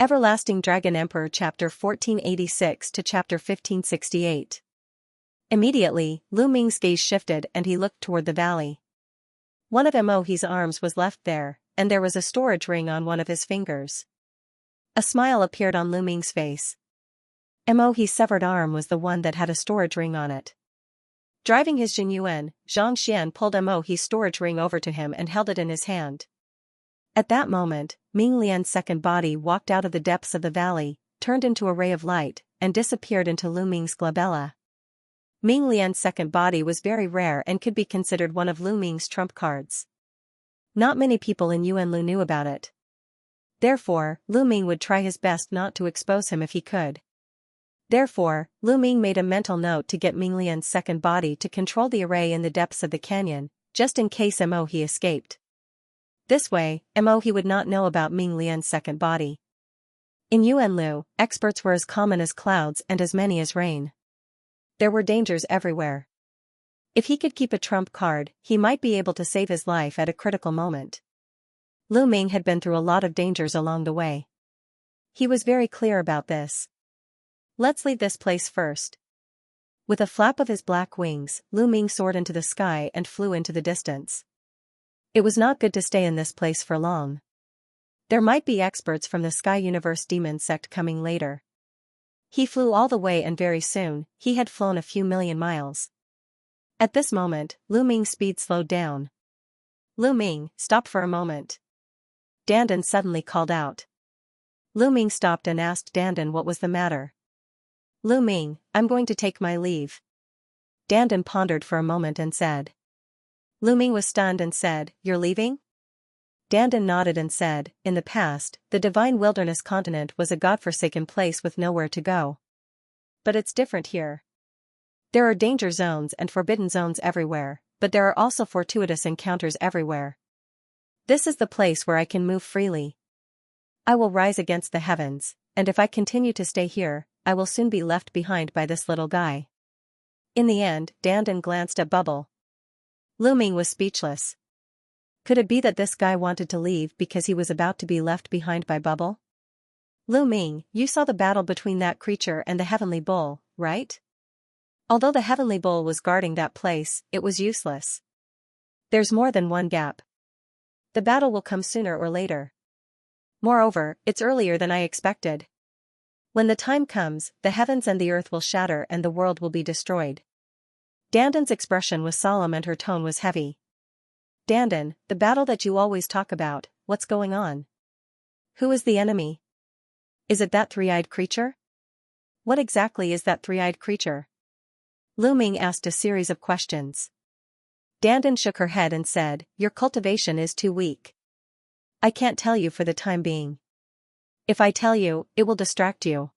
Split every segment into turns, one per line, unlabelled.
Everlasting Dragon Emperor Chapter 1486 to Chapter 1568. Immediately, Lu Ming's gaze shifted and he looked toward the valley. One of Mo's arms was left there, and there was a storage ring on one of his fingers. A smile appeared on Lu Ming's face. Mo's severed arm was the one that had a storage ring on it. Driving his Jinyuan, Xianxia pulled Mo's storage ring over to him and held it in his hand. At that moment, Ming Lian's second body walked out of the depths of the valley, turned into a ray of light, and disappeared into Lu Ming's glabella. Ming Lian's second body was very rare and could be considered one of Lu Ming's trump cards. Not many people in Yuanlu knew about it. Therefore, Lu Ming would try his best not to expose him if he could. Therefore, Lu Ming made a mental note to get Ming Lian's second body to control the array in the depths of the canyon, just in case he escaped. This way, he would not know about Ming Lian's second body. In Yuanlu, experts were as common as clouds and as many as rain. There were dangers everywhere. If he could keep a trump card, he might be able to save his life at a critical moment. Lu Ming had been through a lot of dangers along the way. He was very clear about this. Let's leave this place first. With a flap of his black wings, Lu Ming soared into the sky and flew into the distance. It was not good to stay in this place for long. There might be experts from the Sky Universe Demon sect coming later. He flew all the way and very soon, he had flown a few million miles. At this moment, Lu Ming's speed slowed down. Lu Ming, stop for a moment. Dandan suddenly called out. Lu Ming stopped and asked Dandan what was the matter. Lu Ming, I'm going to take my leave. Dandan pondered for a moment and said. Lu Ming was stunned and said, You're leaving? Dandan nodded and said, In the past, the Divine Wilderness Continent was a godforsaken place with nowhere to go. But it's different here. There are danger zones and forbidden zones everywhere, but there are also fortuitous encounters everywhere. This is the place where I can move freely. I will rise against the heavens, and if I continue to stay here, I will soon be left behind by this little guy. In the end, Dandan glanced at Bubble. Lu Ming was speechless. Could it be that this guy wanted to leave because he was about to be left behind by Bubble? Lu Ming, you saw the battle between that creature and the Heavenly Bull, right? Although the Heavenly Bull was guarding that place, it was useless. There's more than one gap. The battle will come sooner or later. Moreover, it's earlier than I expected. When the time comes, the heavens and the earth will shatter and the world will be destroyed. Dandan's expression was solemn and her tone was heavy. Dandan, the battle that you always talk about, what's going on? Who is the enemy? Is it that three-eyed creature? What exactly is that three-eyed creature? Lu Ming asked a series of questions. Dandan shook her head and said, Your cultivation is too weak. I can't tell you for the time being. If I tell you, it will distract you.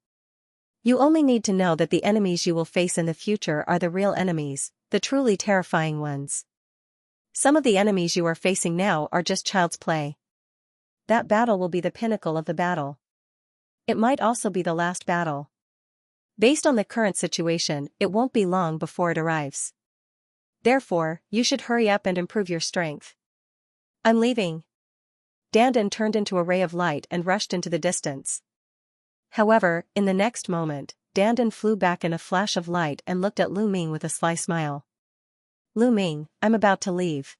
You only need to know that the enemies you will face in the future are the real enemies, the truly terrifying ones. Some of the enemies you are facing now are just child's play. That battle will be the pinnacle of the battle. It might also be the last battle. Based on the current situation, it won't be long before it arrives. Therefore, you should hurry up and improve your strength. I'm leaving. Dandan turned into a ray of light and rushed into the distance. However, in the next moment, Dandan flew back in a flash of light and looked at Lu Ming with a sly smile. Lu Ming, I'm about to leave.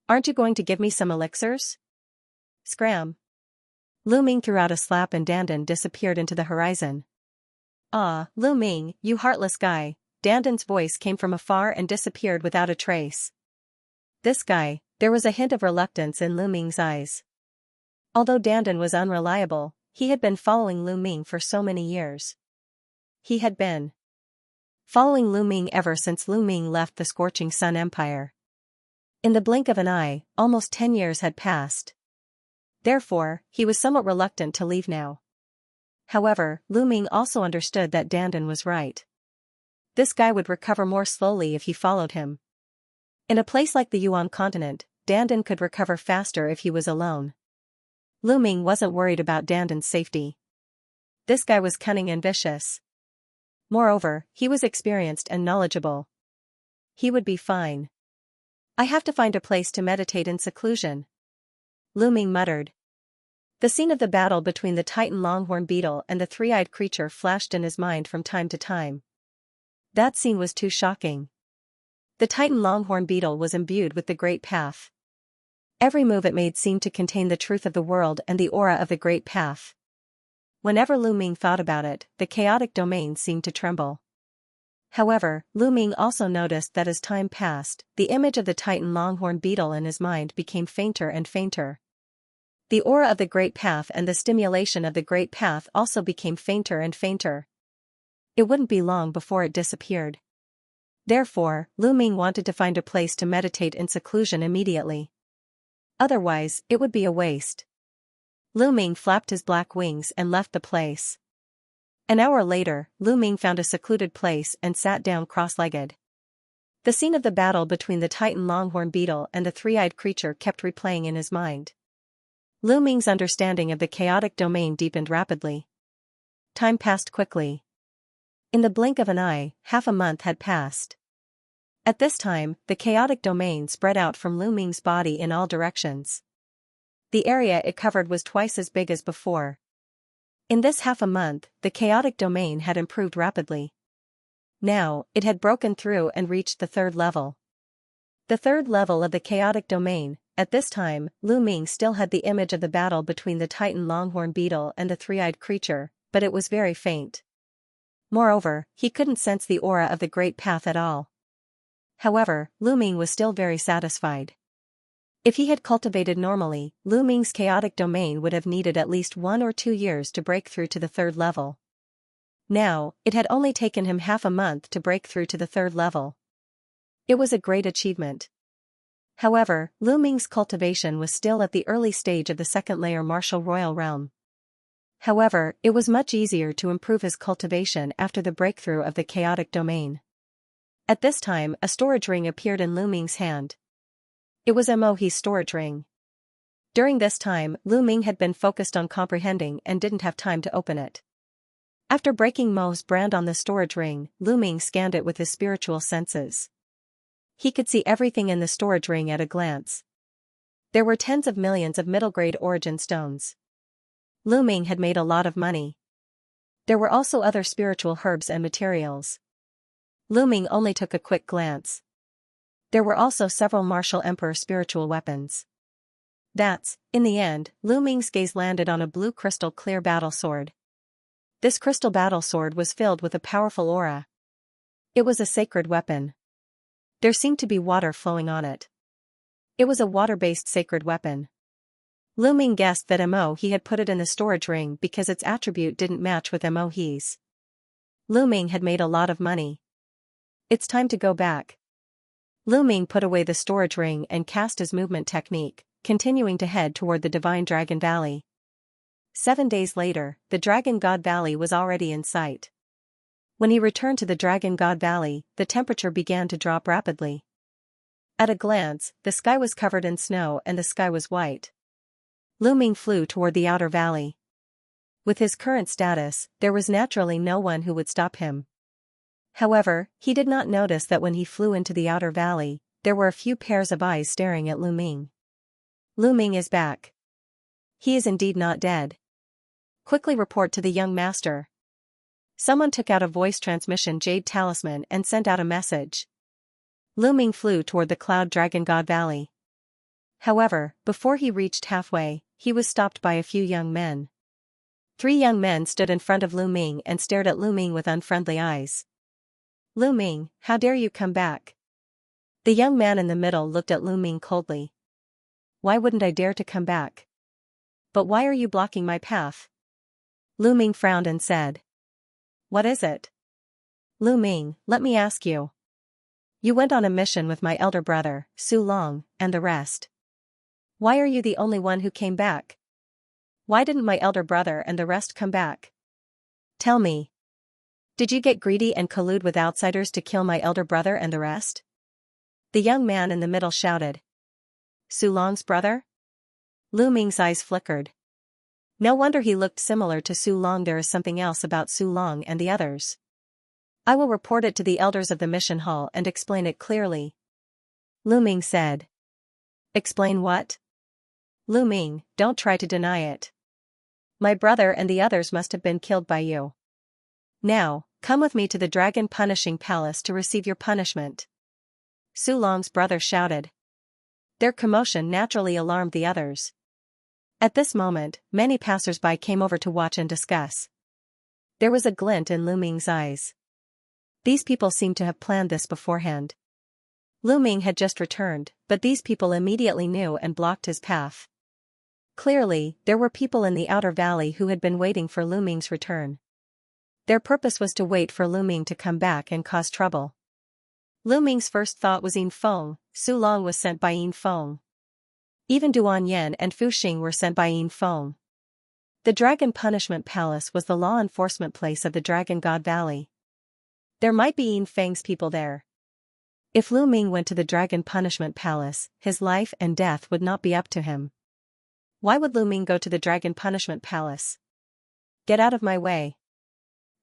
Aren't you going to give me some elixirs? Scram. Lu Ming threw out a slap and Dandan disappeared into the horizon. Ah, Lu Ming, you heartless guy, Dandan's voice came from afar and disappeared without a trace. This guy, there was a hint of reluctance in Lu Ming's eyes. Although Dandan was unreliable, he had been following Lu Ming for so many years. He had been following Lu Ming ever since Lu Ming left the Scorching Sun Empire. In the blink of an eye, almost 10 years had passed. Therefore, he was somewhat reluctant to leave now. However, Lu Ming also understood that Dandan was right. This guy would recover more slowly if he followed him. In a place like the Yuan continent, Dandan could recover faster if he was alone. Lu Ming wasn't worried about Dandan's safety. This guy was cunning and vicious. Moreover, he was experienced and knowledgeable. He would be fine. I have to find a place to meditate in seclusion. Lu Ming muttered. The scene of the battle between the Titan longhorn beetle and the three-eyed creature flashed in his mind from time to time. That scene was too shocking. The Titan longhorn beetle was imbued with the Great Path. Every move it made seemed to contain the truth of the world and the aura of the Great Path. Whenever Lu Ming thought about it, the chaotic domain seemed to tremble. However, Lu Ming also noticed that as time passed, the image of the Titan longhorn beetle in his mind became fainter and fainter. The aura of the Great Path and the stimulation of the Great Path also became fainter and fainter. It wouldn't be long before it disappeared. Therefore, Lu Ming wanted to find a place to meditate in seclusion immediately. Otherwise, it would be a waste. Lu Ming flapped his black wings and left the place. An hour later, Lu Ming found a secluded place and sat down cross-legged. The scene of the battle between the Titan longhorn beetle and the three-eyed creature kept replaying in his mind. Lu Ming's understanding of the chaotic domain deepened rapidly. Time passed quickly. In the blink of an eye, half a month had passed. At this time, the chaotic domain spread out from Lu Ming's body in all directions. The area it covered was twice as big as before. In this half a month, the chaotic domain had improved rapidly. Now, it had broken through and reached the third level. The third level of the chaotic domain. At this time, Lu Ming still had the image of the battle between the Titan longhorn beetle and the three-eyed creature, but it was very faint. Moreover, he couldn't sense the aura of the Great Path at all. However, Lu Ming was still very satisfied. If he had cultivated normally, Lu Ming's chaotic domain would have needed at least 1 or 2 years to break through to the third level. Now, it had only taken him half a month to break through to the third level. It was a great achievement. However, Lu Ming's cultivation was still at the early stage of the second-layer martial royal realm. However, it was much easier to improve his cultivation after the breakthrough of the chaotic domain. At this time, a storage ring appeared in Lu Ming's hand. It was Mohi's storage ring. During this time, Lu Ming had been focused on comprehending and didn't have time to open it. After breaking Mo's brand on the storage ring, Lu Ming scanned it with his spiritual senses. He could see everything in the storage ring at a glance. There were tens of millions of middle-grade origin stones. Lu Ming had made a lot of money. There were also other spiritual herbs and materials. Lu Ming only took a quick glance. There were also several martial emperor spiritual weapons. In the end, Lu Ming's gaze landed on a blue crystal clear battle sword. This crystal battle sword was filled with a powerful aura. It was a sacred weapon. There seemed to be water flowing on it. It was a water-based sacred weapon. Lu Ming guessed that Mohi had put it in the storage ring because its attribute didn't match with Mohi's. Lu Ming had made a lot of money. It's time to go back. Lu Ming put away the storage ring and cast his movement technique, continuing to head toward the Divine Dragon Valley. 7 days later, the Dragon God Valley was already in sight. When he returned to the Dragon God Valley, the temperature began to drop rapidly. At a glance, the sky was covered in snow and the sky was white. Lu Ming flew toward the outer valley. With his current status, there was naturally no one who would stop him. However, he did not notice that when he flew into the outer valley, there were a few pairs of eyes staring at Lu Ming. Lu Ming is back. He is indeed not dead. Quickly report to the young master. Someone took out a voice transmission jade talisman and sent out a message. Lu Ming flew toward the Cloud Dragon God Valley. However, before he reached halfway, he was stopped by a few young men. 3 young men stood in front of Lu Ming and stared at Lu Ming with unfriendly eyes. Lu Ming, how dare you come back? The young man in the middle looked at Lu Ming coldly. Why wouldn't I dare to come back? But why are you blocking my path? Lu Ming frowned and said. What is it? Lu Ming, let me ask you. You went on a mission with my elder brother, Su Long, and the rest. Why are you the only one who came back? Why didn't my elder brother and the rest come back? Tell me. Did you get greedy and collude with outsiders to kill my elder brother and the rest? The young man in the middle shouted. Su Long's brother? Lu Ming's eyes flickered. No wonder he looked similar to Su Long. There is something else about Su Long and the others. I will report it to the elders of the mission hall and explain it clearly. Lu Ming said. Explain what? Lu Ming, don't try to deny it. My brother and the others must have been killed by you. Now, come with me to the Dragon Punishing Palace to receive your punishment. Su Long's brother shouted. Their commotion naturally alarmed the others. At this moment, many passers-by came over to watch and discuss. There was a glint in Lu Ming's eyes. These people seemed to have planned this beforehand. Lu Ming had just returned, but these people immediately knew and blocked his path. Clearly, there were people in the outer valley who had been waiting for Lu Ming's return. Their purpose was to wait for Lu Ming to come back and cause trouble. Lu Ming's first thought was Yin Feng. Su Long was sent by Yin Feng. Even Duan Yan and Fu Xing were sent by Yin Feng. The Dragon Punishment Palace was the law enforcement place of the Dragon God Valley. There might be Yin Feng's people there. If Lu Ming went to the Dragon Punishment Palace, his life and death would not be up to him. Why would Lu Ming go to the Dragon Punishment Palace? Get out of my way.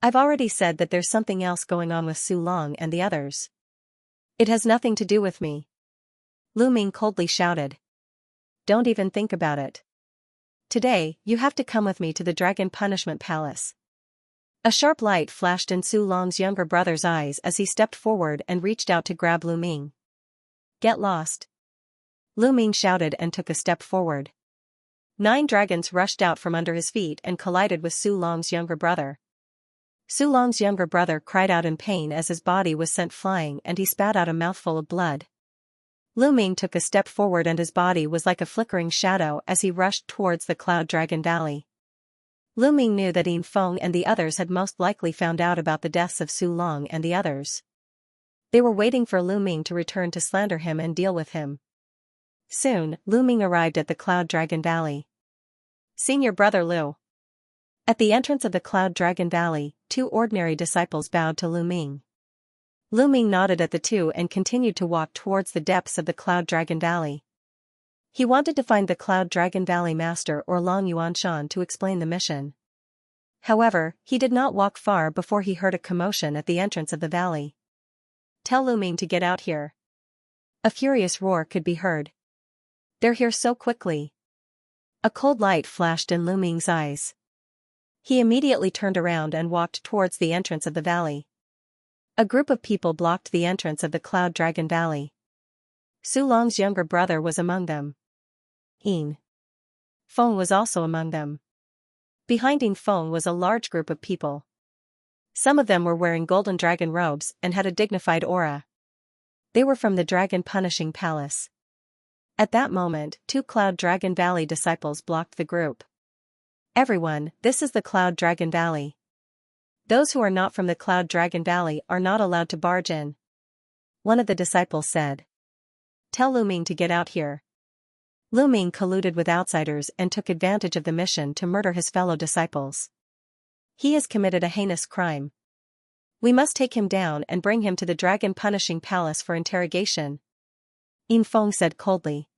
I've already said that there's something else going on with Su Long and the others. It has nothing to do with me. Lu Ming coldly shouted. Don't even think about it. Today, you have to come with me to the Dragon Punishment Palace. A sharp light flashed in Su Long's younger brother's eyes as he stepped forward and reached out to grab Lu Ming. Get lost. Lu Ming shouted and took a step forward. 9 dragons rushed out from under his feet and collided with Su Long's younger brother. Su Long's younger brother cried out in pain as his body was sent flying and he spat out a mouthful of blood. Lu Ming took a step forward and his body was like a flickering shadow as he rushed towards the Cloud Dragon Valley. Lu Ming knew that Yin Feng and the others had most likely found out about the deaths of Su Long and the others. They were waiting for Lu Ming to return to slander him and deal with him. Soon, Lu Ming arrived at the Cloud Dragon Valley. Senior brother Lu. At the entrance of the Cloud Dragon Valley, 2 ordinary disciples bowed to Lu Ming. Lu Ming nodded at the 2 and continued to walk towards the depths of the Cloud Dragon Valley. He wanted to find the Cloud Dragon Valley Master or Long Yuanshan to explain the mission. However, he did not walk far before he heard a commotion at the entrance of the valley. Tell Lu Ming to get out here. A furious roar could be heard. They're here so quickly. A cold light flashed in Lu Ming's eyes. He immediately turned around and walked towards the entrance of the valley. A group of people blocked the entrance of the Cloud Dragon Valley. Su Long's younger brother was among them. Yin Feng was also among them. Behind Yin Feng was a large group of people. Some of them were wearing golden dragon robes and had a dignified aura. They were from the Dragon Punishing Palace. At that moment, 2 Cloud Dragon Valley disciples blocked the group. Everyone, this is the Cloud Dragon Valley. Those who are not from the Cloud Dragon Valley are not allowed to barge in. One of the disciples said. Tell Lu Ming to get out here. Lu Ming colluded with outsiders and took advantage of the mission to murder his fellow disciples. He has committed a heinous crime. We must take him down and bring him to the Dragon Punishing Palace for interrogation. Yin Feng said coldly.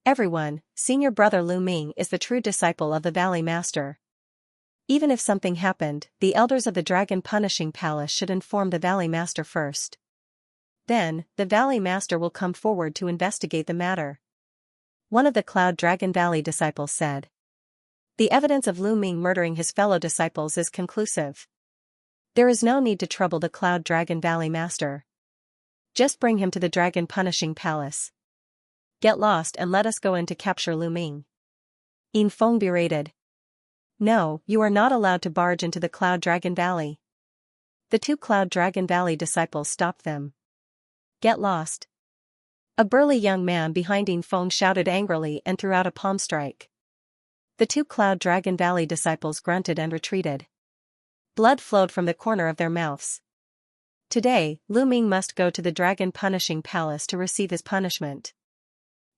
Everyone, senior brother Lu Ming is the true disciple of the Valley Master. Even if something happened, the elders of the Dragon Punishing Palace should inform the Valley Master first. Then, the Valley Master will come forward to investigate the matter. One of the Cloud Dragon Valley disciples said. The evidence of Lu Ming murdering his fellow disciples is conclusive. There is no need to trouble the Cloud Dragon Valley Master. Just bring him to the Dragon Punishing Palace. Get lost and let us go in to capture Lu Ming. Yin Feng berated. No, you are not allowed to barge into the Cloud Dragon Valley. The 2 Cloud Dragon Valley disciples stopped them. Get lost. A burly young man behind Yin Feng shouted angrily and threw out a palm strike. The 2 Cloud Dragon Valley disciples grunted and retreated. Blood flowed from the corner of their mouths. Today, Lu Ming must go to the Dragon Punishing Palace to receive his punishment.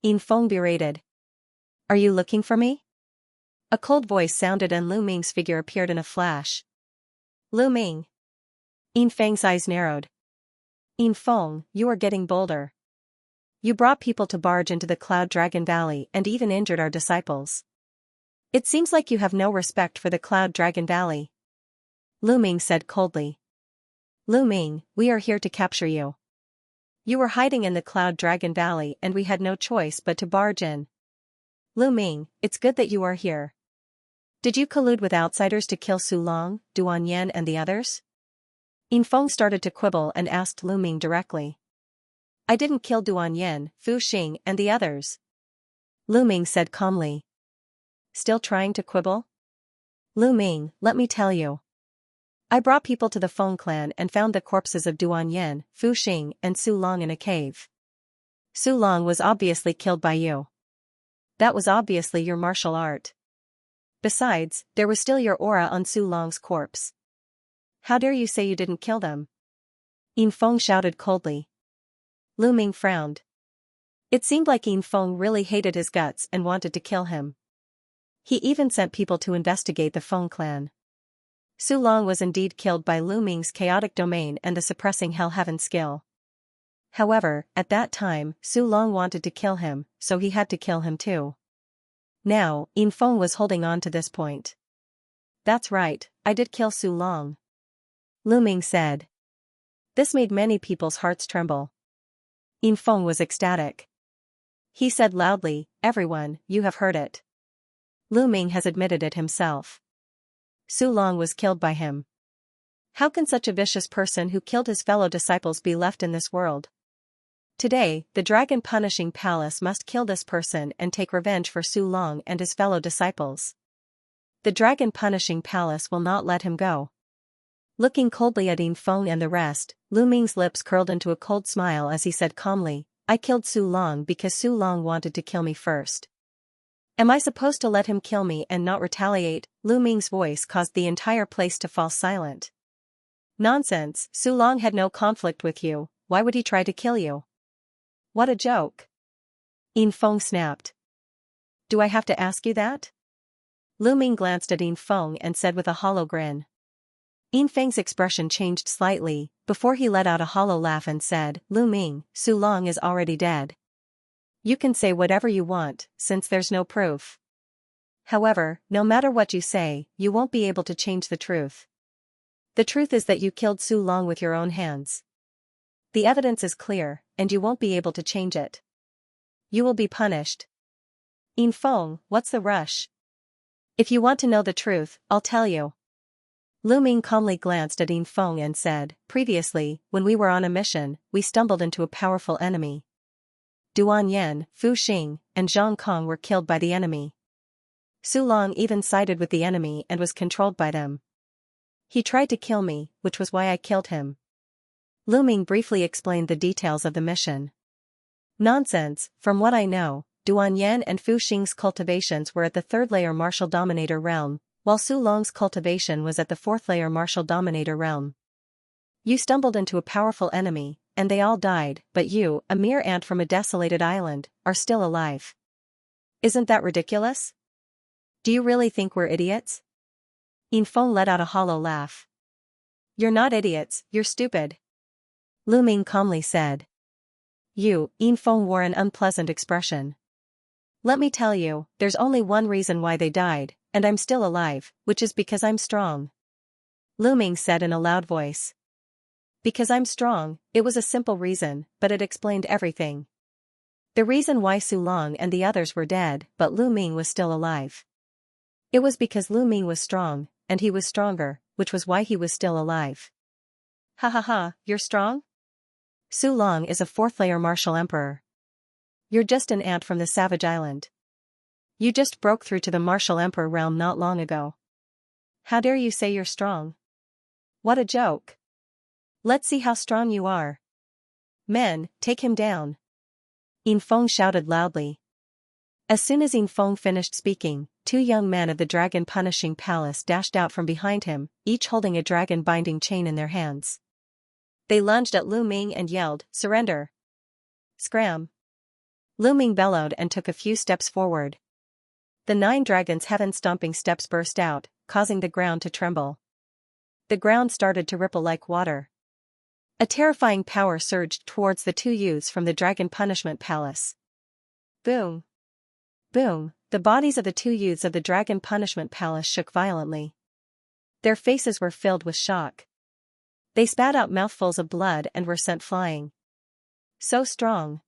Yin Feng berated. Are you looking for me? A cold voice sounded and Lu Ming's figure appeared in a flash. Lu Ming. Yin Feng's eyes narrowed. Yin Feng, you are getting bolder. You brought people to barge into the Cloud Dragon Valley and even injured our disciples. It seems like you have no respect for the Cloud Dragon Valley. Lu Ming said coldly. Lu Ming, we are here to capture you. You were hiding in the Cloud Dragon Valley and we had no choice but to barge in. Lu Ming, it's good that you are here. Did you collude with outsiders to kill Su Long, Duan Yan and the others? Yin Feng started to quibble and asked Lu Ming directly. I didn't kill Duan Yan, Fu Xing and the others. Lu Ming said calmly. Still trying to quibble? Lu Ming, let me tell you. I brought people to the Feng clan and found the corpses of Duan Yan, Fu Xing and Su Long in a cave. Su Long was obviously killed by you. That was obviously your martial art. Besides, there was still your aura on Su Long's corpse. How dare you say you didn't kill them? Yin Feng shouted coldly. Lu Ming frowned. It seemed like Yin Feng really hated his guts and wanted to kill him. He even sent people to investigate the Feng clan. Su Long was indeed killed by Lu Ming's chaotic domain and the suppressing Hell Heaven skill. However, at that time, Su Long wanted to kill him, so he had to kill him too. Now, Yin Feng was holding on to this point. That's right, I did kill Su Long. Lu Ming said. This made many people's hearts tremble. Yin Feng was ecstatic. He said loudly, everyone, you have heard it. Lu Ming has admitted it himself. Su Long was killed by him. How can such a vicious person who killed his fellow disciples be left in this world? Today, the Dragon Punishing Palace must kill this person and take revenge for Su Long and his fellow disciples. The Dragon Punishing Palace will not let him go. Looking coldly at Yin Feng and the rest, Lu Ming's lips curled into a cold smile as he said calmly, I killed Su Long because Su Long wanted to kill me first. Am I supposed to let him kill me and not retaliate? Lu Ming's voice caused the entire place to fall silent. Nonsense, Su Long had no conflict with you, why would he try to kill you? What a joke. Yin Feng snapped. Do I have to ask you that? Lu Ming glanced at Yin Feng and said with a hollow grin. Yin Feng's expression changed slightly, before he let out a hollow laugh and said, Lu Ming, Su Long is already dead. You can say whatever you want, since there's no proof. However, no matter what you say, you won't be able to change the truth. The truth is that you killed Su Long with your own hands. The evidence is clear, and you won't be able to change it. You will be punished. Yin Feng, what's the rush? If you want to know the truth, I'll tell you. Lu Ming calmly glanced at Yin Feng and said, previously, when we were on a mission, we stumbled into a powerful enemy. Duan Yan, Fu Xing, and Zhang Kong were killed by the enemy. Su Long even sided with the enemy and was controlled by them. He tried to kill me, which was why I killed him. Lu Ming briefly explained the details of the mission. Nonsense, from what I know, Duan Yan and Fu Xing's cultivations were at the 3rd layer martial dominator realm, while Su Long's cultivation was at the 4th layer martial dominator realm. You stumbled into a powerful enemy, and they all died, but you, a mere ant from a desolated island, are still alive. Isn't that ridiculous? Do you really think we're idiots? Yin Feng let out a hollow laugh. You're not idiots, you're stupid. Lu Ming calmly said. Yin Feng wore an unpleasant expression. Let me tell you, there's only one reason why they died, and I'm still alive, which is because I'm strong. Lu Ming said in a loud voice. Because I'm strong, it was a simple reason, but it explained everything. The reason why Su Long and the others were dead, but Lu Ming was still alive. It was because Lu Ming was strong, and he was stronger, which was why he was still alive. Ha ha ha, you're strong? Su Long is a 4th layer martial emperor. You're just an ant from the savage island. You just broke through to the martial emperor realm not long ago. How dare you say you're strong? What a joke. Let's see how strong you are. Men, take him down. Yin Feng shouted loudly. As soon as Yin Feng finished speaking, 2 young men of the Dragon Punishing Palace dashed out from behind him, each holding a dragon binding chain in their hands. They lunged at Lu Ming and yelled, surrender. Scram. Lu Ming bellowed and took a few steps forward. The 9 dragons' heaven-stomping steps burst out, causing the ground to tremble. The ground started to ripple like water. A terrifying power surged towards the 2 youths from the Dragon Punishment Palace. Boom. Boom, the bodies of the 2 youths of the Dragon Punishment Palace shook violently. Their faces were filled with shock. They spat out mouthfuls of blood and were sent flying. So strong.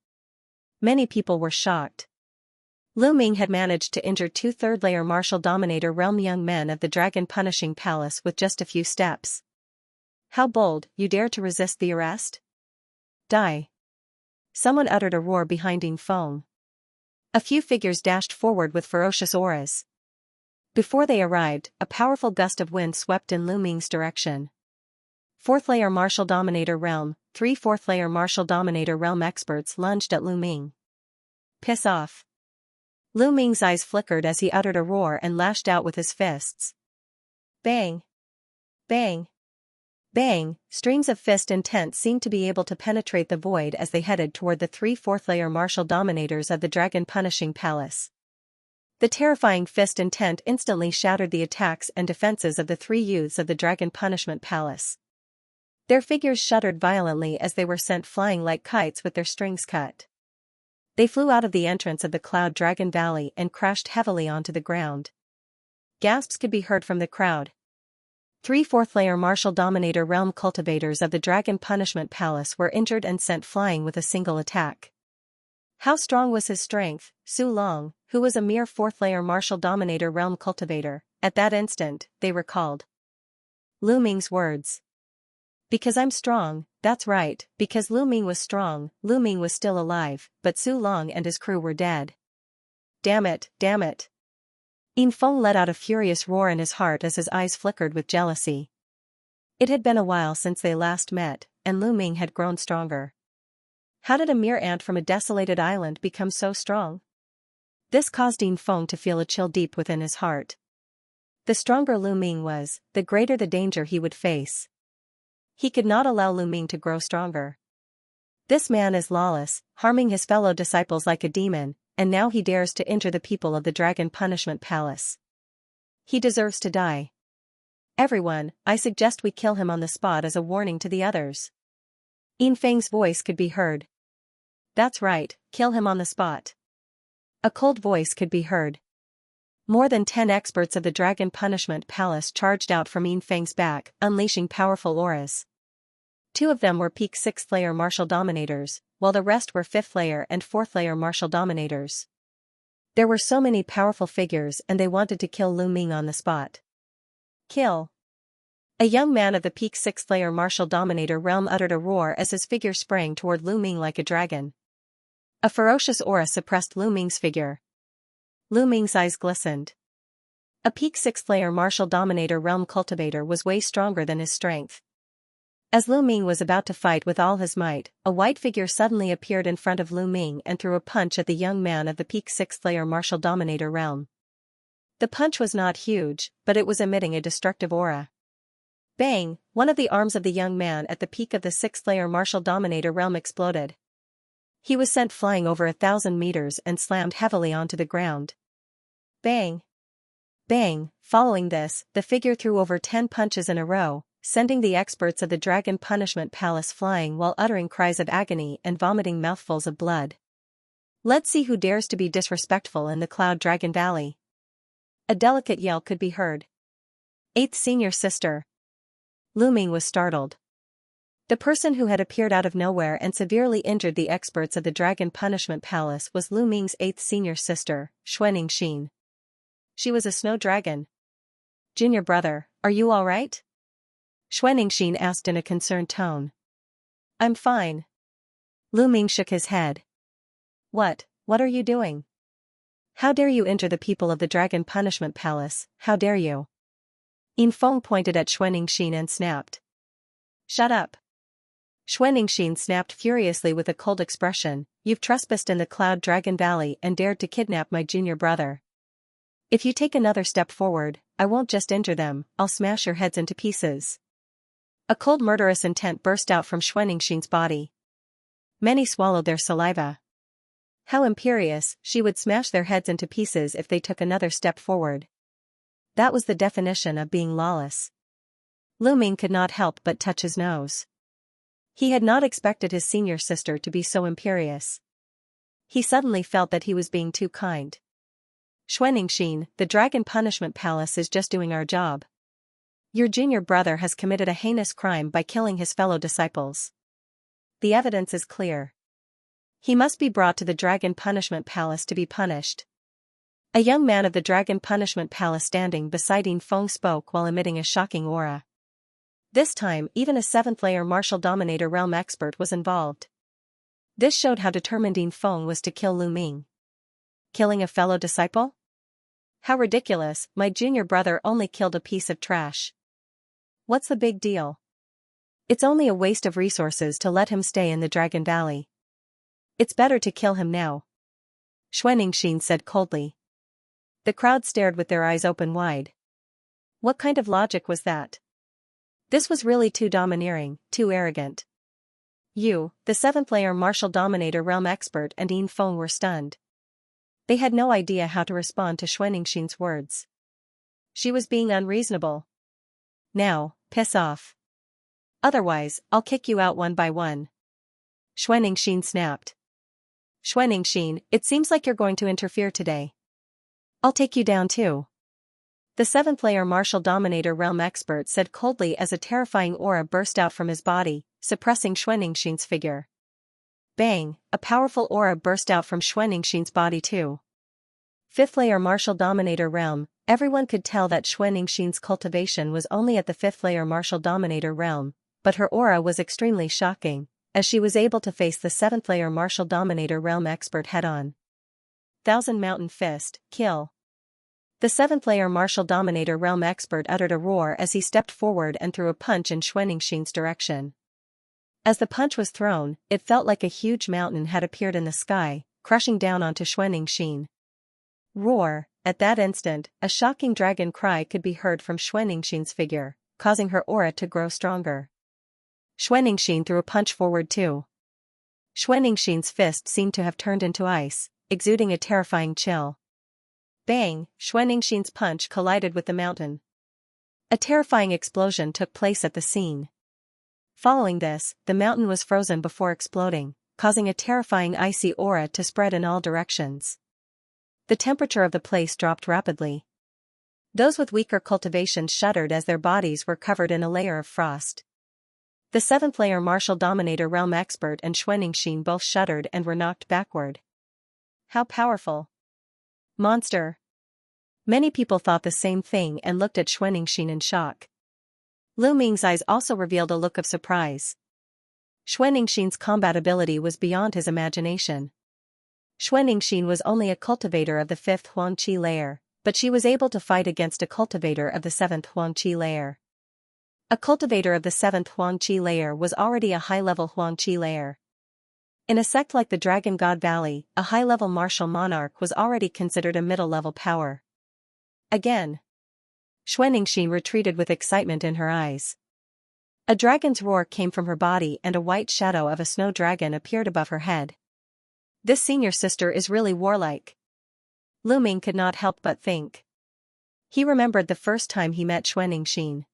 Many people were shocked. Lu Ming had managed to injure two third-layer martial dominator realm young men of the Dragon Punishing Palace with just a few steps. How bold, you dare to resist the arrest? Die. Someone uttered a roar behind Yin Feng. A few figures dashed forward with ferocious auras. Before they arrived, a powerful gust of wind swept in Lu Ming's direction. Fourth-layer martial dominator realm, 3 fourth-layer martial dominator realm experts lunged at Lu Ming. Piss off. Lu Ming's eyes flickered as he uttered a roar and lashed out with his fists. Bang! Bang! Bang! Streams of fist intent seemed to be able to penetrate the void as they headed toward the 3 fourth-layer martial dominators of the Dragon Punishing Palace. The terrifying fist intent instantly shattered the attacks and defenses of the 3 youths of the Dragon Punishment Palace. Their figures shuddered violently as they were sent flying like kites with their strings cut. They flew out of the entrance of the Cloud Dragon Valley and crashed heavily onto the ground. Gasps could be heard from the crowd. 3 fourth-layer martial dominator realm cultivators of the Dragon Punishment Palace were injured and sent flying with a single attack. How strong was his strength? Su Long, who was a mere 4th-layer martial dominator realm cultivator, at that instant, they recalled Lu Ming's words. Because I'm strong, that's right, because Lu Ming was strong, Lu Ming was still alive, but Su Long and his crew were dead. Damn it, damn it. Yin Feng let out a furious roar in his heart as his eyes flickered with jealousy. It had been a while since they last met, and Lu Ming had grown stronger. How did a mere ant from a desolated island become so strong? This caused Yin Feng to feel a chill deep within his heart. The stronger Lu Ming was, the greater the danger he would face. He could not allow Lu Ming to grow stronger. This man is lawless, harming his fellow disciples like a demon, and now he dares to injure the people of the Dragon Punishment Palace. He deserves to die. Everyone, I suggest we kill him on the spot as a warning to the others. Yin Feng's voice could be heard. That's right, kill him on the spot. A cold voice could be heard. More than 10 experts of the Dragon Punishment Palace charged out from Yin Feng's back, unleashing powerful auras. 2 of them were peak 6th-layer martial dominators, while the rest were 5th-layer and 4th-layer martial dominators. There were so many powerful figures and they wanted to kill Lu Ming on the spot. Kill. A young man of the peak 6th-layer martial dominator realm uttered a roar as his figure sprang toward Lu Ming like a dragon. A ferocious aura suppressed Lu Ming's figure. Lu Ming's eyes glistened. A peak 6th-layer martial dominator realm cultivator was way stronger than his strength. As Lu Ming was about to fight with all his might, a white figure suddenly appeared in front of Lu Ming and threw a punch at the young man of the peak 6th-layer martial dominator realm. The punch was not huge, but it was emitting a destructive aura. Bang! One of the arms of the young man at the peak of the 6th-layer martial dominator realm exploded. He was sent flying over 1,000 meters and slammed heavily onto the ground. Bang! Bang! Following this, the figure threw over 10 punches in a row, sending the experts of the Dragon Punishment Palace flying while uttering cries of agony and vomiting mouthfuls of blood. Let's see who dares to be disrespectful in the Cloud Dragon Valley. A delicate yell could be heard. 8th senior sister. Lu Ming was startled. The person who had appeared out of nowhere and severely injured the experts of the Dragon Punishment Palace was Lu Ming's 8th senior sister, Xianxia. She was a snow dragon. Junior brother, are you all right? Xianxia asked in a concerned tone. I'm fine. Lu Ming shook his head. What are you doing? How dare you injure the people of the Dragon Punishment Palace, how dare you? Yin Feng pointed at Xianxia and snapped. Shut up. Xianxia snapped furiously with a cold expression, you've trespassed in the Cloud Dragon Valley and dared to kidnap my junior brother. If you take another step forward, I won't just injure them, I'll smash your heads into pieces. A cold murderous intent burst out from Xianxia's body. Many swallowed their saliva. How imperious, she would smash their heads into pieces if they took another step forward. That was the definition of being lawless. Lu Ming could not help but touch his nose. He had not expected his senior sister to be so imperious. He suddenly felt that he was being too kind. Xianxia, the Dragon Punishment Palace is just doing our job. Your junior brother has committed a heinous crime by killing his fellow disciples. The evidence is clear. He must be brought to the Dragon Punishment Palace to be punished. A young man of the Dragon Punishment Palace standing beside Yin Feng spoke while emitting a shocking aura. This time, even a 7th-layer martial dominator realm expert was involved. This showed how determined Yin Feng was to kill Lu Ming. Killing a fellow disciple? How ridiculous, my junior brother only killed a piece of trash. What's the big deal? It's only a waste of resources to let him stay in the Dragon Valley. It's better to kill him now, Xianxia said coldly. The crowd stared with their eyes open wide. What kind of logic was that? This was really too domineering, too arrogant. You, the 7th-layer martial dominator realm expert, and Yin Feng were stunned. They had no idea how to respond to Xianxia's words. She was being unreasonable. Now, piss off. Otherwise, I'll kick you out one by one. Xianxia snapped. Xianxia, it seems like you're going to interfere today. I'll take you down too. The 7th-layer martial dominator realm expert said coldly as a terrifying aura burst out from his body, suppressing Xianxia's figure. Bang, a powerful aura burst out from Xianxia's body too. 5th-layer martial dominator realm, everyone could tell that Xianxia's cultivation was only at the 5th-layer martial dominator realm, but her aura was extremely shocking, as she was able to face the 7th-layer martial dominator realm expert head-on. Thousand Mountain Fist, kill. The 7th-layer martial dominator realm expert uttered a roar as he stepped forward and threw a punch in Xianxia's direction. As the punch was thrown, it felt like a huge mountain had appeared in the sky, crushing down onto Xianxia. Roar! At that instant, a shocking dragon cry could be heard from Xianxia's figure, causing her aura to grow stronger. Xianxia threw a punch forward too. Xianxia's fist seemed to have turned into ice, exuding a terrifying chill. Bang! Xianxia's punch collided with the mountain. A terrifying explosion took place at the scene. Following this, the mountain was frozen before exploding, causing a terrifying icy aura to spread in all directions. The temperature of the place dropped rapidly. Those with weaker cultivation shuddered as their bodies were covered in a layer of frost. The 7th-layer martial dominator realm expert and Xianxia both shuddered and were knocked backward. How powerful! Monster! Many people thought the same thing and looked at Xianxia in shock. Lu Ming's eyes also revealed a look of surprise. Xianxia's combat ability was beyond his imagination. Xianxia was only a cultivator of the 5th Huangqi layer, but she was able to fight against a cultivator of the 7th Huangqi layer. A cultivator of the 7th Huangqi layer was already a high-level Huangqi layer. In a sect like the Dragon God Valley, a high-level martial monarch was already considered a middle-level power. Again. Xianxia retreated with excitement in her eyes. A dragon's roar came from her body and a white shadow of a snow dragon appeared above her head. This senior sister is really warlike. Lu Ming could not help but think. He remembered the first time he met Xianxia.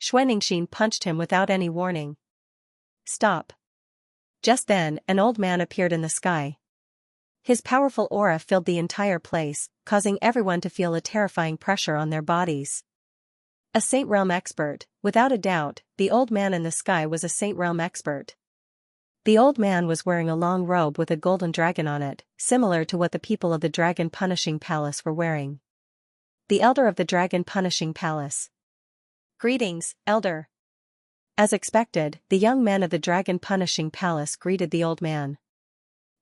Xianxia punched him without any warning. Stop. Just then, an old man appeared in the sky. His powerful aura filled the entire place, causing everyone to feel a terrifying pressure on their bodies. A Saint Realm expert, without a doubt, the old man in the sky was a Saint Realm expert. The old man was wearing a long robe with a golden dragon on it, similar to what the people of the Dragon Punishing Palace were wearing. The Elder of the Dragon Punishing Palace. Greetings, Elder. As expected, the young men of the Dragon Punishing Palace greeted the old man.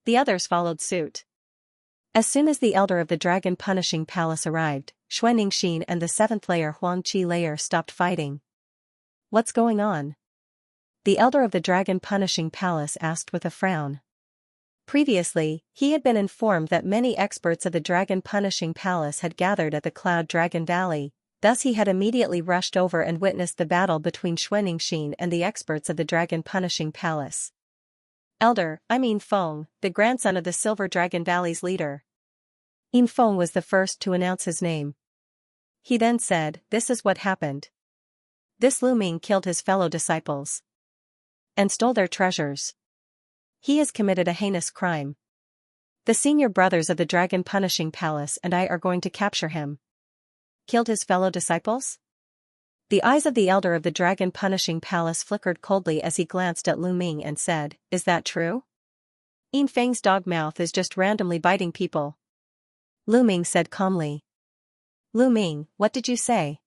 The others followed suit. As soon as the Elder of the Dragon Punishing Palace arrived, Xianxia and the 7th-layer Huangqi layer stopped fighting. What's going on? The Elder of the Dragon Punishing Palace asked with a frown. Previously, he had been informed that many experts of the Dragon Punishing Palace had gathered at the Cloud Dragon Valley, thus he had immediately rushed over and witnessed the battle between Xianxia and the experts of the Dragon Punishing Palace. Elder, Yin Feng, the grandson of the Silver Dragon Valley's leader. Yin Feng was the first to announce his name. He then said, "This is what happened. This Lu Ming killed his fellow disciples and stole their treasures. He has committed a heinous crime. The senior brothers of the Dragon Punishing Palace and I are going to capture him." Killed his fellow disciples? The eyes of the Elder of the Dragon Punishing Palace flickered coldly as he glanced at Lu Ming and said, "Is that true? Yin Feng's dog mouth is just randomly biting people." Lu Ming said calmly. Lu Ming, what did you say?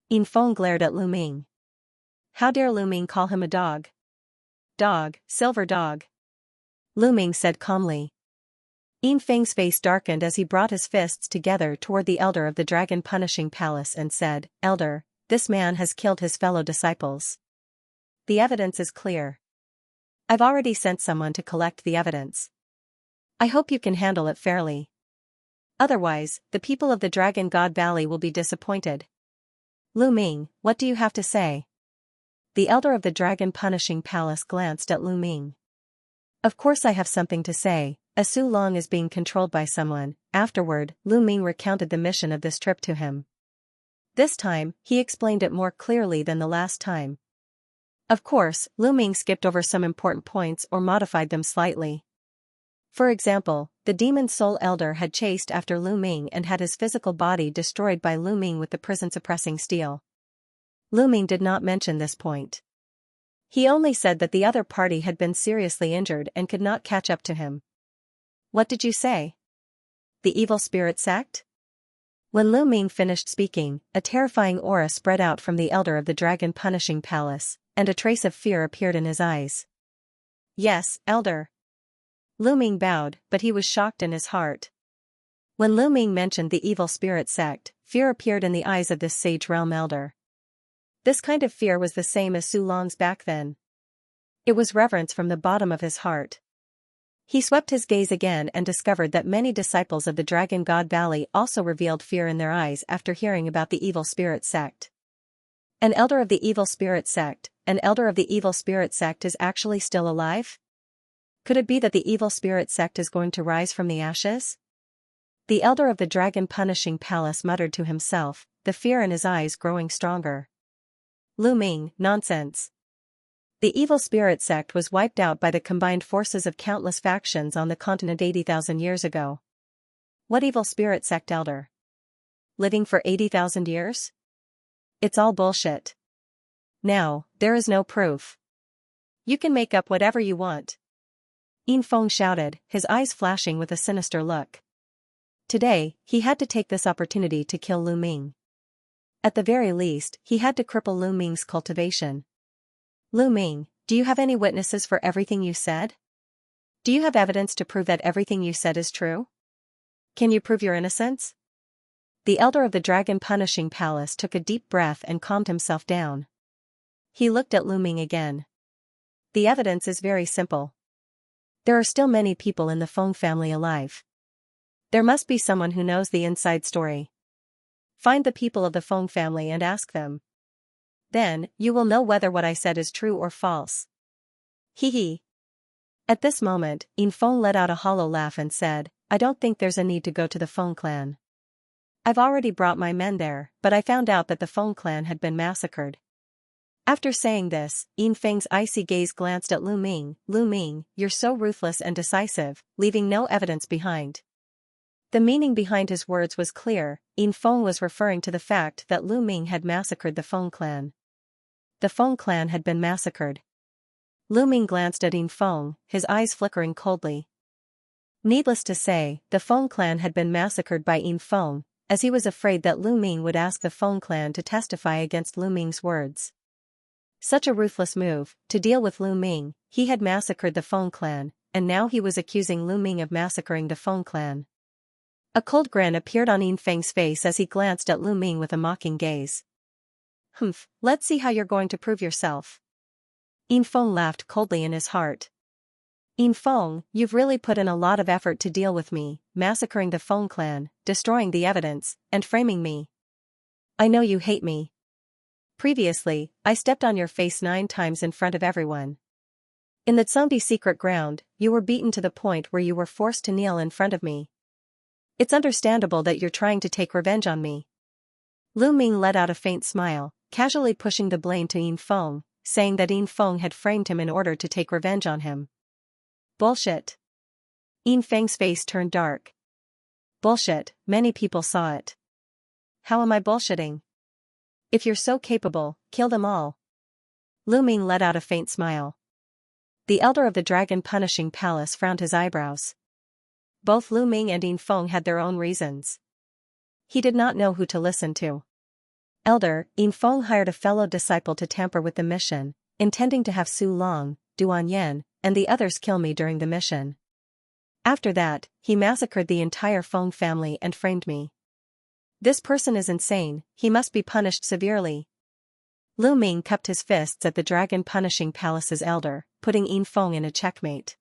Yin Feng glared at Lu Ming. How dare Lu Ming call him a dog? Dog, silver dog. Lu Ming said calmly. Yin Feng's face darkened as he brought his fists together toward the elder of the Dragon Punishing Palace and said, Elder, this man has killed his fellow disciples. The evidence is clear. I've already sent someone to collect the evidence. I hope you can handle it fairly. Otherwise, the people of the Dragon God Valley will be disappointed. Lu Ming, what do you have to say? The elder of the Dragon Punishing Palace glanced at Lu Ming. Of course I have something to say. As Su Long is being controlled by someone. Afterward, Lu Ming recounted the mission of this trip to him. This time, he explained it more clearly than the last time. Of course, Lu Ming skipped over some important points or modified them slightly. For example, the Demon Soul Elder had chased after Lu Ming and had his physical body destroyed by Lu Ming with the prison-suppressing steel. Lu Ming did not mention this point. He only said that the other party had been seriously injured and could not catch up to him. What did you say? The evil spirit sect? When Lu Ming finished speaking, a terrifying aura spread out from the elder of the Dragon Punishing Palace, and a trace of fear appeared in his eyes. Yes, elder. Lu Ming bowed, but he was shocked in his heart. When Lu Ming mentioned the evil spirit sect, fear appeared in the eyes of this Sage Realm elder. This kind of fear was the same as Su Long's back then. It was reverence from the bottom of his heart. He swept his gaze again and discovered that many disciples of the Dragon God Valley also revealed fear in their eyes after hearing about the evil spirit sect. An elder of the evil spirit sect is actually still alive? Could it be that the evil spirit sect is going to rise from the ashes? The elder of the Dragon Punishing Palace muttered to himself, the fear in his eyes growing stronger. Lu Ming, nonsense. The evil spirit sect was wiped out by the combined forces of countless factions on the continent 80,000 years ago. What evil spirit sect, elder? Living for 80,000 years? It's all bullshit. Now, there is no proof. You can make up whatever you want. Yin Feng shouted, his eyes flashing with a sinister look. Today, he had to take this opportunity to kill Lu Ming. At the very least, he had to cripple Lu Ming's cultivation. Lu Ming, do you have any witnesses for everything you said? Do you have evidence to prove that everything you said is true? Can you prove your innocence? The elder of the Dragon Punishing Palace took a deep breath and calmed himself down. He looked at Lu Ming again. The evidence is very simple. There are still many people in the Feng family alive. There must be someone who knows the inside story. Find the people of the Feng family and ask them. Then, you will know whether what I said is true or false. Hee hee. At this moment, Yin Feng let out a hollow laugh and said, I don't think there's a need to go to the Feng clan. I've already brought my men there, but I found out that the Feng clan had been massacred. After saying this, Yin Feng's icy gaze glanced at Lu Ming. Lu Ming, you're so ruthless and decisive, leaving no evidence behind. The meaning behind his words was clear. Yin Feng was referring to the fact that Lu Ming had massacred the Feng clan. The Feng clan had been massacred. Lu Ming glanced at Yin Feng, his eyes flickering coldly. Needless to say, the Feng clan had been massacred by Yin Feng, as he was afraid that Lu Ming would ask the Feng clan to testify against Lu Ming's words. Such a ruthless move. To deal with Lu Ming, he had massacred the Feng clan, and now he was accusing Lu Ming of massacring the Feng clan. A cold grin appeared on Yin Feng's face as he glanced at Lu Ming with a mocking gaze. Humph, let's see how you're going to prove yourself. Yin Feng laughed coldly in his heart. Yin Feng, you've really put in a lot of effort to deal with me, massacring the Feng clan, destroying the evidence, and framing me. I know you hate me. Previously, I stepped on your face 9 times in front of everyone. In the Tsungdi secret ground, you were beaten to the point where you were forced to kneel in front of me. It's understandable that you're trying to take revenge on me. Lu Ming let out a faint smile, casually pushing the blame to Yin Feng, saying that Yin Feng had framed him in order to take revenge on him. Bullshit. Yin Feng's face turned dark. Bullshit, many people saw it. How am I bullshitting? If you're so capable, kill them all. Lu Ming let out a faint smile. The elder of the Dragon Punishing Palace frowned his eyebrows. both Lu Ming and Yin Feng had their own reasons. He did not know who to listen to. Elder, Yin Feng hired a fellow disciple to tamper with the mission, intending to have Su Long, Duan Yen, and the others kill me during the mission. After that, he massacred the entire Feng family and framed me. This person is insane, he must be punished severely. Lu Ming cupped his fists at the Dragon Punishing Palace's elder, putting Yin Feng in a checkmate.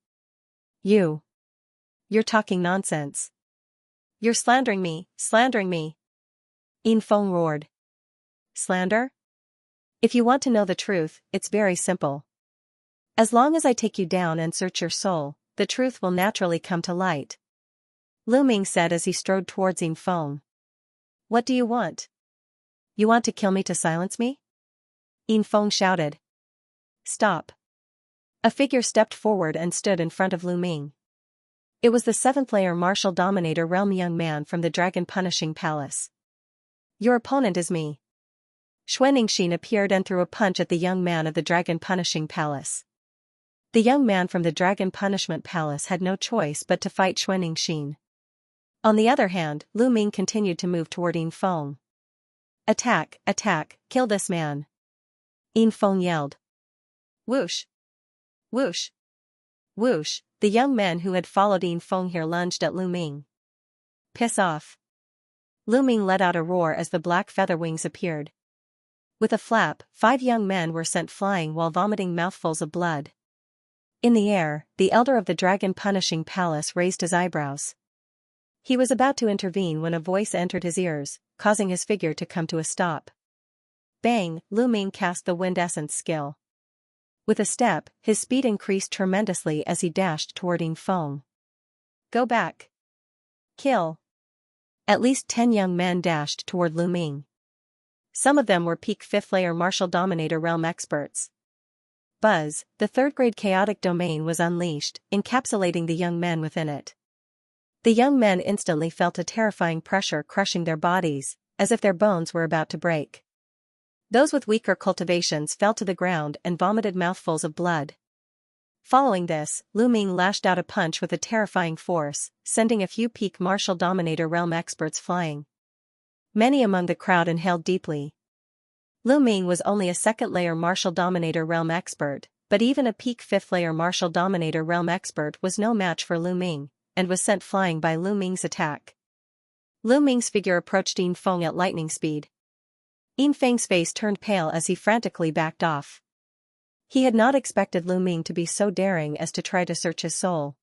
You're talking nonsense. You're slandering me, slandering me. Yin Feng roared. Slander? If you want to know the truth, it's very simple. As long as I take you down and search your soul, the truth will naturally come to light. Lu Ming said as he strode towards Yin Feng. What do you want? You want to kill me to silence me? Yin Feng shouted. Stop. A figure stepped forward and stood in front of Lu Ming. It was the 7th-layer Martial Dominator Realm young man from the Dragon Punishing Palace. Your opponent is me. Xianxia appeared and threw a punch at the young man of the Dragon Punishing Palace. The young man from the Dragon Punishment Palace had no choice but to fight Xianxia. On the other hand, Lu Ming continued to move toward Yin Feng. Attack, attack, kill this man. Yin Feng yelled. Whoosh! Whoosh! Whoosh! The young men who had followed Yin Feng here lunged at Lu Ming. Piss off! Lu Ming let out a roar as the black feather wings appeared. With a flap, 5 young men were sent flying while vomiting mouthfuls of blood. In the air, the elder of the Dragon Punishing Palace raised his eyebrows. He was about to intervene when a voice entered his ears, causing his figure to come to a stop. Bang! Lu Ming cast the Wind Essence skill. With a step, his speed increased tremendously as he dashed toward Yin Feng. Go back. Kill. At least 10 young men dashed toward Lu Ming. Some of them were peak 5th-layer Martial Dominator Realm experts. Buzz, the 3rd-grade chaotic domain was unleashed, encapsulating the young men within it. The young men instantly felt a terrifying pressure crushing their bodies, as if their bones were about to break. Those with weaker cultivations fell to the ground and vomited mouthfuls of blood. Following this, Lu Ming lashed out a punch with a terrifying force, sending a few peak Martial Dominator Realm experts flying. Many among the crowd inhaled deeply. Lu Ming was only a 2nd-layer Martial Dominator Realm expert, but even a peak 5th-layer Martial Dominator Realm expert was no match for Lu Ming, and was sent flying by Lu Ming's attack. Lu Ming's figure approached Yin Feng at lightning speed. Yin Feng's face turned pale as he frantically backed off. He had not expected Lu Ming to be so daring as to try to search his soul.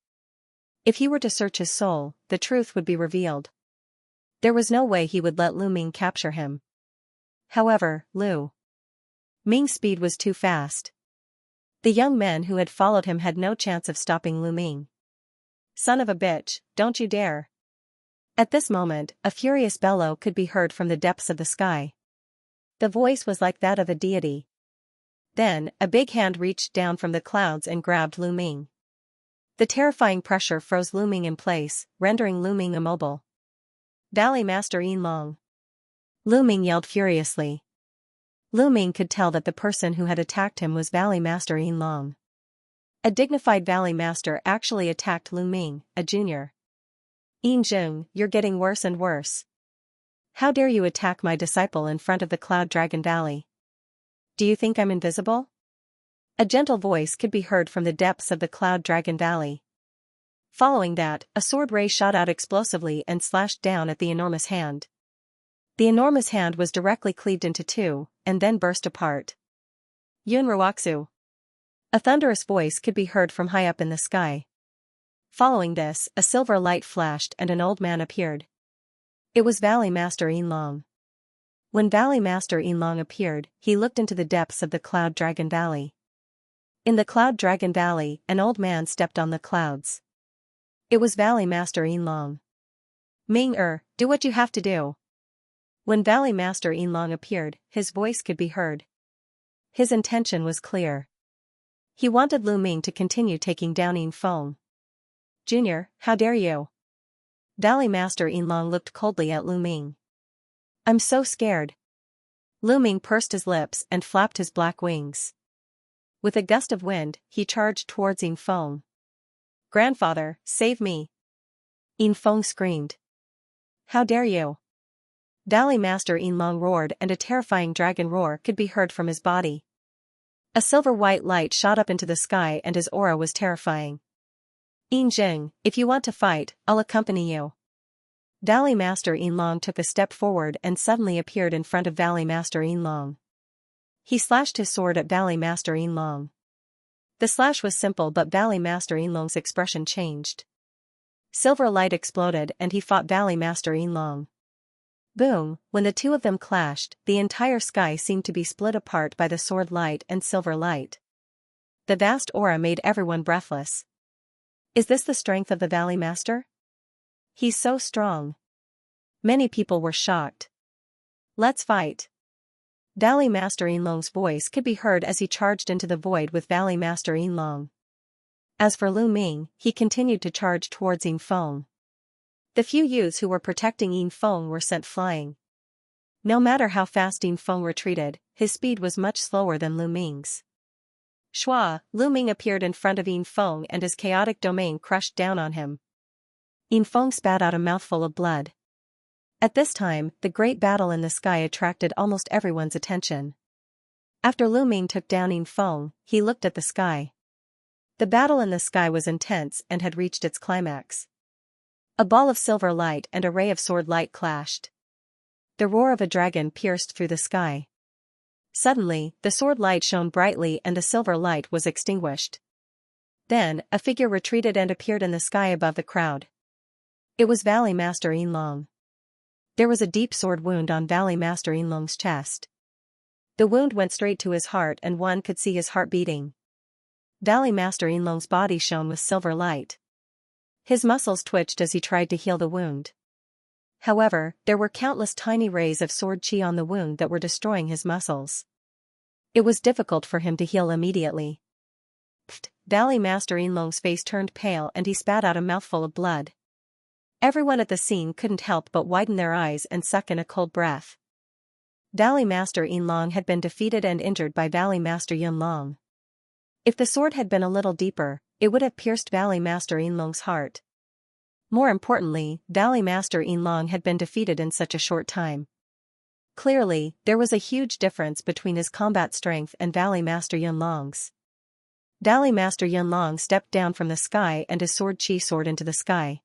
If he were to search his soul, the truth would be revealed. There was no way he would let Lu Ming capture him. However, Lu Ming's speed was too fast. The young men who had followed him had no chance of stopping Lu Ming. Son of a bitch, don't you dare. At this moment, a furious bellow could be heard from the depths of the sky. The voice was like that of a deity. Then, a big hand reached down from the clouds and grabbed Lu Ming. The terrifying pressure froze Lu Ming in place, rendering Lu Ming immobile. Valley Master Yin Long. Lu Ming yelled furiously. Lu Ming could tell that the person who had attacked him was Valley Master Yin Long. A dignified Valley Master actually attacked Lu Ming, a junior. Yin Zheng, you're getting worse and worse. How dare you attack my disciple in front of the Cloud Dragon Valley? Do you think I'm invisible? A gentle voice could be heard from the depths of the Cloud Dragon Valley. Following that, a sword ray shot out explosively and slashed down at the enormous hand. The enormous hand was directly cleaved into 2, and then burst apart. Yun Ruoxu. A thunderous voice could be heard from high up in the sky. Following this, a silver light flashed and an old man appeared. It was Valley Master Yin Long. When Valley Master Yin Long appeared, he looked into the depths of the Cloud Dragon Valley. In the Cloud Dragon Valley, an old man stepped on the clouds. It was Valley Master Yin Long. Ming-er, do what you have to do. When Valley Master Yin Long appeared, his voice could be heard. His intention was clear. He wanted Lu Ming to continue taking down Yin Feng. Junior, how dare you? Valley Master Yin Long looked coldly at Lu Ming. I'm so scared. Lu Ming pursed his lips and flapped his black wings. With a gust of wind, he charged towards Yin Feng. Grandfather, save me. Yin Feng screamed. How dare you? Valley Master Yin Long roared, and a terrifying dragon roar could be heard from his body. A silver-white light shot up into the sky and his aura was terrifying. Yin Jing, if you want to fight, I'll accompany you. Valley Master Yin Long took a step forward and suddenly appeared in front of Valley Master Yin Long. He slashed his sword at Valley Master Yin Long. The slash was simple, but Valley Master Yin Long's expression changed. Silver light exploded and he fought Valley Master Yin Long. Boom, when the two of them clashed, the entire sky seemed to be split apart by the sword light and silver light. The vast aura made everyone breathless. Is this the strength of the Valley Master? He's so strong. Many people were shocked. Let's fight. Valley Master Yin Long's voice could be heard as he charged into the void with Valley Master Yin Long. As for Lu Ming, he continued to charge towards Yin Feng. The few youths who were protecting Yin Feng were sent flying. No matter how fast Yin Feng retreated, his speed was much slower than Lu Ming's. Shua, Lu Ming appeared in front of Yin Feng and his chaotic domain crushed down on him. Yin Feng spat out a mouthful of blood. At this time, the great battle in the sky attracted almost everyone's attention. After Lu Ming took down Yin Feng, he looked at the sky. The battle in the sky was intense and had reached its climax. A ball of silver light and a ray of sword light clashed. The roar of a dragon pierced through the sky. Suddenly, the sword light shone brightly and the silver light was extinguished. Then, a figure retreated and appeared in the sky above the crowd. It was Valley Master Yin Long. There was a deep sword wound on Valley Master Yin Long's chest. The wound went straight to his heart and one could see his heart beating. Valley Master Yin Long's body shone with silver light. His muscles twitched as he tried to heal the wound. However, there were countless tiny rays of sword chi on the wound that were destroying his muscles. It was difficult for him to heal immediately. Pfft! Valley Master Yin Long's face turned pale and he spat out a mouthful of blood. Everyone at the scene couldn't help but widen their eyes and suck in a cold breath. Valley Master Yin Long had been defeated and injured by Valley Master Yin Long. If the sword had been a little deeper, it would have pierced Valley Master Yin Long's heart. More importantly, Valley Master Yin Long had been defeated in such a short time. Clearly, there was a huge difference between his combat strength and Valley Master Yin Long's. Valley Master Yin Long stepped down from the sky and his sword chi soared into the sky.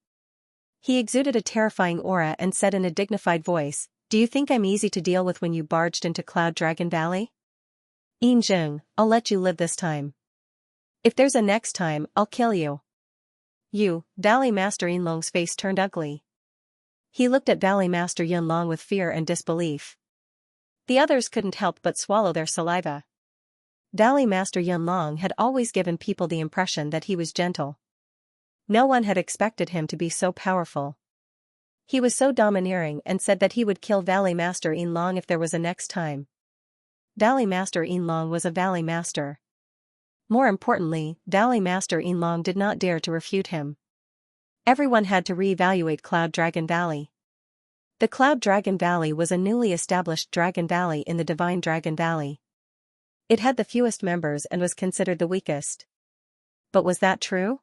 He exuded a terrifying aura and said in a dignified voice, "Do you think I'm easy to deal with when you barged into Cloud Dragon Valley? Yin Jing, I'll let you live this time. If there's a next time, I'll kill you." Valley Master Yin Long's face turned ugly. He looked at Valley Master Yin Long with fear and disbelief. The others couldn't help but swallow their saliva. Valley Master Yin Long had always given people the impression that he was gentle. No one had expected him to be so powerful. He was so domineering and said that he would kill Valley Master Yin Long if there was a next time. Valley Master Yin Long was a Valley Master. More importantly, Valley Master Yin Long did not dare to refute him. Everyone had to re-evaluate Cloud Dragon Valley. The Cloud Dragon Valley was a newly established Dragon Valley in the Divine Dragon Valley. It had the fewest members and was considered the weakest. But was that true?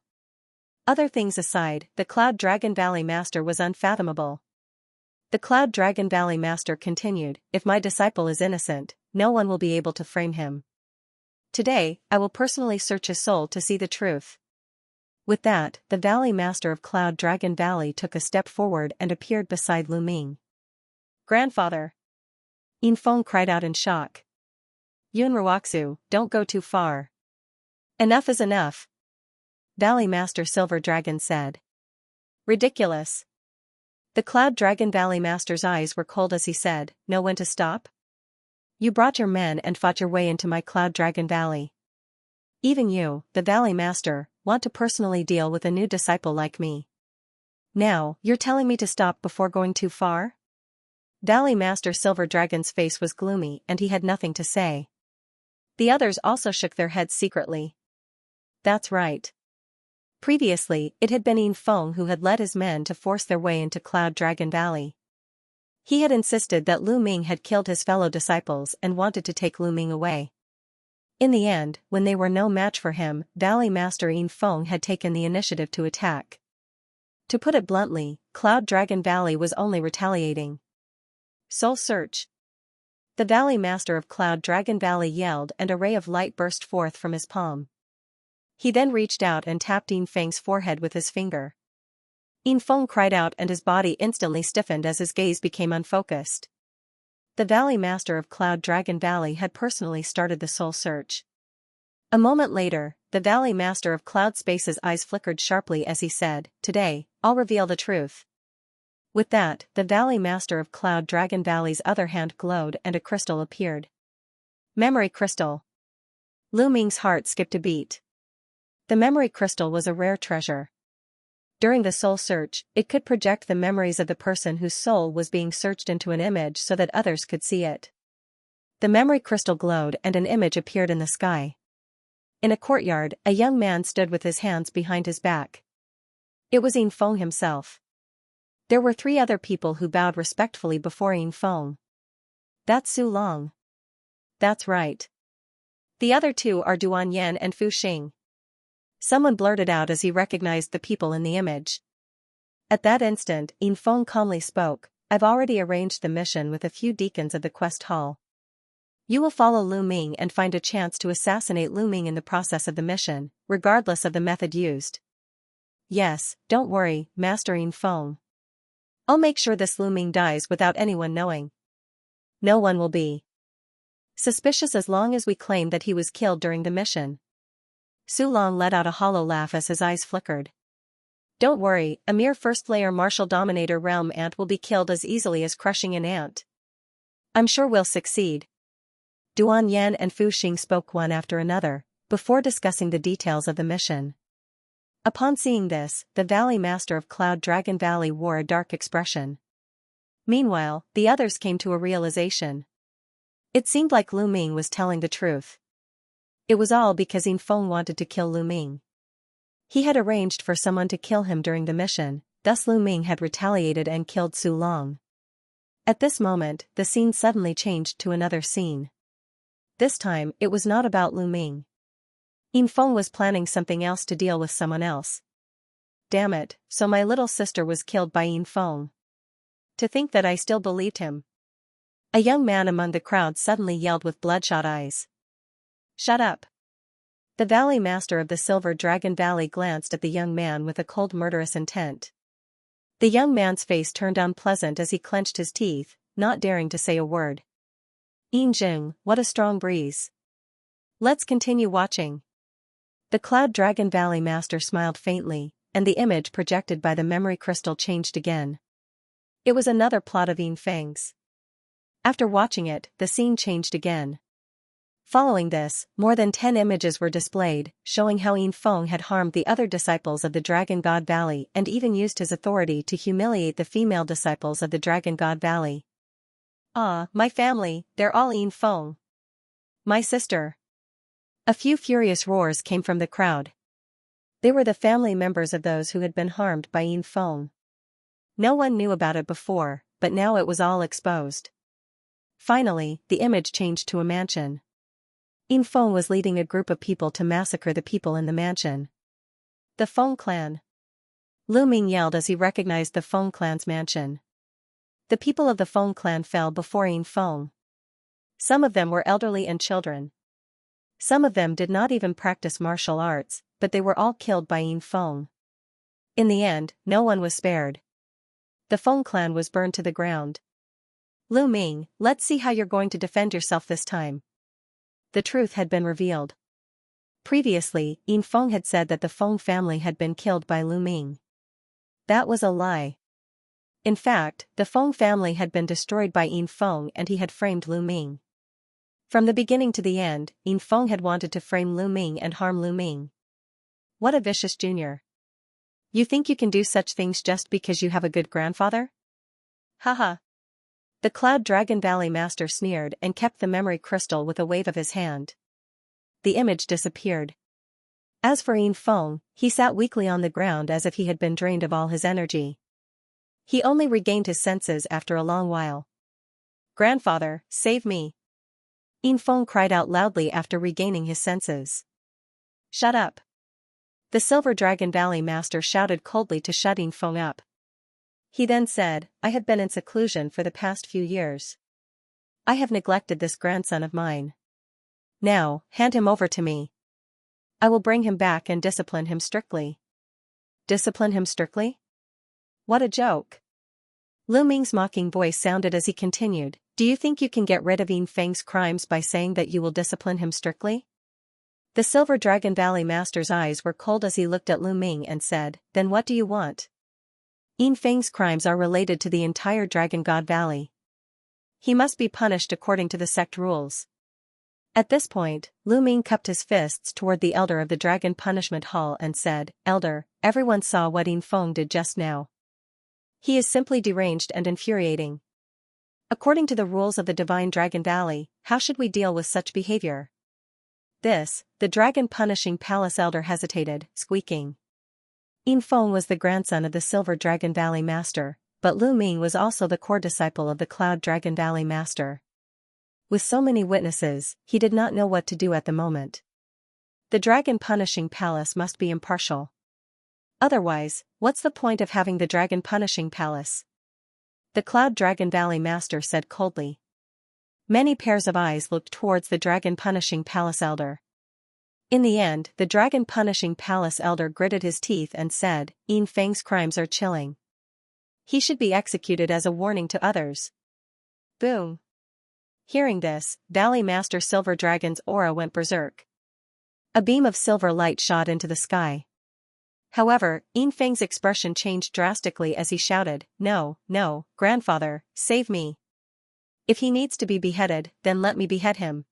Other things aside, the Cloud Dragon Valley Master was unfathomable. The Cloud Dragon Valley Master continued, "If my disciple is innocent, no one will be able to frame him. Today, I will personally search his soul to see the truth." With that, the Valley Master of Cloud Dragon Valley took a step forward and appeared beside Lu Ming. "Grandfather!" Yin Feng cried out in shock. "Yun Ruoxu, don't go too far. Enough is enough," Valley Master Silver Dragon said. "Ridiculous." The Cloud Dragon Valley Master's eyes were cold as he said, "Know when to stop? You brought your men and fought your way into my Cloud Dragon Valley. Even you, the Valley Master, want to personally deal with a new disciple like me. Now, you're telling me to stop before going too far?" Valley Master Silver Dragon's face was gloomy and he had nothing to say. The others also shook their heads secretly. That's right. Previously, it had been Yin Feng who had led his men to force their way into Cloud Dragon Valley. He had insisted that Lu Ming had killed his fellow disciples and wanted to take Lu Ming away. In the end, when they were no match for him, Valley Master Yin Feng had taken the initiative to attack. To put it bluntly, Cloud Dragon Valley was only retaliating. Soul Search. The Valley Master of Cloud Dragon Valley yelled, and a ray of light burst forth from his palm. He then reached out and tapped Yin Feng's forehead with his finger. Yin Feng cried out, and his body instantly stiffened as his gaze became unfocused. The Valley Master of Cloud Dragon Valley had personally started the soul search. A moment later, the Valley Master of Cloud Space's eyes flickered sharply as he said, "Today, I'll reveal the truth." With that, the Valley Master of Cloud Dragon Valley's other hand glowed and a crystal appeared. Memory Crystal. Lu Ming's heart skipped a beat. The memory crystal was a rare treasure. During the soul search, it could project the memories of the person whose soul was being searched into an image so that others could see it. The memory crystal glowed and an image appeared in the sky. In a courtyard, a young man stood with his hands behind his back. It was Yin Feng himself. There were 3 other people who bowed respectfully before Yin Feng. That's Su Long. That's right. The other 2 are Duan Yan and Fu Xing. Someone blurted out as he recognized the people in the image. At that instant, Yin Feng calmly spoke, "I've already arranged the mission with a few deacons of the quest hall. You will follow Lu Ming and find a chance to assassinate Lu Ming in the process of the mission, regardless of the method used." "Yes, don't worry, Master Yin Feng. I'll make sure this Lu Ming dies without anyone knowing. No one will be suspicious as long as we claim that he was killed during the mission." Su Long let out a hollow laugh as his eyes flickered. "Don't worry, a mere first-layer martial dominator realm ant will be killed as easily as crushing an ant. I'm sure we'll succeed." Duan Yan and Fu Xing spoke one after another, before discussing the details of the mission. Upon seeing this, the Valley Master of Cloud Dragon Valley wore a dark expression. Meanwhile, the others came to a realization. It seemed like Lu Ming was telling the truth. It was all because Yin Feng wanted to kill Lu Ming. He had arranged for someone to kill him during the mission, thus Lu Ming had retaliated and killed Su Long. At this moment, the scene suddenly changed to another scene. This time, it was not about Lu Ming. Yin Feng was planning something else to deal with someone else. Damn it, so my little sister was killed by Yin Feng. To think that I still believed him. A young man among the crowd suddenly yelled with bloodshot eyes. "Shut up." The Valley Master of the Silver Dragon Valley glanced at the young man with a cold murderous intent. The young man's face turned unpleasant as he clenched his teeth, not daring to say a word. "Yin Jing, what a strong breeze. Let's continue watching." The Cloud Dragon Valley Master smiled faintly, and the image projected by the memory crystal changed again. It was another plot of Yin Feng's. After watching it, the scene changed again. Following this, more than 10 images were displayed, showing how Yin Feng had harmed the other disciples of the Dragon God Valley and even used his authority to humiliate the female disciples of the Dragon God Valley. "Ah, my family, they're all Yin Feng. My sister." A few furious roars came from the crowd. They were the family members of those who had been harmed by Yin Feng. No one knew about it before, but now it was all exposed. Finally, the image changed to a mansion. Yin Feng was leading a group of people to massacre the people in the mansion. "The Feng clan." Lu Ming yelled as he recognized the Feng clan's mansion. The people of the Feng clan fell before Yin Feng. Some of them were elderly and children. Some of them did not even practice martial arts, but they were all killed by Yin Feng. In the end, no one was spared. The Feng clan was burned to the ground. "Lu Ming, let's see how you're going to defend yourself this time." The truth had been revealed. Previously, Yin Feng had said that the Feng family had been killed by Lu Ming. That was a lie. In fact, the Feng family had been destroyed by Yin Feng and he had framed Lu Ming. From the beginning to the end, Yin Feng had wanted to frame Lu Ming and harm Lu Ming. What a vicious junior. You think you can do such things just because you have a good grandfather? Haha. The Cloud Dragon Valley Master sneered and kept the memory crystal with a wave of his hand. The image disappeared. As for Yin Feng, he sat weakly on the ground as if he had been drained of all his energy. He only regained his senses after a long while. "Grandfather, save me!" Yin Feng cried out loudly after regaining his senses. "Shut up!" The Silver Dragon Valley Master shouted coldly to shut Yin Feng up. He then said, I have been in seclusion for the past few years. I have neglected this grandson of mine. Now, hand him over to me. I will bring him back and discipline him strictly. Discipline him strictly? What a joke. Lu Ming's mocking voice sounded as he continued, do you think you can get rid of Yin Feng's crimes by saying that you will discipline him strictly? The Silver Dragon Valley Master's eyes were cold as he looked at Lu Ming and said, then what do you want? Yin Feng's crimes are related to the entire Dragon God Valley. He must be punished according to the sect rules. At this point, Lu Ming cupped his fists toward the elder of the Dragon Punishment Hall and said, Elder, everyone saw what Yin Feng did just now. He is simply deranged and infuriating. According to the rules of the Divine Dragon Valley, how should we deal with such behavior? The Dragon Punishing Palace Elder hesitated, squeaking. Yin Feng was the grandson of the Silver Dragon Valley Master, but Lu Ming was also the core disciple of the Cloud Dragon Valley Master. With so many witnesses, he did not know what to do at the moment. The Dragon Punishing Palace must be impartial. Otherwise, what's the point of having the Dragon Punishing Palace? The Cloud Dragon Valley Master said coldly. Many pairs of eyes looked towards the Dragon Punishing Palace Elder. In the end, the Dragon Punishing Palace Elder gritted his teeth and said, Yin Feng's crimes are chilling. He should be executed as a warning to others. Boom. Hearing this, Valley Master Silver Dragon's aura went berserk. A beam of silver light shot into the sky. However, Yin Feng's expression changed drastically as he shouted, No, no, grandfather, save me. If he needs to be beheaded, then let me behead him.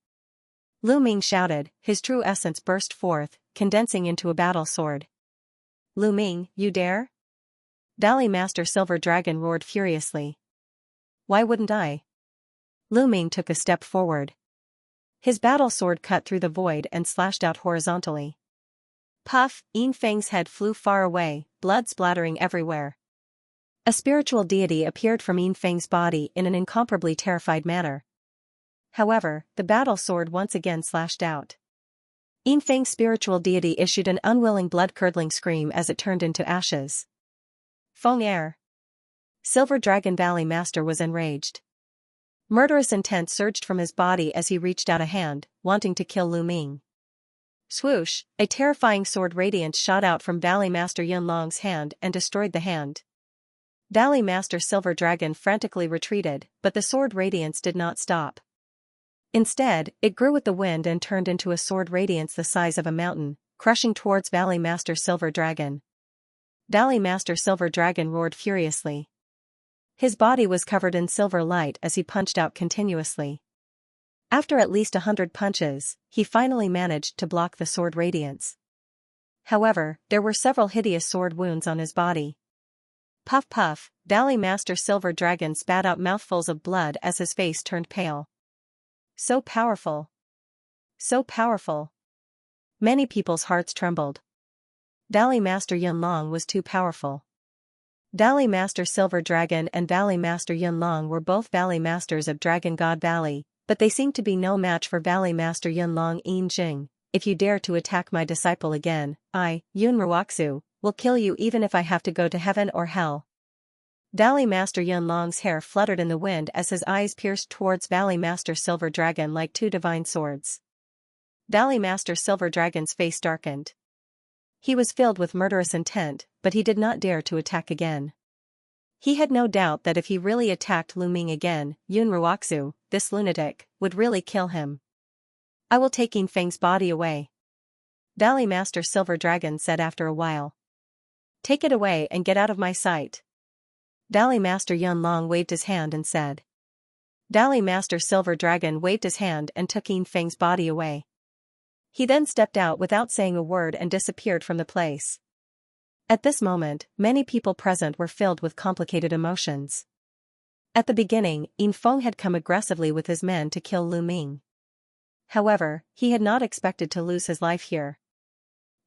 Lu Ming shouted, his true essence burst forth, condensing into a battle sword. Lu Ming, you dare? Valley Master Silver Dragon roared furiously. Why wouldn't I? Lu Ming took a step forward. His battle sword cut through the void and slashed out horizontally. Puff, Yin Feng's head flew far away, blood splattering everywhere. A spiritual deity appeared from Yin Feng's body in an incomparably terrified manner. However, the battle sword once again slashed out. Yin Feng's spiritual deity issued an unwilling blood-curdling scream as it turned into ashes. Feng Air. Silver Dragon Valley Master was enraged. Murderous intent surged from his body as he reached out a hand, wanting to kill Lu Ming. Swoosh, a terrifying sword radiance shot out from Valley Master Yun Long's hand and destroyed the hand. Valley Master Silver Dragon frantically retreated, but the sword radiance did not stop. Instead, it grew with the wind and turned into a sword radiance the size of a mountain, crushing towards Valley Master Silver Dragon. Valley Master Silver Dragon roared furiously. His body was covered in silver light as he punched out continuously. After at least 100 punches, he finally managed to block the sword radiance. However, there were several hideous sword wounds on his body. Puff puff, Valley Master Silver Dragon spat out mouthfuls of blood as his face turned pale. So powerful. So powerful. Many people's hearts trembled. Valley Master Yun Long was too powerful. Valley Master Silver Dragon and Valley Master Yun Long were both Valley Masters of Dragon God Valley, but they seemed to be no match for Valley Master Yun Long. Yin Jing, if you dare to attack my disciple again, I, Yun Ruoxu, will kill you even if I have to go to heaven or hell. Valley Master Yun Long's hair fluttered in the wind as his eyes pierced towards Valley Master Silver Dragon like two divine swords. Valley Master Silver Dragon's face darkened. He was filled with murderous intent, but he did not dare to attack again. He had no doubt that if he really attacked Lu Ming again, Yun Ruoxu, this lunatic, would really kill him. I will take Yin Feng's body away. Valley Master Silver Dragon said after a while. Take it away and get out of my sight. Valley Master Yun Long waved his hand and said. Valley Master Silver Dragon waved his hand and took Yin Feng's body away. He then stepped out without saying a word and disappeared from the place. At this moment, many people present were filled with complicated emotions. At the beginning, Yin Feng had come aggressively with his men to kill Lu Ming. However, he had not expected to lose his life here.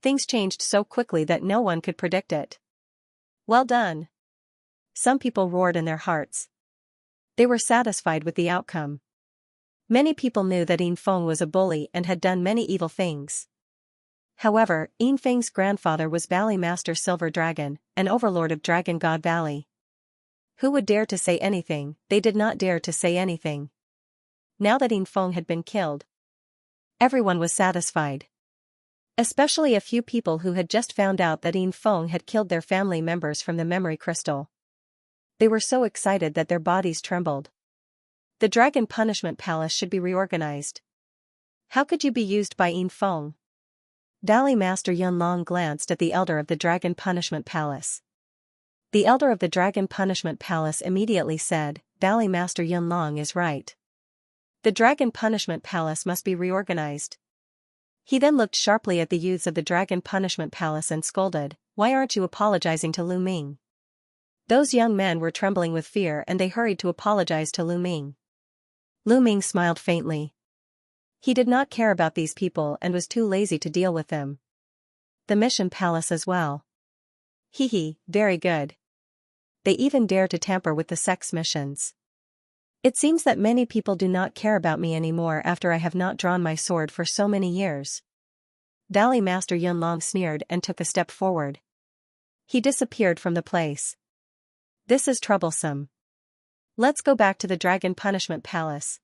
Things changed so quickly that no one could predict it. Well done. Some people roared in their hearts. They were satisfied with the outcome. Many people knew that Yin Feng was a bully and had done many evil things. However, Yinfeng's grandfather was Valley Master Silver Dragon, an overlord of Dragon God Valley. Who would dare to say anything? They did not dare to say anything. Now that Yinfeng had been killed, everyone was satisfied. Especially a few people who had just found out that Yinfeng had killed their family members from the memory crystal. They were so excited that their bodies trembled. The Dragon Punishment Palace should be reorganized. How could you be used by Yinfeng? Valley Master Yunlong glanced at the elder of the Dragon Punishment Palace. The elder of the Dragon Punishment Palace immediately said, Valley Master Yunlong is right. The Dragon Punishment Palace must be reorganized. He then looked sharply at the youths of the Dragon Punishment Palace and scolded, why aren't you apologizing to Lu Ming? Those young men were trembling with fear and they hurried to apologize to Lu Ming. Lu Ming smiled faintly. He did not care about these people and was too lazy to deal with them. The Mission Palace as well. Hee, very good. They even dare to tamper with the sex missions. It seems that many people do not care about me anymore after I have not drawn my sword for so many years. Valley Master Yunlong sneered and took a step forward. He disappeared from the place. This is troublesome. Let's go back to the Dragon Punishment Palace.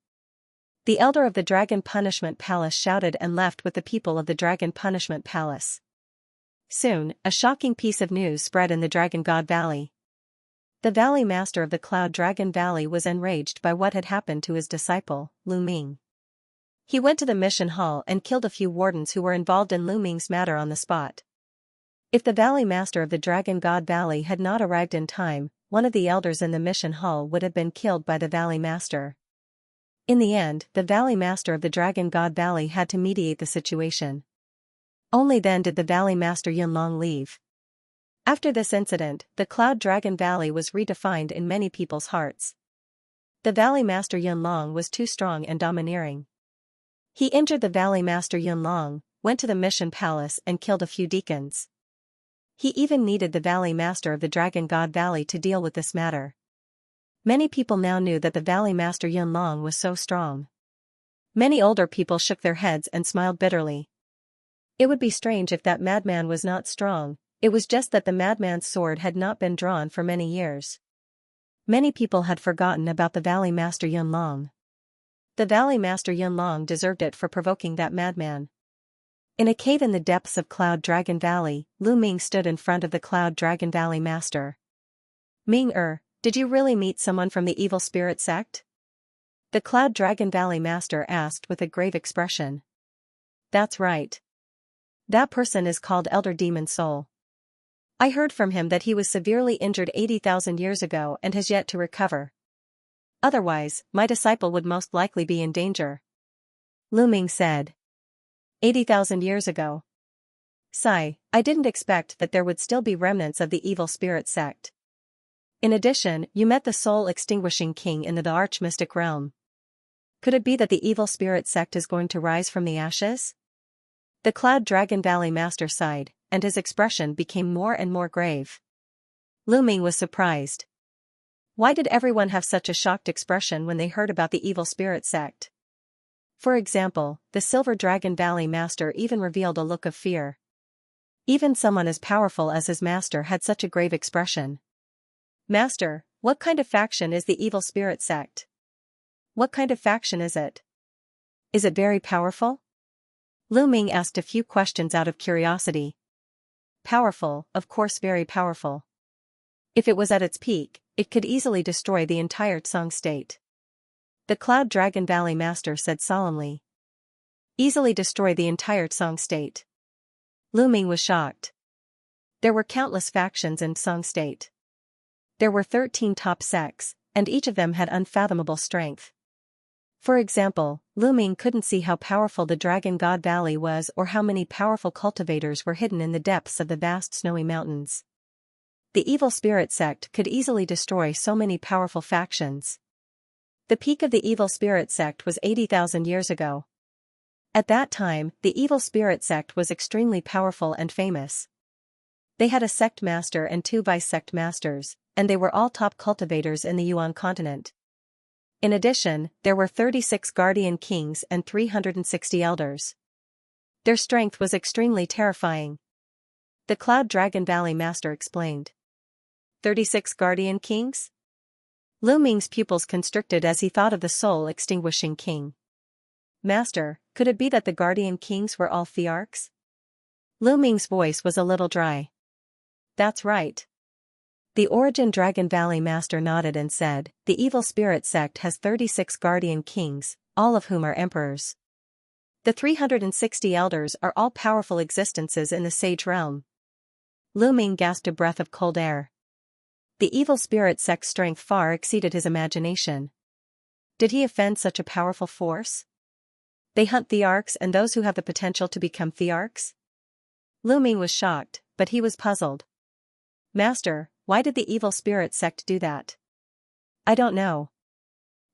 The elder of the Dragon Punishment Palace shouted and left with the people of the Dragon Punishment Palace. Soon, a shocking piece of news spread in the Dragon God Valley. The Valley Master of the Cloud Dragon Valley was enraged by what had happened to his disciple, Lu Ming. He went to the mission hall and killed a few wardens who were involved in Lu Ming's matter on the spot. If the Valley Master of the Dragon God Valley had not arrived in time, one of the elders in the mission hall would have been killed by the Valley Master. In the end, the Valley Master of the Dragon God Valley had to mediate the situation. Only then did the Valley Master Yunlong leave. After this incident, the Cloud Dragon Valley was redefined in many people's hearts. The Valley Master Yunlong was too strong and domineering. He injured the Valley Master Yunlong, went to the Mission Palace and killed a few deacons. He even needed the Valley Master of the Dragon God Valley to deal with this matter. Many people now knew that the Valley Master Yunlong was so strong. Many older people shook their heads and smiled bitterly. It would be strange if that madman was not strong. It was just that the madman's sword had not been drawn for many years. Many people had forgotten about the Valley Master Yunlong. The Valley Master Yunlong deserved it for provoking that madman. In a cave in the depths of Cloud Dragon Valley, Lu Ming stood in front of the Cloud Dragon Valley Master. Ming-er, did you really meet someone from the evil spirit sect? The Cloud Dragon Valley Master asked with a grave expression. That's right. That person is called Elder Demon Soul. I heard from him that he was severely injured 80,000 years ago and has yet to recover. Otherwise, my disciple would most likely be in danger. Lu Ming said. 80,000 years ago. Sigh, I didn't expect that there would still be remnants of the evil spirit sect. In addition, you met the soul-extinguishing king in the arch-mystic realm. Could it be that the evil spirit sect is going to rise from the ashes? The Cloud Dragon Valley Master sighed, and his expression became more and more grave. Lu Ming was surprised. Why did everyone have such a shocked expression when they heard about the evil spirit sect? For example, the Silver Dragon Valley Master even revealed a look of fear. Even someone as powerful as his master had such a grave expression. Master, what kind of faction is the evil spirit sect? What kind of faction is it? Is it very powerful? Lu Ming asked a few questions out of curiosity. Powerful, of course, very powerful. If it was at its peak, it could easily destroy the entire Tsang state. The Cloud Dragon Valley Master said solemnly. Easily destroy the entire Tsang state. Lu Ming was shocked. There were countless factions in Tsang state. There were 13 top sects, and each of them had unfathomable strength. For example, Lu Ming couldn't see how powerful the Dragon God Valley was or how many powerful cultivators were hidden in the depths of the vast snowy mountains. The evil spirit sect could easily destroy so many powerful factions. The peak of the evil spirit sect was 80,000 years ago. At that time, the evil spirit sect was extremely powerful and famous. They had a sect master and 2 vice-sect masters, and they were all top cultivators in the Yuan continent. In addition, there were 36 guardian kings and 360 elders. Their strength was extremely terrifying. The Cloud Dragon Valley Master explained. 36 Guardian Kings? Lu Ming's pupils constricted as he thought of the soul-extinguishing king. Master, could it be that the Guardian Kings were all Thearchs? Lu Ming's voice was a little dry. That's right. The Origin Dragon Valley Master nodded and said, the evil spirit sect has 36 Guardian Kings, all of whom are emperors. The 360 elders are all powerful existences in the sage realm. Lu Ming gasped a breath of cold air. The evil spirit sect's strength far exceeded his imagination. Did he offend such a powerful force? They hunt Thearchs and those who have the potential to become Thearchs? Lu Ming was shocked, but he was puzzled. Master, why did the evil spirit sect do that? I don't know.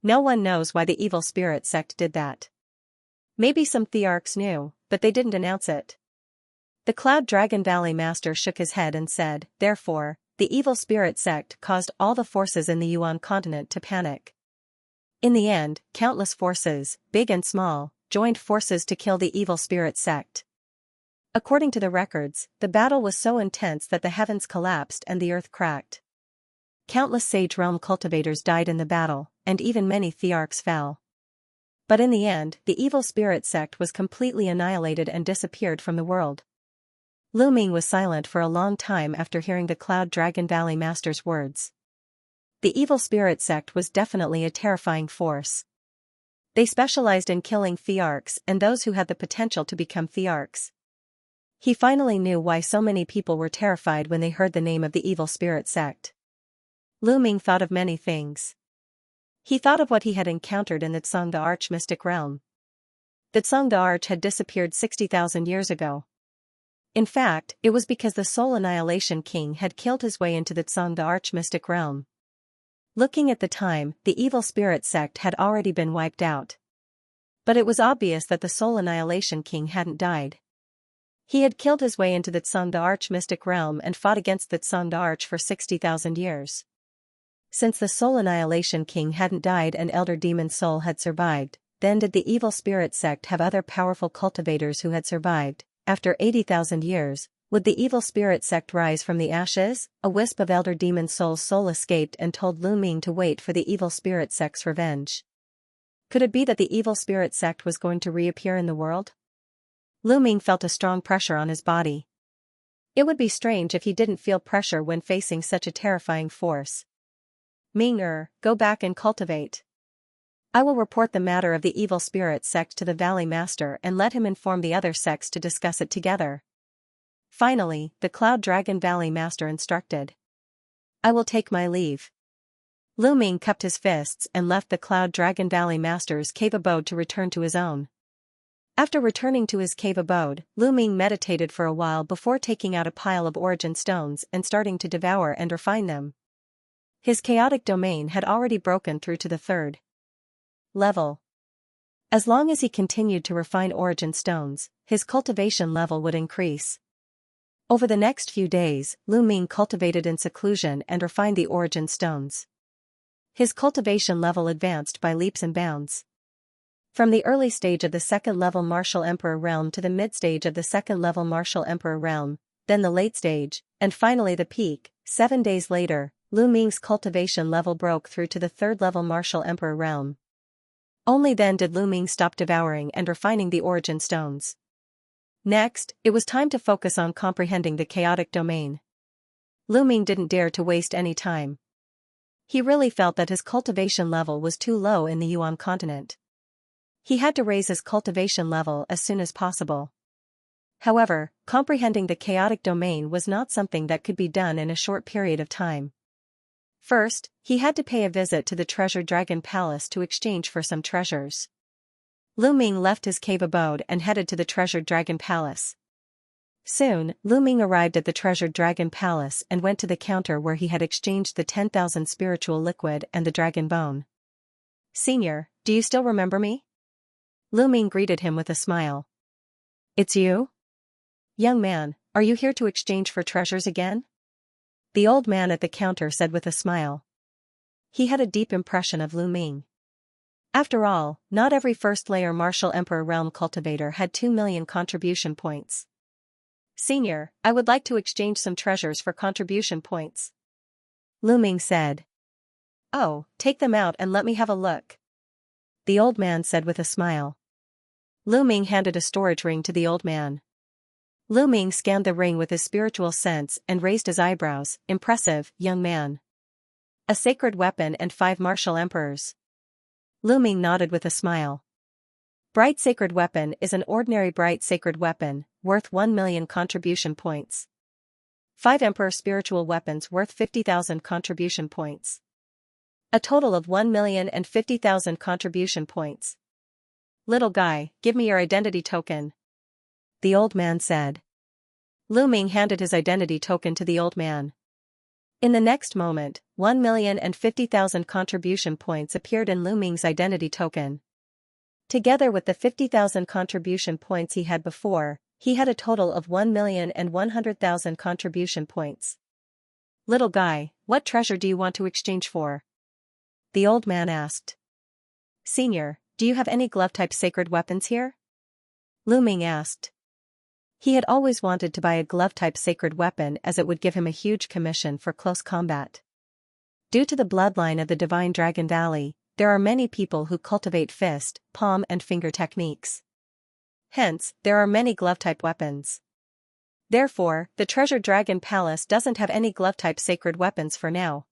No one knows why the evil spirit sect did that. Maybe some Thearchs knew, but they didn't announce it. The Cloud Dragon Valley Master shook his head and said, therefore, the evil spirit sect caused all the forces in the Yuan continent to panic. In the end, countless forces, big and small, joined forces to kill the evil spirit sect. According to the records, the battle was so intense that the heavens collapsed and the earth cracked. Countless Sage Realm cultivators died in the battle, and even many Thearchs fell. But in the end, the evil spirit sect was completely annihilated and disappeared from the world. Lu Ming was silent for a long time after hearing the Cloud Dragon Valley Master's words. The evil spirit sect was definitely a terrifying force. They specialized in killing Thearchs and those who had the potential to become Thearchs. He finally knew why so many people were terrified when they heard the name of the evil spirit sect. Lu Ming thought of many things. He thought of what he had encountered in the Tsang the Arch mystic realm. The Tsang the Arch had disappeared 60,000 years ago. In fact, it was because the Soul Annihilation King had killed his way into the Tsang the Arch mystic realm. Looking at the time, the evil spirit sect had already been wiped out. But it was obvious that the Soul Annihilation King hadn't died. He had killed his way into the Tsang the Arch mystic realm and fought against the Tsang the Arch for 60,000 years. Since the Soul Annihilation King hadn't died and Elder Demon Soul had survived, then did the evil spirit sect have other powerful cultivators who had survived? After 80,000 years, would the evil spirit sect rise from the ashes? A wisp of Elder Demon Soul's soul escaped and told Lu Ming to wait for the evil spirit sect's revenge. Could it be that the evil spirit sect was going to reappear in the world? Lu Ming felt a strong pressure on his body. It would be strange if he didn't feel pressure when facing such a terrifying force. Ming-er, go back and cultivate. I will report the matter of the evil spirit sect to the Valley Master and let him inform the other sects to discuss it together. Finally, the Cloud Dragon Valley Master instructed. I will take my leave. Lu Ming cupped his fists and left the Cloud Dragon Valley Master's cave abode to return to his own. After returning to his cave abode, Lu Ming meditated for a while before taking out a pile of origin stones and starting to devour and refine them. His chaotic domain had already broken through to the 3rd level. As long as he continued to refine origin stones, his cultivation level would increase. Over the next few days, Lu Ming cultivated in seclusion and refined the origin stones. His cultivation level advanced by leaps and bounds. From the early stage of the 2nd level Martial Emperor realm to the mid stage of the 2nd level Martial Emperor realm, then the late stage, and finally the peak. 7 days later, Lu Ming's cultivation level broke through to the 3rd level Martial Emperor realm. Only then did Lu Ming stop devouring and refining the origin stones. Next, it was time to focus on comprehending the chaotic domain. Lu Ming didn't dare to waste any time. He really felt that his cultivation level was too low in the Yuan continent. He had to raise his cultivation level as soon as possible. However, comprehending the chaotic domain was not something that could be done in a short period of time. First, he had to pay a visit to the Treasure Dragon Palace to exchange for some treasures. Lu Ming left his cave abode and headed to the Treasured Dragon Palace. Soon, Lu Ming arrived at the Treasured Dragon Palace and went to the counter where he had exchanged the 10,000 spiritual liquid and the dragon bone. Senior, do you still remember me? Lu Ming greeted him with a smile. It's you? Young man, are you here to exchange for treasures again? The old man at the counter said with a smile. He had a deep impression of Lu Ming. After all, not every first-layer Martial Emperor Realm cultivator had 2 million contribution points. Senior, I would like to exchange some treasures for contribution points. Lu Ming said. Oh, take them out and let me have a look. The old man said with a smile. Lu Ming handed a storage ring to the old man. Lu Ming scanned the ring with his spiritual sense and raised his eyebrows. Impressive, young man. A sacred weapon and 5 martial emperors. Lu Ming nodded with a smile. Bright Sacred Weapon is an ordinary bright sacred weapon, worth 1 million contribution points. 5 Emperor Spiritual Weapons worth 50,000 contribution points. A total of 1,050,000 contribution points. Little guy, give me your identity token. The old man said. Lu Ming handed his identity token to the old man. In the next moment, 1,050,000 contribution points appeared in Lu Ming's identity token. Together with the 50,000 contribution points he had before, he had a total of 1,100,000 contribution points. Little guy, what treasure do you want to exchange for? The old man asked. Senior, do you have any glove-type sacred weapons here? Lu Ming asked. He had always wanted to buy a glove-type sacred weapon as it would give him a huge commission for close combat. Due to the bloodline of the Divine Dragon Valley, there are many people who cultivate fist, palm and finger techniques. Hence, there are many glove-type weapons. Therefore, the Treasure Dragon Palace doesn't have any glove-type sacred weapons for now.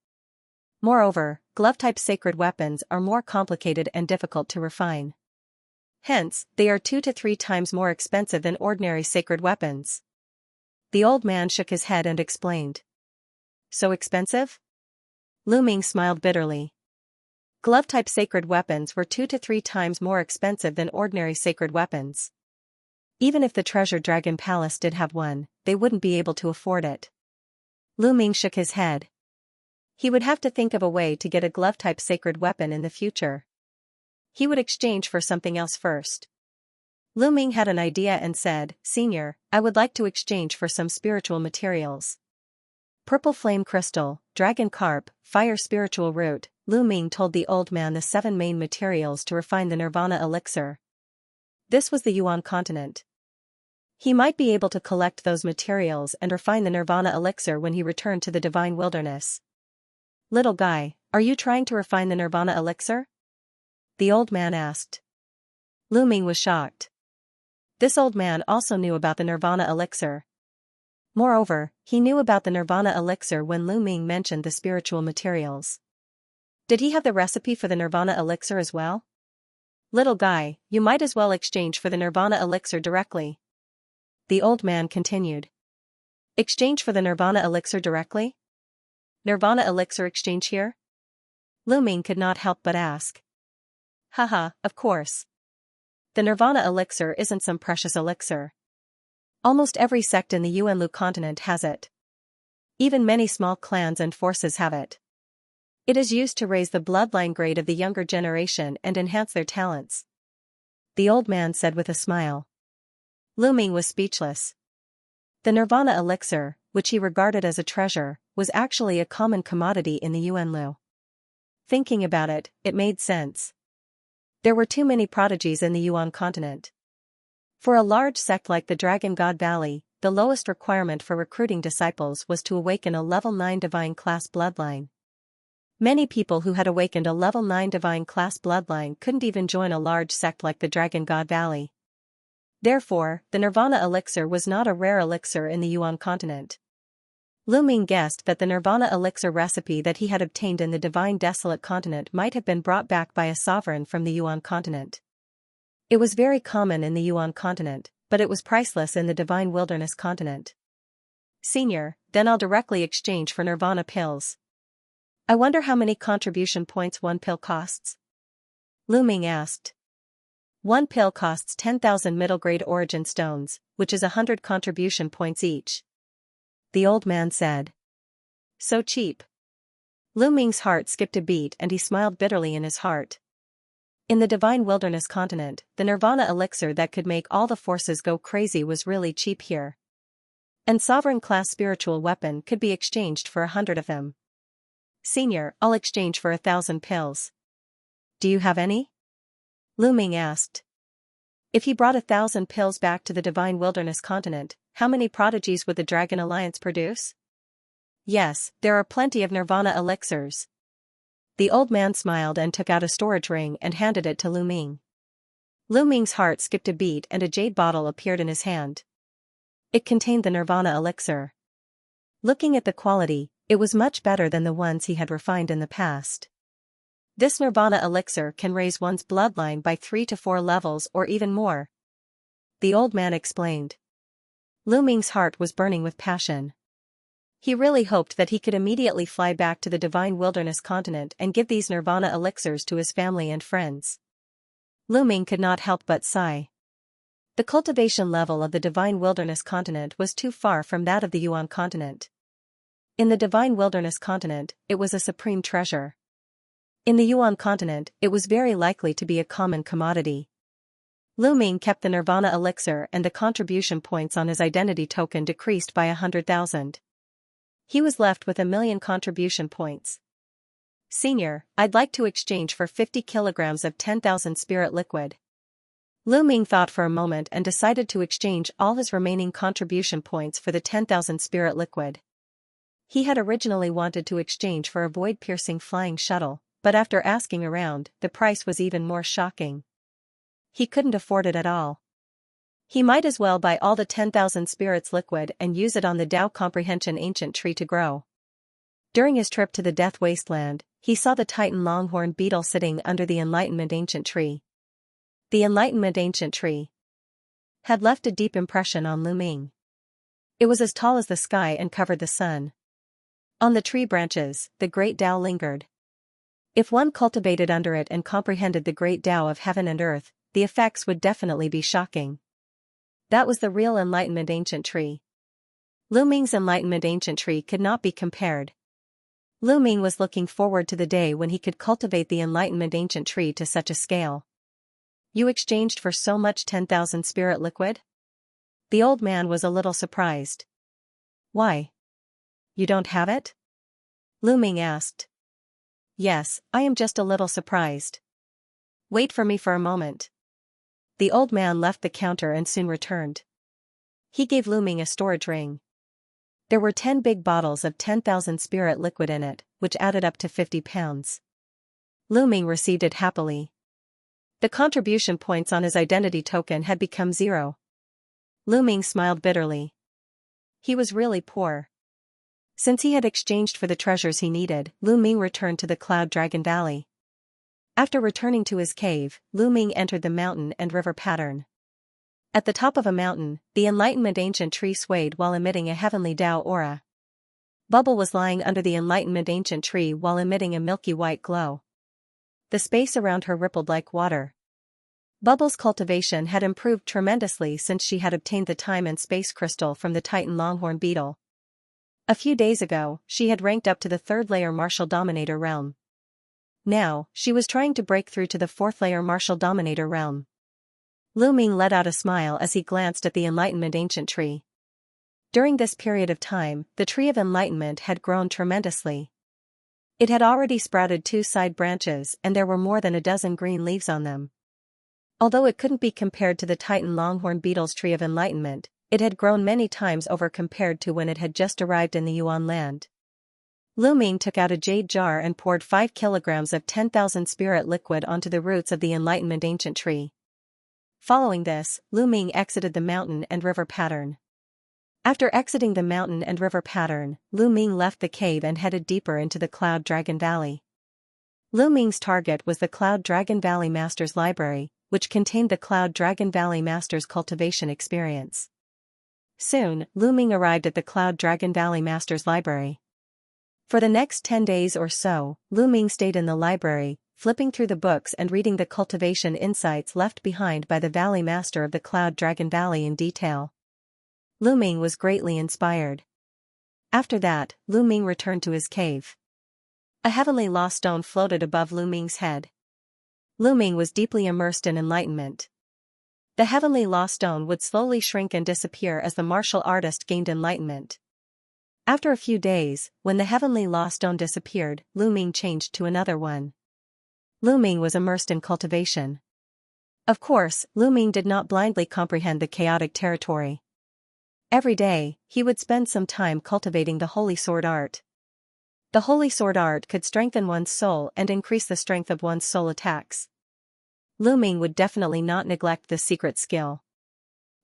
Moreover, glove-type sacred weapons are more complicated and difficult to refine. Hence, they are 2 to 3 times more expensive than ordinary sacred weapons. The old man shook his head and explained. So expensive? Lu Ming smiled bitterly. Glove-type sacred weapons were 2 to 3 times more expensive than ordinary sacred weapons. Even if the Treasure Dragon Palace did have one, they wouldn't be able to afford it. Lu Ming shook his head. He would have to think of a way to get a glove-type sacred weapon in the future. He would exchange for something else first. Lu Ming had an idea and said, Senior, I would like to exchange for some spiritual materials. Purple flame crystal, dragon carp, fire spiritual root. Lu Ming told the old man the 7 main materials to refine the Nirvana elixir. This was the Yuan continent. He might be able to collect those materials and refine the Nirvana elixir when he returned to the Divine Wilderness. Little guy, are you trying to refine the Nirvana elixir? The old man asked. Lu Ming was shocked. This old man also knew about the Nirvana elixir. Moreover, he knew about the Nirvana elixir when Lu Ming mentioned the spiritual materials. Did he have the recipe for the Nirvana elixir as well? Little guy, you might as well exchange for the Nirvana elixir directly. The old man continued. Exchange for the Nirvana elixir directly? Nirvana elixir exchange here? Lu Ming could not help but ask. Haha, of course. The Nirvana elixir isn't some precious elixir. Almost every sect in the Yuanlu continent has it. Even many small clans and forces have it. It is used to raise the bloodline grade of the younger generation and enhance their talents. The old man said with a smile. Lu Ming was speechless. The Nirvana elixir, which he regarded as a treasure, was actually a common commodity in the Yuanlu. Thinking about it, it made sense. There were too many prodigies in the Yuan continent. For a large sect like the Dragon God Valley, the lowest requirement for recruiting disciples was to awaken a level 9 divine class bloodline. Many people who had awakened a level 9 divine class bloodline couldn't even join a large sect like the Dragon God Valley. Therefore, the Nirvana elixir was not a rare elixir in the Yuan continent. Lu Ming guessed that the Nirvana elixir recipe that he had obtained in the Divine Desolate continent might have been brought back by a sovereign from the Yuan continent. It was very common in the Yuan continent, but it was priceless in the Divine Wilderness continent. Senior, then I'll directly exchange for Nirvana pills. I wonder how many contribution points one pill costs? Lu Ming asked. One pill costs 10,000 middle-grade origin stones, which is 100 contribution points each. The old man said. So cheap. Lu Ming's heart skipped a beat and he smiled bitterly in his heart. In the Divine Wilderness continent, the Nirvana elixir that could make all the forces go crazy was really cheap here. And sovereign-class spiritual weapon could be exchanged for 100 of them. Senior, I'll exchange for 1,000 pills. Do you have any? Lu Ming asked. If he brought 1,000 pills back to the Divine Wilderness continent, how many prodigies would the Dragon Alliance produce? Yes, there are plenty of Nirvana elixirs. The old man smiled and took out a storage ring and handed it to Lu Ming. Lu Ming's heart skipped a beat and a jade bottle appeared in his hand. It contained the Nirvana elixir. Looking at the quality, it was much better than the ones he had refined in the past. This Nirvana elixir can raise one's bloodline by 3 to 4 levels or even more. The old man explained. Lu Ming's heart was burning with passion. He really hoped that he could immediately fly back to the Divine Wilderness continent and give these Nirvana elixirs to his family and friends. Lu Ming could not help but sigh. The cultivation level of the Divine Wilderness continent was too far from that of the Yuan continent. In the Divine Wilderness continent, it was a supreme treasure. In the Yuan continent, it was very likely to be a common commodity. Lu Ming kept the Nirvana elixir and the contribution points on his identity token decreased by 100,000. He was left with 1,000,000 contribution points. Senior, I'd like to exchange for 50 kilograms of 10,000 spirit liquid. Lu Ming thought for a moment and decided to exchange all his remaining contribution points for the 10,000 spirit liquid. He had originally wanted to exchange for a void-piercing flying shuttle, but after asking around, the price was even more shocking. He couldn't afford it at all. He might as well buy all the 10,000 spirits liquid and use it on the Tao Comprehension ancient tree to grow. During his trip to the Death Wasteland, he saw the Titan longhorn beetle sitting under the Enlightenment ancient tree. The Enlightenment ancient tree had left a deep impression on Lu Ming. It was as tall as the sky and covered the sun. On the tree branches, the great Tao lingered. If one cultivated under it and comprehended the great Tao of heaven and earth, the effects would definitely be shocking. That was the real Enlightenment ancient tree. Lu Ming's Enlightenment ancient tree could not be compared. Lu Ming was looking forward to the day when he could cultivate the Enlightenment ancient tree to such a scale. You exchanged for so much 10,000 spirit liquid? The old man was a little surprised. Why? You don't have it? Lu Ming asked. Yes, I am just a little surprised. Wait for me for a moment. The old man left the counter and soon returned. He gave Lu Ming a storage ring. There were 10 big bottles of 10,000 spirit liquid in it, which added up to 50 pounds. Lu Ming received it happily. The contribution points on his identity token had become 0. Lu Ming smiled bitterly. He was really poor. Since he had exchanged for the treasures he needed, Lu Ming returned to the Cloud Dragon Valley. After returning to his cave, Lu Ming entered the mountain and river pattern. At the top of a mountain, the Enlightenment ancient tree swayed while emitting a heavenly Tao aura. Bubble was lying under the Enlightenment ancient tree while emitting a milky white glow. The space around her rippled like water. Bubble's cultivation had improved tremendously since she had obtained the time and space crystal from the Titan longhorn beetle. A few days ago, she had ranked up to the 3rd layer Martial Dominator realm. Now, she was trying to break through to the 4th layer Martial Dominator realm. Lu Ming let out a smile as he glanced at the Enlightenment ancient tree. During this period of time, the tree of enlightenment had grown tremendously. It had already sprouted 2 side branches and there were more than a dozen green leaves on them. Although it couldn't be compared to the Titan longhorn beetle's tree of enlightenment, it had grown many times over compared to when it had just arrived in the Yuan land. Lu Ming took out a jade jar and poured 5 kilograms of 10,000 spirit liquid onto the roots of the Enlightenment ancient tree. Following this, Lu Ming exited the mountain and river pattern. After exiting the mountain and river pattern, Lu Ming left the cave and headed deeper into the Cloud Dragon Valley. Lu Ming's target was the Cloud Dragon Valley Master's Library, which contained the Cloud Dragon Valley Master's cultivation experience. Soon, Lu Ming arrived at the Cloud Dragon Valley Master's Library. For the next 10 days or so, Lu Ming stayed in the library, flipping through the books and reading the cultivation insights left behind by the Valley Master of the Cloud Dragon Valley in detail. Lu Ming was greatly inspired. After that, Lu Ming returned to his cave. A heavenly lost stone floated above Lu Ming's head. Lu Ming was deeply immersed in enlightenment. The heavenly lost stone would slowly shrink and disappear as the martial artist gained enlightenment. After a few days, when the heavenly lost stone disappeared, Lu Ming changed to another one. Lu Ming was immersed in cultivation. Of course, Lu Ming did not blindly comprehend the chaotic territory. Every day, he would spend some time cultivating the holy sword art. The holy sword art could strengthen one's soul and increase the strength of one's soul attacks. Lu Ming would definitely not neglect this secret skill.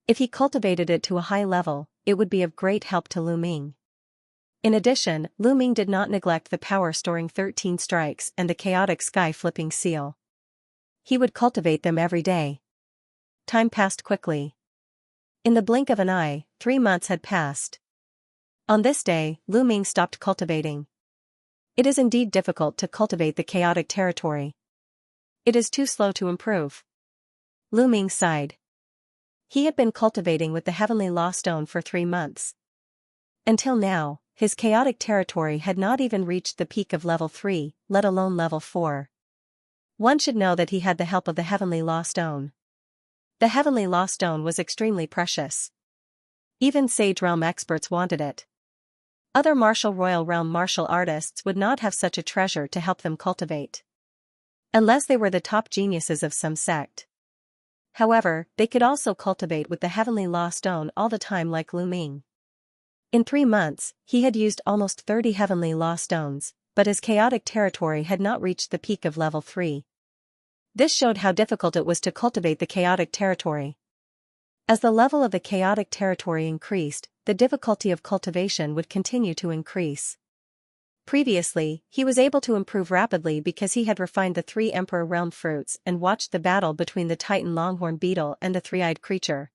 If he cultivated it to a high level, it would be of great help to Lu Ming. In addition, Lu Ming did not neglect the power-storing 13 strikes and the chaotic sky-flipping seal. He would cultivate them every day. Time passed quickly. In the blink of an eye, 3 months had passed. On this day, Lu Ming stopped cultivating. It is indeed difficult to cultivate the chaotic territory. It is too slow to improve. Lu Ming sighed. He had been cultivating with the heavenly law stone for 3 months. Until now, his chaotic territory had not even reached the peak of level 3, let alone level 4. One should know that he had the help of the heavenly law stone. The heavenly law stone was extremely precious. Even Sage Realm experts wanted it. Other Royal Realm martial artists would not have such a treasure to help them cultivate. Unless they were the top geniuses of some sect. However, they could also cultivate with the heavenly law stone all the time like Lu Ming. In 3 months, he had used almost 30 heavenly law stones, but his chaotic territory had not reached the peak of level 3. This showed how difficult it was to cultivate the chaotic territory. As the level of the chaotic territory increased, the difficulty of cultivation would continue to increase. Previously, he was able to improve rapidly because he had refined the 3 Emperor Realm fruits and watched the battle between the Titan Longhorn Beetle and the 3-eyed creature.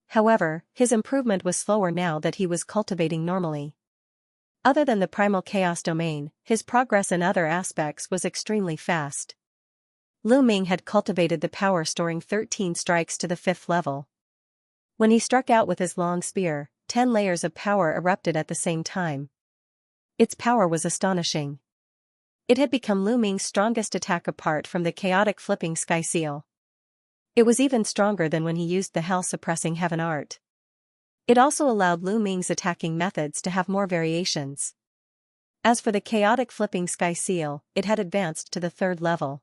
However, his improvement was slower now that he was cultivating normally. Other than the primal chaos domain, his progress in other aspects was extremely fast. Lu Ming had cultivated the power-storing 13 strikes to the 5th level. When he struck out with his long spear, 10 layers of power erupted at the same time. Its power was astonishing. It had become Lu Ming's strongest attack apart from the chaotic flipping sky seal. It was even stronger than when he used the hell-suppressing heaven art. It also allowed Lu Ming's attacking methods to have more variations. As for the chaotic flipping sky seal, it had advanced to the 3rd level.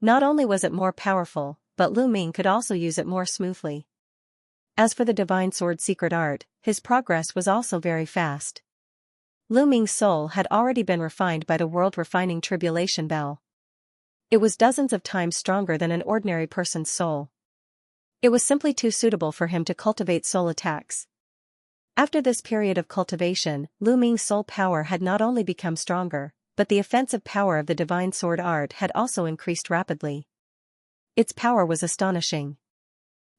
Not only was it more powerful, but Lu Ming could also use it more smoothly. As for the divine sword secret art, his progress was also very fast. Lu Ming's soul had already been refined by the world-refining tribulation bell. It was dozens of times stronger than an ordinary person's soul. It was simply too suitable for him to cultivate soul attacks. After this period of cultivation, Lu Ming's soul power had not only become stronger, but the offensive power of the divine sword art had also increased rapidly. Its power was astonishing.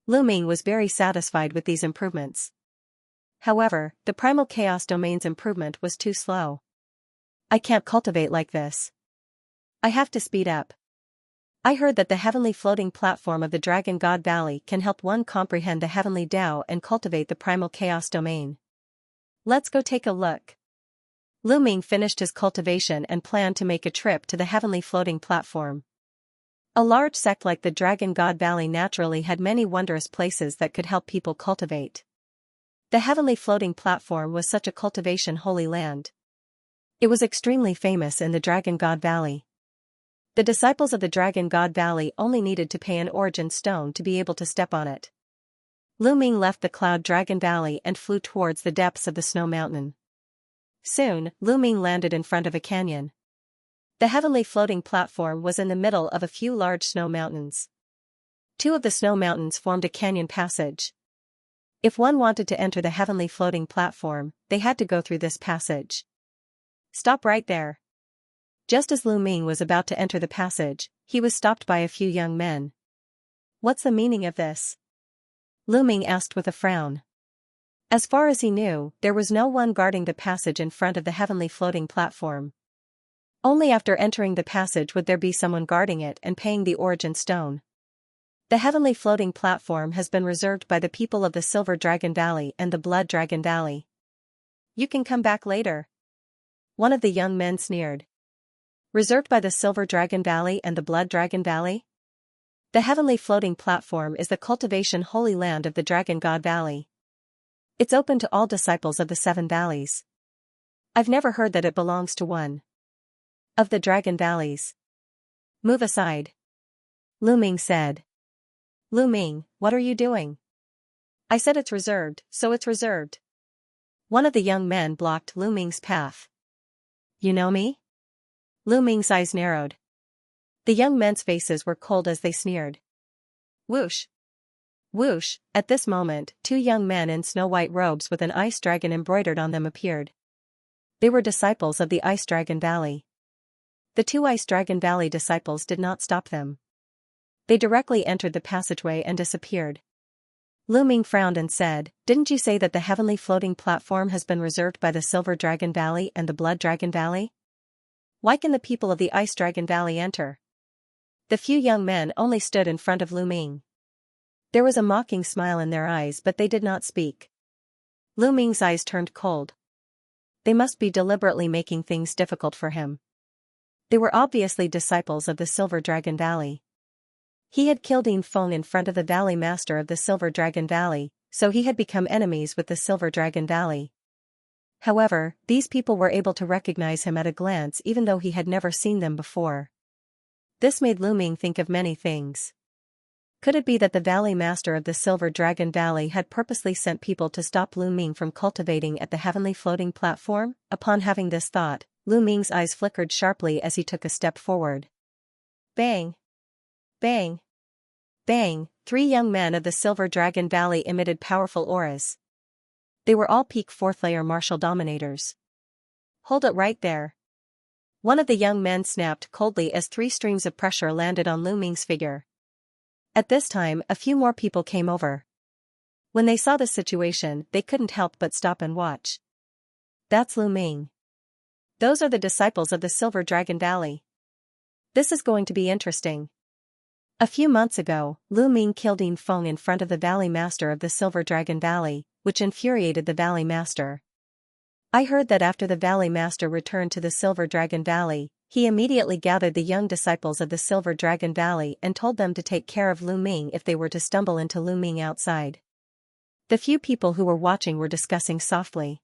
Lu Ming was very satisfied with these improvements. However, the primal chaos domain's improvement was too slow. I can't cultivate like this. I have to speed up. I heard that the heavenly floating platform of the Dragon God Valley can help one comprehend the heavenly Tao and cultivate the primal chaos domain. Let's go take a look. Lu Ming finished his cultivation and planned to make a trip to the heavenly floating platform. A large sect like the Dragon God Valley naturally had many wondrous places that could help people cultivate. The heavenly floating platform was such a cultivation holy land. It was extremely famous in the Dragon God Valley. The disciples of the Dragon God Valley only needed to pay an origin stone to be able to step on it. Lu Ming left the Cloud Dragon Valley and flew towards the depths of the snow mountain. Soon, Lu Ming landed in front of a canyon. The heavenly floating platform was in the middle of a few large snow mountains. 2 of the snow mountains formed a canyon passage. If one wanted to enter the heavenly floating platform, they had to go through this passage. Stop right there. Just as Lu Ming was about to enter the passage, he was stopped by a few young men. What's the meaning of this? Lu Ming asked with a frown. As far as he knew, there was no one guarding the passage in front of the heavenly floating platform. Only after entering the passage would there be someone guarding it and paying the origin stone. The heavenly floating platform has been reserved by the people of the Silver Dragon Valley and the Blood Dragon Valley. You can come back later. One of the young men sneered. Reserved by the Silver Dragon Valley and the Blood Dragon Valley? The heavenly floating platform is the cultivation holy land of the Dragon God Valley. It's open to all disciples of the 7 valleys. I've never heard that it belongs to one of the Dragon Valleys. Move aside. Lu Ming said. Lu Ming, what are you doing? I said it's reserved, so it's reserved. One of the young men blocked Lu Ming's path. You know me? Lu Ming's eyes narrowed. The young men's faces were cold as they sneered. Whoosh! Whoosh! At this moment, two young men in snow-white robes with an ice dragon embroidered on them appeared. They were disciples of the Ice Dragon Valley. The two Ice Dragon Valley disciples did not stop them. They directly entered the passageway and disappeared. Lu Ming frowned and said, "Didn't you say that the heavenly floating platform has been reserved by the Silver Dragon Valley and the Blood Dragon Valley? Why can the people of the Ice Dragon Valley enter?" The few young men only stood in front of Lu Ming. There was a mocking smile in their eyes, but they did not speak. Lu Ming's eyes turned cold. They must be deliberately making things difficult for him. They were obviously disciples of the Silver Dragon Valley. He had killed Yin Feng in front of the Valley Master of the Silver Dragon Valley, so he had become enemies with the Silver Dragon Valley. However, these people were able to recognize him at a glance even though he had never seen them before. This made Lu Ming think of many things. Could it be that the Valley Master of the Silver Dragon Valley had purposely sent people to stop Lu Ming from cultivating at the heavenly floating platform? Upon having this thought, Lu Ming's eyes flickered sharply as he took a step forward. Bang! Bang! Bang! Three young men of the Silver Dragon Valley emitted powerful auras. They were all peak 4th layer martial dominators. Hold it right there. One of the young men snapped coldly as 3 streams of pressure landed on Lu Ming's figure. At this time, a few more people came over. When they saw the situation, they couldn't help but stop and watch. That's Lu Ming. Those are the disciples of the Silver Dragon Valley. This is going to be interesting. A few months ago, Lu Ming killed Yin Feng in front of the Valley Master of the Silver Dragon Valley, which infuriated the Valley Master. I heard that after the Valley Master returned to the Silver Dragon Valley, he immediately gathered the young disciples of the Silver Dragon Valley and told them to take care of Lu Ming if they were to stumble into Lu Ming outside. The few people who were watching were discussing softly.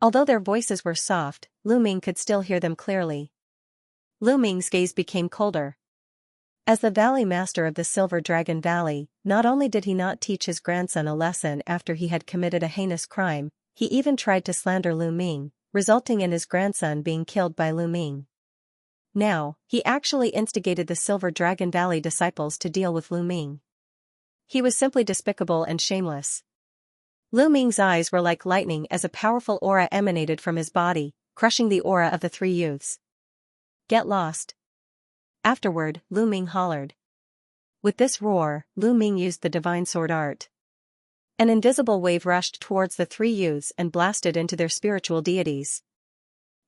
Although their voices were soft, Lu Ming could still hear them clearly. Lu Ming's gaze became colder. As the Valley Master of the Silver Dragon Valley, not only did he not teach his grandson a lesson after he had committed a heinous crime, he even tried to slander Lu Ming, resulting in his grandson being killed by Lu Ming. Now, he actually instigated the Silver Dragon Valley disciples to deal with Lu Ming. He was simply despicable and shameless. Lu Ming's eyes were like lightning as a powerful aura emanated from his body, crushing the aura of the 3 youths. Get lost. Afterward, Lu Ming hollered. With this roar, Lu Ming used the Divine Sword Art. An invisible wave rushed towards the 3 youths and blasted into their spiritual deities.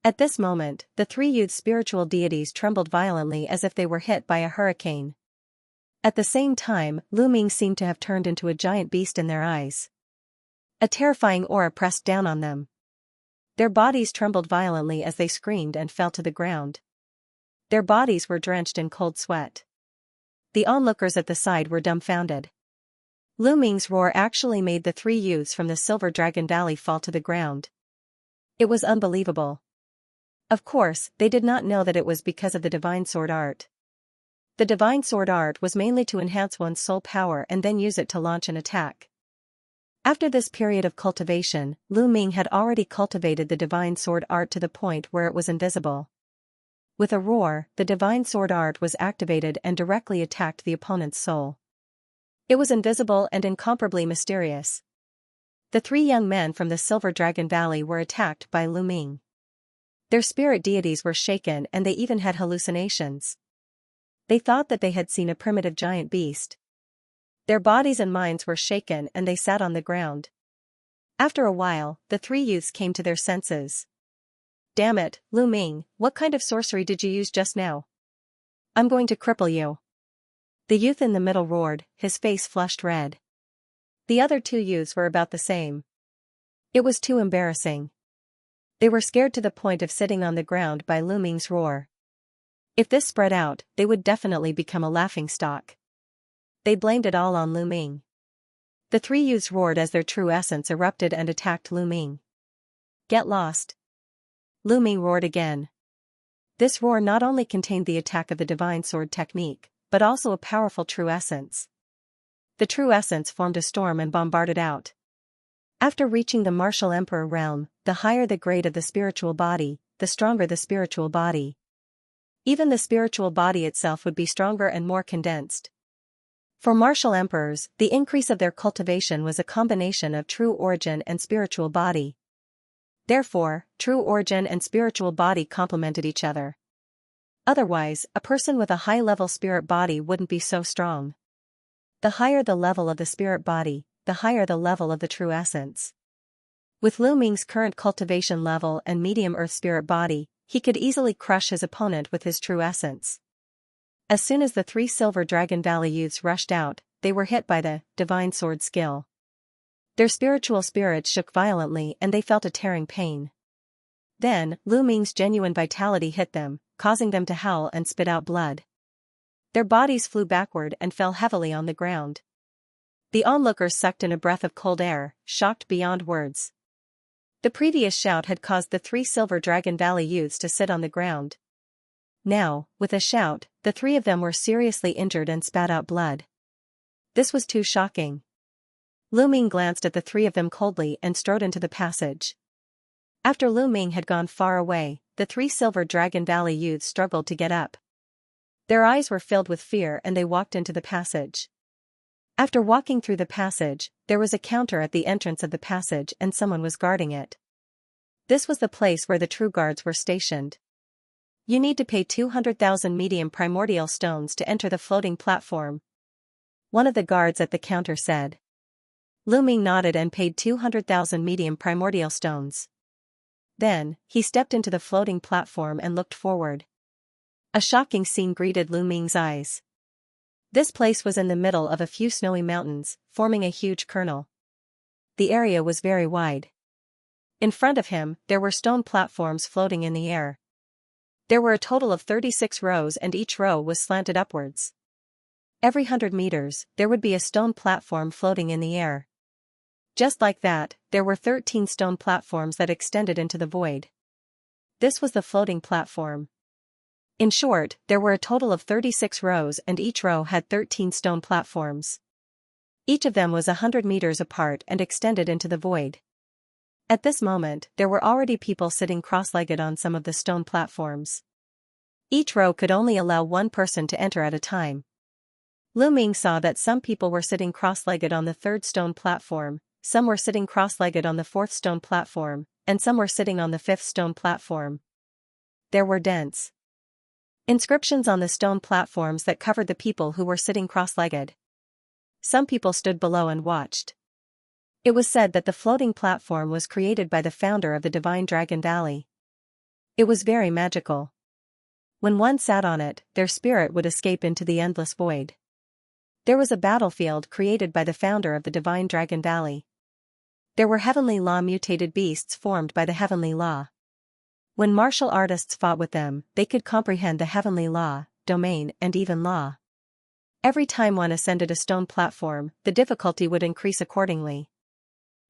At this moment, the 3 youths' spiritual deities trembled violently as if they were hit by a hurricane. At the same time, Lu Ming seemed to have turned into a giant beast in their eyes. A terrifying aura pressed down on them. Their bodies trembled violently as they screamed and fell to the ground. Their bodies were drenched in cold sweat. The onlookers at the side were dumbfounded. Lu Ming's roar actually made the 3 youths from the Silver Dragon Valley fall to the ground. It was unbelievable. Of course, they did not know that it was because of the Divine Sword Art. The Divine Sword Art was mainly to enhance one's soul power and then use it to launch an attack. After this period of cultivation, Lu Ming had already cultivated the Divine Sword Art to the point where it was invisible. With a roar, the Divine Sword Art was activated and directly attacked the opponent's soul. It was invisible and incomparably mysterious. The 3 young men from the Silver Dragon Valley were attacked by Lu Ming. Their spirit deities were shaken and they even had hallucinations. They thought that they had seen a primitive giant beast. Their bodies and minds were shaken and they sat on the ground. After a while, the 3 youths came to their senses. Damn it, Lu Ming, what kind of sorcery did you use just now? I'm going to cripple you. The youth in the middle roared, his face flushed red. The other 2 youths were about the same. It was too embarrassing. They were scared to the point of sitting on the ground by Lu Ming's roar. If this spread out, they would definitely become a laughingstock. They blamed it all on Lu Ming. The 3 youths roared as their true essence erupted and attacked Lu Ming. Get lost. Lu Ming roared again. This roar not only contained the attack of the Divine Sword technique, but also a powerful true essence. the true essence formed a storm and bombarded out. After reaching the martial emperor realm, the higher the grade of the spiritual body, the stronger the spiritual body. Even the spiritual body itself would be stronger and more condensed. For martial emperors, the increase of their cultivation was a combination of true origin and spiritual body. Therefore, true origin and spiritual body complemented each other. Otherwise, a person with a high-level spirit body wouldn't be so strong. The higher the level of the spirit body, the higher the level of the true essence. With Lu Ming's current cultivation level and medium earth spirit body, he could easily crush his opponent with his true essence. As soon as the 3 Silver Dragon Valley youths rushed out, they were hit by the divine sword skill. Their spiritual spirits shook violently and they felt a tearing pain. Then, Lu Ming's genuine vitality hit them, causing them to howl and spit out blood. Their bodies flew backward and fell heavily on the ground. The onlookers sucked in a breath of cold air, shocked beyond words. The previous shout had caused the 3 Silver Dragon Valley youths to sit on the ground. Now, with a shout, the 3 of them were seriously injured and spat out blood. This was too shocking. Lu Ming glanced at the 3 of them coldly and strode into the passage. After Lu Ming had gone far away, the 3 Silver Dragon Valley youths struggled to get up. Their eyes were filled with fear and they walked into the passage. After walking through the passage, there was a counter at the entrance of the passage and someone was guarding it. This was the place where the true guards were stationed. You need to pay 200,000 medium primordial stones to enter the floating platform. One of the guards at the counter said. Lu Ming nodded and paid 200,000 medium primordial stones. Then, he stepped into the floating platform and looked forward. A shocking scene greeted Lu Ming's eyes. This place was in the middle of a few snowy mountains, forming a huge kernel. The area was very wide. In front of him, there were stone platforms floating in the air. There were a total of 36 rows and each row was slanted upwards. Every 100 meters, there would be a stone platform floating in the air. Just like that, there were 13 stone platforms that extended into the void. This was the floating platform. In short, there were a total of 36 rows and each row had 13 stone platforms. Each of them was 100 meters apart and extended into the void. At this moment, there were already people sitting cross-legged on some of the stone platforms. Each row could only allow one person to enter at a time. Lu Ming saw that some people were sitting cross-legged on the 3rd stone platform, some were sitting cross-legged on the 4th stone platform, and some were sitting on the 5th stone platform. There were dense inscriptions on the stone platforms that covered the people who were sitting cross-legged. Some people stood below and watched. It was said that the floating platform was created by the founder of the Divine Dragon Valley. It was very magical. When one sat on it, their spirit would escape into the endless void. There was a battlefield created by the founder of the Divine Dragon Valley. There were heavenly law mutated beasts formed by the heavenly law. When martial artists fought with them, they could comprehend the heavenly law, domain, and even law. Every time one ascended a stone platform, the difficulty would increase accordingly.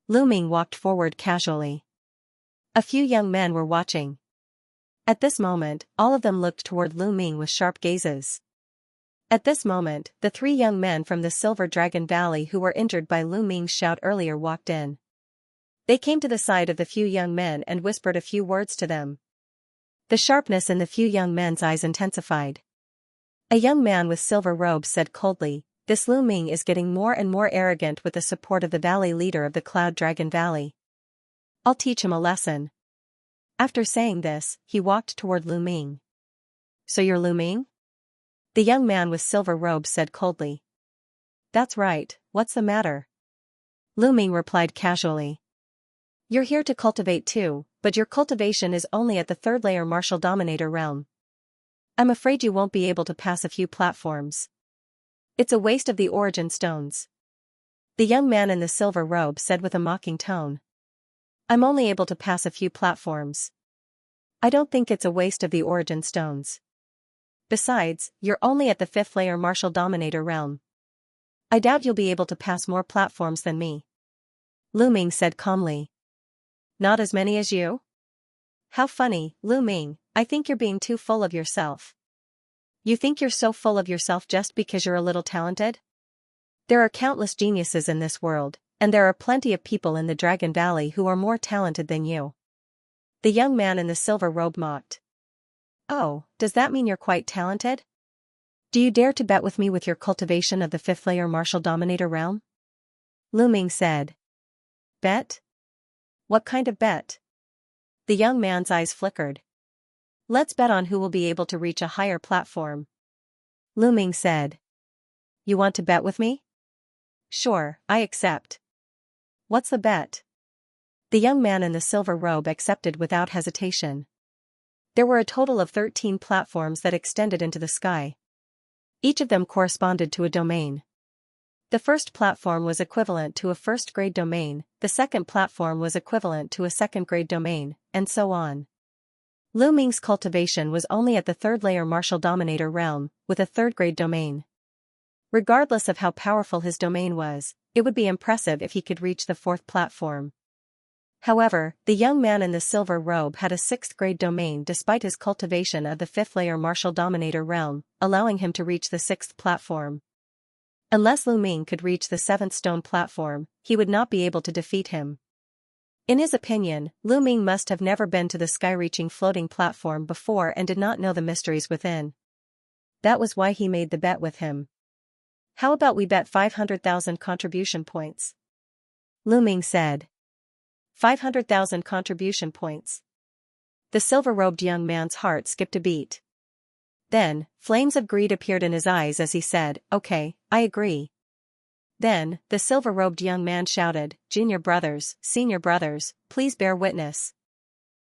Lu Ming walked forward casually. A few young men were watching. At this moment, all of them looked toward Lu Ming with sharp gazes. At this moment, the 3 young men from the Silver Dragon Valley who were injured by Lu Ming's shout earlier walked in. They came to the side of the few young men and whispered a few words to them. The sharpness in the few young men's eyes intensified. A young man with silver robes said coldly, "This Lu Ming is getting more and more arrogant with the support of the valley leader of the Cloud Dragon Valley. I'll teach him a lesson." After saying this, he walked toward Lu Ming. "So you're Lu Ming?" The young man with silver robes said coldly. "That's right, what's the matter?" Lu Ming replied casually. "You're here to cultivate too, but your cultivation is only at the 3rd layer martial dominator realm. I'm afraid you won't be able to pass a few platforms. It's a waste of the origin stones." The young man in the silver robe said with a mocking tone. "I'm only able to pass a few platforms. I don't think it's a waste of the origin stones. Besides, you're only at the 5th layer martial dominator realm. I doubt you'll be able to pass more platforms than me." Lu Ming said calmly. "Not as many as you?" "How funny, Lu Ming, I think you're being too full of yourself. You think you're so full of yourself just because you're a little talented? There are countless geniuses in this world, and there are plenty of people in the Dragon Valley who are more talented than you. The young man in the silver robe mocked. Oh, does that mean you're quite talented? Do you dare to bet with me with your cultivation of the fifth layer martial dominator realm? Lu Ming said. Bet? What kind of bet? The young man's eyes flickered. Let's bet on who will be able to reach a higher platform. Lu Ming said. You want to bet with me? Sure, I accept. What's the bet? The young man in the silver robe accepted without hesitation. There were a total of 13 platforms that extended into the sky. Each of them corresponded to a domain. The first platform was equivalent to a first-grade domain, the second platform was equivalent to a second-grade domain, and so on. Lu Ming's cultivation was only at the third-layer martial dominator realm, with a third-grade domain. Regardless of how powerful his domain was, it would be impressive if he could reach the fourth platform. However, the young man in the silver robe had a sixth-grade domain despite his cultivation of the fifth-layer martial dominator realm, allowing him to reach the sixth platform. Unless Lu Ming could reach the seventh stone platform, he would not be able to defeat him. In his opinion, Lu Ming must have never been to the sky-reaching floating platform before and did not know the mysteries within. That was why he made the bet with him. How about we bet 500,000 contribution points? Lu Ming said. 500,000 contribution points. The silver-robed young man's heart skipped a beat. Then, flames of greed appeared in his eyes as he said, Okay, I agree. Then, the silver-robed young man shouted, Junior brothers, senior brothers, please bear witness.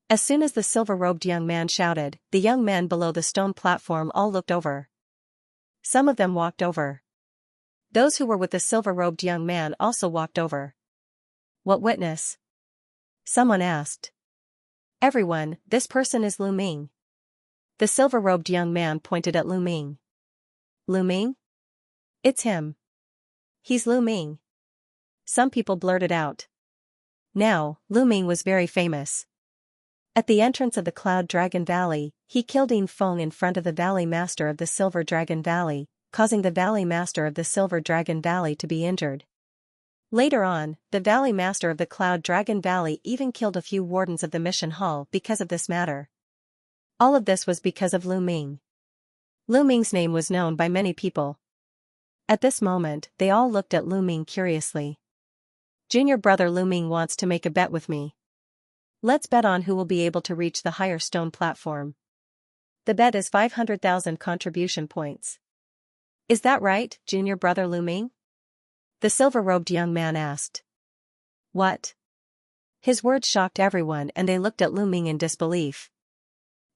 As soon as the silver-robed young man shouted, the young men below the stone platform all looked over. Some of them walked over. Those who were with the silver-robed young man also walked over. What witness? Someone asked. Everyone, this person is Lu Ming. The silver-robed young man pointed at Lu Ming. Lu Ming? It's him. He's Lu Ming. Some people blurted out. Now, Lu Ming was very famous. At the entrance of the Cloud Dragon Valley, he killed Yin Feng in front of the Valley Master of the Silver Dragon Valley, causing the Valley Master of the Silver Dragon Valley to be injured. Later on, the Valley Master of the Cloud Dragon Valley even killed a few wardens of the mission hall because of this matter. All of this was because of Lu Ming. Lu Ming's name was known by many people. At this moment, they all looked at Lu Ming curiously. Junior brother Lu Ming wants to make a bet with me. Let's bet on who will be able to reach the higher stone platform. The bet is 500,000 contribution points. Is that right, junior brother Lu Ming? The silver-robed young man asked. What? His words shocked everyone and they looked at Lu Ming in disbelief.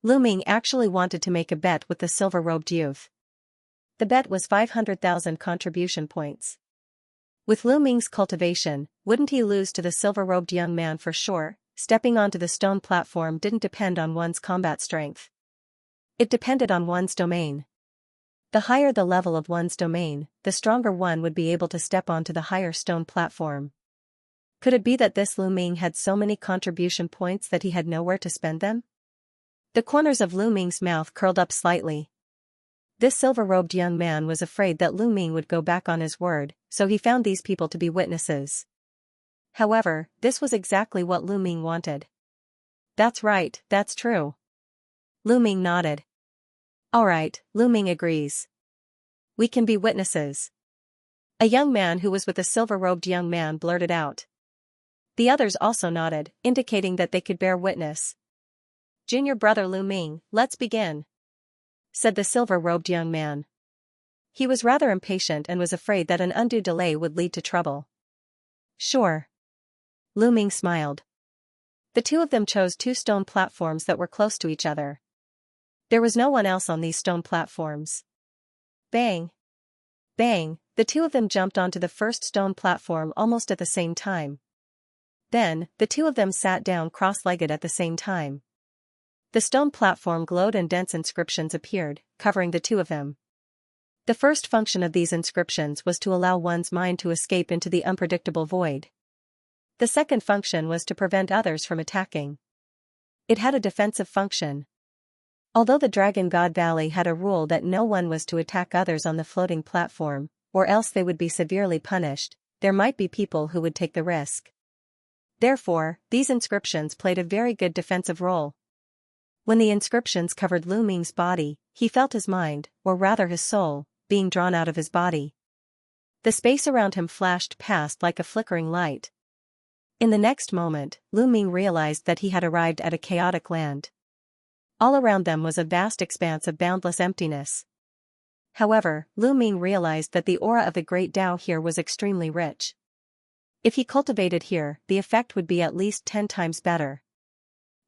Lu Ming actually wanted to make a bet with the silver-robed youth. The bet was 500,000 contribution points. With Lu Ming's cultivation, wouldn't he lose to the silver-robed young man for sure? Stepping onto the stone platform didn't depend on one's combat strength. It depended on one's domain. The higher the level of one's domain, the stronger one would be able to step onto the higher stone platform. Could it be that this Lu Ming had so many contribution points that he had nowhere to spend them? The corners of Lu Ming's mouth curled up slightly. This silver-robed young man was afraid that Lu Ming would go back on his word, so he found these people to be witnesses. However, this was exactly what Lu Ming wanted. That's right, that's true. Lu Ming nodded. All right, Lu Ming agrees. We can be witnesses. A young man who was with a silver-robed young man blurted out. The others also nodded, indicating that they could bear witness. Junior brother Lu Ming, let's begin, said the silver-robed young man. He was rather impatient and was afraid that an undue delay would lead to trouble. Sure. Lu Ming smiled. The two of them chose two stone platforms that were close to each other. There was no one else on these stone platforms. Bang! Bang! The two of them jumped onto the first stone platform almost at the same time. Then, the two of them sat down cross-legged at the same time. The stone platform glowed and dense inscriptions appeared, covering the two of them. The first function of these inscriptions was to allow one's mind to escape into the unpredictable void. The second function was to prevent others from attacking. It had a defensive function. Although the Dragon God Valley had a rule that no one was to attack others on the floating platform, or else they would be severely punished. There might be people who would take the risk. Therefore, these inscriptions played a very good defensive role. When the inscriptions covered Lu Ming's body, he felt his mind, or rather his soul, being drawn out of his body. The space around him flashed past like a flickering light. In the next moment, Lu Ming realized that he had arrived at a chaotic land. All around them was a vast expanse of boundless emptiness. However, Lu Ming realized that the aura of the great Tao here was extremely rich. If he cultivated here, the effect would be at least 10 times better.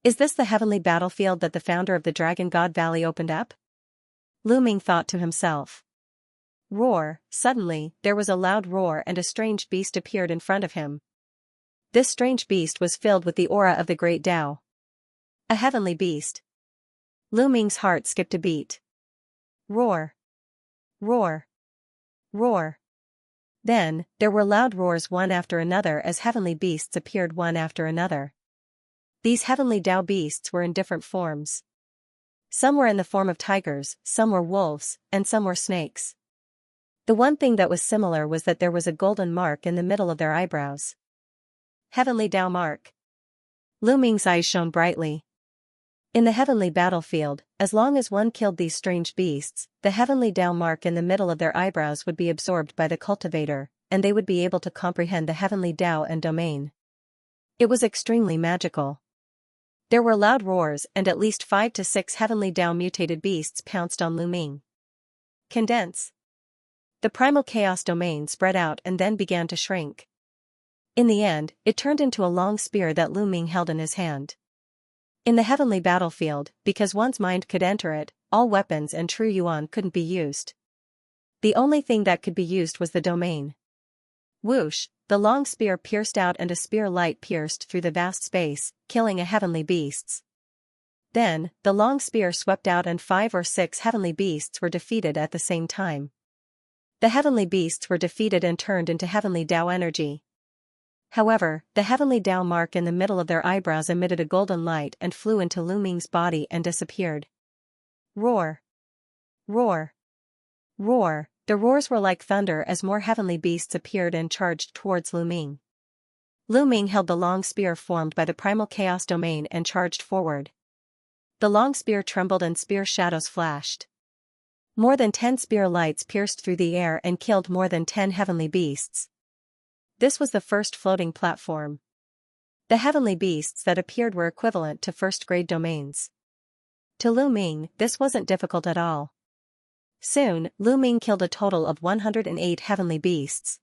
Is this the heavenly battlefield that the founder of the Dragon God Valley opened up? Lu Ming thought to himself. Roar! Suddenly, there was a loud roar and a strange beast appeared in front of him. This strange beast was filled with the aura of the great Tao. A heavenly beast. Lu Ming's heart skipped a beat. Roar! Roar! Roar! Then, there were loud roars one after another as heavenly beasts appeared one after another. These heavenly Tao beasts were in different forms. Some were in the form of tigers, some were wolves, and some were snakes. The one thing that was similar was that there was a golden mark in the middle of their eyebrows. Heavenly Tao mark. Lu Ming's eyes shone brightly. In the heavenly battlefield, as long as one killed these strange beasts, the heavenly Tao mark in the middle of their eyebrows would be absorbed by the cultivator, and they would be able to comprehend the heavenly Tao and domain. It was extremely magical. There were loud roars and at least 5 to 6 heavenly Tao mutated beasts pounced on Lu Ming. Condense. The primal chaos domain spread out and then began to shrink. In the end, it turned into a long spear that Lu Ming held in his hand. In the heavenly battlefield, because one's mind could enter it, all weapons and true yuan couldn't be used. The only thing that could be used was the domain. Whoosh, the long spear pierced out and a spear light pierced through the vast space, killing a heavenly beasts. Then, the long spear swept out and 5 or 6 heavenly beasts were defeated at the same time. The heavenly beasts were defeated and turned into heavenly Tao energy. However, the heavenly Tao mark in the middle of their eyebrows emitted a golden light and flew into Lu Ming's body and disappeared. Roar! Roar! Roar! The roars were like thunder as more heavenly beasts appeared and charged towards Lu Ming. Lu Ming held the long spear formed by the primal chaos domain and charged forward. The long spear trembled and spear shadows flashed. More than 10 spear lights pierced through the air and killed more than 10 heavenly beasts. This was the first floating platform. The heavenly beasts that appeared were equivalent to first-grade domains. To Lu Ming, this wasn't difficult at all. Soon, Lu Ming killed a total of 108 heavenly beasts.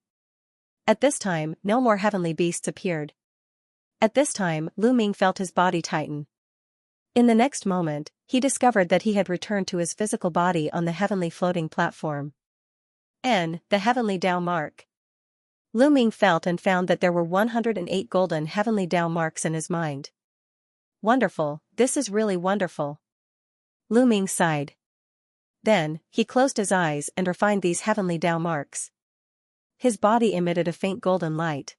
At this time, no more heavenly beasts appeared. At this time, Lu Ming felt his body tighten. In the next moment, he discovered that he had returned to his physical body on the heavenly floating platform. The heavenly Tao mark. Lu Ming felt and found that there were 108 golden heavenly Tao marks in his mind. Wonderful, this is really wonderful. Lu Ming sighed. Then, he closed his eyes and refined these heavenly Tao marks. His body emitted a faint golden light.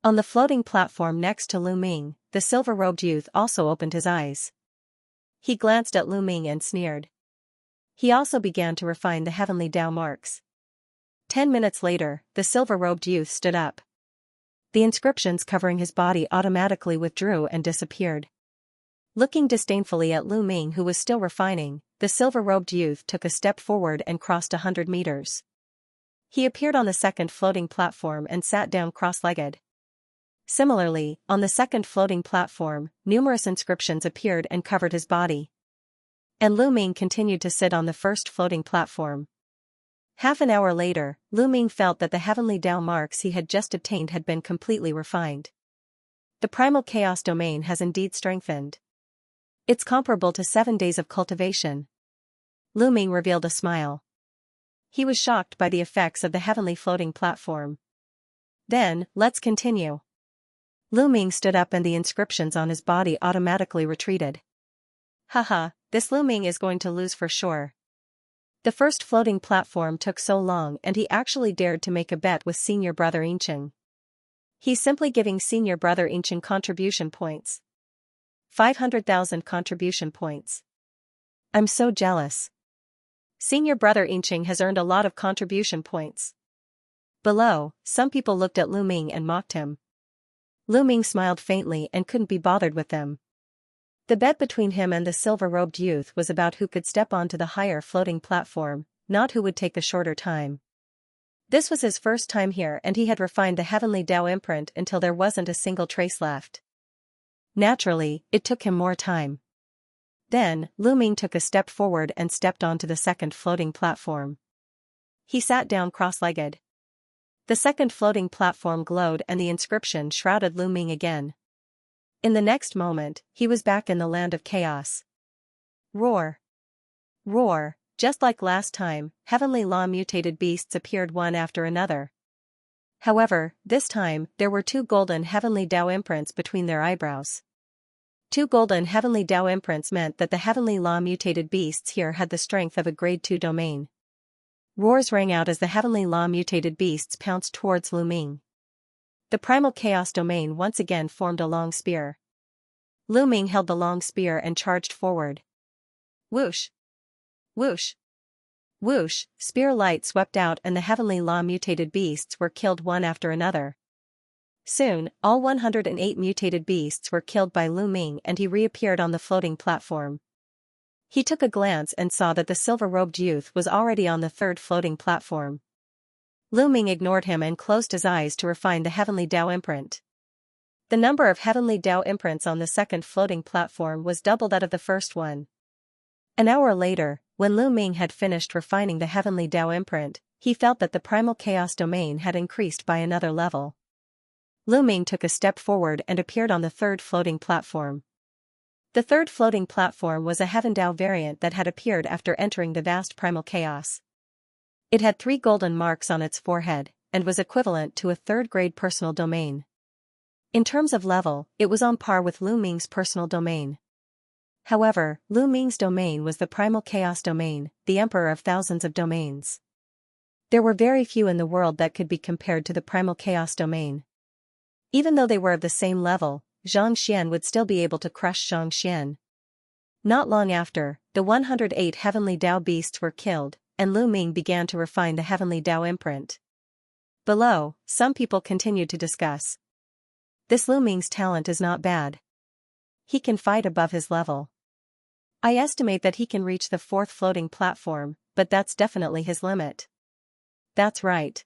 On the floating platform next to Lu Ming, the silver-robed youth also opened his eyes. He glanced at Lu Ming and sneered. He also began to refine the heavenly Tao marks. 10 minutes later, the silver-robed youth stood up. The inscriptions covering his body automatically withdrew and disappeared. Looking disdainfully at Lu Ming, who was still refining, the silver-robed youth took a step forward and crossed 100 meters. He appeared on the second floating platform and sat down cross-legged. Similarly, on the second floating platform, numerous inscriptions appeared and covered his body. And Lu Ming continued to sit on the first floating platform. Half an hour later, Lu Ming felt that the heavenly Tao marks he had just obtained had been completely refined. The primal chaos domain has indeed strengthened. It's comparable to 7 days of cultivation. Lu Ming revealed a smile. He was shocked by the effects of the heavenly floating platform. Then, let's continue. Lu Ming stood up and the inscriptions on his body automatically retreated. Haha, this Lu Ming is going to lose for sure. The first floating platform took so long and he actually dared to make a bet with senior brother Yincheng. He's simply giving senior brother Yincheng contribution points. 500,000 contribution points. I'm so jealous. Senior brother Yinqing has earned a lot of contribution points. Below, some people looked at Lu Ming and mocked him. Lu Ming smiled faintly and couldn't be bothered with them. The bet between him and the silver-robed youth was about who could step onto the higher floating platform, not who would take the shorter time. This was his first time here and he had refined the heavenly Tao imprint until there wasn't a single trace left. Naturally, it took him more time. Then, Lu Ming took a step forward and stepped onto the second floating platform. He sat down cross-legged. The second floating platform glowed and the inscription shrouded Lu Ming again. In the next moment, he was back in the land of chaos. Roar! Roar! Just like last time, heavenly law-mutated beasts appeared one after another. However, this time, there were 2 golden heavenly Tao imprints between their eyebrows. 2 golden heavenly Tao imprints meant that the heavenly law-mutated beasts here had the strength of a grade 2 domain. Roars rang out as the heavenly law-mutated beasts pounced towards Lu Ming. The primal chaos domain once again formed a long spear. Lu Ming held the long spear and charged forward. Whoosh! Whoosh! Whoosh! Spear light swept out and the heavenly law-mutated beasts were killed one after another. Soon, all 108 mutated beasts were killed by Lu Ming and he reappeared on the floating platform. He took a glance and saw that the silver-robed youth was already on the third floating platform. Lu Ming ignored him and closed his eyes to refine the heavenly Tao imprint. The number of heavenly Tao imprints on the second floating platform was double that of the first one. An hour later, when Lu Ming had finished refining the heavenly Tao imprint, he felt that the primal chaos domain had increased by another level. Lu Ming took a step forward and appeared on the third floating platform. The third floating platform was a Heaven Tao variant that had appeared after entering the vast primal chaos. It had 3 golden marks on its forehead, and was equivalent to a third-grade personal domain. In terms of level, it was on par with Lu Ming's personal domain. However, Lu Ming's domain was the primal chaos domain, the emperor of thousands of domains. There were very few in the world that could be compared to the primal chaos domain. Even though they were of the same level, Xianxia would still be able to crush Xianxia. Not long after, the 108 heavenly Tao beasts were killed, and Lu Ming began to refine the heavenly Tao imprint. Below, some people continued to discuss. This Lu Ming's talent is not bad. He can fight above his level. I estimate that he can reach the 4th floating platform, but that's definitely his limit. That's right.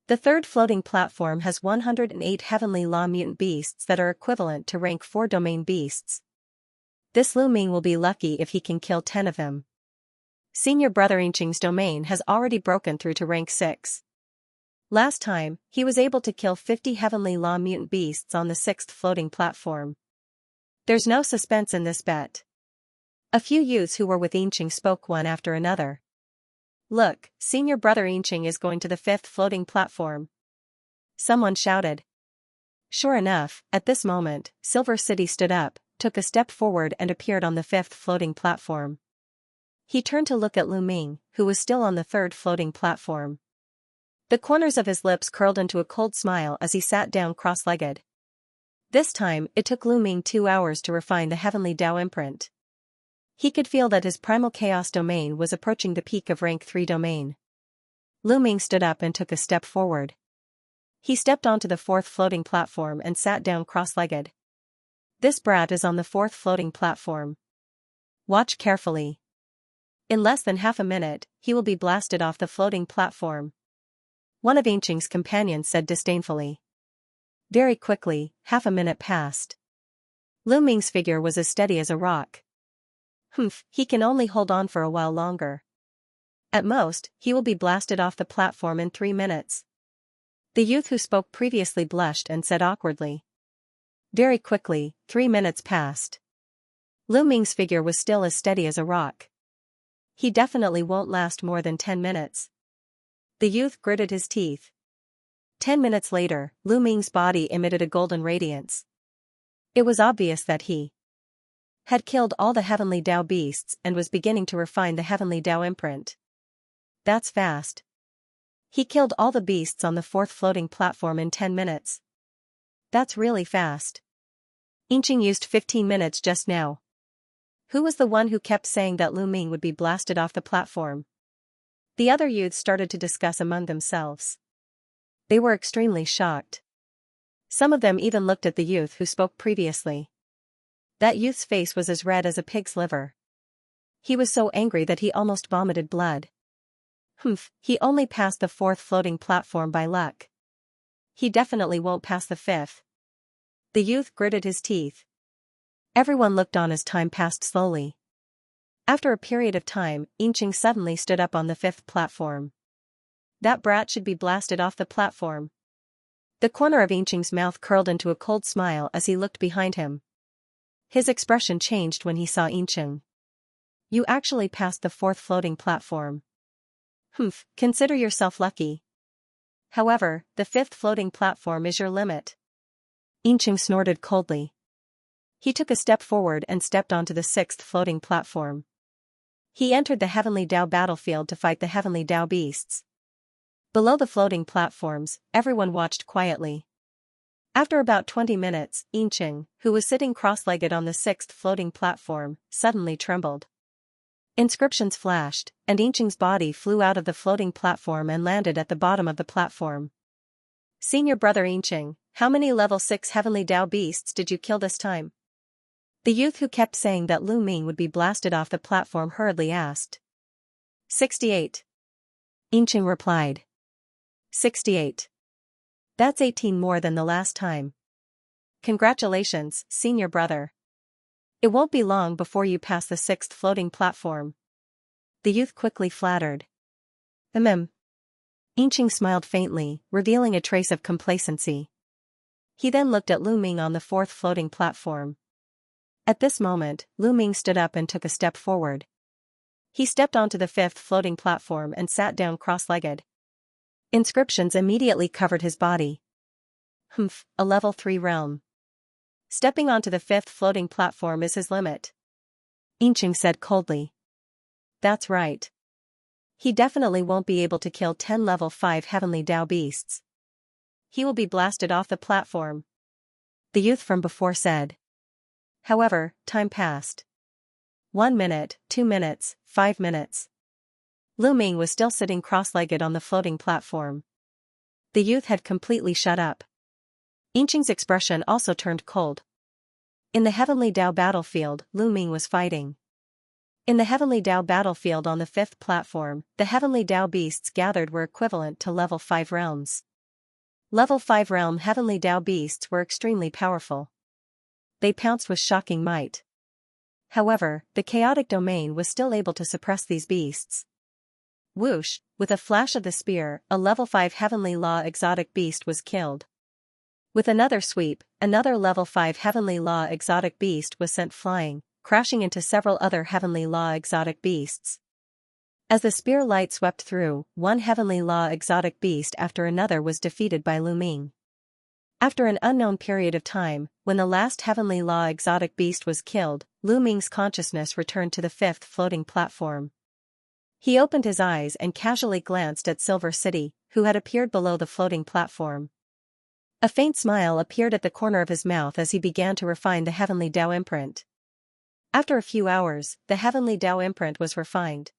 The 3rd floating platform has 108 heavenly law mutant beasts that are equivalent to rank 4 domain beasts. This Lu Ming will be lucky if he can kill 10 of them. Senior brother Yinqing's domain has already broken through to rank 6. Last time, he was able to kill 50 heavenly law mutant beasts on the 6th floating platform. There's no suspense in this bet. A few youths who were with Yinqing spoke one after another. Look, senior brother Yinqing is going to the 5th floating platform. Someone shouted. Sure enough, at this moment, Silver City stood up, took a step forward and appeared on the 5th floating platform. He turned to look at Lu Ming, who was still on the 3rd floating platform. The corners of his lips curled into a cold smile as he sat down cross-legged. This time, it took Lu Ming 2 hours to refine the heavenly Tao imprint. He could feel that his primal chaos domain was approaching the peak of rank 3 domain. Lu Ming stood up and took a step forward. He stepped onto the 4th floating platform and sat down cross-legged. This brat is on the 4th floating platform. Watch carefully. In less than half a minute, he will be blasted off the floating platform. One of Yinqing's companions said disdainfully. Very quickly, half a minute passed. Lu Ming's figure was as steady as a rock. He can only hold on for a while longer. At most, he will be blasted off the platform in 3 minutes. The youth who spoke previously blushed and said awkwardly. Very quickly, 3 minutes passed. Lu Ming's figure was still as steady as a rock. He definitely won't last more than 10 minutes. The youth gritted his teeth. 10 minutes later, Lu Ming's body emitted a golden radiance. It was obvious that he had killed all the heavenly Tao beasts and was beginning to refine the heavenly Tao imprint. That's fast. He killed all the beasts on the 4th floating platform in 10 minutes. That's really fast. Yinqing used 15 minutes just now. Who was the one who kept saying that Lu Ming would be blasted off the platform? The other youths started to discuss among themselves. They were extremely shocked. Some of them even looked at the youth who spoke previously. That youth's face was as red as a pig's liver. He was so angry that he almost vomited blood. He only passed the 4th floating platform by luck. He definitely won't pass the 5th. The youth gritted his teeth. Everyone looked on as time passed slowly. After a period of time, Xianxia suddenly stood up on the 5th platform. That brat should be blasted off the platform. The corner of Xianxia's mouth curled into a cold smile as he looked behind him. His expression changed when he saw Xianxia. You actually passed the 4th floating platform. Consider yourself lucky. However, the 5th floating platform is your limit. Xianxia snorted coldly. He took a step forward and stepped onto the 6th floating platform. He entered the Heavenly Dao battlefield to fight the Heavenly Dao beasts. Below the floating platforms, everyone watched quietly. After about 20 minutes, Xianxia, who was sitting cross-legged on the 6th floating platform, suddenly trembled. Inscriptions flashed, and Xianxia's body flew out of the floating platform and landed at the bottom of the platform. Senior brother Xianxia, how many level 6 Heavenly Dao beasts did you kill this time? The youth who kept saying that Lu Ming would be blasted off the platform hurriedly asked. 68. Xianxia replied. 68. That's 18 more than the last time. Congratulations, senior brother. It won't be long before you pass the 6th floating platform. The youth quickly flattered. Xianxia smiled faintly, revealing a trace of complacency. He then looked at Lu Ming on the 4th floating platform. At this moment, Lu Ming stood up and took a step forward. He stepped onto the 5th floating platform and sat down cross-legged. Inscriptions immediately covered his body. A level 3 realm. Stepping onto the 5th floating platform is his limit. Xianxia said coldly. That's right. He definitely won't be able to kill 10 level 5 Heavenly Dao beasts. He will be blasted off the platform. The youth from before said. However, time passed. 1 minute, 2 minutes, 5 minutes. Lu Ming was still sitting cross-legged on the floating platform. The youth had completely shut up. Xianxia's expression also turned cold. In the Heavenly Dao battlefield, Lu Ming was fighting. In the Heavenly Dao battlefield on the 5th platform, the Heavenly Dao beasts gathered were equivalent to level 5 realms. Level 5 realm Heavenly Dao beasts were extremely powerful. They pounced with shocking might. However, the chaotic domain was still able to suppress these beasts. Whoosh, with a flash of the spear, a level 5 Heavenly Law exotic beast was killed. With another sweep, another level 5 Heavenly Law exotic beast was sent flying, crashing into several other Heavenly Law exotic beasts. As the spear light swept through, one Heavenly Law exotic beast after another was defeated by Lu Ming. After an unknown period of time, when the last Heavenly Law exotic beast was killed, Lu Ming's consciousness returned to the 5th floating platform. He opened his eyes and casually glanced at Silver City, who had appeared below the floating platform. A faint smile appeared at the corner of his mouth as he began to refine the Heavenly Dao imprint. After a few hours, the Heavenly Dao imprint was refined.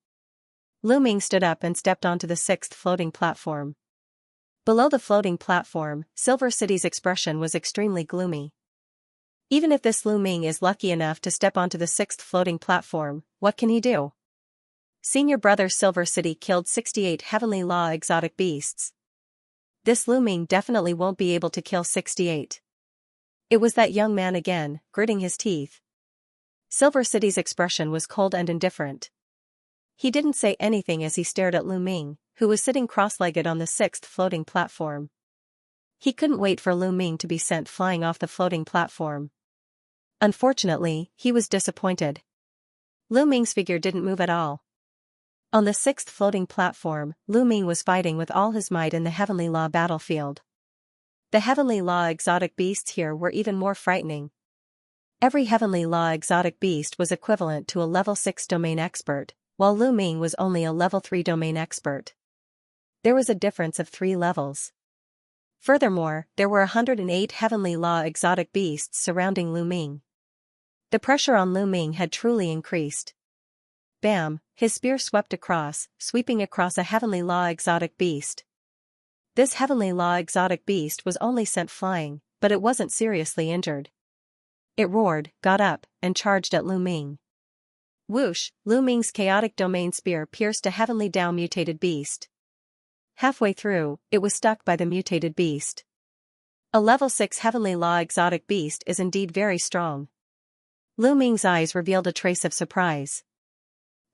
Lu Ming stood up and stepped onto the 6th floating platform. Below the floating platform, Silver City's expression was extremely gloomy. Even if this Lu Ming is lucky enough to step onto the 6th floating platform, what can he do? Senior brother Silver City killed 68 Heavenly Law exotic beasts. This Lu Ming definitely won't be able to kill 68. It was that young man again, gritting his teeth. Silver City's expression was cold and indifferent. He didn't say anything as he stared at Lu Ming, who was sitting cross-legged on the 6th floating platform. He couldn't wait for Lu Ming to be sent flying off the floating platform. Unfortunately, he was disappointed. Lu Ming's figure didn't move at all. On the 6th floating platform, Lu Ming was fighting with all his might in the Heavenly Law battlefield. The Heavenly Law exotic beasts here were even more frightening. Every Heavenly Law exotic beast was equivalent to a level 6 domain expert, while Lu Ming was only a level 3 domain expert. There was a difference of 3 levels. Furthermore, there were 108 Heavenly Law exotic beasts surrounding Lu Ming. The pressure on Lu Ming had truly increased. Bam, his spear swept across, sweeping across a heavenly law exotic beast. This heavenly law exotic beast was only sent flying, but it wasn't seriously injured. It roared, got up, and charged at Lu Ming. Whoosh, Lu Ming's chaotic domain spear pierced a heavenly Dao mutated beast. Halfway through, it was stuck by the mutated beast. A level 6 heavenly law exotic beast is indeed very strong. Lu Ming's eyes revealed a trace of surprise.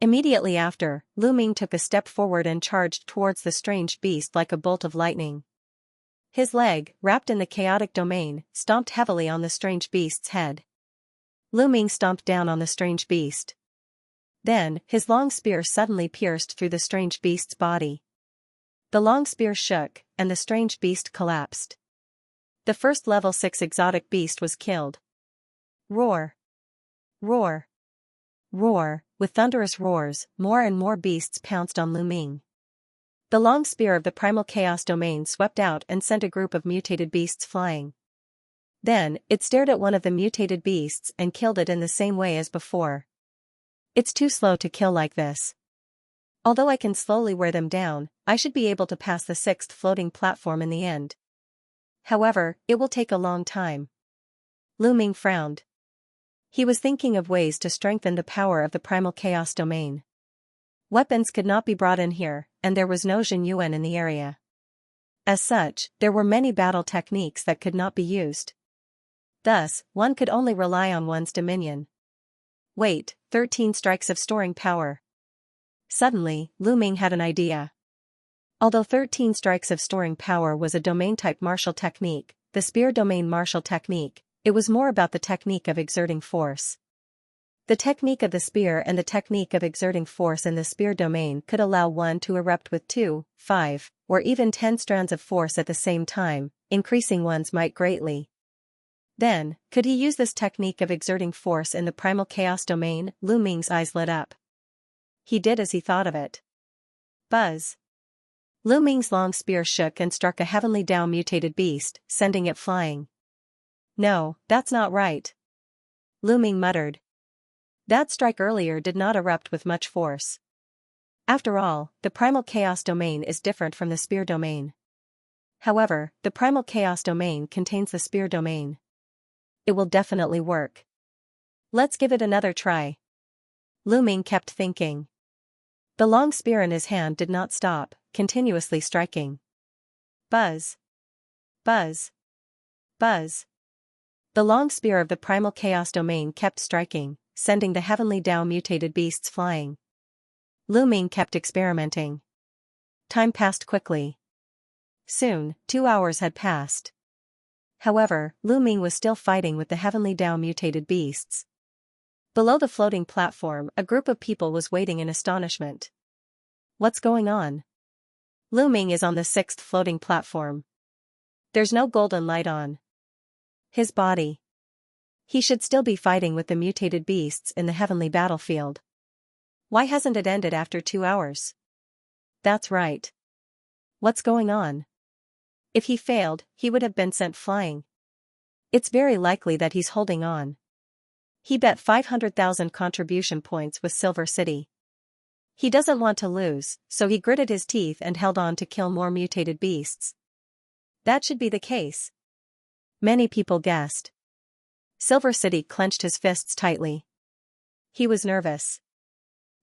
Immediately after, Lu Ming took a step forward and charged towards the strange beast like a bolt of lightning. His leg, wrapped in the chaotic domain, stomped heavily on the strange beast's head. Lu Ming stomped down on the strange beast. Then, his long spear suddenly pierced through the strange beast's body. The long spear shook, and the strange beast collapsed. The first level 6 exotic beast was killed. Roar! Roar! Roar! With thunderous roars, more and more beasts pounced on Lu Ming. The long spear of the primal chaos domain swept out and sent a group of mutated beasts flying. Then, it stared at one of the mutated beasts and killed it in the same way as before. It's too slow to kill like this. Although I can slowly wear them down, I should be able to pass the 6th floating platform in the end. However, it will take a long time. Lu Ming frowned. He was thinking of ways to strengthen the power of the primal chaos domain. Weapons could not be brought in here, and there was no Zhenyuan in the area. As such, there were many battle techniques that could not be used. Thus, one could only rely on one's dominion. Wait, 13 strikes of storing power. Suddenly, Lu Ming had an idea. Although 13 strikes of storing power was a domain-type martial technique, the spear domain martial technique, it was more about the technique of exerting force. The technique of the spear and the technique of exerting force in the spear domain could allow one to erupt with 2, 5, or even 10 strands of force at the same time, increasing one's might greatly. Then, could he use this technique of exerting force in the primal chaos domain? Lu Ming's eyes lit up. He did as he thought of it. Buzz! Lu Ming's long spear shook and struck a heavenly Dao mutated beast, sending it flying. No, that's not right. Lu Ming muttered. That strike earlier did not erupt with much force. After all, the primal chaos domain is different from the spear domain. However, the primal chaos domain contains the spear domain. It will definitely work. Let's give it another try. Lu Ming kept thinking. The long spear in his hand did not stop, continuously striking. Buzz! Buzz! Buzz! The long spear of the primal chaos domain kept striking, sending the heavenly Dao mutated beasts flying. Lu Ming kept experimenting. Time passed quickly. Soon, 2 hours had passed. However, Lu Ming was still fighting with the heavenly Dao mutated beasts. Below the floating platform, a group of people was waiting in astonishment. What's going on? Lu Ming is on the 6th floating platform. There's no golden light on his body. He should still be fighting with the mutated beasts in the heavenly battlefield. Why hasn't it ended after 2 hours? That's right. What's going on? If he failed, he would have been sent flying. It's very likely that he's holding on. He bet 500,000 contribution points with Silver City. He doesn't want to lose, so he gritted his teeth and held on to kill more mutated beasts. That should be the case. Many people guessed. Silver City clenched his fists tightly. He was nervous.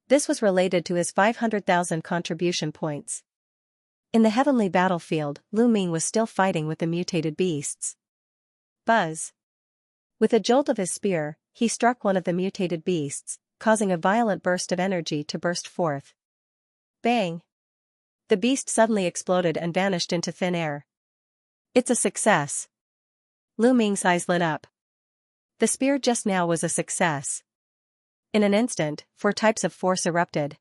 This was related to his 500,000 contribution points. In the heavenly battlefield, Lu Ming was still fighting with the mutated beasts. Buzz! With a jolt of his spear, he struck one of the mutated beasts, causing a violent burst of energy to burst forth. Bang! The beast suddenly exploded and vanished into thin air. It's a success. Lu Ming's eyes lit up. The spear just now was a success. In an instant, 4 types of force erupted.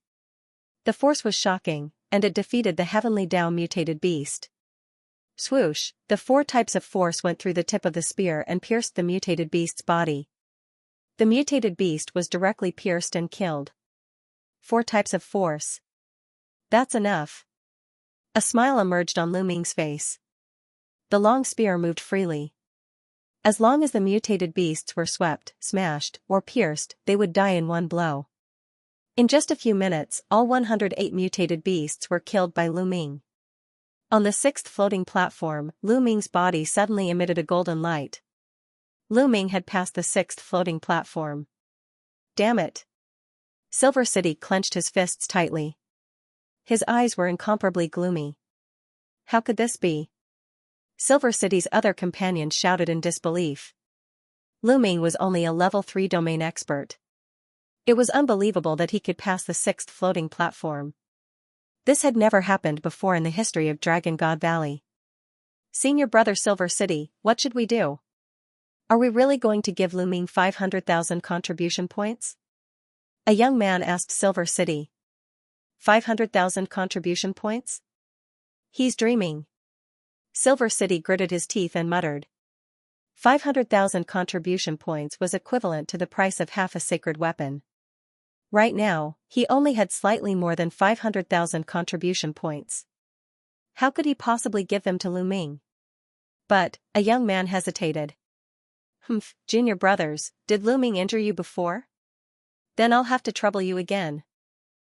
The force was shocking, and it defeated the heavenly Dao mutated beast. Swoosh, the 4 types of force went through the tip of the spear and pierced the mutated beast's body. The mutated beast was directly pierced and killed. 4 types of force. That's enough. A smile emerged on Lu Ming's face. The long spear moved freely. As long as the mutated beasts were swept, smashed, or pierced, they would die in one blow. In just a few minutes, all 108 mutated beasts were killed by Lu Ming. On the sixth floating platform, Lu Ming's body suddenly emitted a golden light. Lu Ming had passed the sixth floating platform. Damn it! Silver City clenched his fists tightly. His eyes were incomparably gloomy. How could this be? Silver City's other companions shouted in disbelief. Lu Ming was only a level 3 domain expert. It was unbelievable that he could pass the sixth floating platform. This had never happened before in the history of Dragon God Valley. Senior brother Silver City, what should we do? Are we really going to give Lu Ming 500,000 contribution points? A young man asked Silver City. 500,000 contribution points? He's dreaming. Silver City gritted his teeth and muttered. 500,000 contribution points was equivalent to the price of half a sacred weapon. Right now, he only had slightly more than 500,000 contribution points. How could he possibly give them to Lu Ming? But, a young man hesitated. Junior brothers, did Lu Ming injure you before? Then I'll have to trouble you again.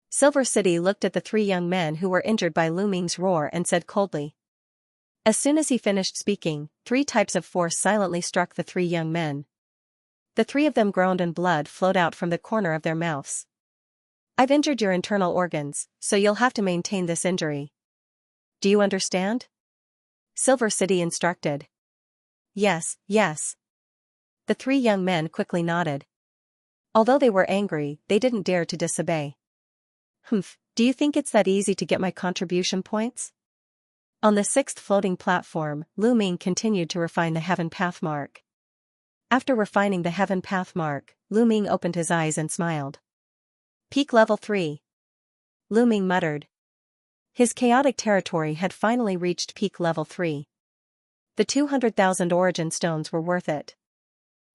Silver City looked at the three young men who were injured by Lu Ming's roar and said coldly. As soon as he finished speaking, 3 types of force silently struck the 3 young men. The 3 of them groaned and blood flowed out from the corner of their mouths. I've injured your internal organs, so you'll have to maintain this injury. Do you understand? Silver City instructed. Yes, yes. The 3 young men quickly nodded. Although they were angry, they didn't dare to disobey. Do you think it's that easy to get my contribution points? On the sixth floating platform, Lu Ming continued to refine the heaven path mark. After refining the heaven path mark, Lu Ming opened his eyes and smiled. Peak level 3. Lu Ming muttered. His chaotic territory had finally reached peak level 3. The 200,000 origin stones were worth it.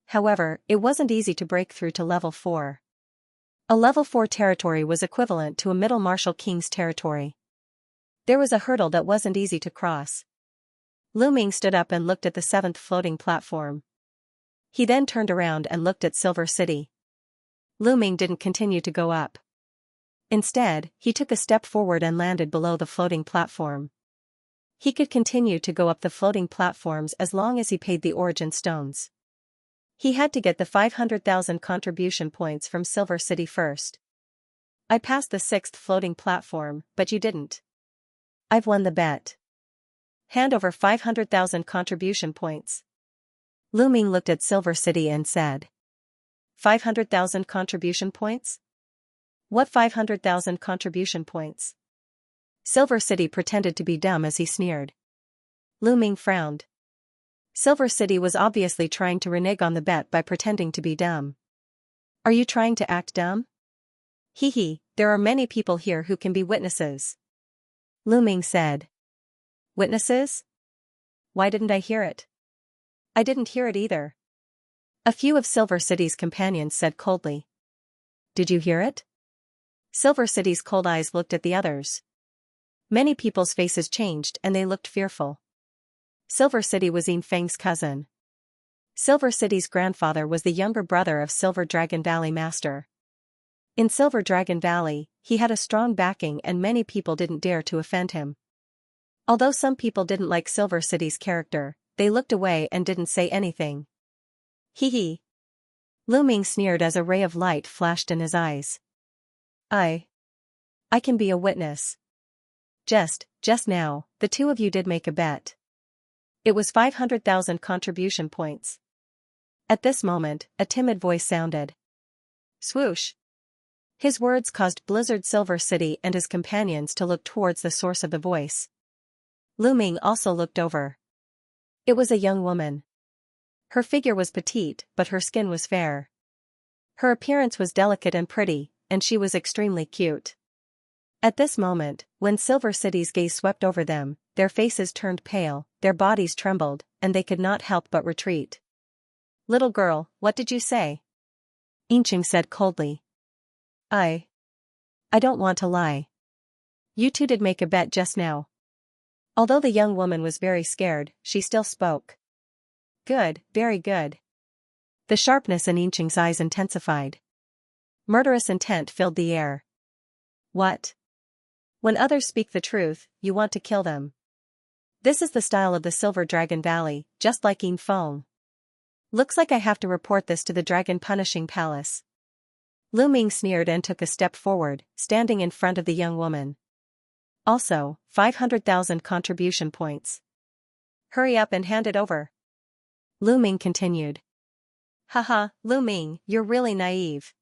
However, it wasn't easy to break through to level 4. A level 4 territory was equivalent to a middle martial king's territory. There was a hurdle that wasn't easy to cross. Lu Ming stood up and looked at the 7th floating platform. He then turned around and looked at Silver City. Lu Ming didn't continue to go up. Instead, he took a step forward and landed below the floating platform. He could continue to go up the floating platforms as long as he paid the origin stones. He had to get the 500,000 contribution points from Silver City first. I passed the 6th floating platform, but you didn't. I've won the bet. Hand over 500,000 contribution points. Lu Ming looked at Silver City and said. 500,000 contribution points? What 500,000 contribution points? Silver City pretended to be dumb as he sneered. Lu Ming frowned. Silver City was obviously trying to renege on the bet by pretending to be dumb. Are you trying to act dumb? Hee, there are many people here who can be witnesses. Lu Ming said. Witnesses? Why didn't I hear it? I didn't hear it either. A few of Silver City's companions said coldly. Did you hear it? Silver City's cold eyes looked at the others. Many people's faces changed and they looked fearful. Silver City was Yin Feng's cousin. Silver City's grandfather was the younger brother of Silver Dragon Valley Master. In Silver Dragon Valley, he had a strong backing and many people didn't dare to offend him. Although some people didn't like Silver City's character, they looked away and didn't say anything. Hee. Lu Ming sneered as a ray of light flashed in his eyes. I can be a witness. Just now, the 2 of you did make a bet. It was 500,000 contribution points. At this moment, a timid voice sounded. Swoosh. His words caused Blizzard Silver City and his companions to look towards the source of the voice. Lu Ming also looked over. It was a young woman. Her figure was petite, but her skin was fair. Her appearance was delicate and pretty, and she was extremely cute. At this moment, when Silver City's gaze swept over them, their faces turned pale, their bodies trembled, and they could not help but retreat. Little girl, what did you say? Xianxia said coldly. I don't want to lie. You 2 did make a bet just now. Although the young woman was very scared, she still spoke. Good, very good. The sharpness in Yinqing's eyes intensified. Murderous intent filled the air. What? When others speak the truth, you want to kill them. This is the style of the Silver Dragon Valley, just like Yin Feng. Looks like I have to report this to the Dragon Punishing Palace. Lu Ming sneered and took a step forward, standing in front of the young woman. Also, 500,000 contribution points. Hurry up and hand it over. Lu Ming continued. Haha, Lu Ming, you're really naive.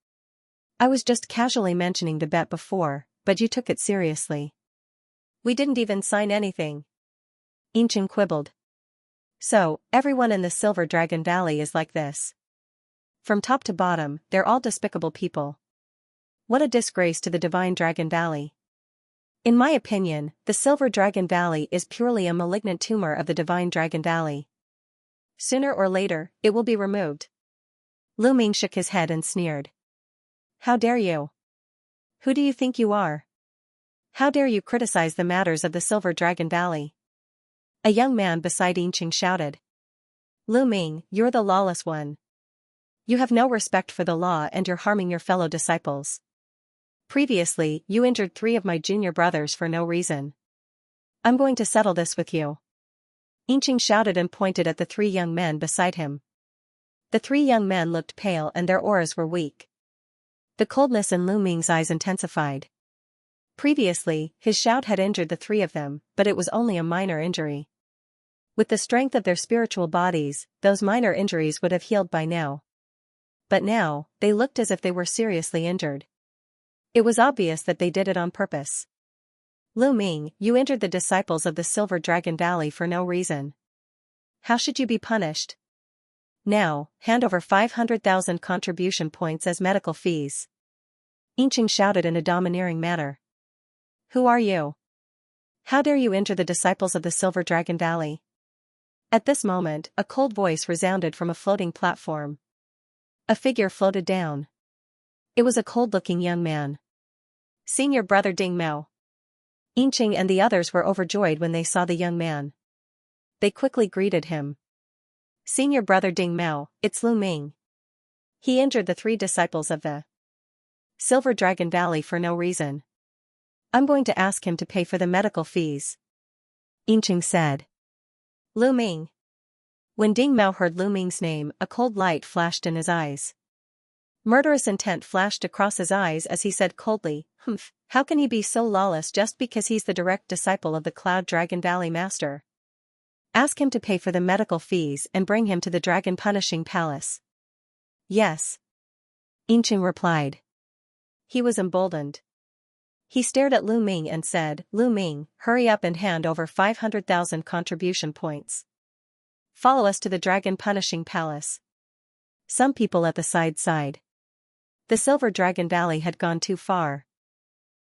I was just casually mentioning the bet before, but you took it seriously. We didn't even sign anything. Yinqing quibbled. So, everyone in the Silver Dragon Valley is like this. From top to bottom, they're all despicable people. What a disgrace to the Divine Dragon Valley. In my opinion, the Silver Dragon Valley is purely a malignant tumor of the Divine Dragon Valley. Sooner or later, it will be removed. Lu Ming shook his head and sneered. How dare you? Who do you think you are? How dare you criticize the matters of the Silver Dragon Valley? A young man beside Yinqing shouted. Lu Ming, you're the lawless one. You have no respect for the law and you're harming your fellow disciples. Previously, you injured 3 of my junior brothers for no reason. I'm going to settle this with you. Yinqing shouted and pointed at the 3 young men beside him. The 3 young men looked pale and their auras were weak. The coldness in Lu Ming's eyes intensified. Previously, his shout had injured the 3 of them, but it was only a minor injury. With the strength of their spiritual bodies, those minor injuries would have healed by now. But now, they looked as if they were seriously injured. It was obvious that they did it on purpose. Lu Ming, you injured the disciples of the Silver Dragon Valley for no reason. How should you be punished? Now, hand over 500,000 contribution points as medical fees. Yinqing shouted in a domineering manner. Who are you? How dare you injure the disciples of the Silver Dragon Valley? At this moment, a cold voice resounded from a floating platform. A figure floated down. It was a cold-looking young man. Senior brother Ding Mao. Yinqing and the others were overjoyed when they saw the young man. They quickly greeted him. Senior brother Ding Mao, it's Lu Ming. He injured the 3 disciples of the Silver Dragon Valley for no reason. I'm going to ask him to pay for the medical fees. Yinqing said. Lu Ming. When Ding Mao heard Lu Ming's name, a cold light flashed in his eyes. Murderous intent flashed across his eyes as he said coldly, Humph, how can he be so lawless just because he's the direct disciple of the Cloud Dragon Valley Master? Ask him to pay for the medical fees and bring him to the Dragon Punishing Palace. Yes. Yinqing replied. He was emboldened. He stared at Lu Ming and said, Lu Ming, hurry up and hand over 500,000 contribution points. Follow us to the Dragon Punishing Palace. Some people at the side sighed. The Silver Dragon Valley had gone too far.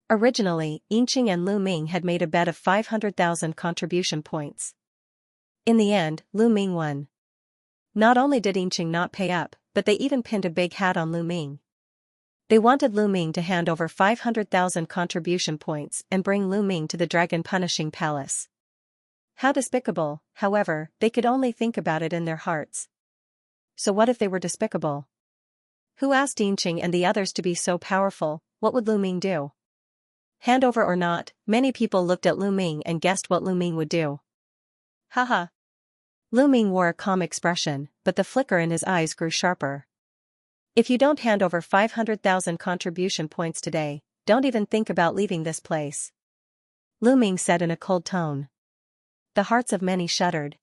Originally, Yinqing and Lu Ming had made a bet of 500,000 contribution points. In the end, Lu Ming won. Not only did Yinqing not pay up, but they even pinned a big hat on Lu Ming. They wanted Lu Ming to hand over 500,000 contribution points and bring Lu Ming to the Dragon Punishing Palace. How despicable, however, they could only think about it in their hearts. So what if they were despicable? Who asked Yinqing and the others to be so powerful? What would Lu Ming do? Hand over or not, many people looked at Lu Ming and guessed what Lu Ming would do. Haha. Lu Ming wore a calm expression, but the flicker in his eyes grew sharper. If you don't hand over 500,000 contribution points today, don't even think about leaving this place. Lu Ming said in a cold tone. The hearts of many shuddered.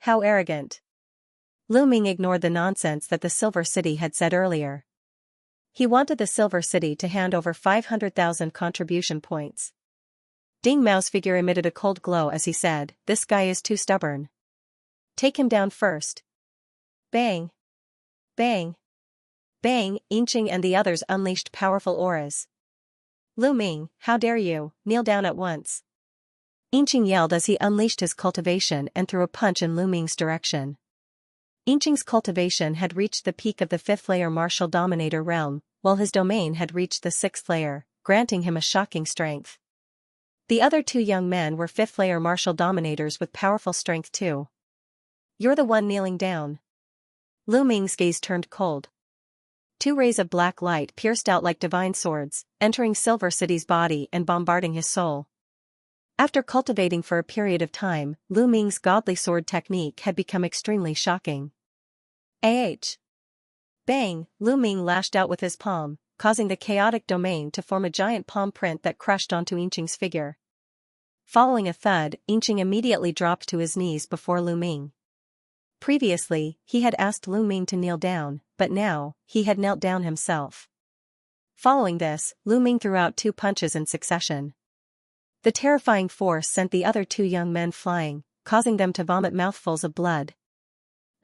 How arrogant. Lu Ming ignored the nonsense that the Silver City had said earlier. He wanted the Silver City to hand over 500,000 contribution points. Ding Mao's figure emitted a cold glow as he said, This guy is too stubborn. Take him down first. Bang. Bang. Bang, Yinqing and the others unleashed powerful auras. Lu Ming, how dare you, kneel down at once. Yinqing yelled as he unleashed his cultivation and threw a punch in Lu Ming's direction. Yinqing's cultivation had reached the peak of the 5th layer martial dominator realm, while his domain had reached the 6th layer, granting him a shocking strength. The other 2 young men were 5th layer martial dominators with powerful strength too. You're the one kneeling down. Lu Ming's gaze turned cold. Two rays of black light pierced out like divine swords, entering Silver City's body and bombarding his soul. After cultivating for a period of time, Lu Ming's godly sword technique had become extremely shocking. Bang! Lu Ming lashed out with his palm, causing the chaotic domain to form a giant palm print that crushed onto Yinqing's figure. Following a thud, Yinqing immediately dropped to his knees before Lu Ming. Previously, he had asked Lu Ming to kneel down, but now, he had knelt down himself. Following this, Lu Ming threw out 2 punches in succession. The terrifying force sent the other 2 young men flying, causing them to vomit mouthfuls of blood.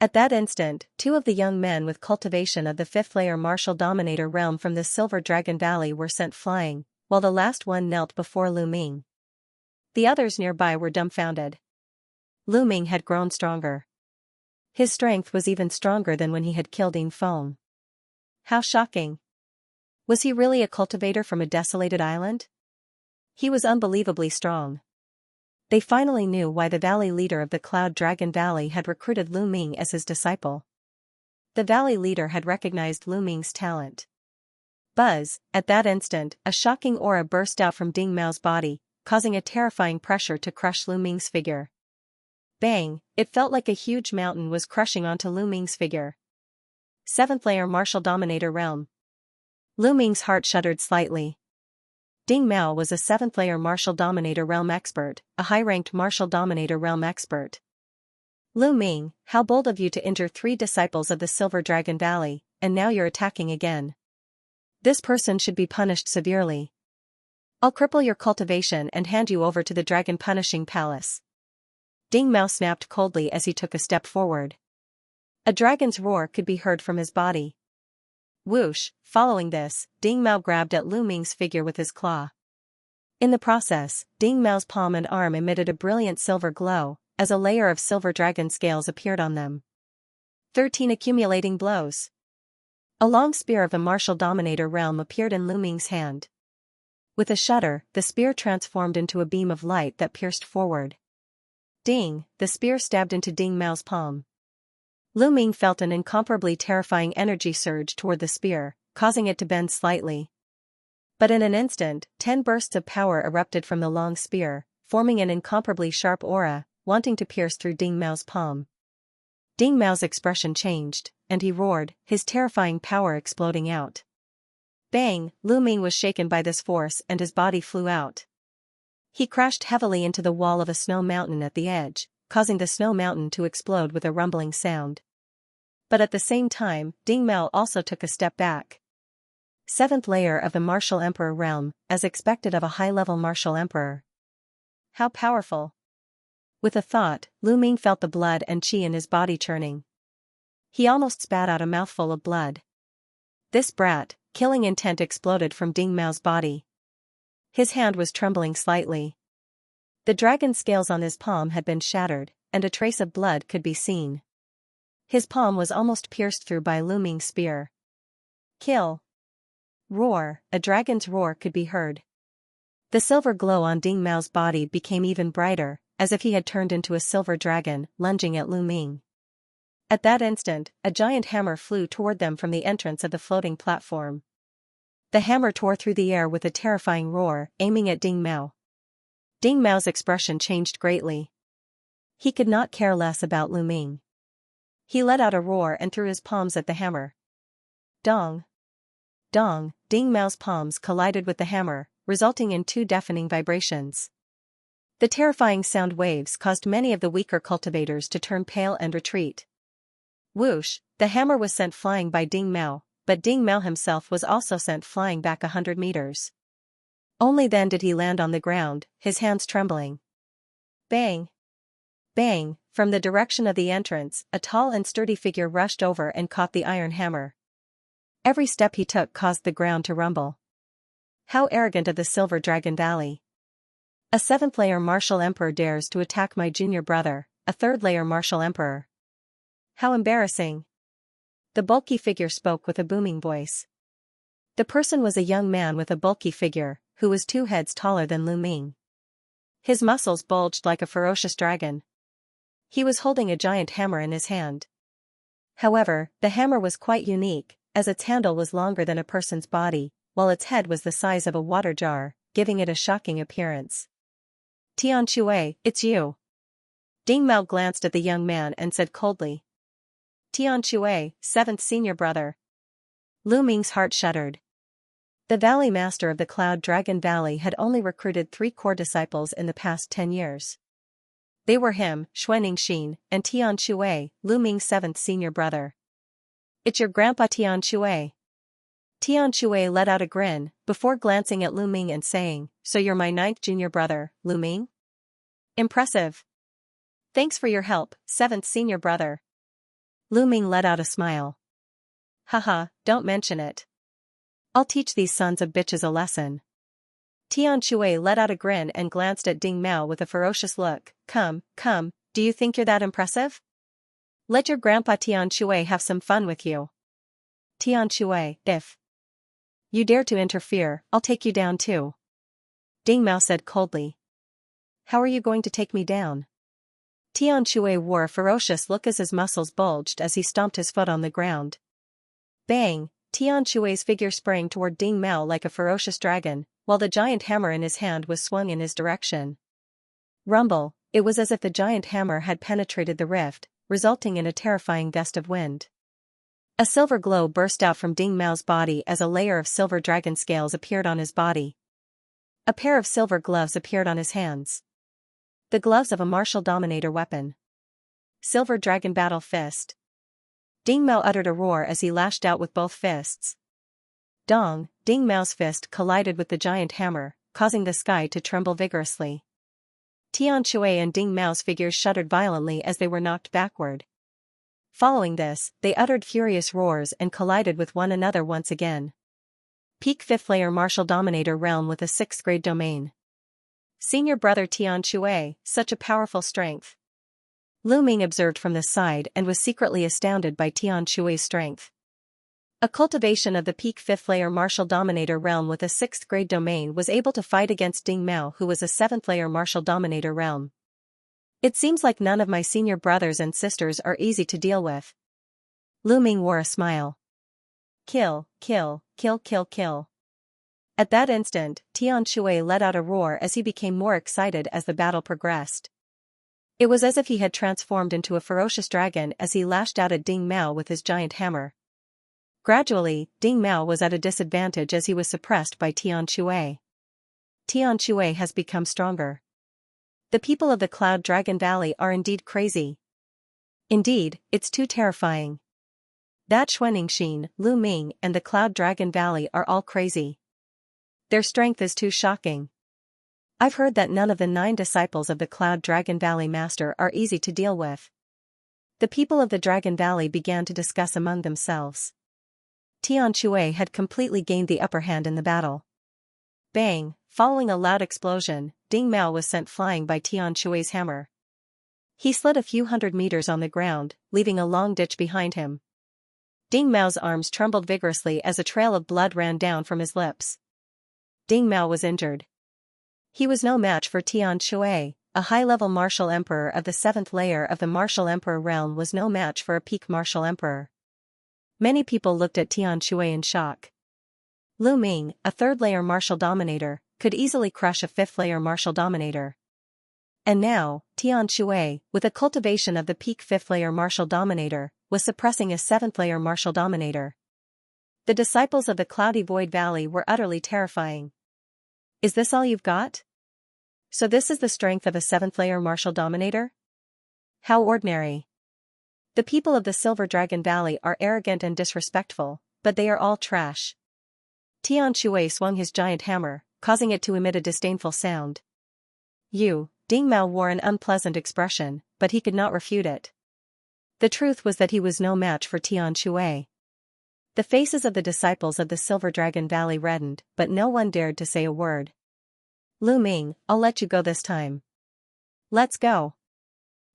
At that instant, 2 of the young men with cultivation of the 5th layer martial dominator realm from the Silver Dragon Valley were sent flying, while the last one knelt before Lu Ming. The others nearby were dumbfounded. Lu Ming had grown stronger. His strength was even stronger than when he had killed Yin Feng. How shocking! Was he really a cultivator from a desolated island? He was unbelievably strong. They finally knew why the valley leader of the Cloud Dragon Valley had recruited Lu Ming as his disciple. The valley leader had recognized Lu Ming's talent. Buzz! At that instant, a shocking aura burst out from Ding Mao's body, causing a terrifying pressure to crush Lu Ming's figure. Bang! It felt like a huge mountain was crushing onto Lu Ming's figure. 7th layer martial dominator realm. Lu Ming's heart shuddered slightly. Ding Mao was a 7th layer martial dominator realm expert, a high-ranked martial dominator realm expert. Lu Ming, how bold of you to injure 3 disciples of the Silver Dragon Valley, and now you're attacking again. This person should be punished severely. I'll cripple your cultivation and hand you over to the Dragon Punishing Palace. Ding Mao snapped coldly as he took a step forward. A dragon's roar could be heard from his body. Whoosh! Following this, Ding Mao grabbed at Lu Ming's figure with his claw. In the process, Ding Mao's palm and arm emitted a brilliant silver glow, as a layer of silver dragon scales appeared on them. 13 accumulating blows. A long spear of the martial dominator realm appeared in Lu Ming's hand. With a shudder, the spear transformed into a beam of light that pierced forward. Ding! The spear stabbed into Ding Mao's palm. Lu Ming felt an incomparably terrifying energy surge toward the spear, causing it to bend slightly. But in an instant, 10 bursts of power erupted from the long spear, forming an incomparably sharp aura, wanting to pierce through Ding Mao's palm. Ding Mao's expression changed, and he roared, his terrifying power exploding out. Bang! Lu Ming was shaken by this force and his body flew out. He crashed heavily into the wall of a snow mountain at the edge, causing the snow mountain to explode with a rumbling sound. But at the same time, Ding Mao also took a step back. 7th layer of the Martial Emperor realm, as expected of a high-level Martial Emperor. How powerful! With a thought, Lu Ming felt the blood and qi in his body churning. He almost spat out a mouthful of blood. This brat, killing intent exploded from Ding Mao's body. His hand was trembling slightly. The dragon scales on his palm had been shattered, and a trace of blood could be seen. His palm was almost pierced through by Lu Ming's spear. Kill! Roar! A dragon's roar could be heard. The silver glow on Ding Mao's body became even brighter, as if he had turned into a silver dragon, lunging at Lu Ming. At that instant, a giant hammer flew toward them from the entrance of the floating platform. The hammer tore through the air with a terrifying roar, aiming at Ding Mao. Ding Mao's expression changed greatly. He could not care less about Lu Ming. He let out a roar and threw his palms at the hammer. Dong! Dong! Ding Mao's palms collided with the hammer, resulting in 2 deafening vibrations. The terrifying sound waves caused many of the weaker cultivators to turn pale and retreat. Whoosh! The hammer was sent flying by Ding Mao, but Ding Mao himself was also sent flying back 100 meters. Only then did he land on the ground, his hands trembling. Bang! Bang! From the direction of the entrance, a tall and sturdy figure rushed over and caught the iron hammer. Every step he took caused the ground to rumble. How arrogant of the Silver Dragon Valley. A 7th layer martial emperor dares to attack my junior brother, a 3rd layer martial emperor. How embarrassing. The bulky figure spoke with a booming voice. The person was a young man with a bulky figure, who was 2 heads taller than Lu Ming. His muscles bulged like a ferocious dragon. He was holding a giant hammer in his hand. However, the hammer was quite unique, as its handle was longer than a person's body, while its head was the size of a water jar, giving it a shocking appearance. Xianxia, it's you. Ding Mao glanced at the young man and said coldly. Xianxia, seventh senior brother. Lu Ming's heart shuddered. The Valley Master of the Cloud Dragon Valley had only recruited 3 core disciples in the past 10 years. They were him, Xianxia, and Xianxia, Lu Ming's 7th senior brother. It's your grandpa Xianxia. Xianxia let out a grin, before glancing at Lu Ming and saying, so you're my 9th junior brother, Lu Ming? Impressive. Thanks for your help, 7th senior brother. Lu Ming let out a smile. Haha, don't mention it. I'll teach these sons of bitches a lesson. Xianxia let out a grin and glanced at Ding Mao with a ferocious look. Come, do you think you're that impressive? Let your grandpa Xianxia have some fun with you. Xianxia, if you dare to interfere, I'll take you down too. Ding Mao said coldly. How are you going to take me down? Xianxia wore a ferocious look as his muscles bulged as he stomped his foot on the ground. Bang! Xianxia's figure sprang toward Ding Mao like a ferocious dragon, while the giant hammer in his hand was swung in his direction. Rumble! It was as if the giant hammer had penetrated the rift, resulting in a terrifying gust of wind. A silver glow burst out from Ding Mao's body as a layer of silver dragon scales appeared on his body. A pair of silver gloves appeared on his hands. The gloves of a martial dominator weapon. Silver Dragon Battle Fist. Ding Mao uttered a roar as he lashed out with both fists. Dong! Ding Mao's fist collided with the giant hammer, causing the sky to tremble vigorously. Xianxia and Ding Mao's figures shuddered violently as they were knocked backward. Following this, they uttered furious roars and collided with one another once again. Peak 5th layer martial dominator realm with a 6th grade domain. Senior brother Xianxia, such a powerful strength. Lu Ming observed from the side and was secretly astounded by Xianxia's strength. A cultivation of the peak 5th layer martial dominator realm with a 6th grade domain was able to fight against Ding Mao, who was a 7th layer martial dominator realm. It seems like none of my senior brothers and sisters are easy to deal with. Lu Ming wore a smile. Kill. At that instant, Xianxia let out a roar as he became more excited as the battle progressed. It was as if he had transformed into a ferocious dragon as he lashed out at Ding Mao with his giant hammer. Gradually, Ding Mao was at a disadvantage as he was suppressed by Xianxia. Xianxia has become stronger. The people of the Cloud Dragon Valley are indeed crazy. Indeed, it's too terrifying. That Xianxia, Lu Ming, and the Cloud Dragon Valley are all crazy. Their strength is too shocking. I've heard that none of the 9 disciples of the Cloud Dragon Valley Master are easy to deal with. The people of the Dragon Valley began to discuss among themselves. Xianxia had completely gained the upper hand in the battle. Bang! Following a loud explosion, Ding Mao was sent flying by Xianxia's hammer. He slid a few hundred meters on the ground, leaving a long ditch behind him. Ding Mao's arms trembled vigorously as a trail of blood ran down from his lips. Ding Mao was injured. He was no match for Xianxia, a high-level martial emperor of the 7th layer of the martial emperor realm was no match for a peak martial emperor. Many people looked at Xianxia in shock. Lu Ming, a 3rd layer martial dominator, could easily crush a 5th layer martial dominator. And now, Xianxia, with a cultivation of the peak 5th layer martial dominator, was suppressing a 7th layer martial dominator. The disciples of the Cloudy Void Valley were utterly terrifying. Is this all you've got? So this is the strength of a 7th layer martial dominator? How ordinary. The people of the Silver Dragon Valley are arrogant and disrespectful, but they are all trash. Xianxia swung his giant hammer, causing it to emit a disdainful sound. Ding Mao wore an unpleasant expression, but he could not refute it. The truth was that he was no match for Xianxia. The faces of the disciples of the Silver Dragon Valley reddened, but no one dared to say a word. Lu Ming, I'll let you go this time. Let's go.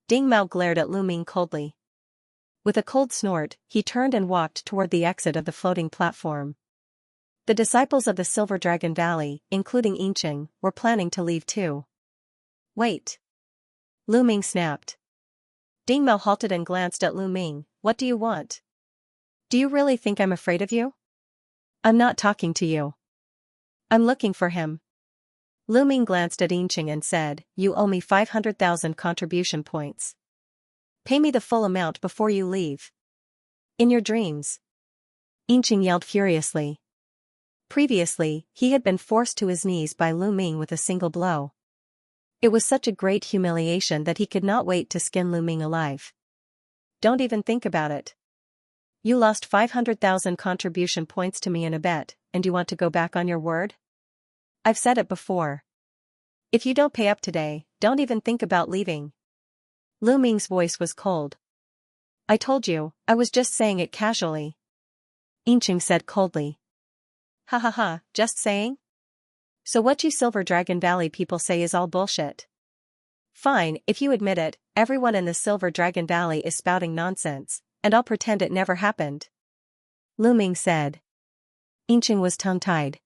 Ding Mao glared at Lu Ming coldly. With a cold snort, he turned and walked toward the exit of the floating platform. The disciples of the Silver Dragon Valley, including Xianxia, were planning to leave too. Wait. Lu Ming snapped. Ding Mao halted and glanced at Lu Ming. What do you want? Do you really think I'm afraid of you? I'm not talking to you. I'm looking for him. Lu Ming glanced at Yinqing and said, you owe me 500,000 contribution points. Pay me the full amount before you leave. In your dreams. Yinqing yelled furiously. Previously, he had been forced to his knees by Lu Ming with a single blow. It was such a great humiliation that he could not wait to skin Lu Ming alive. Don't even think about it. You lost 500,000 contribution points to me in a bet, and you want to go back on your word? I've said it before. If you don't pay up today, don't even think about leaving. Lu Ming's voice was cold. I told you, I was just saying it casually. Yinqing said coldly. Ha ha ha, just saying? So what you Silver Dragon Valley people say is all bullshit. Fine, if you admit it, everyone in the Silver Dragon Valley is spouting nonsense, and I'll pretend it never happened. Lu Ming said. Yinqing was tongue-tied.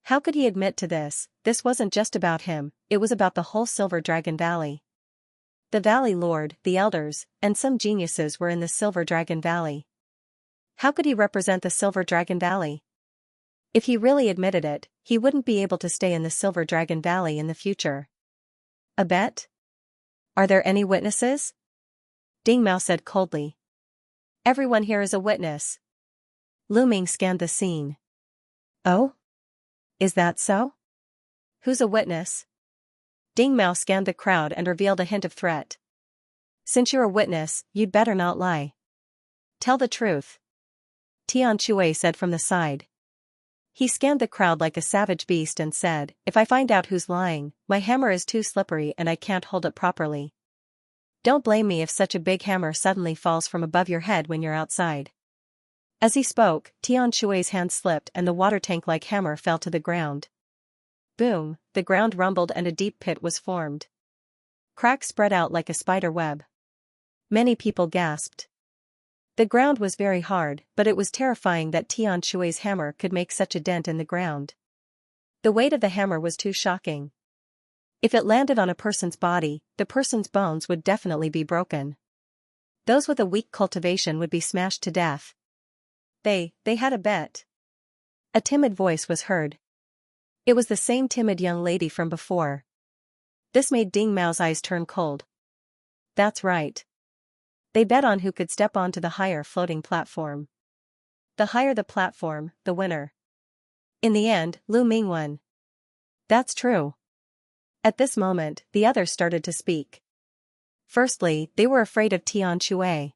How could he admit to this? This wasn't just about him, it was about the whole Silver Dragon Valley. The Valley Lord, the Elders, and some geniuses were in the Silver Dragon Valley. How could he represent the Silver Dragon Valley? If he really admitted it, he wouldn't be able to stay in the Silver Dragon Valley in the future. A bet? Are there any witnesses? Ding Mao said coldly. Everyone here is a witness. Lu Ming scanned the scene. Oh? Is that so? Who's a witness? Ding Mao scanned the crowd and revealed a hint of threat. Since you're a witness, you'd better not lie. Tell the truth. Tian Shui said from the side. He scanned the crowd like a savage beast and said, if I find out who's lying, my hammer is too slippery and I can't hold it properly. Don't blame me if such a big hammer suddenly falls from above your head when you're outside. As he spoke, Tian Shui's hand slipped and the water tank-like hammer fell to the ground. Boom, the ground rumbled and a deep pit was formed. Cracks spread out like a spider web. Many people gasped. The ground was very hard, but it was terrifying that Tian Shui's hammer could make such a dent in the ground. The weight of the hammer was too shocking. If it landed on a person's body, the person's bones would definitely be broken. Those with a weak cultivation would be smashed to death. They had a bet. A timid voice was heard. It was the same timid young lady from before. This made Ding Mao's eyes turn cold. That's right. They bet on who could step onto the higher floating platform. The higher the platform, the winner. In the end, Lu Ming won. That's true. At this moment, the others started to speak. Firstly, they were afraid of Tian Shui.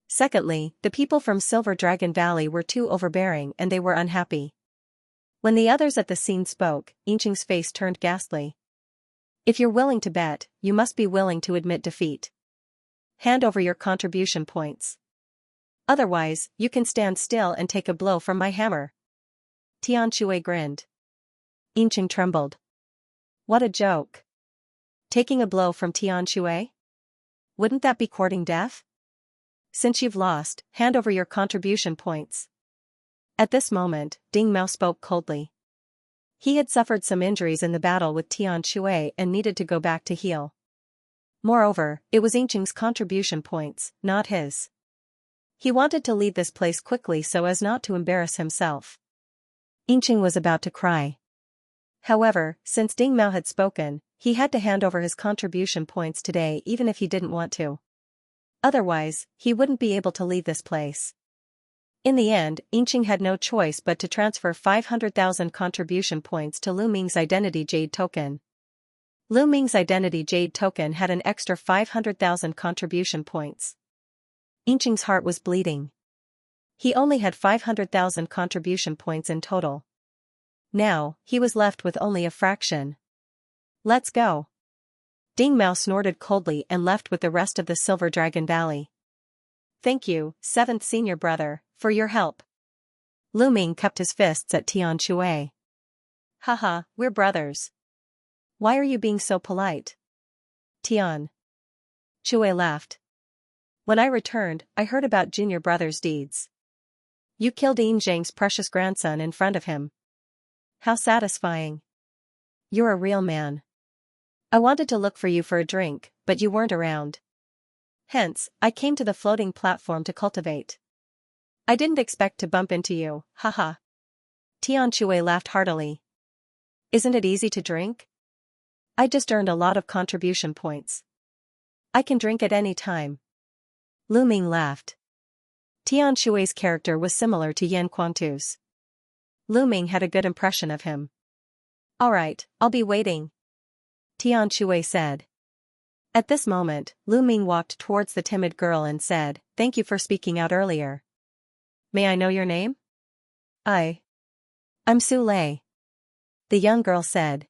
Secondly, the people from Silver Dragon Valley were too overbearing and they were unhappy. When the others at the scene spoke, Yinqing's face turned ghastly. If you're willing to bet, you must be willing to admit defeat. Hand over your contribution points. Otherwise, you can stand still and take a blow from my hammer. Tian Shui grinned. Yinqing trembled. What a joke. Taking a blow from Tian Shui? Wouldn't that be courting death? Since you've lost, hand over your contribution points. At this moment, Ding Mao spoke coldly. He had suffered some injuries in the battle with Tian Shui and needed to go back to heal. Moreover, it was Yinqing's contribution points, not his. He wanted to leave this place quickly so as not to embarrass himself. Yinqing was about to cry. However, since Ding Mao had spoken, he had to hand over his contribution points today even if he didn't want to. Otherwise, he wouldn't be able to leave this place. In the end, Yinqing had no choice but to transfer 500,000 contribution points to Lu Ming's identity jade token. Lu Ming's identity jade token had an extra 500,000 contribution points. Yinqing's heart was bleeding. He only had 500,000 contribution points in total. Now, he was left with only a fraction. Let's go. Ding Mao snorted coldly and left with the rest of the Silver Dragon Valley. Thank you, 7th senior brother, for your help. Lu Ming cupped his fists at Tian Shui. Haha, we're brothers. Why are you being so polite? Tian Shui laughed. When I returned, I heard about junior brother's deeds. You killed Yin Zhang's precious grandson in front of him. How satisfying. You're a real man. I wanted to look for you for a drink, but you weren't around. Hence, I came to the floating platform to cultivate. I didn't expect to bump into you, haha. Xianxia laughed heartily. Isn't it easy to drink? I just earned a lot of contribution points. I can drink at any time. Lu Ming laughed. Xianxia's character was similar to Yan Quantu's. Lu Ming had a good impression of him. Alright, I'll be waiting, Xianxia said. At this moment, Lu Ming walked towards the timid girl and said, "Thank you for speaking out earlier. May I know your name?" I'm Su Lei, the young girl said.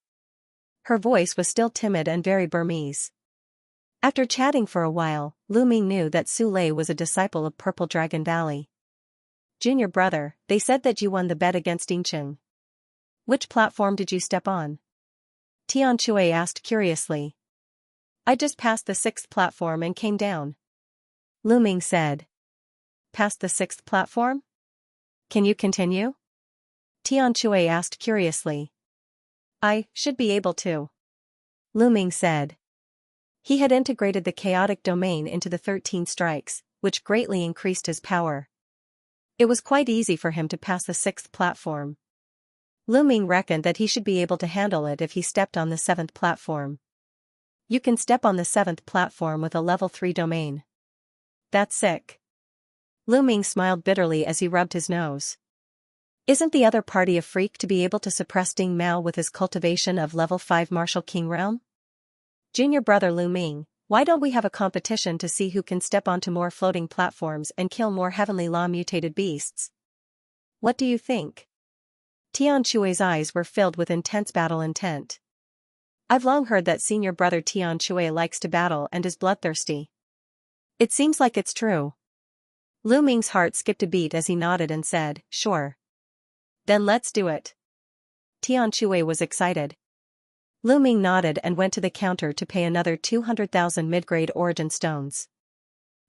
Her voice was still timid and very Burmese. After chatting for a while, Lu Ming knew that Su Lei was a disciple of Purple Dragon Valley. Junior brother, they said that you won the bet against Yingqing. Which platform did you step on? Xianxia asked curiously. I just passed the 6th platform and came down, Lu Ming said. Past the 6th platform? Can you continue? Xianxia asked curiously. I should be able to, Lu Ming said. He had integrated the chaotic domain into the 13 strikes, which greatly increased his power. It was quite easy for him to pass the 6th platform. Lu Ming reckoned that he should be able to handle it if he stepped on the 7th platform. You can step on the 7th platform with a level 3 domain. That's sick. Lu Ming smiled bitterly as he rubbed his nose. Isn't the other party a freak to be able to suppress Ding Mao with his cultivation of level 5 Martial King realm? Junior brother Lu Ming, why don't we have a competition to see who can step onto more floating platforms and kill more heavenly law mutated beasts? What do you think? Xianxia's eyes were filled with intense battle intent. I've long heard that senior brother Xianxia likes to battle and is bloodthirsty. It seems like it's true. Lu Ming's heart skipped a beat as he nodded and said, sure. Then let's do it. Xianxia was excited. Lu Ming nodded and went to the counter to pay another 200,000 mid-grade origin stones.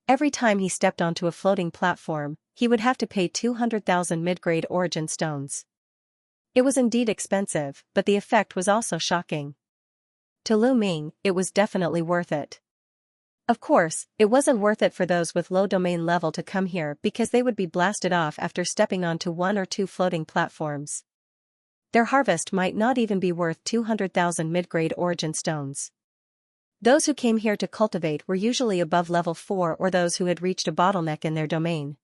Every time he stepped onto a floating platform, he would have to pay 200,000 mid-grade origin stones. It was indeed expensive, but the effect was also shocking. To Lu Ming, it was definitely worth it. Of course, it wasn't worth it for those with low domain level to come here because they would be blasted off after stepping onto 1 or 2 floating platforms. Their harvest might not even be worth 200,000 mid-grade origin stones. Those who came here to cultivate were usually above level 4 or those who had reached a bottleneck in their domain.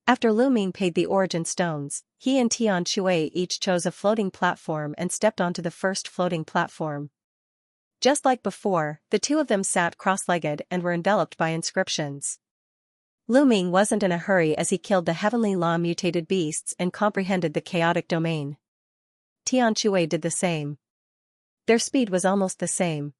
After Lu Ming paid the origin stones, he and Xianxia each chose a floating platform and stepped onto the first floating platform. Just like before, the two of them sat cross-legged and were enveloped by inscriptions. Lu Ming wasn't in a hurry as he killed the heavenly law mutated beasts and comprehended the chaotic domain. Xianxia did the same. Their speed was almost the same.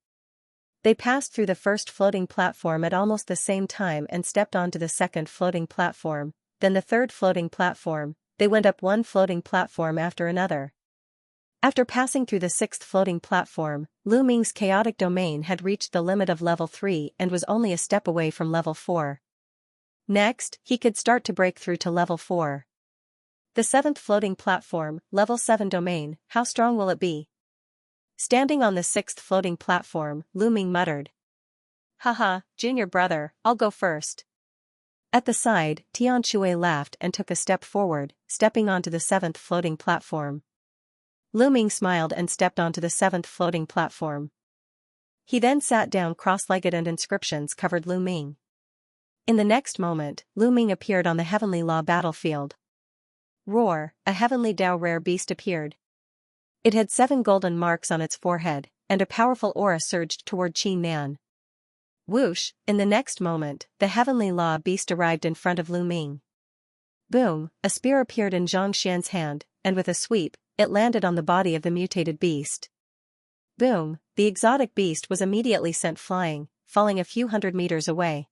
They passed through the first floating platform at almost the same time and stepped onto the second floating platform, then the third floating platform. They went up one floating platform after another. After passing through the 6th floating platform, Lu Ming's chaotic domain had reached the limit of level 3 and was only a step away from level 4. Next, he could start to break through to level 4. The 7th floating platform, level 7 domain, how strong will it be? Standing on the 6th floating platform, Lu Ming muttered. Haha, junior brother, I'll go first. At the side, Xianxia laughed and took a step forward, stepping onto the 7th floating platform. Lu Ming smiled and stepped onto the 7th floating platform. He then sat down cross-legged and inscriptions covered Lu Ming. In the next moment, Lu Ming appeared on the Heavenly Law battlefield. Roar, a Heavenly Dao rare beast appeared. It had 7 golden marks on its forehead, and a powerful aura surged toward Qi Nan. Whoosh, in the next moment, the Heavenly Law beast arrived in front of Lu Ming. Boom, a spear appeared in Zhang Xian's hand, and with a sweep, it landed on the body of the mutated beast. Boom, the exotic beast was immediately sent flying, falling a few hundred meters away.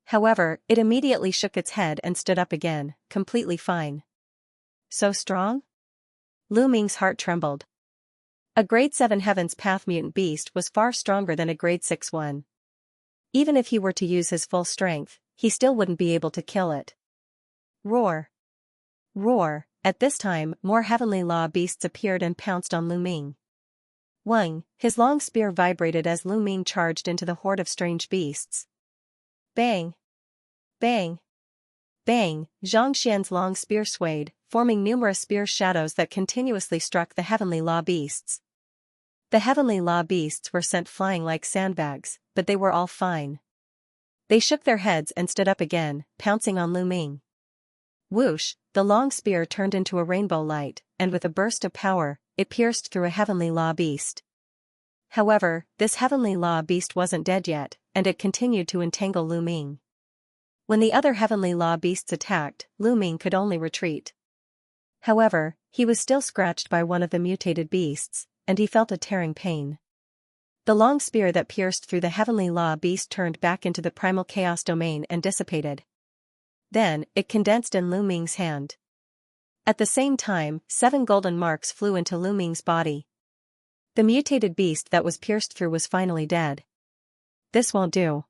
However, it immediately shook its head and stood up again, completely fine. So strong? Lu Ming's heart trembled. A grade 7 Heaven's Path mutant beast was far stronger than a grade 6 one. Even if he were to use his full strength, he still wouldn't be able to kill it. Roar. Roar. At this time, more Heavenly Law beasts appeared and pounced on Lu Ming. Wang, his long spear vibrated as Lu Ming charged into the horde of strange beasts. Bang! Bang! Bang! Xianxian's long spear swayed, forming numerous spear shadows that continuously struck the heavenly law beasts. The heavenly law beasts were sent flying like sandbags, but they were all fine. They shook their heads and stood up again, pouncing on Lu Ming. Whoosh, the long spear turned into a rainbow light, and with a burst of power, it pierced through a heavenly law beast. However, this heavenly law beast wasn't dead yet, and it continued to entangle Lu Ming. When the other heavenly law beasts attacked, Lu Ming could only retreat. However, he was still scratched by one of the mutated beasts, and he felt a tearing pain. The long spear that pierced through the heavenly law beast turned back into the primal chaos domain and dissipated. Then, it condensed in Lu Ming's hand. At the same time, 7 golden marks flew into Lu Ming's body. The mutated beast that was pierced through was finally dead. This won't do.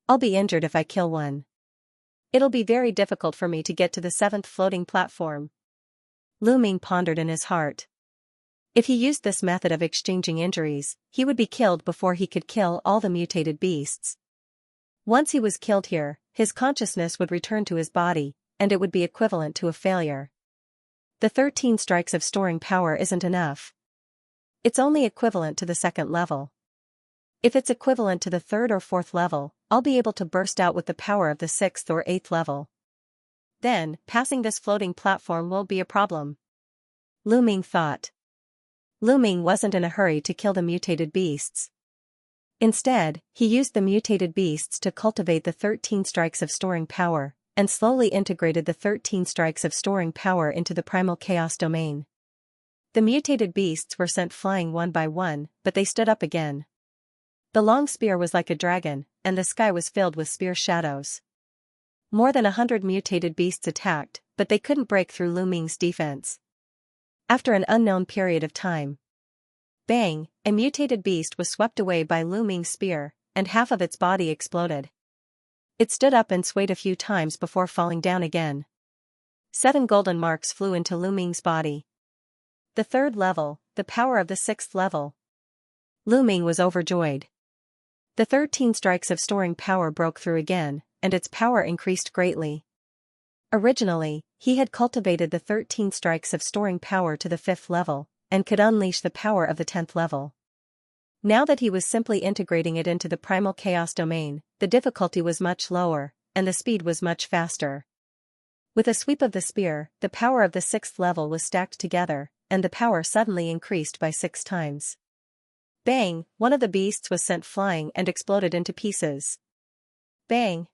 I'll be injured if I kill one. It'll be very difficult for me to get to the 7th floating platform. Lu Ming pondered in his heart. If he used this method of exchanging injuries, he would be killed before he could kill all the mutated beasts. Once he was killed here, his consciousness would return to his body, and it would be equivalent to a failure. The 13 strikes of storing power isn't enough. It's only equivalent to the 2nd level. If it's equivalent to the 3rd or 4th level, I'll be able to burst out with the power of the 6th or 8th level. Then, passing this floating platform won't be a problem. Lu Ming thought. Lu Ming wasn't in a hurry to kill the mutated beasts. Instead, he used the mutated beasts to cultivate the 13 strikes of storing power, and slowly integrated the 13 strikes of storing power into the primal chaos domain. The mutated beasts were sent flying one by one, but they stood up again. The long spear was like a dragon, and the sky was filled with spear shadows. More than 100 mutated beasts attacked, but they couldn't break through Lu Ming's defense. After an unknown period of time, bang, a mutated beast was swept away by Lu Ming's spear, and half of its body exploded. It stood up and swayed a few times before falling down again. 7 golden marks flew into Lu Ming's body. The 3rd level, the power of the 6th level. Lu Ming was overjoyed. The 13 strikes of storing power broke through again, and its power increased greatly. Originally, he had cultivated the 13 strikes of storing power to the 5th level, and could unleash the power of the 10th level. Now that he was simply integrating it into the primal chaos domain, the difficulty was much lower, and the speed was much faster. With a sweep of the spear, the power of the 6th level was stacked together, and the power suddenly increased by 6 times. Bang! One of the beasts was sent flying and exploded into pieces. Bang!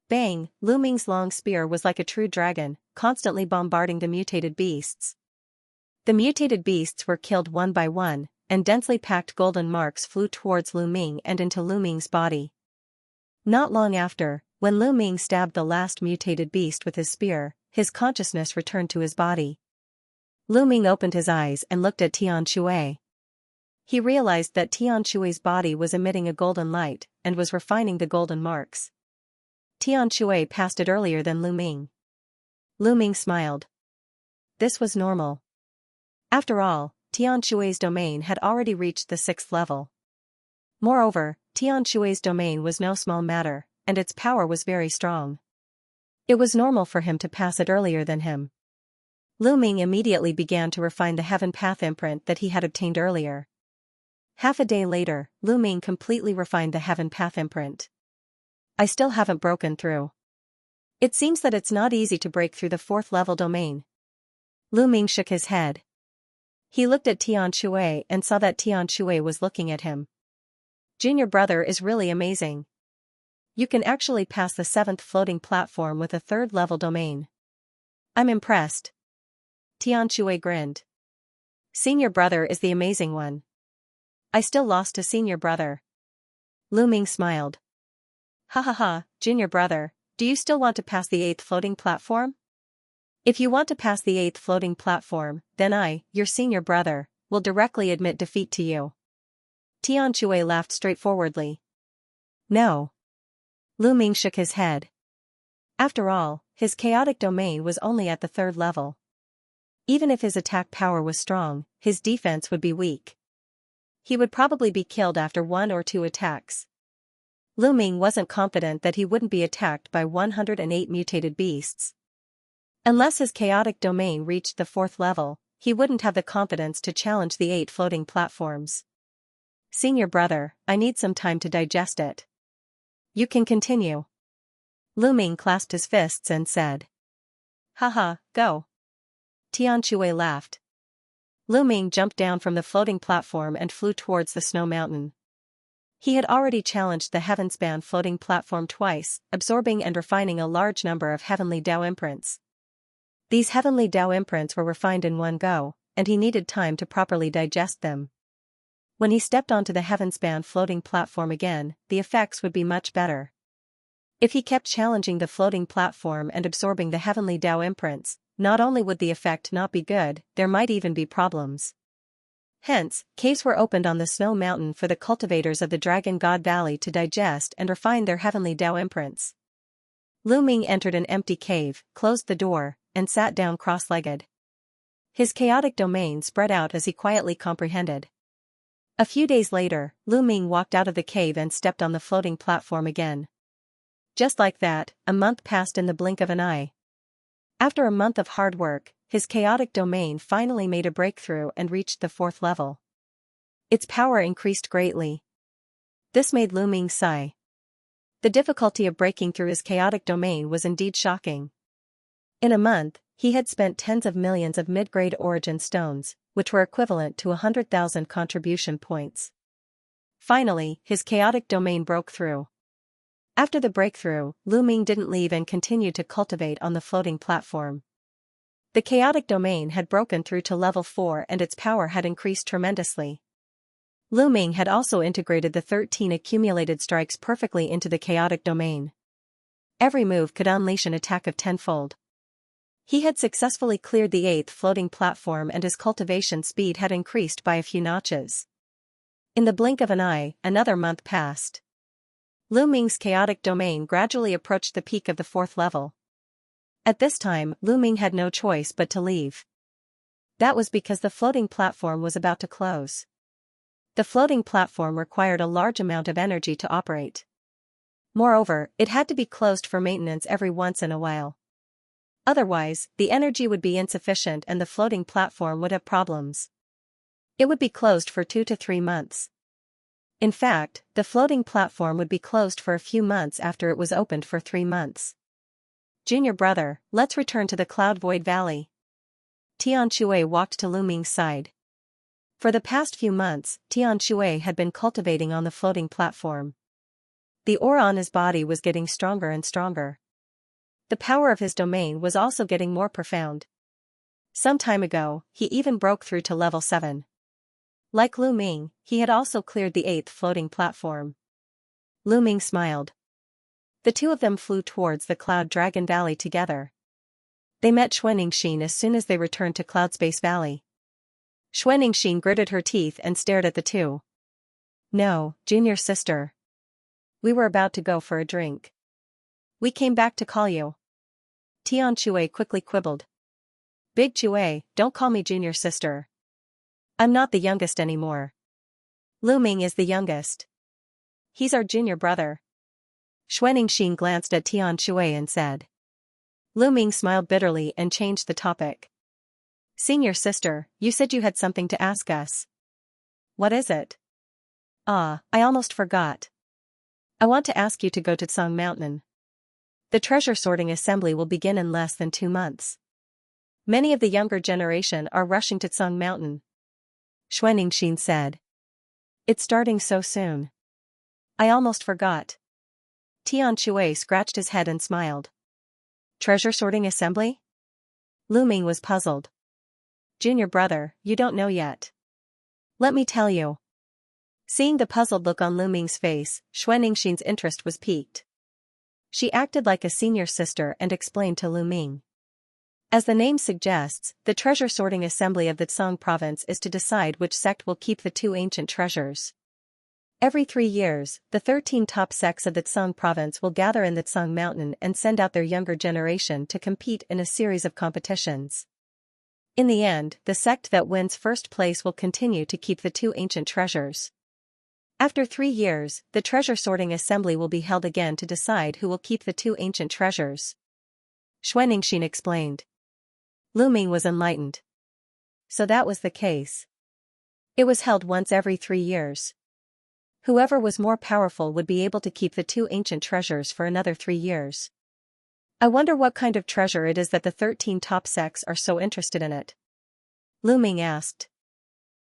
Bang! Lu Ming's long spear was like a true dragon, constantly bombarding the mutated beasts. The mutated beasts were killed one by one, and densely packed golden marks flew towards Lu Ming and into Lu Ming's body. Not long after, when Lu Ming stabbed the last mutated beast with his spear, his consciousness returned to his body. Lu Ming opened his eyes and looked at Tian Shui. He realized that Tian Shui's body was emitting a golden light, and was refining the golden marks. Tian Shui passed it earlier than Lu Ming. Lu Ming smiled. This was normal. After all, Tian Shui's domain had already reached the 6th level. Moreover, Tian Shui's domain was no small matter, and its power was very strong. It was normal for him to pass it earlier than him. Lu Ming immediately began to refine the heaven path imprint that he had obtained earlier. Half a day later, Lu Ming completely refined the heaven path imprint. I still haven't broken through. It seems that it's not easy to break through the 4th level domain. Lu Ming shook his head. He looked at Tian Shui and saw that Tian Shui was looking at him. Junior brother is really amazing. You can actually pass the 7th floating platform with a 3rd level domain. I'm impressed. Tian Shui grinned. Senior brother is the amazing one. I still lost to senior brother. Lu Ming smiled. Ha ha ha, junior brother, do you still want to pass the 8th floating platform? If you want to pass the 8th floating platform, then I, your senior brother, will directly admit defeat to you. Tian Shui laughed straightforwardly. No. Lu Ming shook his head. After all, his chaotic domain was only at the 3rd level. Even if his attack power was strong, his defense would be weak. He would probably be killed after 1 or 2 attacks. Lu Ming wasn't confident that he wouldn't be attacked by 108 mutated beasts. Unless his chaotic domain reached the 4th level, he wouldn't have the confidence to challenge the 8 floating platforms. Senior brother, I need some time to digest it. You can continue. Lu Ming clasped his fists and said. Haha, go. Xianxia laughed. Lu Ming jumped down from the floating platform and flew towards the snow mountain. He had already challenged the heavenspan floating platform twice, absorbing and refining a large number of heavenly Dao imprints. These heavenly Dao imprints were refined in one go, and he needed time to properly digest them. When he stepped onto the heavenspan floating platform again, the effects would be much better. If he kept challenging the floating platform and absorbing the heavenly Dao imprints, not only would the effect not be good, there might even be problems. Hence, caves were opened on the snow mountain for the cultivators of the Dragon God Valley to digest and refine their heavenly Dao imprints. Lu Ming entered an empty cave, closed the door, and sat down cross-legged. His chaotic domain spread out as he quietly comprehended. A few days later, Lu Ming walked out of the cave and stepped on the floating platform again. Just like that, a month passed in the blink of an eye. After a month of hard work, his chaotic domain finally made a breakthrough and reached the 4th level. Its power increased greatly. This made Lu Ming sigh. The difficulty of breaking through his chaotic domain was indeed shocking. In a month, he had spent tens of millions of mid-grade origin stones, which were equivalent to 100,000 contribution points. Finally, his chaotic domain broke through. After the breakthrough, Lu Ming didn't leave and continued to cultivate on the floating platform. The chaotic domain had broken through to level 4 and its power had increased tremendously. Lu Ming had also integrated the 13 accumulated strikes perfectly into the chaotic domain. Every move could unleash an attack of tenfold. He had successfully cleared the 8th floating platform and his cultivation speed had increased by a few notches. In the blink of an eye, another month passed. Lu Ming's chaotic domain gradually approached the peak of the 4th level. At this time, Lu Ming had no choice but to leave. That was because the floating platform was about to close. The floating platform required a large amount of energy to operate. Moreover, it had to be closed for maintenance every once in a while. Otherwise, the energy would be insufficient and the floating platform would have problems. It would be closed for 2 to 3 months. In fact, the floating platform would be closed for a few months after it was opened for 3 months. Junior brother, let's return to the Cloud Void Valley. Xianxia walked to Lu Ming's side. For the past few months, Xianxia had been cultivating on the floating platform. The aura on his body was getting stronger and stronger. The power of his domain was also getting more profound. Some time ago, he even broke through to level 7. Like Lu Ming, he had also cleared the 8th floating platform. Lu Ming smiled. The two of them flew towards the Cloud Dragon Valley together. They met Xianxia as soon as they returned to Cloud Space Valley. Xianxia gritted her teeth and stared at the two. No, junior sister. We were about to go for a drink. We came back to call you. Xianxia quickly quibbled. Big Chue, don't call me junior sister. I'm not the youngest anymore. Lu Ming is the youngest. He's our junior brother. Xianxia glanced at Xianxia and said. Lu Ming smiled bitterly and changed the topic. Senior sister, you said you had something to ask us. What is it? Ah, I almost forgot. I want to ask you to go to Tsang Mountain. The treasure sorting assembly will begin in less than 2 months. Many of the younger generation are rushing to Tsang Mountain. Xianxia said. It's starting so soon. I almost forgot. Xianxia scratched his head and smiled. Treasure sorting assembly? Lu Ming was puzzled. Junior brother, you don't know yet. Let me tell you. Seeing the puzzled look on Lu Ming's face, Xianxia's interest was piqued. She acted like a senior sister and explained to Lu Ming. As the name suggests, the treasure sorting assembly of the Tsang province is to decide which sect will keep the 2 ancient treasures. Every 3 years, the 13 top sects of the Tsang province will gather in the Tsang mountain and send out their younger generation to compete in a series of competitions. In the end, the sect that wins first place will continue to keep the 2 ancient treasures. After 3 years, the treasure sorting assembly will be held again to decide who will keep the 2 ancient treasures. Xianxia explained. Lu Ming was enlightened. So that was the case. It was held once every 3 years. Whoever was more powerful would be able to keep the 2 ancient treasures for another 3 years. I wonder what kind of treasure it is that the 13 top sects are so interested in it. Lu Ming asked.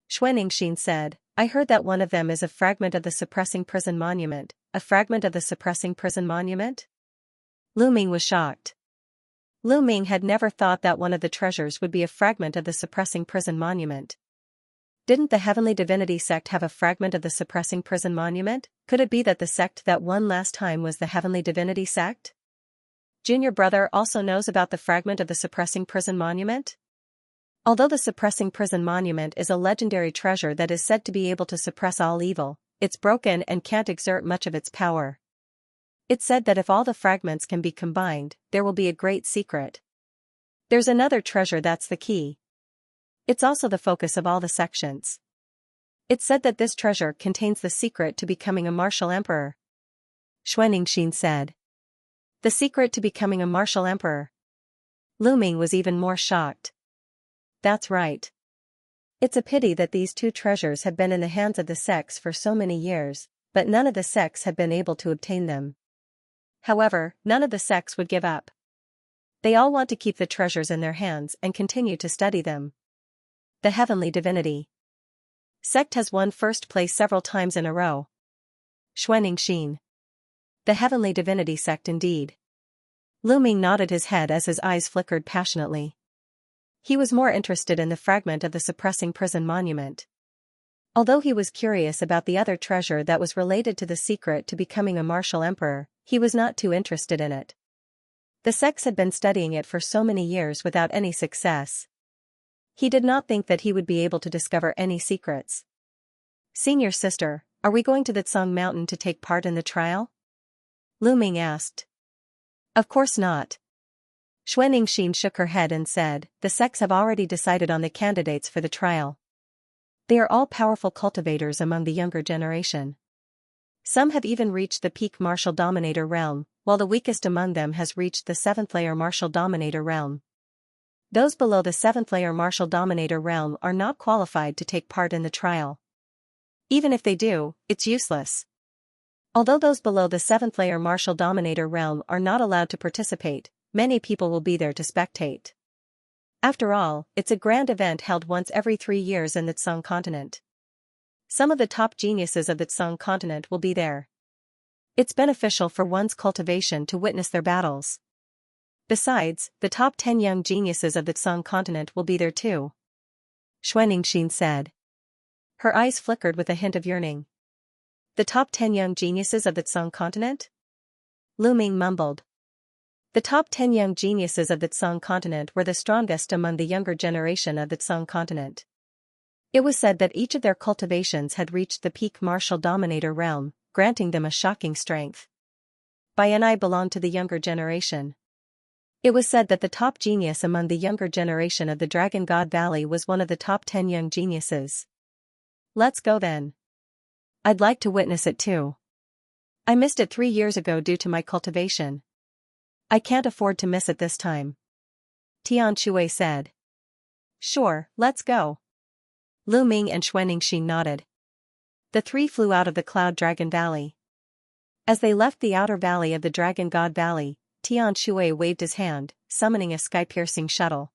Xianxia said, I heard that one of them is a fragment of the suppressing prison monument. A fragment of the suppressing prison monument? Lu Ming was shocked. Lu Ming had never thought that one of the treasures would be a fragment of the suppressing prison monument. Didn't the Heavenly Divinity sect have a fragment of the suppressing prison monument? Could it be that the sect that won last time was the Heavenly Divinity sect? Junior brother also knows about the fragment of the suppressing prison monument? Although the suppressing prison monument is a legendary treasure that is said to be able to suppress all evil, it's broken and can't exert much of its power. It's said that if all the fragments can be combined, there will be a great secret. There's another treasure that's the key. It's also the focus of all the sections. It's said that this treasure contains the secret to becoming a martial emperor. Xianxia said. The secret to becoming a martial emperor. Lu Ming was even more shocked. That's right. It's a pity that these 2 treasures have been in the hands of the sects for so many years, but none of the sects have been able to obtain them. However, none of the sects would give up. They all want to keep the treasures in their hands and continue to study them. The Heavenly Divinity sect has won first place several times in a row. Xianxia. The Heavenly Divinity sect indeed. Lu Ming nodded his head as his eyes flickered passionately. He was more interested in the fragment of the suppressing prison monument. Although he was curious about the other treasure that was related to the secret to becoming a martial emperor, he was not too interested in it. The sects had been studying it for so many years without any success. He did not think that he would be able to discover any secrets. Senior sister, are we going to the Tsang Mountain to take part in the trial? Lu Ming asked. Of course not. Xianxia shook her head and said, the sects have already decided on the candidates for the trial. They are all powerful cultivators among the younger generation. Some have even reached the peak martial dominator realm, while the weakest among them has reached the 7th layer martial dominator realm. Those below the 7th layer martial dominator realm are not qualified to take part in the trial. Even if they do, it's useless. Although those below the 7th layer martial dominator realm are not allowed to participate, many people will be there to spectate. After all, it's a grand event held once every 3 years in the Tsang continent. Some of the top geniuses of the Tsang continent will be there. It's beneficial for one's cultivation to witness their battles. Besides, the top 10 young geniuses of the Tsang continent will be there too. Xianxia said. Her eyes flickered with a hint of yearning. The top 10 young geniuses of the Tsang continent? Lu Ming mumbled. The top 10 young geniuses of the Tsang continent were the strongest among the younger generation of the Tsang continent. It was said that each of their cultivations had reached the peak martial dominator realm, granting them a shocking strength. Bai and I belonged to the younger generation. It was said that the top genius among the younger generation of the Dragon God Valley was one of the top 10 young geniuses. Let's go then. I'd like to witness it too. I missed it 3 years ago due to my cultivation. I can't afford to miss it this time. Xianxia said. Sure, let's go. Lu Ming and Xianxia nodded. The 3 flew out of the Cloud Dragon Valley. As they left the outer valley of the Dragon God Valley, Xianxia waved his hand, summoning a sky-piercing shuttle.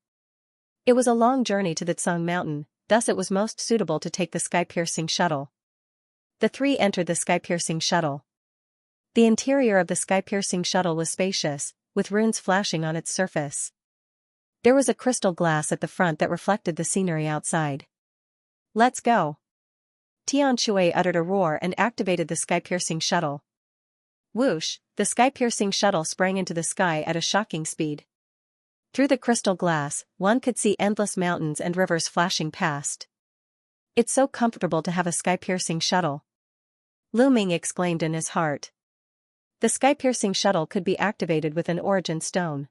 It was a long journey to the Tsang Mountain, thus it was most suitable to take the sky-piercing shuttle. The 3 entered the sky-piercing shuttle. The interior of the sky-piercing shuttle was spacious, with runes flashing on its surface. There was a crystal glass at the front that reflected the scenery outside. Let's go. Xianxia uttered a roar and activated the sky-piercing shuttle. Whoosh, the sky-piercing shuttle sprang into the sky at a shocking speed. Through the crystal glass, one could see endless mountains and rivers flashing past. It's so comfortable to have a sky-piercing shuttle. Lu Ming exclaimed in his heart. The sky-piercing shuttle could be activated with an origin stone.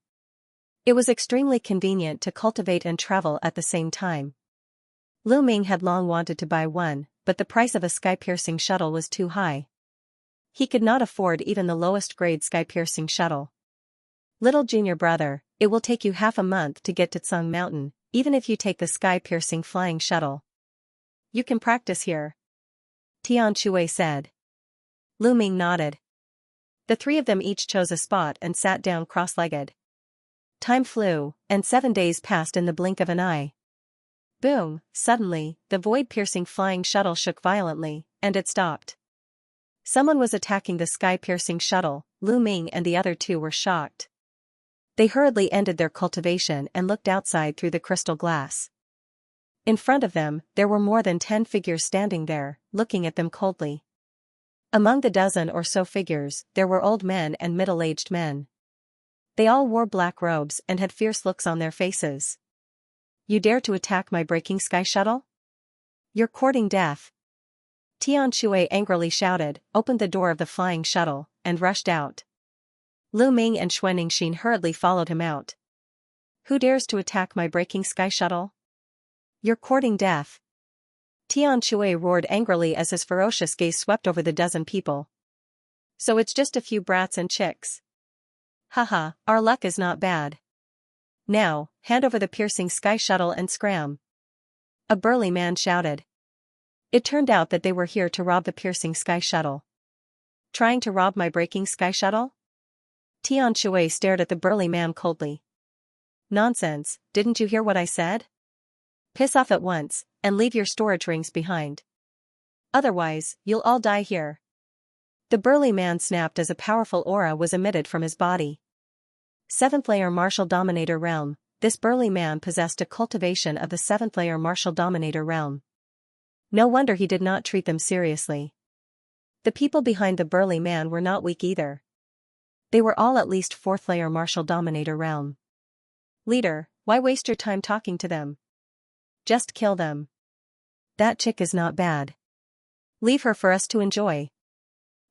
It was extremely convenient to cultivate and travel at the same time. Lu Ming had long wanted to buy one, but the price of a sky-piercing shuttle was too high. He could not afford even the lowest-grade sky-piercing shuttle. Little junior brother, it will take you half a month to get to Tsung Mountain, even if you take the sky-piercing flying shuttle. You can practice here, Tian Shui said. Lu Ming nodded. The three of them each chose a spot and sat down cross-legged. Time flew, and 7 days passed in the blink of an eye. Boom, suddenly, the void-piercing flying shuttle shook violently, and it stopped. Someone was attacking the sky-piercing shuttle. Lu Ming and the other two were shocked. They hurriedly ended their cultivation and looked outside through the crystal glass. In front of them, there were more than 10 figures standing there, looking at them coldly. Among the dozen or so figures, there were old men and middle-aged men. They all wore black robes and had fierce looks on their faces. You dare to attack my breaking sky shuttle? You're courting death. Tian Shui angrily shouted, opened the door of the flying shuttle, and rushed out. Lu Ming and Xianxia hurriedly followed him out. Who dares to attack my breaking sky shuttle? You're courting death. Tian Shui roared angrily as his ferocious gaze swept over the dozen people. So it's just a few brats and chicks. Haha, our luck is not bad. Now, hand over the piercing sky shuttle and scram. A burly man shouted. It turned out that they were here to rob the piercing sky shuttle. Trying to rob my breaking sky shuttle? Tian Shui stared at the burly man coldly. Nonsense, didn't you hear what I said? Piss off at once, and leave your storage rings behind. Otherwise, you'll all die here. The burly man snapped as a powerful aura was emitted from his body. 7th layer martial dominator realm. This burly man possessed a cultivation of the 7th layer martial dominator realm. No wonder he did not treat them seriously. The people behind the burly man were not weak either. They were all at least 4th layer martial dominator realm. Leader, why waste your time talking to them? Just kill them. That chick is not bad. Leave her for us to enjoy.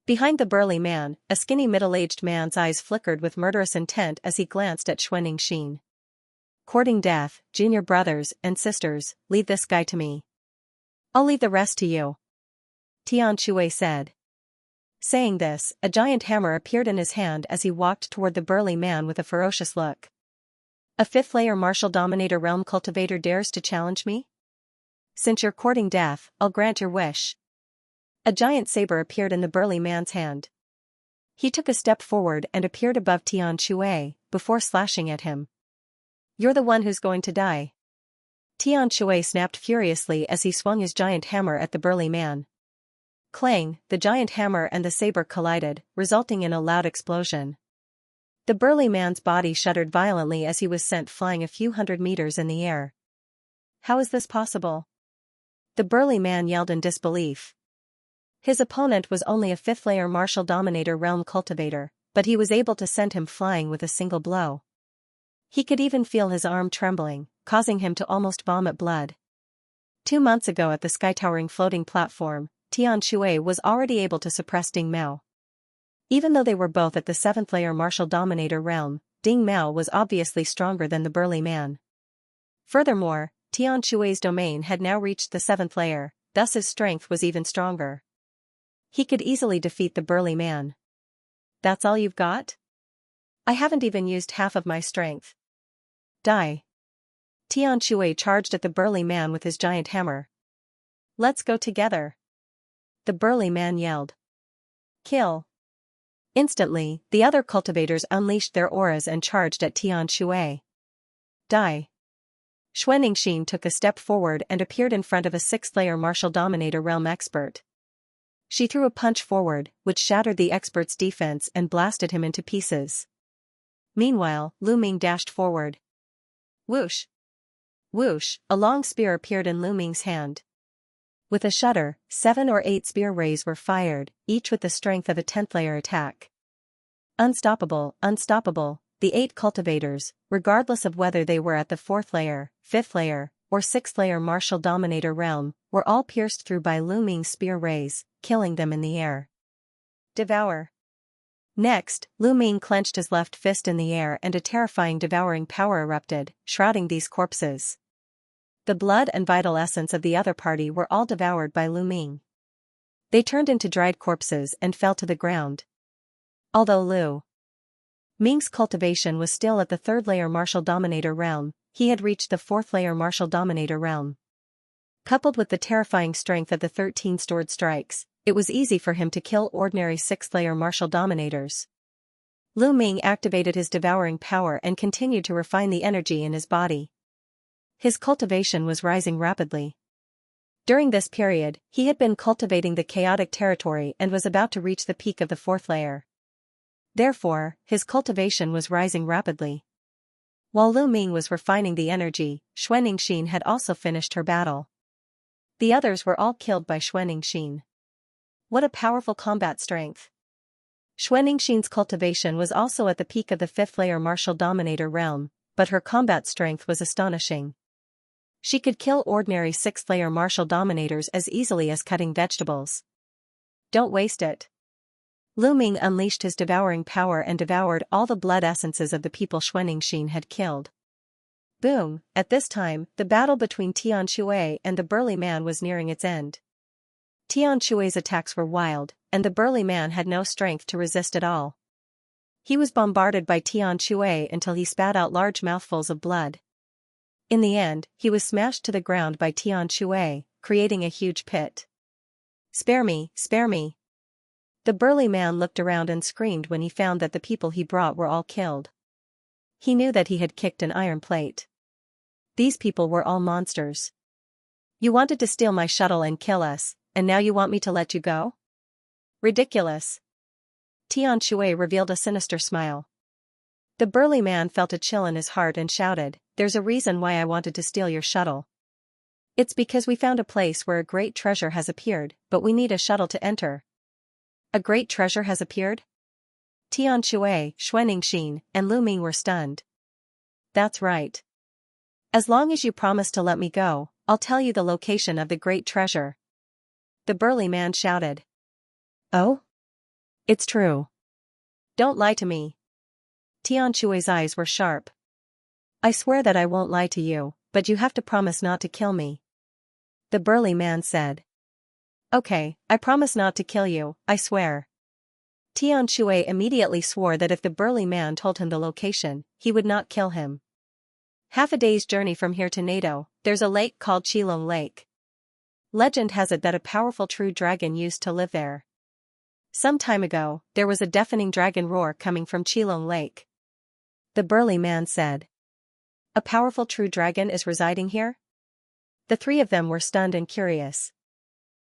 Behind the burly man, a skinny middle-aged man's eyes flickered with murderous intent as he glanced at Xianxia. Courting death, junior brothers and sisters, leave this guy to me. I'll leave the rest to you, Tian Shui said. Saying this, a giant hammer appeared in his hand as he walked toward the burly man with a ferocious look. A 5th layer martial dominator realm cultivator dares to challenge me? Since you're courting death, I'll grant your wish. A giant saber appeared in the burly man's hand. He took a step forward and appeared above Tian Shui, before slashing at him. You're the one who's going to die. Tian Shui snapped furiously as he swung his giant hammer at the burly man. Clang, the giant hammer and the saber collided, resulting in a loud explosion. The burly man's body shuddered violently as he was sent flying a few hundred meters in the air. How is this possible? The burly man yelled in disbelief. His opponent was only a 5th layer martial dominator realm cultivator, but he was able to send him flying with a single blow. He could even feel his arm trembling, causing him to almost vomit blood. 2 months ago at the sky-towering floating platform, Tian Shui was already able to suppress Ding Mao. Even though they were both at the 7th layer martial dominator realm, Ding Mao was obviously stronger than the burly man. Furthermore, Tian Shui's domain had now reached the 7th layer, thus his strength was even stronger. He could easily defeat the burly man. That's all you've got? I haven't even used half of my strength. Die. Tian Shui charged at the burly man with his giant hammer. Let's go together. The burly man yelled. Kill. Instantly, the other cultivators unleashed their auras and charged at Tian Shui. Die. Xianxia took a step forward and appeared in front of a 6th layer martial dominator realm expert. She threw a punch forward, which shattered the expert's defense and blasted him into pieces. Meanwhile, Lu Ming dashed forward. Whoosh! Whoosh! A long spear appeared in Lu Ming's hand. With a shudder, 7 or 8 spear rays were fired, each with the strength of a 10th layer attack. Unstoppable, unstoppable, the 8 cultivators, regardless of whether they were at the 4th layer, 5th layer, or 6th layer martial dominator realm, were all pierced through by Lu Ming's spear rays, killing them in the air. Devour. Next, Lu Ming clenched his left fist in the air and a terrifying devouring power erupted, shrouding these corpses. The blood and vital essence of the other party were all devoured by Lu Ming. They turned into dried corpses and fell to the ground. Although Lu Ming's cultivation was still at the 3rd layer martial dominator realm, he had reached the 4th layer martial dominator realm. Coupled with the terrifying strength of the 13 stored strikes, it was easy for him to kill ordinary 6th layer martial dominators. Lu Ming activated his devouring power and continued to refine the energy in his body. His cultivation was rising rapidly. During this period, he had been cultivating the chaotic territory and was about to reach the peak of the 4th layer. Therefore, his cultivation was rising rapidly. While Lu Ming was refining the energy, Xianxia had also finished her battle. The others were all killed by Xianxia. What a powerful combat strength! Xianxia's cultivation was also at the peak of the 5th layer martial dominator realm, but her combat strength was astonishing. She could kill ordinary 6th layer martial dominators as easily as cutting vegetables. Don't waste it. Lu Ming unleashed his devouring power and devoured all the blood essences of the people Xianxia had killed. Boom! At this time, the battle between Tian Shui and the burly man was nearing its end. Tian Shui's attacks were wild, and the burly man had no strength to resist at all. He was bombarded by Tian Shui until he spat out large mouthfuls of blood. In the end, he was smashed to the ground by Tian Shui, creating a huge pit. "Spare me, spare me!" The burly man looked around and screamed when he found that the people he brought were all killed. He knew that he had kicked an iron plate. These people were all monsters. "You wanted to steal my shuttle and kill us, and now you want me to let you go? Ridiculous." Tian Shui revealed a sinister smile. The burly man felt a chill in his heart and shouted, "There's a reason why I wanted to steal your shuttle. It's because we found a place where a great treasure has appeared, but we need a shuttle to enter." "A great treasure has appeared?" Tian Shui, Xianxia, and Lu Ming were stunned. "That's right. As long as you promise to let me go, I'll tell you the location of the great treasure." The burly man shouted. "Oh? It's true. Don't lie to me." Tian Shui's eyes were sharp. "I swear that I won't lie to you, but you have to promise not to kill me." The burly man said. "Okay, I promise not to kill you, I swear." Tian Shui immediately swore that if the burly man told him the location, he would not kill him. "Half a day's journey from here to NATO, there's a lake called Qilong Lake. Legend has it that a powerful true dragon used to live there. Some time ago, there was a deafening dragon roar coming from Qilong Lake." The burly man said. "A powerful true dragon is residing here?" The 3 of them were stunned and curious.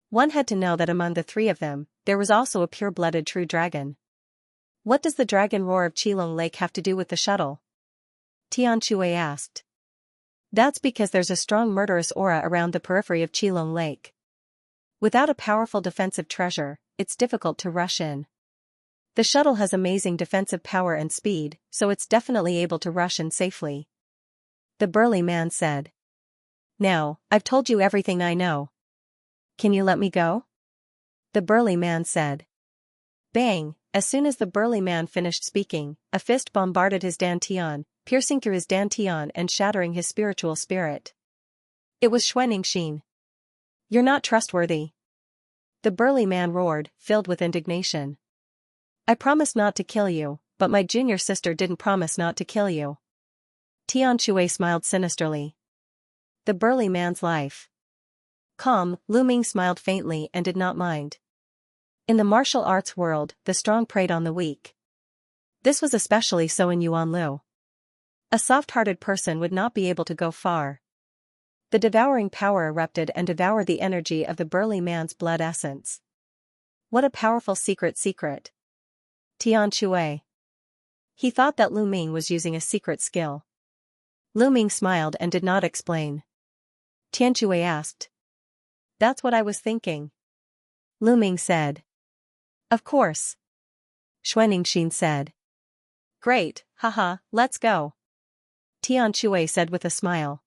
One had to know that among the 3 of them, there was also a pure-blooded true dragon. "What does the dragon roar of Qilong Lake have to do with the shuttle?" Tian Shui asked. "That's because there's a strong murderous aura around the periphery of Qilong Lake. Without a powerful defensive treasure, it's difficult to rush in. The shuttle has amazing defensive power and speed, so it's definitely able to rush in safely." The burly man said. "Now, I've told you everything I know. Can you let me go?" The burly man said. Bang! As soon as the burly man finished speaking, a fist bombarded his dantian, piercing through his dantian and shattering his spiritual spirit. It was Xianxia. "You're not trustworthy!" The burly man roared, filled with indignation. "I promised not to kill you, but my junior sister didn't promise not to kill you." Tian Shui smiled sinisterly. The burly man's life. Calm, Lu Ming smiled faintly and did not mind. In the martial arts world, the strong preyed on the weak. This was especially so in Yuanlu. A soft-hearted person would not be able to go far. The devouring power erupted and devoured the energy of the burly man's blood essence. What a powerful secret! Tian Shui. He thought that Lu Ming was using a secret skill. Lu Ming smiled and did not explain. Tian Shui asked. "That's what I was thinking." Lu Ming said. "Of course." Xianxia said. "Great, haha, let's go." Tian Shui said with a smile.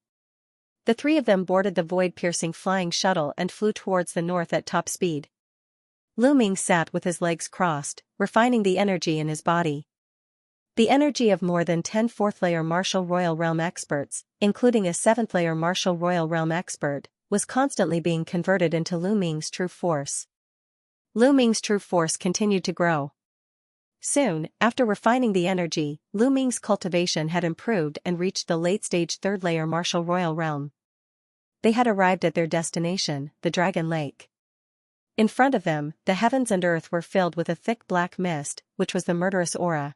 The 3 of them boarded the void-piercing flying shuttle and flew towards the north at top speed. Lu Ming sat with his legs crossed, refining the energy in his body. The energy of more than 10 fourth-layer Martial Royal Realm experts, including a 7th-layer Martial Royal Realm expert, was constantly being converted into Lu Ming's true force. Lu Ming's true force continued to grow. Soon, after refining the energy, Lu Ming's cultivation had improved and reached the late-stage 3rd-layer Martial Royal Realm. They had arrived at their destination, the Dragon Lake. In front of them, the heavens and earth were filled with a thick black mist, which was the murderous aura.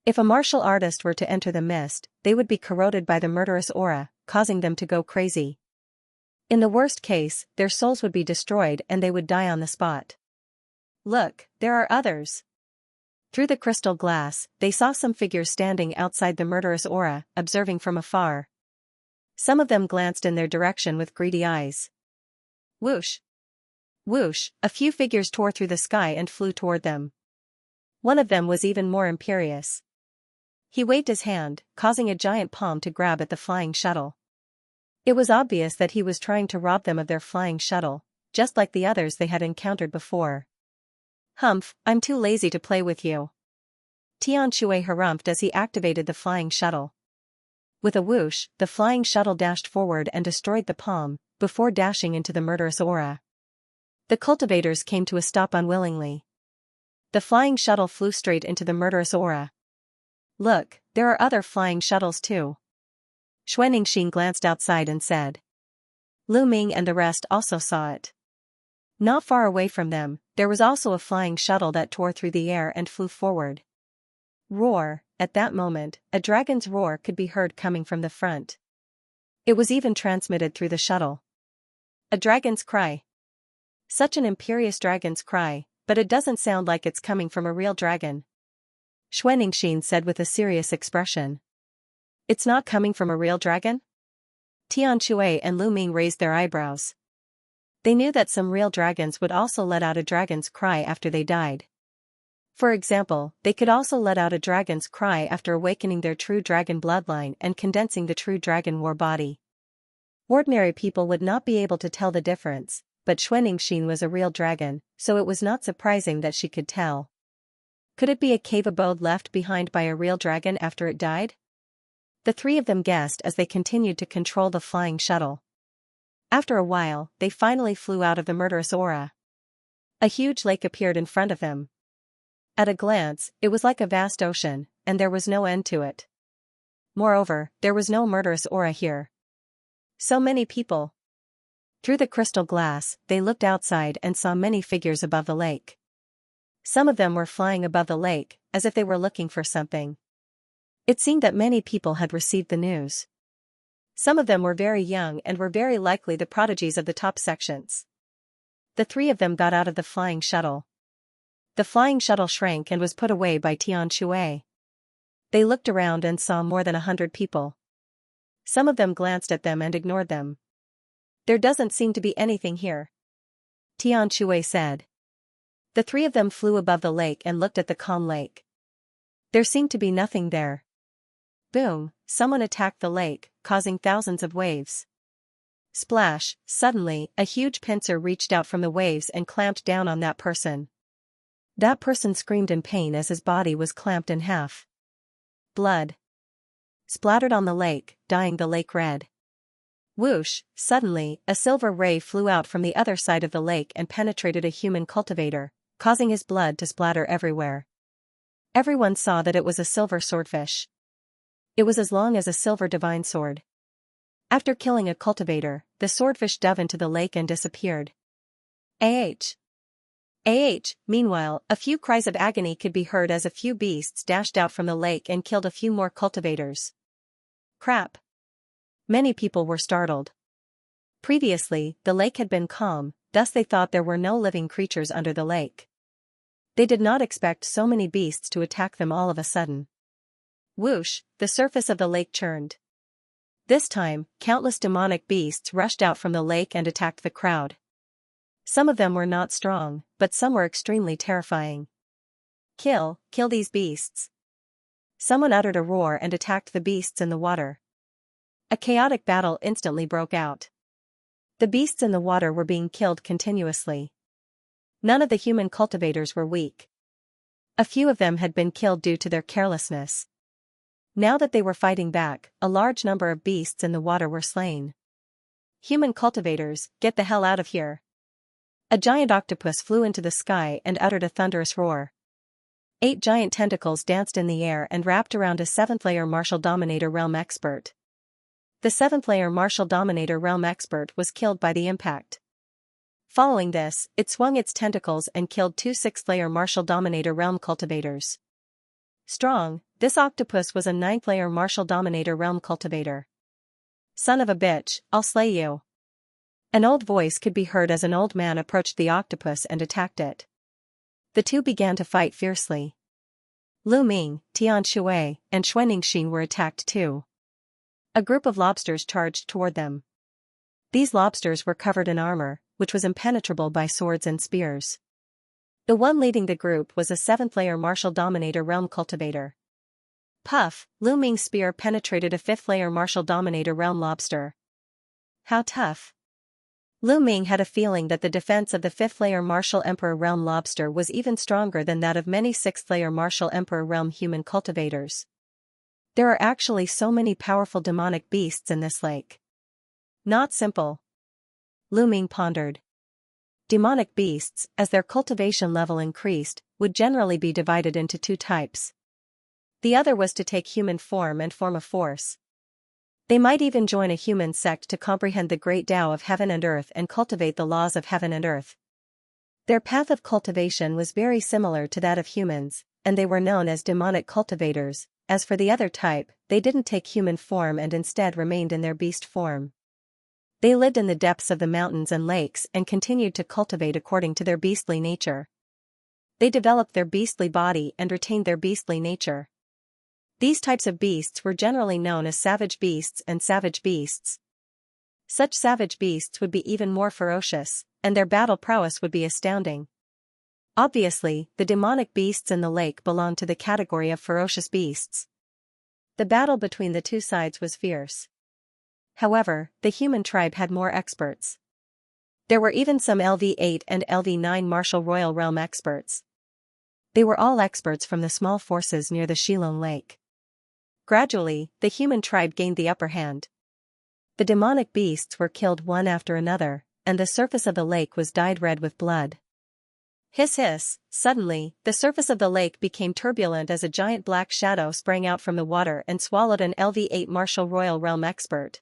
If a martial artist were to enter the mist, they would be corroded by the murderous aura, causing them to go crazy. In the worst case, their souls would be destroyed and they would die on the spot. Look, there are others. Through the crystal glass, they saw some figures standing outside the murderous aura, observing from afar. Some of them glanced in their direction with greedy eyes. Whoosh! Whoosh! A few figures tore through the sky and flew toward them. One of them was even more imperious. He waved his hand, causing a giant palm to grab at the flying shuttle. It was obvious that he was trying to rob them of their flying shuttle, just like the others they had encountered before. Humph, I'm too lazy to play with you. Xianxia harumphed as he activated the flying shuttle. With a whoosh, the flying shuttle dashed forward and destroyed the palm, before dashing into the murderous aura. The cultivators came to a stop unwillingly. The flying shuttle flew straight into the murderous aura. Look, there are other flying shuttles too. Xianxia glanced outside and said. Lu Ming and the rest also saw it. Not far away from them, there was also a flying shuttle that tore through the air and flew forward. Roar! At that moment, a dragon's roar could be heard coming from the front. It was even transmitted through the shuttle. A dragon's cry. Such an imperious dragon's cry, but it doesn't sound like it's coming from a real dragon. Xianxia said with a serious expression. It's not coming from a real dragon? Xianxia and Lu Ming raised their eyebrows. They knew that some real dragons would also let out a dragon's cry after they died. For example, they could also let out a dragon's cry after awakening their true dragon bloodline and condensing the true dragon war body. Ordinary people would not be able to tell the difference, but Xianxia was a real dragon, so it was not surprising that she could tell. Could it be a cave abode left behind by a real dragon after it died? The three of them guessed as they continued to control the flying shuttle. After a while, they finally flew out of the murderous aura. A huge lake appeared in front of them. At a glance, it was like a vast ocean, and there was no end to it. Moreover, there was no murderous aura here. So many people. Through the crystal glass, they looked outside and saw many figures above the lake. Some of them were flying above the lake, as if they were looking for something. It seemed that many people had received the news. Some of them were very young and were very likely the prodigies of the top sections. The three of them got out of the flying shuttle. The flying shuttle shrank and was put away by Xianxia. They looked around and saw more than 100 people. Some of them glanced at them and ignored them. There doesn't seem to be anything here, Xianxia said. The three of them flew above the lake and looked at the calm lake. There seemed to be nothing there. Boom, someone attacked the lake, causing thousands of waves. Splash, suddenly, a huge pincer reached out from the waves and clamped down on that person. That person screamed in pain as his body was clamped in half. Blood splattered on the lake, dyeing the lake red. Whoosh, suddenly, a silver ray flew out from the other side of the lake and penetrated a human cultivator, causing his blood to splatter everywhere. Everyone saw that it was a silver swordfish. It was as long as a silver divine sword. After killing a cultivator, the swordfish dove into the lake and disappeared. Meanwhile, a few cries of agony could be heard as a few beasts dashed out from the lake and killed a few more cultivators. Crap! Many people were startled. Previously, the lake had been calm, thus they thought there were no living creatures under the lake. They did not expect so many beasts to attack them all of a sudden. Whoosh, the surface of the lake churned. This time, countless demonic beasts rushed out from the lake and attacked the crowd. Some of them were not strong, but some were extremely terrifying. Kill these beasts. Someone uttered a roar and attacked the beasts in the water. A chaotic battle instantly broke out. The beasts in the water were being killed continuously. None of the human cultivators were weak. A few of them had been killed due to their carelessness. Now that they were fighting back, a large number of beasts in the water were slain. Human cultivators, get the hell out of here. A giant octopus flew into the sky and uttered a thunderous roar. 8 giant tentacles danced in the air and wrapped around a 7th-layer Martial Dominator Realm expert. The 7th-layer Martial Dominator Realm expert was killed by the impact. Following this, it swung its tentacles and killed 2 6th-layer Martial Dominator Realm cultivators. Strong, this octopus was a 9th-layer Martial Dominator Realm cultivator. Son of a bitch, I'll slay you. An old voice could be heard as an old man approached the octopus and attacked it. The two began to fight fiercely. Lu Ming, Tian Shui, and Xuanxia were attacked too. A group of lobsters charged toward them. These lobsters were covered in armor, which was impenetrable by swords and spears. The one leading the group was a 7th-layer Martial Dominator Realm cultivator. Puff, Lu Ming's spear penetrated a 5th-layer Martial Dominator Realm lobster. How tough. Lu Ming had a feeling that the defense of the 5th-layer Martial Emperor Realm lobster was even stronger than that of many 6th-layer Martial Emperor Realm human cultivators. There are actually so many powerful demonic beasts in this lake. Not simple. Lu Ming pondered. Demonic beasts, as their cultivation level increased, would generally be divided into 2 types. The other was to take human form and form a force. They might even join a human sect to comprehend the great Tao of heaven and earth and cultivate the laws of heaven and earth. Their path of cultivation was very similar to that of humans, and they were known as demonic cultivators. As for the other type, they didn't take human form and instead remained in their beast form. They lived in the depths of the mountains and lakes and continued to cultivate according to their beastly nature. They developed their beastly body and retained their beastly nature. These types of beasts were generally known as savage beasts and savage beasts. Such savage beasts would be even more ferocious, and their battle prowess would be astounding. Obviously, the demonic beasts in the lake belonged to the category of ferocious beasts. The battle between the two sides was fierce. However, the human tribe had more experts. There were even some LV8 and LV9 Martial Royal Realm experts. They were all experts from the small forces near the Shilong Lake. Gradually, the human tribe gained the upper hand. The demonic beasts were killed one after another, and the surface of the lake was dyed red with blood. Hiss hiss, suddenly, the surface of the lake became turbulent as a giant black shadow sprang out from the water and swallowed an LV8 Martial Royal Realm expert.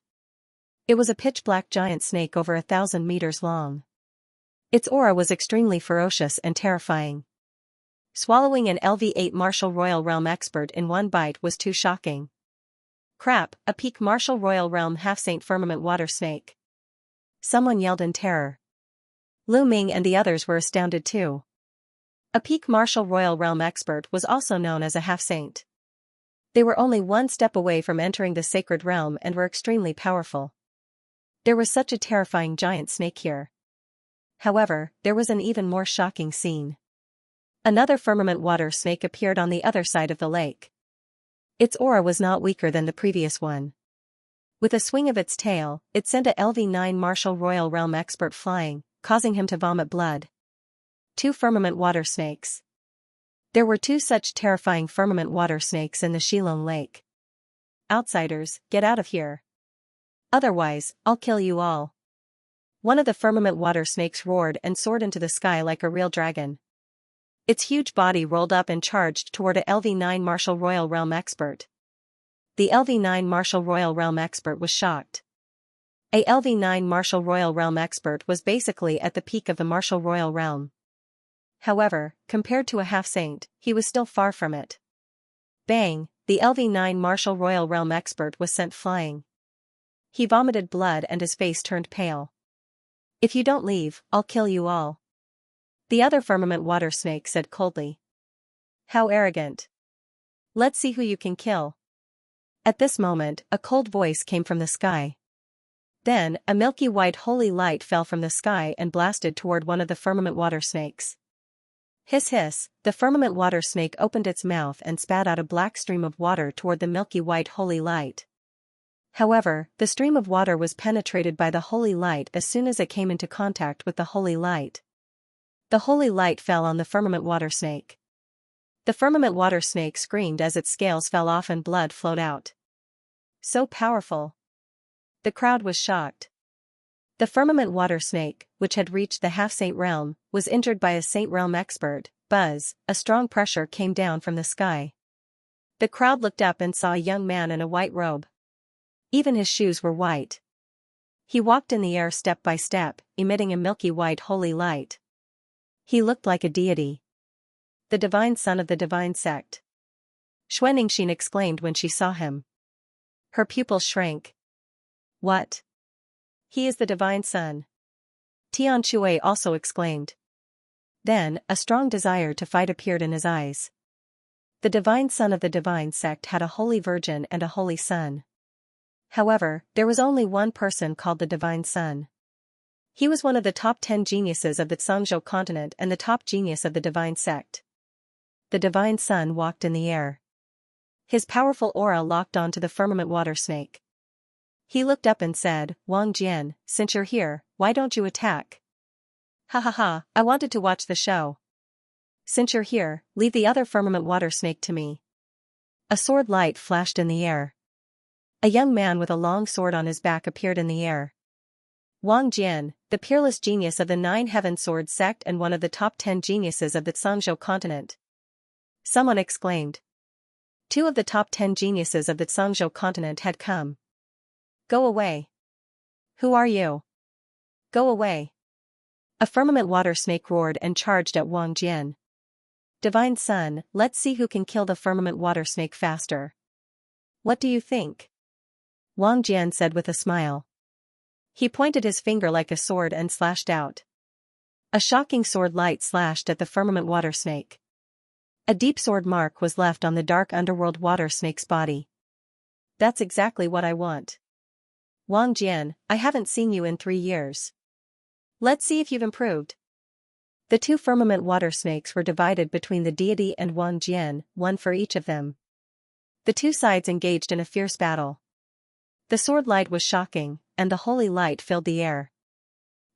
It was a pitch-black giant snake over 1,000 meters long. Its aura was extremely ferocious and terrifying. Swallowing an LV8 Martial Royal Realm expert in one bite was too shocking. Crap, a peak Martial Royal Realm half-saint firmament water snake. Someone yelled in terror. Lu Ming and the others were astounded too. A peak Martial Royal Realm expert was also known as a half-saint. They were only one step away from entering the sacred realm and were extremely powerful. There was such a terrifying giant snake here. However, there was an even more shocking scene. Another firmament water snake appeared on the other side of the lake. Its aura was not weaker than the previous one. With a swing of its tail, it sent a LV9 Martial Royal Realm expert flying, causing him to vomit blood. 2 firmament water snakes. There were 2 such terrifying firmament water snakes in the Shilong Lake. Outsiders, get out of here. Otherwise, I'll kill you all. One of the firmament water snakes roared and soared into the sky like a real dragon. Its huge body rolled up and charged toward a LV9 Martial Royal Realm expert. The LV9 Martial Royal Realm expert was shocked. A LV9 Martial Royal Realm expert was basically at the peak of the Martial Royal Realm. However, compared to a half-saint, he was still far from it. Bang, the LV9 Martial Royal Realm expert was sent flying. He vomited blood and his face turned pale. If you don't leave, I'll kill you all. The other firmament water snake said coldly. How arrogant. Let's see who you can kill. At this moment, a cold voice came from the sky. Then, a milky white holy light fell from the sky and blasted toward one of the firmament water snakes. Hiss hiss, the firmament water snake opened its mouth and spat out a black stream of water toward the milky white holy light. However, the stream of water was penetrated by the holy light as soon as it came into contact with the holy light. The holy light fell on the firmament water snake. The firmament water snake screamed as its scales fell off and blood flowed out. So powerful. The crowd was shocked. The firmament water snake, which had reached the half-saint realm, was injured by a saint realm expert. Buzz, a strong pressure came down from the sky. The crowd looked up and saw a young man in a white robe. Even his shoes were white. He walked in the air step by step, emitting a milky white holy light. He looked like a deity. The divine son of the divine sect. Xianxia exclaimed when she saw him. Her pupils shrank. What? He is the divine son. Xianxia also exclaimed. Then, a strong desire to fight appeared in his eyes. The divine son of the divine sect had a holy virgin and a holy son. However, there was only one person called the divine son. He was one of the top 10 geniuses of the Xianxia continent and the top genius of the divine sect. The divine son walked in the air. His powerful aura locked onto the firmament water snake. He looked up and said, Wang Jian, since you're here, why don't you attack? Ha ha ha, I wanted to watch the show. Since you're here, leave the other firmament water snake to me. A sword light flashed in the air. A young man with a long sword on his back appeared in the air. Wang Jian, the peerless genius of the 9 Heaven Sword sect and one of the top 10 geniuses of the Xianxia continent. Someone exclaimed. 2 of the top 10 geniuses of the Xianxia continent had come. Go away. Who are you? Go away. A firmament water snake roared and charged at Wang Jian. Divine son, let's see who can kill the firmament water snake faster. What do you think? Wang Jian said with a smile. He pointed his finger like a sword and slashed out. A shocking sword light slashed at the firmament water snake. A deep sword mark was left on the dark underworld water snake's body. That's exactly what I want. Wang Jian, I haven't seen you in 3 years. Let's see if you've improved. The 2 firmament water snakes were divided between the deity and Wang Jian, one for each of them. The 2 sides engaged in a fierce battle. The sword light was shocking, and the holy light filled the air.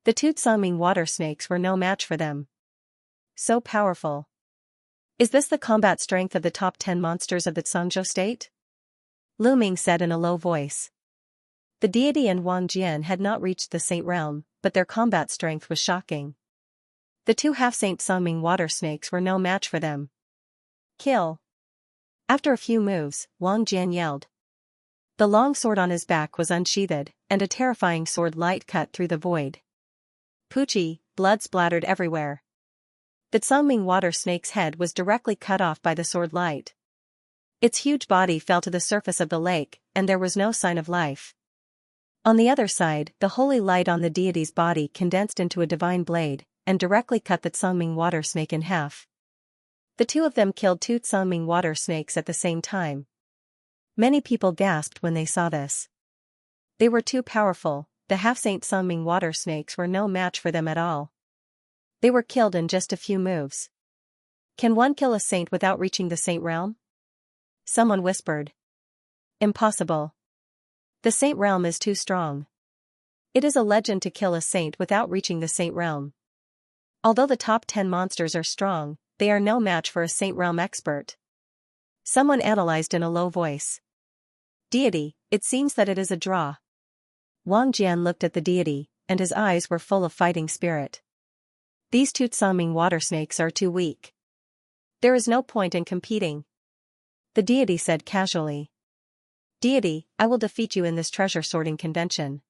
The 2 Xiangming water snakes were no match for them. So powerful. Is this the combat strength of the top 10 monsters of the Xianxia state? Lu Ming said in a low voice. The deity and Wang Jian had not reached the saint realm, but their combat strength was shocking. The 2 half-saint Xiangming water snakes were no match for them. Kill. After a few moves, Wang Jian yelled. The long sword on his back was unsheathed, and a terrifying sword light cut through the void. Poochie, blood splattered everywhere. The Xiangming water snake's head was directly cut off by the sword light. Its huge body fell to the surface of the lake, and there was no sign of life. On the other side, the holy light on the deity's body condensed into a divine blade, and directly cut the Xiangming water snake in half. The 2 of them killed 2 Xiangming water snakes at the same time. Many people gasped when they saw this. They were too powerful, the half-saint Xiangming water snakes were no match for them at all. They were killed in just a few moves. Can one kill a saint without reaching the saint realm? Someone whispered. Impossible. The saint realm is too strong. It is a legend to kill a saint without reaching the saint realm. Although the top 10 monsters are strong, they are no match for a saint realm expert. Someone analyzed in a low voice. Deity, it seems that it is a draw. Wang Jian looked at the deity, and his eyes were full of fighting spirit. These 2 Xiangming water snakes are too weak. There is no point in competing. The deity said casually. Deity, I will defeat you in this treasure sorting convention.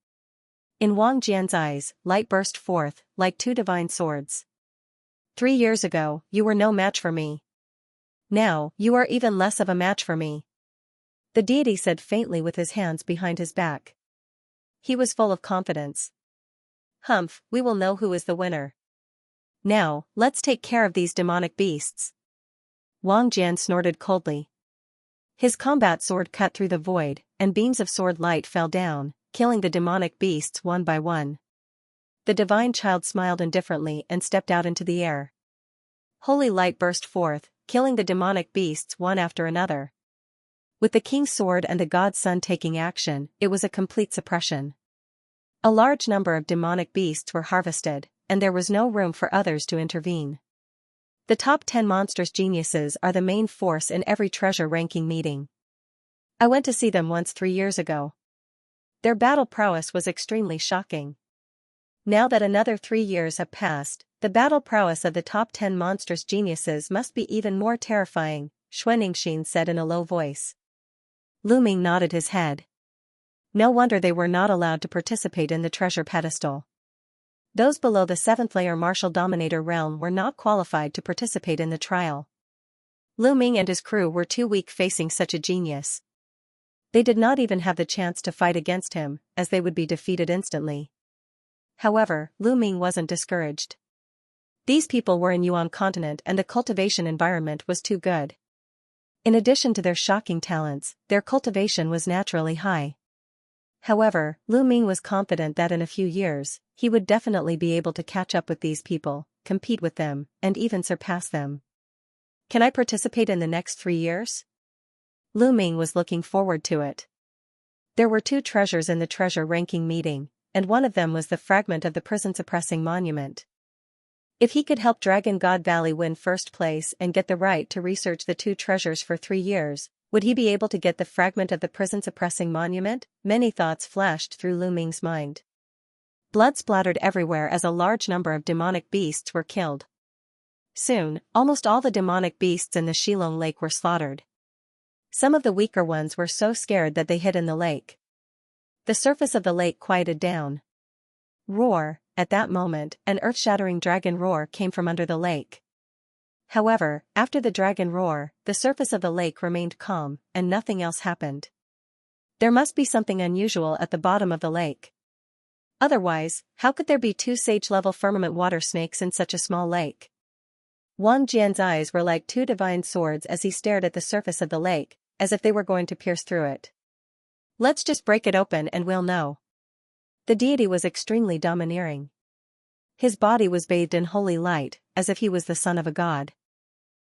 In Wang Jian's eyes, light burst forth, like 2 divine swords. 3 years ago, you were no match for me. Now, you are even less of a match for me. The deity said faintly with his hands behind his back. He was full of confidence. Humph, we will know who is the winner. Now, let's take care of these demonic beasts. Wang Jian snorted coldly. His combat sword cut through the void, and beams of sword light fell down, killing the demonic beasts one by one. The divine child smiled indifferently and stepped out into the air. Holy light burst forth, killing the demonic beasts one after another. With the king's sword and the god's son taking action, it was a complete suppression. A large number of demonic beasts were harvested, and there was no room for others to intervene. The top 10 monstrous geniuses are the main force in every treasure ranking meeting. I went to see them once 3 years ago. Their battle prowess was extremely shocking. Now that another 3 years have passed, the battle prowess of the top 10 monstrous geniuses must be even more terrifying, Xianxia said in a low voice. Lu Ming nodded his head. No wonder they were not allowed to participate in the treasure pedestal. Those below the 7th layer martial dominator realm were not qualified to participate in the trial. Lu Ming and his crew were too weak facing such a genius. They did not even have the chance to fight against him, as they would be defeated instantly. However, Lu Ming wasn't discouraged. These people were in Yuan continent and the cultivation environment was too good. In addition to their shocking talents, their cultivation was naturally high. However, Lu Ming was confident that in a few years, he would definitely be able to catch up with these people, compete with them, and even surpass them. Can I participate in the next 3 years? Lu Ming was looking forward to it. There were 2 treasures in the treasure ranking meeting, and one of them was the fragment of the prison-suppressing monument. If he could help Dragon God Valley win first place and get the right to research the 2 treasures for 3 years, would he be able to get the fragment of the prison-suppressing monument? Many thoughts flashed through Lu Ming's mind. Blood splattered everywhere as a large number of demonic beasts were killed. Soon, almost all the demonic beasts in the Shilong Lake were slaughtered. Some of the weaker ones were so scared that they hid in the lake. The surface of the lake quieted down. Roar! At that moment, an earth-shattering dragon roar came from under the lake. However, after the dragon roar, the surface of the lake remained calm, and nothing else happened. There must be something unusual at the bottom of the lake. Otherwise, how could there be 2 sage-level firmament water snakes in such a small lake? Wang Jian's eyes were like 2 divine swords as he stared at the surface of the lake, as if they were going to pierce through it. Let's just break it open and we'll know. The deity was extremely domineering. His body was bathed in holy light, as if he was the son of a god.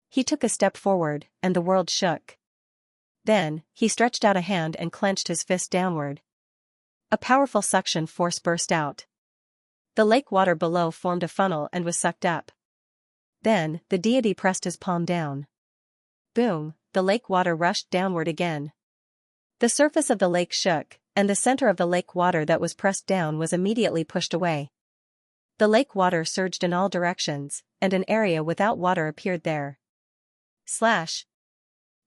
He took a step forward, and the world shook. Then, he stretched out a hand and clenched his fist downward. A powerful suction force burst out. The lake water below formed a funnel and was sucked up. Then, the deity pressed his palm down. Boom, the lake water rushed downward again. The surface of the lake shook, and the center of the lake water that was pressed down was immediately pushed away. The lake water surged in all directions, and an area without water appeared there. Slash!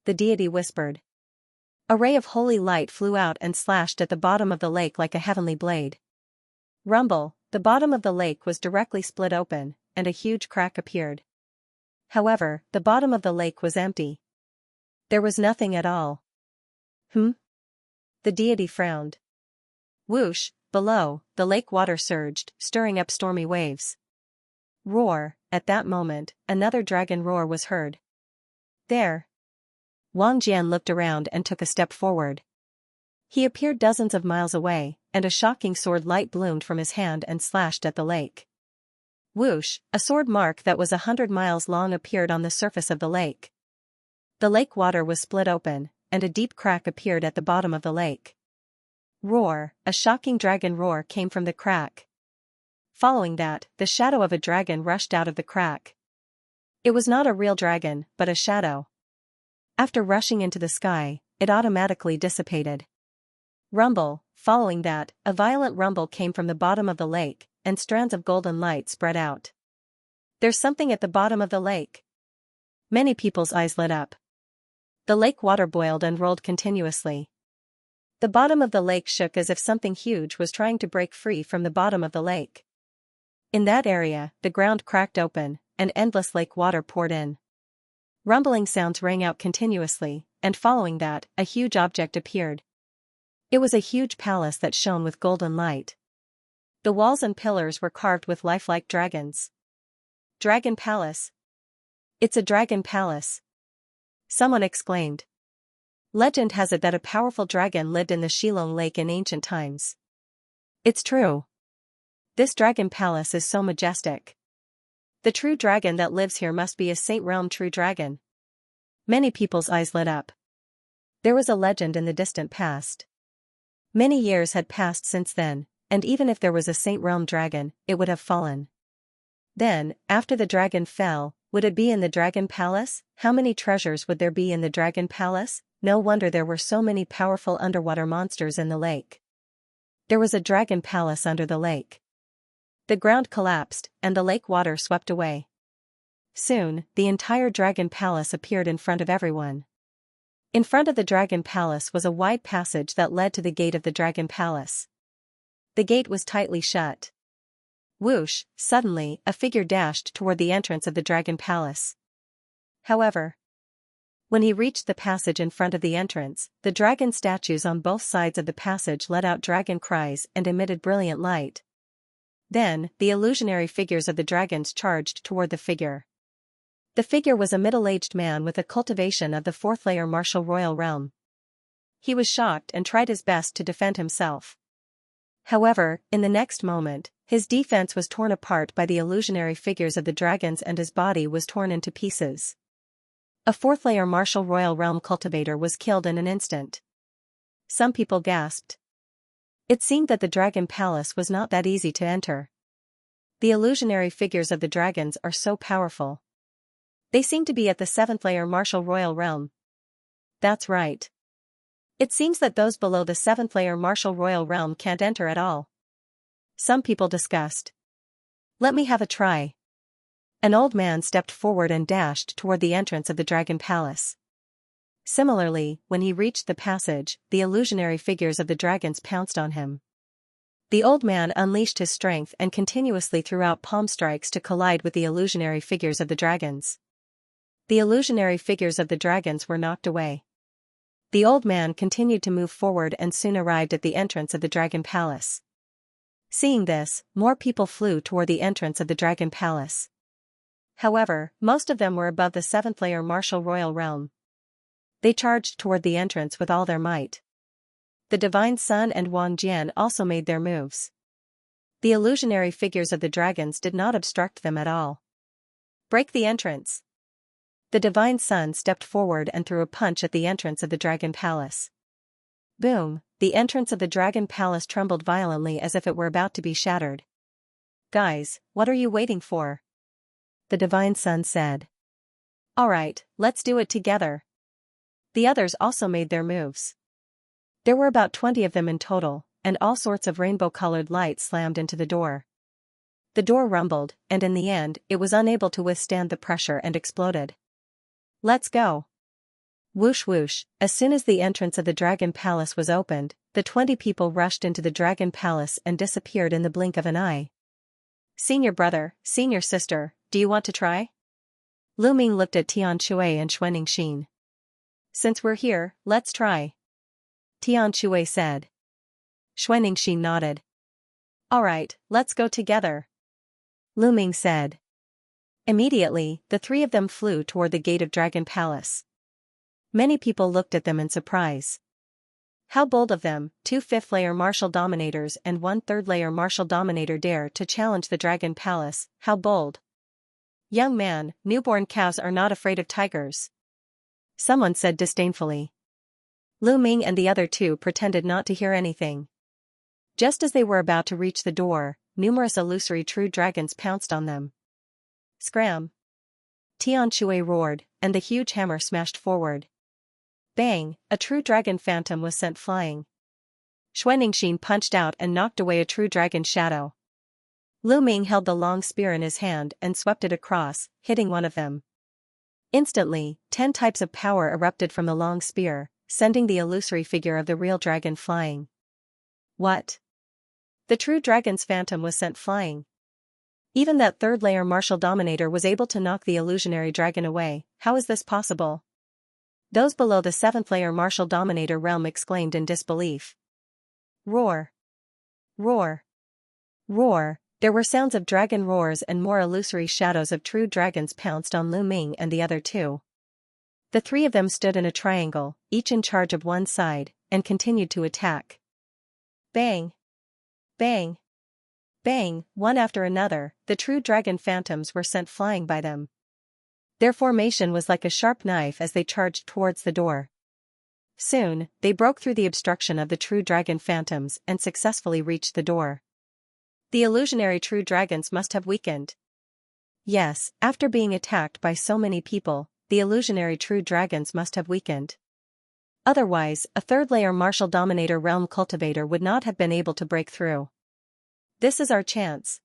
The deity whispered. A ray of holy light flew out and slashed at the bottom of the lake like a heavenly blade. Rumble! The bottom of the lake was directly split open, and a huge crack appeared. However, the bottom of the lake was empty. There was nothing at all. The deity frowned. Whoosh! Below, the lake water surged, stirring up stormy waves. Roar! At that moment, another dragon roar was heard. There! Wang Jian looked around and took a step forward. He appeared dozens of miles away, and a shocking sword light bloomed from his hand and slashed at the lake. Whoosh! A sword mark that was 100 miles long appeared on the surface of the lake. The lake water was split open, and a deep crack appeared at the bottom of the lake. Roar! A shocking dragon roar came from the crack. Following that, the shadow of a dragon rushed out of the crack. It was not a real dragon, but a shadow. After rushing into the sky, it automatically dissipated. Rumble! Following that, a violent rumble came from the bottom of the lake, and strands of golden light spread out. There's something at the bottom of the lake. Many people's eyes lit up. The lake water boiled and rolled continuously. The bottom of the lake shook as if something huge was trying to break free from the bottom of the lake. In that area, the ground cracked open, and endless lake water poured in. Rumbling sounds rang out continuously, and following that, a huge object appeared. It was a huge palace that shone with golden light. The walls and pillars were carved with lifelike dragons. Dragon Palace! It's a dragon palace! Someone exclaimed. Legend has it that a powerful dragon lived in the Shilong Lake in ancient times. It's true. This dragon palace is so majestic. The true dragon that lives here must be a Saint Realm true dragon. Many people's eyes lit up. There was a legend in the distant past. Many years had passed since then, and even if there was a Saint Realm dragon, it would have fallen. Then, after the dragon fell, Would it be in the Dragon Palace? How many treasures would there be in the Dragon Palace? No wonder there were so many powerful underwater monsters in the lake. There was a dragon palace under the lake. The ground collapsed, and the lake water swept away. Soon, the entire dragon palace appeared in front of everyone. In front of the dragon palace was a wide passage that led to the gate of the dragon palace. The gate was tightly shut. Whoosh, suddenly, a figure dashed toward the entrance of the dragon palace. However, when he reached the passage in front of the entrance, the dragon statues on both sides of the passage let out dragon cries and emitted brilliant light. Then, the illusionary figures of the dragons charged toward the figure. The figure was a middle-aged man with a cultivation of the fourth-layer martial royal realm. He was shocked and tried his best to defend himself. However, in the next moment, his defense was torn apart by the illusionary figures of the dragons and his body was torn into pieces. A fourth-layer martial royal realm cultivator was killed in an instant. Some people gasped. It seemed that the dragon palace was not that easy to enter. The illusionary figures of the dragons are so powerful. They seem to be at the seventh-layer martial royal realm. That's right. It seems that those below the seventh-layer martial royal realm can't enter at all. Some people discussed. Let me have a try. An old man stepped forward and dashed toward the entrance of the dragon palace. Similarly, when he reached the passage, the illusionary figures of the dragons pounced on him. The old man unleashed his strength and continuously threw out palm strikes to collide with the illusionary figures of the dragons. The illusionary figures of the dragons were knocked away. The old man continued to move forward and soon arrived at the entrance of the dragon palace. Seeing this, more people flew toward the entrance of the dragon palace. However, most of them were above the seventh-layer martial royal realm. They charged toward the entrance with all their might. The Divine Sun and Wang Jian also made their moves. The illusionary figures of the dragons did not obstruct them at all. Break the entrance. The Divine Sun stepped forward and threw a punch at the entrance of the dragon palace. Boom, the entrance of the dragon palace trembled violently as if it were about to be shattered. Guys, what are you waiting for? The Divine Sun said. Alright, let's do it together. The others also made their moves. There were about 20 of them in total, and all sorts of rainbow-colored light slammed into the door. The door rumbled, and in the end, it was unable to withstand the pressure and exploded. Let's go. Whoosh whoosh, as soon as the entrance of the dragon palace was opened, the 20 people rushed into the dragon palace and disappeared in the blink of an eye. Senior brother, senior sister, do you want to try? Lu Ming looked at Tian Shui and Xianxia. Since we're here, let's try. Tian Shui said. Xianxia nodded. Alright, let's go together. Lu Ming said. Immediately, the three of them flew toward the gate of Dragon Palace. Many people looked at them in surprise. How bold of them, 2 fifth-layer martial dominators and 1 third-layer martial dominator dare to challenge the Dragon Palace, how bold. Young man, newborn cows are not afraid of tigers. Someone said disdainfully. Lu Ming and the other two pretended not to hear anything. Just as they were about to reach the door, numerous illusory true dragons pounced on them. Scram! Tian Shui roared, and the huge hammer smashed forward. Bang! A true dragon phantom was sent flying. Xianxia punched out and knocked away a true dragon shadow. Lu Ming held the long spear in his hand and swept it across, hitting one of them. Instantly, 10 types of power erupted from the long spear, sending the illusory figure of the real dragon flying. What? The true dragon's phantom was sent flying. Even that third-layer martial dominator was able to knock the illusionary dragon away. How is this possible? Those below the 7th-layer martial dominator realm exclaimed in disbelief. Roar! Roar! Roar! There were sounds of dragon roars and more illusory shadows of true dragons pounced on Lu Ming and the other two. The 3 of them stood in a triangle, each in charge of one side, and continued to attack. Bang! Bang! Bang! One after another, the true dragon phantoms were sent flying by them. Their formation was like a sharp knife as they charged towards the door. Soon, they broke through the obstruction of the true dragon phantoms and successfully reached the door. The illusionary true dragons must have weakened. Yes, after being attacked by so many people, the illusionary true dragons must have weakened. Otherwise, a third-layer martial dominator realm cultivator would not have been able to break through. This is our chance.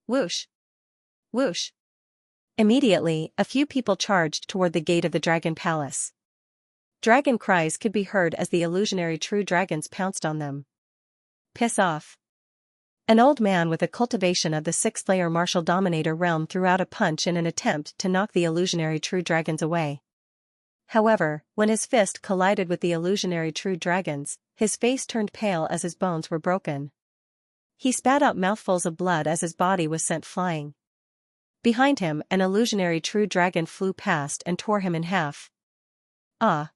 Whoosh! Whoosh! Immediately, a few people charged toward the gate of the dragon palace. Dragon cries could be heard as the illusionary true dragons pounced on them. Piss off! An old man with a cultivation of the sixth-layer martial dominator realm threw out a punch in an attempt to knock the illusionary true dragons away. However, when his fist collided with the illusionary true dragons, his face turned pale as his bones were broken. He spat out mouthfuls of blood as his body was sent flying. Behind him, an illusionary true dragon flew past and tore him in half. Ah!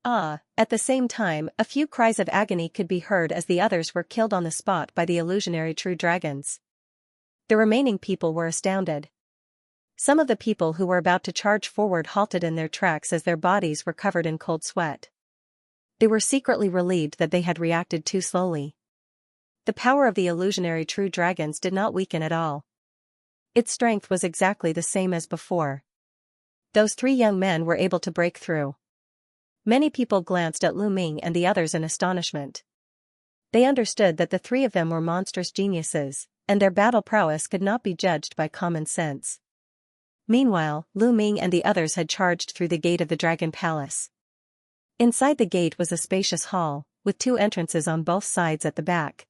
Ah! At the same time, a few cries of agony could be heard as the others were killed on the spot by the illusionary true dragons. The remaining people were astounded. Some of the people who were about to charge forward halted in their tracks as their bodies were covered in cold sweat. They were secretly relieved that they had reacted too slowly. The power of the illusionary true dragons did not weaken at all. Its strength was exactly the same as before. Those three young men were able to break through. Many people glanced at Lu Ming and the others in astonishment. They understood that the three of them were monstrous geniuses, and their battle prowess could not be judged by common sense. Meanwhile, Lu Ming and the others had charged through the gate of the Dragon Palace. Inside the gate was a spacious hall, with two entrances on both sides at the back.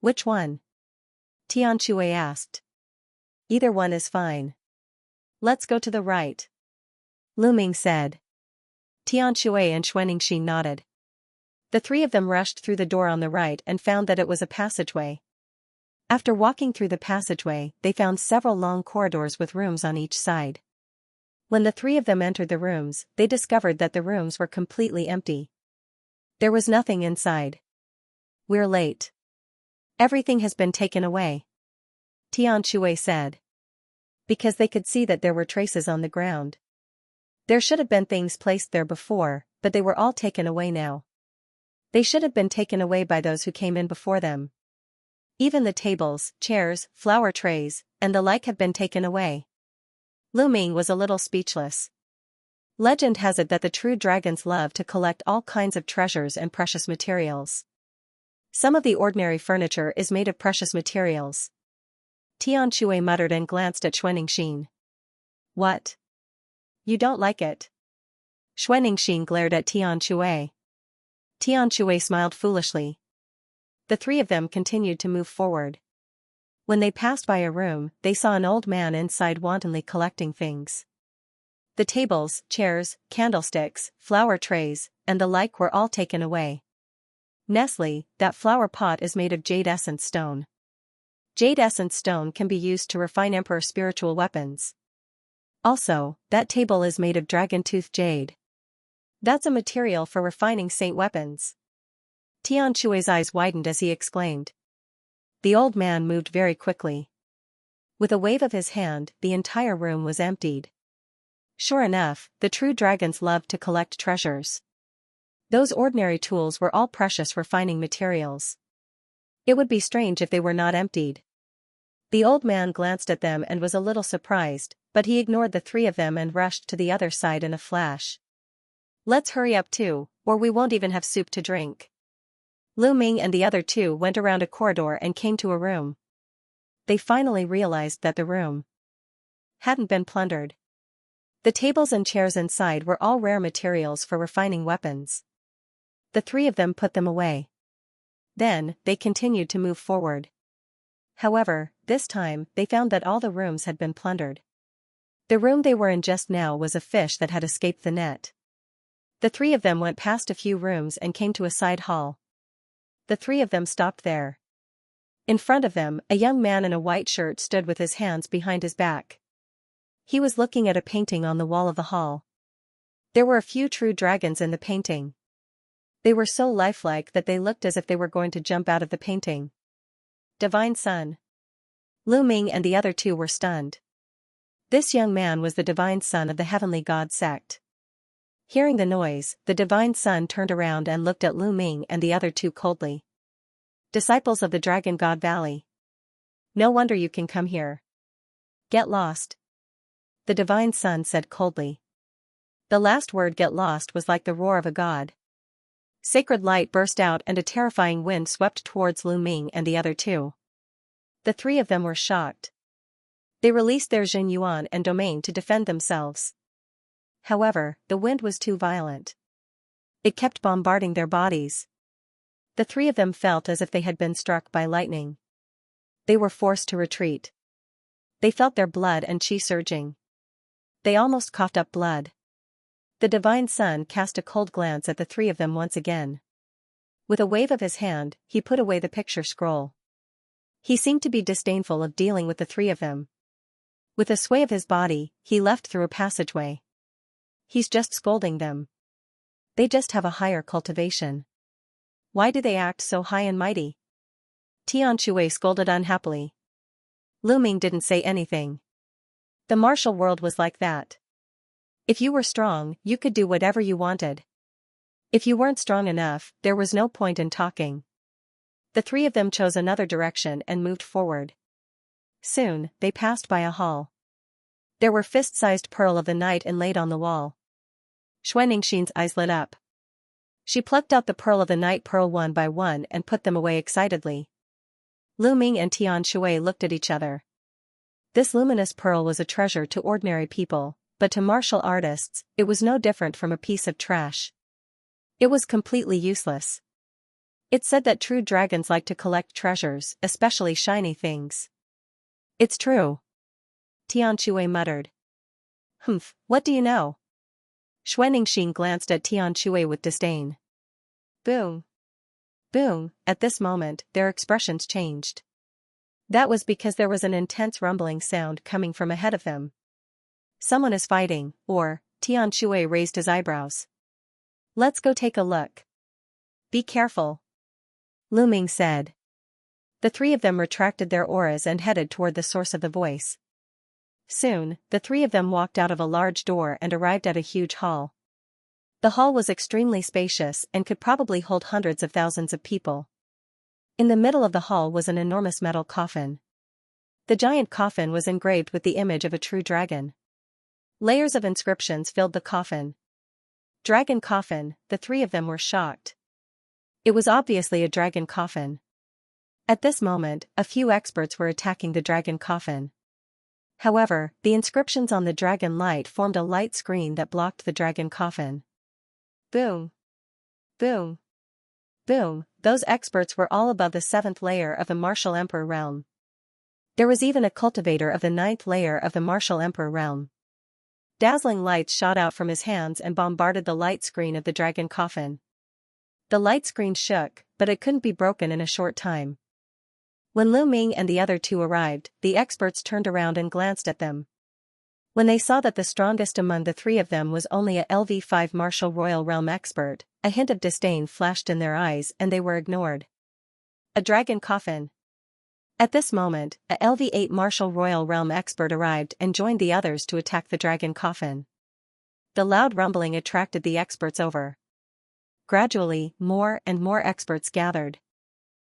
Which one? Xianxia asked. Either one is fine. Let's go to the right. Lu Ming said. Xianxia and Xianxia nodded. The three of them rushed through the door on the right and found that it was a passageway. After walking through the passageway, they found several long corridors with rooms on each side. When the three of them entered the rooms, they discovered that the rooms were completely empty. There was nothing inside. We're late. Everything has been taken away. Xianxia said. Because they could see that there were traces on the ground. There should have been things placed there before, but they were all taken away now. They should have been taken away by those who came in before them. Even the tables, chairs, flower trays, and the like have been taken away. Lu Ming was a little speechless. Legend has it that the true dragons love to collect all kinds of treasures and precious materials. Some of the ordinary furniture is made of precious materials. Xianxia muttered and glanced at Xianxia. What? You don't like it? Xianxia glared at Xianxia. Xianxia smiled foolishly. The three of them continued to move forward. When they passed by a room, they saw an old man inside wantonly collecting things. The tables, chairs, candlesticks, flower trays, and the like were all taken away. Nestle, that flower pot is made of jade essence stone. Jade essence stone can be used to refine emperor spiritual weapons. Also, that table is made of dragon tooth jade. That's a material for refining saint weapons. Xianxia's eyes widened as he exclaimed. The old man moved very quickly. With a wave of his hand, the entire room was emptied. Sure enough, the true dragons loved to collect treasures. Those ordinary tools were all precious refining materials. It would be strange if they were not emptied. The old man glanced at them and was a little surprised, but he ignored the three of them and rushed to the other side in a flash. Let's hurry up too, or we won't even have soup to drink. Lu Ming and the other two went around a corridor and came to a room. They finally realized that the room hadn't been plundered. The tables and chairs inside were all rare materials for refining weapons. The three of them put them away. Then, they continued to move forward. However, this time, they found that all the rooms had been plundered. The room they were in just now was a fish that had escaped the net. The three of them went past a few rooms and came to a side hall. The three of them stopped there. In front of them, a young man in a white shirt stood with his hands behind his back. He was looking at a painting on the wall of the hall. There were a few true dragons in the painting. They were so lifelike that they looked as if they were going to jump out of the painting. Divine Son. Lu Ming and the other two were stunned. This young man was the Divine Son of the Heavenly God sect. Hearing the noise, the Divine Son turned around and looked at Lu Ming and the other two coldly. Disciples of the Dragon God Valley. No wonder you can come here. Get lost. The divine sun said coldly. The last word, get lost, was like the roar of a god. Sacred light burst out and a terrifying wind swept towards Lu Ming and the other two. The three of them were shocked. They released their Jin Yuan and domain to defend themselves. However, the wind was too violent. It kept bombarding their bodies. The three of them felt as if they had been struck by lightning. They were forced to retreat. They felt their blood and qi surging. They almost coughed up blood. The divine sun cast a cold glance at the three of them once again. With a wave of his hand, he put away the picture scroll. He seemed to be disdainful of dealing with the three of them. With a sway of his body, he left through a passageway. He's just scolding them. They just have a higher cultivation. Why do they act so high and mighty? Xianxia scolded unhappily. Lu Ming didn't say anything. The martial world was like that. If you were strong, you could do whatever you wanted. If you weren't strong enough, there was no point in talking. The three of them chose another direction and moved forward. Soon, they passed by a hall. There were fist-sized pearl of the night inlaid on the wall. Xuanxing's eyes lit up. She plucked out the pearl of the night pearl one by one and put them away excitedly. Lu Ming and Xianxia looked at each other. This luminous pearl was a treasure to ordinary people, but to martial artists, it was no different from a piece of trash. It was completely useless. It said that true dragons like to collect treasures, especially shiny things. It's true. Xianxia muttered. Humph, what do you know? Xuanxing glanced at Xianxia with disdain. Boom. Boom, at this moment, their expressions changed. That was because there was an intense rumbling sound coming from ahead of them. Someone is fighting, or, Xianxia raised his eyebrows. Let's go take a look. Be careful. Lu Ming said. The three of them retracted their auras and headed toward the source of the voice. Soon, the three of them walked out of a large door and arrived at a huge hall. The hall was extremely spacious and could probably hold hundreds of thousands of people. In the middle of the hall was an enormous metal coffin. The giant coffin was engraved with the image of a true dragon. Layers of inscriptions filled the coffin. Dragon coffin, the three of them were shocked. It was obviously a dragon coffin. At this moment, a few experts were attacking the dragon coffin. However, the inscriptions on the dragon light formed a light screen that blocked the dragon coffin. Boom. Boom. Boom, those experts were all above the 7th layer of the martial emperor realm. There was even a cultivator of the 9th layer of the martial emperor realm. Dazzling lights shot out from his hands and bombarded the light screen of the dragon coffin. The light screen shook, but it couldn't be broken in a short time. When Lu Ming and the other two arrived, the experts turned around and glanced at them. When they saw that the strongest among the three of them was only a LV5 martial royal realm expert, a hint of disdain flashed in their eyes and they were ignored. A dragon coffin. At this moment, a LV8 martial royal realm expert arrived and joined the others to attack the dragon coffin. The loud rumbling attracted the experts over. Gradually, more and more experts gathered.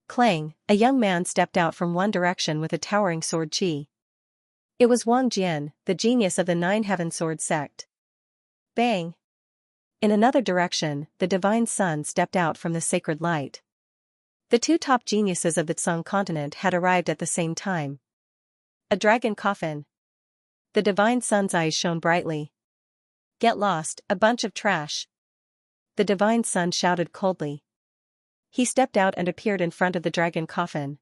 Clang, a young man stepped out from one direction with a towering sword qi. It was Wang Jian, the genius of the Nine Heaven Sword sect. Bang! In another direction, the divine sun stepped out from the sacred light. The two top geniuses of the Tsung continent had arrived at the same time. A dragon coffin. The divine sun's eyes shone brightly. Get lost, a bunch of trash. The divine sun shouted coldly. He stepped out and appeared in front of the dragon coffin.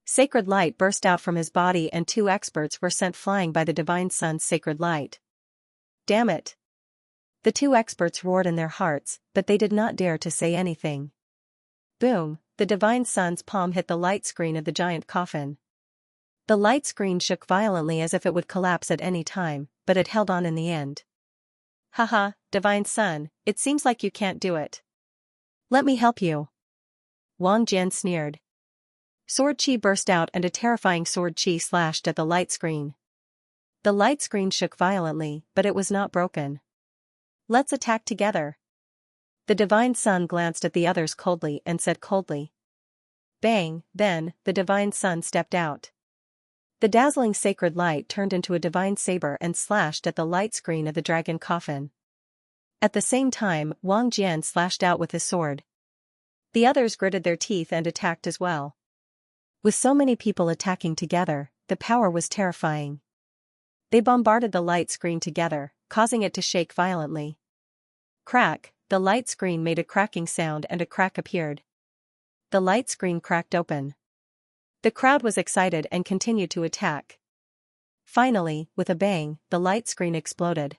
Sacred light burst out from his body and two experts were sent flying by the divine sun's sacred light. Damn it! The two experts roared in their hearts, but they did not dare to say anything. Boom, the divine sun's palm hit the light screen of the giant coffin. The light screen shook violently as if it would collapse at any time, but it held on in the end. Haha, divine sun, it seems like you can't do it. Let me help you. Wang Jian sneered. Sword qi burst out and a terrifying sword qi slashed at the light screen. The light screen shook violently, but it was not broken. Let's attack together. The divine sun glanced at the others coldly and said coldly. Bang, then, the divine sun stepped out. The dazzling sacred light turned into a divine saber and slashed at the light screen of the dragon coffin. At the same time, Wang Jian slashed out with his sword. The others gritted their teeth and attacked as well. With so many people attacking together, the power was terrifying. They bombarded the light screen together, causing it to shake violently. Crack, the light screen made a cracking sound and a crack appeared. The light screen cracked open. The crowd was excited and continued to attack. Finally, with a bang, the light screen exploded.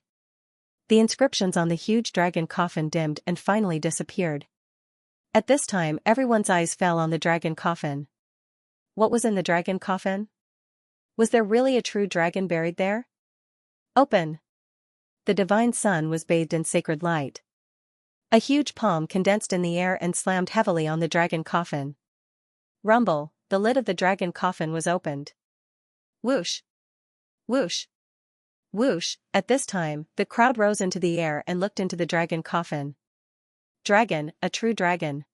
The inscriptions on the huge dragon coffin dimmed and finally disappeared. At this time, everyone's eyes fell on the dragon coffin. What was in the dragon coffin? Was there really a true dragon buried there? Open! The divine sun was bathed in sacred light. A huge palm condensed in the air and slammed heavily on the dragon coffin. Rumble, the lid of the dragon coffin was opened. Whoosh! Whoosh! Whoosh! At this time, the crowd rose into the air and looked into the dragon coffin. Dragon, a true dragon.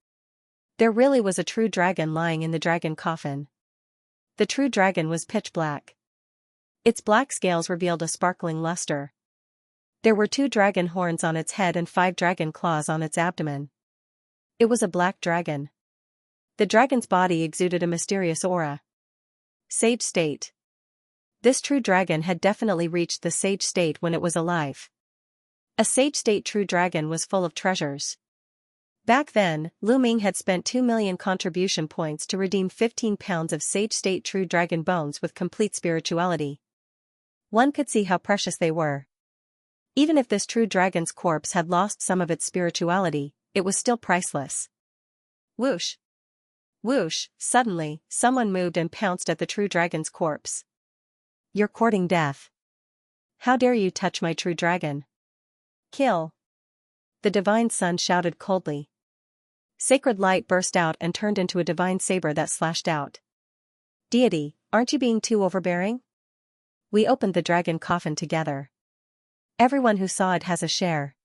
There really was a true dragon lying in the dragon coffin. The true dragon was pitch black. Its black scales revealed a sparkling luster. There were 2 dragon horns on its head and 5 dragon claws on its abdomen. It was a black dragon. The dragon's body exuded a mysterious aura. Sage state. This true dragon had definitely reached the sage state when it was alive. A sage state true dragon was full of treasures. Back then, Lu Ming had spent 2 million contribution points to redeem 15 pounds of sage state true dragon bones with complete spirituality. One could see how precious they were. Even if this true dragon's corpse had lost some of its spirituality, it was still priceless. Whoosh! Whoosh! Suddenly, someone moved and pounced at the true dragon's corpse. You're courting death. How dare you touch my true dragon? Kill! The divine sun shouted coldly. Sacred light burst out and turned into a divine saber that slashed out. Deity, aren't you being too overbearing? We opened the dragon coffin together. Everyone who saw it has a share.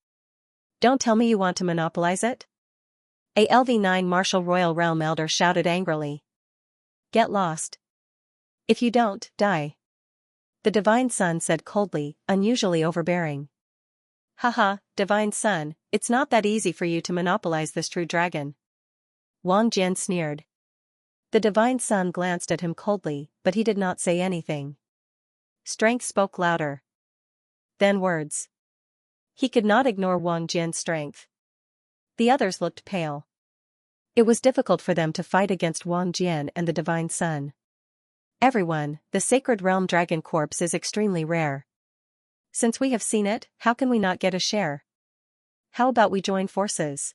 Don't tell me you want to monopolize it? A LV9 Martial Royal Realm Elder shouted angrily. Get lost. If you don't, die. The divine sun said coldly, unusually overbearing. Haha, divine sun, it's not that easy for you to monopolize this true dragon. Wang Jian sneered. The divine sun glanced at him coldly, but he did not say anything. Strength spoke louder than words. He could not ignore Wang Jian's strength. The others looked pale. It was difficult for them to fight against Wang Jian and the divine sun. Everyone, the sacred realm dragon corpse is extremely rare. Since we have seen it, how can we not get a share? How about we join forces?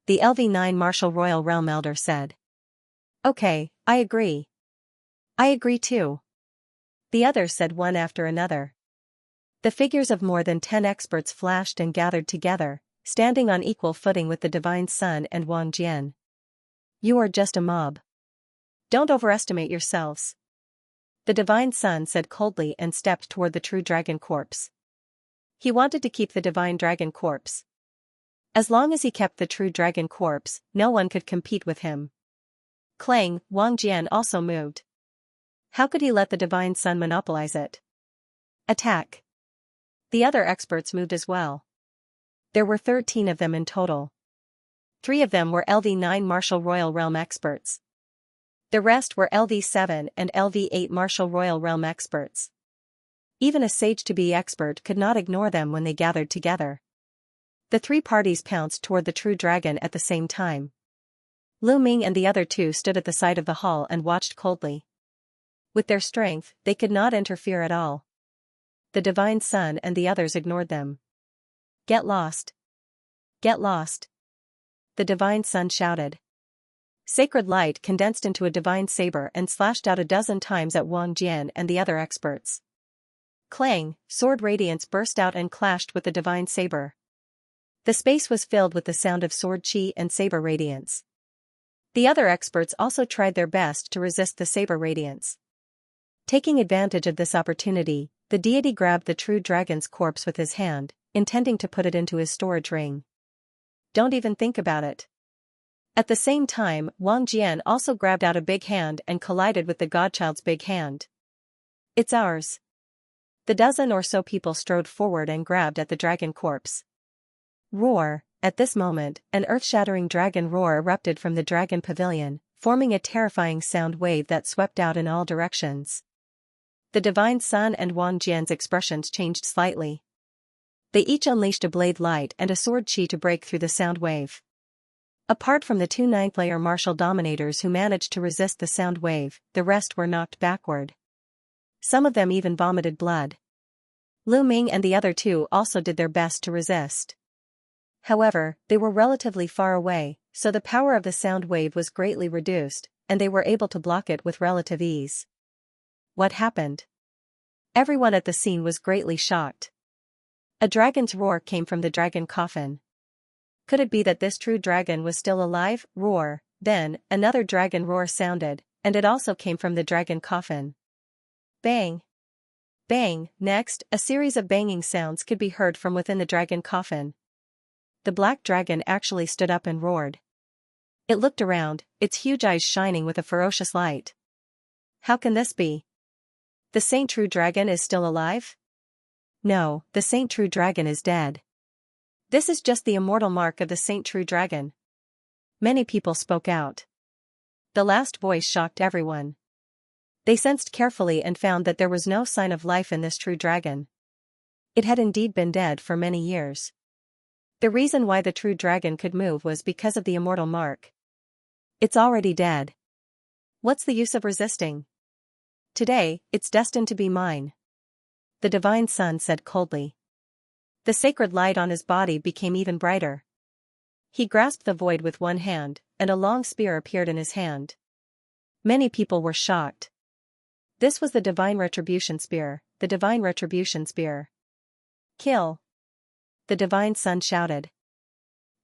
The LV9 Martial Royal Realm Elder said. Okay, I agree. I agree too. The others said one after another. The figures of more than 10 experts flashed and gathered together, standing on equal footing with the divine sun and Wang Jian. You are just a mob. Don't overestimate yourselves. The divine sun said coldly and stepped toward the true dragon corpse. He wanted to keep the divine dragon corpse. As long as he kept the true dragon corpse, no one could compete with him. Clang, Wang Jian also moved. How could he let the divine sun monopolize it? Attack. The other experts moved as well. There were 13 of them in total. 3 of them were LV9 Martial Royal Realm experts. The rest were LV7 and LV8 Martial Royal Realm experts. Even a sage-to-be expert could not ignore them when they gathered together. The 3 parties pounced toward the true dragon at the same time. Lu Ming and the other 2 stood at the side of the hall and watched coldly. With their strength, they could not interfere at all. The divine sun and the others ignored them. Get lost. Get lost. The divine sun shouted. Sacred light condensed into a divine saber and slashed out 12 times at Wang Jian and the other experts. Clang, sword radiance burst out and clashed with the divine saber. The space was filled with the sound of sword chi and saber radiance. The other experts also tried their best to resist the saber radiance. Taking advantage of this opportunity, the deity grabbed the true dragon's corpse with his hand, intending to put it into his storage ring. Don't even think about it. At the same time, Wang Jian also grabbed out a big hand and collided with the godchild's big hand. It's ours. The dozen or so people strode forward and grabbed at the dragon corpse. Roar! At this moment, an earth-shattering dragon roar erupted from the dragon pavilion, forming a terrifying sound wave that swept out in all directions. The Divine Sun and Wang Jian's expressions changed slightly. They each unleashed a blade light and a sword chi to break through the sound wave. Apart from the two ninth-layer martial dominators who managed to resist the sound wave, the rest were knocked backward. Some of them even vomited blood. Lu Ming and the other two also did their best to resist. However, they were relatively far away, so the power of the sound wave was greatly reduced, and they were able to block it with relative ease. What happened? Everyone at the scene was greatly shocked. A dragon's roar came from the dragon coffin. Could it be that this true dragon was still alive? Roar! Then, another dragon roar sounded, and it also came from the dragon coffin. Bang! Bang! Next, a series of banging sounds could be heard from within the dragon coffin. The black dragon actually stood up and roared. It looked around, its huge eyes shining with a ferocious light. How can this be? The Saint True Dragon is still alive? No, the Saint True Dragon is dead. This is just the immortal mark of the Saint True Dragon. Many people spoke out. The last voice shocked everyone. They sensed carefully and found that there was no sign of life in this true dragon. It had indeed been dead for many years. The reason why the true dragon could move was because of the immortal mark. It's already dead. What's the use of resisting? Today, it's destined to be mine. The Divine Sun said coldly. The sacred light on his body became even brighter. He grasped the void with one hand, and a long spear appeared in his hand. Many people were shocked. This was the Divine Retribution Spear, the Divine Retribution Spear. Kill! The Divine Sun shouted.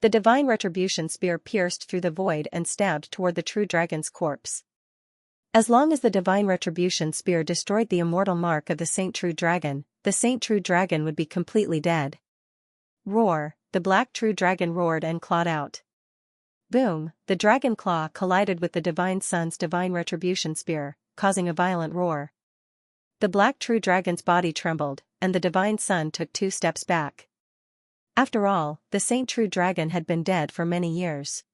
The Divine Retribution Spear pierced through the void and stabbed toward the true dragon's corpse. As long as the Divine Retribution Spear destroyed the immortal mark of the Saint True Dragon, the Saint True Dragon would be completely dead. Roar! The black true dragon roared and clawed out. Boom! The dragon claw collided with the Divine Sun's Divine Retribution Spear, causing a violent roar. The black true dragon's body trembled, and the Divine Sun took 2 steps back. After all, the Saint True Dragon had been dead for many years.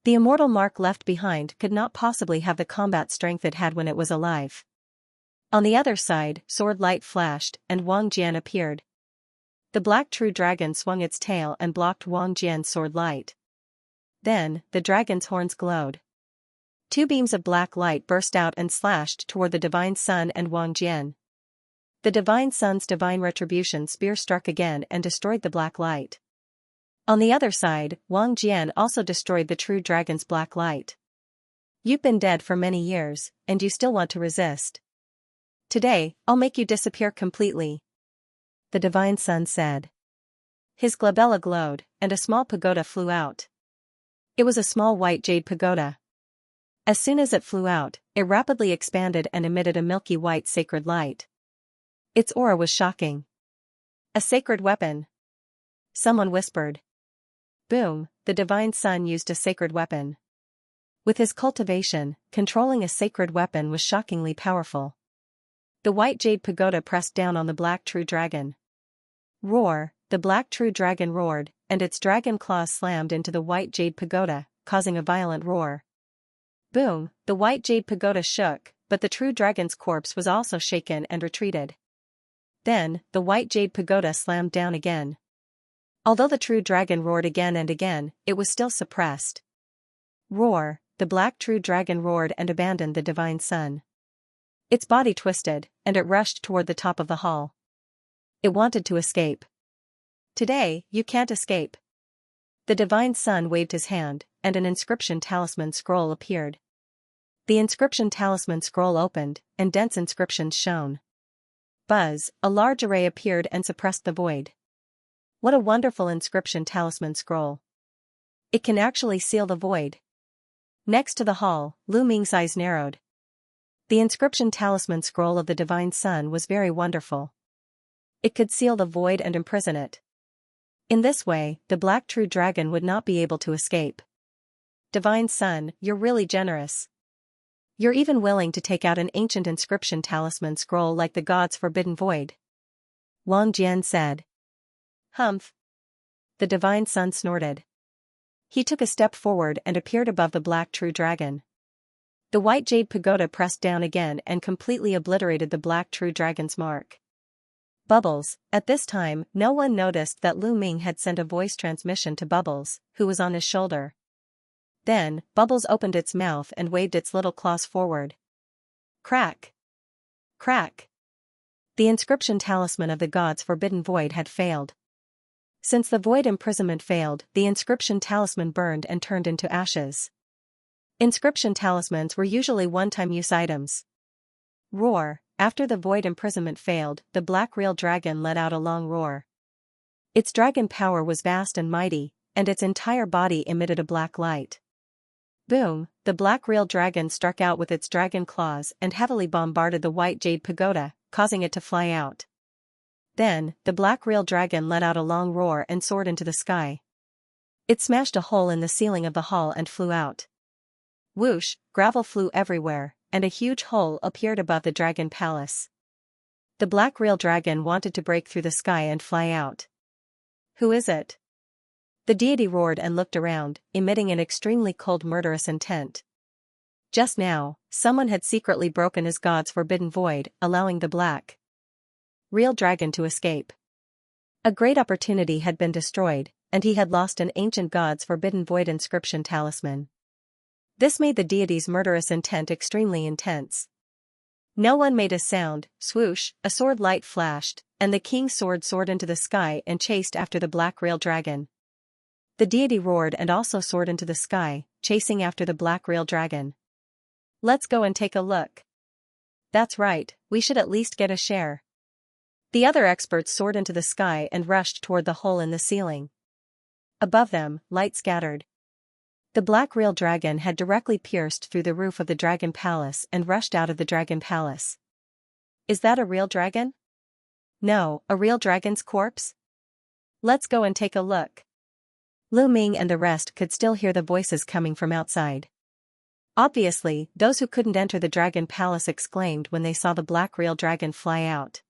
The immortal mark left behind could not possibly have the combat strength it had when it was alive. On the other side, sword light flashed, and Wang Jian appeared. The black true dragon swung its tail and blocked Wang Jian's sword light. Then, the dragon's horns glowed. 2 beams of black light burst out and slashed toward the Divine Sun and Wang Jian. The Divine Sun's Divine Retribution Spear struck again and destroyed the black light. On the other side, Wang Jian also destroyed the true dragon's black light. You've been dead for many years, and you still want to resist. Today, I'll make you disappear completely. The Divine Sun said. His glabella glowed, and a small pagoda flew out. It was a small white jade pagoda. As soon as it flew out, it rapidly expanded and emitted a milky white sacred light. Its aura was shocking. A sacred weapon. Someone whispered. Boom! The Divine Sun used a sacred weapon. With his cultivation, controlling a sacred weapon was shockingly powerful. The white jade pagoda pressed down on the black true dragon. Roar! The black true dragon roared, and its dragon claws slammed into the white jade pagoda, causing a violent roar. Boom! The white jade pagoda shook, but the true dragon's corpse was also shaken and retreated. Then, the white jade pagoda slammed down again. Although the true dragon roared again and again, it was still suppressed. Roar! The black true dragon roared and abandoned the Divine Sun. Its body twisted, and it rushed toward the top of the hall. It wanted to escape. Today, you can't escape. The Divine Sun waved his hand, and an inscription talisman scroll appeared. The inscription talisman scroll opened, and dense inscriptions shone. Buzz! A large array appeared and suppressed the void. What a wonderful inscription talisman scroll. It can actually seal the void. Next to the hall, Lu Ming's eyes narrowed. The inscription talisman scroll of the Divine Sun was very wonderful. It could seal the void and imprison it. In this way, the black true dragon would not be able to escape. Divine Sun, you're really generous. You're even willing to take out an ancient inscription talisman scroll like the god's forbidden void. Wang Jian said. Humph. The divine son snorted. He took a step forward and appeared above the black true dragon. The white jade pagoda pressed down again and completely obliterated the black true dragon's mark. Bubbles. At this time, no one noticed that Lu Ming had sent a voice transmission to Bubbles, who was on his shoulder. Then, Bubbles opened its mouth and waved its little claws forward. Crack! Crack! The inscription talisman of the god's forbidden void had failed. Since the void imprisonment failed, the inscription talisman burned and turned into ashes. Inscription talismans were usually one-time use items. Roar. After the void imprisonment failed, the black real dragon let out a long roar. Its dragon power was vast and mighty, and its entire body emitted a black light. Boom, the black real dragon struck out with its dragon claws and heavily bombarded the white jade pagoda, causing it to fly out. Then, the black real dragon let out a long roar and soared into the sky. It smashed a hole in the ceiling of the hall and flew out. Whoosh, gravel flew everywhere, and a huge hole appeared above the dragon palace. The black real dragon wanted to break through the sky and fly out. Who is it? The deity roared and looked around, emitting an extremely cold murderous intent. Just now, someone had secretly broken his god's forbidden void, allowing the black real dragon to escape. A great opportunity had been destroyed, and he had lost an ancient god's forbidden void inscription talisman. This made the deity's murderous intent extremely intense. No one made a sound. Swoosh, a sword light flashed, and the king's sword soared into the sky and chased after the black real dragon. The deity roared and also soared into the sky, chasing after the black real dragon. Let's go and take a look. That's right, we should at least get a share. The other experts soared into the sky and rushed toward the hole in the ceiling. Above them, light scattered. The black real dragon had directly pierced through the roof of the dragon palace and rushed out of the dragon palace. Is that a real dragon? No, a real dragon's corpse? Let's go and take a look. Lu Ming and the rest could still hear the voices coming from outside. Obviously, those who couldn't enter the dragon palace exclaimed when they saw the black real dragon fly out.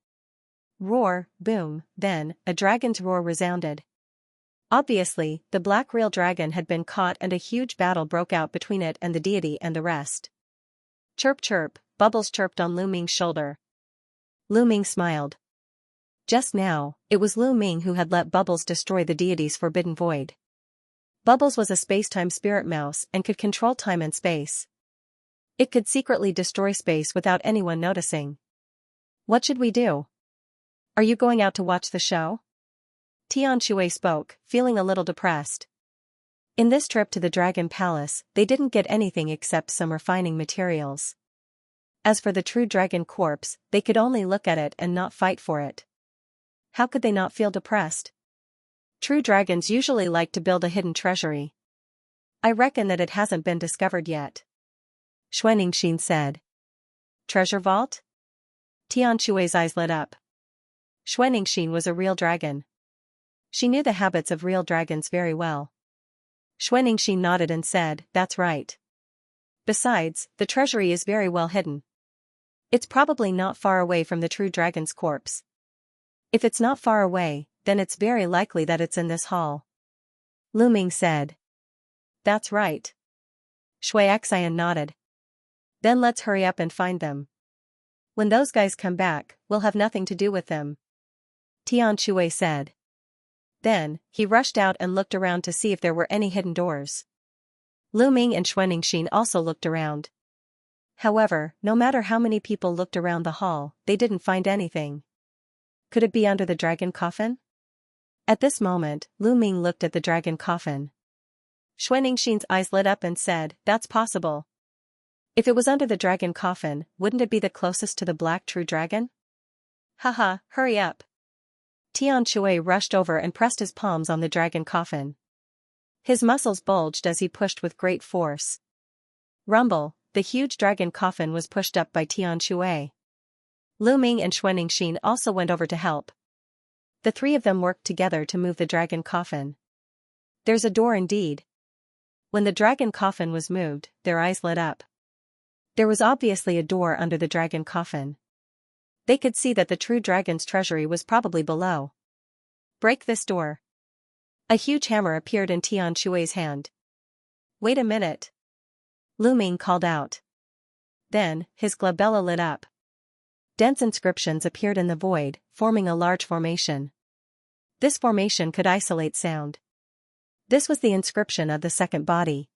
Roar, boom, then, a dragon's roar resounded. Obviously, the black real dragon had been caught and a huge battle broke out between it and the deity and the rest. Chirp chirp, Bubbles chirped on Lu Ming's shoulder. Lu Ming smiled. Just now, it was Lu Ming who had let Bubbles destroy the deity's forbidden void. Bubbles was a space-time spirit mouse and could control time and space. It could secretly destroy space without anyone noticing. What should we do? Are you going out to watch the show? Xianxia spoke, feeling a little depressed. In this trip to the Dragon Palace, they didn't get anything except some refining materials. As for the true dragon corpse, they could only look at it and not fight for it. How could they not feel depressed? True dragons usually like to build a hidden treasury. I reckon that it hasn't been discovered yet. Xianxia said. Treasure vault? Xianxia's eyes lit up. Xianxia was a real dragon. She knew the habits of real dragons very well. Xianxia nodded and said, that's right. Besides, the treasury is very well hidden. It's probably not far away from the true dragon's corpse. If it's not far away, then it's very likely that it's in this hall. Lu Ming said. That's right. Xianxia nodded. Then let's hurry up and find them. When those guys come back, we'll have nothing to do with them. Xianxia said. Then, he rushed out and looked around to see if there were any hidden doors. Lu Ming and Xianxia also looked around. However, no matter how many people looked around the hall, they didn't find anything. Could it be under the dragon coffin? At this moment, Lu Ming looked at the dragon coffin. Xianxia's eyes lit up and said, that's possible. If it was under the dragon coffin, wouldn't it be the closest to the black true dragon? Haha, hurry up. Xianxia rushed over and pressed his palms on the dragon coffin. His muscles bulged as he pushed with great force. Rumble, the huge dragon coffin was pushed up by Xianxia. Lu Ming and Xianxia also went over to help. The three of them worked together to move the dragon coffin. There's a door indeed. When the dragon coffin was moved, their eyes lit up. There was obviously a door under the dragon coffin. They could see that the true dragon's treasury was probably below. Break this door. A huge hammer appeared in Tian Shui's hand. Wait a minute. Lu Ming called out. Then, his glabella lit up. Dense inscriptions appeared in the void, forming a large formation. This formation could isolate sound. This was the inscription of the second body.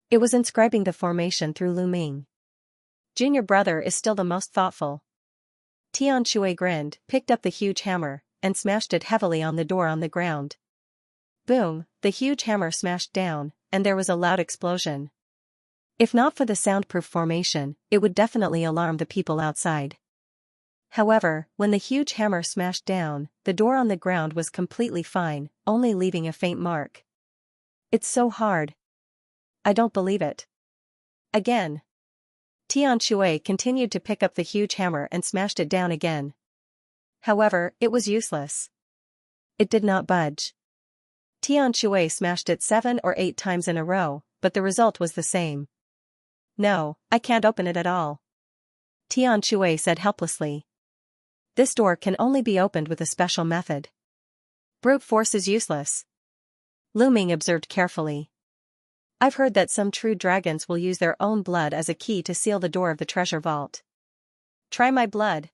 It was inscribing the formation through Lu Ming. Junior brother is still the most thoughtful. Tian Shui grinned, picked up the huge hammer, and smashed it heavily on the door on the ground. Boom, the huge hammer smashed down, and there was a loud explosion. If not for the soundproof formation, it would definitely alarm the people outside. However, when the huge hammer smashed down, the door on the ground was completely fine, only leaving a faint mark. It's so hard. I don't believe it. Again. Tian Shui continued to pick up the huge hammer and smashed it down again. However, it was useless. It did not budge. Tian Shui smashed it 7 or 8 times in a row, but the result was the same. No, I can't open it at all. Tian Shui said helplessly. This door can only be opened with a special method. Brute force is useless. Lu Ming observed carefully. I've heard that some true dragons will use their own blood as a key to seal the door of the treasure vault. Try my blood.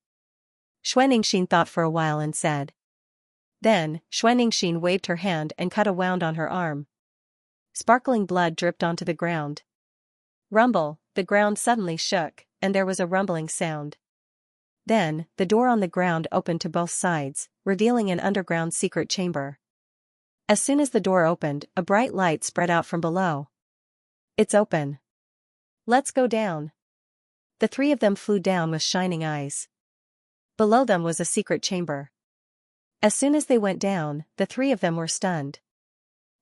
Xianxia thought for a while and said. Then, Xianxia waved her hand and cut a wound on her arm. Sparkling blood dripped onto the ground. Rumble, the ground suddenly shook, and there was a rumbling sound. Then, the door on the ground opened to both sides, revealing an underground secret chamber. As soon as the door opened, a bright light spread out from below. It's open. Let's go down. The 3 of them flew down with shining eyes. Below them was a secret chamber. As soon as they went down, the 3 of them were stunned.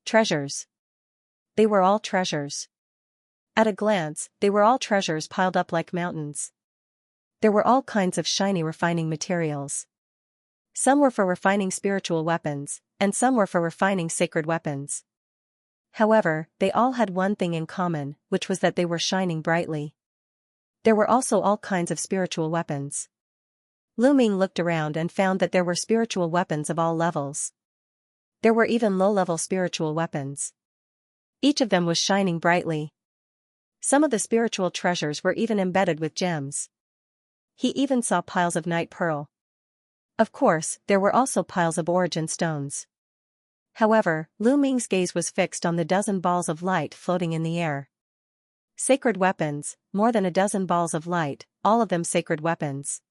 Treasures. They were all treasures. At a glance, they were all treasures piled up like mountains. There were all kinds of shiny refining materials. Some were for refining spiritual weapons, and some were for refining sacred weapons. However, they all had one thing in common, which was that they were shining brightly. There were also all kinds of spiritual weapons. Lu Ming looked around and found that there were spiritual weapons of all levels. There were even low-level spiritual weapons. Each of them was shining brightly. Some of the spiritual treasures were even embedded with gems. He even saw piles of night pearl. Of course, there were also piles of origin stones. However, Lu Ming's gaze was fixed on the dozen balls of light floating in the air. Sacred weapons, more than a dozen balls of light, all of them sacred weapons.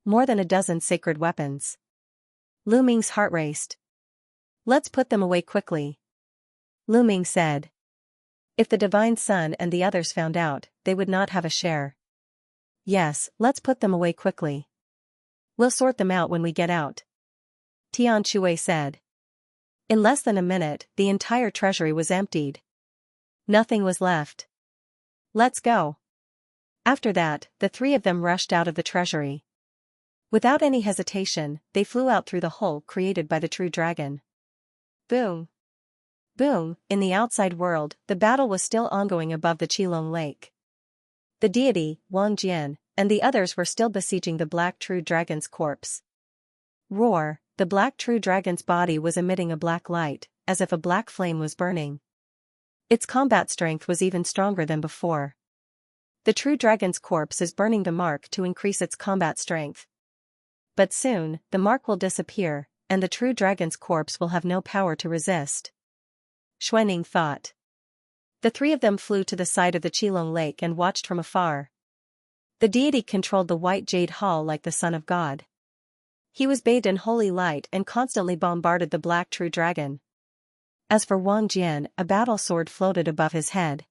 More than a dozen sacred weapons. Lu Ming's heart raced. Let's put them away quickly. Lu Ming said. If the Divine Sun and the others found out, they would not have a share. Yes, let's put them away quickly. We'll sort them out when we get out. Tian Shui said. In less than a minute, the entire treasury was emptied. Nothing was left. Let's go. After that, the 3 of them rushed out of the treasury. Without any hesitation, they flew out through the hole created by the true dragon. Boom. Boom, in the outside world, the battle was still ongoing above the Qilong Lake. The deity, Wang Jian, and the others were still besieging the black true dragon's corpse. Roar, the black true dragon's body was emitting a black light, as if a black flame was burning. Its combat strength was even stronger than before. The true dragon's corpse is burning the mark to increase its combat strength. But soon, the mark will disappear, and the true dragon's corpse will have no power to resist. Xuanning thought. The 3 of them flew to the side of the Qilong Lake and watched from afar. The deity controlled the white jade hall like the Son of God. He was bathed in holy light and constantly bombarded the black true dragon. As for Wang Jian, a battle sword floated above his head.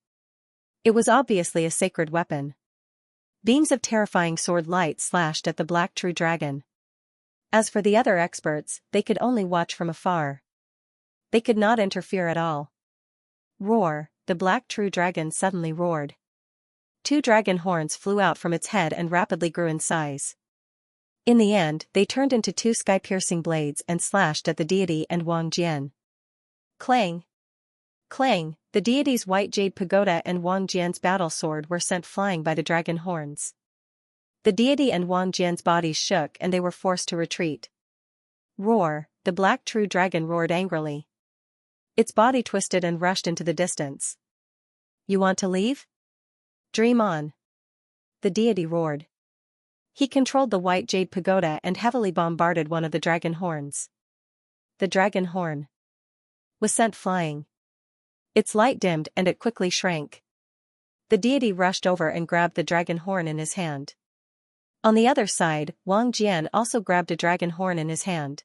It was obviously a sacred weapon. Beams of terrifying sword light slashed at the black true dragon. As for the other experts, they could only watch from afar. They could not interfere at all. Roar, the black true dragon suddenly roared. 2 dragon horns flew out from its head and rapidly grew in size. In the end, they turned into 2 sky-piercing blades and slashed at the deity and Wang Jian. Clang! Clang, the deity's white jade pagoda and Wang Jian's battle sword were sent flying by the dragon horns. The deity and Wang Jian's bodies shook and they were forced to retreat. Roar, the black true dragon roared angrily. Its body twisted and rushed into the distance. You want to leave? Dream on. The deity roared. He controlled the white jade pagoda and heavily bombarded one of the dragon horns. The dragon horn was sent flying. Its light dimmed and it quickly shrank. The deity rushed over and grabbed the dragon horn in his hand. On the other side, Wang Jian also grabbed a dragon horn in his hand.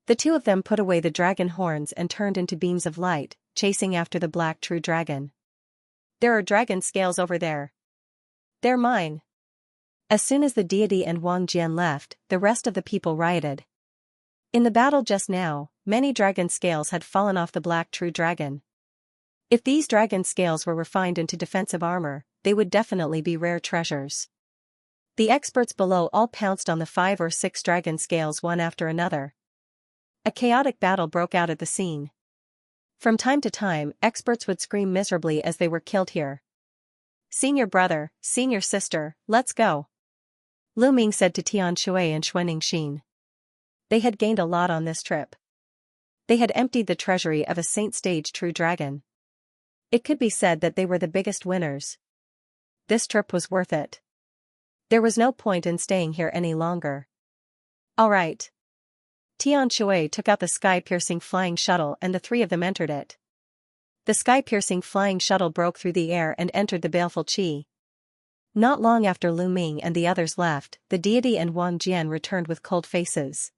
The two of them put away the dragon horns and turned into beams of light, chasing after the black true dragon. There are dragon scales over there. They're mine. As soon as the deity and Wang Jian left, the rest of the people rioted. In the battle just now, many dragon scales had fallen off the black true dragon. If these dragon scales were refined into defensive armor, they would definitely be rare treasures. The experts below all pounced on the 5 or 6 dragon scales one after another. A chaotic battle broke out at the scene. From time to time, experts would scream miserably as they were killed here. Senior brother, senior sister, let's go. Lu Ming said to Tian Shui and Xuanning Xin. They had gained a lot on this trip. They had emptied the treasury of a Saint Stage true dragon. It could be said that they were the biggest winners. This trip was worth it. There was no point in staying here any longer. All right. Tian Shui took out the sky-piercing flying shuttle and the 3 of them entered it. The sky-piercing flying shuttle broke through the air and entered the baleful qi. Not long after Lu Ming and the others left, the deity and Wang Jian returned with cold faces.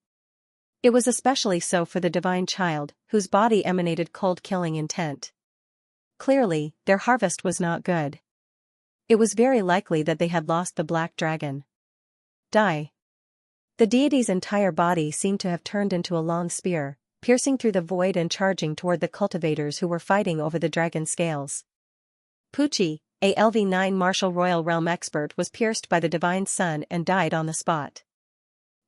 It was especially so for the divine child, whose body emanated cold killing intent. Clearly, their harvest was not good. It was very likely that they had lost the black dragon. Die. The deity's entire body seemed to have turned into a long spear, piercing through the void and charging toward the cultivators who were fighting over the dragon scales. Pucci, a LV9 Martial Royal Realm expert, was pierced by the divine sun and died on the spot.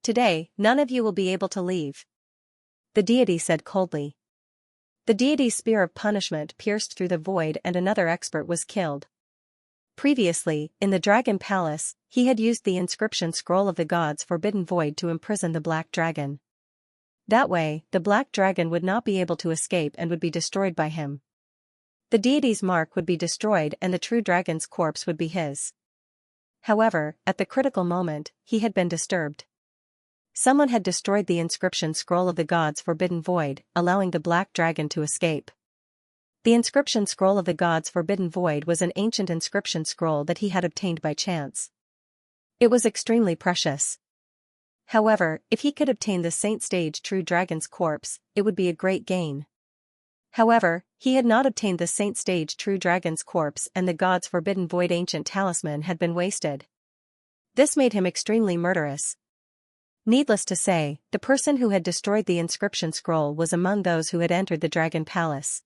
Today, none of you will be able to leave. The deity said coldly. The deity's spear of punishment pierced through the void and another expert was killed. Previously, in the Dragon Palace, he had used the inscription scroll of the gods forbidden void to imprison the black dragon. That way, the black dragon would not be able to escape and would be destroyed by him. The deity's mark would be destroyed and the true dragon's corpse would be his. However, at the critical moment, he had been disturbed. Someone had destroyed the inscription scroll of the gods forbidden void, allowing the black dragon to escape. The inscription scroll of the gods forbidden void was an ancient inscription scroll that he had obtained by chance. It was extremely precious. However, if he could obtain the Saint Stage true dragon's corpse, it would be a great gain. However, he had not obtained the Saint Stage true dragon's corpse and the gods forbidden void ancient talisman had been wasted. This made him extremely murderous. Needless to say, the person who had destroyed the inscription scroll was among those who had entered the Dragon Palace.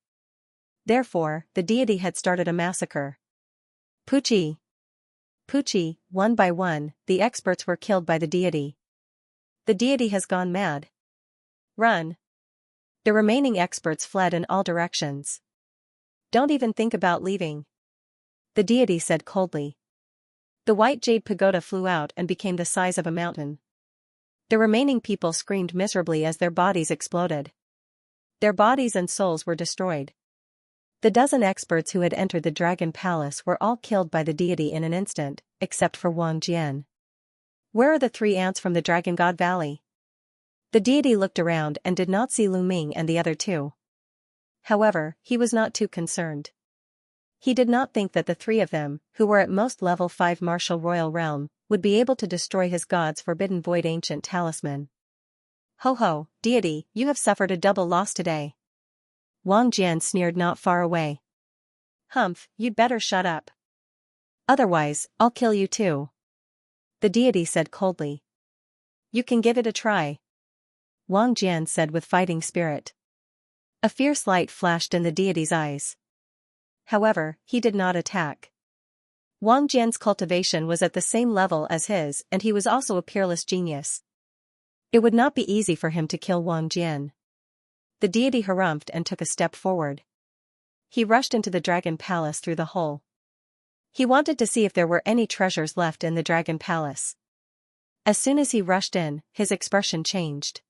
Therefore, the deity had started a massacre. Pucci. Pucci, one by one, the experts were killed by the deity. The deity has gone mad. Run. The remaining experts fled in all directions. Don't even think about leaving. The deity said coldly. The white jade pagoda flew out and became the size of a mountain. The remaining people screamed miserably as their bodies exploded. Their bodies and souls were destroyed. The dozen experts who had entered the Dragon Palace were all killed by the deity in an instant, except for Wang Jian. Where are the 3 ants from the Dragon God Valley? The deity looked around and did not see Lu Ming and the other 2. However, he was not too concerned. He did not think that the 3 of them, who were at most level 5 Martial Royal Realm, would be able to destroy his god's forbidden void ancient talisman. Ho ho, deity, you have suffered a double loss today. Wang Jian sneered not far away. Humph, you'd better shut up. Otherwise, I'll kill you too. The deity said coldly. You can give it a try. Wang Jian said with fighting spirit. A fierce light flashed in the deity's eyes. However, he did not attack. Wang Jian's cultivation was at the same level as his and he was also a peerless genius. It would not be easy for him to kill Wang Jian. The deity harumphed and took a step forward. he rushed into the dragon palace through the hole. He wanted to see if there were any treasures left in the dragon palace. As soon as he rushed in, his expression changed.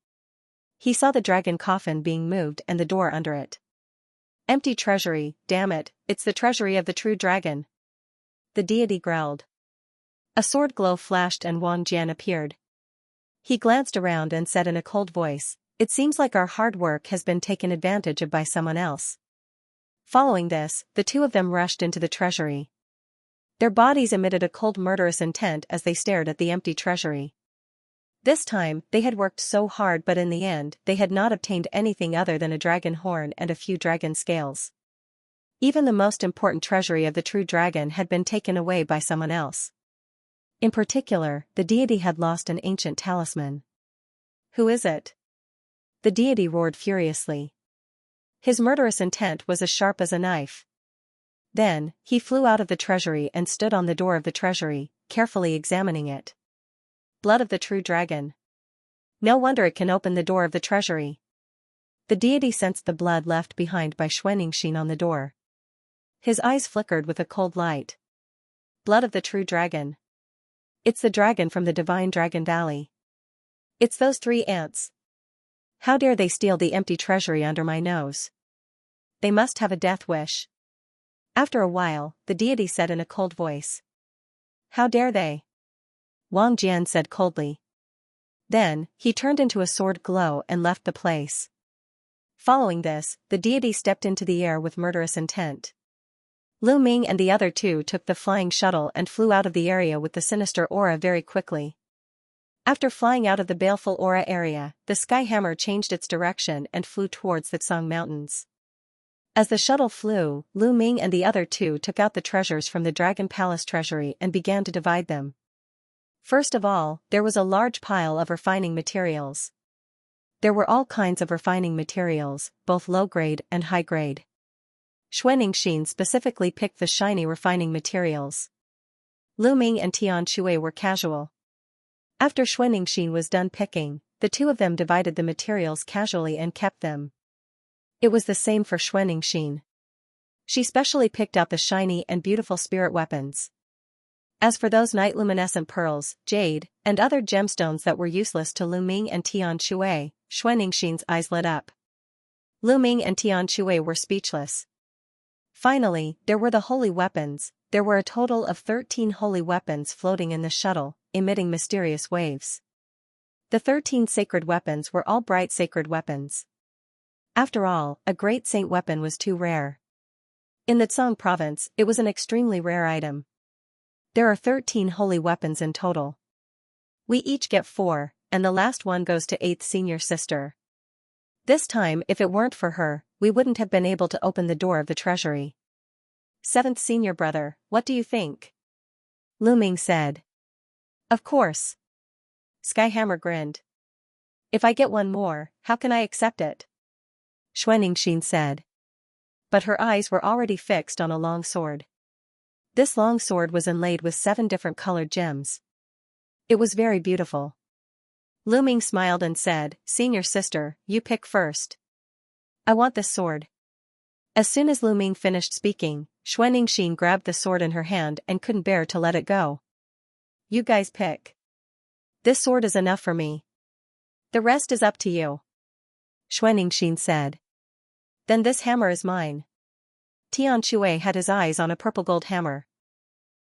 He saw the dragon coffin being moved and the door under it. Empty treasury, damn it, it's the treasury of the true dragon. The deity growled. A sword glow flashed and Wang Jian appeared. He glanced around and said in a cold voice, "It seems like our hard work has been taken advantage of by someone else." Following this, the two of them rushed into the treasury. Their bodies emitted a cold murderous intent as they stared at the empty treasury. This time, they had worked so hard, but in the end, they had not obtained anything other than a dragon horn and a few dragon scales. Even the most important treasury of the true dragon had been taken away by someone else. In particular, the deity had lost an ancient talisman. "Who is it?" The deity roared furiously. His murderous intent was as sharp as a knife. Then, he flew out of the treasury and stood on the door of the treasury, carefully examining it. Blood of the true dragon. No wonder it can open the door of the treasury. The deity sensed the blood left behind by Xianxia on the door. His eyes flickered with a cold light. Blood of the true dragon. It's the dragon from the divine Dragon Valley. It's those 3 ants. How dare they steal the empty treasury under my nose? They must have a death wish. After a while, the deity said in a cold voice. How dare they? Wang Jian said coldly. Then, he turned into a sword glow and left the place. Following this, the deity stepped into the air with murderous intent. Lu Ming and the other two took the flying shuttle and flew out of the area with the sinister aura very quickly. After flying out of the baleful aura area, the sky hammer changed its direction and flew towards the Tsang Mountains. As the shuttle flew, Lu Ming and the other two took out the treasures from the Dragon Palace treasury and began to divide them. First of all, there was a large pile of refining materials. There were all kinds of refining materials, both low-grade and high-grade. Xianxia specifically picked the shiny refining materials. Lu Ming and Tian Shui were casual. After Xianxia was done picking, the two of them divided the materials casually and kept them. It was the same for Xianxia. She specially picked out the shiny and beautiful spirit weapons. As for those night-luminescent pearls, jade, and other gemstones that were useless to Lu Ming and Tian Shui, Xianxia's eyes lit up. Lu Ming and Tian Shui were speechless. Finally, there were the holy weapons. There were a total of 13 holy weapons floating in the shuttle, emitting mysterious waves. The 13 sacred weapons were all bright sacred weapons. After all, a great saint weapon was too rare. In the Tsang province, it was an extremely rare item. There are 13 holy weapons in total. We each get 4, and the last one goes to 8th senior sister. This time, if it weren't for her, we wouldn't have been able to open the door of the treasury. 7th senior brother, what do you think? Lu Ming said. Of course. Skyhammer grinned. If I get one more, how can I accept it? Xianxia said. But her eyes were already fixed on a long sword. This long sword was inlaid with 7 different colored gems. It was very beautiful. Lu Ming smiled and said, Senior sister, you pick first. I want this sword. As soon as Lu Ming finished speaking, Xianxia grabbed the sword in her hand and couldn't bear to let it go. You guys pick. This sword is enough for me. The rest is up to you. Xianxia said. Then this hammer is mine. Tian Shui had his eyes on a purple gold hammer.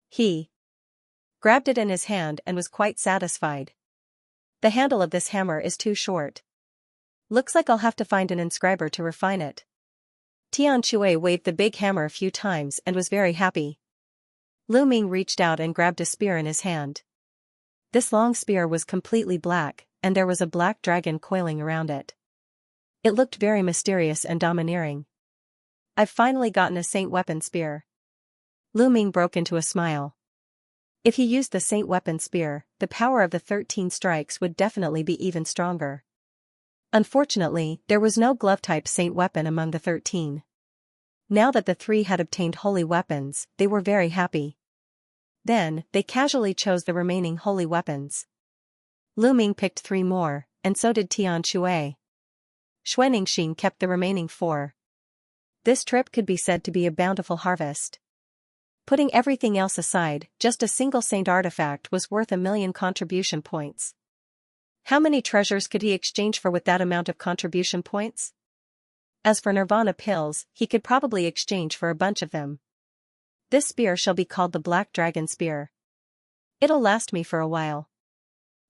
He grabbed it in his hand and was quite satisfied. The handle of this hammer is too short. Looks like I'll have to find an inscriber to refine it. Tian Shui waved the big hammer a few times and was very happy. Lu Ming reached out and grabbed a spear in his hand. This long spear was completely black, and there was a black dragon coiling around it. It looked very mysterious and domineering. I've finally gotten a saint weapon spear. Lu Ming broke into a smile. If he used the saint weapon spear, the power of the 13 strikes would definitely be even stronger. Unfortunately, there was no glove-type saint weapon among the 13. Now that the 3 had obtained holy weapons, they were very happy. Then, they casually chose the remaining holy weapons. Lu Ming picked 3 more, and so did Tian Shui. Xianxia kept the remaining 4. This trip could be said to be a bountiful harvest. Putting everything else aside, just a single saint artifact was worth 1,000,000 contribution points. How many treasures could he exchange for with that amount of contribution points? As for Nirvana pills, he could probably exchange for a bunch of them. This spear shall be called the Black Dragon Spear. It'll last me for a while.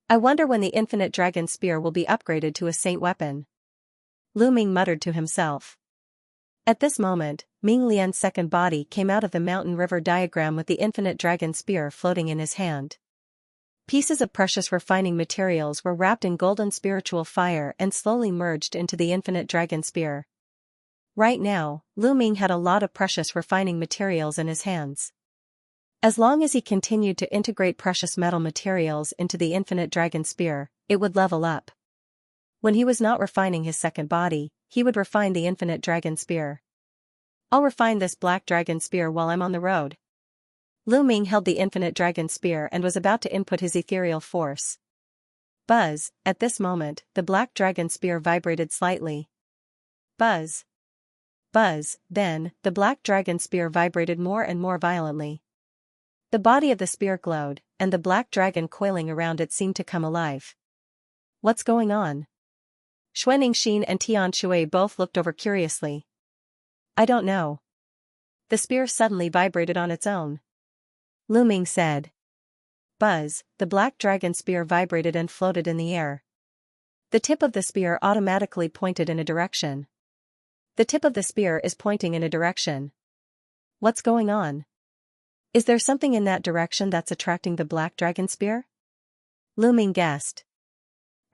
I wonder when the Infinite Dragon Spear will be upgraded to a saint weapon. Lu Ming muttered to himself. At this moment, Ming Lian's second body came out of the mountain river diagram with the Infinite Dragon Spear floating in his hand. Pieces of precious refining materials were wrapped in golden spiritual fire and slowly merged into the Infinite Dragon Spear. Right now, Lu Ming had a lot of precious refining materials in his hands. As long as he continued to integrate precious metal materials into the Infinite Dragon Spear, it would level up. When he was not refining his second body, he would refine the Infinite Dragon Spear. I'll refine this Black Dragon Spear while I'm on the road. Lu Ming held the Infinite Dragon Spear and was about to input his ethereal force. Buzz, at this moment, the Black Dragon Spear vibrated slightly. Buzz. Buzz, then, the Black Dragon Spear vibrated more and more violently. The body of the spear glowed, and the black dragon coiling around it seemed to come alive. What's going on? Xianxia and Tian Shui both looked over curiously. I don't know. The spear suddenly vibrated on its own. Lu Ming said. Buzz, the Black Dragon Spear vibrated and floated in the air. The tip of the spear automatically pointed in a direction. The tip of the spear is pointing in a direction. What's going on? Is there something in that direction that's attracting the Black Dragon Spear? Lu Ming guessed.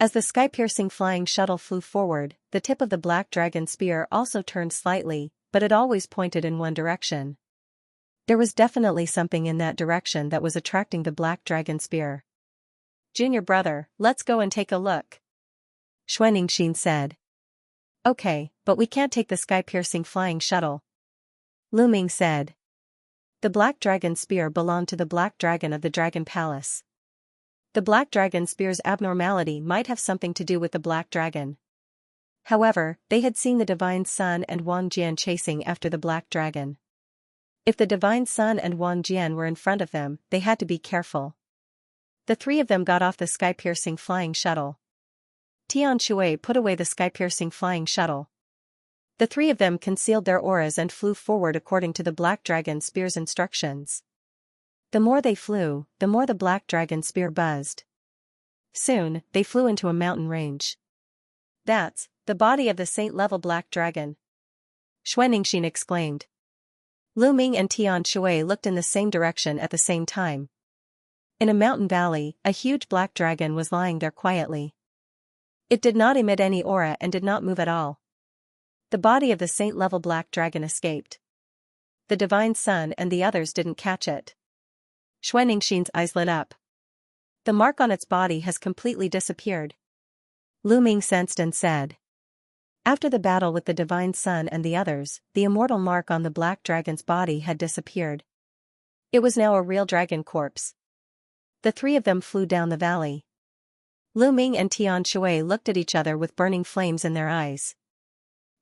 As the sky-piercing flying shuttle flew forward, the tip of the Black Dragon Spear also turned slightly, but it always pointed in one direction. There was definitely something in that direction that was attracting the Black Dragon Spear. Junior brother, let's go and take a look. Xianxia said. Okay, but we can't take the sky-piercing flying shuttle. Lu Ming said. The Black Dragon Spear belonged to the Black Dragon of the Dragon Palace. The Black Dragon Spear's abnormality might have something to do with the Black Dragon. However, they had seen the Divine Sun and Wang Jian chasing after the Black Dragon. If the Divine Sun and Wang Jian were in front of them, they had to be careful. The three of them got off the sky-piercing flying shuttle. Tian Shui put away the sky-piercing flying shuttle. The three of them concealed their auras and flew forward according to the Black Dragon Spear's instructions. The more they flew, the more the Black Dragon Spear buzzed. Soon, they flew into a mountain range. That's the body of the saint-level Black Dragon. Xianxia exclaimed. Lu Ming and Tian Shui looked in the same direction at the same time. In a mountain valley, a huge black dragon was lying there quietly. It did not emit any aura and did not move at all. The body of the saint-level Black Dragon escaped. The Divine Sun and the others didn't catch it. Xianxia's eyes lit up. The mark on its body has completely disappeared. Lu Ming sensed and said. After the battle with the Divine Sun and the others, the immortal mark on the Black Dragon's body had disappeared. It was now a real dragon corpse. The three of them flew down the valley. Lu Ming and Tian Shui looked at each other with burning flames in their eyes.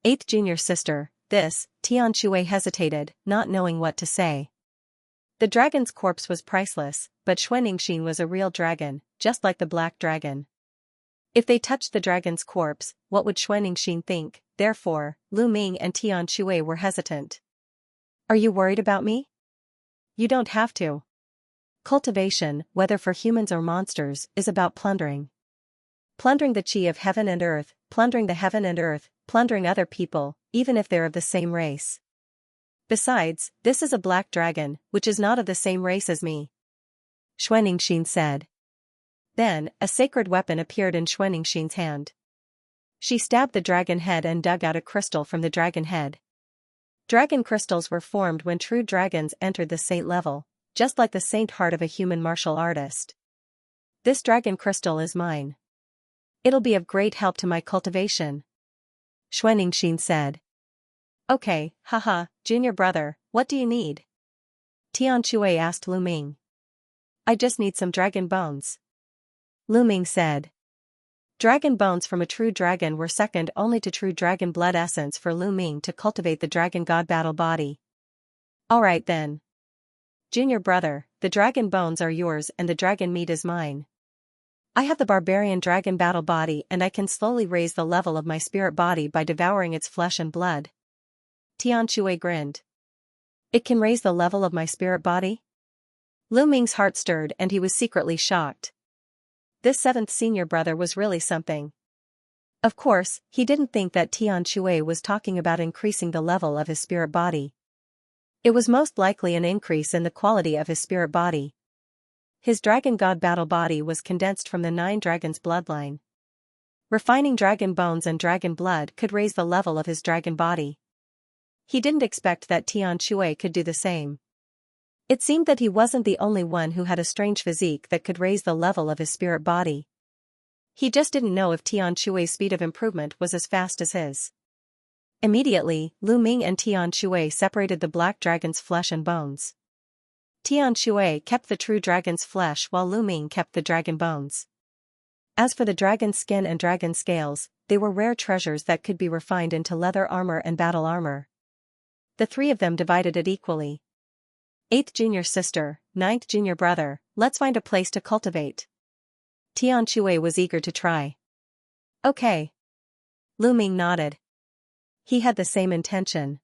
Eighth junior sister, this, Tian Shui hesitated, not knowing what to say. The dragon's corpse was priceless, but Xianxia was a real dragon, just like the Black Dragon. If they touched the dragon's corpse, what would Xianxia think? Therefore, Lu Ming and Tian Shui were hesitant. Are you worried about me? You don't have to. Cultivation, whether for humans or monsters, is about plundering. Plundering the chi of heaven and earth, plundering the heaven and earth, plundering other people, even if they're of the same race. Besides, this is a black dragon, which is not of the same race as me. Xianxia said. Then, a sacred weapon appeared in Xianxia's hand. She stabbed the dragon head and dug out a crystal from the dragon head. Dragon crystals were formed when true dragons entered the saint level, just like the saint heart of a human martial artist. This dragon crystal is mine. It'll be of great help to my cultivation. Xianxia said. Okay, haha, junior brother, what do you need? Tian Shui asked Lu Ming. I just need some dragon bones. Lu Ming said. Dragon bones from a true dragon were second only to true dragon blood essence for Lu Ming to cultivate the dragon god battle body. Alright then. Junior brother, the dragon bones are yours and the dragon meat is mine. I have the barbarian dragon battle body and I can slowly raise the level of my spirit body by devouring its flesh and blood. Xianxia grinned. It can raise the level of my spirit body? Lu Ming's heart stirred and he was secretly shocked. This seventh senior brother was really something. Of course, he didn't think that Xianxia was talking about increasing the level of his spirit body. It was most likely an increase in the quality of his spirit body. His dragon god battle body was condensed from the 9 dragons bloodline. Refining dragon bones and dragon blood could raise the level of his dragon body. He didn't expect that Xianxia could do the same. It seemed that he wasn't the only one who had a strange physique that could raise the level of his spirit body. He just didn't know if Xianxia's speed of improvement was as fast as his. Immediately, Lu Ming and Xianxia separated the black dragon's flesh and bones. Xianxia kept the true dragon's flesh while Lu Ming kept the dragon bones. As for the dragon skin and dragon scales, they were rare treasures that could be refined into leather armor and battle armor. The 3 of them divided it equally. 8th junior sister, 9th junior brother, let's find a place to cultivate. Xianxia was eager to try. Okay. Lu Ming nodded. He had the same intention.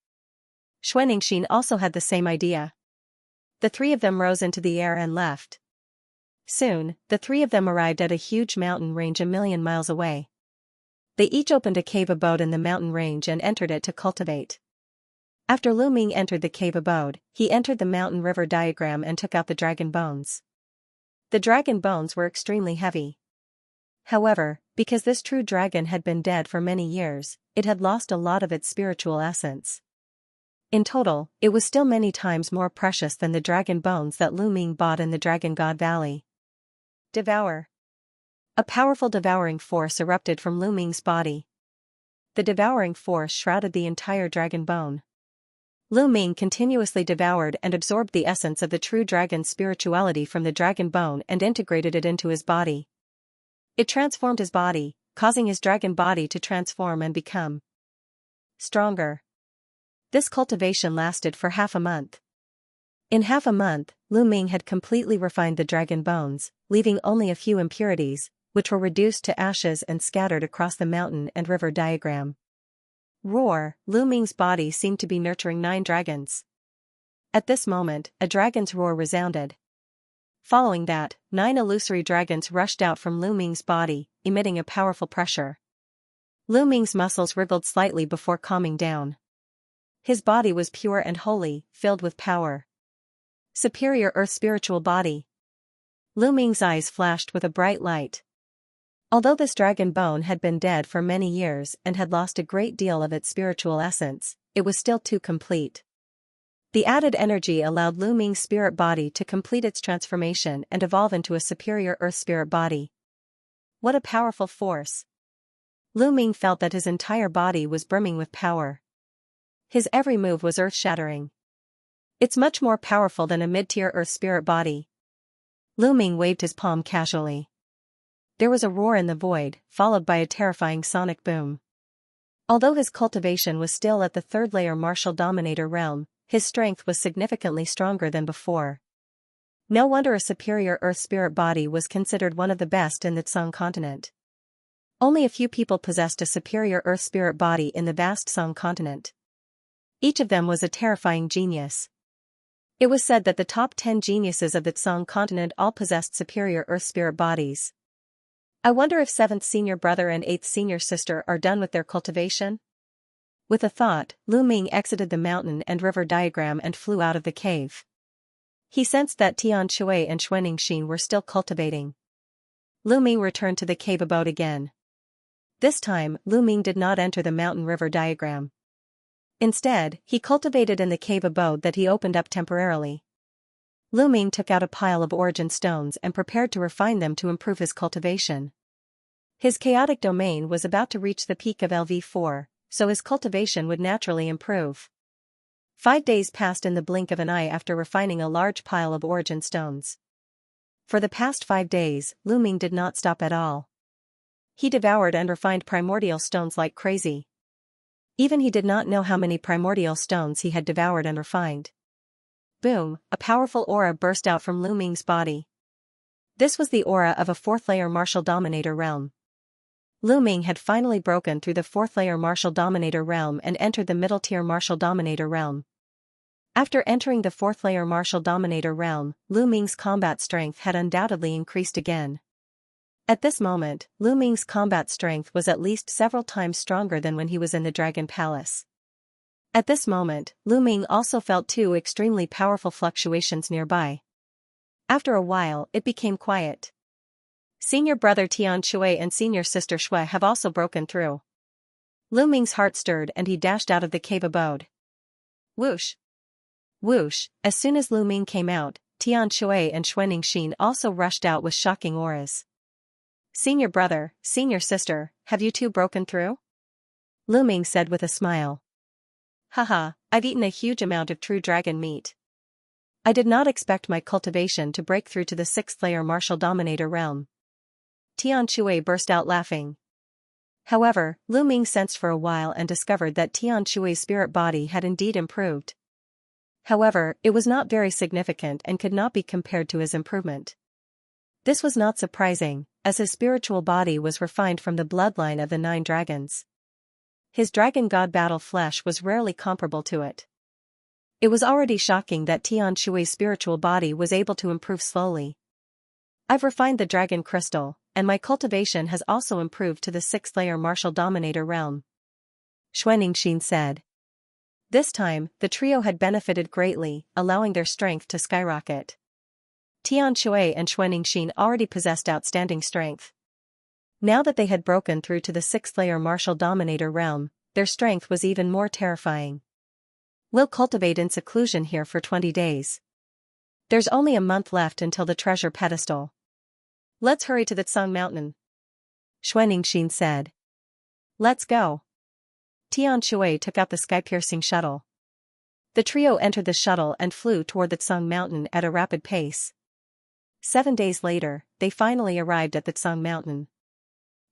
Xianxia also had the same idea. The 3 of them rose into the air and left. Soon, the 3 of them arrived at a huge mountain range a million miles away. They each opened a cave abode in the mountain range and entered it to cultivate. After Lu Ming entered the cave abode, he entered the mountain river diagram and took out the dragon bones. The dragon bones were extremely heavy. However, because this true dragon had been dead for many years, it had lost a lot of its spiritual essence. In total, it was still many times more precious than the dragon bones that Lu Ming bought in the Dragon God Valley. Devour. A powerful devouring force erupted from Lu Ming's body. The devouring force shrouded the entire dragon bone. Lu Ming continuously devoured and absorbed the essence of the true dragon's spirituality from the dragon bone and integrated it into his body. It transformed his body, causing his dragon body to transform and become stronger. This cultivation lasted for half a month. In half a month, Lu Ming had completely refined the dragon bones, leaving only a few impurities, which were reduced to ashes and scattered across the mountain and river diagram. Roar, Lu Ming's body seemed to be nurturing 9 dragons. At this moment, a dragon's roar resounded. Following that, 9 illusory dragons rushed out from Lu Ming's body, emitting a powerful pressure. Lu Ming's muscles wriggled slightly before calming down. His body was pure and holy, filled with power. Superior Earth spiritual body. Lu Ming's eyes flashed with a bright light. Although this dragon bone had been dead for many years and had lost a great deal of its spiritual essence, it was still too complete. The added energy allowed Lu Ming's spirit body to complete its transformation and evolve into a superior Earth spirit body. What a powerful force! Lu Ming felt that his entire body was brimming with power. His every move was earth-shattering. It's much more powerful than a mid-tier Earth spirit body. Lu Ming waved his palm casually. There was a roar in the void, followed by a terrifying sonic boom. Although his cultivation was still at the 3rd layer martial dominator realm, his strength was significantly stronger than before. No wonder a superior Earth spirit body was considered one of the best in the Song continent. Only a few people possessed a superior Earth spirit body in the vast Song continent. Each of them was a terrifying genius. It was said that the top 10 geniuses of the Song continent all possessed superior Earth spirit bodies. I wonder if 7th senior brother and 8th senior sister are done with their cultivation? With a thought, Lu Ming exited the mountain and river diagram and flew out of the cave. He sensed that Xianxia and Xianxia were still cultivating. Lu Ming returned to the cave abode again. This time, Lu Ming did not enter the mountain river diagram. Instead, he cultivated in the cave abode that he opened up temporarily. Lu Ming took out a pile of origin stones and prepared to refine them to improve his cultivation. His chaotic domain was about to reach the peak of LV4, so his cultivation would naturally improve. 5 days passed in the blink of an eye after refining a large pile of origin stones. For the past 5 days, Lu Ming did not stop at all. He devoured and refined primordial stones like crazy. Even he did not know how many primordial stones he had devoured and refined. Boom, a powerful aura burst out from Lu Ming's body. This was the aura of a fourth-layer martial dominator realm. Lu Ming had finally broken through the fourth-layer martial dominator realm and entered the middle-tier martial dominator realm. After entering the fourth-layer martial dominator realm, Lu Ming's combat strength had undoubtedly increased again. At this moment, Lu Ming's combat strength was at least several times stronger than when he was in the Dragon Palace. At this moment, Lu Ming also felt two extremely powerful fluctuations nearby. After a while, it became quiet. Senior brother Tian Shui and senior sister Shui have also broken through. Lu Ming's heart stirred and he dashed out of the cave abode. Whoosh! Whoosh! As soon as Lu Ming came out, Tian Shui and Xuanixin also rushed out with shocking auras. Senior brother, senior sister, have you two broken through? Lu Ming said with a smile. Haha, I've eaten a huge amount of true dragon meat. I did not expect my cultivation to break through to the sixth-layer martial dominator realm. Tian Shui burst out laughing. However, Lu Ming sensed for a while and discovered that Tian Shui's spirit body had indeed improved. However, it was not very significant and could not be compared to his improvement. This was not surprising, as his spiritual body was refined from the bloodline of the 9 dragons. His dragon god battle flesh was rarely comparable to it. It was already shocking that Tian Shui's spiritual body was able to improve slowly. I've refined the dragon crystal, and my cultivation has also improved to the 6th-layer martial dominator realm. Xuanixin said. This time, the trio had benefited greatly, allowing their strength to skyrocket. Tian Shui and Xuanixin already possessed outstanding strength. Now that they had broken through to the 6th-layer martial dominator realm, their strength was even more terrifying. We'll cultivate in seclusion here for 20 days. There's only a month left until the treasure pedestal. Let's hurry to the Tsung Mountain. Xuanixin said. Let's go. Tian Shui took out the sky-piercing shuttle. The trio entered the shuttle and flew toward the Tsung Mountain at a rapid pace. 7 days later, they finally arrived at the Tsung Mountain.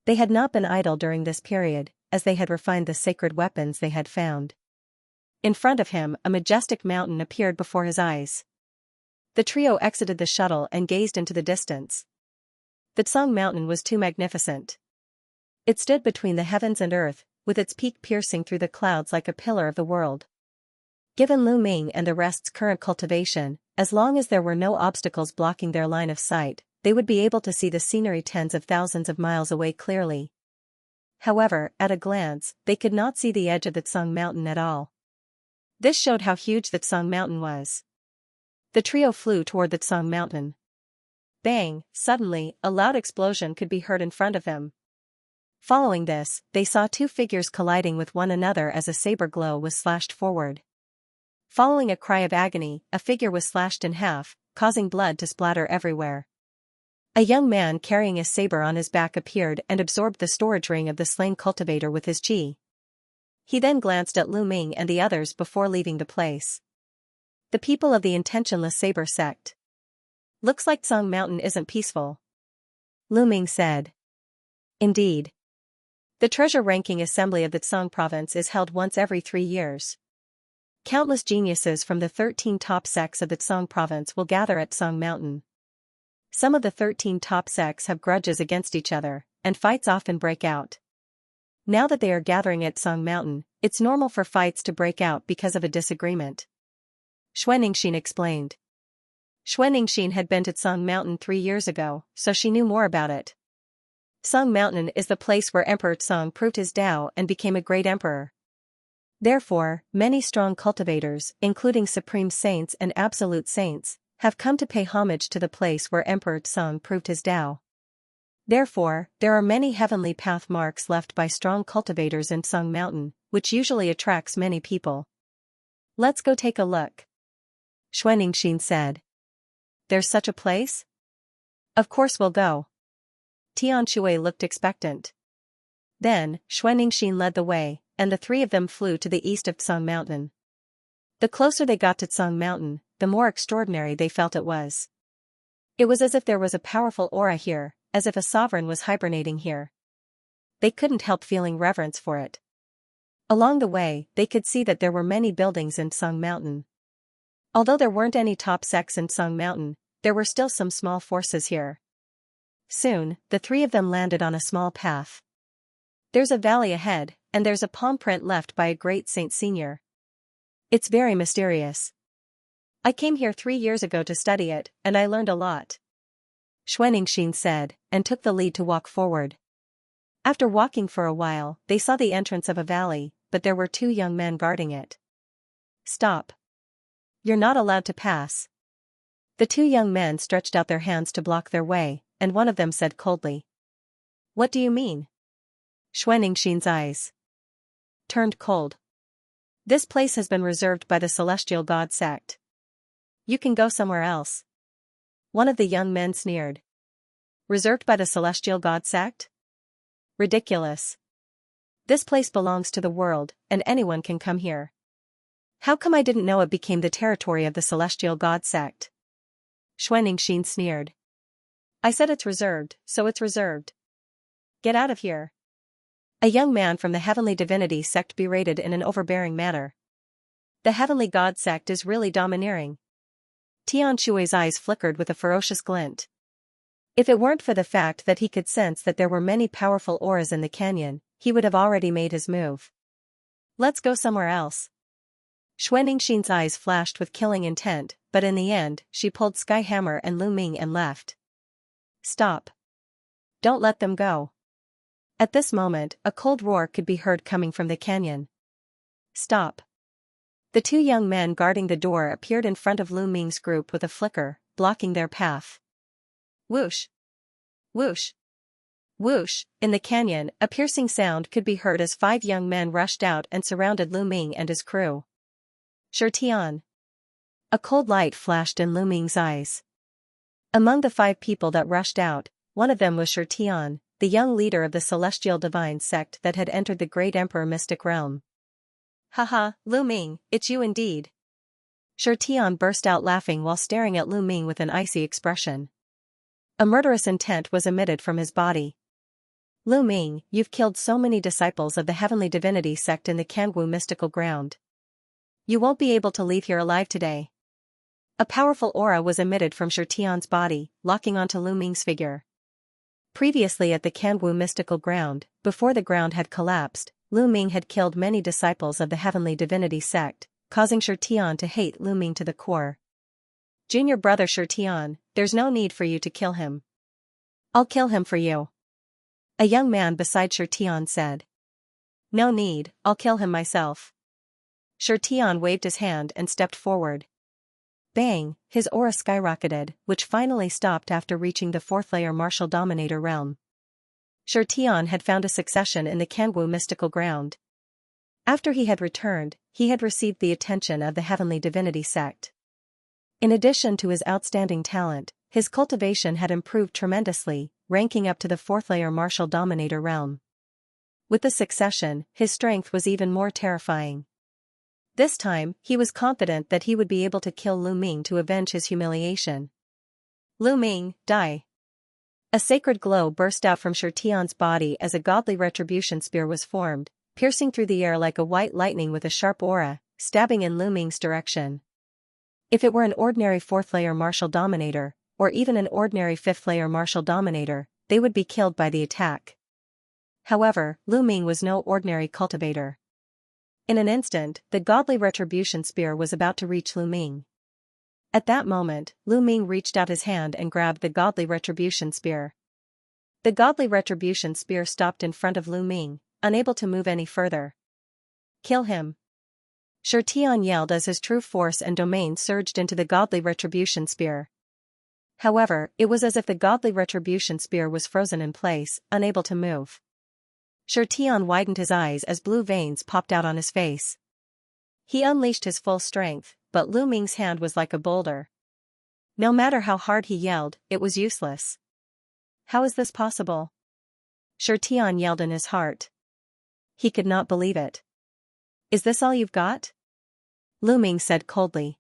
They had not been idle during this period, as they had refined the sacred weapons they had found. In front of him, a majestic mountain appeared before his eyes. The trio exited the shuttle and gazed into the distance. The Tsung Mountain was too magnificent. It stood between the heavens and earth, with its peak piercing through the clouds like a pillar of the world. Given Lu Ming and the rest's current cultivation, as long as there were no obstacles blocking their line of sight, they would be able to see the scenery tens of thousands of miles away clearly. However, at a glance, they could not see the edge of the Tsung Mountain at all. This showed how huge the Tsung Mountain was. The trio flew toward the Tsung Mountain. Bang! Suddenly, a loud explosion could be heard in front of him. Following this, they saw 2 figures colliding with one another as a saber glow was slashed forward. Following a cry of agony, a figure was slashed in half, causing blood to splatter everywhere. A young man carrying a saber on his back appeared and absorbed the storage ring of the slain cultivator with his chi. He then glanced at Lu Ming and the others before leaving the place. The people of the intentionless saber sect. Looks like Tsung Mountain isn't peaceful. Lu Ming said. Indeed. The treasure-ranking assembly of the Tsung province is held once every 3 years. Countless geniuses from the 13 top sects of the Tsung province will gather at Tsung Mountain. Some of the 13 top sects have grudges against each other, and fights often break out. Now that they are gathering at Tsung Mountain, it's normal for fights to break out because of a disagreement. Xuanixin explained. Xuanixin had been to Tsung Mountain 3 years ago, so she knew more about it. Tsung Mountain is the place where Emperor Tsung proved his Tao and became a great emperor. Therefore, many strong cultivators, including supreme saints and absolute saints, have come to pay homage to the place where Emperor Tsung proved his Tao. Therefore, there are many heavenly path marks left by strong cultivators in Tsung Mountain, which usually attracts many people. Let's go take a look. Xuanixin said. There's such a place? Of course we'll go. Tian Shui looked expectant. Then, Xuanixin led the way, and the 3 of them flew to the east of Tsung Mountain. The closer they got to Tsung Mountain, the more extraordinary they felt it was. It was as if there was a powerful aura here, as if a sovereign was hibernating here. they couldn't help feeling reverence for it. Along the way, they could see that there were many buildings in Sung Mountain. Although there weren't any top sects in Sung Mountain, there were still some small forces here. Soon, the three of them landed on a small path. There's a valley ahead, and there's a palm print left by a great saint senior. It's very mysterious. I came here 3 years ago to study it, and I learned a lot. Xianxia said, and took the lead to walk forward. After walking for a while, they saw the entrance of a valley, but there were 2 young men guarding it. Stop. You're not allowed to pass. The 2 young men stretched out their hands to block their way, and one of them said coldly. What do you mean? Xianxia's eyes turned cold. This place has been reserved by the Celestial God sect. You can go somewhere else. One of the young men sneered. Reserved by the Celestial God sect? Ridiculous. This place belongs to the world, and anyone can come here. How come I didn't know it became the territory of the Celestial God sect? Xianxia sneered. I said it's reserved, so it's reserved. Get out of here. A young man from the Heavenly Divinity sect berated in an overbearing manner. The Heavenly God sect is really domineering. Tianshui's eyes flickered with a ferocious glint. If it weren't for the fact that he could sense that there were many powerful auras in the canyon, he would have already made his move. Let's go somewhere else. Xianxia's eyes flashed with killing intent, but in the end, she pulled Skyhammer and Lu Ming and left. Stop. Don't let them go. At this moment, a cold roar could be heard coming from the canyon. Stop. The 2 young men guarding the door appeared in front of Lu Ming's group with a flicker, blocking their path. Whoosh! Whoosh! Whoosh! In the canyon, a piercing sound could be heard as 5 young men rushed out and surrounded Lu Ming and his crew. Shirtian. A cold light flashed in Lu Ming's eyes. Among the 5 people that rushed out, one of them was Shirtian, the young leader of the Celestial Divine sect that had entered the Great Emperor Mystic Realm. Haha, Lu Ming, it's you indeed. Shirtian burst out laughing while staring at Lu Ming with an icy expression. A murderous intent was emitted from his body. Lu Ming, you've killed so many disciples of the Heavenly Divinity sect in the Kangwu mystical ground. You won't be able to leave here alive today. A powerful aura was emitted from Shirtian's body, locking onto Lu Ming's figure. Previously at the Kangwu mystical ground, before the ground had collapsed, Lu Ming had killed many disciples of the Heavenly Divinity sect, causing Shirtian to hate Lu Ming to the core. Junior brother Shirtian, there's no need for you to kill him. I'll kill him for you. A young man beside Shirtian said. No need, I'll kill him myself. Shirtian waved his hand and stepped forward. Bang, his aura skyrocketed, which finally stopped after reaching the 4th layer martial dominator realm. Shirtian had found a succession in the Kangwu mystical ground. After he had returned, he had received the attention of the Heavenly Divinity sect. In addition to his outstanding talent, his cultivation had improved tremendously, ranking up to the 4th layer martial dominator realm. With the succession, his strength was even more terrifying. This time, he was confident that he would be able to kill Lu Ming to avenge his humiliation. Lu Ming, die. A sacred glow burst out from Shirtian's body as a godly retribution spear was formed, piercing through the air like a white lightning with a sharp aura, stabbing in Lu Ming's direction. If it were an ordinary 4th layer martial dominator, or even an ordinary 5th layer martial dominator, they would be killed by the attack. However, Lu Ming was no ordinary cultivator. In an instant, the godly retribution spear was about to reach Lu Ming. At that moment, Lu Ming reached out his hand and grabbed the godly retribution spear. The godly retribution spear stopped in front of Lu Ming, unable to move any further. Kill him. Shirtian yelled as his true force and domain surged into the godly retribution spear. However, it was as if the godly retribution spear was frozen in place, unable to move. Shirtian widened his eyes as blue veins popped out on his face. He unleashed his full strength, but Lu Ming's hand was like a boulder. No matter how hard he yelled, it was useless. How is this possible? Shirtian yelled in his heart. He could not believe it. Is this all you've got? Lu Ming said coldly.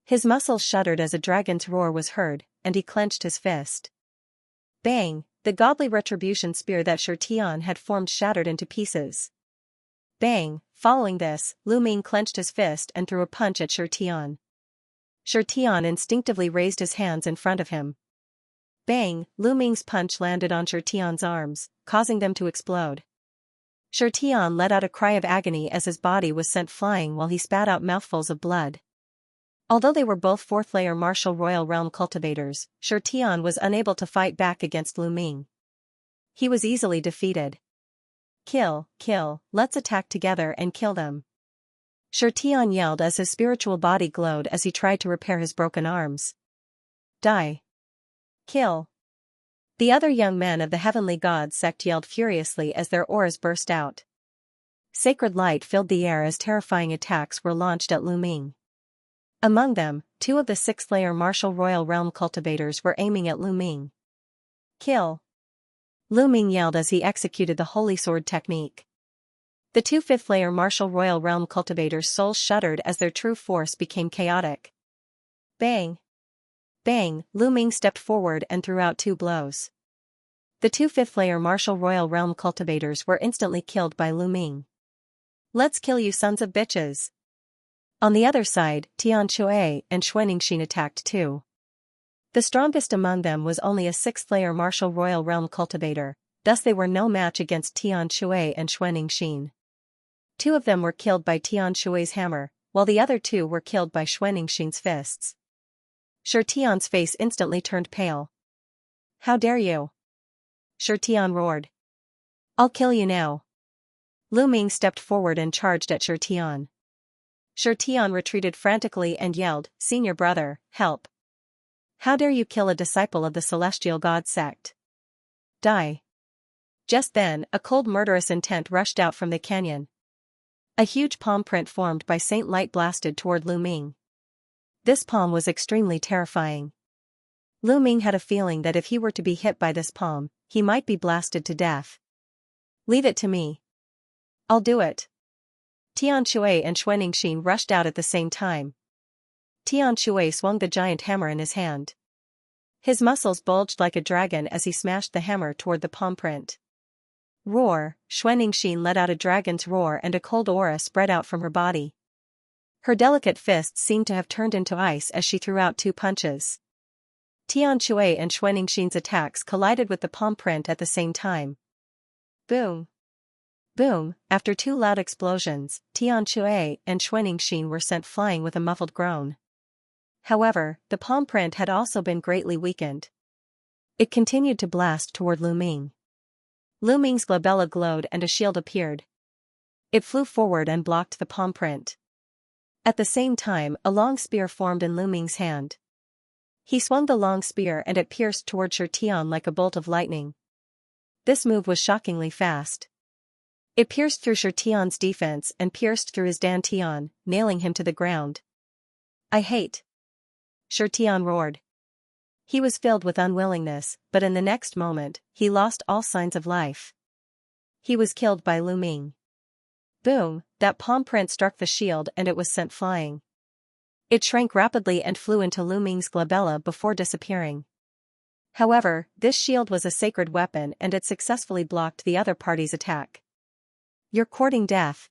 His muscles shuddered as a dragon's roar was heard, and he clenched his fist. Bang! the godly retribution spear that Xianxia had formed shattered into pieces. Bang! Following this, Lu Ming clenched his fist and threw a punch at Xianxia. Xianxia instinctively raised his hands in front of him. Bang! Lu Ming's punch landed on Xianxia's arms, causing them to explode. Xianxia let out a cry of agony as his body was sent flying while he spat out mouthfuls of blood. Although they were both fourth-layer martial royal realm cultivators, Xianxia was unable to fight back against Lu Ming. He was easily defeated. Kill, let's attack together and kill them. Xianxia yelled as his spiritual body glowed as he tried to repair his broken arms. Die. Kill. The other young men of the Heavenly Gods sect yelled furiously as their auras burst out. Sacred light filled the air as terrifying attacks were launched at Lu Ming. Among them, 2 of the 6th-layer martial royal realm cultivators were aiming at Lu Ming. Kill. Lu Ming yelled as he executed the holy sword technique. The 2 5th-layer martial royal realm cultivators' souls shuddered as their true force became chaotic. Bang! Bang! Lu Ming stepped forward and threw out 2 blows. The 2 5th-layer martial royal realm cultivators were instantly killed by Lu Ming. Let's kill you sons of bitches! On the other side, Xianxia and Xianxia attacked too. The strongest among them was only a 6th-layer martial royal realm cultivator, thus they were no match against Xianxia and Xianxia. 2 of them were killed by Xianxia's hammer, while the other 2 were killed by Xianxia's fists. Xianxia's face instantly turned pale. How dare you? Xianxia roared. I'll kill you now. Lu Ming stepped forward and charged at Xianxia. Xianxia retreated frantically and yelled, Senior brother, help. How dare you kill a disciple of the celestial god sect? Die. Just then, a cold murderous intent rushed out from the canyon. A huge palm print formed by Saint Light blasted toward Lu Ming. This palm was extremely terrifying. Lu Ming had a feeling that if he were to be hit by this palm, he might be blasted to death. Leave it to me. I'll do it. Xianxia and Xianxia rushed out at the same time. Xianxia swung the giant hammer in his hand. His muscles bulged like a dragon as he smashed the hammer toward the palm print. Roar! Xianxia let out a dragon's roar and a cold aura spread out from her body. Her delicate fists seemed to have turned into ice as she threw out 2 punches. Xianxia and Xianxia's attacks collided with the palm print at the same time. Boom! Boom! After 2 loud explosions, Xianxia and Xianxia were sent flying with a muffled groan. However, the palm print had also been greatly weakened. It continued to blast toward Lu Ming. Lu Ming's glabella glowed and a shield appeared. It flew forward and blocked the palm print. At the same time, a long spear formed in Lu Ming's hand. He swung the long spear and it pierced toward Xianxia like a bolt of lightning. This move was shockingly fast. It pierced through Xianxia's defense and pierced through his dantian, nailing him to the ground. I hate. Xianxia roared. He was filled with unwillingness, but in the next moment, he lost all signs of life. He was killed by Lu Ming. Boom! That palm print struck the shield and it was sent flying. It shrank rapidly and flew into Lu Ming's glabella before disappearing. However, this shield was a sacred weapon and it successfully blocked the other party's attack. You're courting death.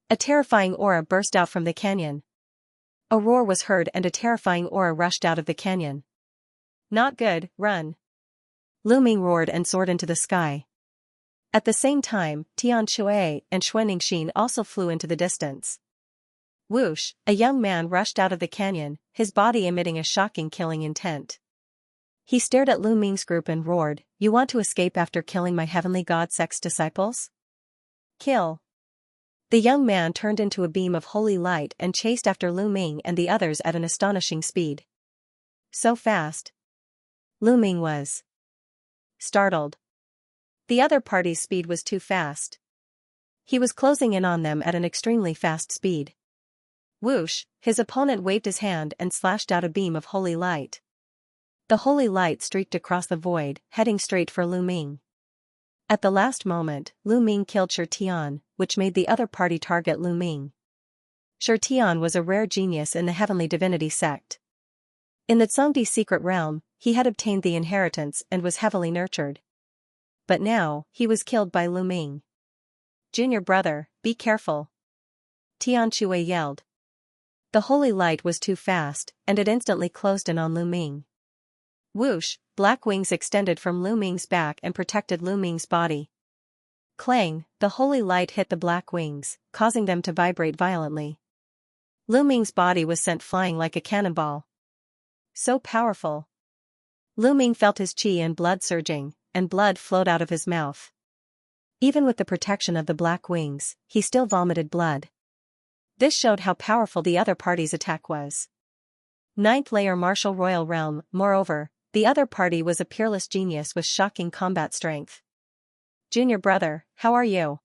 A terrifying aura burst out from the canyon. A roar was heard and a terrifying aura rushed out of the canyon. Not good, run. Lu Ming roared and soared into the sky. At the same time, Xianxia and Xianxia also flew into the distance. Whoosh! A young man rushed out of the canyon, his body emitting a shocking killing intent. He stared at Lu Ming's group and roared, You want to escape after killing my heavenly god sect's disciples? Kill. The young man turned into a beam of holy light and chased after Lu Ming and the others at an astonishing speed. So fast. Lu Ming was startled. The other party's speed was too fast. He was closing in on them at an extremely fast speed. Whoosh! His opponent waved his hand and slashed out a beam of holy light. The holy light streaked across the void, heading straight for Lu Ming. At the last moment, Lu Ming killed Xianxia, which made the other party target Lu Ming. Xianxia was a rare genius in the Heavenly Divinity sect. In the Zhongdi secret realm, he had obtained the inheritance and was heavily nurtured. but now, he was killed by Lu Ming. "Junior brother, be careful," Tian Shui yelled. The holy light was too fast, and it instantly closed in on Lu Ming. Whoosh, black wings extended from Lu Ming's back and protected Lu Ming's body. Clang, the holy light hit the black wings, causing them to vibrate violently. Lu Ming's body was sent flying like a cannonball. So powerful. Lu Ming felt his qi and blood surging, and blood flowed out of his mouth. Even with the protection of the black wings, he still vomited blood. This showed how powerful the other party's attack was. Ninth layer martial royal realm. Moreover, the other party was a peerless genius with shocking combat strength. "Junior brother, how are you?"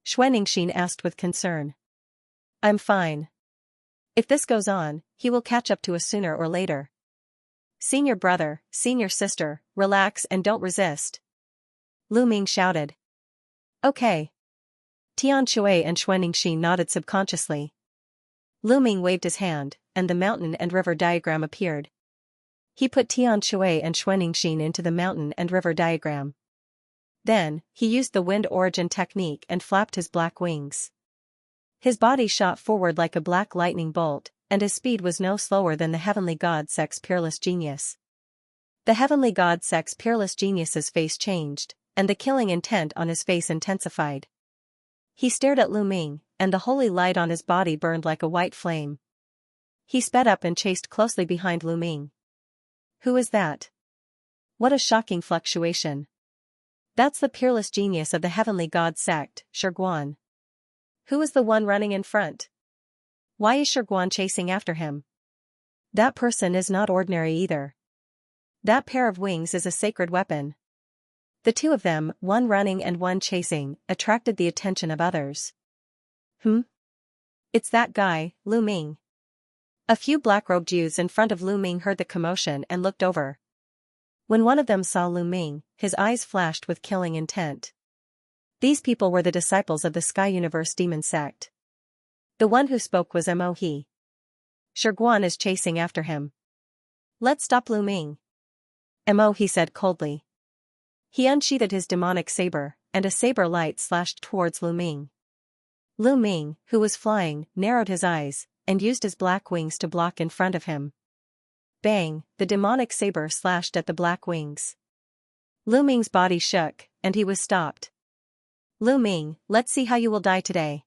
Xianxia asked with concern. "I'm fine. If this goes on, he will catch up to us sooner or later." "Senior brother, senior sister, relax and don't resist," Lu Ming shouted. "Okay." Tian Shui and Xianxia nodded subconsciously. Lu Ming waved his hand, and the mountain and river diagram appeared. He put Tian Shui and Xianxia into the mountain and river diagram. Then, he used the wind origin technique and flapped his black wings. His body shot forward like a black lightning bolt, and his speed was no slower than the heavenly god Sek's peerless genius. The heavenly god Sek's peerless genius's face changed, and the killing intent on his face intensified. He stared at Lu Ming, and the holy light on his body burned like a white flame. He sped up and chased closely behind Lu Ming. "Who is that? What a shocking fluctuation. That's the peerless genius of the heavenly god sect, Shiguan. Who is the one running in front? Why is Shiguan chasing after him? That person is not ordinary either. That pair of wings is a sacred weapon." The two of them, one running and one chasing, attracted the attention of others. It's that guy, Lu Ming." A few black-robed youths in front of Lu Ming heard the commotion and looked over. When one of them saw Lu Ming, his eyes flashed with killing intent. These people were the disciples of the Sky Universe Demon Sect. The one who spoke was Mo He. "Shiguan is chasing after him. Let's stop Lu Ming," Mo He said coldly. He unsheathed his demonic saber, and a saber light slashed towards Lu Ming. Lu Ming, who was flying, narrowed his eyes, and used his black wings to block in front of him. Bang, the demonic saber slashed at the black wings. Lu Ming's body shook, and he was stopped. "Lu Ming, let's see how you will die today."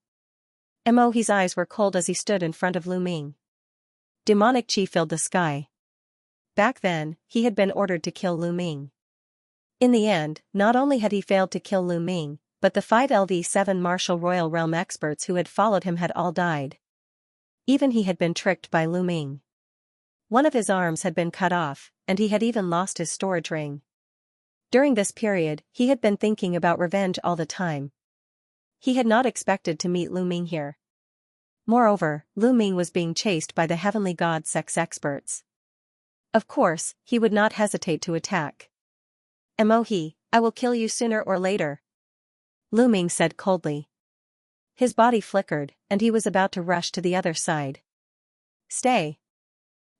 Mo He's eyes were cold as he stood in front of Lu Ming. Demonic chi filled the sky. Back then, he had been ordered to kill Lu Ming. In the end, not only had he failed to kill Lu Ming, but the 5LV7 martial royal realm experts who had followed him had all died. Even he had been tricked by Lu Ming. One of his arms had been cut off, and he had even lost his storage ring. During this period, he had been thinking about revenge all the time. He had not expected to meet Lu Ming here. Moreover, Lu Ming was being chased by the heavenly god sex experts. Of course, he would not hesitate to attack. "Mo He, I will kill you sooner or later," Lu Ming said coldly. His body flickered, and he was about to rush to the other side. "Stay!"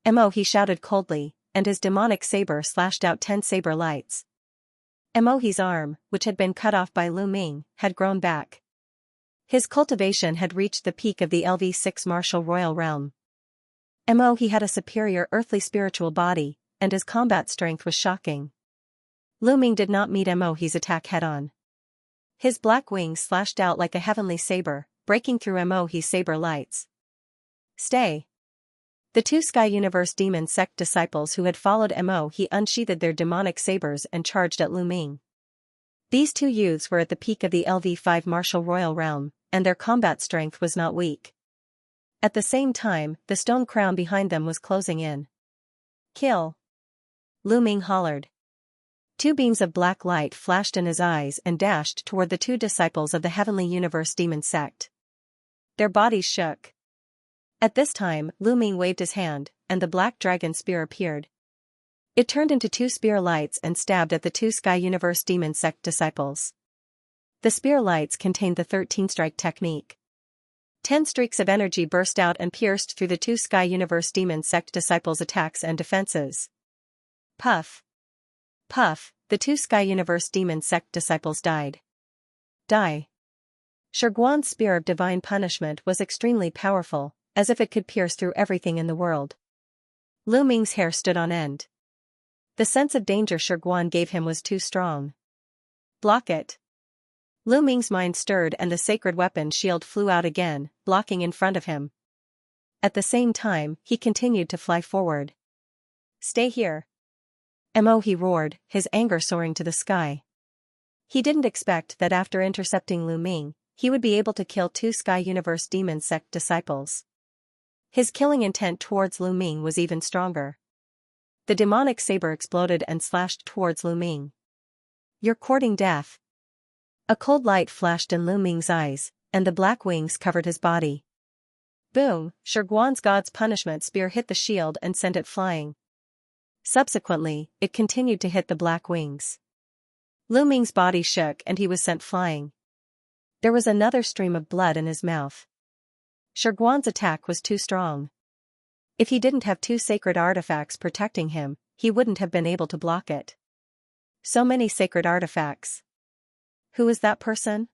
Mo He shouted coldly, and his demonic saber slashed out 10 saber lights. Mo He's arm, which had been cut off by Lu Ming, had grown back. His cultivation had reached the peak of the LV6 martial royal realm. Mo He had a superior earthly spiritual body, and his combat strength was shocking. Lu Ming did not meet Mo He's attack head-on. His black wings slashed out like a heavenly saber, breaking through Mo He's saber lights. "Stay!" The two Sky Universe Demon Sect disciples who had followed Mo He unsheathed their demonic sabers and charged at Lu Ming. These two youths were at the peak of the LV5 martial royal realm, and their combat strength was not weak. At the same time, the stone crown behind them was closing in. "Kill!" Lu Ming hollered. 2 beams of black light flashed in his eyes and dashed toward the 2 disciples of the Heavenly Universe Demon Sect. Their bodies shook. At this time, Lu Ming waved his hand, and the black dragon spear appeared. It turned into 2 spear lights and stabbed at the 2 Sky Universe Demon Sect disciples. The spear lights contained the 13-strike technique. 10 streaks of energy burst out and pierced through the 2 Sky Universe Demon Sect disciples' attacks and defenses. Puff! Puff! the 2 Sky Universe Demon Sect disciples died. Die. Shiguan's spear of divine punishment was extremely powerful, as if it could pierce through everything in the world. Lu Ming's hair stood on end. The sense of danger Shiguan gave him was too strong. Block it. Lu Ming's mind stirred and the sacred weapon shield flew out again, blocking in front of him. At the same time, he continued to fly forward. Stay here. Mo, he roared, his anger soaring to the sky. He didn't expect that after intercepting Lu Ming, he would be able to kill 2 Sky Universe Demon Sect disciples. His killing intent towards Lu Ming was even stronger. The demonic saber exploded and slashed towards Lu Ming. You're courting death. A cold light flashed in Lu Ming's eyes, and the black wings covered his body. Boom! Shiguan's God's punishment spear hit the shield and sent it flying. Subsequently, it continued to hit the black wings. Lu Ming's body shook and he was sent flying. There was another stream of blood in his mouth. Shiguan's attack was too strong. If he didn't have 2 sacred artifacts protecting him, he wouldn't have been able to block it. So many sacred artifacts. Who is that person?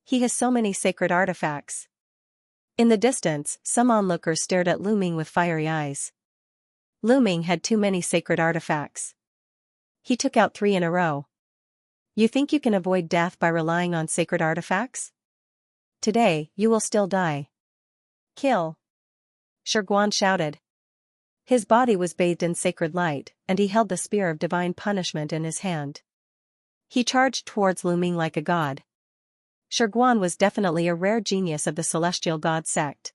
He has so many sacred artifacts. In the distance, some onlookers stared at Lu Ming with fiery eyes. Lu Ming had too many sacred artifacts. He took out 3 in a row. You think you can avoid death by relying on sacred artifacts? Today, you will still die. Kill. Shiguan shouted. His body was bathed in sacred light, and he held the spear of divine punishment in his hand. He charged towards Lu Ming like a god. Shiguan was definitely a rare genius of the celestial god sect.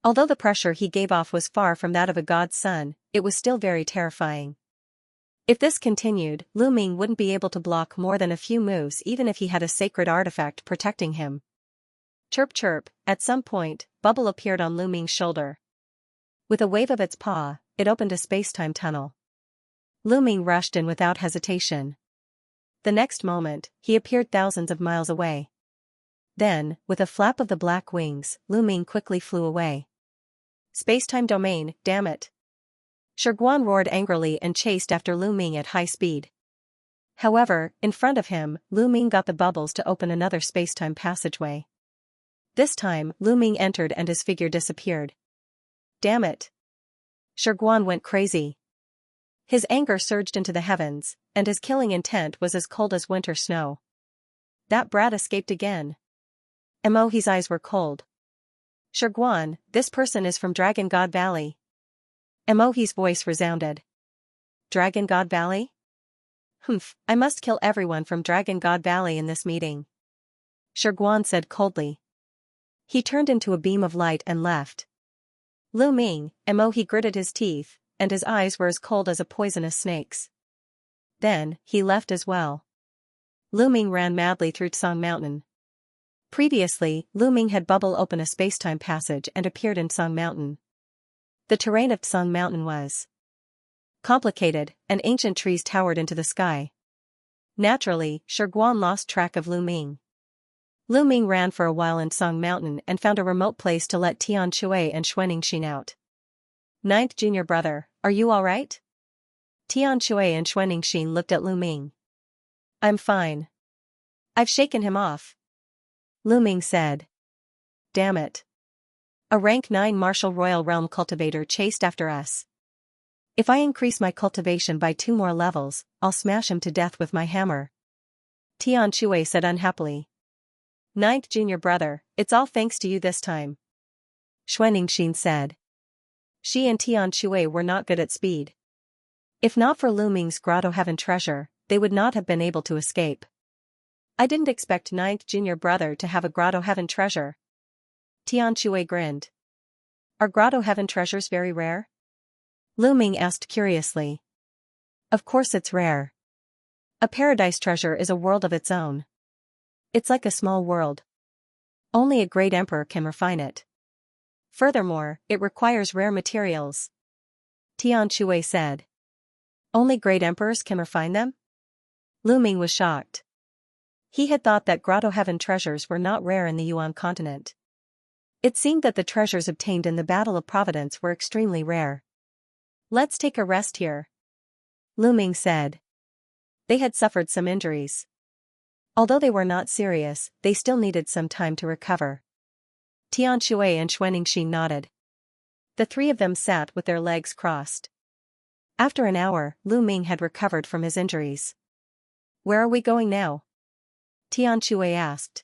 Although the pressure he gave off was far from that of a god's son, it was still very terrifying. If this continued, Lu Ming wouldn't be able to block more than a few moves even if he had a sacred artifact protecting him. Chirp chirp, at some point, Bubble appeared on Lu Ming's shoulder. With a wave of its paw, it opened a space-time tunnel. Lu Ming rushed in without hesitation. The next moment, he appeared thousands of miles away. Then, with a flap of the black wings, Lu Ming quickly flew away. Space-time domain, damn it. Shiguan roared angrily and chased after Lu Ming at high speed. However, in front of him, Lu Ming got the bubbles to open another space-time passageway. This time, Lu Ming entered and his figure disappeared. Damn it. Shiguan went crazy. His anger surged into the heavens, and his killing intent was as cold as winter snow. That brat escaped again. Emohi's eyes were cold. Shiguan, this person is from Dragon God Valley. Emohi's voice resounded. Dragon God Valley? Humph, I must kill everyone from Dragon God Valley in this meeting. Shiguan said coldly. He turned into a beam of light and left. Lu Ming, Emohi gritted his teeth, and his eyes were as cold as a poisonous snake's. Then, he left as well. Lu Ming ran madly through Tsang Mountain. Previously, Lu Ming had Bubble open a space-time passage and appeared in Tsang Mountain. The terrain of Tsang Mountain was complicated, and ancient trees towered into the sky. Naturally, Shiguan lost track of Lu Ming. Lu Ming ran for a while in Tsang Mountain and found a remote place to let Tian Shui and Xuanxin out. Ninth junior brother, are you alright? Tian Shui and Xuanxin looked at Lu Ming. I'm fine. I've shaken him off. Lu Ming said. Damn it. A rank 9 Martial Royal Realm cultivator chased after us. If I increase my cultivation by 2 more levels, I'll smash him to death with my hammer. Tian Shui said unhappily. Ninth junior brother, it's all thanks to you this time. Xuanxin said. She and Tian Shui were not good at speed. If not for Lu Ming's Grotto Heaven treasure, they would not have been able to escape. I didn't expect ninth junior brother to have a Grotto Heaven treasure. Tian Shui grinned. Are Grotto Heaven treasures very rare? Lu Ming asked curiously. Of course it's rare. A paradise treasure is a world of its own. It's like a small world. Only a great emperor can refine it. Furthermore, it requires rare materials. Tian Shui said. Only great emperors can refine them? Lu Ming was shocked. He had thought that Grotto Heaven treasures were not rare in the Yuan continent. It seemed that the treasures obtained in the Battle of Providence were extremely rare. Let's take a rest here. Lu Ming said. They had suffered some injuries. Although they were not serious, they still needed some time to recover. Xianxia and Xianxia nodded. The three of them sat with their legs crossed. After an hour, Lu Ming had recovered from his injuries. "Where are we going now?" Xianxia asked.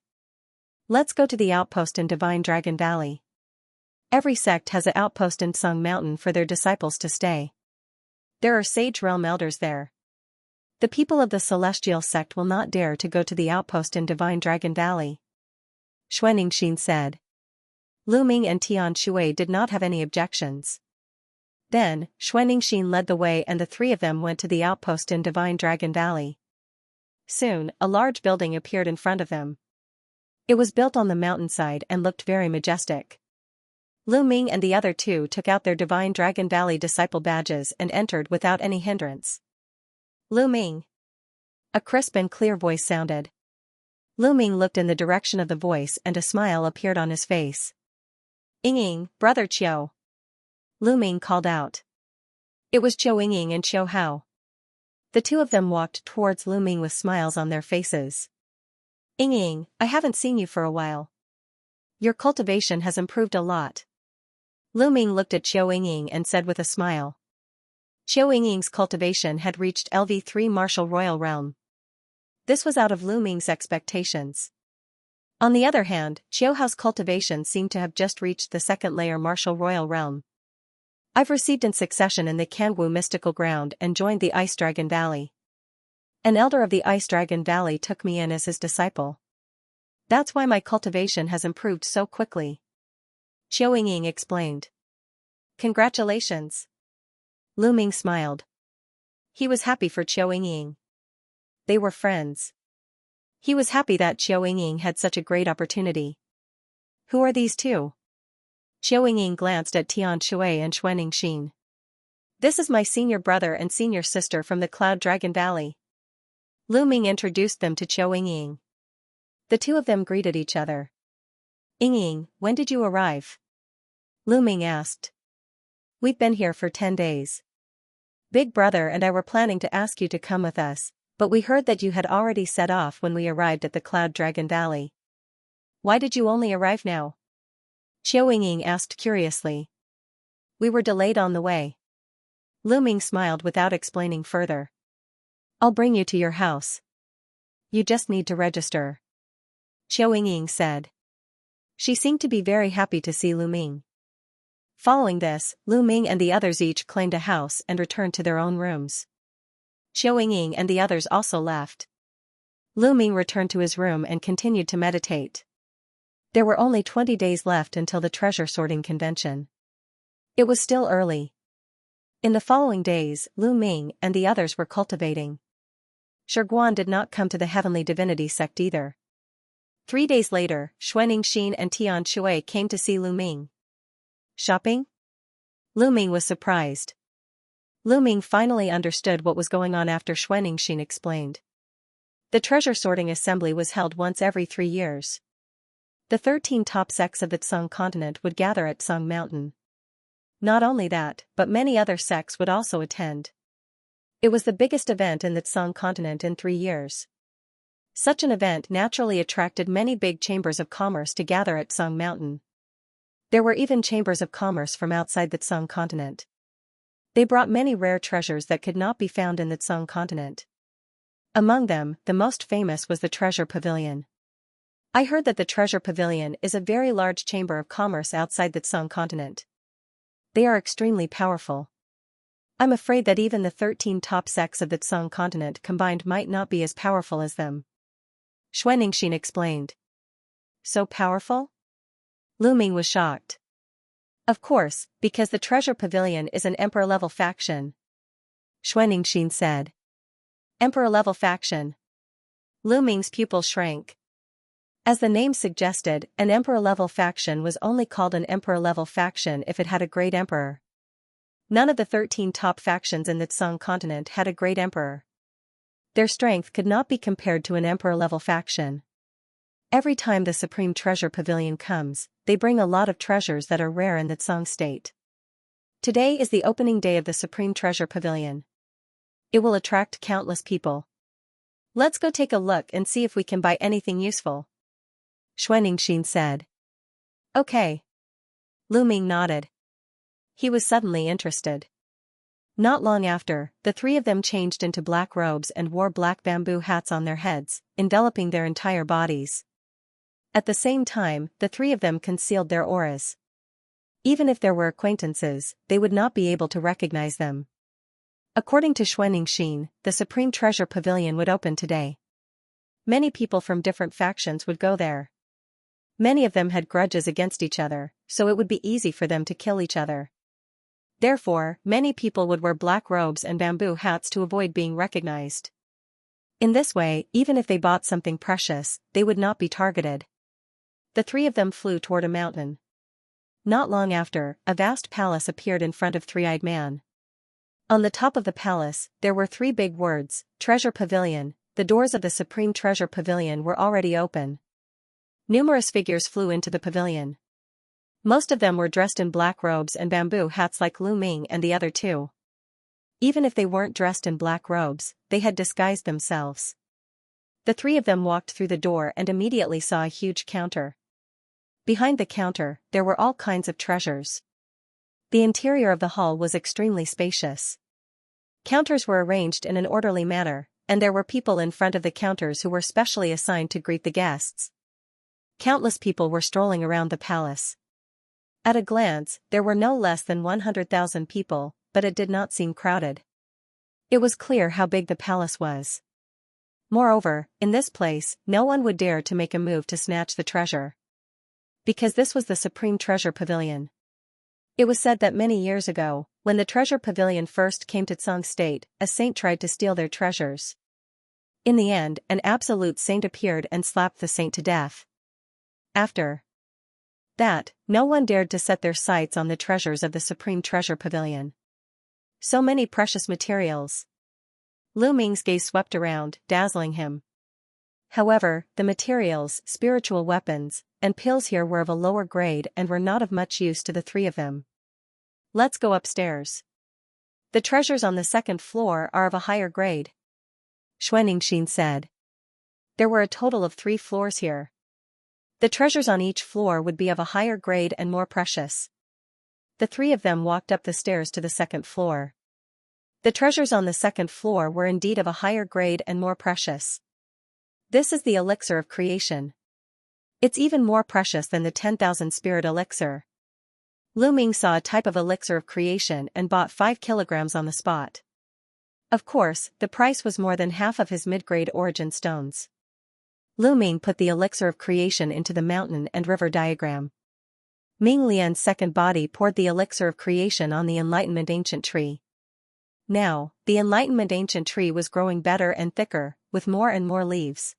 "Let's go to the outpost in Divine Dragon Valley. Every sect has an outpost in Sung Mountain for their disciples to stay. There are Sage Realm elders there. The people of the Celestial sect will not dare to go to the outpost in Divine Dragon Valley," Xianxia said. Lu Ming and Xianxia did not have any objections. Then, Xianxia led the way and the three of them went to the outpost in Divine Dragon Valley. Soon, a large building appeared in front of them. It was built on the mountainside and looked very majestic. Lu Ming and the other two took out their Divine Dragon Valley disciple badges and entered without any hindrance. "Lu Ming." A crisp and clear voice sounded. Lu Ming looked in the direction of the voice and a smile appeared on his face. "Ying, brother Qiu." Lu Ming called out. It was Qiu Ying and Qiu Hao. The two of them walked towards Lu Ming with smiles on their faces. "Ying, I haven't seen you for a while. Your cultivation has improved a lot." Lu Ming looked at Qiu Ying and said with a smile. Qiu Ying's cultivation had reached LV3 Martial Royal Realm. This was out of Lu Ming's expectations. On the other hand, Qiu Hao's cultivation seemed to have just reached the second layer Martial Royal Realm. "I've received in succession in the Kangwu Mystical Ground and joined the Ice Dragon Valley. An elder of the Ice Dragon Valley took me in as his disciple. That's why my cultivation has improved so quickly," Qiu Ying explained. "Congratulations." Lu Ming smiled. He was happy for Qiu Ying. They were friends. He was happy that Qiu Ying had such a great opportunity. "Who are these two?" Qiu Ying glanced at Xianxia and Xianxia. "This is my senior brother and senior sister from the Cloud Dragon Valley." Lu Ming introduced them to Qiu Ying. The two of them greeted each other. "Ying, when did you arrive?" Lu Ming asked. "We've been here for 10 days. Big brother and I were planning to ask you to come with us, but we heard that you had already set off when we arrived at the Cloud Dragon Valley. Why did you only arrive now?" Qiu Ying asked curiously. "We were delayed on the way." Lu Ming smiled without explaining further. "I'll bring you to your house. You just need to register," Qiu Ying said. She seemed to be very happy to see Lu Ming. Following this, Lu Ming and the others each claimed a house and returned to their own rooms. Qiu Ying and the others also left. Lu Ming returned to his room and continued to meditate. There were only 20 days left until the treasure sorting convention. It was still early. In the following days, Lu Ming and the others were cultivating. Shiguan did not come to the Heavenly Divinity sect either. 3 days later, Xianxia and Xianxia came to see Lu Ming. "Shopping?" Lu Ming was surprised. Lu Ming finally understood what was going on after Xianxia explained. The treasure sorting assembly was held once every 3 years. The 13 top sects of the Sung continent would gather at Sung Mountain. Not only that, but many other sects would also attend. It was the biggest event in the Sung continent in 3 years. Such an event naturally attracted many big chambers of commerce to gather at Sung Mountain. There were even chambers of commerce from outside the Sung continent. They brought many rare treasures that could not be found in the Sung continent. Among them, the most famous was the Treasure Pavilion. I heard that the Treasure Pavilion is a very large chamber of commerce outside the Sung continent. They are extremely powerful. I'm afraid that even the 13 top sects of the Sung continent combined might not be as powerful as them, Xianxia explained. So powerful? Lu Ming was shocked. Of course, because the Treasure Pavilion is an Emperor-level faction, Xianxia said. Emperor-level faction. Lu Ming's pupil shrank. As the name suggested, an Emperor-level faction was only called an Emperor-level faction if it had a great emperor. None of the 13 top factions in the Sung continent had a great emperor. Their strength could not be compared to an Emperor-level faction. Every time the Supreme Treasure Pavilion comes, they bring a lot of treasures that are rare in the Sung state. Today is the opening day of the Supreme Treasure Pavilion. It will attract countless people. Let's go take a look and see if we can buy anything useful, Xianxia said. Okay. Lu Ming nodded. He was suddenly interested. Not long after, the three of them changed into black robes and wore black bamboo hats on their heads, enveloping their entire bodies. At the same time, the three of them concealed their auras. Even if there were acquaintances, they would not be able to recognize them. According to Xianxia, the Supreme Treasure Pavilion would open today. Many people from different factions would go there. Many of them had grudges against each other, so it would be easy for them to kill each other. Therefore, many people would wear black robes and bamboo hats to avoid being recognized. In this way, even if they bought something precious, they would not be targeted. The three of them flew toward a mountain. Not long after, a vast palace appeared in front of Three-Eyed Man. On the top of the palace, there were three big words, Treasure Pavilion. The doors of the Supreme Treasure Pavilion were already open. Numerous figures flew into the pavilion. Most of them were dressed in black robes and bamboo hats like Lu Ming and the other two. Even if they weren't dressed in black robes, they had disguised themselves. The three of them walked through the door and immediately saw a huge counter. Behind the counter, there were all kinds of treasures. The interior of the hall was extremely spacious. Counters were arranged in an orderly manner, and there were people in front of the counters who were specially assigned to greet the guests. Countless people were strolling around the palace. At a glance, there were no less than 100,000 people, but it did not seem crowded. It was clear how big the palace was. Moreover, in this place, no one would dare to make a move to snatch the treasure. Because this was the Supreme Treasure Pavilion. It was said that many years ago, when the Treasure Pavilion first came to Tsang State, a saint tried to steal their treasures. In the end, an absolute saint appeared and slapped the saint to death. After that, no one dared to set their sights on the treasures of the Supreme Treasure Pavilion. So many precious materials. Lu Ming's gaze swept around, dazzling him. However, the materials, spiritual weapons, and pills here were of a lower grade and were not of much use to the three of them. Let's go upstairs. The treasures on the second floor are of a higher grade, Xianxia said. There were a total of 3 floors here. The treasures on each floor would be of a higher grade and more precious. The three of them walked up the stairs to the second floor. The treasures on the second floor were indeed of a higher grade and more precious. This is the elixir of creation. It's even more precious than the 10,000 spirit elixir. Lu Ming saw a type of elixir of creation and bought 5 kilograms on the spot. Of course, the price was more than half of his mid-grade origin stones. Lu Ming put the elixir of creation into the mountain and river diagram. Ming Lian's second body poured the elixir of creation on the Enlightenment Ancient Tree. Now, the Enlightenment Ancient Tree was growing better and thicker, with more and more leaves.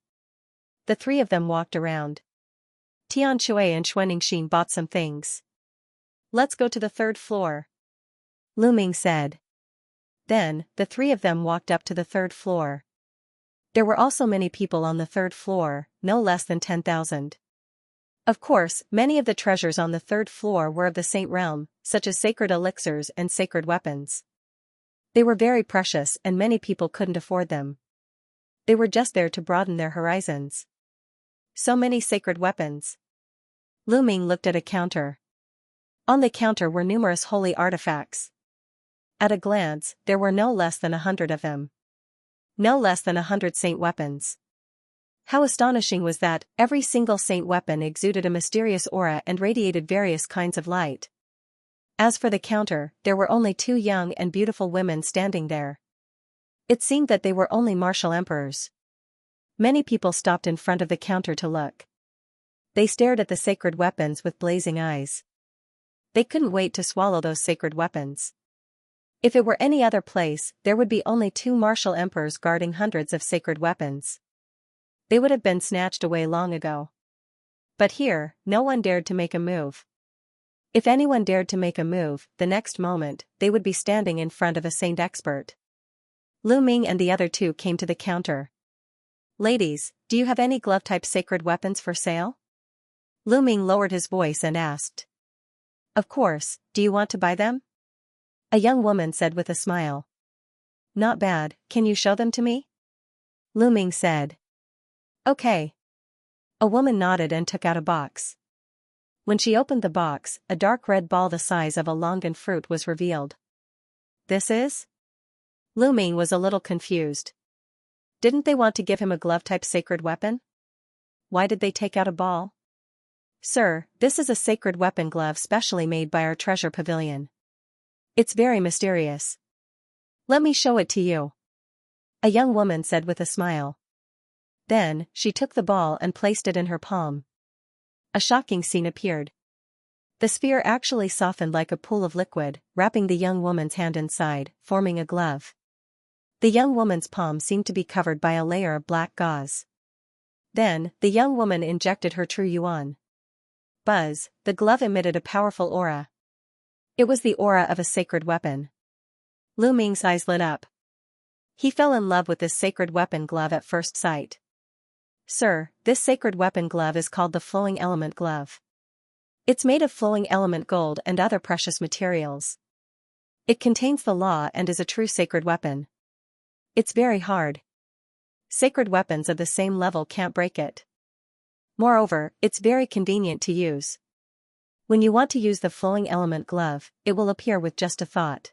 The three of them walked around. Tian Shui and Xianxia bought some things. Let's go to the 3rd floor, Lu Ming said. Then, the three of them walked up to the 3rd floor. There were also many people on the 3rd floor, no less than 10,000. Of course, many of the treasures on the 3rd floor were of the saint realm, such as sacred elixirs and sacred weapons. They were very precious and many people couldn't afford them. They were just there to broaden their horizons. So many sacred weapons. Lu Ming looked at a counter. On the counter were numerous holy artifacts. At a glance, there were no less than 100 of them. No less than 100 saint weapons. How astonishing was that, every single saint weapon exuded a mysterious aura and radiated various kinds of light. As for the counter, there were only 2 young and beautiful women standing there. It seemed that they were only martial emperors. Many people stopped in front of the counter to look. They stared at the sacred weapons with blazing eyes. They couldn't wait to swallow those sacred weapons. If it were any other place, there would be only 2 martial emperors guarding hundreds of sacred weapons. They would have been snatched away long ago. But here, no one dared to make a move. If anyone dared to make a move, the next moment, they would be standing in front of a saint expert. Lu Ming and the other 2 came to the counter. Ladies, do you have any glove-type sacred weapons for sale? Lu Ming lowered his voice and asked. Of course, do you want to buy them? A young woman said with a smile. Not bad, can you show them to me? Lu Ming said. Okay. A woman nodded and took out a box. When she opened the box, a dark red ball the size of a longan fruit was revealed. This is? Lu Ming was a little confused. Didn't they want to give him a glove-type sacred weapon? Why did they take out a ball? Sir, this is a sacred weapon glove specially made by our treasure pavilion. It's very mysterious. Let me show it to you. A young woman said with a smile. Then, she took the ball and placed it in her palm. A shocking scene appeared. The sphere actually softened like a pool of liquid, wrapping the young woman's hand inside, forming a glove. The young woman's palm seemed to be covered by a layer of black gauze. Then, the young woman injected her true yuan. Buzz, the glove emitted a powerful aura. It was the aura of a sacred weapon. Lu Ming's eyes lit up. He fell in love with this sacred weapon glove at first sight. Sir, this sacred weapon glove is called the Flowing Element Glove. It's made of flowing element gold and other precious materials. It contains the law and is a true sacred weapon. It's very hard. Sacred weapons of the same level can't break it. Moreover, it's very convenient to use. When you want to use the Flowing Element Glove, it will appear with just a thought.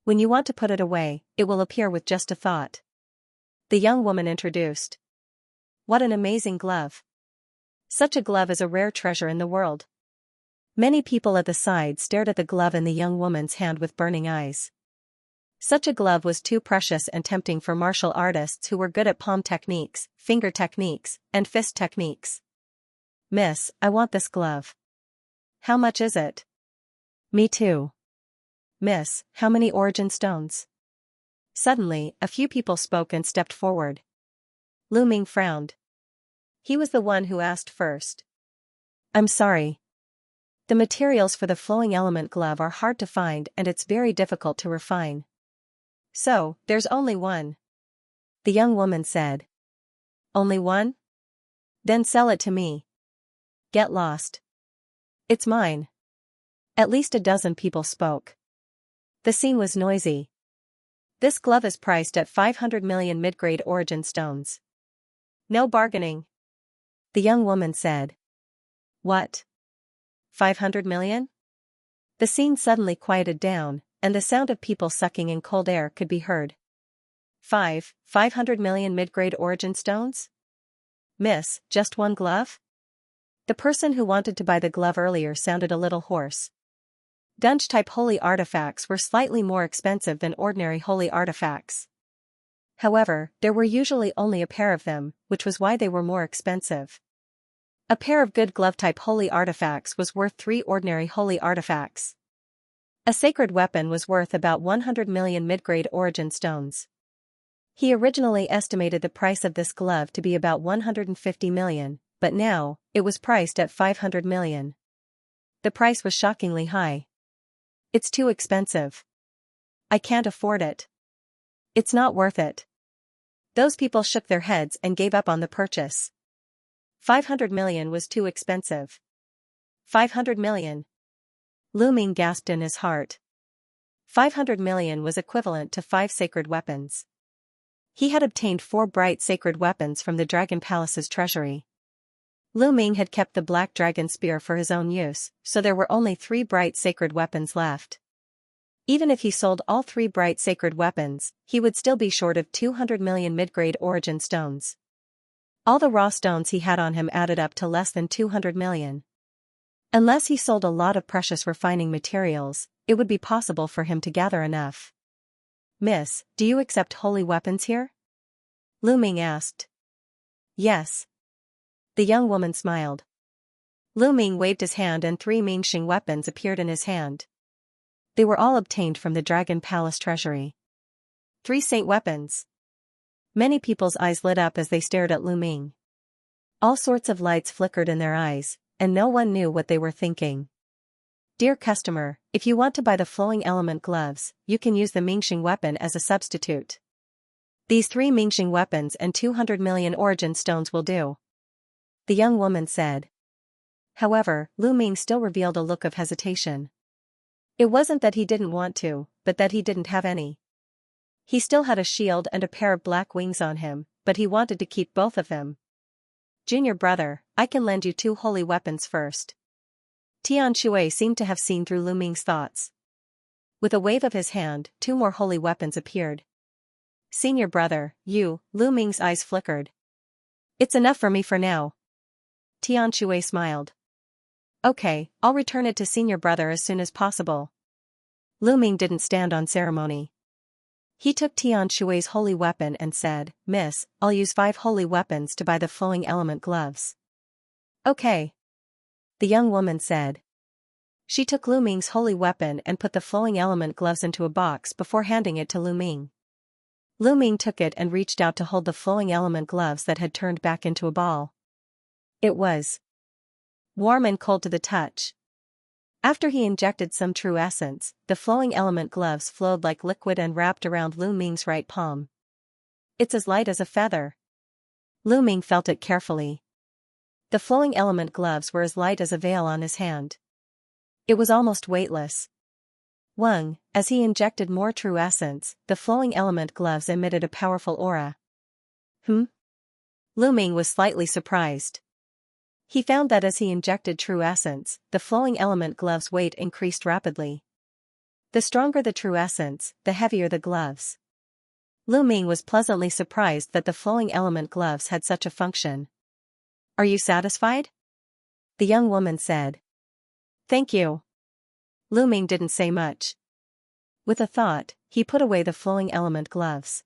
When you want to put it away, it will appear with just a thought. The young woman introduced. What an amazing glove. Such a glove is a rare treasure in the world. Many people at the side stared at the glove in the young woman's hand with burning eyes. Such a glove was too precious and tempting for martial artists who were good at palm techniques, finger techniques, and fist techniques. Miss, I want this glove. How much is it? Me too. Miss, how many origin stones? Suddenly, a few people spoke and stepped forward. Lu Ming frowned. He was the one who asked first. I'm sorry. The materials for the Flowing Element Glove are hard to find and it's very difficult to refine. So, there's only one. The young woman said. Only one? Then sell it to me. Get lost. It's mine. At least a dozen people spoke. The scene was noisy. This glove is priced at 500 million mid-grade origin stones. No bargaining. The young woman said. What? 500 million? The scene suddenly quieted down, and the sound of people sucking in cold air could be heard. 500 million mid-grade origin stones? Miss, just one glove? The person who wanted to buy the glove earlier sounded a little hoarse. Dunge-type holy artifacts were slightly more expensive than ordinary holy artifacts. However, there were usually only a pair of them, which was why they were more expensive. A pair of good glove-type holy artifacts was worth 3 ordinary holy artifacts. A sacred weapon was worth about 100 million mid-grade origin stones. He originally estimated the price of this glove to be about 150 million, but now, it was priced at 500 million. The price was shockingly high. It's too expensive. I can't afford it. It's not worth it. Those people shook their heads and gave up on the purchase. 500 million was too expensive. 500 million. Lu Ming gasped in his heart. 500 million was equivalent to 5 sacred weapons. He had obtained 4 bright sacred weapons from the Dragon Palace's treasury. Lu Ming had kept the Black Dragon Spear for his own use, so there were only 3 bright sacred weapons left. Even if he sold all 3 bright sacred weapons, he would still be short of 200 million mid-grade origin stones. All the raw stones he had on him added up to less than 200 million. Unless he sold a lot of precious refining materials, it would be possible for him to gather enough. Miss, do you accept holy weapons here? Lu Ming asked. Yes. The young woman smiled. Lu Ming waved his hand and 3 Mingxing weapons appeared in his hand. They were all obtained from the Dragon Palace treasury. 3 saint weapons. Many people's eyes lit up as they stared at Lu Ming. All sorts of lights flickered in their eyes, and no one knew what they were thinking. Dear customer, if you want to buy the Flowing Element gloves, you can use the Mingxing weapon as a substitute. These 3 Mingxing weapons and 200 million origin stones will do. The young woman said. However, Lu Ming still revealed a look of hesitation. It wasn't that he didn't want to, but that he didn't have any. He still had a shield and a pair of black wings on him, but he wanted to keep both of them. Junior brother, I can lend you 2 holy weapons first. Tian Shui seemed to have seen through Lu Ming's thoughts. With a wave of his hand, 2 more holy weapons appeared. Senior brother, you, Lu Ming's eyes flickered. It's enough for me for now. Tian Shui smiled. Okay, I'll return it to senior brother as soon as possible. Lu Ming didn't stand on ceremony. He took Tian Shui's holy weapon and said, Miss, I'll use 5 holy weapons to buy the flowing element gloves. Okay. The young woman said. She took Lu Ming's holy weapon and put the flowing element gloves into a box before handing it to Lu Ming. Lu Ming took it and reached out to hold the flowing element gloves that had turned back into a ball. It was warm and cold to the touch. After he injected some true essence, the flowing element gloves flowed like liquid and wrapped around Lu Ming's right palm. It's as light as a feather. Lu Ming felt it carefully. The flowing element gloves were as light as a veil on his hand. It was almost weightless. As he injected more true essence, the flowing element gloves emitted a powerful aura. Lu Ming was slightly surprised. He found that as he injected true essence, the flowing element gloves' weight increased rapidly. The stronger the true essence, the heavier the gloves. Lu Ming was pleasantly surprised that the flowing element gloves had such a function. Are you satisfied? The young woman said. Thank you. Lu Ming didn't say much. With a thought, he put away the flowing element gloves.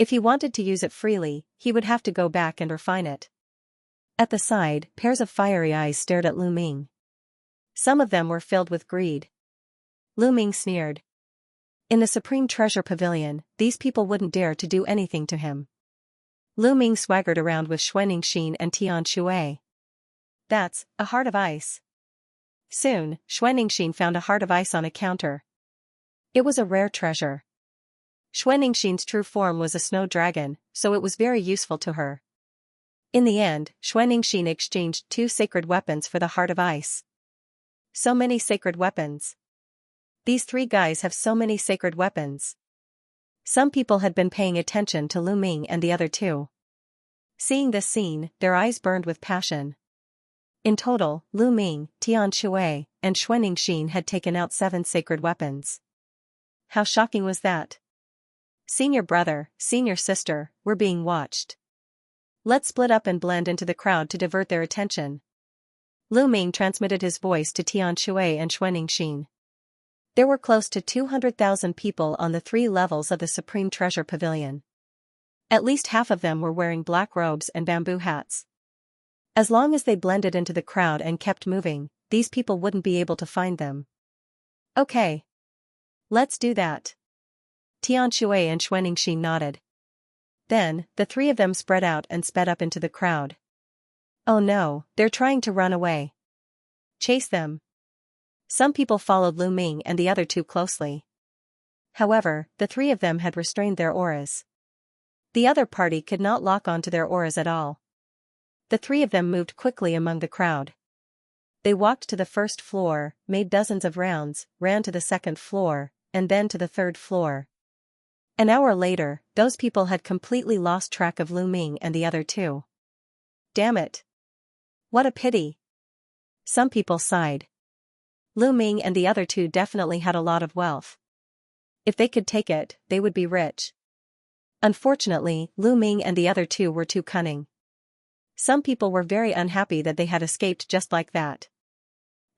If he wanted to use it freely, he would have to go back and refine it. At the side, pairs of fiery eyes stared at Lu Ming. Some of them were filled with greed. Lu Ming sneered. In the Supreme Treasure Pavilion, these people wouldn't dare to do anything to him. Lu Ming swaggered around with Xianxia and Tian Shui. That's a heart of ice. Soon, Xianxia found a heart of ice on a counter. It was a rare treasure. Xianxia's true form was a snow dragon, so it was very useful to her. In the end, Xianxia exchanged 2 sacred weapons for the heart of ice. So many sacred weapons. These 3 guys have so many sacred weapons. Some people had been paying attention to Lu Ming and the other 2. Seeing this scene, their eyes burned with passion. In total, Lu Ming, Tian Shui, and Xianxia had taken out 7 sacred weapons. How shocking was that? Senior brother, senior sister, we're being watched. Let's split up and blend into the crowd to divert their attention. Lu Ming transmitted his voice to Tian Shui and Xianxia. There were close to 200,000 people on the 3 levels of the Supreme Treasure Pavilion. At least half of them were wearing black robes and bamboo hats. As long as they blended into the crowd and kept moving, these people wouldn't be able to find them. Okay. Let's do that. Tian Shui and Xianxia nodded. Then, the 3 of them spread out and sped up into the crowd. Oh no, they're trying to run away. Chase them. Some people followed Lu Ming and the other 2 closely. However, the 3 of them had restrained their auras. The other party could not lock onto their auras at all. The 3 of them moved quickly among the crowd. They walked to the first floor, made dozens of rounds, ran to the second floor, and then to the third floor. An hour later, those people had completely lost track of Lu Ming and the other 2. Damn it. What a pity. Some people sighed. Lu Ming and the other 2 definitely had a lot of wealth. If they could take it, they would be rich. Unfortunately, Lu Ming and the other 2 were too cunning. Some people were very unhappy that they had escaped just like that.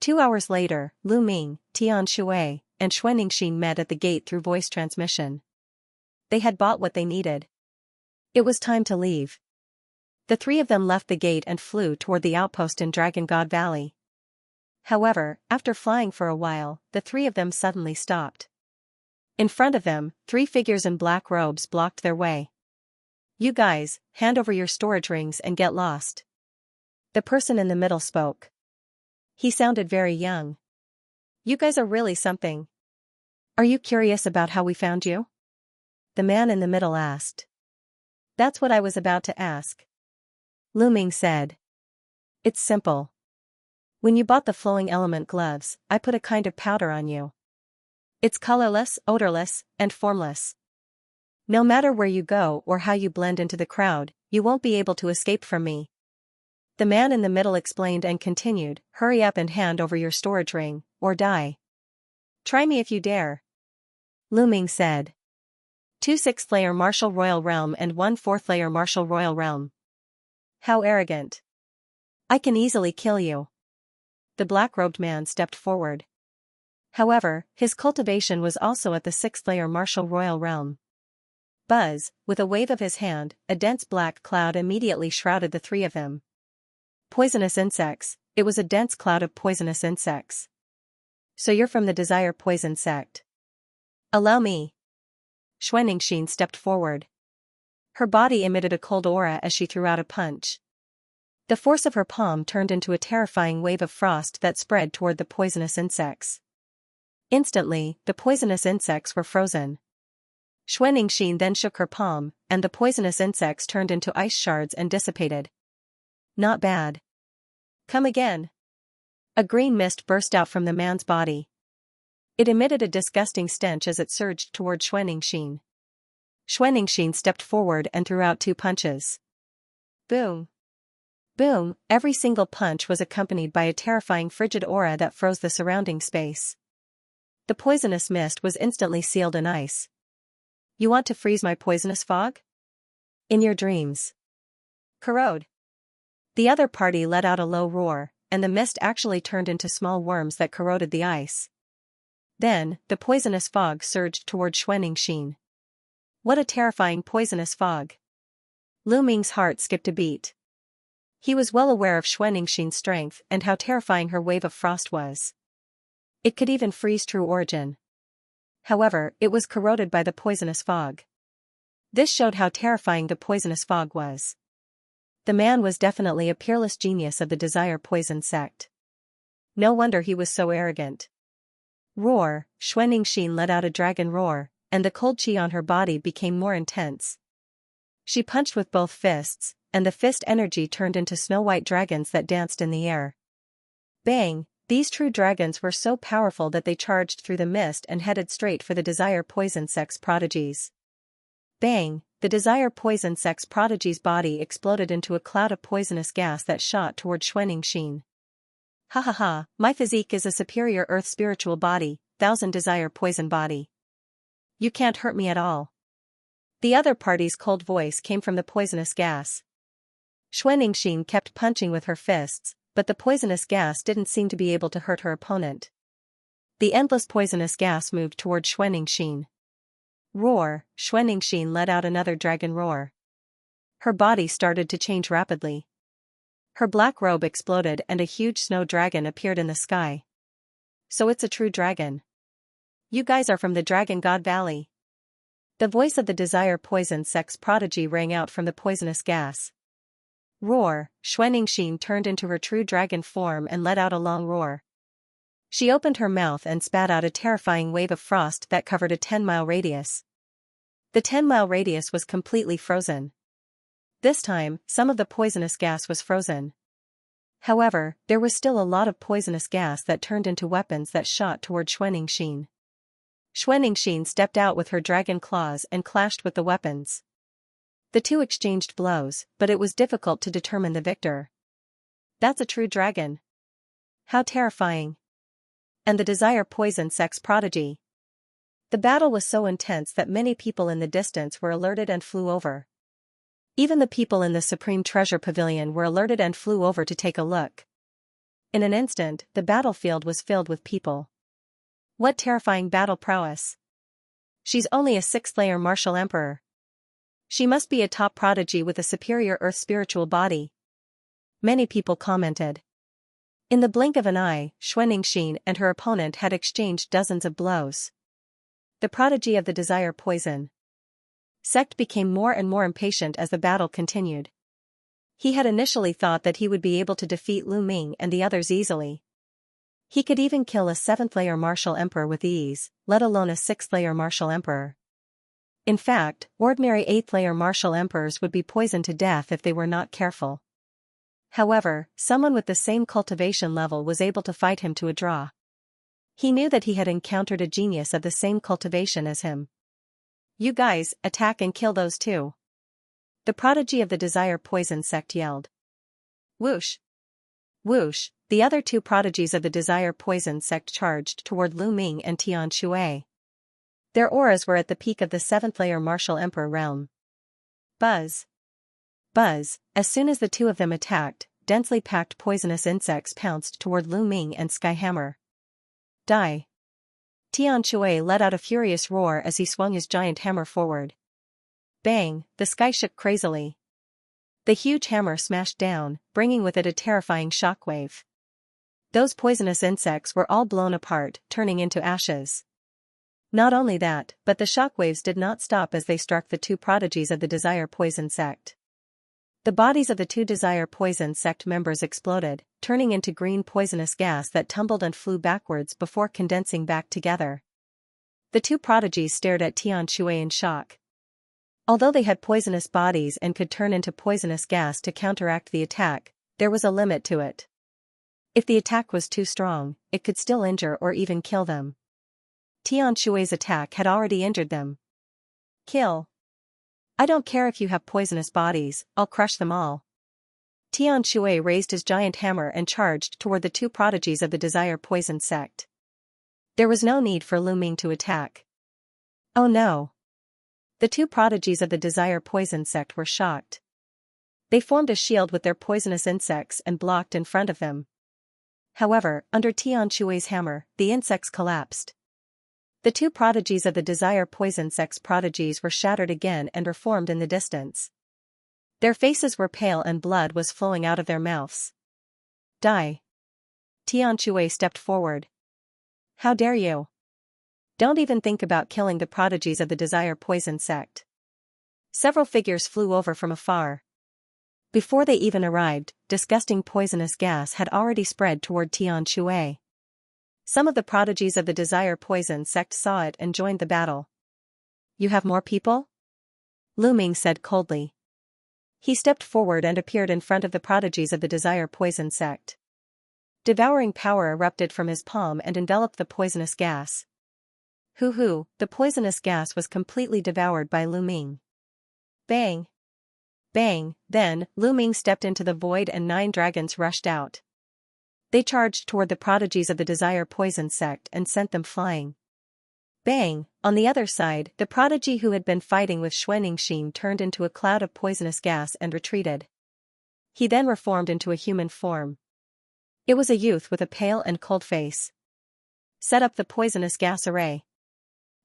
2 hours later, Lu Ming, Tian Shui, and Xianxia met at the gate through voice transmission. They had bought what they needed. It was time to leave. The 3 of them left the gate and flew toward the outpost in Dragon God Valley. However, after flying for a while, the 3 of them suddenly stopped. In front of them, 3 figures in black robes blocked their way. You guys, hand over your storage rings and get lost. The person in the middle spoke. He sounded very young. You guys are really something. Are you curious about how we found you? The man in the middle asked. That's what I was about to ask. Lu Ming said. It's simple. When you bought the flowing element gloves, I put a kind of powder on you. It's colorless, odorless, and formless. No matter where you go or how you blend into the crowd, you won't be able to escape from me. The man in the middle explained and continued, hurry up and hand over your storage ring, or die. Try me if you dare. Lu Ming said. 2 6th layer martial royal realm and 1 4th layer martial royal realm. How arrogant. I can easily kill you. The black-robed man stepped forward. However, his cultivation was also at the 6th layer martial royal realm. Buzz, with a wave of his hand, a dense black cloud immediately shrouded the three of them. Poisonous insects, it was a dense cloud of poisonous insects. So you're from the Desire Poison sect. Allow me. Xianxia stepped forward. Her body emitted a cold aura as she threw out a punch. The force of her palm turned into a terrifying wave of frost that spread toward the poisonous insects. Instantly, the poisonous insects were frozen. Xianxia then shook her palm, and the poisonous insects turned into ice shards and dissipated. Not bad. Come again. A green mist burst out from the man's body. It emitted a disgusting stench as it surged toward Xianxia. Xianxia stepped forward and threw out 2 punches. Boom. Boom, every single punch was accompanied by a terrifying frigid aura that froze the surrounding space. The poisonous mist was instantly sealed in ice. You want to freeze my poisonous fog? In your dreams. Corrode. The other party let out a low roar, and the mist actually turned into small worms that corroded the ice. Then, the poisonous fog surged toward Xianxia. What a terrifying poisonous fog. Lu Ming's heart skipped a beat. He was well aware of Xianxia's strength and how terrifying her wave of frost was. It could even freeze True Origin. However, it was corroded by the poisonous fog. This showed how terrifying the poisonous fog was. The man was definitely a peerless genius of the Desire Poison sect. No wonder he was so arrogant. Roar, Xianxia let out a dragon roar, and the cold chi on her body became more intense. She punched with both fists, and the fist energy turned into snow-white dragons that danced in the air. Bang! These true dragons were so powerful that they charged through the mist and headed straight for the Desire Poison sect's prodigies. Bang! The Desire Poison sect's prodigy's body exploded into a cloud of poisonous gas that shot toward Xianxia. Ha ha ha, my physique is a superior earth spiritual body, 1000 Desire Poison body. You can't hurt me at all. The other party's cold voice came from the poisonous gas. Xianxia kept punching with her fists, but the poisonous gas didn't seem to be able to hurt her opponent. The endless poisonous gas moved toward Xianxia. Roar, Xianxia let out another dragon roar. Her body started to change rapidly. Her black robe exploded and a huge snow dragon appeared in the sky. So it's a true dragon. You guys are from the Dragon God Valley. The voice of the Desire Poison sect's prodigy rang out from the poisonous gas. Roar, Xianxia turned into her true dragon form and let out a long roar. She opened her mouth and spat out a terrifying wave of frost that covered a 10-mile radius. The 10-mile radius was completely frozen. This time, some of the poisonous gas was frozen. However, there was still a lot of poisonous gas that turned into weapons that shot toward Xianxia. Xianxia stepped out with her dragon claws and clashed with the weapons. The two exchanged blows, but it was difficult to determine the victor. That's a true dragon. How terrifying. And the Desire Poison sect's prodigy. The battle was so intense that many people in the distance were alerted and flew over. Even the people in the Supreme Treasure Pavilion were alerted and flew over to take a look. In an instant, the battlefield was filled with people. What terrifying battle prowess. She's only a 6th-layer martial emperor. She must be a top prodigy with a superior earth spiritual body. Many people commented. In the blink of an eye, Xianxia and her opponent had exchanged dozens of blows. The prodigy of the Desire Poison sect became more and more impatient as the battle continued. He had initially thought that he would be able to defeat Lu Ming and the others easily. He could even kill a 7th-layer martial emperor with ease, let alone a 6th-layer martial emperor. In fact, ordinary 8th-layer martial emperors would be poisoned to death if they were not careful. However, someone with the same cultivation level was able to fight him to a draw. He knew that he had encountered a genius of the same cultivation as him. You guys, attack and kill those two. The prodigy of the Desire Poison sect yelled. Whoosh! Whoosh! The other two prodigies of the Desire Poison sect charged toward Lu Ming and Tian Shui. Their auras were at the peak of the 7th-layer martial emperor realm. Buzz! Buzz! As soon as the two of them attacked, densely packed poisonous insects pounced toward Lu Ming and Skyhammer. Die! Tian Shui let out a furious roar as he swung his giant hammer forward. Bang! The sky shook crazily. The huge hammer smashed down, bringing with it a terrifying shockwave. Those poisonous insects were all blown apart, turning into ashes. Not only that, but the shockwaves did not stop as they struck the two prodigies of the Desire Poison sect. The bodies of the two Desire Poison sect members exploded, turning into green poisonous gas that tumbled and flew backwards before condensing back together. The two prodigies stared at Tian Shui in shock. Although they had poisonous bodies and could turn into poisonous gas to counteract the attack, there was a limit to it. If the attack was too strong, it could still injure or even kill them. Tian Shui's attack had already injured them. Kill. I don't care if you have poisonous bodies, I'll crush them all. Tian Shui raised his giant hammer and charged toward the two prodigies of the Desire Poison sect. There was no need for Lu Ming to attack. Oh no. The two prodigies of the Desire Poison sect were shocked. They formed a shield with their poisonous insects and blocked in front of them. However, under Tian Shui's hammer, the insects collapsed. The two prodigies of the Desire Poison sect's prodigies were shattered again and reformed in the distance. Their faces were pale and blood was flowing out of their mouths. Die. Tian Shui stepped forward. How dare you? Don't even think about killing the prodigies of the Desire Poison sect. Several figures flew over from afar. Before they even arrived, disgusting poisonous gas had already spread toward Tian Shui. Some of the prodigies of the Desire Poison sect saw it and joined the battle. You have more people? Lu Ming said coldly. He stepped forward and appeared in front of the prodigies of the Desire Poison sect. Devouring power erupted from his palm and enveloped the poisonous gas. Hoo-hoo, the poisonous gas was completely devoured by Lu Ming. Bang! Bang! Then, Lu Ming stepped into the void and 9 dragons rushed out. They charged toward the prodigies of the Desire Poison sect and sent them flying. Bang! On the other side, the prodigy who had been fighting with Xianxia turned into a cloud of poisonous gas and retreated. He then reformed into a human form. It was a youth with a pale and cold face. Set up the poisonous gas array.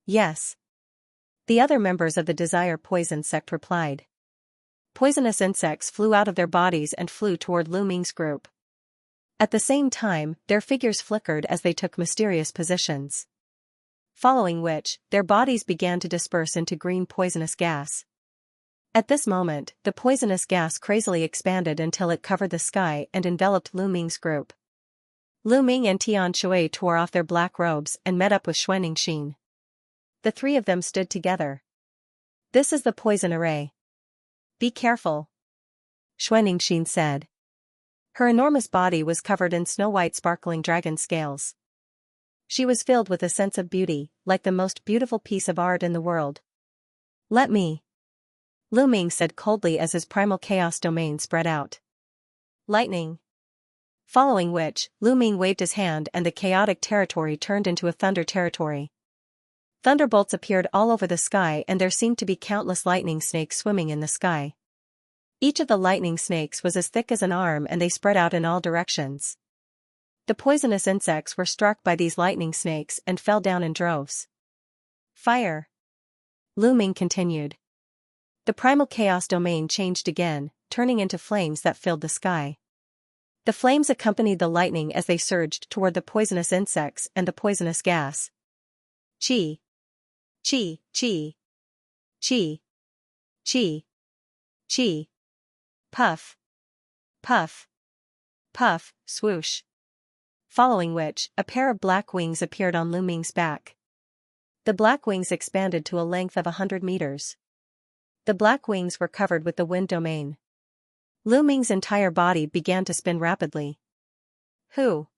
Yes. The other members of the Desire Poison sect replied. Poisonous insects flew out of their bodies and flew toward Lu Ming's group. At the same time, their figures flickered as they took mysterious positions. Following which, their bodies began to disperse into green poisonous gas. At this moment, the poisonous gas crazily expanded until it covered the sky and enveloped Lu Ming's group. Lu Ming and Tian Shui tore off their black robes and met up with Xianxia. The three of them stood together. This is the poison array. Be careful, Xianxia said. Her enormous body was covered in snow-white sparkling dragon scales. She was filled with a sense of beauty, like the most beautiful piece of art in the world. Let me. Lu Ming said coldly as his primal chaos domain spread out. Lightning. Following which, Lu Ming waved his hand and the chaotic territory turned into a thunder territory. Thunderbolts appeared all over the sky and there seemed to be countless lightning snakes swimming in the sky. Each of the lightning snakes was as thick as an arm and they spread out in all directions. The poisonous insects were struck by these lightning snakes and fell down in droves. Fire. Lu Ming continued. The primal chaos domain changed again, turning into flames that filled the sky. The flames accompanied the lightning as they surged toward the poisonous insects and the poisonous gas. Chi. Chi, chi. Chi. Chi. Chi. Puff. Puff. Puff, swoosh. Following which, a pair of black wings appeared on Lu Ming's back. The black wings expanded to a length of 100 meters. The black wings were covered with the wind domain. Lu Ming's entire body began to spin rapidly. Who?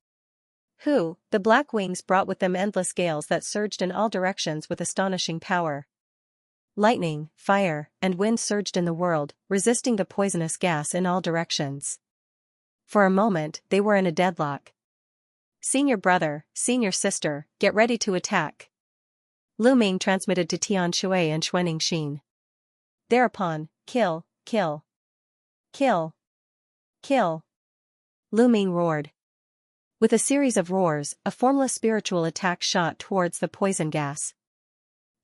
The black wings brought with them endless gales that surged in all directions with astonishing power. lightning, fire, and wind surged in the world, resisting the poisonous gas in all directions. For a moment, they were in a deadlock. "Senior brother, senior sister, get ready to attack," Lu Ming transmitted to Tian Shui and Xianxia. Thereupon, kill, kill, kill, kill, Lu Ming roared. With a series of roars, a formless spiritual attack shot towards the poison gas.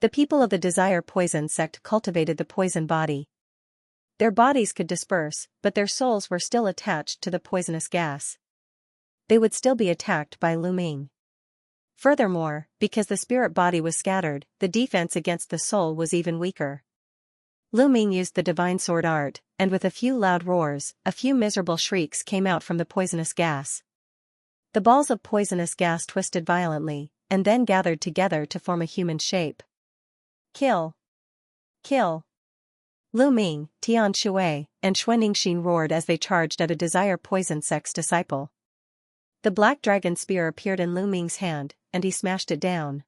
The people of the Desire Poison sect cultivated the poison body. Their bodies could disperse, but their souls were still attached to the poisonous gas. They would still be attacked by Lu Ming. Furthermore, because the spirit body was scattered, the defense against the soul was even weaker. Lu Ming used the divine sword art, and with a few loud roars, a few miserable shrieks came out from the poisonous gas. The balls of poisonous gas twisted violently, and then gathered together to form a human shape. Kill! Kill! Lu Ming, Tian Shui, and Xianxia roared as they charged at a Desire Poison sect's disciple. The black dragon spear appeared in Lu Ming's hand, and he smashed it down.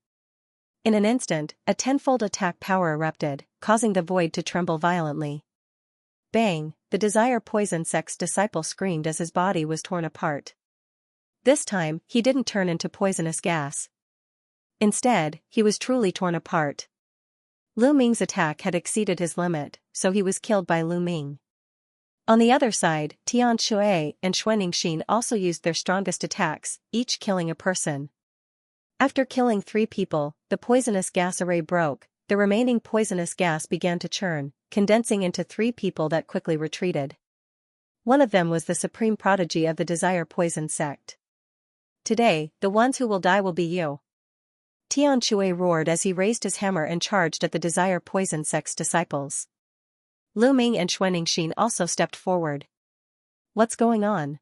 In an instant, a tenfold attack power erupted, causing the void to tremble violently. Bang! The Desire Poison sect's disciple screamed as his body was torn apart. This time, he didn't turn into poisonous gas. Instead, he was truly torn apart. Lu Ming's attack had exceeded his limit, so he was killed by Lu Ming. On the other side, Tian Shui and Xianxia also used their strongest attacks, each killing a person. After killing 3 people, the poisonous gas array broke. The remaining poisonous gas began to churn, condensing into 3 people that quickly retreated. One of them was the supreme prodigy of the Desire Poison sect. "Today, the ones who will die will be you," Tian Shui roared as he raised his hammer and charged at the Desire Poison sect's disciples. Lu Ming and Xianxia also stepped forward. "What's going on?"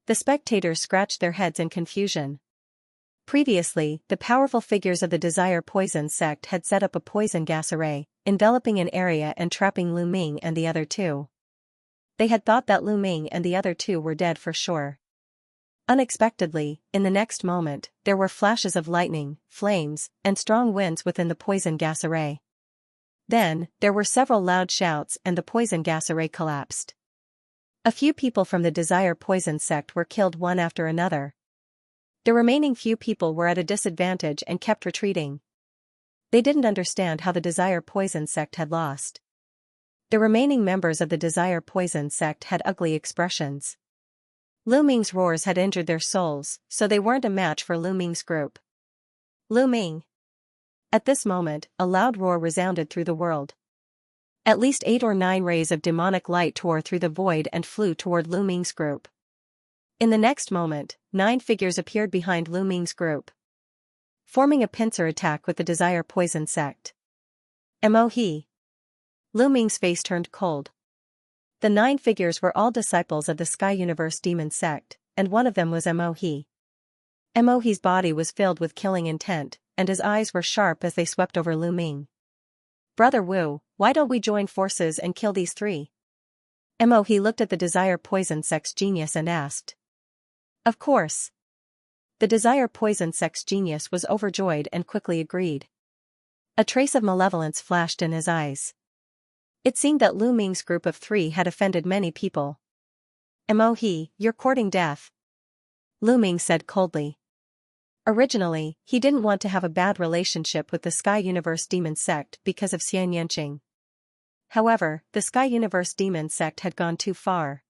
The spectators scratched their heads in confusion. Previously, the powerful figures of the Desire Poison sect had set up a poison gas array, enveloping an area and trapping Lu Ming and the other 2. They had thought that Lu Ming and the other 2 were dead for sure. Unexpectedly, in the next moment, there were flashes of lightning, flames, and strong winds within the poison gas array. Then, there were several loud shouts and the poison gas array collapsed. A few people from the Desire Poison sect were killed one after another. The remaining few people were at a disadvantage and kept retreating. They didn't understand how the Desire Poison sect had lost. The remaining members of the Desire Poison sect had ugly expressions. Lu Ming's roars had injured their souls, so they weren't a match for Lu Ming's group. Lu Ming! At this moment, a loud roar resounded through the world. At least 8 or 9 rays of demonic light tore through the void and flew toward Lu Ming's group. In the next moment, 9 figures appeared behind Lu Ming's group, forming a pincer attack with the Desire Poison sect. He. Lu Ming's face turned cold. The 9 figures were all disciples of the Sky Universe Demon sect, and one of them was He. He's body was filled with killing intent, and his eyes were sharp as they swept over Lu Ming. "Brother Wu, why don't we join forces and kill these 3? He looked at the Desire Poison sect's genius and asked. Of course. The Desire Poison sect's genius was overjoyed and quickly agreed. A trace of malevolence flashed in his eyes. It seemed that Lu Ming's group of 3 had offended many people. He, you're courting death," Lu Ming said coldly. Originally, he didn't want to have a bad relationship with the Sky Universe Demon sect because of Xianxia. However, the Sky Universe Demon sect had gone too far.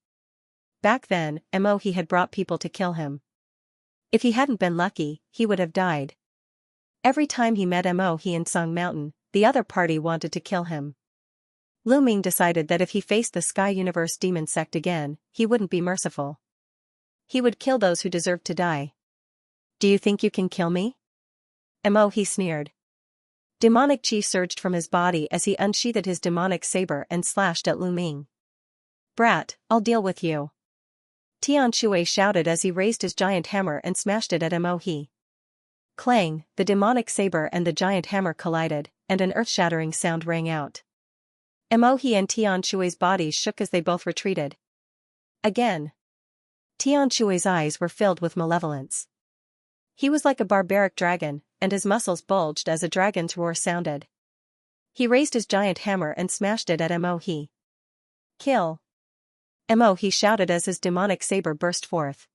Back then, He had brought people to kill him. If he hadn't been lucky, he would have died. Every time he met He in Song Mountain, the other party wanted to kill him. Lu Ming decided that if he faced the Sky Universe Demon sect again, he wouldn't be merciful. He would kill those who deserved to die. "Do you think you can kill me?" He sneered. Demonic chi surged from his body as he unsheathed his demonic saber and slashed at Lu Ming. "Brat, I'll deal with you," Tian Shui shouted as he raised his giant hammer and smashed it at He. Clang, the demonic saber and the giant hammer collided, and an earth-shattering sound rang out. He and Tian Shui's bodies shook as they both retreated. Again. Tian Shui's eyes were filled with malevolence. He was like a barbaric dragon, and his muscles bulged as a dragon's roar sounded. He raised his giant hammer and smashed it at Mo He. Kill! Mo He shouted as his demonic saber burst forth.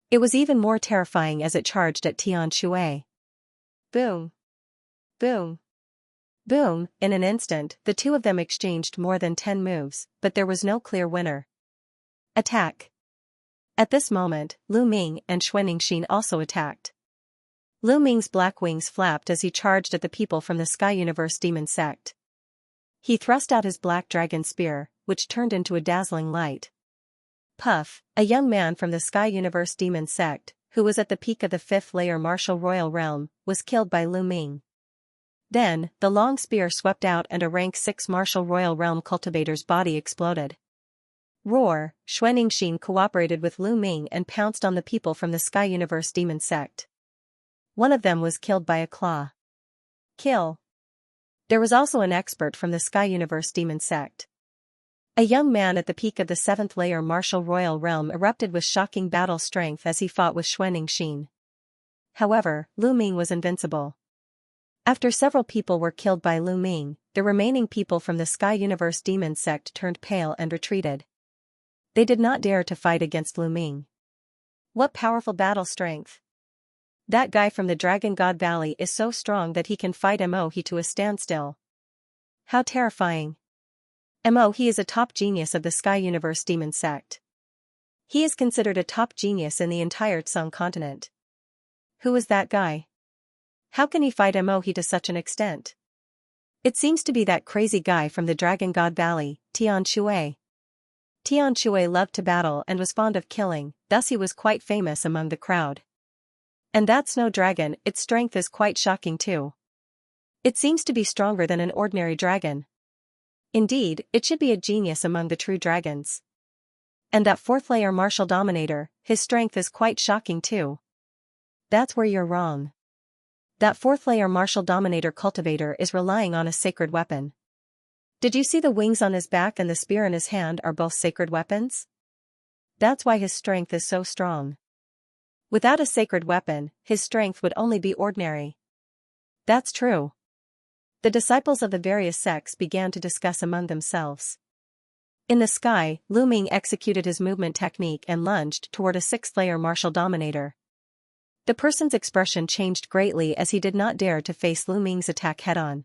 It was even more terrifying as it charged at Tian Shui. Boom! Boom! Boom! In an instant, the two of them exchanged more than 10 moves, but there was no clear winner. Attack! At this moment, Lu Ming and Xianxia also attacked. Lu Ming's black wings flapped as he charged at the people from the Sky Universe Demon Sect. He thrust out his black dragon spear, which turned into a dazzling light. Puff, a young man from the Sky Universe Demon Sect, who was at the peak of the 5th layer martial royal realm, was killed by Lu Ming. Then, the long spear swept out and a rank 6 martial royal realm cultivator's body exploded. Roar! Xianxia cooperated with Lu Ming and pounced on the people from the Sky Universe Demon Sect. One of them was killed by a claw. Kill! There was also an expert from the Sky Universe Demon Sect. A young man at the peak of the 7th layer martial royal realm erupted with shocking battle strength as he fought with Xianxia. However, Lu Ming was invincible. After several people were killed by Lu Ming, the remaining people from the Sky Universe Demon Sect turned pale and retreated. They did not dare to fight against Lu Ming. What powerful battle strength! That guy from the Dragon God Valley is so strong that he can fight Mo He to a standstill. How terrifying! Mo He is a top genius of the Sky Universe Demon Sect. He is considered a top genius in the entire Tsung continent. Who is that guy? How can he fight Mo He to such an extent? It seems to be that crazy guy from the Dragon God Valley, Tian Shui. Tian Shui loved to battle and was fond of killing, thus he was quite famous among the crowd. And that snow dragon, its strength is quite shocking too. It seems to be stronger than an ordinary dragon. Indeed, it should be a genius among the true dragons. And that 4th layer martial dominator, his strength is quite shocking too. That's where you're wrong. That 4th layer martial dominator cultivator is relying on a sacred weapon. Did you see the wings on his back and the spear in his hand are both sacred weapons? That's why his strength is so strong. Without a sacred weapon, his strength would only be ordinary. That's true. The disciples of the various sects began to discuss among themselves. In the sky, Lu Ming executed his movement technique and lunged toward a 6th layer martial dominator. The person's expression changed greatly as he did not dare to face Lu Ming's attack head-on.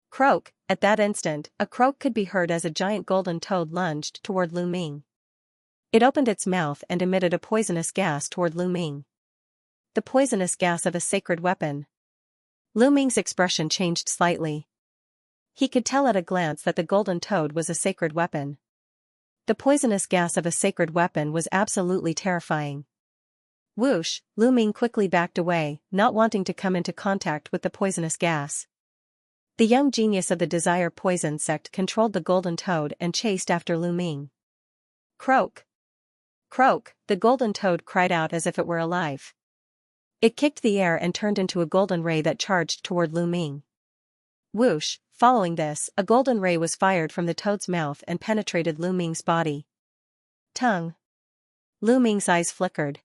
Croak! At that instant, a croak could be heard as a giant golden toad lunged toward Lu Ming. It opened its mouth and emitted a poisonous gas toward Lu Ming. The poisonous gas of a sacred weapon. Lu Ming's expression changed slightly. He could tell at a glance that the golden toad was a sacred weapon. The poisonous gas of a sacred weapon was absolutely terrifying. Whoosh! Lu Ming quickly backed away, not wanting to come into contact with the poisonous gas. The young genius of the Desire Poison sect controlled the golden toad and chased after Lu Ming. Croak! Croak! The golden toad cried out as if it were alive. It kicked the air and turned into a golden ray that charged toward Lu Ming. Whoosh! Following this, a golden ray was fired from the toad's mouth and penetrated Lu Ming's body. Tongue! Lu Ming's eyes flickered.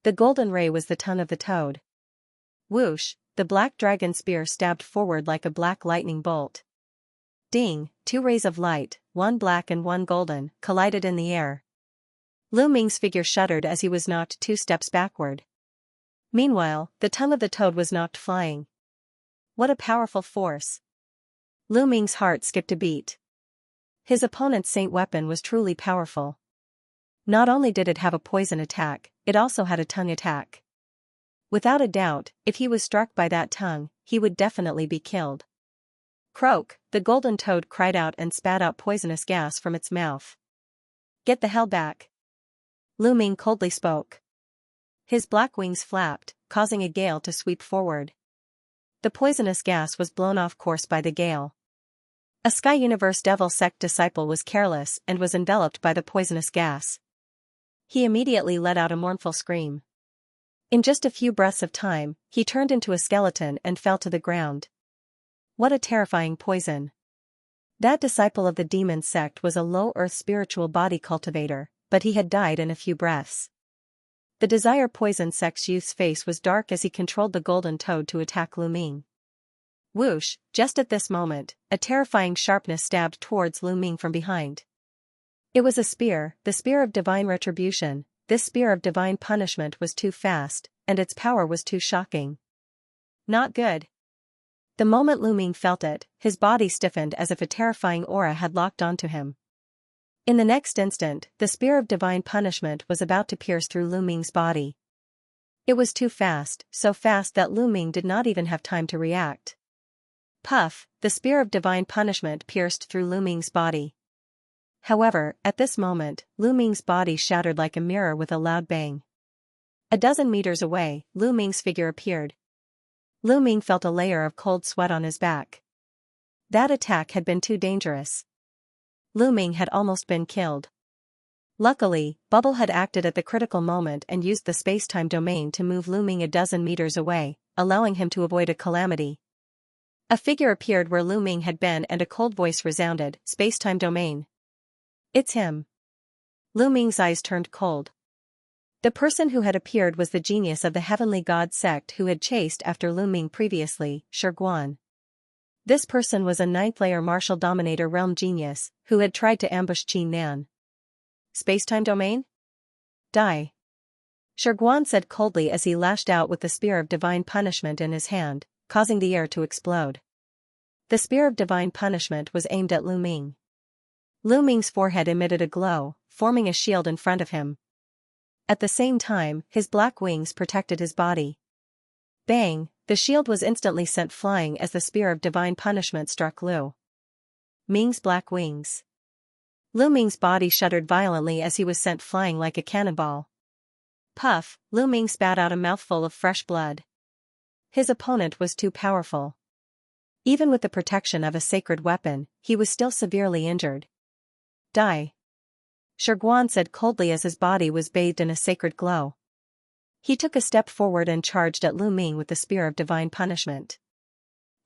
The golden ray was the tongue of the toad. Whoosh! The black dragon spear stabbed forward like a black lightning bolt. Ding! 2 rays of light, one black and one golden, collided in the air. Lu Ming's figure shuddered as he was knocked 2 steps backward. Meanwhile, the tongue of the toad was knocked flying. What a powerful force! Lu Ming's heart skipped a beat. His opponent's saint weapon was truly powerful. Not only did it have a poison attack, it also had a tongue attack. Without a doubt, if he was struck by that tongue, he would definitely be killed. Croak! The golden toad cried out and spat out poisonous gas from its mouth. Get the hell back! Lu Ming coldly spoke. His black wings flapped, causing a gale to sweep forward. The poisonous gas was blown off course by the gale. A Sky Universe Devil Sect disciple was careless and was enveloped by the poisonous gas. He immediately let out a mournful scream. In just a few breaths of time, he turned into a skeleton and fell to the ground. What a terrifying poison! That disciple of the demon sect was a low-earth spiritual body cultivator, but he had died in a few breaths. The Desire Poison sect's youth's face was dark as he controlled the golden toad to attack Lu Ming. Whoosh, just at this moment, a terrifying sharpness stabbed towards Lu Ming from behind. It was a spear, the spear of divine retribution. This spear of divine punishment was too fast, and its power was too shocking. Not good. The moment Lu Ming felt it, his body stiffened as if a terrifying aura had locked onto him. In the next instant, the spear of divine punishment was about to pierce through Lu Ming's body. It was too fast, so fast that Lu Ming did not even have time to react. Puff, the spear of divine punishment pierced through Lu Ming's body. However, at this moment, Lu Ming's body shattered like a mirror with a loud bang. A dozen meters away, Lu Ming's figure appeared. Lu Ming felt a layer of cold sweat on his back. That attack had been too dangerous. Lu Ming had almost been killed. Luckily, Bubble had acted at the critical moment and used the space-time domain to move Lu Ming a dozen meters away, allowing him to avoid a calamity. A figure appeared where Lu Ming had been and a cold voice resounded, "Space-time domain." "It's him." Lu Ming's eyes turned cold. The person who had appeared was the genius of the Heavenly God sect who had chased after Lu Ming previously, Shiguan. This person was a ninth-layer martial dominator realm genius, who had tried to ambush Qin Nan. "Space-time domain? Die." Shiguan said coldly as he lashed out with the spear of divine punishment in his hand, causing the air to explode. The spear of divine punishment was aimed at Lu Ming. Lu Ming's forehead emitted a glow, forming a shield in front of him. At the same time, his black wings protected his body. Bang, the shield was instantly sent flying as the spear of divine punishment struck Lu Ming's black wings. Lu Ming's body shuddered violently as he was sent flying like a cannonball. Puff, Lu Ming spat out a mouthful of fresh blood. His opponent was too powerful. Even with the protection of a sacred weapon, he was still severely injured. Die. Shiguan said coldly as his body was bathed in a sacred glow. He took a step forward and charged at Lu Ming with the spear of divine punishment.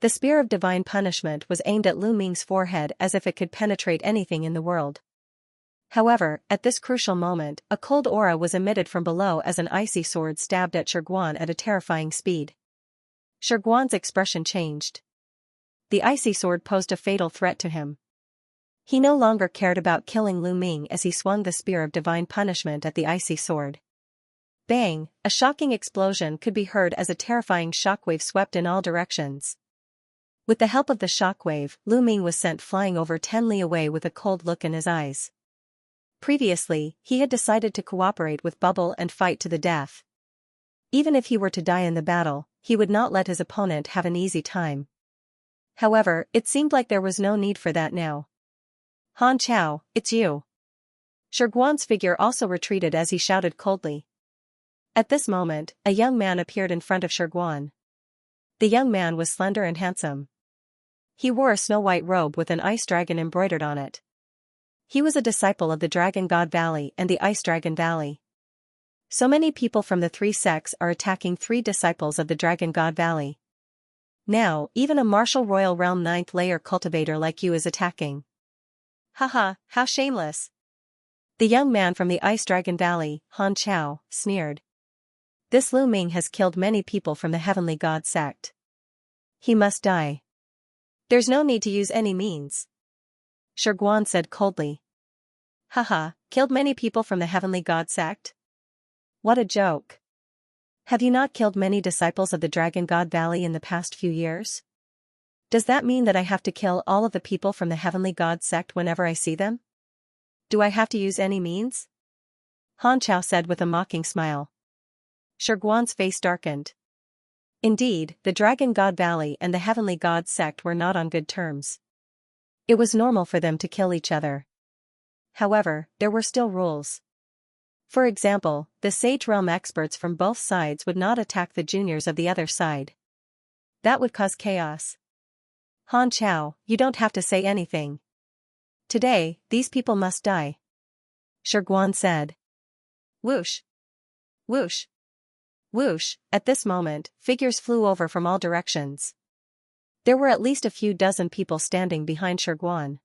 The spear of divine punishment was aimed at Lu Ming's forehead as if it could penetrate anything in the world. However, at this crucial moment, a cold aura was emitted from below as an icy sword stabbed at Shiguan at a terrifying speed. Shiguan's expression changed. The icy sword posed a fatal threat to him. He no longer cared about killing Lu Ming as he swung the spear of divine punishment at the icy sword. Bang, a shocking explosion could be heard as a terrifying shockwave swept in all directions. With the help of the shockwave, Lu Ming was sent flying over 10 li away with a cold look in his eyes. Previously, he had decided to cooperate with Bubble and fight to the death. Even if he were to die in the battle, he would not let his opponent have an easy time. However, it seemed like there was no need for that now. "Han Chao, it's you." Shiguan's figure also retreated as he shouted coldly. At this moment, a young man appeared in front of Shiguan. The young man was slender and handsome. He wore a snow-white robe with an ice dragon embroidered on it. He was a disciple of the Dragon God Valley and the Ice Dragon Valley. So many people from the three sects are attacking 3 disciples of the Dragon God Valley. Now, even a martial royal realm 9th layer cultivator like you is attacking. Haha, how shameless. The young man from the Ice Dragon Valley, Han Chao, sneered. This Lu Ming has killed many people from the Heavenly God sect. He must die. There's no need to use any means. Shiguan said coldly. Haha, killed many people from the Heavenly God sect? What a joke. Have you not killed many disciples of the Dragon God Valley in the past few years? Does that mean that I have to kill all of the people from the Heavenly God sect whenever I see them? Do I have to use any means? Han Chao said with a mocking smile. Shiguan's face darkened. Indeed, the Dragon God Valley and the Heavenly God sect were not on good terms. It was normal for them to kill each other. However, there were still rules. For example, the Sage Realm experts from both sides would not attack the juniors of the other side. That would cause chaos. Han Chao, you don't have to say anything. Today, these people must die. Shiguan said. Whoosh. Whoosh. Whoosh, at this moment, figures flew over from all directions. There were at least a few dozen people standing behind Shiguan.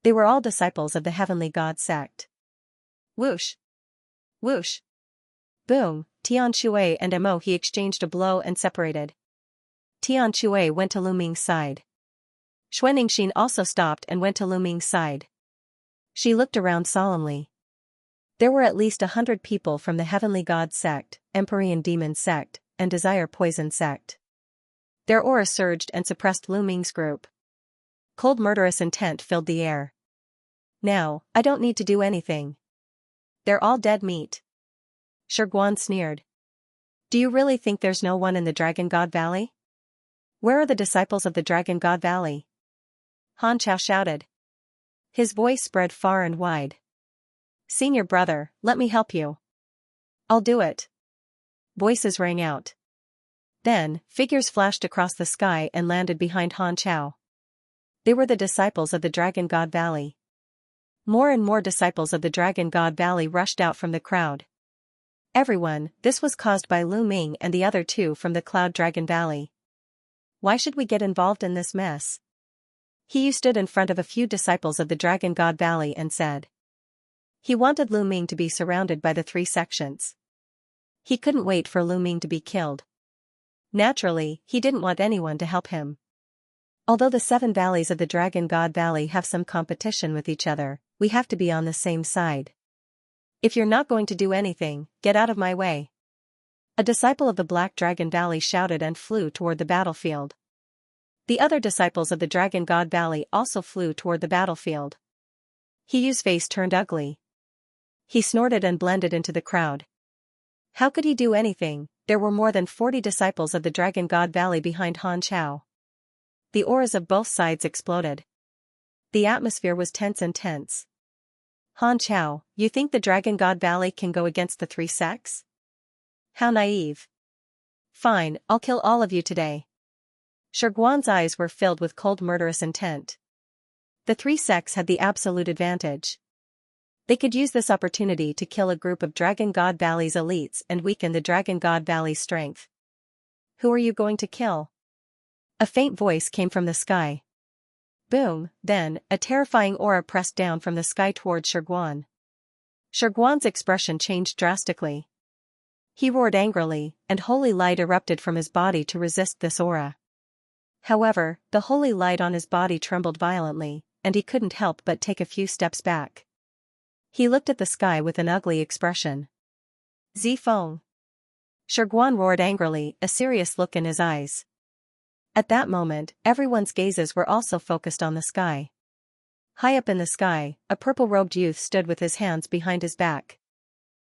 They were all disciples of the Heavenly God sect. Whoosh. Whoosh. Boom, Tian Shui and Mo He exchanged a blow and separated. Tian Shui went to Lu Ming's side. Xuanixin also stopped and went to Lu Ming's side. She looked around solemnly. There were at least 100 people from the Heavenly God sect, Empyrean Demon sect, and Desire Poison sect. Their aura surged and suppressed Lu Ming's group. Cold murderous intent filled the air. Now, I don't need to do anything. They're all dead meat. Shiguan sneered. Do you really think there's no one in the Dragon God Valley? Where are the disciples of the Dragon God Valley? Han Chao shouted. His voice spread far and wide. Senior brother, let me help you. I'll do it. Voices rang out. Then, figures flashed across the sky and landed behind Han Chao. They were the disciples of the Dragon God Valley. More and more disciples of the Dragon God Valley rushed out from the crowd. Everyone, this was caused by Lu Ming and the other two from the Cloud Dragon Valley. Why should we get involved in this mess? He stood in front of a few disciples of the Dragon God Valley and said. He wanted Lu Ming to be surrounded by the three sections. He couldn't wait for Lu Ming to be killed. Naturally, he didn't want anyone to help him. Although the 7 valleys of the Dragon God Valley have some competition with each other, we have to be on the same side. If you're not going to do anything, get out of my way. A disciple of the Black Dragon Valley shouted and flew toward the battlefield. The other disciples of the Dragon God Valley also flew toward the battlefield. Hiyu's face turned ugly. He snorted and blended into the crowd. How could he do anything? There were more than 40 disciples of the Dragon God Valley behind Han Chao. The auras of both sides exploded. The atmosphere was tense and tense. Han Chao, you think the Dragon God Valley can go against the 3 sects? How naive. Fine, I'll kill all of you today. Shiguan's eyes were filled with cold murderous intent. The 3 sects had the absolute advantage. They could use this opportunity to kill a group of Dragon God Valley's elites and weaken the Dragon God Valley's strength. Who are you going to kill? A faint voice came from the sky. Boom, then, a terrifying aura pressed down from the sky toward Shiguan. Shiguan's expression changed drastically. He roared angrily, and holy light erupted from his body to resist this aura. However, the holy light on his body trembled violently, and he couldn't help but take a few steps back. He looked at the sky with an ugly expression. Zifeng. Shiguan roared angrily, a serious look in his eyes. At that moment, everyone's gazes were also focused on the sky. High up in the sky, a purple-robed youth stood with his hands behind his back.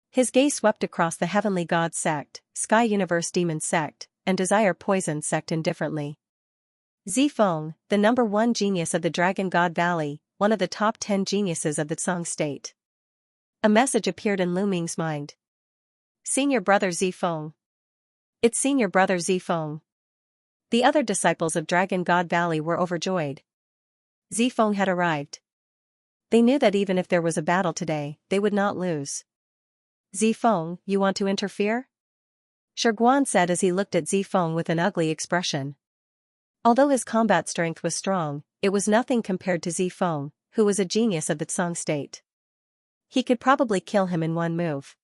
His gaze swept across the Heavenly God sect, Sky Universe Demon sect, and Desire Poison sect indifferently. Zifeng, the number 1 genius of the Dragon God Valley, one of the top 10 geniuses of the Tsang state. A message appeared in Lu Ming's mind. Senior brother Zifeng. It's senior brother Zifeng. The other disciples of Dragon God Valley were overjoyed. Zifeng had arrived. They knew that even if there was a battle today, they would not lose. Zifeng, you want to interfere? Shiguan said as he looked at Zifeng with an ugly expression. Although his combat strength was strong, it was nothing compared to Zifeng, who was a genius of the Tsang state. He could probably kill him in one move.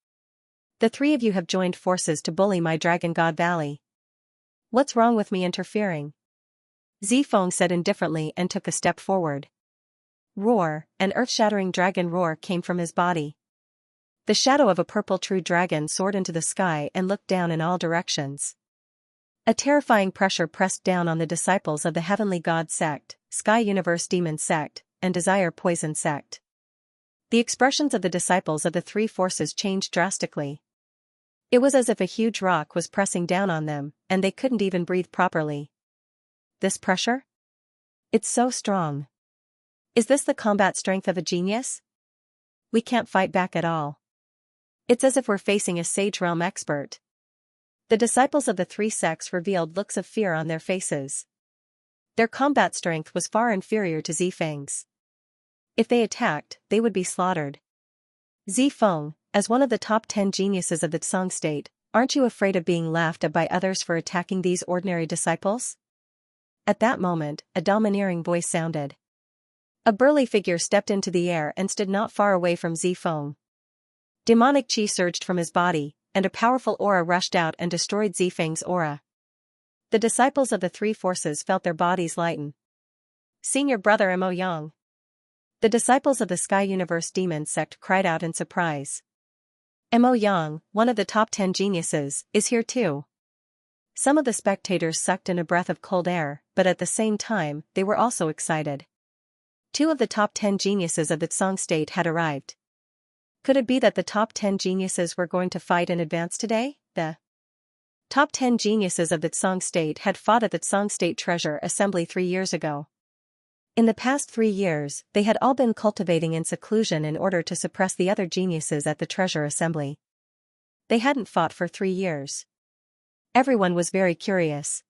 The 3 of you have joined forces to bully my Dragon God Valley. What's wrong with me interfering? Zifeng said indifferently and took a step forward. Roar, an earth-shattering dragon roar came from his body. The shadow of a purple true dragon soared into the sky and looked down in all directions. A terrifying pressure pressed down on the disciples of the Heavenly God sect, Sky Universe Demon sect, and Desire Poison sect. The expressions of the disciples of the 3 forces changed drastically. It was as if a huge rock was pressing down on them, and they couldn't even breathe properly. This pressure? It's so strong. Is this the combat strength of a genius? We can't fight back at all. It's as if we're facing a Sage Realm expert. The disciples of the 3 sects revealed looks of fear on their faces. Their combat strength was far inferior to Zifeng's. If they attacked, they would be slaughtered. Zifeng, as one of the top 10 geniuses of the Tsang state, aren't you afraid of being laughed at by others for attacking these ordinary disciples? At that moment, a domineering voice sounded. A burly figure stepped into the air and stood not far away from Zifeng. Demonic chi surged from his body, and a powerful aura rushed out and destroyed Zifeng's aura. The disciples of the three forces felt their bodies lighten. Senior brother Mo Yang. The disciples of the Sky Universe Demon sect cried out in surprise. Mo Yang, one of the top 10 geniuses, is here too. Some of the spectators sucked in a breath of cold air, but at the same time, they were also excited. 2 of the top 10 geniuses of the Tsang state had arrived. Could it be that the top 10 geniuses were going to fight in advance today? The top 10 geniuses of the Tsang state had fought at the Tsang State Treasure Assembly 3 years ago. In the past 3 years, they had all been cultivating in seclusion in order to suppress the other geniuses at the Treasure Assembly. They hadn't fought for 3 years. Everyone was very curious.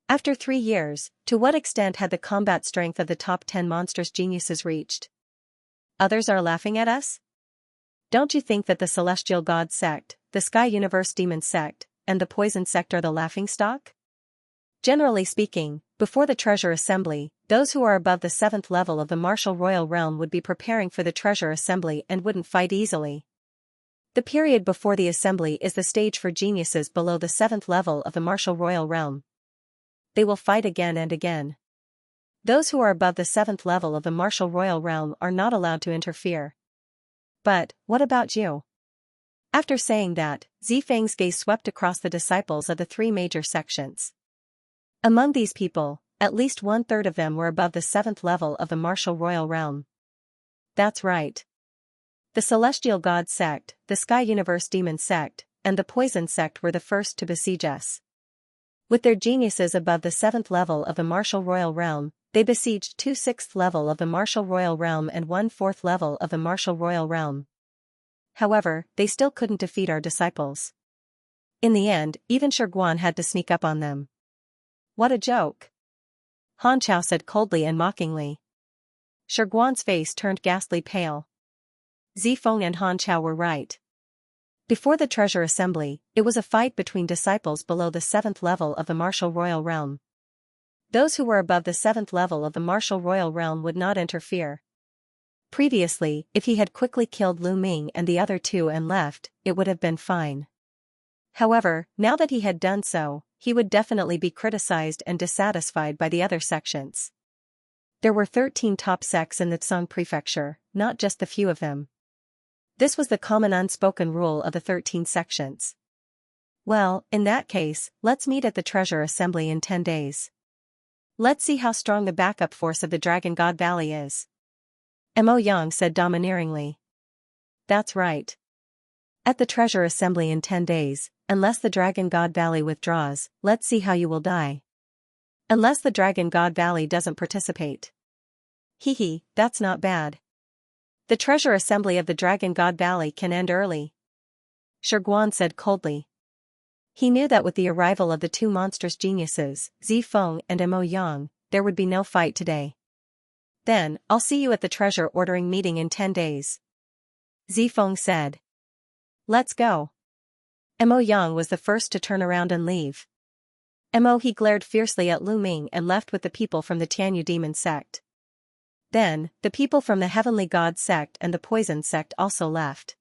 After 3 years, to what extent had the combat strength of the top 10 monstrous geniuses reached? Others are laughing at us? Don't you think that the Celestial God sect, the Sky Universe Demon sect, and the Poison sect are the laughingstock? Generally speaking, before the Treasure Assembly, those who are above the 7th level of the Martial Royal Realm would be preparing for the Treasure Assembly and wouldn't fight easily. The period before the Assembly is the stage for geniuses below the 7th level of the Martial Royal Realm. They will fight again and again. Those who are above the 7th level of the Martial Royal Realm are not allowed to interfere. But, what about you? After saying that, Zifang's gaze swept across the disciples of the 3 major sections. Among these people, at least 1/3 of them were above the 7th level of the Martial Royal Realm. That's right. The Celestial God sect, the Sky Universe Demon sect, and the Poison sect were the first to besiege us. With their geniuses above the 7th level of the Martial Royal Realm, they besieged 2 6th level of the Martial Royal Realm and 1 4th level of the Martial Royal Realm. However, they still couldn't defeat our disciples. In the end, even Shiguan had to sneak up on them. What a joke! Han Chao said coldly and mockingly. Shiguan's face turned ghastly pale. Zifeng and Han Chao were right. Before the Treasure Assembly, it was a fight between disciples below the 7th level of the Martial Royal Realm. Those who were above the 7th level of the Martial Royal Realm would not interfere. Previously, if he had quickly killed Lu Ming and the other 2 and left, it would have been fine. However, now that he had done so, he would definitely be criticized and dissatisfied by the other sections. There were 13 top sects in the Tsang Prefecture, not just the few of them. This was the common unspoken rule of the 13 sections. Well, in that case, let's meet at the Treasure Assembly in 10 days. Let's see how strong the backup force of the Dragon God Valley is. Mo Yang said domineeringly. That's right. At the Treasure Assembly in 10 days, unless the Dragon God Valley withdraws, let's see how you will die. Unless the Dragon God Valley doesn't participate. Hehe, that's not bad. The Treasure Assembly of the Dragon God Valley can end early. Shiguan said coldly. He knew that with the arrival of the 2 monstrous geniuses, Zifeng and Mo Yang, there would be no fight today. Then, I'll see you at the treasure ordering meeting in 10 days. Zifeng said. Let's go. Mo Yang was the first to turn around and leave. He glared fiercely at Lu Ming and left with the people from the Tianyu Demon sect. Then, the people from the Heavenly God sect and the Poison sect also left.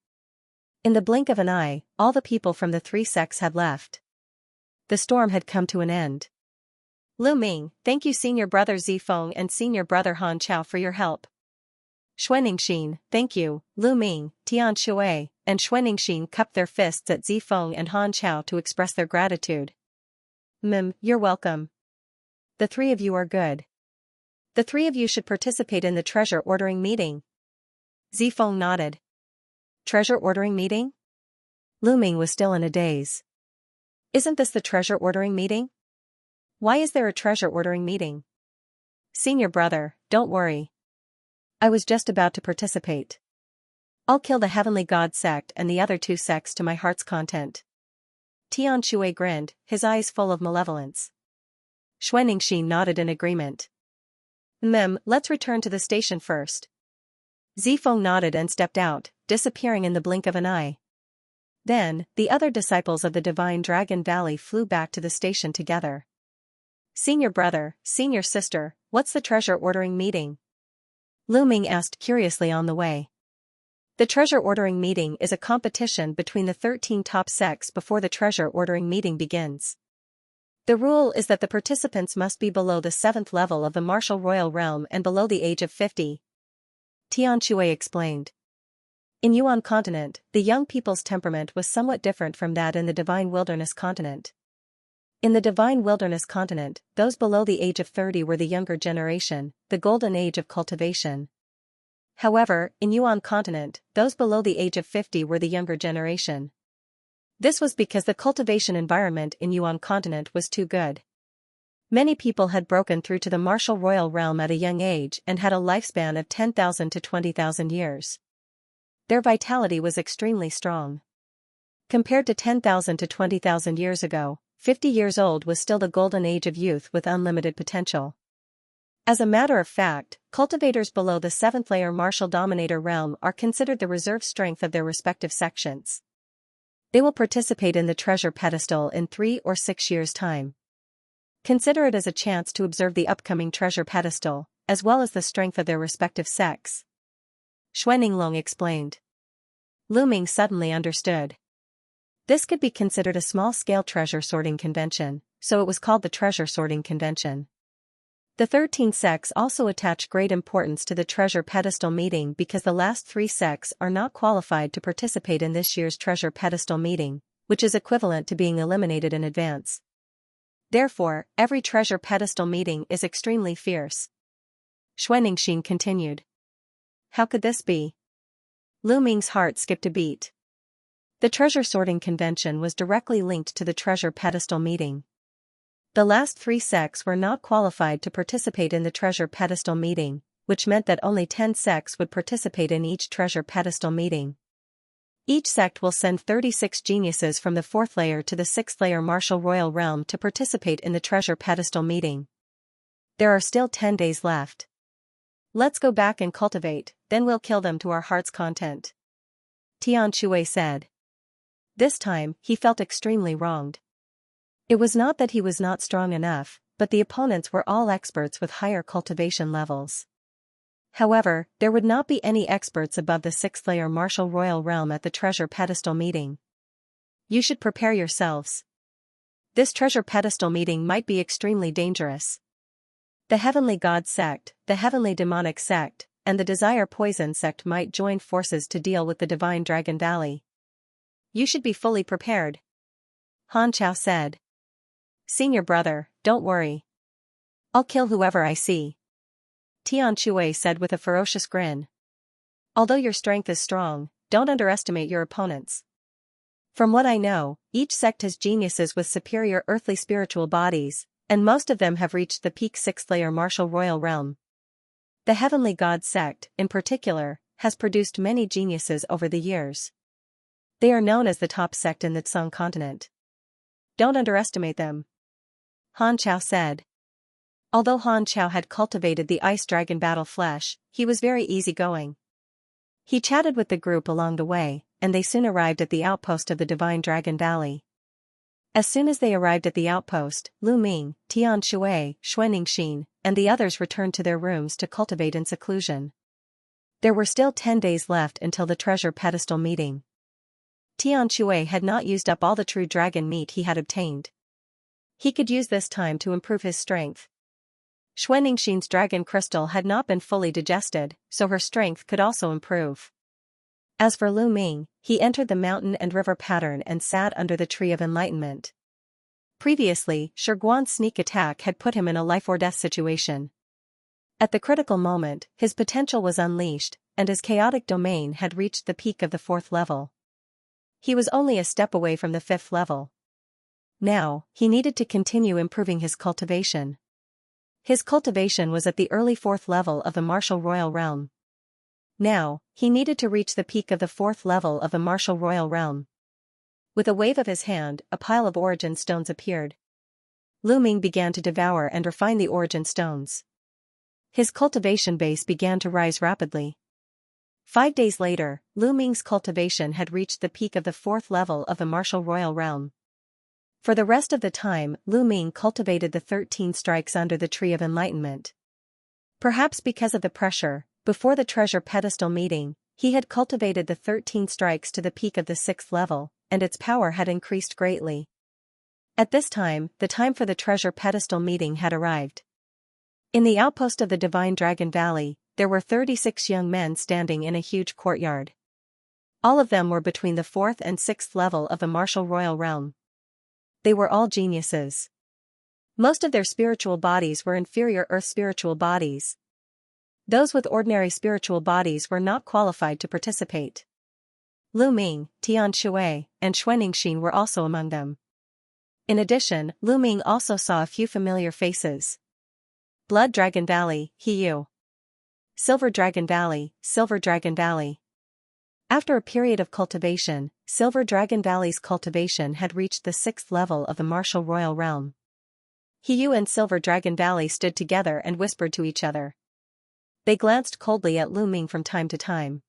In the blink of an eye, all the people from the 3 sects had left. The storm had come to an end. Lu Ming, thank you Senior Brother Zifeng and Senior Brother Han Chao for your help. Xuanxin, thank you, Lu Ming, Tian Shui, and Xuanxin cupped their fists at Zifeng and Han Chao to express their gratitude. You're welcome. The 3 of you are good. The 3 of you should participate in the treasure ordering meeting. Zifeng nodded. Treasure ordering meeting? Lu Ming was still in a daze. Isn't this the treasure ordering meeting? Why is there a treasure ordering meeting? Senior brother, don't worry. I was just about to participate. I'll kill the Heavenly God sect and the other 2 sects to my heart's content. Tian Shui grinned, his eyes full of malevolence. Xuanxin nodded in agreement. Let's return to the station first. Zifeng nodded and stepped out, disappearing in the blink of an eye. Then, the other disciples of the Divine Dragon Valley flew back to the station together. Senior brother, senior sister, what's the treasure ordering meeting? Lu Ming asked curiously on the way. The treasure ordering meeting is a competition between the 13 top sects before the treasure ordering meeting begins. The rule is that the participants must be below the 7th level of the martial royal realm and below the age of 50. Xianxia explained. In Yuan continent, the young people's temperament was somewhat different from that in the Divine Wilderness continent. In the Divine Wilderness continent, those below the age of 30 were the younger generation, the golden age of cultivation. However, in Yuan continent, those below the age of 50 were the younger generation. This was because the cultivation environment in Yuan continent was too good. Many people had broken through to the martial royal realm at a young age and had a lifespan of 10,000 to 20,000 years. Their vitality was extremely strong. Compared to 10,000 to 20,000 years ago, 50 years old was still the golden age of youth with unlimited potential. As a matter of fact, cultivators below the 7th layer martial dominator realm are considered the reserve strength of their respective sections. They will participate in the treasure pedestal in 3 or 6 years' time. Consider it as a chance to observe the upcoming treasure pedestal, as well as the strength of their respective sects. Xuanninglong explained. Lu Ming suddenly understood. This could be considered a small-scale treasure sorting convention, so it was called the Treasure Sorting Convention. The 13 sects also attach great importance to the treasure pedestal meeting because the last 3 sects are not qualified to participate in this year's treasure pedestal meeting, which is equivalent to being eliminated in advance. Therefore, every treasure pedestal meeting is extremely fierce. Xuanningshin continued. How could this be? Lu Ming's heart skipped a beat. The treasure sorting convention was directly linked to the treasure pedestal meeting. The last 3 sects were not qualified to participate in the treasure pedestal meeting, which meant that only 10 sects would participate in each treasure pedestal meeting. Each sect will send 36 geniuses from the 4th layer to the 6th layer martial royal realm to participate in the treasure pedestal meeting. There are still 10 days left. Let's go back and cultivate, then we'll kill them to our heart's content. Tian Shui said. This time, he felt extremely wronged. It was not that he was not strong enough, but the opponents were all experts with higher cultivation levels. However, there would not be any experts above the 6th layer martial royal realm at the treasure pedestal meeting. You should prepare yourselves. This treasure pedestal meeting might be extremely dangerous. The Heavenly God sect, the Heavenly Demonic sect, and the Desire Poison sect might join forces to deal with the Divine Dragon Valley. You should be fully prepared. Han Chao said. Senior brother, don't worry. I'll kill whoever I see. Tian Shui said with a ferocious grin. Although your strength is strong, don't underestimate your opponents. From what I know, each sect has geniuses with superior earthly spiritual bodies, and most of them have reached the peak 6th layer martial royal realm. The Heavenly God sect, in particular, has produced many geniuses over the years. They are known as the top sect in the Tsung continent. Don't underestimate them. Han Chao said. Although Han Chao had cultivated the ice dragon battle flesh, he was very easygoing. He chatted with the group along the way, and they soon arrived at the outpost of the Divine Dragon Valley. As soon as they arrived at the outpost, Lu Ming, Tian Shui, Xuanningshin, and the others returned to their rooms to cultivate in seclusion. There were still 10 days left until the treasure pedestal meeting. Tian Shui had not used up all the true dragon meat he had obtained. He could use this time to improve his strength. Xuanningshin's dragon crystal had not been fully digested, so her strength could also improve. As for Lu Ming, he entered the mountain and river pattern and sat under the tree of enlightenment. Previously, Shiguan's sneak attack had put him in a life-or-death situation. At the critical moment, his potential was unleashed, and his chaotic domain had reached the peak of the 4th level. He was only a step away from the 5th level. Now, he needed to continue improving his cultivation. His cultivation was at the early 4th level of the martial royal realm. Now, he needed to reach the peak of the 4th level of the martial royal realm. With a wave of his hand, a pile of origin stones appeared. Lu Ming began to devour and refine the origin stones. His cultivation base began to rise rapidly. 5 days later, Lu Ming's cultivation had reached the peak of the 4th level of the martial royal realm. For the rest of the time, Lu Ming cultivated the 13 strikes under the tree of enlightenment. Perhaps because of the pressure, before the treasure pedestal meeting, he had cultivated the 13 strikes to the peak of the 6th level, and its power had increased greatly. At this time, the time for the treasure pedestal meeting had arrived. In the outpost of the Divine Dragon Valley, there were 36 young men standing in a huge courtyard. All of them were between the 4th and 6th level of the martial royal realm. They were all geniuses. Most of their spiritual bodies were inferior earth spiritual bodies. Those with ordinary spiritual bodies were not qualified to participate. Lu Ming, Tian Shui, and Xuanxin were also among them. In addition, Lu Ming also saw a few familiar faces. Blood Dragon Valley, Yu. Silver Dragon Valley, Silver Dragon Valley. After a period of cultivation, Silver Dragon Valley's cultivation had reached the 6th level of the martial royal realm. Yu and Silver Dragon Valley stood together and whispered to each other. They glanced coldly at Lu Ming from time to time.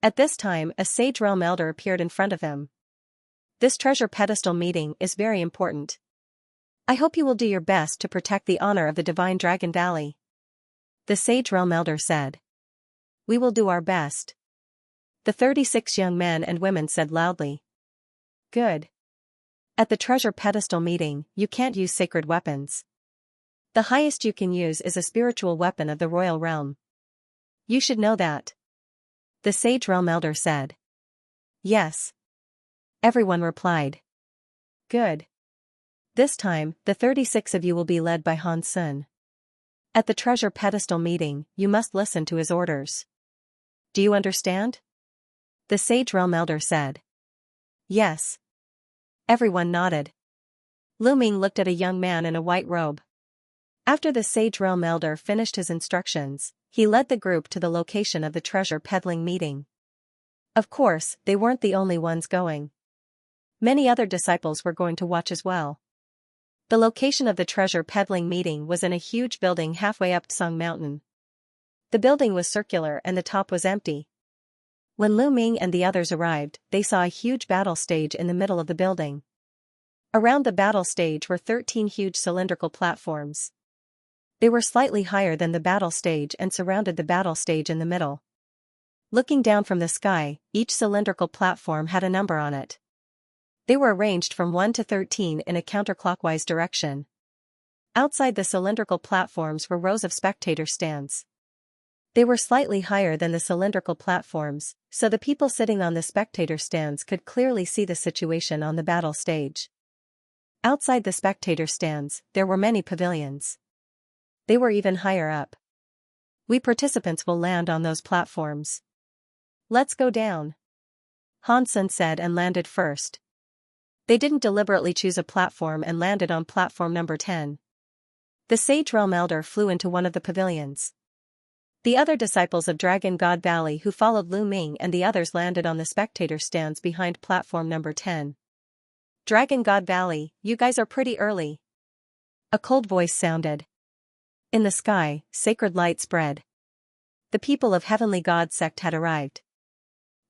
At this time, a sage realm elder appeared in front of him. This treasure pedestal meeting is very important. I hope you will do your best to protect the honor of the Divine Dragon Valley. The sage realm elder said. We will do our best. The 36 young men and women said loudly. Good. At the treasure pedestal meeting, you can't use sacred weapons. The highest you can use is a spiritual weapon of the royal realm. You should know that. The sage realm elder said. Yes. Everyone replied. Good. This time, the 36 of you will be led by Han Sun. At the treasure pedestal meeting, you must listen to his orders. Do you understand? The sage realm elder said. Yes. Everyone nodded. Lu Ming looked at a young man in a white robe. After the sage realm elder finished his instructions, he led the group to the location of the treasure peddling meeting. Of course, they weren't the only ones going. Many other disciples were going to watch as well. The location of the treasure peddling meeting was in a huge building halfway up Song Mountain. The building was circular and the top was empty. When Lu Ming and the others arrived, they saw a huge battle stage in the middle of the building. Around the battle stage were 13 huge cylindrical platforms. They were slightly higher than the battle stage and surrounded the battle stage in the middle. Looking down from the sky, each cylindrical platform had a number on it. They were arranged from 1 to 13 in a counterclockwise direction. Outside the cylindrical platforms were rows of spectator stands. They were slightly higher than the cylindrical platforms, so the people sitting on the spectator stands could clearly see the situation on the battle stage. Outside the spectator stands, there were many pavilions. They were even higher up. We participants will land on those platforms. Let's go down. Han Sun said and landed first. They didn't deliberately choose a platform and landed on platform number 10. The sage realm elder flew into one of the pavilions. The other disciples of Dragon God Valley who followed Lu Ming and the others landed on the spectator stands behind platform number 10. Dragon God Valley, you guys are pretty early. A cold voice sounded. In the sky, sacred light spread. The people of Heavenly God sect had arrived.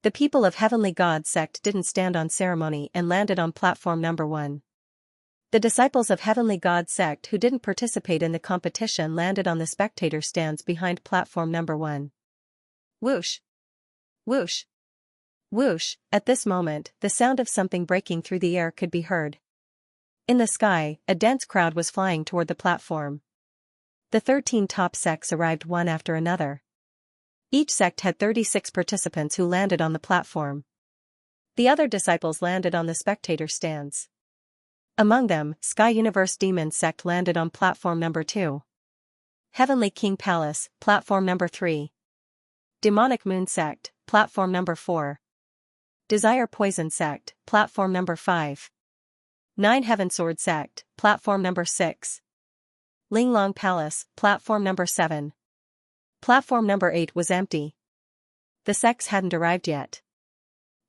The people of Heavenly God sect didn't stand on ceremony and landed on platform number 1. The disciples of Heavenly God sect who didn't participate in the competition landed on the spectator stands behind platform number 1. Whoosh! Whoosh! Whoosh! At this moment, the sound of something breaking through the air could be heard. In the sky, a dense crowd was flying toward the platform. The 13 top sects arrived one after another. Each sect had 36 participants who landed on the platform. The other disciples landed on the spectator stands. Among them, Sky Universe Demon sect landed on platform number 2. Heavenly King Palace, platform number 3. Demonic Moon sect, platform number 4. Desire Poison sect, platform number 5. Nine Heaven Sword sect, platform number 6. Ling Long Palace, platform number 7. Platform number 8 was empty. The sects hadn't arrived yet.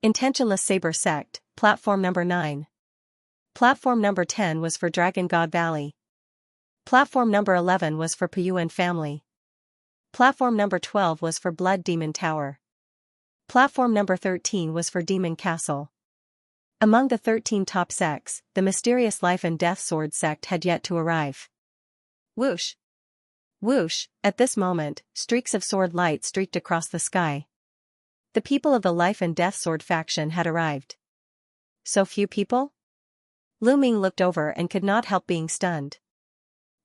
Intentionless Saber sect, platform number 9. Platform number 10 was for Dragon God Valley. Platform number 11 was for Puyuan family. Platform number 12 was for Blood Demon Tower. Platform number 13 was for Demon Castle. Among the 13 top sects, the mysterious Life and Death Sword sect had yet to arrive. Whoosh! Whoosh! At this moment, streaks of sword light streaked across the sky. The people of the Life and Death Sword faction had arrived. So few people? Lu Ming looked over and could not help being stunned.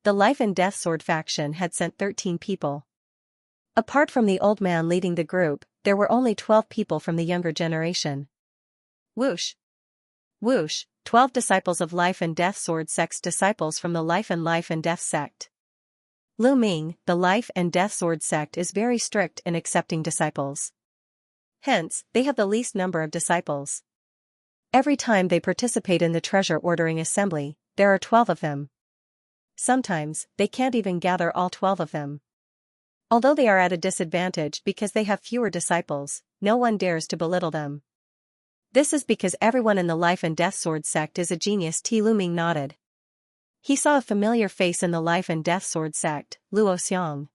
The Life and Death Sword faction had sent 13 people. Apart from the old man leading the group, there were only 12 people from the younger generation. Whoosh! Whoosh! 12 disciples of Life and Death Sword sect's disciples from the Life and Death sect. Lu Ming, the Life and Death Sword sect is very strict in accepting disciples. Hence, they have the least number of disciples. Every time they participate in the treasure ordering assembly, there are 12 of them. Sometimes, they can't even gather all 12 of them. Although they are at a disadvantage because they have fewer disciples, no one dares to belittle them. This is because everyone in the Life and Death Sword sect is a genius. Lu Ming nodded. He saw a familiar face in the Life and Death Sword sect, Luo Xiang.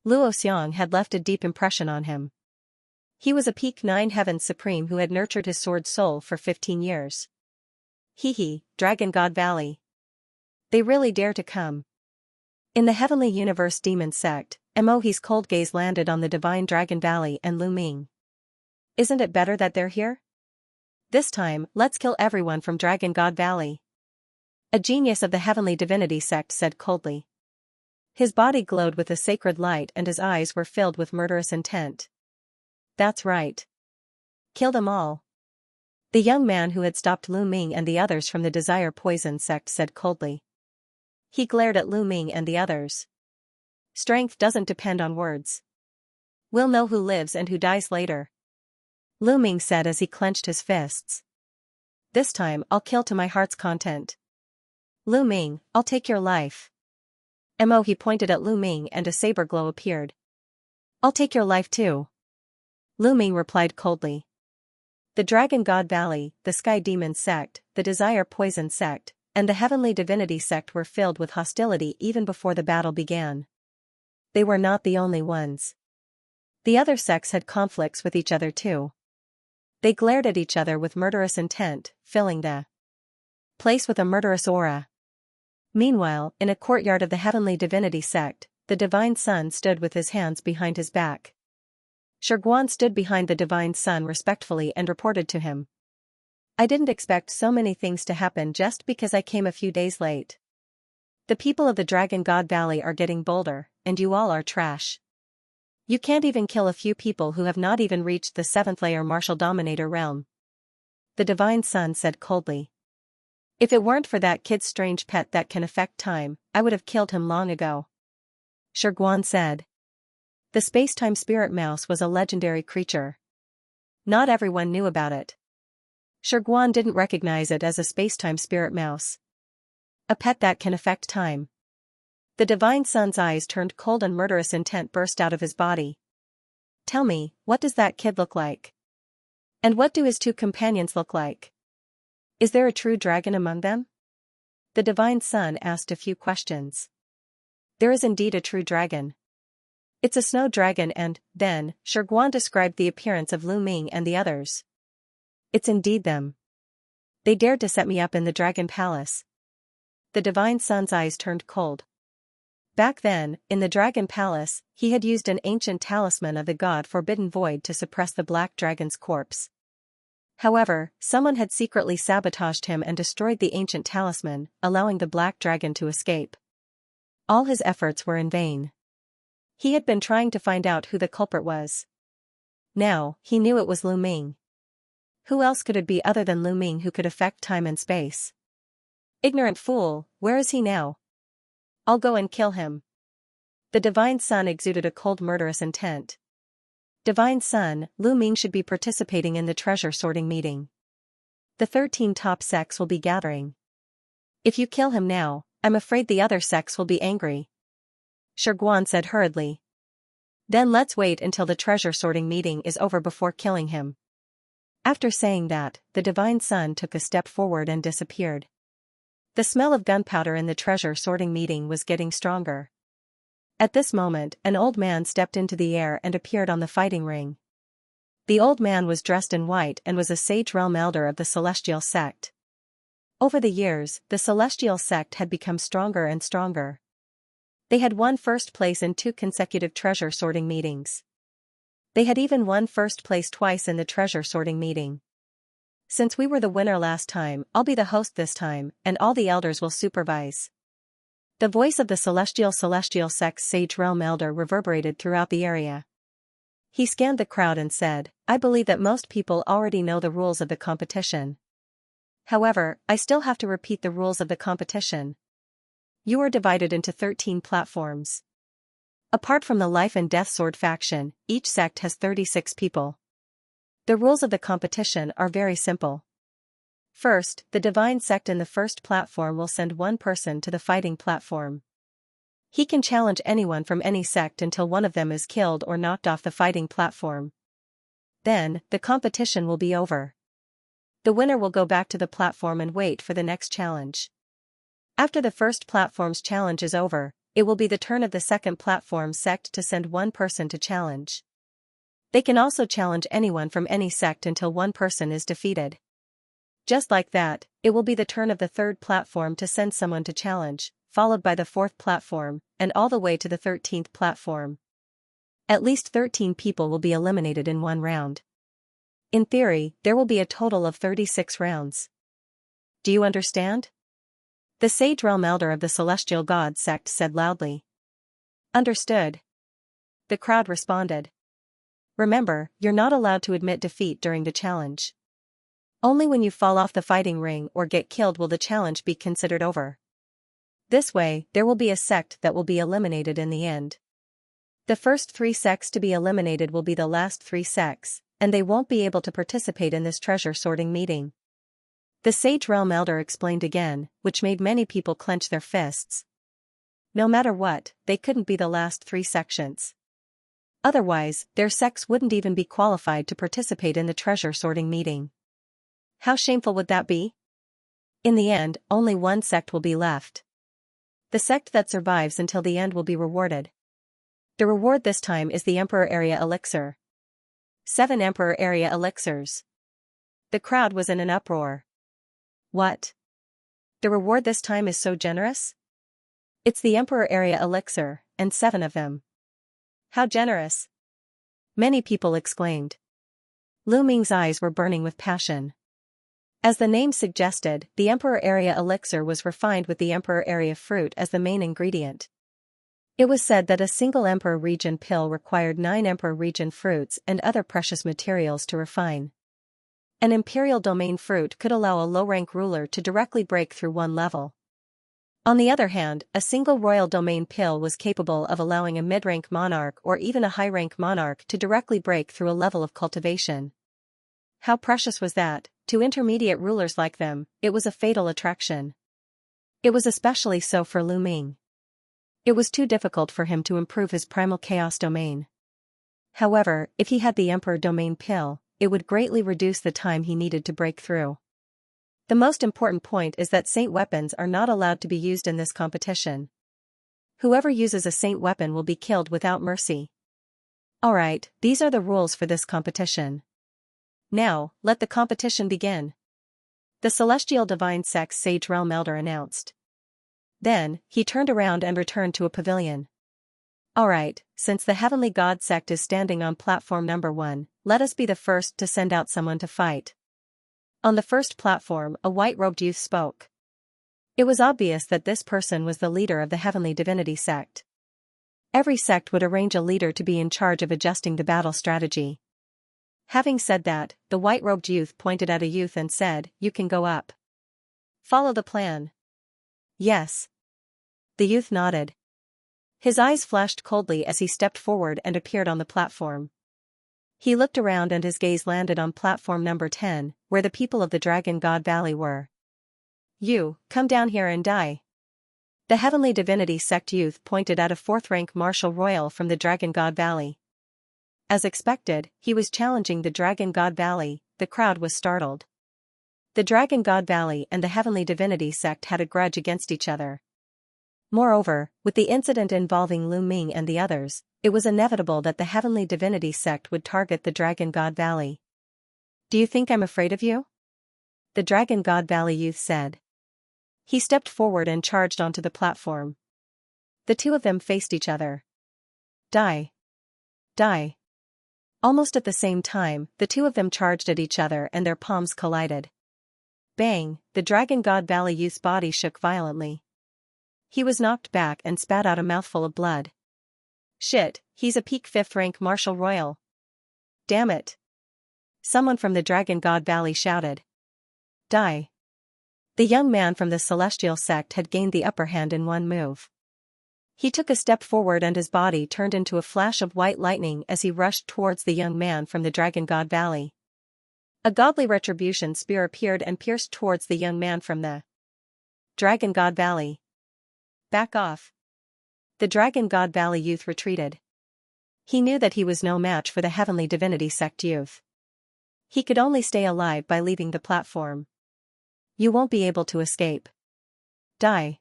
Luo Xiang had left a deep impression on him. He was a peak 9 Heavens Supreme who had nurtured his sword soul for 15 years. Hee, Dragon God Valley. They really dare to come. In the Heavenly Universe Demon sect, Mohe's cold gaze landed on the Divine Dragon Valley and Lu Ming. Isn't it better that they're here? This time, let's kill everyone from Dragon God Valley. A genius of the Heavenly Divinity sect said coldly. His body glowed with a sacred light and his eyes were filled with murderous intent. That's right. Kill them all. The young man who had stopped Lu Ming and the others from the Desire Poison sect said coldly. He glared at Lu Ming and the others. Strength doesn't depend on words. We'll know who lives and who dies later. Lu Ming said as he clenched his fists. This time I'll kill to my heart's content. Lu Ming, I'll take your life. He pointed at Lu Ming and a saber glow appeared. I'll take your life too. Lu Ming replied coldly. The Dragon God Valley, the Sky Demon sect, the Desire Poison sect, and the Heavenly Divinity sect were filled with hostility even before the battle began. They were not the only ones. The other sects had conflicts with each other too. They glared at each other with murderous intent, filling the place with a murderous aura. Meanwhile, in a courtyard of the Heavenly Divinity sect, the Divine Sun stood with his hands behind his back. Shiguan stood behind the Divine Sun respectfully and reported to him. I didn't expect so many things to happen just because I came a few days late. The people of the Dragon God Valley are getting bolder, and you all are trash. You can't even kill a few people who have not even reached the 7th layer Martial Dominator realm. The Divine Sun said coldly. If it weren't for that kid's strange pet that can affect time, I would have killed him long ago. Shiguan said. The space-time spirit mouse was a legendary creature. Not everyone knew about it. Shiguan didn't recognize it as a space-time spirit mouse. A pet that can affect time. The Divine Sun's eyes turned cold and murderous intent burst out of his body. Tell me, what does that kid look like? And what do his 2 companions look like? Is there a true dragon among them? The Divine Sun asked a few questions. There is indeed a true dragon. It's a snow dragon and, then, Shiguan described the appearance of Lu Ming and the others. It's indeed them. They dared to set me up in the Dragon Palace. The Divine Sun's eyes turned cold. Back then, in the Dragon Palace, he had used an ancient talisman of the god Forbidden Void to suppress the Black Dragon's corpse. However, someone had secretly sabotaged him and destroyed the ancient talisman, allowing the Black Dragon to escape. All his efforts were in vain. He had been trying to find out who the culprit was. Now, he knew it was Lu Ming. Who else could it be other than Lu Ming who could affect time and space? Ignorant fool, where is he now? I'll go and kill him. The Divine Sun exuded a cold murderous intent. Divine Sun, Lu Ming should be participating in the treasure sorting meeting. The 13 top sects will be gathering. If you kill him now, I'm afraid the other sects will be angry. Shiguan said hurriedly. Then let's wait until the treasure sorting meeting is over before killing him. After saying that, the Divine Sun took a step forward and disappeared. The smell of gunpowder in the treasure sorting meeting was getting stronger. At this moment, an old man stepped into the air and appeared on the fighting ring. The old man was dressed in white and was a sage realm elder of the Celestial sect. Over the years, the Celestial sect had become stronger and stronger. They had won first place in 2 consecutive treasure sorting meetings. They had even won first place twice in the treasure sorting meeting. Since we were the winner last time, I'll be the host this time, and all the elders will supervise. The voice of the celestial sect sage realm elder reverberated throughout the area. He scanned the crowd and said, I believe that most people already know the rules of the competition. However, I still have to repeat the rules of the competition. You are divided into 13 platforms. Apart from the life and death sword faction, each sect has 36 people. The rules of the competition are very simple. First, the divine sect in the first platform will send one person to the fighting platform. He can challenge anyone from any sect until one of them is killed or knocked off the fighting platform. Then, the competition will be over. The winner will go back to the platform and wait for the next challenge. After the first platform's challenge is over, it will be the turn of the second platform sect to send one person to challenge. They can also challenge anyone from any sect until one person is defeated. Just like that, it will be the turn of the third platform to send someone to challenge, followed by the fourth platform, and all the way to the 13th platform. At least 13 people will be eliminated in one round. In theory, there will be a total of 36 rounds. Do you understand? The Sage Realm Elder of the Celestial God sect said loudly. Understood. The crowd responded. Remember, you're not allowed to admit defeat during the challenge. Only when you fall off the fighting ring or get killed will the challenge be considered over. This way, there will be a sect that will be eliminated in the end. The first 3 sects to be eliminated will be the last 3 sects, and they won't be able to participate in this treasure sorting meeting. The Sage Realm Elder explained again, which made many people clench their fists. No matter what, they couldn't be the last 3 sections. Otherwise, their sects wouldn't even be qualified to participate in the treasure sorting meeting. How shameful would that be? In the end, only one sect will be left. The sect that survives until the end will be rewarded. The reward this time is the Emperor Area Elixir. 7 Emperor Area Elixirs. The crowd was in an uproar. What? The reward this time is so generous? It's the Emperor Area Elixir, and 7 of them. How generous! Many people exclaimed. Lu Ming's eyes were burning with passion. As the name suggested, the Emperor Area Elixir was refined with the Emperor Area fruit as the main ingredient. It was said that a single Emperor region pill required 9 Emperor region fruits and other precious materials to refine. An Imperial domain fruit could allow a low-rank ruler to directly break through one level. On the other hand, a single royal domain pill was capable of allowing a mid-rank monarch or even a high-rank monarch to directly break through a level of cultivation. How precious was that? To intermediate rulers like them, it was a fatal attraction. It was especially so for Lu Ming. It was too difficult for him to improve his primal chaos domain. However, if he had the Emperor domain pill, it would greatly reduce the time he needed to break through. The most important point is that saint weapons are not allowed to be used in this competition. Whoever uses a saint weapon will be killed without mercy. Alright, these are the rules for this competition. Now, let the competition begin. The Celestial Divine Sect Sage Realm Elder announced. Then, he turned around and returned to a pavilion. Alright, since the Heavenly God Sect is standing on platform number 1, let us be the first to send out someone to fight. On the first platform, a white-robed youth spoke. It was obvious that this person was the leader of the Heavenly Divinity Sect. Every sect would arrange a leader to be in charge of adjusting the battle strategy. Having said that, the white-robed youth pointed at a youth and said, "You can go up. Follow the plan." Yes. The youth nodded. His eyes flashed coldly as he stepped forward and appeared on the platform. He looked around and his gaze landed on platform number 10, where the people of the Dragon God Valley were. You, come down here and die. The Heavenly Divinity Sect youth pointed at a 4th-rank Martial Royal from the Dragon God Valley. As expected, he was challenging the Dragon God Valley. The crowd was startled. The Dragon God Valley and the Heavenly Divinity Sect had a grudge against each other. Moreover, with the incident involving Lu Ming and the others, it was inevitable that the Heavenly Divinity Sect would target the Dragon God Valley. Do you think I'm afraid of you? The Dragon God Valley youth said. He stepped forward and charged onto the platform. The two of them faced each other. Die. Die. Almost at the same time, the two of them charged at each other and their palms collided. Bang, the Dragon God Valley youth's body shook violently. He was knocked back and spat out a mouthful of blood. Shit, he's a peak 5th rank Martial Royal. Damn it. Someone from the Dragon God Valley shouted. Die. The young man from the Celestial sect had gained the upper hand in one move. He took a step forward and his body turned into a flash of white lightning as he rushed towards the young man from the Dragon God Valley. A godly retribution spear appeared and pierced towards the young man from the Dragon God Valley. Back off. The Dragon God Valley youth retreated. He knew that he was no match for the Heavenly Divinity sect youth. He could only stay alive by leaving the platform. You won't be able to escape. Die.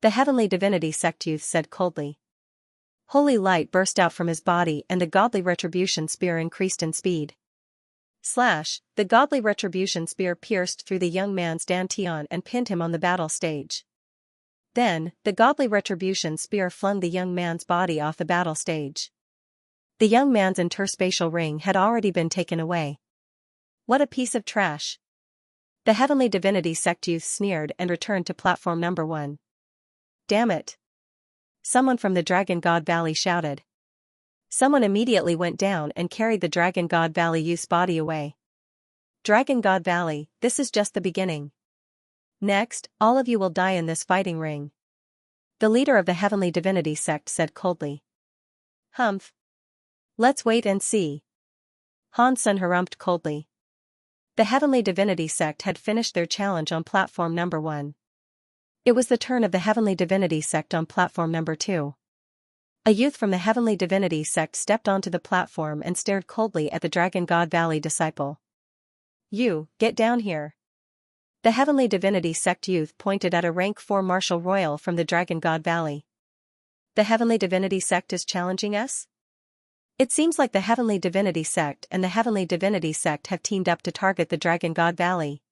The Heavenly Divinity sect youth said coldly. Holy light burst out from his body and the godly retribution spear increased in speed. Slash, the godly retribution spear pierced through the young man's dantian and pinned him on the battle stage. Then, the godly retribution spear flung the young man's body off the battle stage. The young man's interspatial ring had already been taken away. What a piece of trash. The Heavenly Divinity sect youth sneered and returned to platform number 1. Damn it. Someone from the Dragon God Valley shouted. Someone immediately went down and carried the Dragon God Valley youth's body away. Dragon God Valley, this is just the beginning. Next, all of you will die in this fighting ring. The leader of the Heavenly Divinity sect said coldly. Humph. Let's wait and see. Han Sen harumphed coldly. The Heavenly Divinity sect had finished their challenge on platform number 1. It was the turn of the Heavenly Divinity sect on platform number 2. A youth from the Heavenly Divinity sect stepped onto the platform and stared coldly at the Dragon God Valley disciple. You, get down here. The Heavenly Divinity sect youth pointed at a rank 4 Martial Royal from the Dragon God Valley. The Heavenly Divinity sect is challenging us? It seems like the Heavenly Divinity sect and the Heavenly Divinity sect have teamed up to target the Dragon God Valley.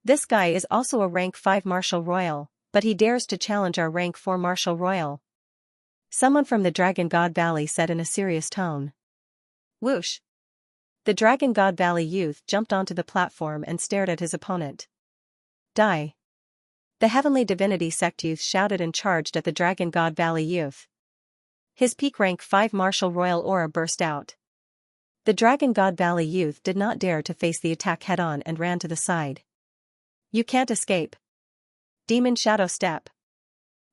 This guy is also a rank 5 Martial Royal, but he dares to challenge our rank 4 Martial Royal. Someone from the Dragon God Valley said in a serious tone. Whoosh. The Dragon God Valley youth jumped onto the platform and stared at his opponent. Die. The Heavenly Divinity sect youth shouted and charged at the Dragon God Valley youth. His peak rank 5 Martial Royal aura burst out. The Dragon God Valley youth did not dare to face the attack head-on and ran to the side. You can't escape. Demon Shadow Step.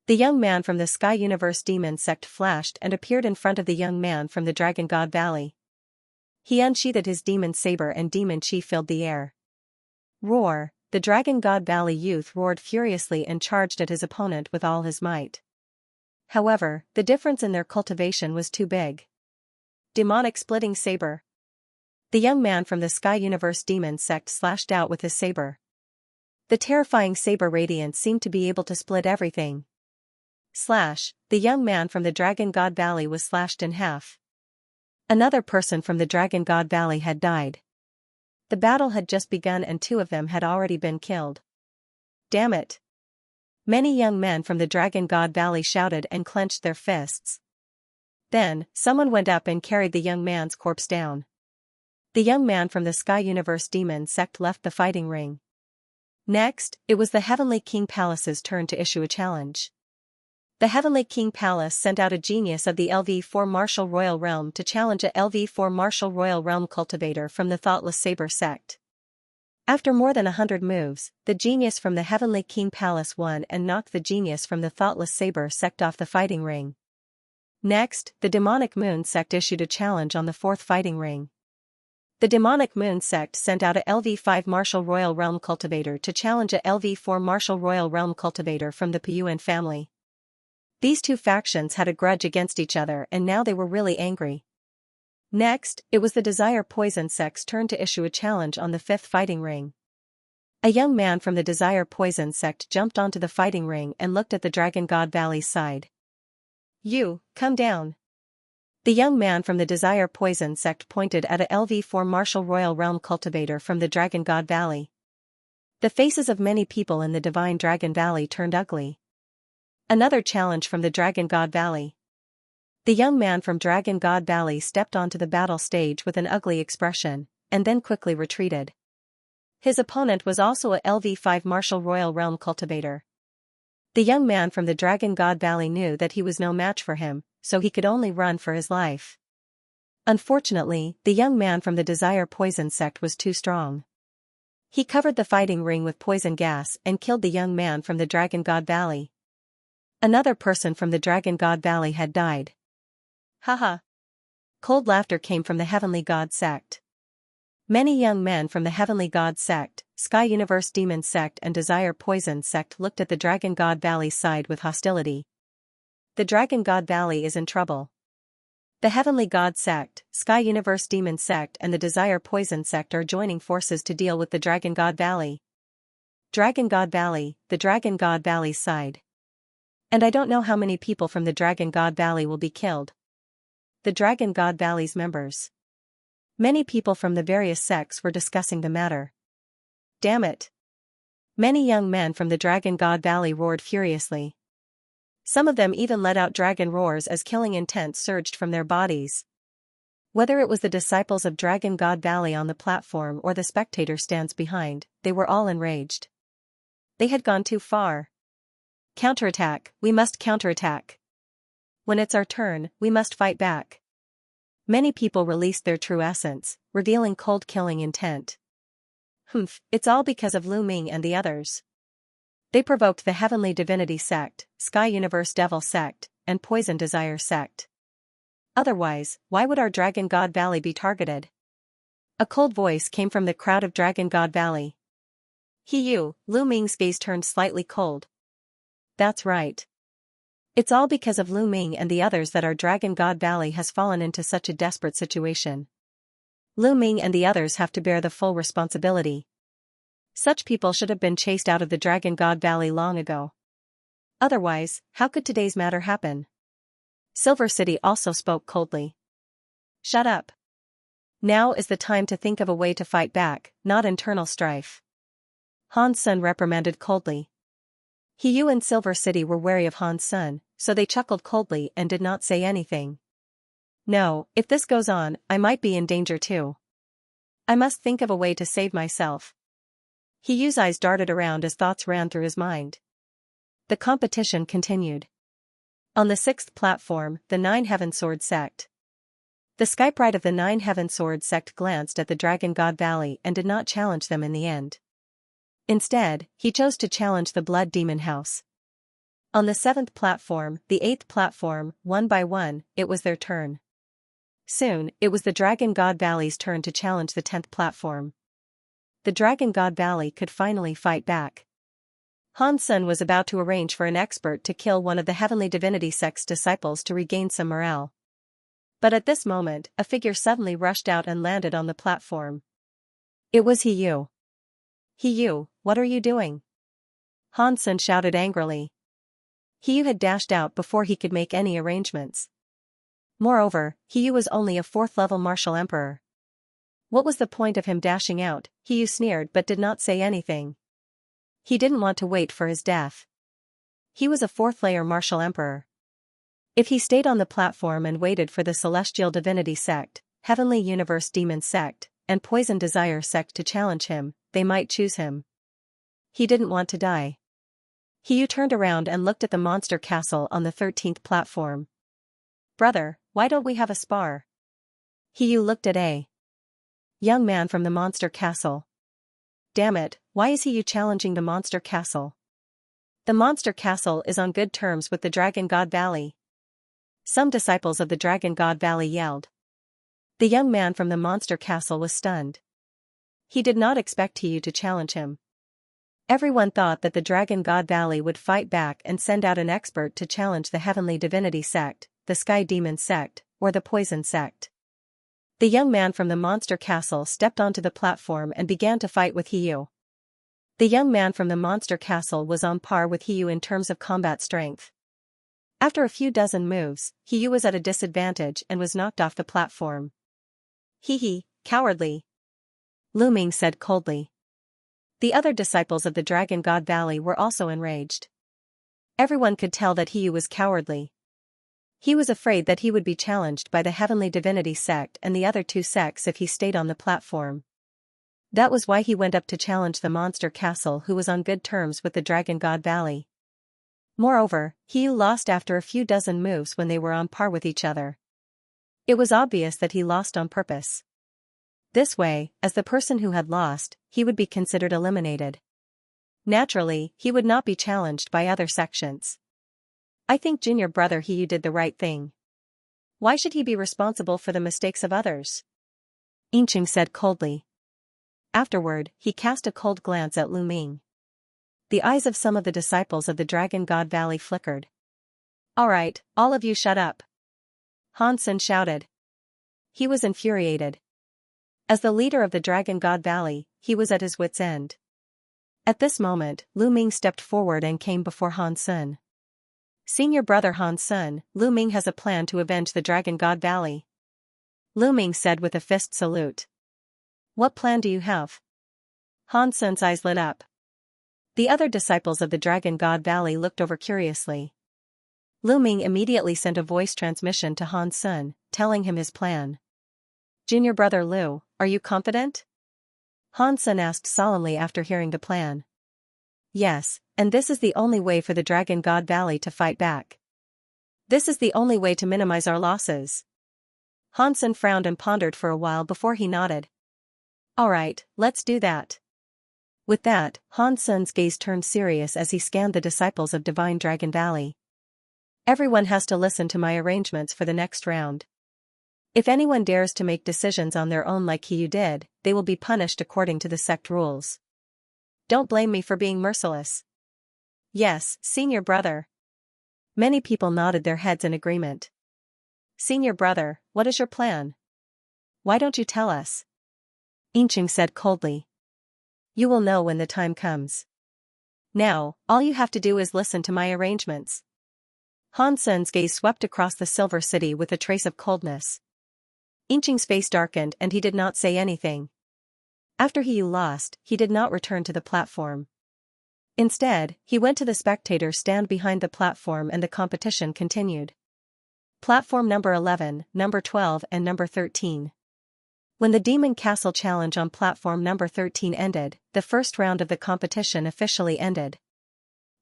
The young man from the Sky Universe Demon sect flashed and appeared in front of the young man from the Dragon God Valley. He unsheathed his demon saber and demon chi filled the air. Roar, the Dragon God Valley youth roared furiously and charged at his opponent with all his might. However, the difference in their cultivation was too big. Demonic Splitting Saber. The young man from the Sky Universe Demon sect slashed out with his saber. The terrifying saber radiance seemed to be able to split everything. Slash, the young man from the Dragon God Valley was slashed in half. Another person from the Dragon God Valley had died. The battle had just begun and 2 of them had already been killed. Damn it. Many young men from the Dragon God Valley shouted and clenched their fists. Then, someone went up and carried the young man's corpse down. The young man from the Sky Universe Demon sect left the fighting ring. Next, it was the Heavenly King Palace's turn to issue a challenge. The Heavenly King Palace sent out a genius of the LV4 Martial Royal Realm to challenge a LV4 Martial Royal Realm cultivator from the Thoughtless Saber sect. After more than 100 moves, the genius from the Heavenly King Palace won and knocked the genius from the Thoughtless Saber sect off the fighting ring. Next, the Demonic Moon sect issued a challenge on the 4th fighting ring. The Demonic Moon sect sent out a LV5 Martial Royal Realm cultivator to challenge a LV4 Martial Royal Realm cultivator from the Puyuan family. These two factions had a grudge against each other and now they were really angry. Next, it was the Desire Poison sect's turn to issue a challenge on the 5th fighting ring. A young man from the Desire Poison sect jumped onto the fighting ring and looked at the Dragon God Valley's side. You, come down. The young man from the Desire Poison sect pointed at a LV4 Martial Royal Realm cultivator from the Dragon God Valley. The faces of many people in the Divine Dragon Valley turned ugly. Another challenge from the Dragon God Valley. The young man from Dragon God Valley stepped onto the battle stage with an ugly expression, and then quickly retreated. His opponent was also a LV5 Martial Royal Realm cultivator. The young man from the Dragon God Valley knew that he was no match for him, so he could only run for his life. Unfortunately, the young man from the Desire Poison sect was too strong. He covered the fighting ring with poison gas and killed the young man from the Dragon God Valley. Another person from the Dragon God Valley had died. Haha. Cold laughter came from the Heavenly God sect. Many young men from the Heavenly God sect, Sky Universe Demon sect and Desire Poison sect looked at the Dragon God Valley side with hostility. The Dragon God Valley is in trouble. The Heavenly God sect, Sky Universe Demon sect and the Desire Poison sect are joining forces to deal with the Dragon God Valley. Dragon God Valley, the Dragon God Valley side. And I don't know how many people from the Dragon God Valley will be killed. The Dragon God Valley's members. Many people from the various sects were discussing the matter. Damn it. Many young men from the Dragon God Valley roared furiously. Some of them even let out dragon roars as killing intent surged from their bodies. Whether it was the disciples of Dragon God Valley on the platform or the spectator stands behind, they were all enraged. They had gone too far. Counterattack, we must counterattack. When it's our turn, we must fight back. Many people released their true essence, revealing cold killing intent. It's all because of Lu Ming and the others. They provoked the Heavenly Divinity sect, Sky Universe Devil sect, and Poison Desire sect. Otherwise, why would our Dragon God Valley be targeted? A cold voice came from the crowd of Dragon God Valley. Lu Ming's gaze turned slightly cold. That's right. It's all because of Lu Ming and the others that our Dragon God Valley has fallen into such a desperate situation. Lu Ming and the others have to bear the full responsibility. Such people should have been chased out of the Dragon God Valley long ago. Otherwise, how could today's matter happen? Silver City also spoke coldly. Shut up. Now is the time to think of a way to fight back, not internal strife. Han Sun reprimanded coldly. Yu and Silver City were wary of Han Sun, so they chuckled coldly and did not say anything. No, if this goes on, I might be in danger too. I must think of a way to save myself. Yu's eyes darted around as thoughts ran through his mind. The competition continued. On the 6th platform, the Nine Heaven Sword sect. The Skypride of the Nine Heaven Sword sect glanced at the Dragon God Valley and did not challenge them in the end. Instead, he chose to challenge the Blood Demon House. On the 7th platform, the 8th platform, one by one, it was their turn. Soon, it was the Dragon God Valley's turn to challenge the 10th platform. The Dragon God Valley could finally fight back. Han Sun was about to arrange for an expert to kill one of the Heavenly Divinity sect's disciples to regain some morale. But at this moment, a figure suddenly rushed out and landed on the platform. It was Yu. Yu, what are you doing? Han Sun shouted angrily. Yu had dashed out before he could make any arrangements. Moreover, Yu was only a 4th-level martial emperor. What was the point of him dashing out? Yu sneered but did not say anything. He didn't want to wait for his death. He was a 4th-layer martial emperor. If he stayed on the platform and waited for the Celestial Divinity sect, Heavenly Universe Demon sect, and Poison Desire sect to challenge him, they might choose him. He didn't want to die. Yu turned around and looked at the monster castle on the 13th platform. Brother, why don't we have a spar? Yu looked at a young man from the monster castle. Damn it, why is Yu challenging the monster castle? The monster castle is on good terms with the Dragon God Valley. Some disciples of the Dragon God Valley yelled. The young man from the monster castle was stunned. He did not expect Yu to challenge him. Everyone thought that the Dragon God Valley would fight back and send out an expert to challenge the Heavenly Divinity sect, the Sky Demon sect, or the Poison sect. The young man from the monster castle stepped onto the platform and began to fight with Yu. The young man from the monster castle was on par with Yu in terms of combat strength. After a few dozen moves, Yu was at a disadvantage and was knocked off the platform. Cowardly. Lu Ming said coldly. The other disciples of the Dragon God Valley were also enraged. Everyone could tell that Yu was cowardly. He was afraid that he would be challenged by the Heavenly Divinity sect and the other two sects if he stayed on the platform. That was why he went up to challenge the monster castle, who was on good terms with the Dragon God Valley. Moreover, he lost after a few dozen moves when they were on par with each other. It was obvious that he lost on purpose. This way, as the person who had lost, he would be considered eliminated. Naturally, he would not be challenged by other sections. I think junior brother He did the right thing. Why should he be responsible for the mistakes of others? Xianxia said coldly. Afterward, he cast a cold glance at Lu Ming. The eyes of some of the disciples of the Dragon God Valley flickered. All right, all of you shut up. Han Sen shouted. He was infuriated. As the leader of the Dragon God Valley, he was at his wits' end. At this moment, Lu Ming stepped forward and came before Han Sen. Senior brother Han Sen, Lu Ming has a plan to avenge the Dragon God Valley. Lu Ming said with a fist salute. What plan do you have? Han Sen's eyes lit up. The other disciples of the Dragon God Valley looked over curiously. Lu Ming immediately sent a voice transmission to Han Sen, telling him his plan. Junior brother Lu, are you confident? Han Sen asked solemnly after hearing the plan. Yes, and this is the only way for the Dragon God Valley to fight back. This is the only way to minimize our losses. Han Sen frowned and pondered for a while before he nodded. All right, let's do that. With that, Han Sen's gaze turned serious as he scanned the disciples of Divine Dragon Valley. Everyone has to listen to my arrangements for the next round. If anyone dares to make decisions on their own like you did, they will be punished according to the sect rules. Don't blame me for being merciless. Yes, senior brother. Many people nodded their heads in agreement. Senior brother, what is your plan? Why don't you tell us? Xianxia said coldly. You will know when the time comes. Now, all you have to do is listen to my arrangements. Han Sen's gaze swept across the Silver City with a trace of coldness. Xianxia's face darkened and he did not say anything. After he lost, he did not return to the platform. Instead, he went to the spectator stand behind the platform and the competition continued. Platform number 11, number 12 and number 13. When the Demon Castle Challenge on platform number 13 ended, the first round of the competition officially ended.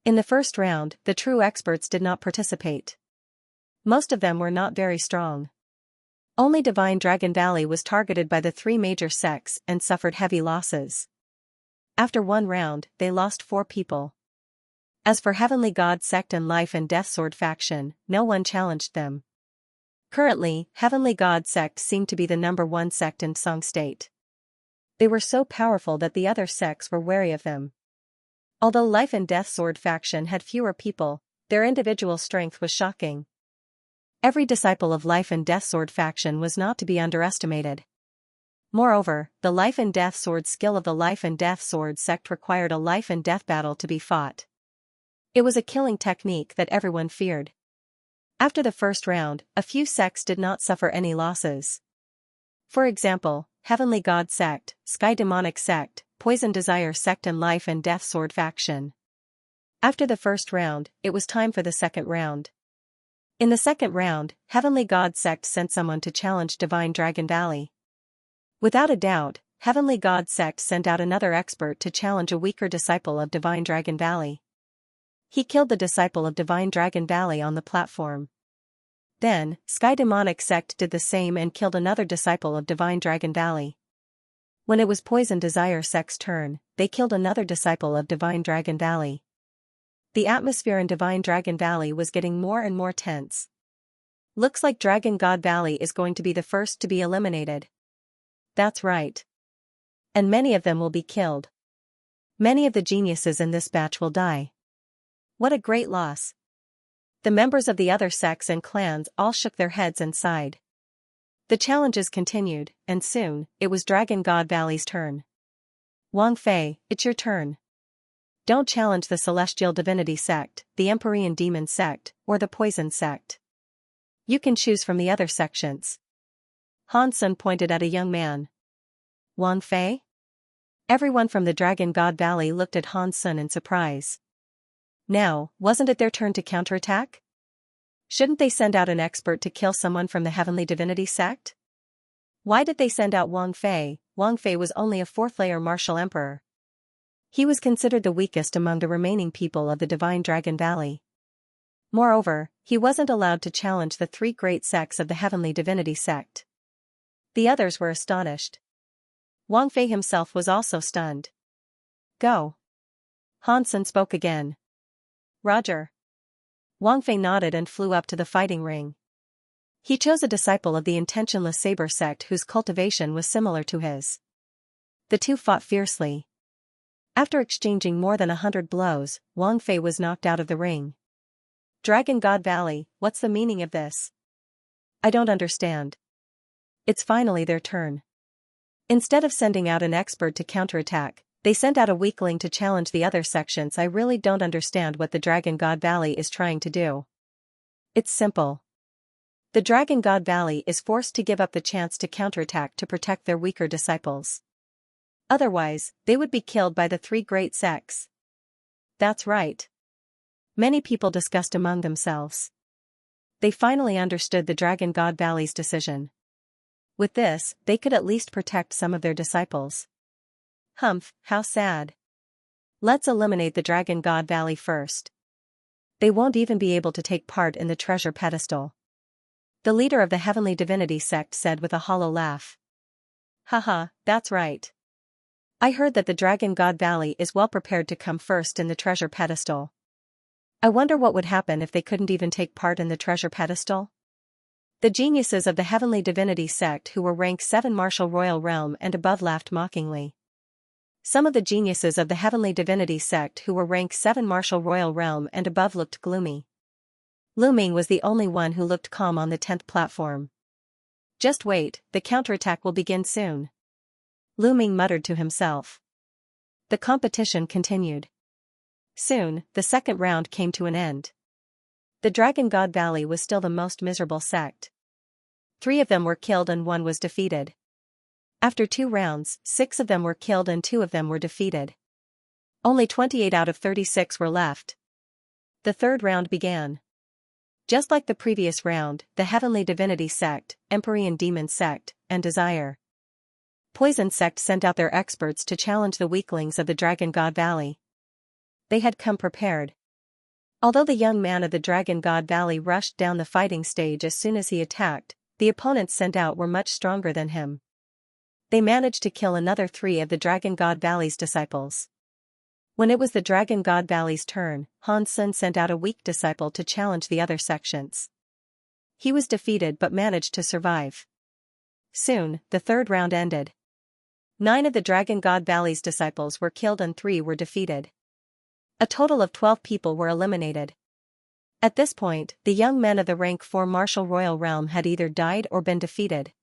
In the first round, the true experts did not participate. Most of them were not very strong. Only Divine Dragon Valley was targeted by the three major sects and suffered heavy losses. After one round, they lost 4 people. As for Heavenly God sect and Life and Death Sword faction, no one challenged them. Currently, Heavenly God sect seemed to be the number 1 sect in Song State. They were so powerful that the other sects were wary of them. Although Life and Death Sword faction had fewer people, their individual strength was shocking. Every disciple of Life and Death Sword faction was not to be underestimated. Moreover, the Life and Death Sword skill of the Life and Death Sword sect required a life and death battle to be fought. It was a killing technique that everyone feared. After the first round, a few sects did not suffer any losses. For example, Heavenly God sect, Sky Demonic sect, Poison Desire sect and Life and Death Sword faction. After the first round, it was time for the second round. In the second round, Heavenly God sect sent someone to challenge Divine Dragon Valley. Without a doubt, Heavenly God sect sent out another expert to challenge a weaker disciple of Divine Dragon Valley. He killed the disciple of Divine Dragon Valley on the platform. Then, Sky Demonic sect did the same and killed another disciple of Divine Dragon Valley. When it was Poison Desire sect's turn, they killed another disciple of Divine Dragon Valley. The atmosphere in Divine Dragon Valley was getting more and more tense. Looks like Dragon God Valley is going to be the first to be eliminated. That's right. And many of them will be killed. Many of the geniuses in this batch will die. What a great loss. The members of the other sects and clans all shook their heads and sighed. The challenges continued, and soon, it was Dragon God Valley's turn. Wang Fei, it's your turn. Don't challenge the Celestial Divinity sect, the Empyrean Demon sect, or the Poison sect. You can choose from the other sections. Han Sen pointed at a young man. Wang Fei? Everyone from the Dragon God Valley looked at Han Sen in surprise. Now, wasn't it their turn to counterattack? Shouldn't they send out an expert to kill someone from the Heavenly Divinity sect? Why did they send out Wang Fei? Wang Fei was only a fourth-layer martial emperor. He was considered the weakest among the remaining people of the Divine Dragon Valley. Moreover, he wasn't allowed to challenge the three great sects of the Heavenly Divinity sect. The others were astonished. Wang Fei himself was also stunned. Go. Han Sen spoke again. Roger. Wang Fei nodded and flew up to the fighting ring. He chose a disciple of the intentionless saber sect whose cultivation was similar to his. The two fought fiercely. After exchanging more than 100 blows, Wang Fei was knocked out of the ring. Dragon God Valley, what's the meaning of this? I don't understand. It's finally their turn. Instead of sending out an expert to counterattack, they sent out a weakling to challenge the other sections. I really don't understand what the Dragon God Valley is trying to do. It's simple. The Dragon God Valley is forced to give up the chance to counterattack to protect their weaker disciples. Otherwise, they would be killed by the three great sects. That's right. Many people discussed among themselves. They finally understood the Dragon God Valley's decision. With this, they could at least protect some of their disciples. Humph, how sad. Let's eliminate the Dragon God Valley first. They won't even be able to take part in the treasure pedestal. The leader of the Heavenly Divinity sect said with a hollow laugh. Haha, that's right. I heard that the Dragon God Valley is well prepared to come first in the treasure pedestal. I wonder what would happen if they couldn't even take part in the treasure pedestal? The geniuses of the Heavenly Divinity sect who were rank 7 Martial Royal Realm and above laughed mockingly. Some of the geniuses of the Heavenly Divinity sect who were rank 7 Martial Royal Realm and above looked gloomy. Lu Ming was the only one who looked calm on the 10th platform. Just wait, the counterattack will begin soon. Lu Ming muttered to himself. The competition continued. Soon, the second round came to an end. The Dragon God Valley was still the most miserable sect. 3 of them were killed and 1 was defeated. After 2 rounds, 6 of them were killed and 2 of them were defeated. Only 28 out of 36 were left. The third round began. Just like the previous round, the Heavenly Divinity sect, Empyrean Demon sect, and Desire Poison sect sent out their experts to challenge the weaklings of the Dragon God Valley. They had come prepared. Although the young man of the Dragon God Valley rushed down the fighting stage as soon as he attacked, the opponents sent out were much stronger than him. They managed to kill another 3 of the Dragon God Valley's disciples. When it was the Dragon God Valley's turn, Han Sen sent out a weak disciple to challenge the other sections. He was defeated but managed to survive. Soon, the third round ended. 9 of the Dragon God Valley's disciples were killed and 3 were defeated. A total of 12 people were eliminated. At this point, the young men of the rank 4 Martial Royal Realm had either died or been defeated.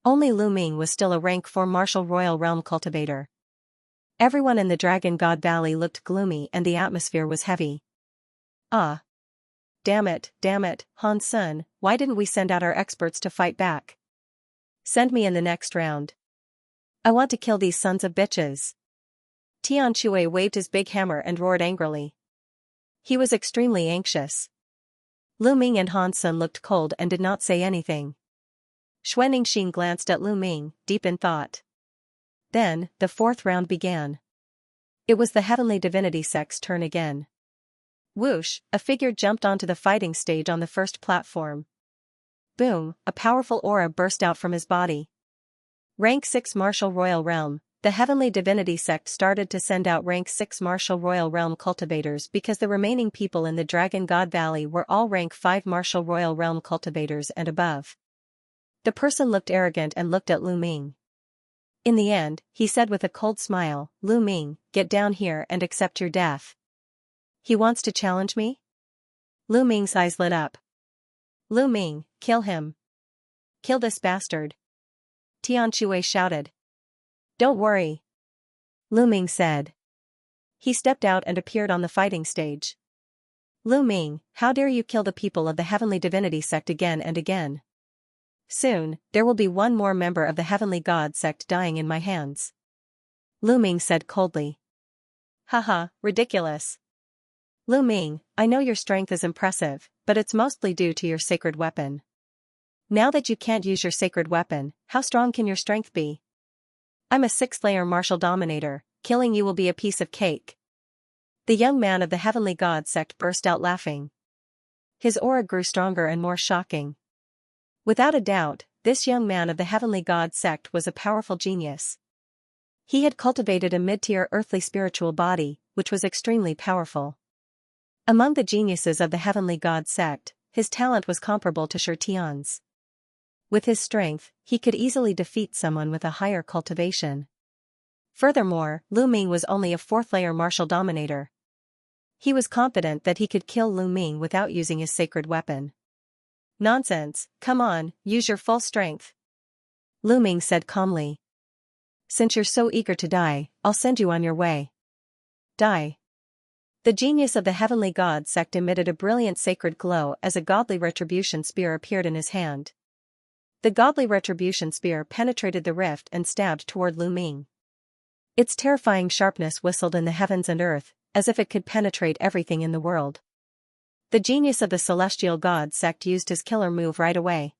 Only Lu Ming was still a rank 4 Martial Royal Realm cultivator. Everyone in the Dragon God Valley looked gloomy and the atmosphere was heavy. Ah. Damn it, Han Sen, why didn't we send out our experts to fight back? Send me in the next round. I want to kill these sons of bitches. Tian Shui waved his big hammer and roared angrily. He was extremely anxious. Lu Ming and Han Sen looked cold and did not say anything. Xuan Ningxin glanced at Lu Ming, deep in thought. Then, the fourth round began. It was the Heavenly Divinity sect's turn again. Whoosh, a figure jumped onto the fighting stage on the first platform. Boom, a powerful aura burst out from his body. Rank 6 Martial Royal Realm. The Heavenly Divinity sect started to send out rank 6 Martial Royal Realm cultivators because the remaining people in the Dragon God Valley were all rank 5 Martial Royal Realm cultivators and above. The person looked arrogant and looked at Lu Ming. In the end, he said with a cold smile, Lu Ming, get down here and accept your death. He wants to challenge me? Lu Ming's eyes lit up. Lu Ming, kill him. Kill this bastard. Tian Shui shouted. Don't worry. Lu Ming said. He stepped out and appeared on the fighting stage. Lu Ming, how dare you kill the people of the Heavenly Divinity sect again and again? Soon, there will be one more member of the Heavenly God sect dying in my hands. Lu Ming said coldly. Haha, ridiculous. Lu Ming, I know your strength is impressive, but it's mostly due to your sacred weapon. Now that you can't use your sacred weapon, how strong can your strength be? I'm a 6th-layer martial dominator, killing you will be a piece of cake. The young man of the heavenly god sect burst out laughing. His aura grew stronger and more shocking. Without a doubt, this young man of the heavenly god sect was a powerful genius. He had cultivated a mid-tier earthly spiritual body, which was extremely powerful. Among the geniuses of the heavenly god sect, his talent was comparable to Tian's. With his strength, he could easily defeat someone with a higher cultivation. Furthermore, Lu Ming was only a 4th-layer martial dominator. He was confident that he could kill Lu Ming without using his sacred weapon. Nonsense, come on, use your full strength. Lu Ming said calmly. Since you're so eager to die, I'll send you on your way. Die. The genius of the heavenly god sect emitted a brilliant sacred glow as a godly retribution spear appeared in his hand. The godly retribution spear penetrated the rift and stabbed toward Lu Ming. Its terrifying sharpness whistled in the heavens and earth, as if it could penetrate everything in the world. The genius of the celestial god sect used his killer move right away.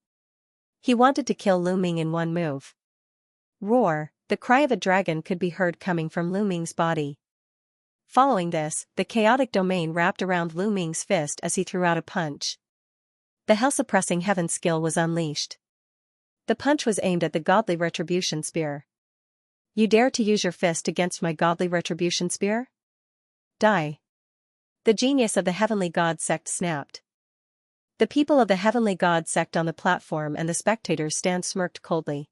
He wanted to kill Lu Ming in one move. Roar, the cry of a dragon could be heard coming from Lu Ming's body. Following this, the chaotic domain wrapped around Lu Ming's fist as he threw out a punch. The hell-suppressing heaven skill was unleashed. The punch was aimed at the godly retribution spear. You dare to use your fist against my godly retribution spear? Die. The genius of the heavenly god sect snapped. The people of the heavenly god sect on the platform and the spectators stand smirked coldly.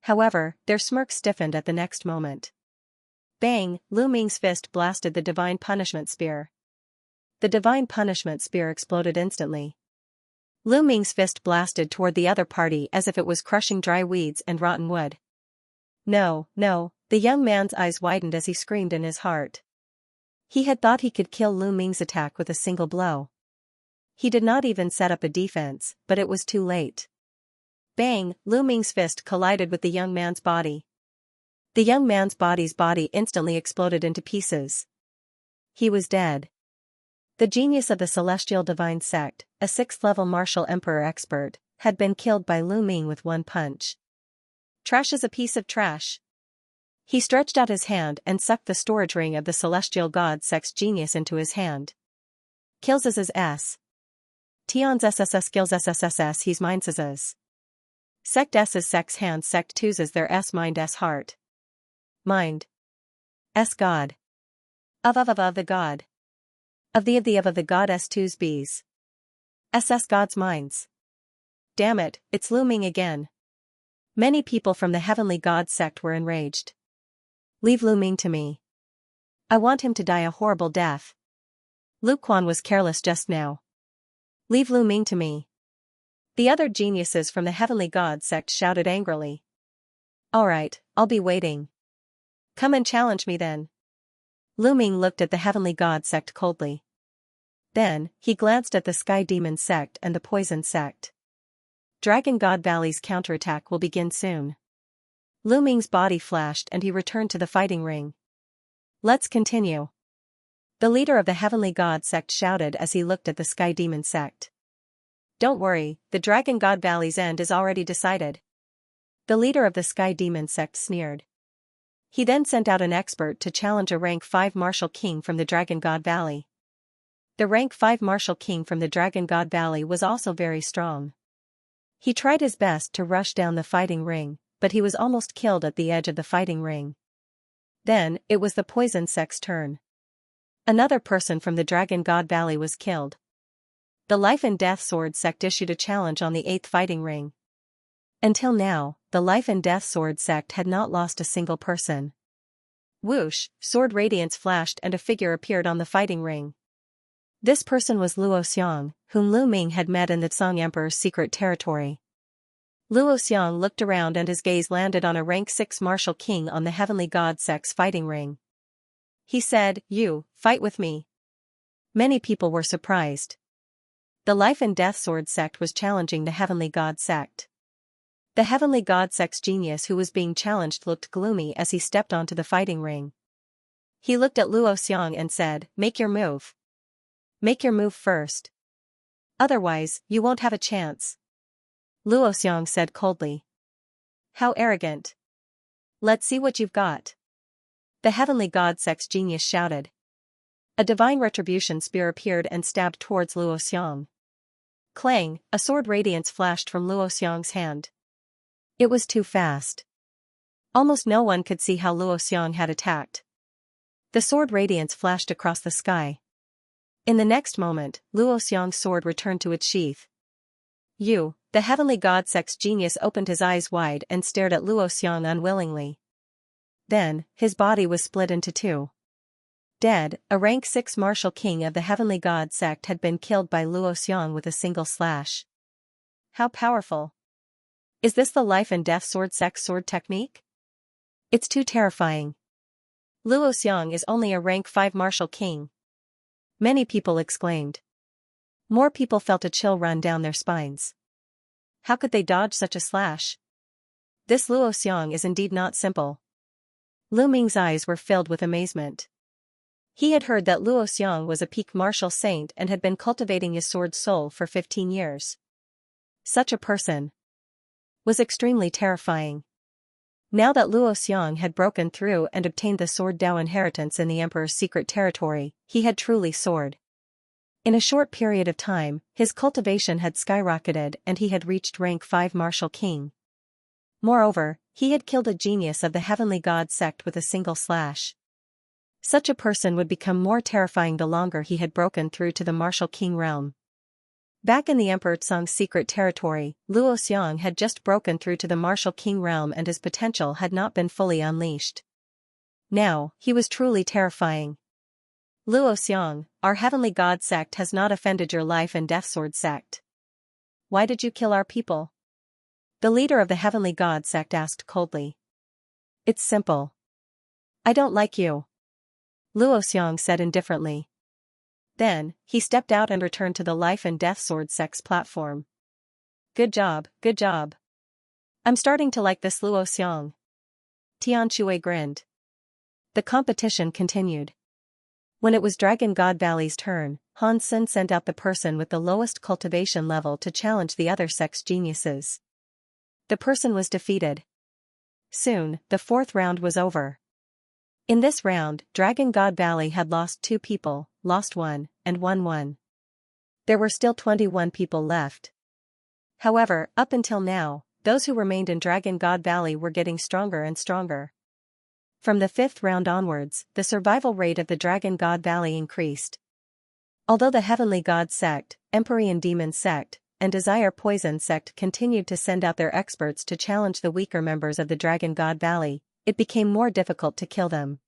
However, their smirk stiffened at the next moment. Bang, Lu Ming's fist blasted the divine punishment spear. The divine punishment spear exploded instantly. Lu Ming's fist blasted toward the other party as if it was crushing dry weeds and rotten wood. No, no, the young man's eyes widened as he screamed in his heart. He had thought he could kill Lu Ming's attack with a single blow. He did not even set up a defense, but it was too late. Bang, Lu Ming's fist collided with the young man's body. The young man's body instantly exploded into pieces. He was dead. The genius of the celestial divine sect, a 6th-level martial emperor expert, had been killed by Lu Ming with one punch. Trash is a piece of trash. He stretched out his hand and sucked the storage ring of the celestial god sect's genius into his hand. Kills is S. Tion's SSS skills SSSS he's minds is. Sect S's sex hand sect 2's is their S mind S heart. Mind. S God. Of the God. Of the God S2's B's. SS God's minds. Damn it, it's Lu Ming again. Many people from the heavenly god sect were enraged. Leave Lu Ming to me. I want him to die a horrible death. Lu Quan was careless just now. Leave Lu Ming to me. The other geniuses from the heavenly god sect shouted angrily. Alright, I'll be waiting. Come and challenge me then. Lu Ming looked at the heavenly god sect coldly. Then, he glanced at the sky demon sect and the poison sect. Dragon God Valley's counterattack will begin soon. Lu Ming's body flashed and he returned to the fighting ring. Let's continue. The leader of the heavenly god sect shouted as he looked at the sky demon sect. Don't worry, the Dragon God Valley's end is already decided. The leader of the sky demon sect sneered. He then sent out an expert to challenge a rank 5 martial king from the Dragon God Valley. The rank 5 martial king from the Dragon God Valley was also very strong. He tried his best to rush down the fighting ring, but he was almost killed at the edge of the fighting ring. Then, it was the poison sect's turn. Another person from the Dragon God Valley was killed. The Life and Death Sword sect issued a challenge on the 8th fighting ring. Until now, the Life and Death Sword sect had not lost a single person. Whoosh, sword radiance flashed and a figure appeared on the fighting ring. This person was Luo Xiang, whom Lu Ming had met in the Song Emperor's secret territory. Luo Xiang looked around and his gaze landed on a rank 6 martial king on the heavenly god sect's fighting ring. He said, "You, fight with me." Many people were surprised. The Life and Death Sword sect was challenging the heavenly god sect. The heavenly god sect's genius who was being challenged looked gloomy as he stepped onto the fighting ring. He looked at Luo Xiang and said, "Make your move." Make your move first. Otherwise, you won't have a chance. Luoxiang said coldly. How arrogant. Let's see what you've got. The heavenly god sex genius shouted. A divine retribution spear appeared and stabbed towards Luoxiang. Clang, a sword radiance flashed from Luoxiang's hand. It was too fast. Almost no one could see how Luoxiang had attacked. The sword radiance flashed across the sky. In the next moment, Luoxiang's sword returned to its sheath. The heavenly god sex genius opened his eyes wide and stared at Luoxiang unwillingly. Then, his body was split into two. Dead, a rank 6 martial king of the heavenly god sect had been killed by Luoxiang with a single slash. How powerful. Is this the life and death sword sex sword technique? It's too terrifying. Luoxiang is only a rank 5 martial king. Many people exclaimed. More people felt a chill run down their spines. How could they dodge such a slash? This Luoxiang is indeed not simple. Lu Ming's eyes were filled with amazement. He had heard that Luoxiang was a peak martial saint and had been cultivating his sword soul for 15 years. Such a person was extremely terrifying. Now that Luoxiang had broken through and obtained the sword Dao inheritance in the Emperor's secret territory, he had truly soared. In a short period of time, his cultivation had skyrocketed and he had reached rank 5 martial king. Moreover, he had killed a genius of the heavenly god sect with a single slash. Such a person would become more terrifying the longer he had broken through to the martial king realm. Back in the Emperor Tsung's secret territory, Luoxiang had just broken through to the martial king realm and his potential had not been fully unleashed. Now, he was truly terrifying. Luoxiang, our heavenly god sect has not offended your life and death sword sect. Why did you kill our people? The leader of the heavenly god sect asked coldly. It's simple. I don't like you. Luoxiang said indifferently. Then, he stepped out and returned to the life and death sword sect's platform. Good job, good job. I'm starting to like this Luoxiang. Xianxia grinned. The competition continued. When it was Dragon God Valley's turn, Han Sen sent out the person with the lowest cultivation level to challenge the other sex geniuses. The person was defeated. Soon, the 4th round was over. In this round, Dragon God Valley had lost 2 people, lost 1, and won 1. There were still 21 people left. However, up until now, those who remained in Dragon God Valley were getting stronger and stronger. From the 5th round onwards, the survival rate of the Dragon God Valley increased. Although the Heavenly God sect, Empyrean Demon sect, and Desire Poison sect continued to send out their experts to challenge the weaker members of the Dragon God Valley, it became more difficult to kill them.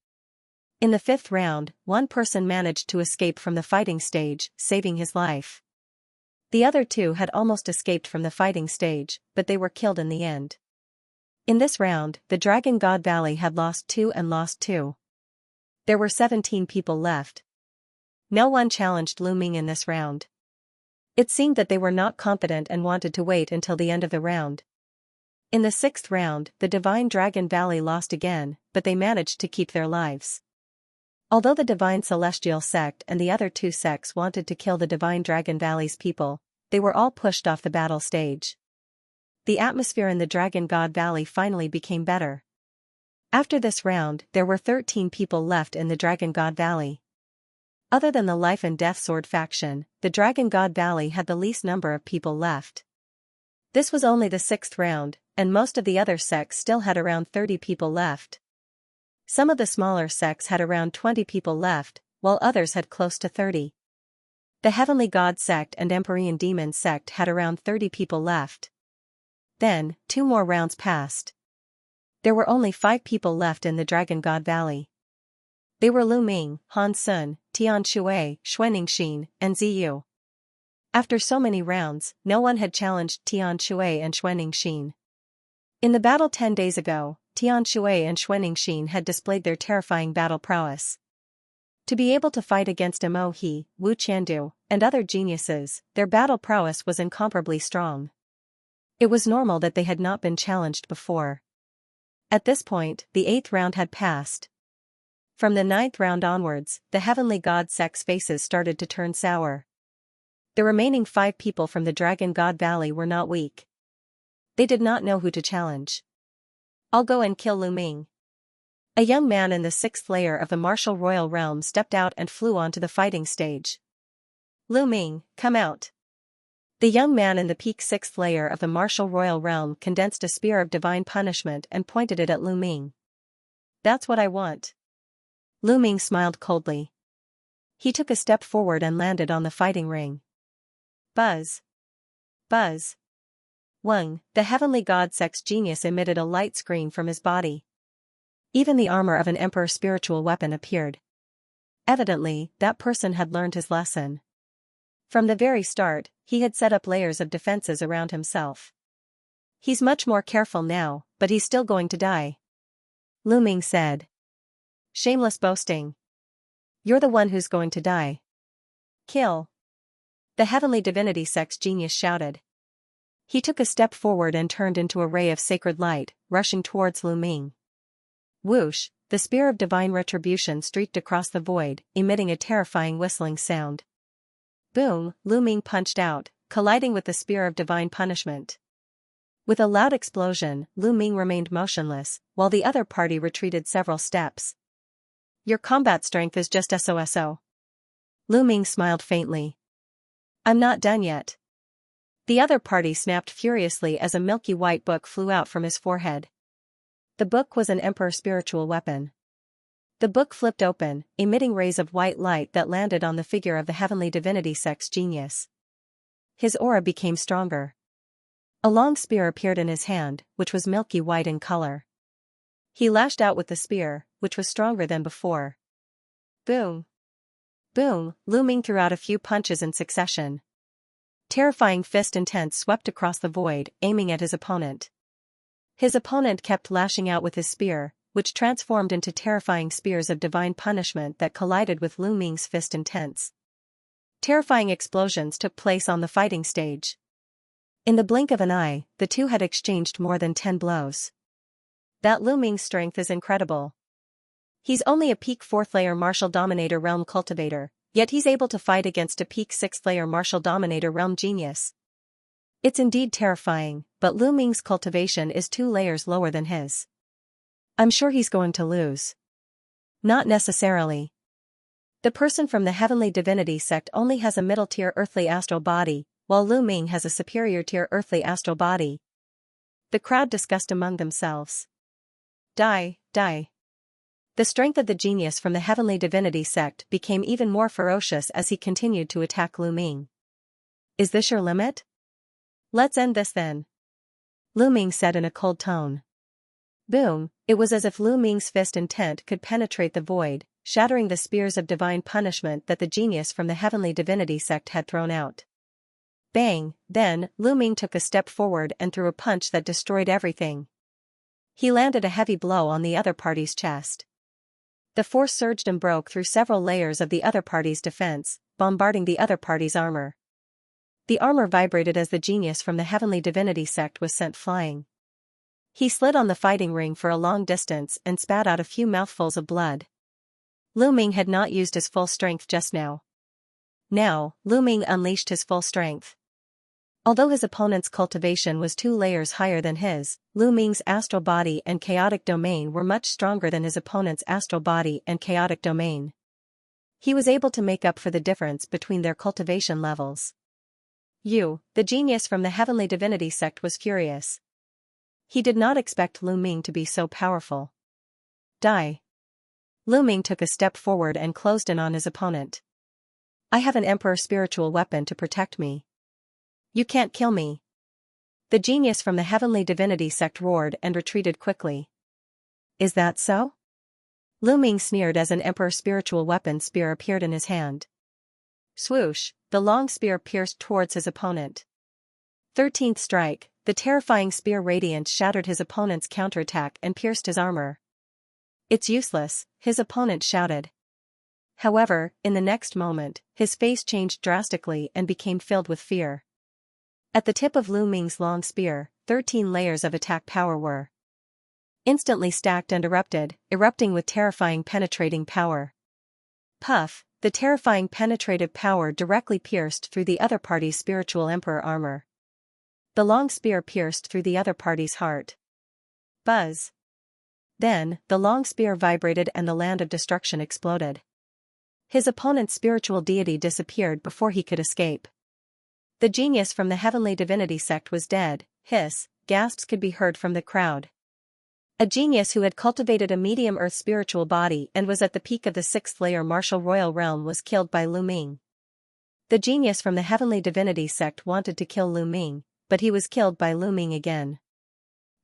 In the 5th round, one person managed to escape from the fighting stage, saving his life. The other 2 had almost escaped from the fighting stage, but they were killed in the end. In this round, the Dragon God Valley had lost 2 and lost 2. There were 17 people left. No one challenged Lu Ming in this round. It seemed that they were not confident and wanted to wait until the end of the round. In the 6th round, the Divine Dragon Valley lost again, but they managed to keep their lives. Although the Divine Celestial sect and the other 2 sects wanted to kill the Divine Dragon Valley's people, they were all pushed off the battle stage. The atmosphere in the Dragon God Valley finally became better. After this round, there were 13 people left in the Dragon God Valley. Other than the Life and Death Sword faction, the Dragon God Valley had the least number of people left. This was only the 6th round, and most of the other sects still had around 30 people left. Some of the smaller sects had around 20 people left, while others had close to 30. The Heavenly God sect and Empyrean Demon sect had around 30 people left. Then, 2 more rounds passed. There were only 5 people left in the Dragon God Valley. They were Lu Ming, Han Sun, Tian Shui, Xuanxin, and Ziyu. After so many rounds, no one had challenged Tian Shui and Xuanxin. In the battle 10 days ago, Tian Shui and Xuanxin had displayed their terrifying battle prowess. To be able to fight against Mo He, Wu Qiandu, and other geniuses, their battle prowess was incomparably strong. It was normal that they had not been challenged before. At this point, the 8th round had passed. From the ninth round onwards, the heavenly god sect's faces started to turn sour. The remaining 5 people from the Dragon God Valley were not weak. They did not know who to challenge. "I'll go and kill Lu Ming." A young man in the 6th layer of the martial royal realm stepped out and flew onto the fighting stage. "Lu Ming, come out." The young man in the peak 6th layer of the martial royal realm condensed a spear of divine punishment and pointed it at Lu Ming. "That's what I want." Lu Ming smiled coldly. He took a step forward and landed on the fighting ring. Buzz. Buzz. Wang, the heavenly god sect's genius, emitted a light scream from his body. Even the armor of an emperor's spiritual weapon appeared. Evidently, that person had learned his lesson. From the very start, he had set up layers of defenses around himself. He's much more careful now, but he's still going to die. Lu Ming said. Shameless boasting. You're the one who's going to die. Kill. The heavenly divinity sect's genius shouted. He took a step forward and turned into a ray of sacred light, rushing towards Lu Ming. Whoosh, the spear of divine retribution streaked across the void, emitting a terrifying whistling sound. Boom, Lu Ming punched out, colliding with the spear of divine punishment. With a loud explosion, Lu Ming remained motionless, while the other party retreated several steps. Your combat strength is just so. Lu Ming smiled faintly. I'm not done yet. The other party snapped furiously as a milky white book flew out from his forehead. The book was an emperor's spiritual weapon. The book flipped open, emitting rays of white light that landed on the figure of the heavenly divinity sect's genius. His aura became stronger. A long spear appeared in his hand, which was milky white in color. He lashed out with the spear, which was stronger than before. Boom. Boom, Lu Ming threw out a few punches in succession. Terrifying fist intent swept across the void, aiming at his opponent. His opponent kept lashing out with his spear, which transformed into terrifying spears of divine punishment that collided with Lu Ming's fist intents. Terrifying explosions took place on the fighting stage. In the blink of an eye, the two had exchanged more than 10 blows. That Lu Ming's strength is incredible. He's only a peak 4th layer martial dominator realm cultivator, yet he's able to fight against a peak 6th layer martial dominator realm genius. It's indeed terrifying, but Lu Ming's cultivation is 2 layers lower than his. I'm sure he's going to lose. Not necessarily. The person from the heavenly divinity sect only has a middle tier earthly astral body, while Lu Ming has a superior tier earthly astral body. The crowd discussed among themselves. Die. The strength of the genius from the heavenly divinity sect became even more ferocious as he continued to attack Lu Ming. Is this your limit? Let's end this then. Lu Ming said in a cold tone. Boom, it was as if Lu Ming's fist intent could penetrate the void, shattering the spears of divine punishment that the genius from the heavenly divinity sect had thrown out. Bang, then, Lu Ming took a step forward and threw a punch that destroyed everything. He landed a heavy blow on the other party's chest. The force surged and broke through several layers of the other party's defense, bombarding the other party's armor. The armor vibrated as the genius from the heavenly divinity sect was sent flying. He slid on the fighting ring for a long distance and spat out a few mouthfuls of blood. Lu Ming had not used his full strength just now. Now, Lu Ming unleashed his full strength. Although his opponent's cultivation was 2 layers higher than his, Lu Ming's astral body and chaotic domain were much stronger than his opponent's astral body and chaotic domain. He was able to make up for the difference between their cultivation levels. The genius from the heavenly divinity sect was furious. He did not expect Lu Ming to be so powerful. Die. Lu Ming took a step forward and closed in on his opponent. I have an emperor spiritual weapon to protect me. You can't kill me. The genius from the heavenly divinity sect roared and retreated quickly. Is that so? Lu Ming sneered as an emperor spiritual weapon spear appeared in his hand. Swoosh, the long spear pierced towards his opponent. 13th strike, the terrifying spear radiance shattered his opponent's counterattack and pierced his armor. It's useless, his opponent shouted. However, in the next moment, his face changed drastically and became filled with fear. At the tip of Lu Ming's long spear, 13 layers of attack power were. instantly stacked and erupting with terrifying penetrating power. Puff, the terrifying penetrative power directly pierced through the other party's spiritual emperor armor. The long spear pierced through the other party's heart. Buzz. Then, the long spear vibrated and the land of destruction exploded. His opponent's spiritual deity disappeared before he could escape. The genius from the heavenly divinity sect was dead. Gasps could be heard from the crowd. A genius who had cultivated a medium earth spiritual body and was at the peak of the 6th layer martial royal realm was killed by Lu Ming. The genius from the heavenly divinity sect wanted to kill Lu Ming, but he was killed by Lu Ming again.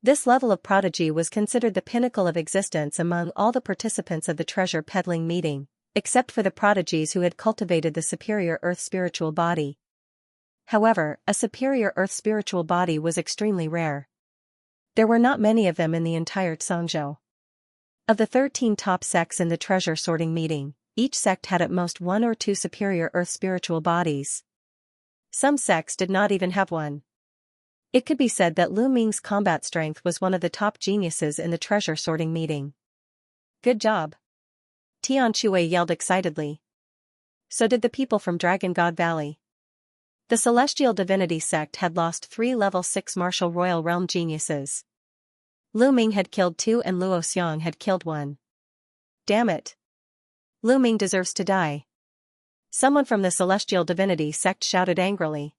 This level of prodigy was considered the pinnacle of existence among all the participants of the treasure peddling meeting, except for the prodigies who had cultivated the superior earth spiritual body. However, a superior earth spiritual body was extremely rare. There were not many of them in the entire Xianxia. Of the 13 top sects in the treasure sorting meeting, each sect had at most 1 or 2 superior earth spiritual bodies. Some sects did not even have one. It could be said that Lu Ming's combat strength was one of the top geniuses in the treasure sorting meeting. Good job! Tian Shui yelled excitedly. So did the people from Dragon God Valley. The Celestial Divinity sect had lost 3 level 6 martial royal realm geniuses. Lu Ming had killed 2 and Luo Xiang had killed 1. Damn it! Lu Ming deserves to die. Someone from the Celestial Divinity sect shouted angrily.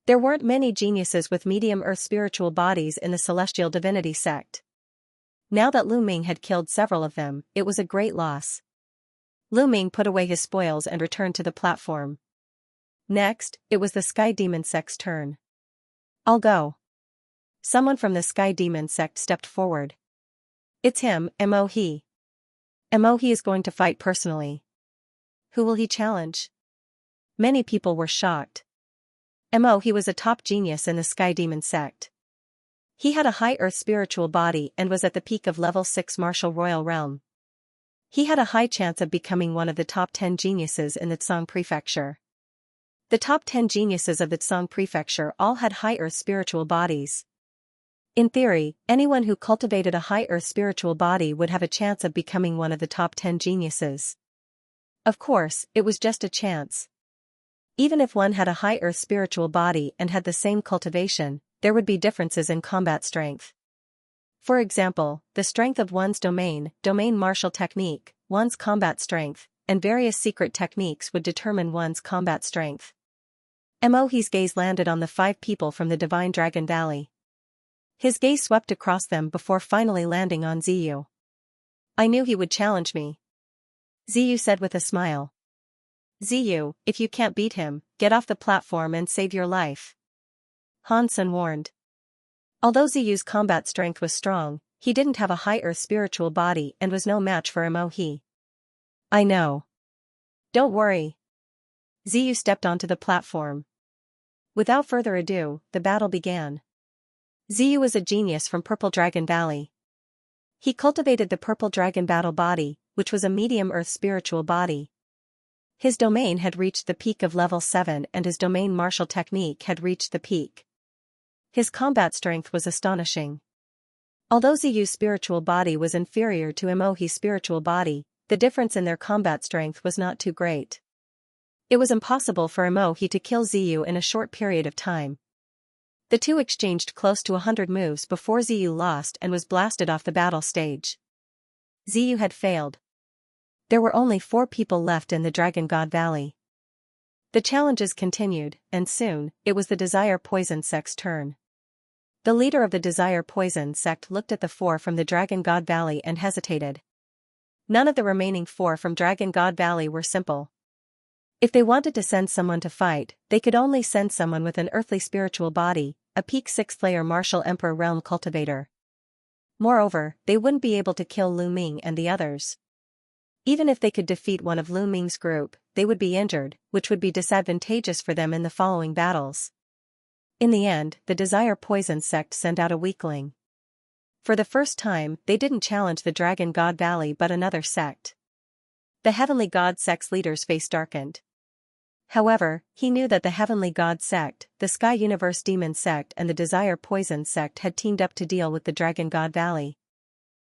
There weren't many geniuses with medium earth spiritual bodies in the Celestial Divinity sect. Now that Lu Ming had killed several of them, it was a great loss. Lu Ming put away his spoils and returned to the platform. Next, it was the Sky Demon sect's turn. I'll go. Someone from the Sky Demon sect stepped forward. It's him, Mo He. Mo He is going to fight personally. Who will he challenge? Many people were shocked. Mo He was a top genius in the Sky Demon sect. He had a high earth spiritual body and was at the peak of level 6 martial royal realm. He had a high chance of becoming one of the top 10 geniuses in the Tsang prefecture. The top 10 geniuses of the Tsang prefecture all had high earth spiritual bodies. In theory, anyone who cultivated a high earth spiritual body would have a chance of becoming one of the top 10 geniuses. Of course, it was just a chance. Even if one had a high earth spiritual body and had the same cultivation, there would be differences in combat strength. For example, the strength of one's domain martial technique, one's combat strength, and various secret techniques would determine one's combat strength. Mo He's gaze landed on the 5 people from the Divine Dragon Valley. His gaze swept across them before finally landing on Ziyu. I knew he would challenge me. Ziyu said with a smile. Ziyu, if you can't beat him, get off the platform and save your life. Han Sen warned. Although Ziyu's combat strength was strong, he didn't have a high earth spiritual body and was no match for Mo He. I know. Don't worry. Ziyu stepped onto the platform. Without further ado, the battle began. Ziyu was a genius from Purple Dragon Valley. He cultivated the Purple Dragon Battle Body, which was a medium earth spiritual body. His domain had reached the peak of level 7 and his domain martial technique had reached the peak. His combat strength was astonishing. Although Ziyu's spiritual body was inferior to Mo He's spiritual body, the difference in their combat strength was not too great. It was impossible for Mo He to kill Ziyu in a short period of time. The two exchanged close to 100 moves before Ziyu lost and was blasted off the battle stage. Ziyu had failed. There were only 4 people left in the Dragon God Valley. The challenges continued, and soon, it was the Desire Poison sect's turn. The leader of the Desire Poison sect looked at the 4 from the Dragon God Valley and hesitated. None of the remaining 4 from Dragon God Valley were simple. If they wanted to send someone to fight, they could only send someone with an earthly spiritual body, a peak 6th layer martial emperor realm cultivator. Moreover, they wouldn't be able to kill Lu Ming and the others. Even if they could defeat one of Lu Ming's group, they would be injured, which would be disadvantageous for them in the following battles. In the end, the Desire Poison sect sent out a weakling. For the first time, they didn't challenge the Dragon God Valley but another sect. The Heavenly God sect's leader's face darkened. However, he knew that the Heavenly God sect, the Sky Universe Demon sect and the Desire Poison sect had teamed up to deal with the Dragon God Valley.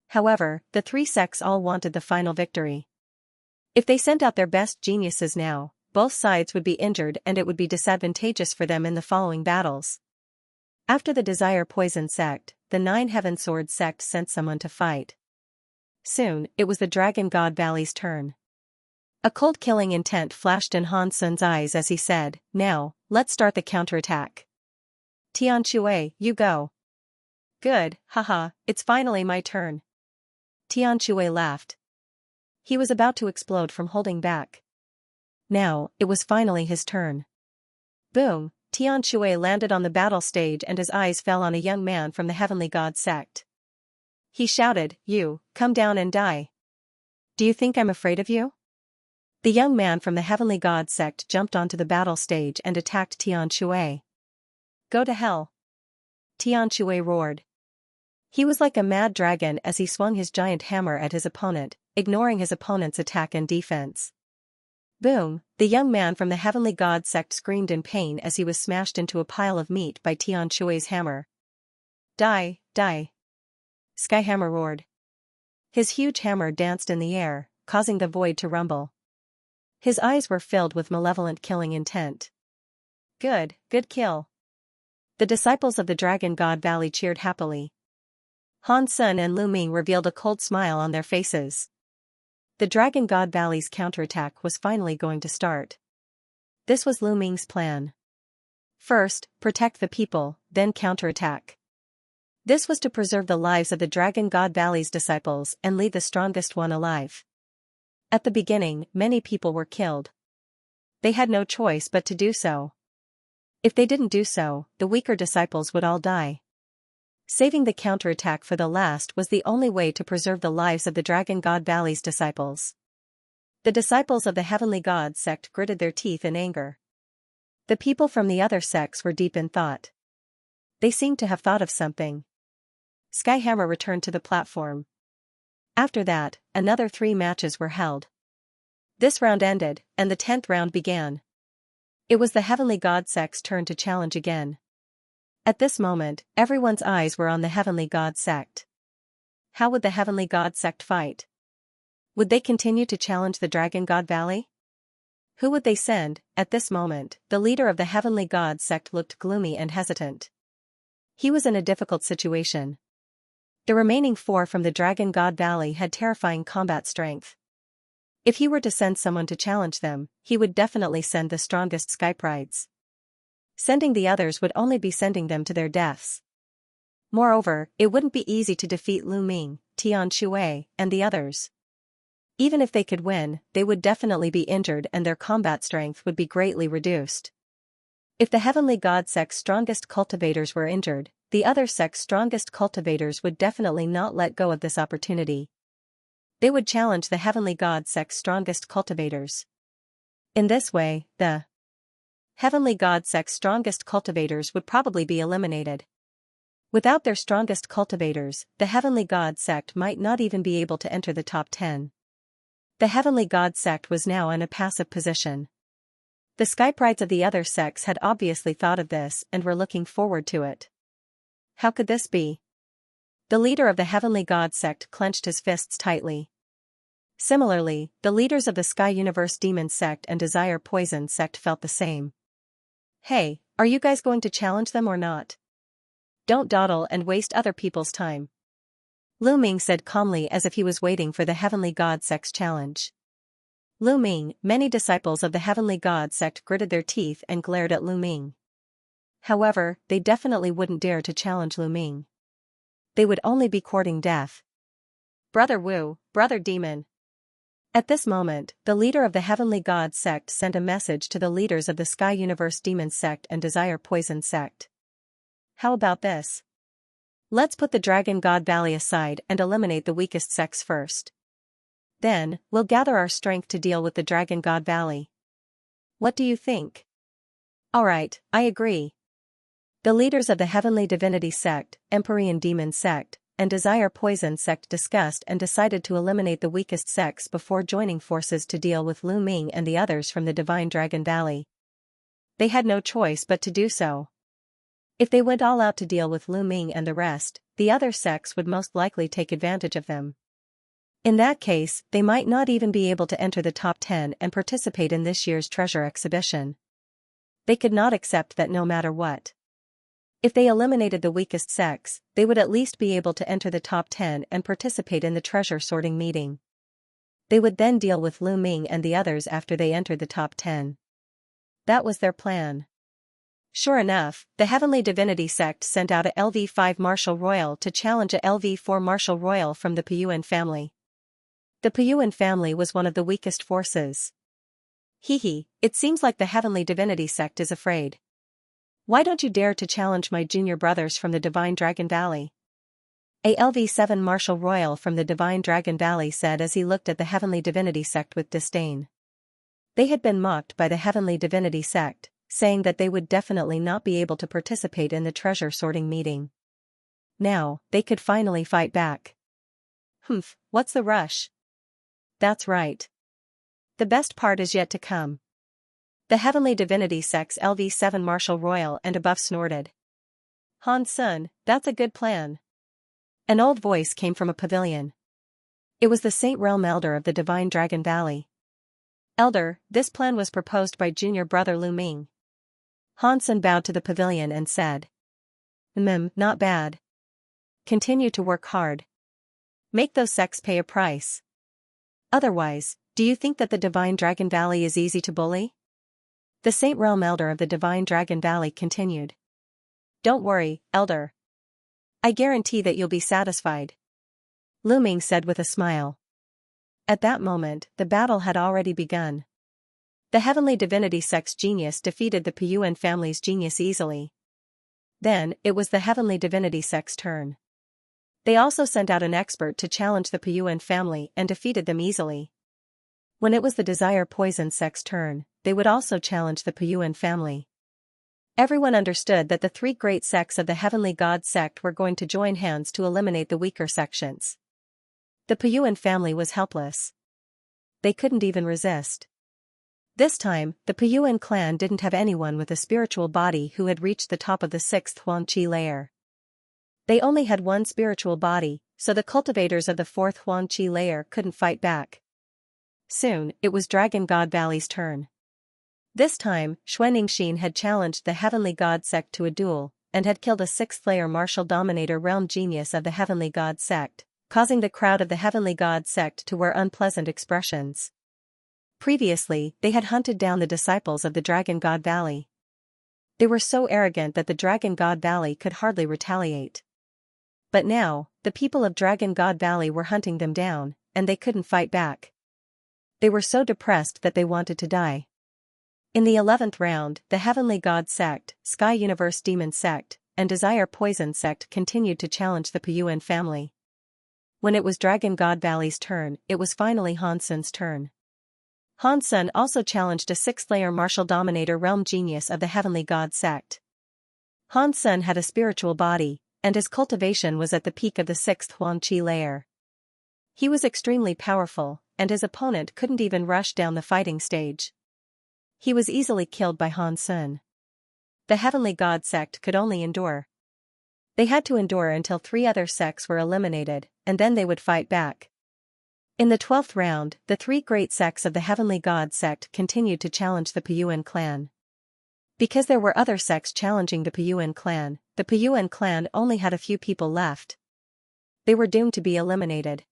However, the three sects all wanted the final victory. If they sent out their best geniuses now, both sides would be injured and it would be disadvantageous for them in the following battles. After the Desire Poison sect, the Nine Heaven Sword sect sent someone to fight. Soon, it was the Dragon God Valley's turn. A cold killing intent flashed in Han Sun's eyes as he said, "Now, let's start the counterattack. Tian Shui, you go." "Good, haha, it's finally my turn." Tian Shui laughed. He was about to explode from holding back. Now, it was finally his turn. Boom, Tian Shui landed on the battle stage and his eyes fell on a young man from the Heavenly God sect. He shouted, "You, come down and die. Do you think I'm afraid of you?" The young man from the Heavenly God sect jumped onto the battle stage and attacked Tian Shui. "Go to hell!" Tian Shui roared. He was like a mad dragon as he swung his giant hammer at his opponent, ignoring his opponent's attack and defense. Boom, the young man from the Heavenly God sect screamed in pain as he was smashed into a pile of meat by Tian Shui's hammer. "Die, die!" Skyhammer roared. His huge hammer danced in the air, causing the void to rumble. His eyes were filled with malevolent killing intent. Good kill." The disciples of the Dragon God Valley cheered happily. Han Sun and Lu Ming revealed a cold smile on their faces. The Dragon God Valley's counterattack was finally going to start. This was Lu Ming's plan. First, protect the people, then counterattack. This was to preserve the lives of the Dragon God Valley's disciples and leave the strongest one alive. At the beginning, many people were killed. They had no choice but to do so. If they didn't do so, the weaker disciples would all die. Saving the counterattack for the last was the only way to preserve the lives of the Dragon God Valley's disciples. The disciples of the Heavenly God sect gritted their teeth in anger. The people from the other sects were deep in thought. They seemed to have thought of something. Skyhammer returned to the platform. After that, another 3 matches were held. This round ended, and the 10th round began. It was the Heavenly God sect's turn to challenge again. At this moment, everyone's eyes were on the Heavenly God sect. How would the Heavenly God sect fight? Would they continue to challenge the Dragon God Valley? Who would they send? At this moment, the leader of the Heavenly God sect looked gloomy and hesitant. He was in a difficult situation. The remaining 4 from the Dragon God Valley had terrifying combat strength. If he were to send someone to challenge them, he would definitely send the strongest Skyprides. Sending the others would only be sending them to their deaths. Moreover, it wouldn't be easy to defeat Lu Ming, Tian Shui, and the others. Even if they could win, they would definitely be injured and their combat strength would be greatly reduced. If the Heavenly God sect's strongest cultivators were injured, the other sect's strongest cultivators would definitely not let go of this opportunity. They would challenge the Heavenly God sect's strongest cultivators. In this way, the Heavenly God sect's strongest cultivators would probably be eliminated. Without their strongest cultivators, the Heavenly God sect might not even be able to enter the top 10. The Heavenly God sect was now in a passive position. The Skyprides of the other sects had obviously thought of this and were looking forward to it. How could this be? The leader of the Heavenly God sect clenched his fists tightly. Similarly, the leaders of the Sky Universe Demon sect and Desire Poison sect felt the same. Hey, are you guys going to challenge them or not? Don't dawdle and waste other people's time. Lu Ming said calmly as if he was waiting for the Heavenly God sect's challenge. Lu Ming, many disciples of the Heavenly God sect gritted their teeth and glared at Lu Ming. However, they definitely wouldn't dare to challenge Lu Ming. They would only be courting death. Brother Wu, Brother Demon. At this moment, the leader of the Heavenly God sect sent a message to the leaders of the Sky Universe Demon sect and Desire Poison sect. How about this? Let's put the Dragon God Valley aside and eliminate the weakest sects first. Then, we'll gather our strength to deal with the Dragon God Valley. What do you think? Alright, I agree. The leaders of the Heavenly Divinity sect, Empyrean Demon sect, and Desire Poison sect discussed and decided to eliminate the weakest sects before joining forces to deal with Lu Ming and the others from the Divine Dragon Valley. They had no choice but to do so. If they went all out to deal with Lu Ming and the rest, the other sects would most likely take advantage of them. In that case, they might not even be able to enter the top 10 and participate in this year's treasure exhibition. They could not accept that no matter what. If they eliminated the weakest sects, they would at least be able to enter the top 10 and participate in the treasure sorting meeting. They would then deal with Lu Ming and the others after they entered the top 10. That was their plan. Sure enough, the Heavenly Divinity sect sent out a LV5 Marshal Royal to challenge a LV4 Marshal Royal from the Puyuan family. The Puyuan family was one of the weakest forces. Hee, it seems like the Heavenly Divinity sect is afraid. Why don't you dare to challenge my junior brothers from the Divine Dragon Valley? A LV7 Marshal Royal from the Divine Dragon Valley said as he looked at the Heavenly Divinity sect with disdain. They had been mocked by the Heavenly Divinity sect, saying that they would definitely not be able to participate in the treasure sorting meeting. Now, they could finally fight back. What's the rush? That's right. The best part is yet to come. The Heavenly Divinity sect's LV7 Marshal Royal and above snorted. Han Sun, that's a good plan. An old voice came from a pavilion. It was the Saint Realm Elder of the Divine Dragon Valley. Elder, this plan was proposed by junior brother Lu Ming. Han Sun bowed to the pavilion and said. Not bad. Continue to work hard. Make those sects pay a price. Otherwise, do you think that the Divine Dragon Valley is easy to bully? The Saint Realm Elder of the Divine Dragon Valley continued. Don't worry, Elder. I guarantee that you'll be satisfied. Lu Ming said with a smile. At that moment, the battle had already begun. The Heavenly Divinity sect's genius defeated the Puyuan family's genius easily. Then, it was the Heavenly Divinity sect's turn. They also sent out an expert to challenge the Puyuan family and defeated them easily. When it was the Desire Poison sect's turn, they would also challenge the Puyuan family. Everyone understood that the three great sects of the Heavenly God sect were going to join hands to eliminate the weaker sections. The Puyuan family was helpless. They couldn't even resist. This time, the Puyuan clan didn't have anyone with a spiritual body who had reached the top of the 6th Huangqi layer. They only had one spiritual body, so the cultivators of the 4th Huangqi layer couldn't fight back. Soon, it was Dragon God Valley's turn. This time, Xuanixin had challenged the Heavenly God sect to a duel, and had killed a 6th layer martial dominator realm genius of the Heavenly God sect, causing the crowd of the Heavenly God sect to wear unpleasant expressions. Previously, they had hunted down the disciples of the Dragon God Valley. They were so arrogant that the Dragon God Valley could hardly retaliate. But now, the people of Dragon God Valley were hunting them down, and they couldn't fight back. They were so depressed that they wanted to die. In the 11th round, the Heavenly God sect, Sky Universe Demon sect, and Desire Poison sect continued to challenge the Puyuan family. When it was Dragon God Valley's turn, it was finally Han Sun's turn. Han Sun also challenged a 6th layer martial dominator realm genius of the Heavenly God sect. Han Sun had a spiritual body, and his cultivation was at the peak of the 6th Huangqi layer. He was extremely powerful, and his opponent couldn't even rush down the fighting stage. He was easily killed by Han Sun. The Heavenly God sect could only endure. They had to endure until 3 other sects were eliminated, and then they would fight back. In the 12th round, the 3 great sects of the Heavenly God sect continued to challenge the Puyuan clan. Because there were other sects challenging the Puyuan clan only had a few people left. They were doomed to be eliminated.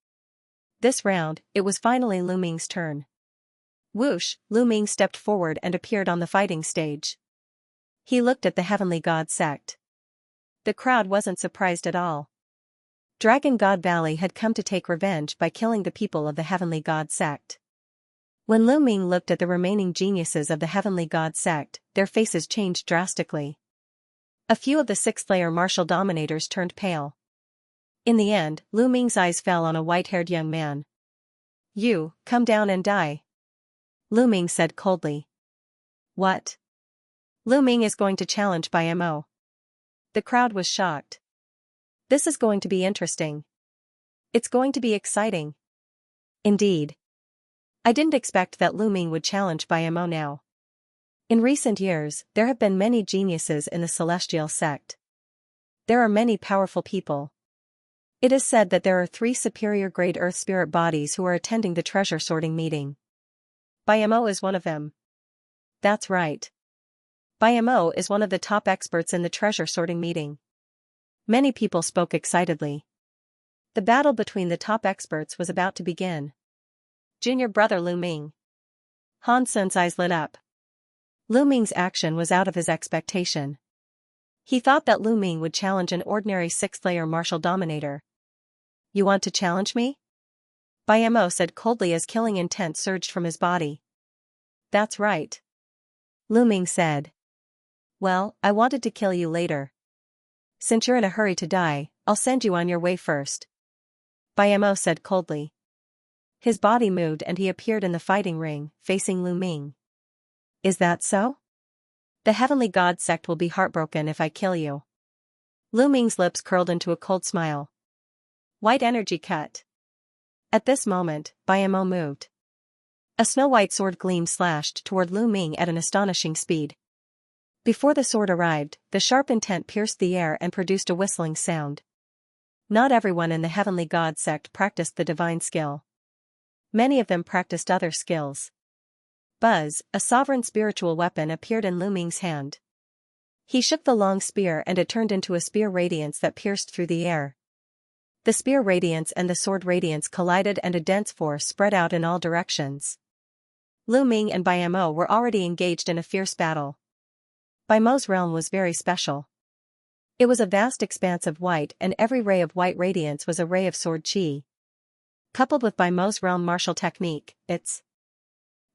This round, it was finally Lu Ming's turn. Whoosh, Lu Ming stepped forward and appeared on the fighting stage. He looked at the Heavenly God sect. The crowd wasn't surprised at all. Dragon God Valley had come to take revenge by killing the people of the Heavenly God sect. When Lu Ming looked at the remaining geniuses of the Heavenly God sect, their faces changed drastically. A few of the 6th layer martial dominators turned pale. In the end, Lu Ming's eyes fell on a white-haired young man. You, come down and die. Lu Ming said coldly. What? Lu Ming is going to challenge by MO. The crowd was shocked. This is going to be interesting. It's going to be exciting. Indeed. I didn't expect that Lu Ming would challenge by MO now. In recent years, there have been many geniuses in the Celestial sect. There are many powerful people. It is said that there are 3 superior-grade Earth spirit bodies who are attending the treasure sorting meeting. Mo is one of them. That's right. Mo is one of the top experts in the treasure sorting meeting. Many people spoke excitedly. The battle between the top experts was about to begin. Junior brother Lu Ming. Han Sen's eyes lit up. Lu Ming's action was out of his expectation. He thought that Lu Ming would challenge an ordinary 6th-layer martial dominator. You want to challenge me? Mo said coldly as killing intent surged from his body. That's right. Lu Ming said. Well, I wanted to kill you later. Since you're in a hurry to die, I'll send you on your way first. Mo said coldly. His body moved and he appeared in the fighting ring, facing Lu Ming. Is that so? The Heavenly God sect will be heartbroken if I kill you. Lu Ming's lips curled into a cold smile. White energy cut. At this moment, Mo moved. A snow-white sword gleam slashed toward Lu Ming at an astonishing speed. Before the sword arrived, the sharp intent pierced the air and produced a whistling sound. Not everyone in the Heavenly God sect practiced the divine skill. Many of them practiced other skills. Buzz, a sovereign spiritual weapon, appeared in Lu Ming's hand. He shook the long spear and it turned into a spear radiance that pierced through the air. The spear radiance and the sword radiance collided and a dense force spread out in all directions. Lu Ming and Mo were already engaged in a fierce battle. Mo's realm was very special. It was a vast expanse of white and every ray of white radiance was a ray of sword chi. Coupled with Mo's realm martial technique, its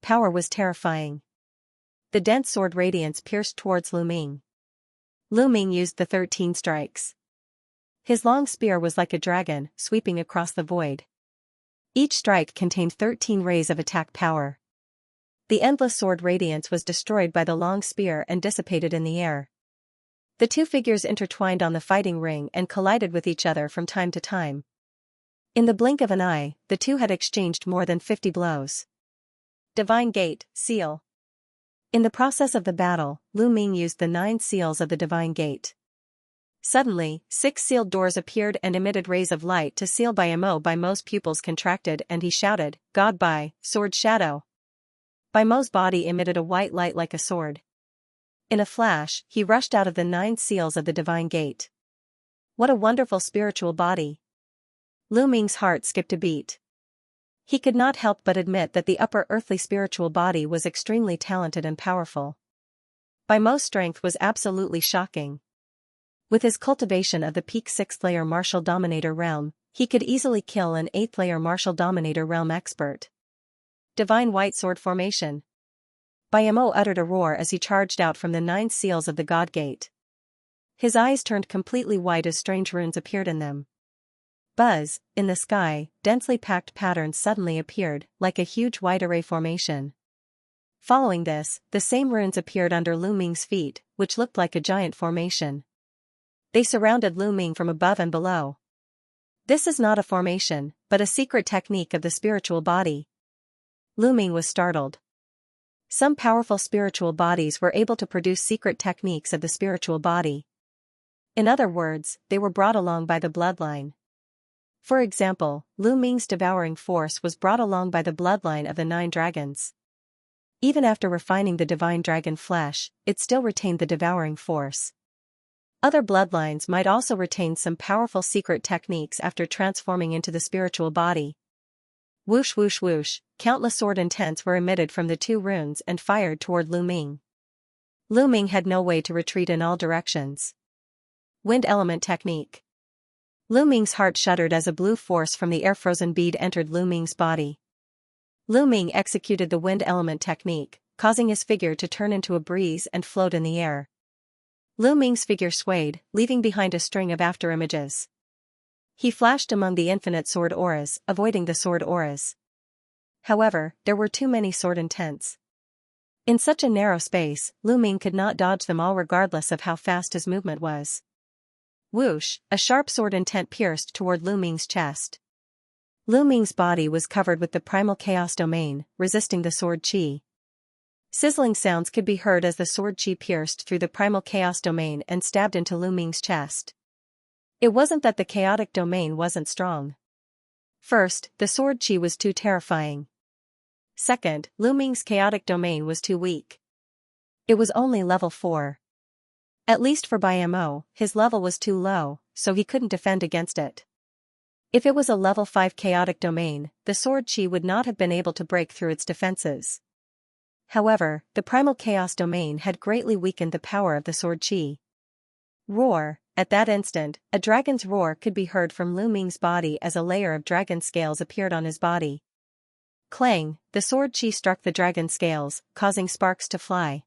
power was terrifying. The dense sword radiance pierced towards Lu Ming. Lu Ming used the 13 strikes. His long spear was like a dragon, sweeping across the void. Each strike contained 13 rays of attack power. The endless sword radiance was destroyed by the long spear and dissipated in the air. The two figures intertwined on the fighting ring and collided with each other from time to time. In the blink of an eye, the two had exchanged more than 50 blows. Divine Gate, Seal. In the process of the battle, Lu Ming used the 9 seals of the Divine Gate. Suddenly, 6 sealed doors appeared and emitted rays of light to seal Mo's pupils contracted and he shouted, God by, sword shadow. Mo's body emitted a white light like a sword. In a flash, he rushed out of the 9 seals of the Divine Gate. What a wonderful spiritual body. Lu Ming's heart skipped a beat. He could not help but admit that the upper earthly spiritual body was extremely talented and powerful. Mo's strength was absolutely shocking. With his cultivation of the peak 6th-layer martial dominator realm, he could easily kill an 8th-layer martial dominator realm expert. Divine White Sword Formation. Mo uttered a roar as he charged out from the 9 seals of the God Gate. His eyes turned completely white as strange runes appeared in them. Buzz, in the sky, densely packed patterns suddenly appeared, like a huge white array formation. Following this, the same runes appeared under Lu Ming's feet, which looked like a giant formation. They surrounded Lu Ming from above and below. This is not a formation, but a secret technique of the spiritual body. Lu Ming was startled. Some powerful spiritual bodies were able to produce secret techniques of the spiritual body. In other words, they were brought along by the bloodline. For example, Lu Ming's devouring force was brought along by the bloodline of the 9 dragons. Even after refining the divine dragon flesh, it still retained the devouring force. Other bloodlines might also retain some powerful secret techniques after transforming into the spiritual body. Whoosh whoosh whoosh, countless sword intents were emitted from the 2 runes and fired toward Lu Ming. Lu Ming had no way to retreat in all directions. Wind Element Technique. Lu Ming's heart shuddered as a blue force from the air-frozen bead entered Lu Ming's body. Lu Ming executed the wind element technique, causing his figure to turn into a breeze and float in the air. Lu Ming's figure swayed, leaving behind a string of afterimages. He flashed among the infinite sword auras, avoiding the sword auras. However, there were too many sword intents. In such a narrow space, Lu Ming could not dodge them all regardless of how fast his movement was. Whoosh, a sharp sword intent pierced toward Lu Ming's chest. Lu Ming's body was covered with the primal chaos domain, resisting the sword chi. Sizzling sounds could be heard as the sword chi pierced through the primal chaos domain and stabbed into Lu Ming's chest. It wasn't that the chaotic domain wasn't strong. First, the sword chi was too terrifying. Second, Lu Ming's chaotic domain was too weak. It was only level 4. At least for Bai Mo, his level was too low, so he couldn't defend against it. If it was a level 5 chaotic domain, the sword chi would not have been able to break through its defenses. However, the primal chaos domain had greatly weakened the power of the sword chi. Roar! At that instant, a dragon's roar could be heard from Lu Ming's body as a layer of dragon scales appeared on his body. Clang! The sword chi struck the dragon scales, causing sparks to fly.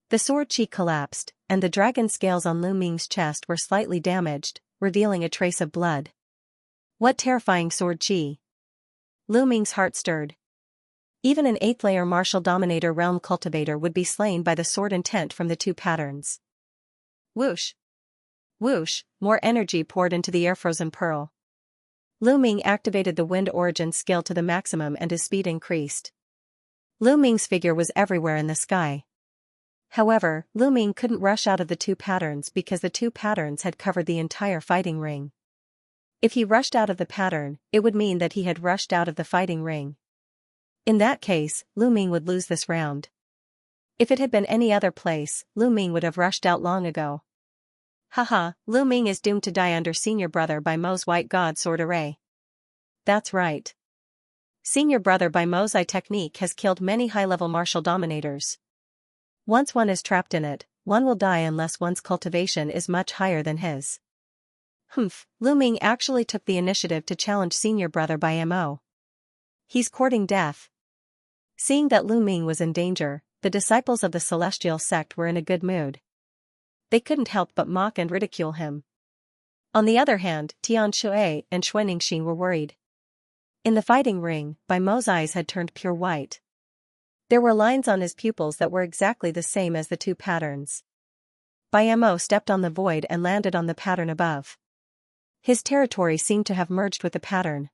The sword chi collapsed, and the dragon scales on Lu Ming's chest were slightly damaged, revealing a trace of blood. What terrifying sword chi! Lu Ming's heart stirred. Even an 8th-layer martial dominator realm cultivator would be slain by the sword intent from the 2 patterns. Whoosh! Whoosh! More energy poured into the air-frozen pearl. Lu Ming activated the wind origin skill to the maximum and his speed increased. Lu Ming's figure was everywhere in the sky. However, Lu Ming couldn't rush out of the 2 patterns because the 2 patterns had covered the entire fighting ring. If he rushed out of the pattern, it would mean that he had rushed out of the fighting ring. In that case, Lu Ming would lose this round. If it had been any other place, Lu Ming would have rushed out long ago. Haha, Lu Ming is doomed to die under Senior Brother Bai Mo's White God Sword Array. That's right. Senior Brother Bai Mo's eye technique has killed many high-level martial dominators. Once one is trapped in it, one will die unless one's cultivation is much higher than his. Humph, Lu Ming actually took the initiative to challenge Senior Brother Bai Mo. He's courting death. Seeing that Lu Ming was in danger, the disciples of the celestial sect were in a good mood. They couldn't help but mock and ridicule him. On the other hand, Tian Shui and Xue Ningxin were worried. In the fighting ring, Bai Mo's eyes had turned pure white. There were lines on his pupils that were exactly the same as the 2 patterns. Bai Mo stepped on the void and landed on the pattern above. His territory seemed to have merged with the pattern.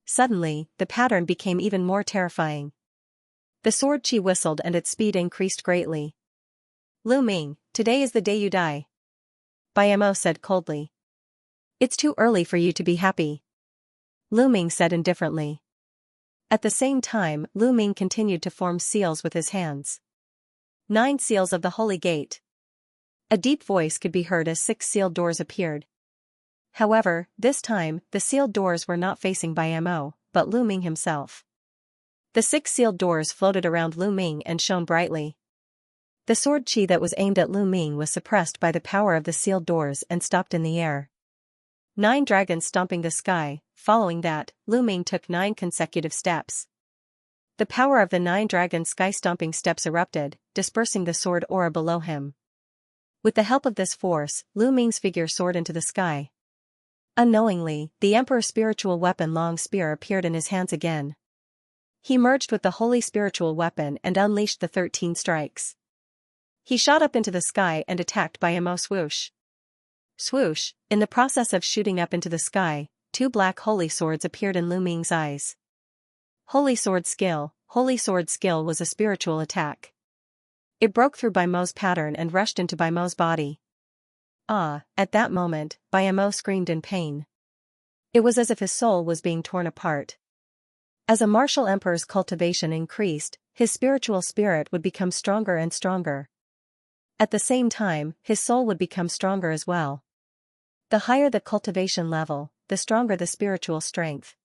Suddenly, the pattern became even more terrifying. The sword chi whistled and its speed increased greatly. Lu Ming, today is the day you die. Bai Mo said coldly. It's too early for you to be happy. Lu Ming said indifferently. At the same time, Lu Ming continued to form seals with his hands. 9 seals of the Holy Gate. A deep voice could be heard as 6 sealed doors appeared. However, this time, the sealed doors were not facing Bai Mo, but Lu Ming himself. The 6 sealed doors floated around Lu Ming and shone brightly. The sword chi that was aimed at Lu Ming was suppressed by the power of the sealed doors and stopped in the air. 9 dragons stomping the sky. Following that, Lu Ming took 9 consecutive steps. The power of the 9 dragon sky-stomping steps erupted, dispersing the sword aura below him. With the help of this force, Lu Ming's figure soared into the sky. Unknowingly, the Emperor's spiritual weapon Long Spear appeared in his hands again. He merged with the holy spiritual weapon and unleashed the 13 strikes. He shot up into the sky and attacked Bai Mo. Swoosh! Swoosh! In the process of shooting up into the sky, 2 black holy swords appeared in Lu Ming's eyes. Holy Sword Skill. Holy Sword Skill was a spiritual attack. It broke through Bai Mo's pattern and rushed into Bai Mo's body. Ah! At that moment, Bai Mo screamed in pain. It was as if his soul was being torn apart. As a martial emperor's cultivation increased, his spiritual spirit would become stronger and stronger. At the same time, his soul would become stronger as well. The higher the cultivation level, the stronger the spiritual strength.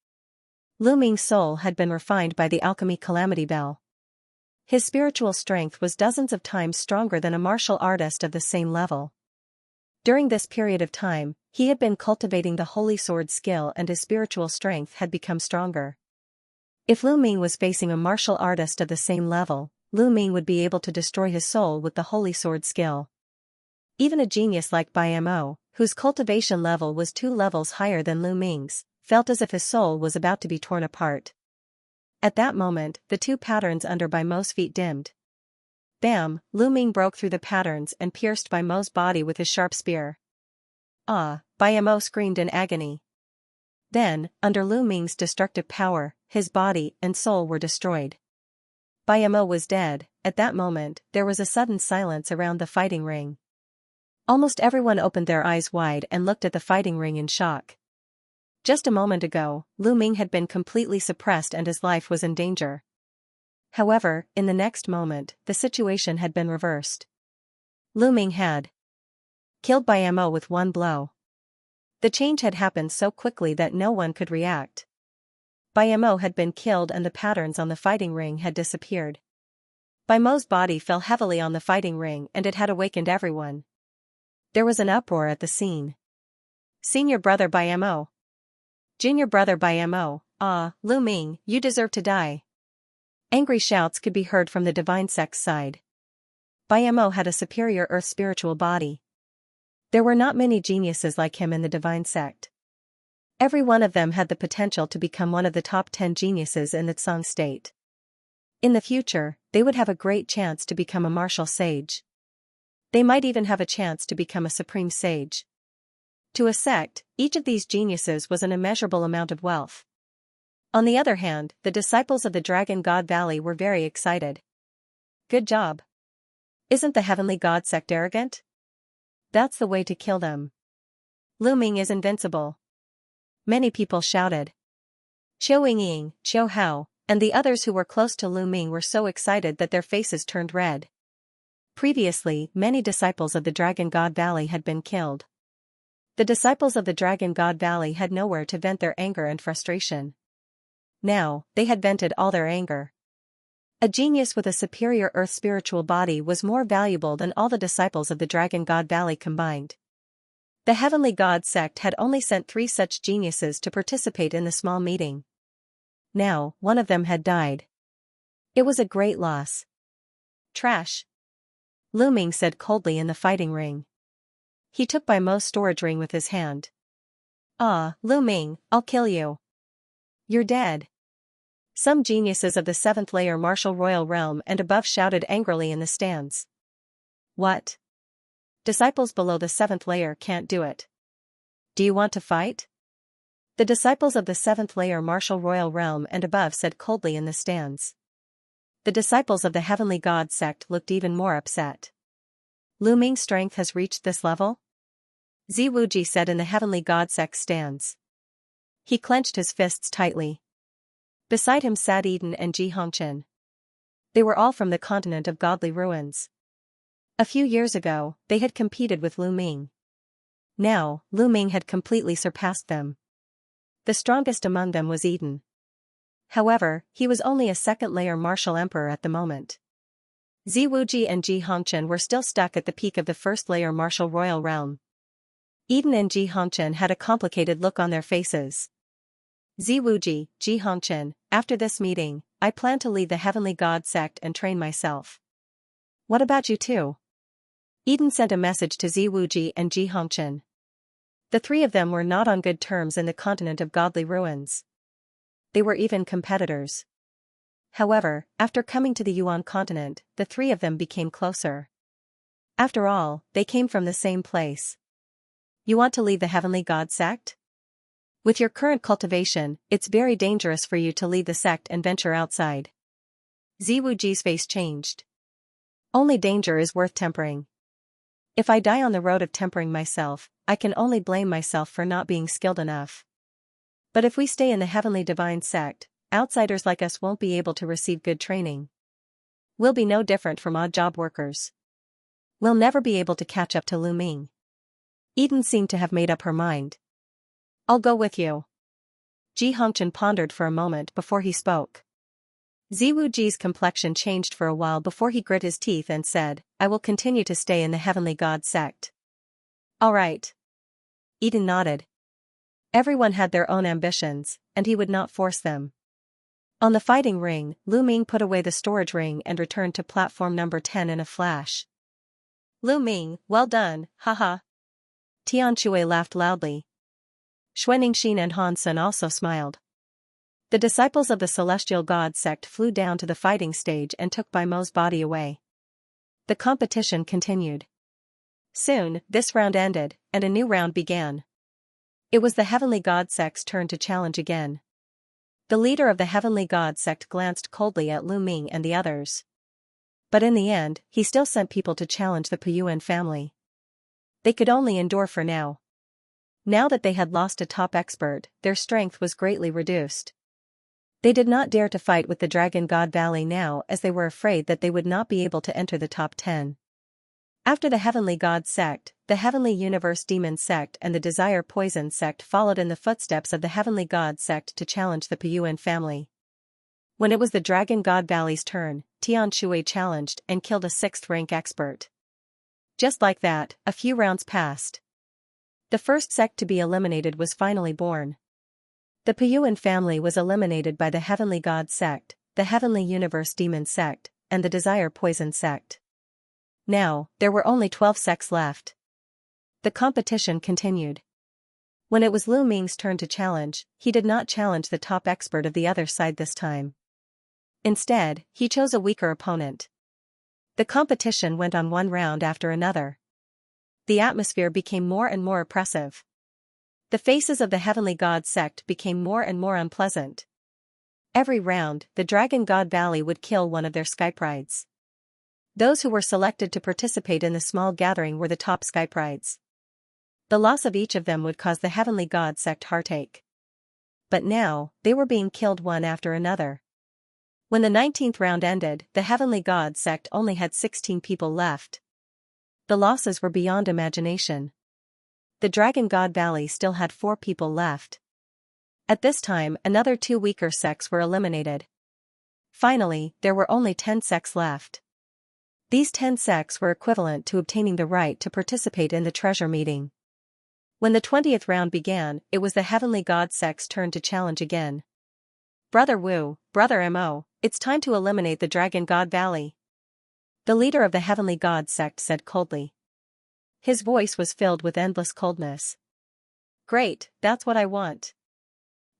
Lu Ming's soul had been refined by the alchemy Calamity Bell. His spiritual strength was dozens of times stronger than a martial artist of the same level. During this period of time, he had been cultivating the Holy Sword skill and his spiritual strength had become stronger. If Lu Ming was facing a martial artist of the same level, Lu Ming would be able to destroy his soul with the Holy Sword skill. Even a genius like Bai Mo, whose cultivation level was 2 levels higher than Lu Ming's, felt as if his soul was about to be torn apart. At that moment, the 2 patterns under Bai Mo's feet dimmed. Bam! Lu Ming broke through the patterns and pierced Bai Mo's body with his sharp spear. Ah! Bai Mo screamed in agony. Then, under Lu Ming's destructive power, his body and soul were destroyed. Bai Mo was dead. At that moment, there was a sudden silence around the fighting ring. Almost everyone opened their eyes wide and looked at the fighting ring in shock. Just a moment ago, Lu Ming had been completely suppressed and his life was in danger. However, in the next moment, the situation had been reversed. Lu Ming had killed by Mo with one blow. The change had happened so quickly that no one could react. Bai Mo had been killed and the patterns on the fighting ring had disappeared. Bai Mo's body fell heavily on the fighting ring and it had awakened everyone. There was an uproar at the scene. Senior brother Bai Mo. Junior brother Bai Mo, Lu Ming, you deserve to die. Angry shouts could be heard from the divine sect's side. Bai Mo had a superior earth spiritual body. There were not many geniuses like him in the divine sect. Every one of them had the potential to become one of the top 10 geniuses in the Tsang state. In the future, they would have a great chance to become a martial sage. They might even have a chance to become a supreme sage. To a sect, each of these geniuses was an immeasurable amount of wealth. On the other hand, the disciples of the Dragon God Valley were very excited. Good job. Isn't the Heavenly God sect arrogant? That's the way to kill them. Lu Ming is invincible. Many people shouted. Qiu Yingying, Qiu Hao, and the others who were close to Lu Ming were so excited that their faces turned red. Previously, many disciples of the Dragon God Valley had been killed. The disciples of the Dragon God Valley had nowhere to vent their anger and frustration. Now, they had vented all their anger. A genius with a superior earth spiritual body was more valuable than all the disciples of the Dragon God Valley combined. The Heavenly God sect had only sent 3 such geniuses to participate in the small meeting. Now, one of them had died. It was a great loss. Trash. Lu Ming said coldly in the fighting ring. He took Bai Mo's storage ring with his hand. Lu Ming, I'll kill you. You're dead. Some geniuses of the 7th layer martial royal realm and above shouted angrily in the stands. What? Disciples below the 7th layer can't do it. Do you want to fight? The disciples of the 7th layer martial royal realm and above said coldly in the stands. The disciples of the Heavenly God sect looked even more upset. Lu Ming's strength has reached this level? Zi Wuji said in the Heavenly God sect stands. He clenched his fists tightly. Beside him sat Eden and Ji Hongqian. They were all from the continent of godly ruins. A few years ago, they had competed with Lu Ming. Now, Lu Ming had completely surpassed them. The strongest among them was Eden. However, he was only a 2nd layer martial emperor at the moment. Zi Wuji and Ji Hongqian were still stuck at the peak of the 1st layer martial royal realm. Eden and Ji Hongqian had a complicated look on their faces. Zi Wuji, Ji Hongqian, after this meeting, I plan to leave the Heavenly God sect and train myself. What about you two? Eden sent a message to Zi Wuji and Ji Hongqian. The 3 of them were not on good terms in the continent of godly ruins. They were even competitors. However, after coming to the Yuan continent, the 3 of them became closer. After all, they came from the same place. You want to leave the Heavenly God sect? With your current cultivation, it's very dangerous for you to leave the sect and venture outside. Zi Wuji's face changed. Only danger is worth tempering. If I die on the road of tempering myself, I can only blame myself for not being skilled enough. But if we stay in the Heavenly Divine sect, outsiders like us won't be able to receive good training. We'll be no different from odd job workers. We'll never be able to catch up to Lu Ming. Eden seemed to have made up her mind. I'll go with you. Ji Hongqian pondered for a moment before he spoke. Zi Wuji's complexion changed for a while before he grit his teeth and said, I will continue to stay in the Heavenly God sect. All right. Eden nodded. Everyone had their own ambitions, and he would not force them. On the fighting ring, Lu Ming put away the storage ring and returned to platform number 10 in a flash. Lu Ming, well done, haha. Tian Shui laughed loudly. Xuaningxin and Han Sun also smiled. The disciples of the Celestial God sect flew down to the fighting stage and took Bai Mo's body away. The competition continued. Soon, this round ended, and a new round began. It was the Heavenly God sect's turn to challenge again. The leader of the Heavenly God sect glanced coldly at Lu Ming and the others. But in the end, he still sent people to challenge the Puyuan family. They could only endure for now. Now that they had lost a top expert, their strength was greatly reduced. They did not dare to fight with the Dragon God Valley now, as they were afraid that they would not be able to enter the top 10. After the Heavenly God sect, the Heavenly Universe Demon sect and the Desire Poison sect followed in the footsteps of the Heavenly God sect to challenge the Piyuan family. When it was the Dragon God Valley's turn, Tian Shui challenged and killed a 6th rank expert. Just like that, a few rounds passed. The first sect to be eliminated was finally born. The Piyuan family was eliminated by the Heavenly God sect, the Heavenly Universe Demon sect, and the Desire Poison sect. Now, there were only 12 sects left. The competition continued. When it was Lu Ming's turn to challenge, he did not challenge the top expert of the other side this time. Instead, he chose a weaker opponent. The competition went on one round after another. The atmosphere became more and more oppressive. The faces of the Heavenly God sect became more and more unpleasant. Every round, the Dragon God Valley would kill one of their Skyprides. Those who were selected to participate in the small gathering were the top Skyprides. The loss of each of them would cause the Heavenly God sect heartache. But now, they were being killed one after another. When the 19th round ended, the Heavenly God sect only had 16 people left. The losses were beyond imagination. The Dragon God Valley still had 4 people left. At this time, another 2 weaker sects were eliminated. Finally, there were only 10 sects left. These 10 sects were equivalent to obtaining the right to participate in the treasure meeting. When the 20th round began, it was the Heavenly God sect's turn to challenge again. Brother Wu, Brother Mo, it's time to eliminate the Dragon God Valley. The leader of the Heavenly God sect said coldly. His voice was filled with endless coldness. Great, that's what I want.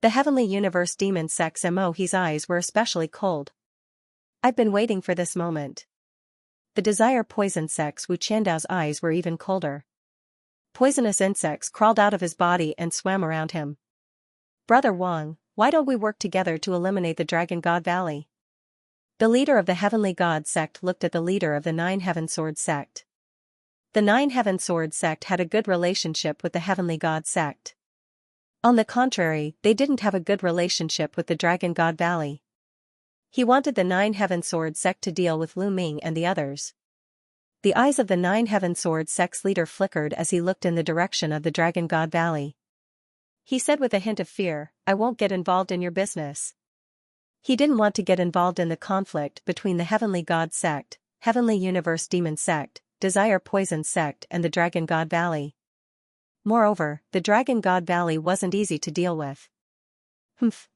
The Heavenly Universe Demon sect's Mo, his eyes were especially cold. I've been waiting for this moment. The Desire Poison sect's Wu Qiandao's eyes were even colder. Poisonous insects crawled out of his body and swam around him. Brother Wang, why don't we work together to eliminate the Dragon God Valley? The leader of the Heavenly God sect looked at the leader of the 9 Heaven Sword sect. The 9 Heaven Sword sect had a good relationship with the Heavenly God sect. On the contrary, they didn't have a good relationship with the Dragon God Valley. He wanted the 9 Heaven Sword sect to deal with Lu Ming and the others. The eyes of the 9 Heaven Sword sect's leader flickered as he looked in the direction of the Dragon God Valley. He said with a hint of fear, I won't get involved in your business. He didn't want to get involved in the conflict between the Heavenly God sect, Heavenly Universe Demon sect, Desire Poison sect and the Dragon God Valley. Moreover, the Dragon God Valley wasn't easy to deal with. Humph.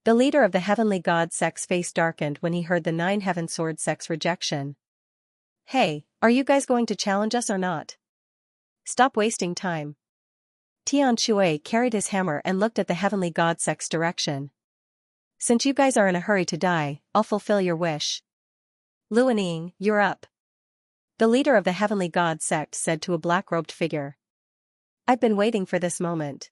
The leader of the Heavenly God sect's face darkened when he heard the 9 Heaven Sword sect's rejection. Hey, are you guys going to challenge us or not? Stop wasting time. Tian Shui carried his hammer and looked at the Heavenly God sect's direction. Since you guys are in a hurry to die, I'll fulfill your wish. Luaning, you're up. The leader of the Heavenly God sect said to a black-robed figure. I've been waiting for this moment.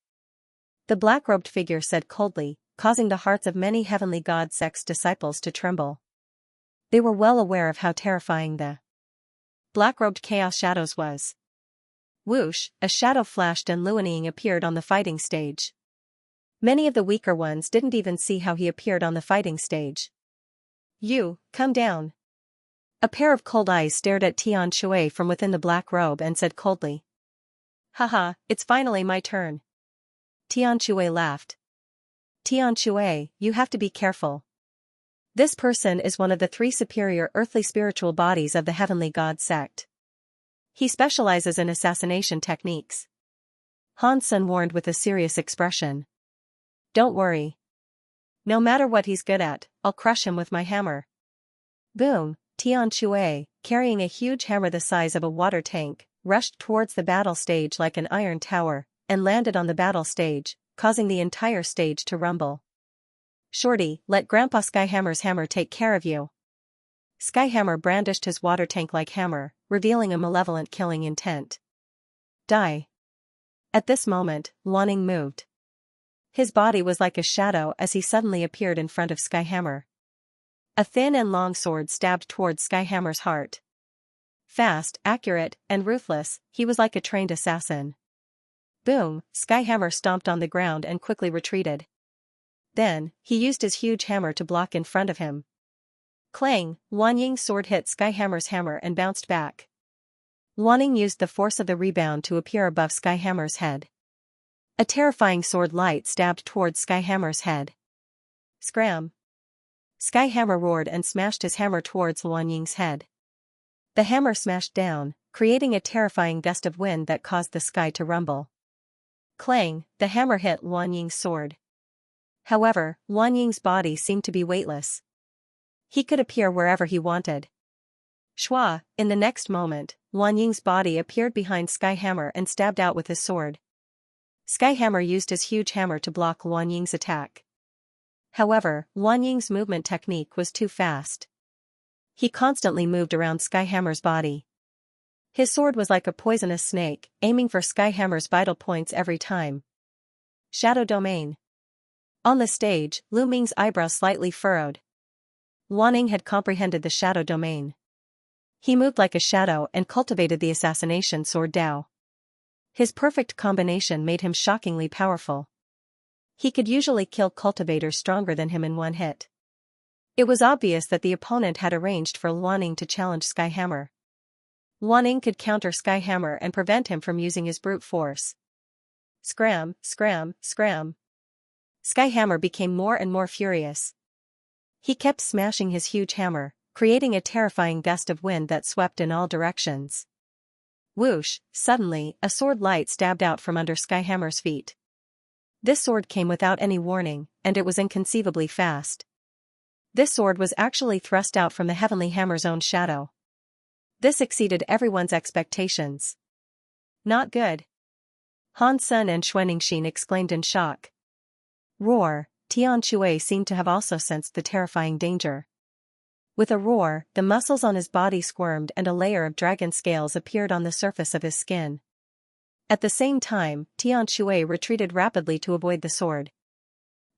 The black-robed figure said coldly, causing the hearts of many Heavenly God sect's disciples to tremble. They were well aware of how terrifying the black-robed chaos shadows was. Whoosh, a shadow flashed and Luaning appeared on the fighting stage. Many of the weaker ones didn't even see how he appeared on the fighting stage. You, come down. A pair of cold eyes stared at Tian Shui from within the black robe and said coldly. Haha, it's finally my turn. Tian Shui laughed. Tian Shui, you have to be careful. This person is one of the 3 superior earthly spiritual bodies of the Heavenly God sect. He specializes in assassination techniques. Han Sun warned with a serious expression. Don't worry. No matter what he's good at, I'll crush him with my hammer. Boom, Tian Shui, carrying a huge hammer the size of a water tank, rushed towards the battle stage like an iron tower, and landed on the battle stage, causing the entire stage to rumble. Shorty, let Grandpa Skyhammer's hammer take care of you. Skyhammer brandished his water tank-like hammer, revealing a malevolent killing intent. Die. At this moment, Luaning moved. His body was like a shadow as he suddenly appeared in front of Skyhammer. A thin and long sword stabbed towards Skyhammer's heart. Fast, accurate, and ruthless, he was like a trained assassin. Boom, Skyhammer stomped on the ground and quickly retreated. Then, he used his huge hammer to block in front of him. Clang, Wannying's sword hit Skyhammer's hammer and bounced back. Wanning used the force of the rebound to appear above Skyhammer's head. A terrifying sword light stabbed towards Skyhammer's head. Scram! Skyhammer roared and smashed his hammer towards Wannying's head. The hammer smashed down, creating a terrifying gust of wind that caused the sky to rumble. Clang, the hammer hit Wannying's sword. However, Wannying's body seemed to be weightless. He could appear wherever he wanted. Shua, in the next moment, Wannying's body appeared behind Skyhammer and stabbed out with his sword. Skyhammer used his huge hammer to block Wannying's attack. However, Wannying's movement technique was too fast. He constantly moved around Skyhammer's body. His sword was like a poisonous snake, aiming for Skyhammer's vital points every time. Shadow Domain. On the stage, Lu Ming's eyebrows slightly furrowed. Wanning had comprehended the Shadow Domain. He moved like a shadow and cultivated the assassination sword Dao. His perfect combination made him shockingly powerful. He could usually kill cultivators stronger than him in one hit. It was obvious that the opponent had arranged for Wanning to challenge Skyhammer. Wanning could counter Skyhammer and prevent him from using his brute force. Scram, scram, scram. Skyhammer became more and more furious. He kept smashing his huge hammer, creating a terrifying gust of wind that swept in all directions. Whoosh, suddenly, a sword light stabbed out from under Skyhammer's feet. This sword came without any warning, and it was inconceivably fast. This sword was actually thrust out from the Heavenly Hammer's own shadow. This exceeded everyone's expectations. Not good. Han Sen and Xuanxin exclaimed in shock. Roar, Tian Shui seemed to have also sensed the terrifying danger. With a roar, the muscles on his body squirmed and a layer of dragon scales appeared on the surface of his skin. At the same time, Tian Shui retreated rapidly to avoid the sword.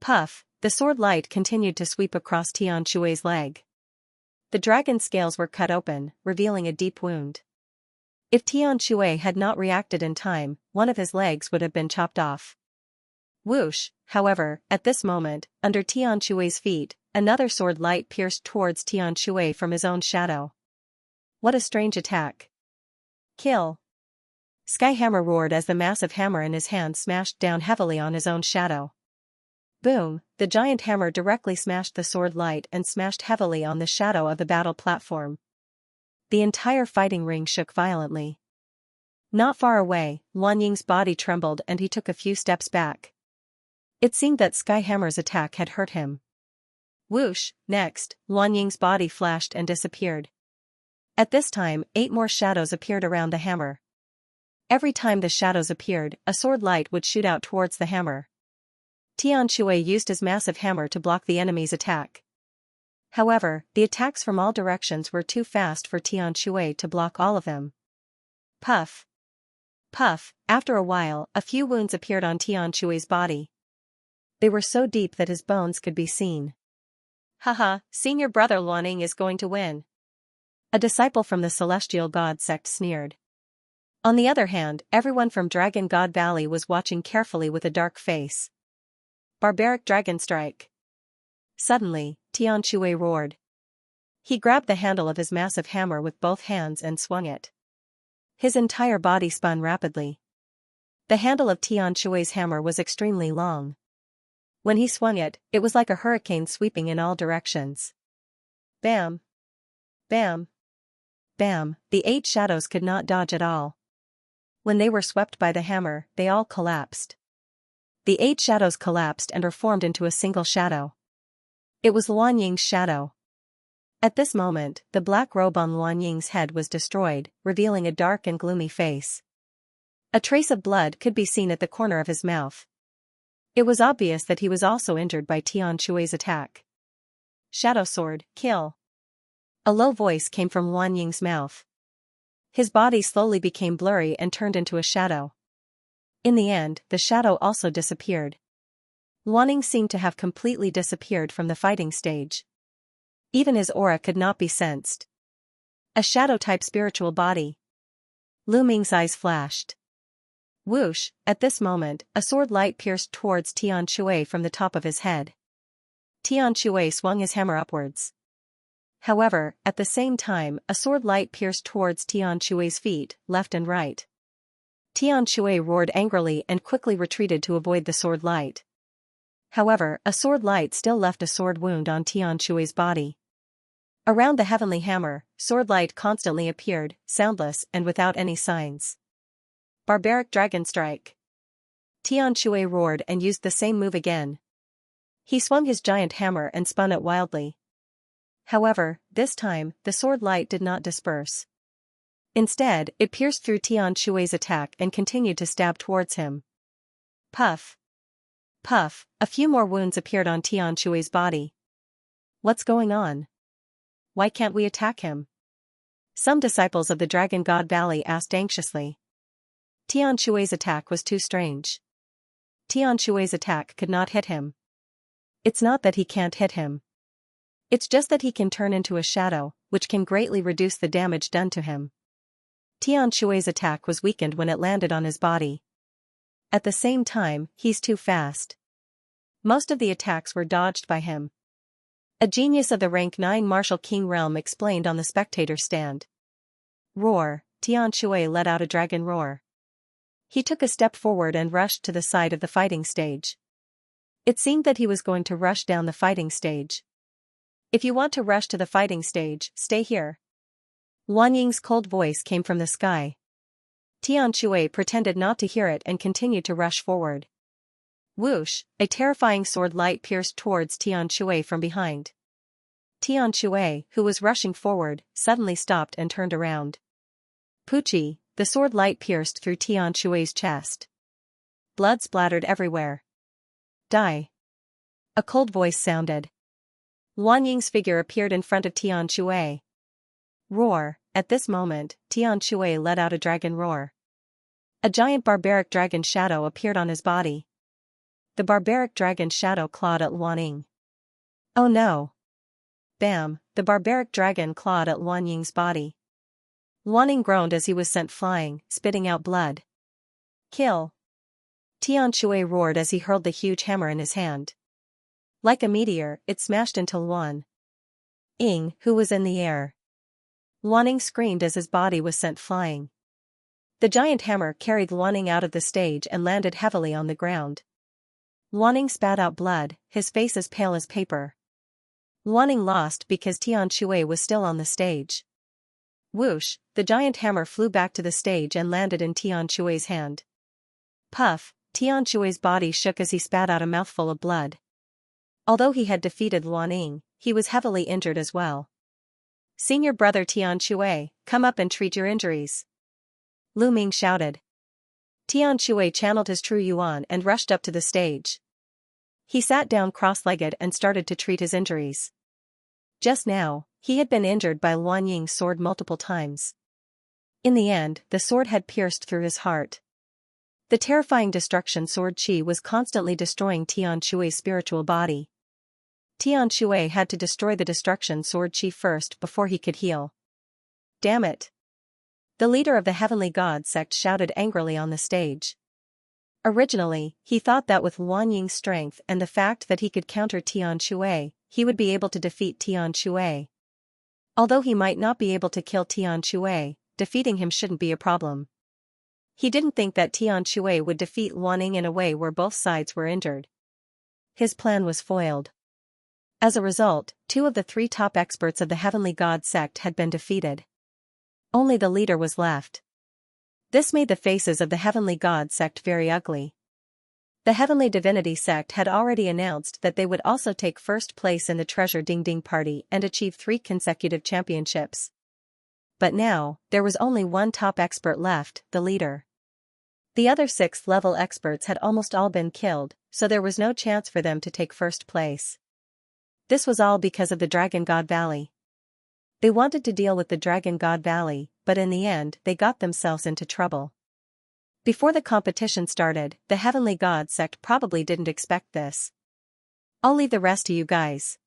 Puff, the sword light continued to sweep across Tian Shui's leg. The dragon scales were cut open, revealing a deep wound. If Tian Shui had not reacted in time, one of his legs would have been chopped off. Whoosh, however, at this moment, under Tian Shui's feet, another sword light pierced towards Tian Shui from his own shadow. What a strange attack. Kill. Skyhammer roared as the massive hammer in his hand smashed down heavily on his own shadow. Boom, the giant hammer directly smashed the sword light and smashed heavily on the shadow of the battle platform. The entire fighting ring shook violently. Not far away, Wanying's body trembled and he took a few steps back. It seemed that Skyhammer's attack had hurt him. Whoosh, next, Wanying's body flashed and disappeared. At this time, 8 more shadows appeared around the hammer. Every time the shadows appeared, a sword light would shoot out towards the hammer. Tian Shui used his massive hammer to block the enemy's attack. However, the attacks from all directions were too fast for Tian Shui to block all of them. Puff. Puff, after a while, a few wounds appeared on Tian Shui's body. They were so deep that his bones could be seen. Haha, senior brother Luaning is going to win. A disciple from the Celestial God sect sneered. On the other hand, everyone from Dragon God Valley was watching carefully with a dark face. Barbaric Dragon Strike. Suddenly, Tian Shui roared. He grabbed the handle of his massive hammer with both hands and swung it. His entire body spun rapidly. The handle of Tian Shui's hammer was extremely long. When he swung it, it was like a hurricane sweeping in all directions. Bam! Bam! Bam! The 8 shadows could not dodge at all. When they were swept by the hammer, they all collapsed. The 8 shadows collapsed and were formed into a single shadow. It was Luanying's shadow. At this moment, the black robe on Luanying's head was destroyed, revealing a dark and gloomy face. A trace of blood could be seen at the corner of his mouth. It was obvious that he was also injured by Tian Shui's attack. Shadow Sword, kill. A low voice came from Luanying's mouth. His body slowly became blurry and turned into a shadow. In the end, the shadow also disappeared. Luaning seemed to have completely disappeared from the fighting stage. Even his aura could not be sensed. A shadow-type spiritual body. Lu Ming's eyes flashed. Whoosh, at this moment, a sword light pierced towards Tian Shui from the top of his head. Tian Shui swung his hammer upwards. However, at the same time, a sword light pierced towards Tian Shui's feet, left and right. Tian Shui roared angrily and quickly retreated to avoid the sword light. However, a sword light still left a sword wound on Tian Shui's body. Around the heavenly hammer, sword light constantly appeared, soundless and without any signs. Barbaric Dragon Strike. Tian Shui roared and used the same move again. He swung his giant hammer and spun it wildly. However, this time, the sword light did not disperse. Instead, it pierced through Tian Shui's attack and continued to stab towards him. Puff. Puff, a few more wounds appeared on Tian Shui's body. What's going on? Why can't we attack him? Some disciples of the Dragon God Valley asked anxiously. Tian Shui's attack was too strange. Tian Shui's attack could not hit him. It's not that he can't hit him. It's just that he can turn into a shadow, which can greatly reduce the damage done to him. Tian Shui's attack was weakened when it landed on his body. At the same time, he's too fast. Most of the attacks were dodged by him. A genius of the rank 9 Martial King realm explained on the spectator stand. Roar, Tian Shui let out a dragon roar. He took a step forward and rushed to the side of the fighting stage. It seemed that he was going to rush down the fighting stage. If you want to rush to the fighting stage, stay here. Wan Ying's cold voice came from the sky. Tian Shui pretended not to hear it and continued to rush forward. Whoosh, a terrifying sword light pierced towards Tian Shui from behind. Tian Shui, who was rushing forward, suddenly stopped and turned around. Poochie, the sword light pierced through Tian Shui's chest. Blood splattered everywhere. Die. A cold voice sounded. Wan Ying's figure appeared in front of Tian Shui. Roar, at this moment, Tian Shui let out a dragon roar. A giant barbaric dragon shadow appeared on his body. The barbaric dragon shadow clawed at Wan Ying. Oh no! Bam, the barbaric dragon clawed at Wan Ying's body. Wan Ying groaned as he was sent flying, spitting out blood. Kill! Tian Shui roared as he hurled the huge hammer in his hand. Like a meteor, it smashed into Wan Ying, who was in the air. Wan Ying screamed as his body was sent flying. The giant hammer carried Wan Ying out of the stage and landed heavily on the ground. Wan Ying spat out blood, his face as pale as paper. Wan Ying lost because Tian Shui was still on the stage. Whoosh, the giant hammer flew back to the stage and landed in Tian Shui's hand. Puff, Tian Shui's body shook as he spat out a mouthful of blood. Although he had defeated Wan Ying, he was heavily injured as well. Senior brother Tian Shui, come up and treat your injuries. Lu Ming shouted. Tian Shui channeled his true yuan and rushed up to the stage. He sat down cross-legged and started to treat his injuries. Just now, he had been injured by Wan Ying's sword multiple times. In the end, the sword had pierced through his heart. The terrifying destruction sword Qi was constantly destroying Tian Shui's spiritual body. Tian Shui had to destroy the destruction sword Qi first before he could heal. Damn it! The leader of the Heavenly God sect shouted angrily on the stage. Originally, he thought that with Wan Ying's strength and the fact that he could counter Tian Shui, he would be able to defeat Tian Shui. Although he might not be able to kill Tian Shui, defeating him shouldn't be a problem. He didn't think that Tian Shui would defeat Wan Ying in a way where both sides were injured. His plan was foiled. As a result, 2 of the 3 top experts of the Heavenly God sect had been defeated. Only the leader was left. This made the faces of the Heavenly God sect very ugly. The Heavenly Divinity sect had already announced that they would also take first place in the Treasure Ding Ding Party and achieve 3 consecutive championships. But now, there was only 1 top expert left, the leader. The other 6th-level experts had almost all been killed, so there was no chance for them to take first place. This was all because of the Dragon God Valley. They wanted to deal with the Dragon God Valley, but in the end they got themselves into trouble. Before the competition started, the Heavenly God sect probably didn't expect this. I'll leave the rest to you guys.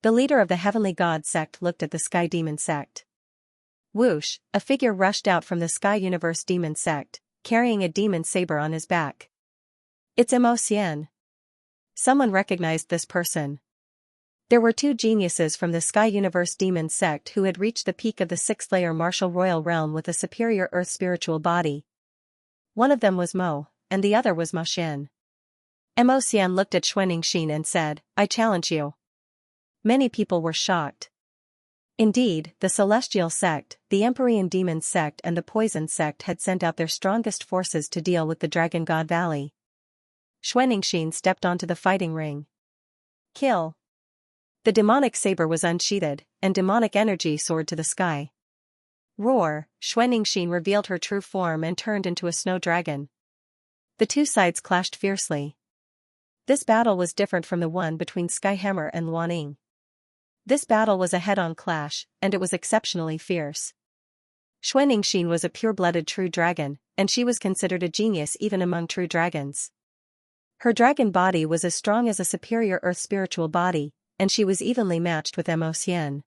The leader of the Heavenly God sect looked at the Sky Demon sect. Whoosh, a figure rushed out from the Sky Universe demon sect, carrying a demon saber on his back. It's Xian. Someone recognized this person. There were two geniuses from the Sky Universe demon sect who had reached the peak of the sixth-layer martial royal realm with a superior earth spiritual body. One of them was Mo, and the other was Mo Xin. Xian looked at Xianxia and said, "I challenge you." Many people were shocked. Indeed, the Celestial Sect, the Empyrean Demon Sect and the Poison Sect had sent out their strongest forces to deal with the Dragon God Valley. Xianxia stepped onto the fighting ring. Kill. The demonic saber was unsheathed, and demonic energy soared to the sky. Roar, Xianxia revealed her true form and turned into a snow dragon. The two sides clashed fiercely. This battle was different from the one between Skyhammer and Luaning. This battle was a head-on clash, and it was exceptionally fierce. Xianxia was a pure-blooded true dragon, and she was considered a genius even among true dragons. Her dragon body was as strong as a superior earth spiritual body, and she was evenly matched with Xian.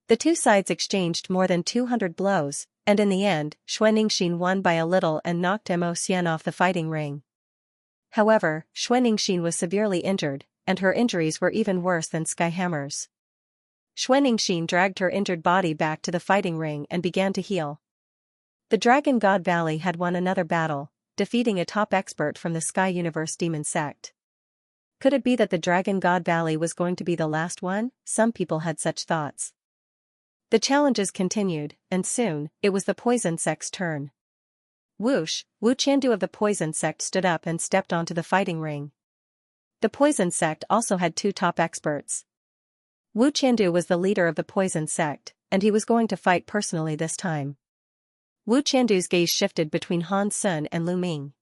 The two sides exchanged more than 200 blows, and in the end, Xianxia won by a little and knocked Xian off the fighting ring. However, Xianxia was severely injured, and her injuries were even worse than Skyhammer's. Xianxia dragged her injured body back to the fighting ring and began to heal. The Dragon God Valley had won another battle, defeating a top expert from the Sky Universe Demon Sect. Could it be that the Dragon God Valley was going to be the last one? Some people had such thoughts. The challenges continued, and soon, it was the Poison Sect's turn. Whoosh, Wu Qiandu of the Poison Sect stood up and stepped onto the fighting ring. The Poison Sect also had two top experts. Wu Qiandu was the leader of the Poison Sect, and he was going to fight personally this time. Wu Qiandu's gaze shifted between Han Sun and Lu Ming.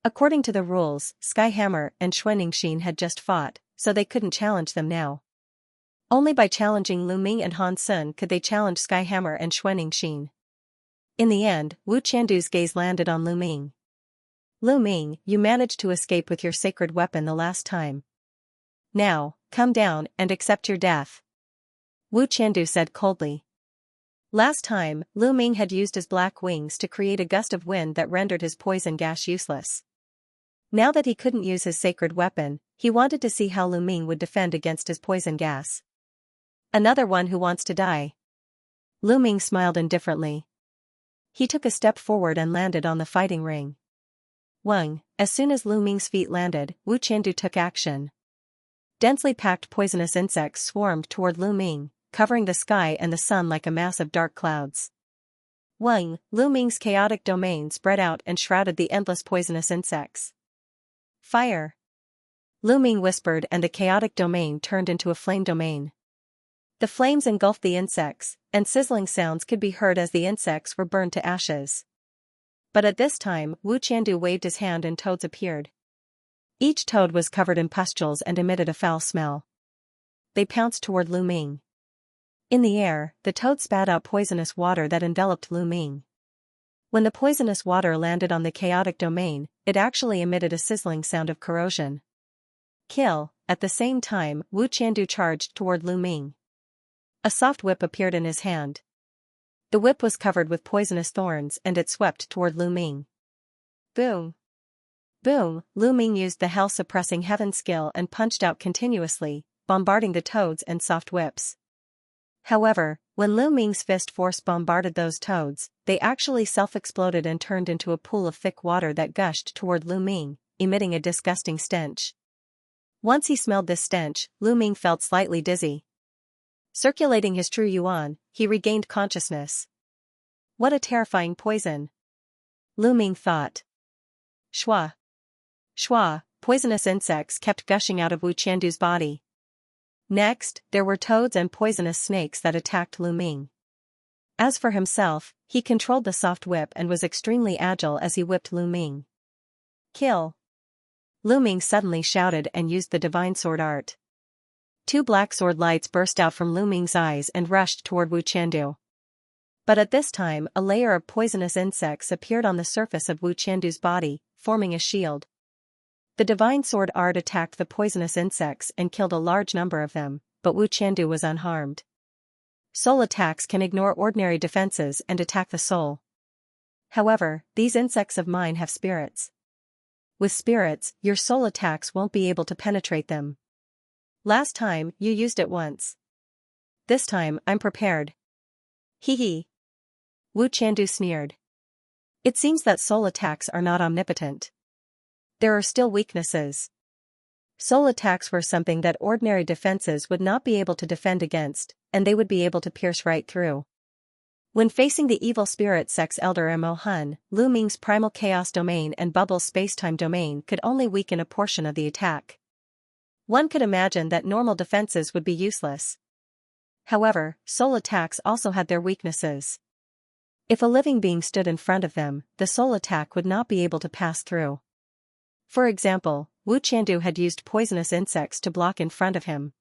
According to the rules, Skyhammer and Xianxia had just fought, so they couldn't challenge them now. Only by challenging Lu Ming and Han Sun could they challenge Skyhammer and Xianxia. In the end, Wu Qiandu's gaze landed on Lu Ming. Lu Ming, you managed to escape with your sacred weapon the last time. Now, come down and accept your death. Wu Qiandu said coldly. Last time, Lu Ming had used his black wings to create a gust of wind that rendered his poison gas useless. Now that he couldn't use his sacred weapon, he wanted to see how Lu Ming would defend against his poison gas. Another one who wants to die. Lu Ming smiled indifferently. He took a step forward and landed on the fighting ring. Wang, as soon as Lu Ming's feet landed, Wu Qiandu took action. Densely packed poisonous insects swarmed toward Lu Ming, covering the sky and the sun like a mass of dark clouds. Wang, Lu Ming's chaotic domain spread out and shrouded the endless poisonous insects. Fire! Lu Ming whispered and the chaotic domain turned into a flame domain. The flames engulfed the insects, and sizzling sounds could be heard as the insects were burned to ashes. But at this time, Wu Qiandu waved his hand and toads appeared. Each toad was covered in pustules and emitted a foul smell. They pounced toward Lu Ming. In the air, the toads spat out poisonous water that enveloped Lu Ming. When the poisonous water landed on the chaotic domain, it actually emitted a sizzling sound of corrosion. Kill! At the same time, Wu Qiandu charged toward Lu Ming. A soft whip appeared in his hand. The whip was covered with poisonous thorns and it swept toward Lu Ming. Boom! Boom! Lu Ming used the hell-suppressing heaven skill and punched out continuously, bombarding the toads and soft whips. However, when Lu Ming's fist force bombarded those toads, they actually self-exploded and turned into a pool of thick water that gushed toward Lu Ming, emitting a disgusting stench. Once he smelled this stench, Lu Ming felt slightly dizzy. Circulating his true yuan, he regained consciousness. What a terrifying poison! Lu Ming thought. Shwa! Shwa! Poisonous insects kept gushing out of Wu Qiandu's body. Next, there were toads and poisonous snakes that attacked Lu Ming. As for himself, he controlled the soft whip and was extremely agile as he whipped Lu Ming. Kill! Lu Ming suddenly shouted and used the divine sword art. Two black sword lights burst out from Lu Ming's eyes and rushed toward Wu Qiandu. But at this time, a layer of poisonous insects appeared on the surface of Wu Qiandu's body, forming a shield. The divine sword art attacked the poisonous insects and killed a large number of them, but Wu Qiandu was unharmed. Soul attacks can ignore ordinary defenses and attack the soul. However, these insects of mine have spirits. With spirits, your soul attacks won't be able to penetrate them. Last time, you used it once. This time, I'm prepared. Hee hee. Wu Qiandu sneered. It seems that soul attacks are not omnipotent. There are still weaknesses. Soul attacks were something that ordinary defenses would not be able to defend against, and they would be able to pierce right through. When facing the evil spirit sex elder Mo Hun, Lu Ming's primal chaos domain and Bubble's spacetime domain could only weaken a portion of the attack. One could imagine that normal defenses would be useless. However, soul attacks also had their weaknesses. If a living being stood in front of them, the soul attack would not be able to pass through. For example, Wu Qiandu had used poisonous insects to block in front of him.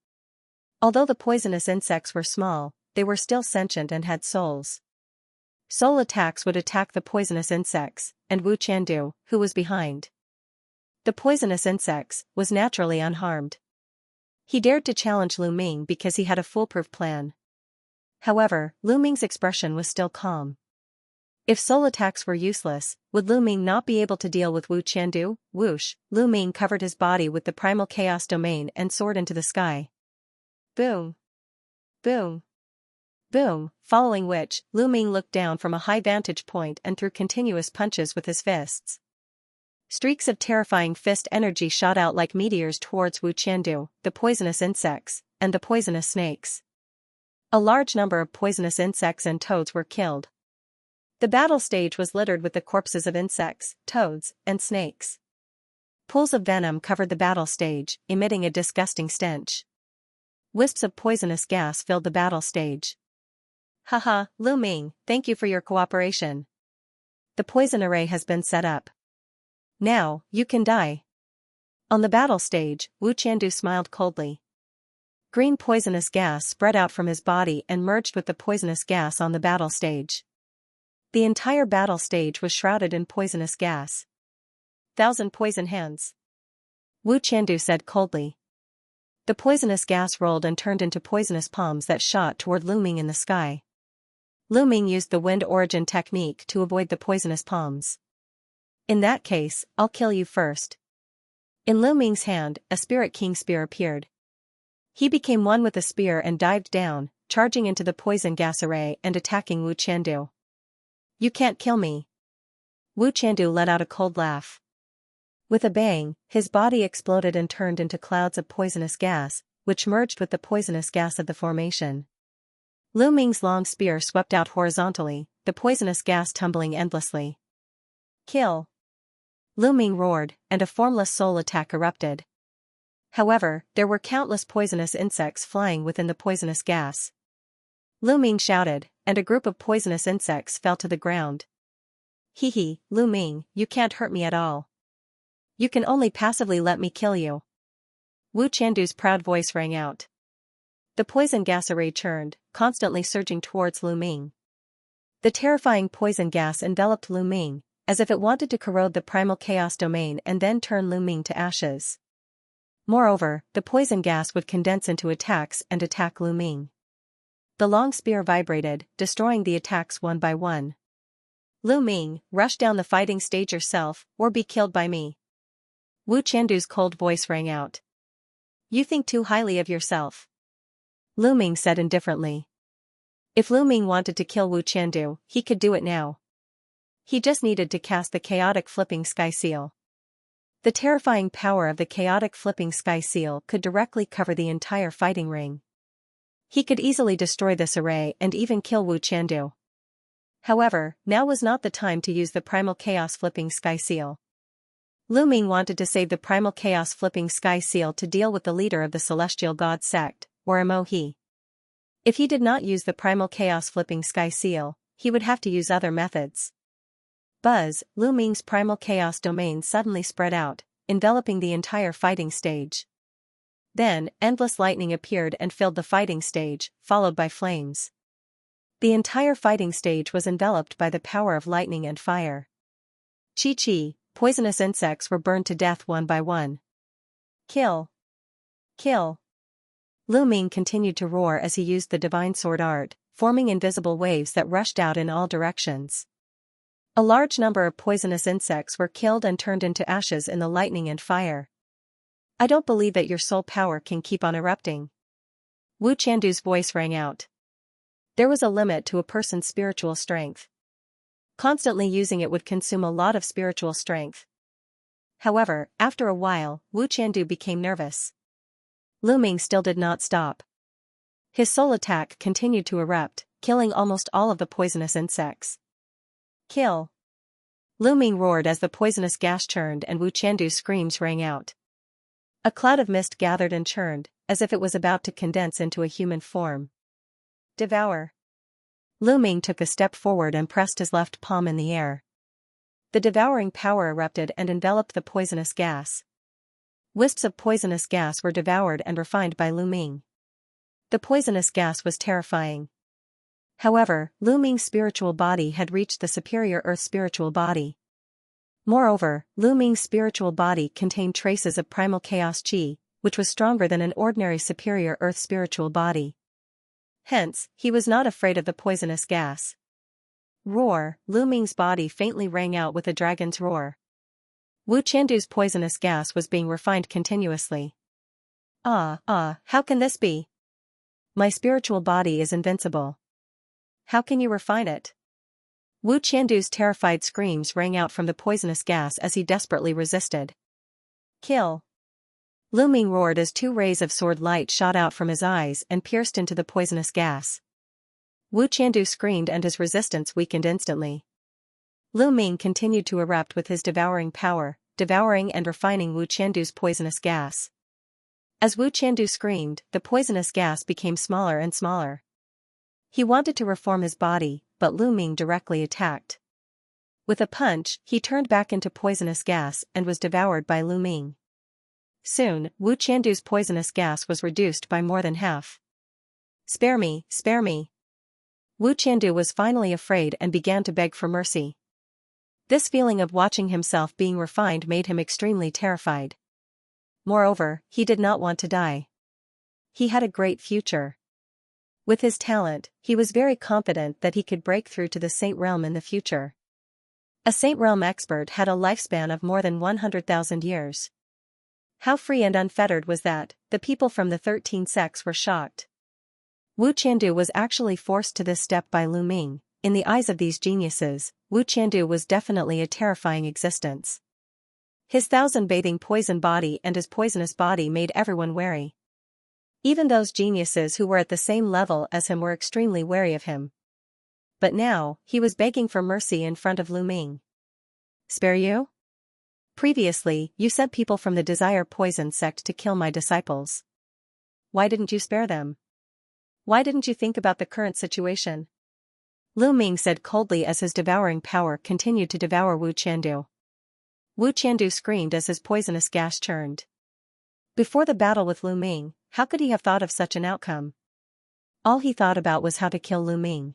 Although the poisonous insects were small, they were still sentient and had souls. Soul attacks would attack the poisonous insects, and Wu Qiandu, who was behind the poisonous insects, was naturally unharmed. He dared to challenge Lu Ming because he had a foolproof plan. However, Lu Ming's expression was still calm. If soul attacks were useless, would Lu Ming not be able to deal with Wu Qiandu? Whoosh, Lu Ming covered his body with the primal chaos domain and soared into the sky. Boom! Boom! Boom, following which, Lu Ming looked down from a high vantage point and threw continuous punches with his fists. Streaks of terrifying fist energy shot out like meteors towards Wu Qiandu, the poisonous insects, and the poisonous snakes. A large number of poisonous insects and toads were killed. The battle stage was littered with the corpses of insects, toads, and snakes. Pools of venom covered the battle stage, emitting a disgusting stench. Wisps of poisonous gas filled the battle stage. Haha, Lu Ming, thank you for your cooperation. The poison array has been set up. Now, you can die. On the battle stage, Wu Qiandu smiled coldly. Green poisonous gas spread out from his body and merged with the poisonous gas on the battle stage. The entire battle stage was shrouded in poisonous gas. 1,000 poison hands. Wu Qiandu said coldly. The poisonous gas rolled and turned into poisonous palms that shot toward Lu Ming in the sky. Lu Ming used the wind origin technique to avoid the poisonous palms. In that case, I'll kill you first. In Lu Ming's hand, a Spirit King spear appeared. He became one with the spear and dived down, charging into the poison gas array and attacking Wu Qiandu. You can't kill me. Wu Qiandu let out a cold laugh. With a bang, his body exploded and turned into clouds of poisonous gas, which merged with the poisonous gas of the formation. Lu Ming's long spear swept out horizontally, the poisonous gas tumbling endlessly. Kill! Lu Ming roared, and a formless soul attack erupted. However, there were countless poisonous insects flying within the poisonous gas. Lu Ming shouted, and a group of poisonous insects fell to the ground. Hee hee, Lu Ming, you can't hurt me at all. You can only passively let me kill you. Wu Qiandu's proud voice rang out. The poison gas array churned, constantly surging towards Lu Ming. The terrifying poison gas enveloped Lu Ming, as if it wanted to corrode the primal chaos domain and then turn Lu Ming to ashes. Moreover, the poison gas would condense into attacks and attack Lu Ming. The long spear vibrated, destroying the attacks one by one. Lu Ming, rush down the fighting stage yourself, or be killed by me. Wu Qiandu's cold voice rang out. You think too highly of yourself. Lu Ming said indifferently. If Lu Ming wanted to kill Wu Qiandu, he could do it now. He just needed to cast the chaotic flipping sky seal. The terrifying power of the chaotic flipping sky seal could directly cover the entire fighting ring. He could easily destroy this array and even kill Wu Qiandu. However, now was not the time to use the primal chaos flipping sky seal. Lu Ming wanted to save the primal chaos flipping sky seal to deal with the leader of the celestial god sect, or Mo He. If he did not use the primal chaos flipping sky seal, he would have to use other methods. Buzz, Lu Ming's primal chaos domain suddenly spread out, enveloping the entire fighting stage. Then, endless lightning appeared and filled the fighting stage, followed by flames. The entire fighting stage was enveloped by the power of lightning and fire. Chi-chi, poisonous insects were burned to death one by one. Kill! Kill! Lu Ming continued to roar as he used the divine sword art, forming invisible waves that rushed out in all directions. A large number of poisonous insects were killed and turned into ashes in the lightning and fire. I don't believe that your soul power can keep on erupting. Wu Qiandu's voice rang out. There was a limit to a person's spiritual strength. Constantly using it would consume a lot of spiritual strength. However, after a while, Wu Qiandu became nervous. Lu Ming still did not stop. His soul attack continued to erupt, killing almost all of the poisonous insects. Kill! Lu Ming roared as the poisonous gas churned and Wu Qiandu's screams rang out. A cloud of mist gathered and churned, as if it was about to condense into a human form. Devour! Lu Ming took a step forward and pressed his left palm in the air. The devouring power erupted and enveloped the poisonous gas. Wisps of poisonous gas were devoured and refined by Lu Ming. The poisonous gas was terrifying. However, Lu Ming's spiritual body had reached the superior earth spiritual body. Moreover, Lu Ming's spiritual body contained traces of primal chaos qi, which was stronger than an ordinary superior earth spiritual body. Hence, he was not afraid of the poisonous gas. Roar! Lu Ming's body faintly rang out with a dragon's roar. Wu Qiandu's poisonous gas was being refined continuously. How can this be? My spiritual body is invincible. How can you refine it? Wu Qiandu's terrified screams rang out from the poisonous gas as he desperately resisted. Kill! Lu Ming roared as two rays of sword light shot out from his eyes and pierced into the poisonous gas. Wu Qiandu screamed and his resistance weakened instantly. Lu Ming continued to erupt with his devouring power, devouring and refining Wu Qiandu's poisonous gas. As Wu Qiandu screamed, the poisonous gas became smaller and smaller. He wanted to reform his body, but Lu Ming directly attacked. With a punch, he turned back into poisonous gas and was devoured by Lu Ming. Soon, Wu Qiandu's poisonous gas was reduced by more than half. Spare me, spare me. Wu Qiandu was finally afraid and began to beg for mercy. This feeling of watching himself being refined made him extremely terrified. Moreover, he did not want to die. He had a great future. With his talent, he was very confident that he could break through to the Saint Realm in the future. A Saint Realm expert had a lifespan of more than 100,000 years. How free and unfettered was that? The people from the 13 sects were shocked. Wu Qiandu was actually forced to this step by Lu Ming. In the eyes of these geniuses, Wu Qiandu was definitely a terrifying existence. His thousand-bathing poison body and his poisonous body made everyone wary. Even those geniuses who were at the same level as him were extremely wary of him. But now, he was begging for mercy in front of Lu Ming. Spare you? Previously, you sent people from the Desire Poison sect to kill my disciples. Why didn't you spare them? Why didn't you think about the current situation? Lu Ming said coldly as his devouring power continued to devour Wu Qiandu. Wu Qiandu screamed as his poisonous gas churned. Before the battle with Lu Ming, how could he have thought of such an outcome? All he thought about was how to kill Lu Ming.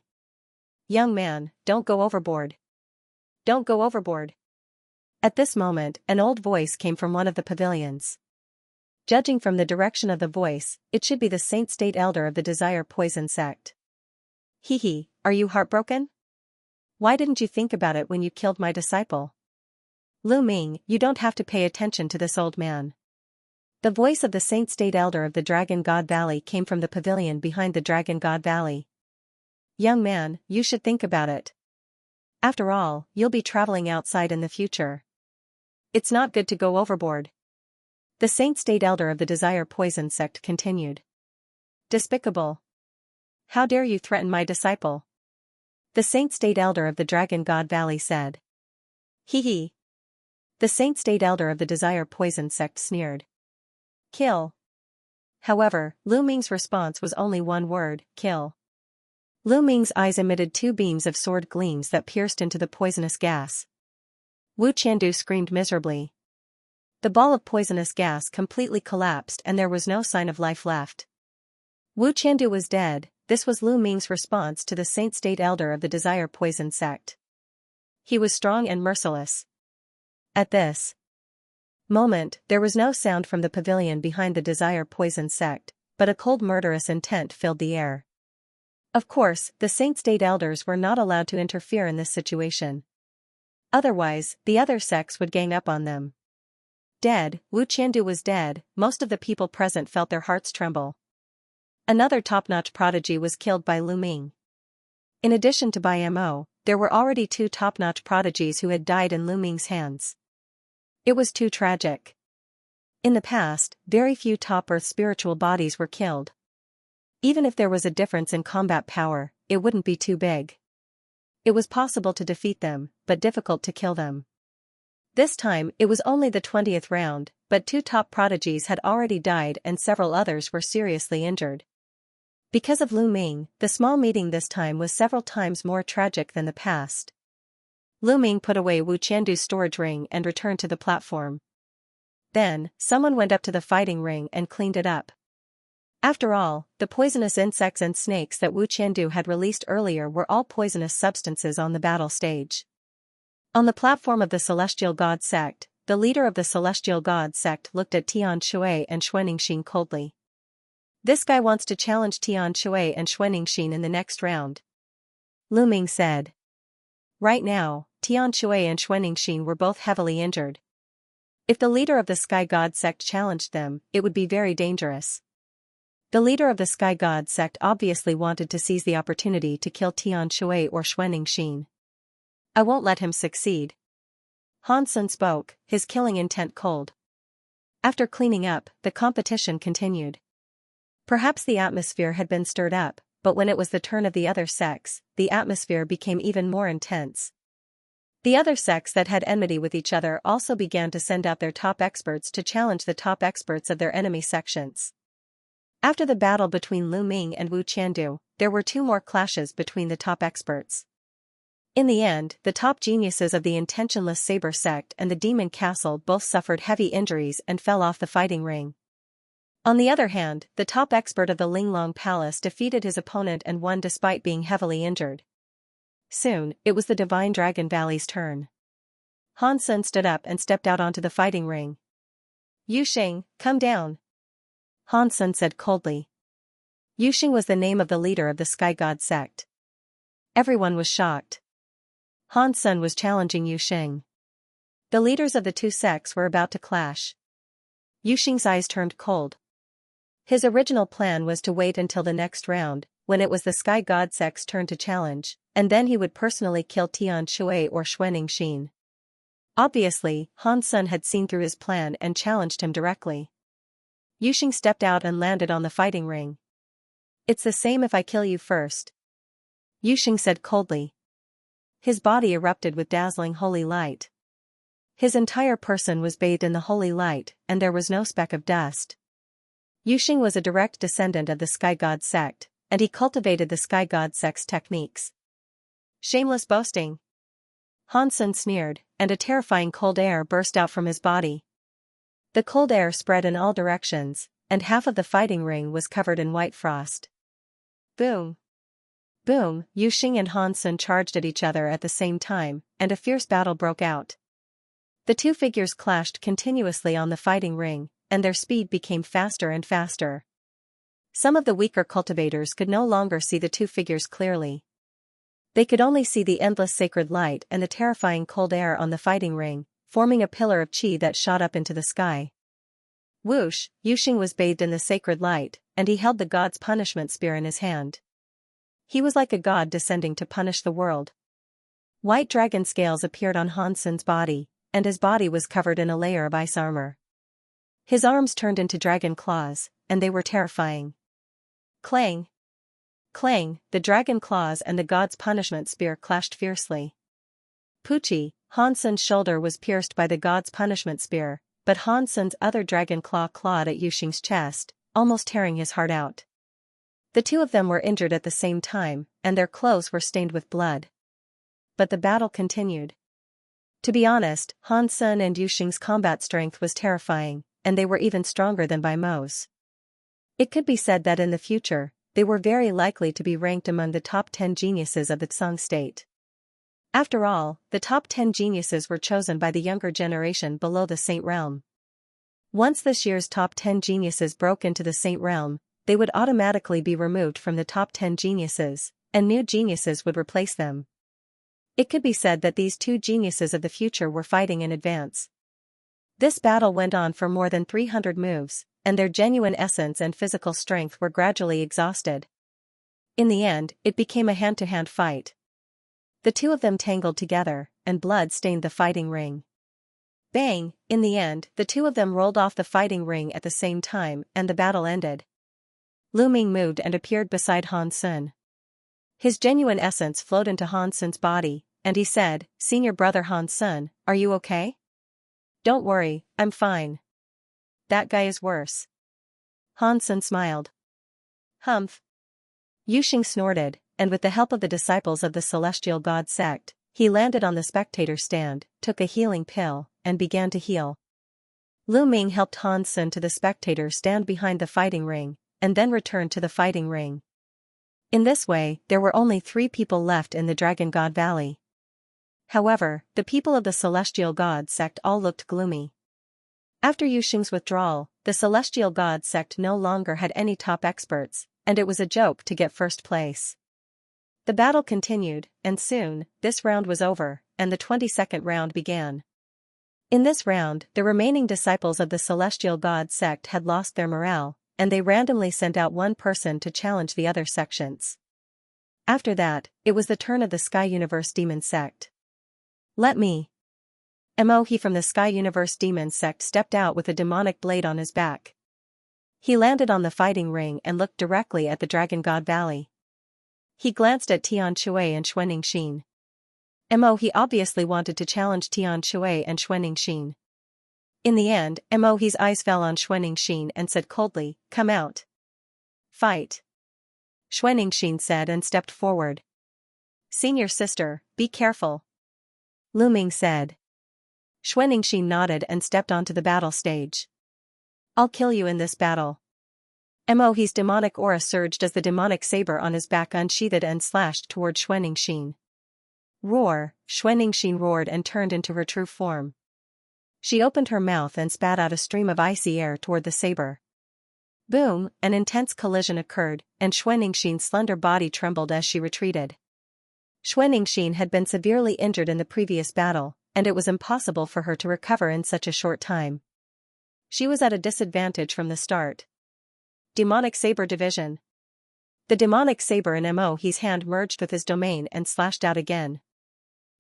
Young man, don't go overboard. Don't go overboard. At this moment, an old voice came from one of the pavilions. Judging from the direction of the voice, it should be the Saint State Elder of the Desire Poison sect. Hee, are you heartbroken? Why didn't you think about it when you killed my disciple? Lu Ming, you don't have to pay attention to this old man. The voice of the Saint State Elder of the Dragon God Valley came from the pavilion behind the Dragon God Valley. Young man, you should think about it. After all, you'll be traveling outside in the future. It's not good to go overboard. The Saint State Elder of the Desire Poison sect continued. Despicable. How dare you threaten my disciple? The Saint State Elder of the Dragon God Valley said. Hee. The Saint State Elder of the Desire Poison sect sneered. Kill. However, Lu Ming's response was only one word, kill. Lu Ming's eyes emitted two beams of sword gleams that pierced into the poisonous gas. Wu Qiandu screamed miserably. The ball of poisonous gas completely collapsed and there was no sign of life left. Wu Qiandu was dead. This was Lu Ming's response to the Saint State Elder of the Desire Poison sect. He was strong and merciless. At this moment, there was no sound from the pavilion behind the Desire Poison sect, but a cold murderous intent filled the air. Of course, the Saint State elders were not allowed to interfere in this situation. Otherwise, the other sects would gang up on them. Dead, Wu Qiandu was dead. Most of the people present felt their hearts tremble. Another top-notch prodigy was killed by Lu Ming. In addition to Bai Mo, there were already 2 top-notch prodigies who had died in Lu Ming's hands. It was too tragic. In the past, very few top-earth spiritual bodies were killed. Even if there was a difference in combat power, it wouldn't be too big. It was possible to defeat them, but difficult to kill them. This time, it was only the 20th round, but 2 top prodigies had already died and several others were seriously injured. Because of Lu Ming, the small meeting this time was several times more tragic than the past. Lu Ming put away Wu Qiandu's storage ring and returned to the platform. Then, someone went up to the fighting ring and cleaned it up. After all, the poisonous insects and snakes that Wu Qiandu had released earlier were all poisonous substances on the battle stage. On the platform of the Celestial God sect, the leader of the Celestial God sect looked at Tian Shui and Xuanixin coldly. This guy wants to challenge Tian Shui and Xuanixin in the next round. Lu Ming said. Right now, Tian Shui and Xuanixin were both heavily injured. If the leader of the Sky God sect challenged them, it would be very dangerous. The leader of the Sky God sect obviously wanted to seize the opportunity to kill Tian Shui or Xuanixin. I won't let him succeed. Han Sun spoke, his killing intent cold. After cleaning up, the competition continued. Perhaps the atmosphere had been stirred up, but when it was the turn of the other sects, the atmosphere became even more intense. The other sects that had enmity with each other also began to send out their top experts to challenge the top experts of their enemy sections. After the battle between Lu Ming and Wu Qiandu, there were 2 more clashes between the top experts. In the end, the top geniuses of the intentionless Saber sect and the Demon Castle both suffered heavy injuries and fell off the fighting ring. On the other hand, the top expert of the Linglong Palace defeated his opponent and won despite being heavily injured. Soon, it was the Divine Dragon Valley's turn. Han Sun stood up and stepped out onto the fighting ring. Yuxing, come down. Han Sun said coldly. Yuxing was the name of the leader of the Sky God sect. Everyone was shocked. Han Sun was challenging Yuxing. The leaders of the 2 sects were about to clash. Yuxing's eyes turned cold. His original plan was to wait until the next round, when it was the Sky God sect's turn to challenge, and then he would personally kill Tian Shui or Xuanixin. Obviously, Han Sun had seen through his plan and challenged him directly. Yuxing stepped out and landed on the fighting ring. It's the same if I kill you first. Yuxing said coldly. His body erupted with dazzling holy light. His entire person was bathed in the holy light, and there was no speck of dust. Yuxing was a direct descendant of the Sky God sect, and he cultivated the Sky God sect's techniques. Shameless boasting. Han Sun sneered, and a terrifying cold air burst out from his body. The cold air spread in all directions, and half of the fighting ring was covered in white frost. Boom! Boom! Yuxing and Han Sun charged at each other at the same time, and a fierce battle broke out. The 2 figures clashed continuously on the fighting ring, and their speed became faster and faster. Some of the weaker cultivators could no longer see the 2 figures clearly. They could only see the endless sacred light and the terrifying cold air on the fighting ring, forming a pillar of qi that shot up into the sky. Whoosh! Yuxing was bathed in the sacred light, and he held the god's punishment spear in his hand. He was like a god descending to punish the world. White dragon scales appeared on Han Sun's body, and his body was covered in a layer of ice armor. His arms turned into dragon claws, and they were terrifying. Clang! Clang! The dragon claws and the god's punishment spear clashed fiercely. Pucci! Han Sun's shoulder was pierced by the god's punishment spear, but Han Sun's other dragon claw clawed at Yuxing's chest, almost tearing his heart out. The 2 of them were injured at the same time, and their clothes were stained with blood. But the battle continued. To be honest, Han Sun and Yuxing's combat strength was terrifying, and they were even stronger than Bai Mo's. It could be said that in the future, they were very likely to be ranked among the top 10 geniuses of the Tsang state. After all, the top 10 geniuses were chosen by the younger generation below the Saint Realm. Once this year's top 10 geniuses broke into the Saint Realm, they would automatically be removed from the top 10 geniuses, and new geniuses would replace them. It could be said that these two geniuses of the future were fighting in advance. This battle went on for more than 300 moves, and their genuine essence and physical strength were gradually exhausted. In the end, it became a hand-to-hand fight. The two of them tangled together, and blood stained the fighting ring. Bang! In the end, the two of them rolled off the fighting ring at the same time, and the battle ended. Lu Ming moved and appeared beside Han Sun. His genuine essence flowed into Han Sun's body, and he said, "Senior brother Han Sun, are you okay?" "Don't worry, I'm fine. That guy is worse." Han Sun smiled. "Humph." Yuxing snorted, and with the help of the disciples of the Celestial God sect, he landed on the spectator stand, took a healing pill, and began to heal. Lu Ming helped Han Sun to the spectator stand behind the fighting ring, and then returned to the fighting ring. In this way, there were only 3 people left in the Dragon God Valley. However, the people of the Celestial God sect all looked gloomy. After Yuxing's withdrawal, the Celestial God sect no longer had any top experts, and it was a joke to get first place. The battle continued, and soon, this round was over, and the 22nd round began. In this round, the remaining disciples of the Celestial God sect had lost their morale, and they randomly sent out one person to challenge the other sections. After that, it was the turn of the Sky Universe Demon sect. "Let me." He from the Sky Universe Demon sect stepped out with a demonic blade on his back. He landed on the fighting ring and looked directly at the Dragon God Valley. He glanced at Tian Shui and Xuanning Xin. He obviously wanted to challenge Tian Shui and Xuanning Xin. In the end, He's eyes fell on Xuanning Xin and said coldly, "Come out. Fight." Xuanning Xin said and stepped forward. "Senior sister, be careful," Lu Ming said. Xuanning Xin nodded and stepped onto the battle stage. "I'll kill you in this battle." He's demonic aura surged as the demonic saber on his back unsheathed and slashed toward Xuanning Xin. Roar! Xuanning Xin roared and turned into her true form. She opened her mouth and spat out a stream of icy air toward the saber. Boom! An intense collision occurred, and Xuanning Xin's slender body trembled as she retreated. Xuanning Xin had been severely injured in the previous battle, and it was impossible for her to recover in such a short time. She was at a disadvantage from the start. Demonic Saber Division. The demonic saber in He's hand merged with his domain and slashed out again.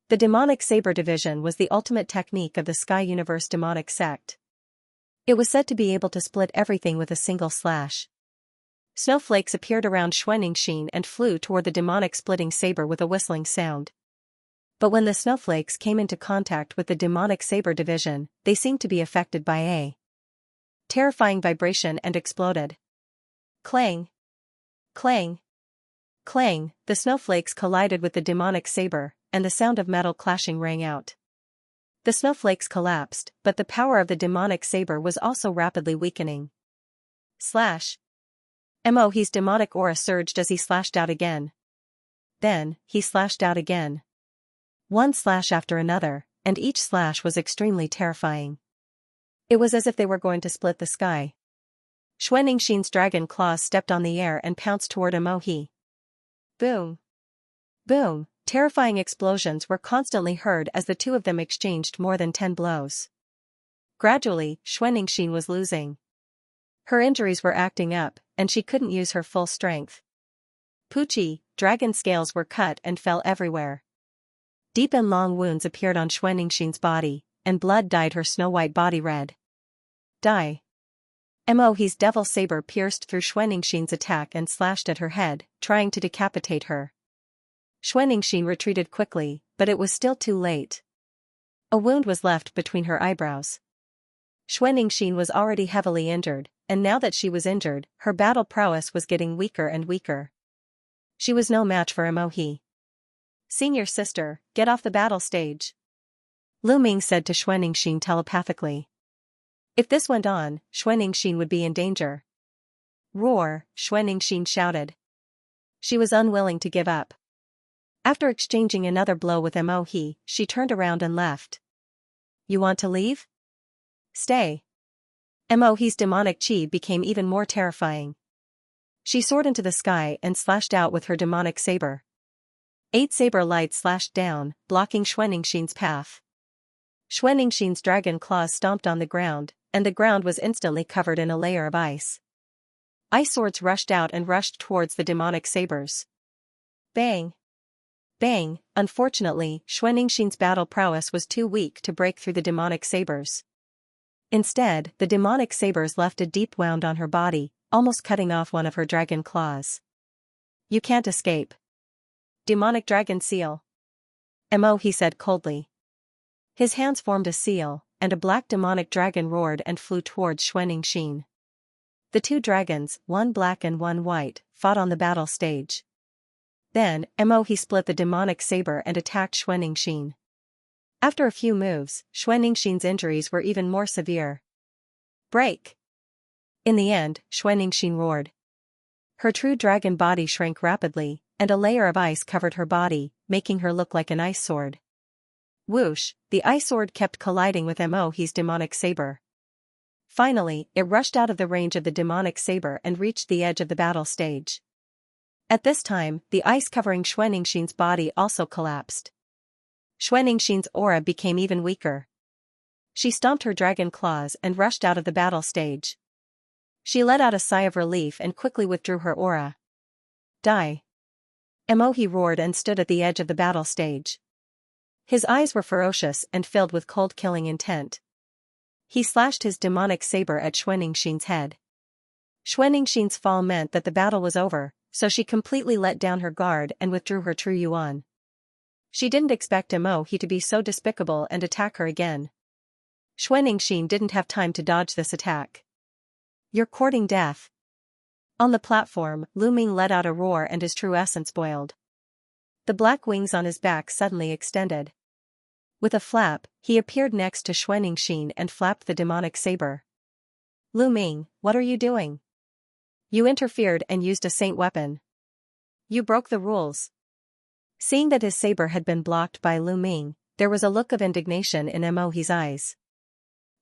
The demonic saber division was the ultimate technique of the Sky Universe demonic sect. It was said to be able to split everything with a single slash. Snowflakes appeared around Xuanning Xin and flew toward the demonic splitting saber with a whistling sound. But when the snowflakes came into contact with the demonic saber division, they seemed to be affected by a terrifying vibration and exploded. Clang! Clang! Clang! The snowflakes collided with the demonic saber, and the sound of metal clashing rang out. The snowflakes collapsed, but the power of the demonic saber was also rapidly weakening. Slash! He's demonic aura surged as he slashed out again. Then, he slashed out again. One slash after another, and each slash was extremely terrifying. It was as if they were going to split the sky. Xuanning Xin's dragon claws stepped on the air and pounced toward He. Boom! Boom! Terrifying explosions were constantly heard as the two of them exchanged more than 10 blows. Gradually, Xuanning Xin was losing. Her injuries were acting up, and she couldn't use her full strength. Poochie, dragon scales were cut and fell everywhere. Deep and long wounds appeared on Xuanning Xin's body, and blood dyed her snow-white body red. Die! He's devil saber pierced through Xuanning Xin's attack and slashed at her head, trying to decapitate her. Xuanning Xin retreated quickly, but it was still too late. A wound was left between her eyebrows. Xuanning Xin was already heavily injured, and now that she was injured, her battle prowess was getting weaker and weaker. She was no match for He. "Senior sister, get off the battle stage," Lu Ming said to Xuanning Xin telepathically. If this went on, Xuanning Xin would be in danger. Roar! Xuanning Xin shouted. She was unwilling to give up. After exchanging another blow with He, she turned around and left. "You want to leave? Stay." He's demonic chi became even more terrifying. She soared into the sky and slashed out with her demonic saber. 8 saber lights slashed down, blocking Xuanixin's path. Xuanixin's dragon claws stomped on the ground, and the ground was instantly covered in a layer of ice. Ice swords rushed out and rushed towards the demonic sabers. Bang! Bang! Unfortunately, Xuanixin's battle prowess was too weak to break through the demonic sabers. Instead, the demonic sabers left a deep wound on her body, almost cutting off one of her dragon claws. You can't escape. Demonic dragon seal. Mo, he said coldly. His hands formed a seal, and a black demonic dragon roared and flew towards Xuanixin. The 2 dragons, one black and one white, fought on the battle stage. Then, Mo, he split the demonic saber and attacked Xuanixin. After a few moves, Xuanixin's injuries were even more severe. Break! In the end, Xuanixin roared. Her true dragon body shrank rapidly, and a layer of ice covered her body, making her look like an ice sword. Whoosh, the ice sword kept colliding with Mo's demonic saber. Finally, it rushed out of the range of the demonic saber and reached the edge of the battle stage. At this time, the ice covering Xuanixin's body also collapsed. Xuanixin's aura became even weaker. She stomped her dragon claws and rushed out of the battle stage. She let out a sigh of relief and quickly withdrew her aura. Die! Mo, he roared and stood at the edge of the battle stage. His eyes were ferocious and filled with cold killing intent. He slashed his demonic saber at Xuanixin's head. Xuanixin's fall meant that the battle was over, so she completely let down her guard and withdrew her true yuan. She didn't expect Mo to be so despicable and attack her again. Xuanixin didn't have time to dodge this attack. You're courting death. On the platform, Lu Ming let out a roar and his true essence boiled. The black wings on his back suddenly extended. With a flap, he appeared next to Xuanixin and flapped the demonic saber. Lu Ming, what are you doing? You interfered and used a saint weapon. You broke the rules. Seeing that his saber had been blocked by Lu Ming, there was a look of indignation in Mo's eyes.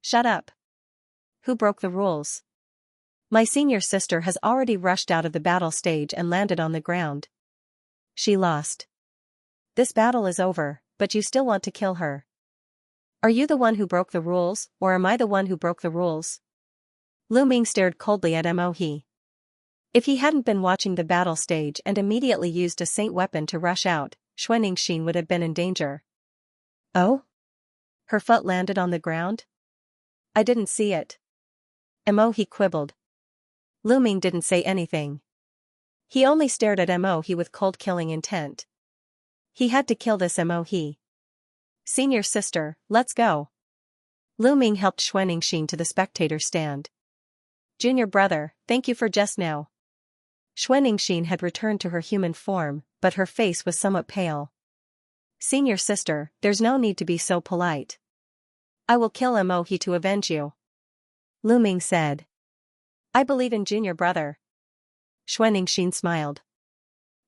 Shut up. Who broke the rules? My senior sister has already rushed out of the battle stage and landed on the ground. She lost. This battle is over, but you still want to kill her. Are you the one who broke the rules, or am I the one who broke the rules? Lu Ming stared coldly at Mo. If he hadn't been watching the battle stage and immediately used a saint weapon to rush out, Xuanixin would have been in danger. Oh? Her foot landed on the ground? I didn't see it. Mo, he quibbled. Lu Ming didn't say anything. He only stared at Mo with cold killing intent. He had to kill this Mo. Senior sister, let's go. Lu Ming helped Xuanixin to the spectator stand. Junior brother, thank you for just now. Xuanixin had returned to her human form, but her face was somewhat pale. Senior sister, there's no need to be so polite. I will kill Mo to avenge you. Lu Ming said. I believe in junior brother. Xuanixin smiled.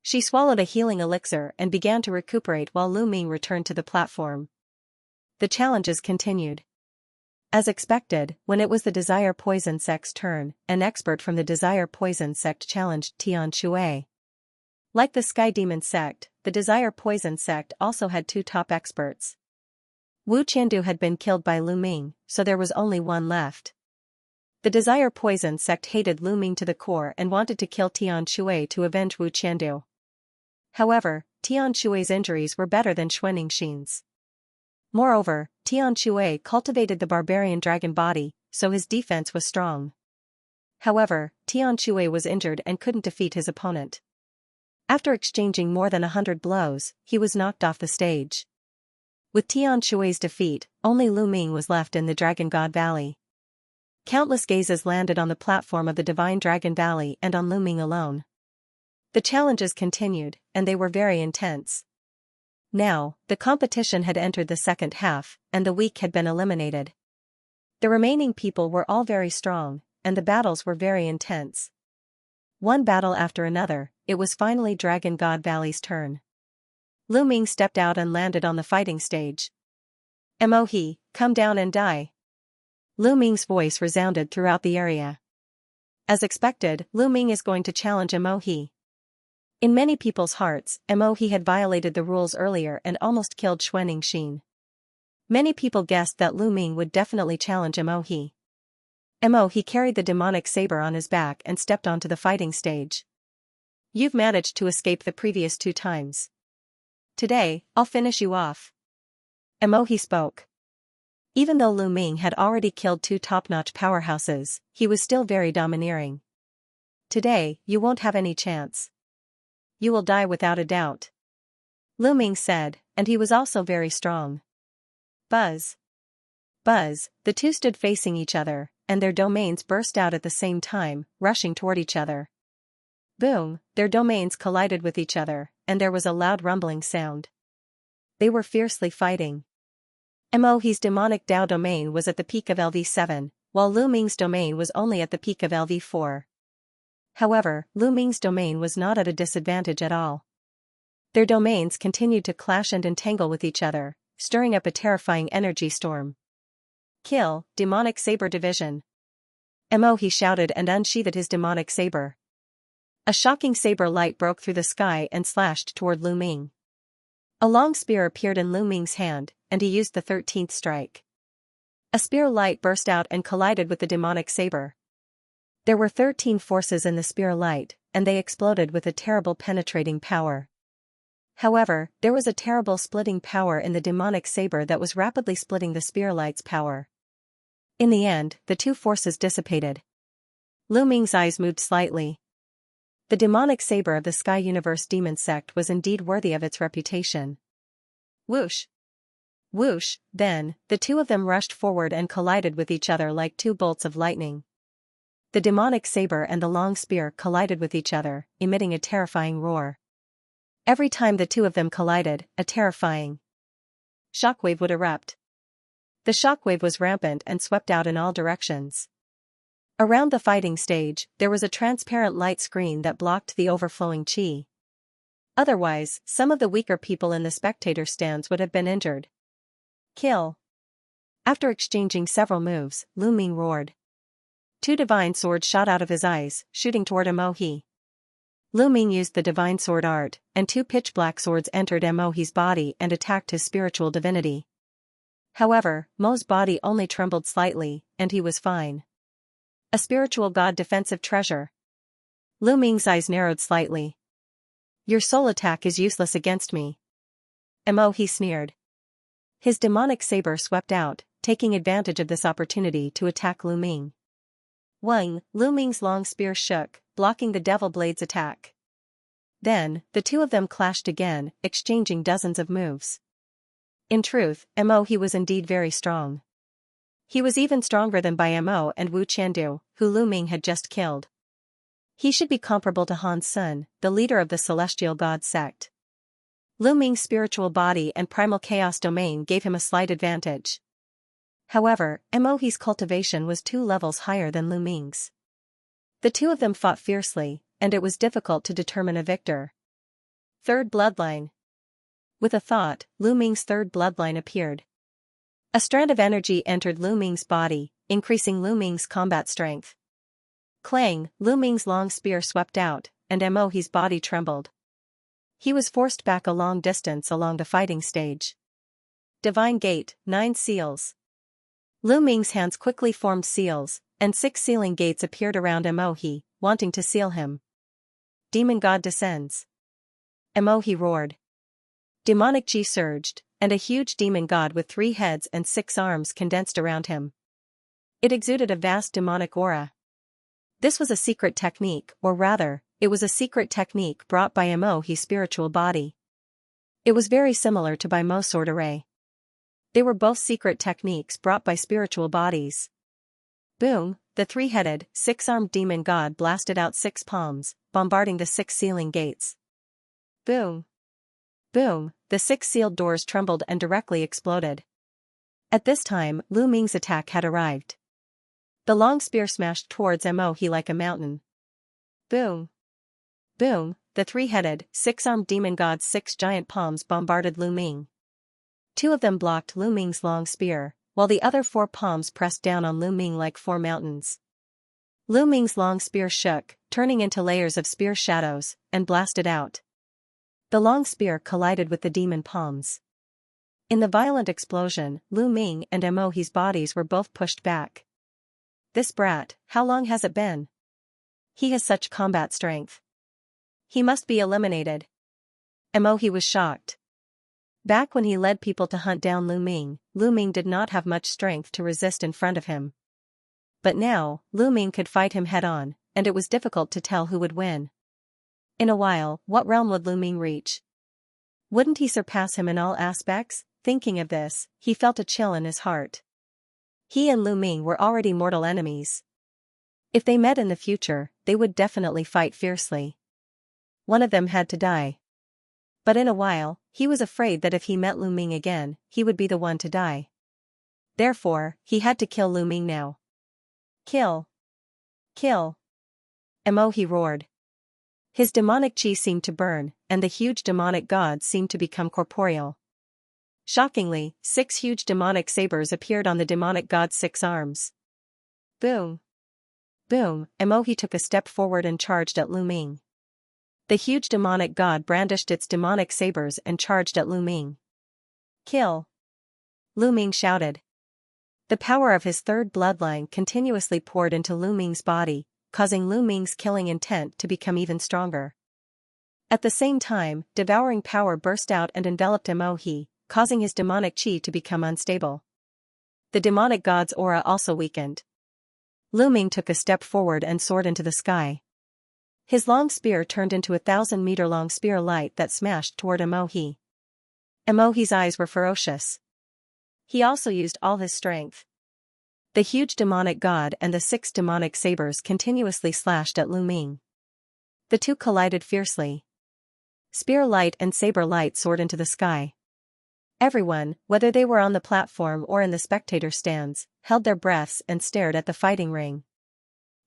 She swallowed a healing elixir and began to recuperate while Lu Ming returned to the platform. The challenges continued. As expected, when it was the Desire Poison sect's turn, an expert from the Desire Poison sect challenged Tian Shui. Like the Sky Demon sect, the Desire Poison sect also had 2 top experts. Wu Qiandu had been killed by Lu Ming, so there was only one left. The Desire Poison sect hated Lu Ming to the core and wanted to kill Tian Shui to avenge Wu Qiandu. However, Tian Shui's injuries were better than Xuanixin's. Moreover, Tian Shui cultivated the barbarian dragon body, so his defense was strong. However, Tian Shui was injured and couldn't defeat his opponent. After exchanging more than 100 blows, he was knocked off the stage. With Tian Shui's defeat, only Lu Ming was left in the Dragon God Valley. Countless gazes landed on the platform of the Divine Dragon Valley and on Lu Ming alone. The challenges continued, and they were very intense. Now, the competition had entered the second half, and the weak had been eliminated. The remaining people were all very strong, and the battles were very intense. One battle after another, it was finally Dragon God Valley's turn. Lu Ming stepped out and landed on the fighting stage. Mo, come down and die. Lu Ming's voice resounded throughout the area. As expected, Lu Ming is going to challenge Mo He. In many people's hearts, Mo He had violated the rules earlier and almost killed Xuanning Xin. Many people guessed that Lu Ming would definitely challenge Mo He. Mo He carried the demonic saber on his back and stepped onto the fighting stage. You've managed to escape the previous 2 times. Today, I'll finish you off. Mo He spoke. Even though Lu Ming had already killed 2 top-notch powerhouses, he was still very domineering. Today, you won't have any chance. You will die without a doubt. Lu Ming said, and he was also very strong. Buzz. Buzz, the 2 stood facing each other, and their domains burst out at the same time, rushing toward each other. Boom, their domains collided with each other, and there was a loud rumbling sound. They were fiercely fighting. Mo He's demonic Dao domain was at the peak of LV7, while Lu Ming's domain was only at the peak of LV4. However, Lu Ming's domain was not at a disadvantage at all. Their domains continued to clash and entangle with each other, stirring up a terrifying energy storm. Kill, demonic saber division. Mo He shouted and unsheathed his demonic saber. A shocking saber light broke through the sky and slashed toward Lu Ming. A long spear appeared in Lu Ming's hand, and he used the 13th strike. A spear light burst out and collided with the demonic saber. There were 13 forces in the spear light, and they exploded with a terrible penetrating power. However, there was a terrible splitting power in the demonic saber that was rapidly splitting the spear light's power. In the end, the 2 forces dissipated. Lu Ming's eyes moved slightly. The demonic saber of the Sky Universe Demon Sect was indeed worthy of its reputation. Whoosh! Whoosh! Then, the 2 of them rushed forward and collided with each other like 2 bolts of lightning. The demonic saber and the long spear collided with each other, emitting a terrifying roar. Every time the 2 of them collided, a terrifying shockwave would erupt. The shockwave was rampant and swept out in all directions. Around the fighting stage, there was a transparent light screen that blocked the overflowing qi. Otherwise, some of the weaker people in the spectator stands would have been injured. Kill. After exchanging several moves, Lu Ming roared. 2 divine swords shot out of his eyes, shooting toward Mo He. Lu Ming used the divine sword art, and 2 pitch-black swords entered Mo He's body and attacked his spiritual divinity. However, Mo's body only trembled slightly, and he was fine. A spiritual god defensive treasure. Lu Ming's eyes narrowed slightly. Your soul attack is useless against me. Mo He sneered. His demonic saber swept out, taking advantage of this opportunity to attack Lu Ming. Wang, Lu Ming's long spear shook, blocking the Devil Blade's attack. Then, the 2 of them clashed again, exchanging dozens of moves. In truth, Mo He was indeed very strong. He was even stronger than Bai Mo and Wu Qiandu, who Lu Ming had just killed. He should be comparable to Han Sun, the leader of the Celestial God sect. Lu Ming's spiritual body and primal chaos domain gave him a slight advantage. However, Mo He's cultivation was 2 levels higher than Lu Ming's. The 2 of them fought fiercely, and it was difficult to determine a victor. Third bloodline. With a thought, Lu Ming's 3rd bloodline appeared. A strand of energy entered Lu Ming's body, increasing Lu Ming's combat strength. Clang, Lu Ming's long spear swept out, and Mo He's body trembled. He was forced back a long distance along the fighting stage. Divine Gate, 9 seals. Lu Ming's hands quickly formed seals, and 6 sealing gates appeared around Mo He, wanting to seal him. Demon God descends. Mo He roared. Demonic qi surged, and a huge demon god with 3 heads and 6 arms condensed around him. It exuded a vast demonic aura. This was a secret technique, or rather, it was a secret technique brought by Mo He's spiritual body. It was very similar to Bai Mo's sword array. They were both secret techniques brought by spiritual bodies. Boom, the 3-headed, 6-armed demon god blasted out 6 palms, bombarding the 6 sealing gates. Boom. Boom, the 6 sealed doors trembled and directly exploded. At this time, Lu Ming's attack had arrived. The long spear smashed towards Mo He like a mountain. Boom. Boom, the 3-headed, 6-armed demon god's 6 giant palms bombarded Lu Ming. 2 of them blocked Lu Ming's long spear, while the other 4 palms pressed down on Lu Ming like 4 mountains. Lu Ming's long spear shook, turning into layers of spear shadows, and blasted out. The long spear collided with the demon palms. In the violent explosion, Lu Ming and Emohi's bodies were both pushed back. This brat, how long has it been? He has such combat strength. He must be eliminated. Emohi was shocked. Back when he led people to hunt down Lu Ming did not have much strength to resist in front of him. But now, Lu Ming could fight him head-on, and it was difficult to tell who would win. In a while, what realm would Lu Ming reach? Wouldn't he surpass him in all aspects? Thinking of this, he felt a chill in his heart. He and Lu Ming were already mortal enemies. If they met in the future, they would definitely fight fiercely. One of them had to die. But in a while, he was afraid that if he met Lu Ming again, he would be the one to die. Therefore, he had to kill Lu Ming now. Kill! Kill! Emohi roared. His demonic chi seemed to burn, and the huge demonic god seemed to become corporeal. Shockingly, 6 huge demonic sabers appeared on the demonic god's 6 arms. Boom! Boom! Emohi took a step forward and charged at Lu Ming. The huge demonic god brandished its demonic sabers and charged at Lu Ming. Kill! Lu Ming shouted. The power of his third bloodline continuously poured into Lu Ming's body, causing Lu Ming's killing intent to become even stronger. At the same time, devouring power burst out and enveloped Emohi, causing his demonic chi to become unstable. The demonic god's aura also weakened. Lu Ming took a step forward and soared into the sky. His long spear turned into a 1,000-meter-long spear light that smashed toward Emohi. Emohi's eyes were ferocious. He also used all his strength. The huge demonic god and the 6 demonic sabers continuously slashed at Lu Ming. The two collided fiercely. Spear light and saber light soared into the sky. Everyone, whether they were on the platform or in the spectator stands, held their breaths and stared at the fighting ring.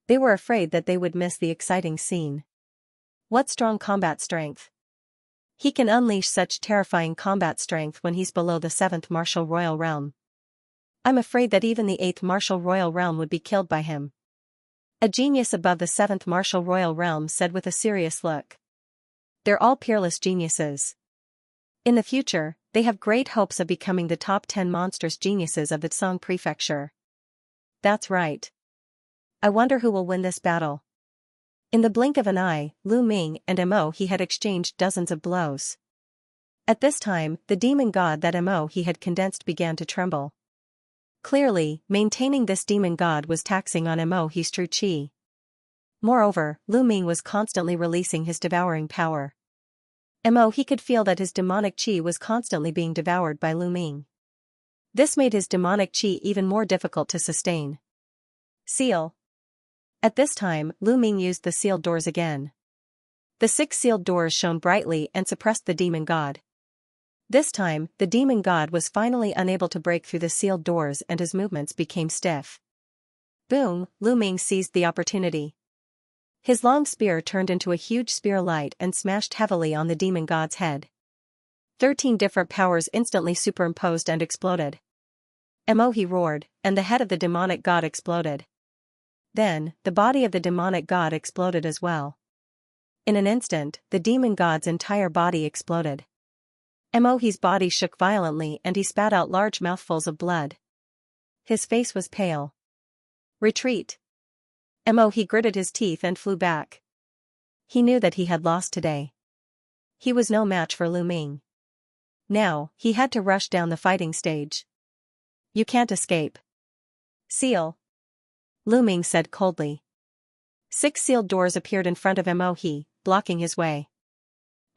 They were afraid that they would miss the exciting scene. What strong combat strength! He can unleash such terrifying combat strength when he's below the 7th martial royal realm. I'm afraid that even the 8th martial royal realm would be killed by him. A genius above the 7th martial royal realm said with a serious look. They're all peerless geniuses. In the future, they have great hopes of becoming the top 10 monstrous geniuses of the Tsang prefecture. That's right. I wonder who will win this battle. In the blink of an eye, Lu Ming and Emohi had exchanged dozens of blows. At this time, the demon god that Emohi had condensed began to tremble. Clearly, maintaining this demon god was taxing on Emohi's true chi. Moreover, Lu Ming was constantly releasing his devouring power. Emohi could feel that his demonic chi was constantly being devoured by Lu Ming. This made his demonic chi even more difficult to sustain. Seal. At this time, Lu Ming used the sealed doors again. The 6 sealed doors shone brightly and suppressed the demon god. This time, the demon god was finally unable to break through the sealed doors and his movements became stiff. Boom! Lu Ming seized the opportunity. His long spear turned into a huge spear light and smashed heavily on the demon god's head. 13 different powers instantly superimposed and exploded. Emohi roared, and the head of the demonic god exploded. Then, the body of the demonic god exploded as well. In an instant, the demon god's entire body exploded. Emohi's body shook violently and he spat out large mouthfuls of blood. His face was pale. Retreat! Emohi gritted his teeth and flew back. He knew that he had lost today. He was no match for Lu Ming. Now, he had to rush down the fighting stage. You can't escape. Seal. Lu Ming said coldly. 6 sealed doors appeared in front of Emohi, blocking his way.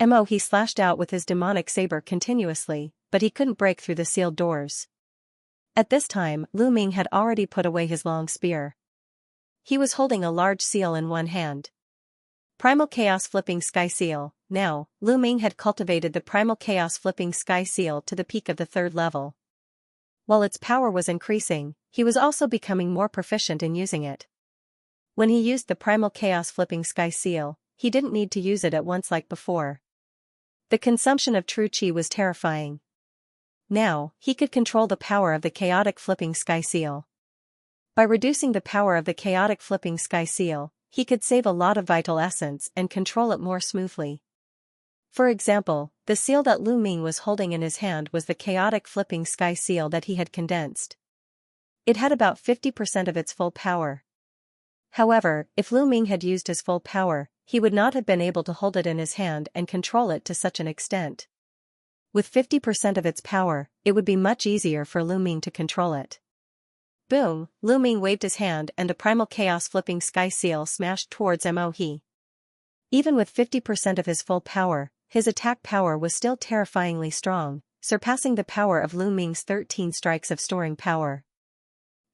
Emohi slashed out with his demonic saber continuously, but he couldn't break through the sealed doors. At this time, Lu Ming had already put away his long spear. He was holding a large seal in one hand. Primal Chaos Flipping Sky Seal. Now, Lu Ming had cultivated the Primal Chaos Flipping Sky Seal to the peak of the 3rd level. While its power was increasing, he was also becoming more proficient in using it. When he used the Primal Chaos Flipping Sky Seal, he didn't need to use it at once like before. The consumption of true chi was terrifying. Now, he could control the power of the chaotic flipping sky seal. By reducing the power of the chaotic flipping sky seal, he could save a lot of vital essence and control it more smoothly. For example, the seal that Lu Ming was holding in his hand was the chaotic flipping sky seal that he had condensed. It had about 50% of its full power. However, if Lu Ming had used his full power, he would not have been able to hold it in his hand and control it to such an extent. With 50% of its power, it would be much easier for Lu Ming to control it. Boom, Lu Ming waved his hand and the primal chaos flipping sky seal smashed towards Mo He. Even with 50% of his full power, his attack power was still terrifyingly strong, surpassing the power of Lu Ming's 13 strikes of storing power.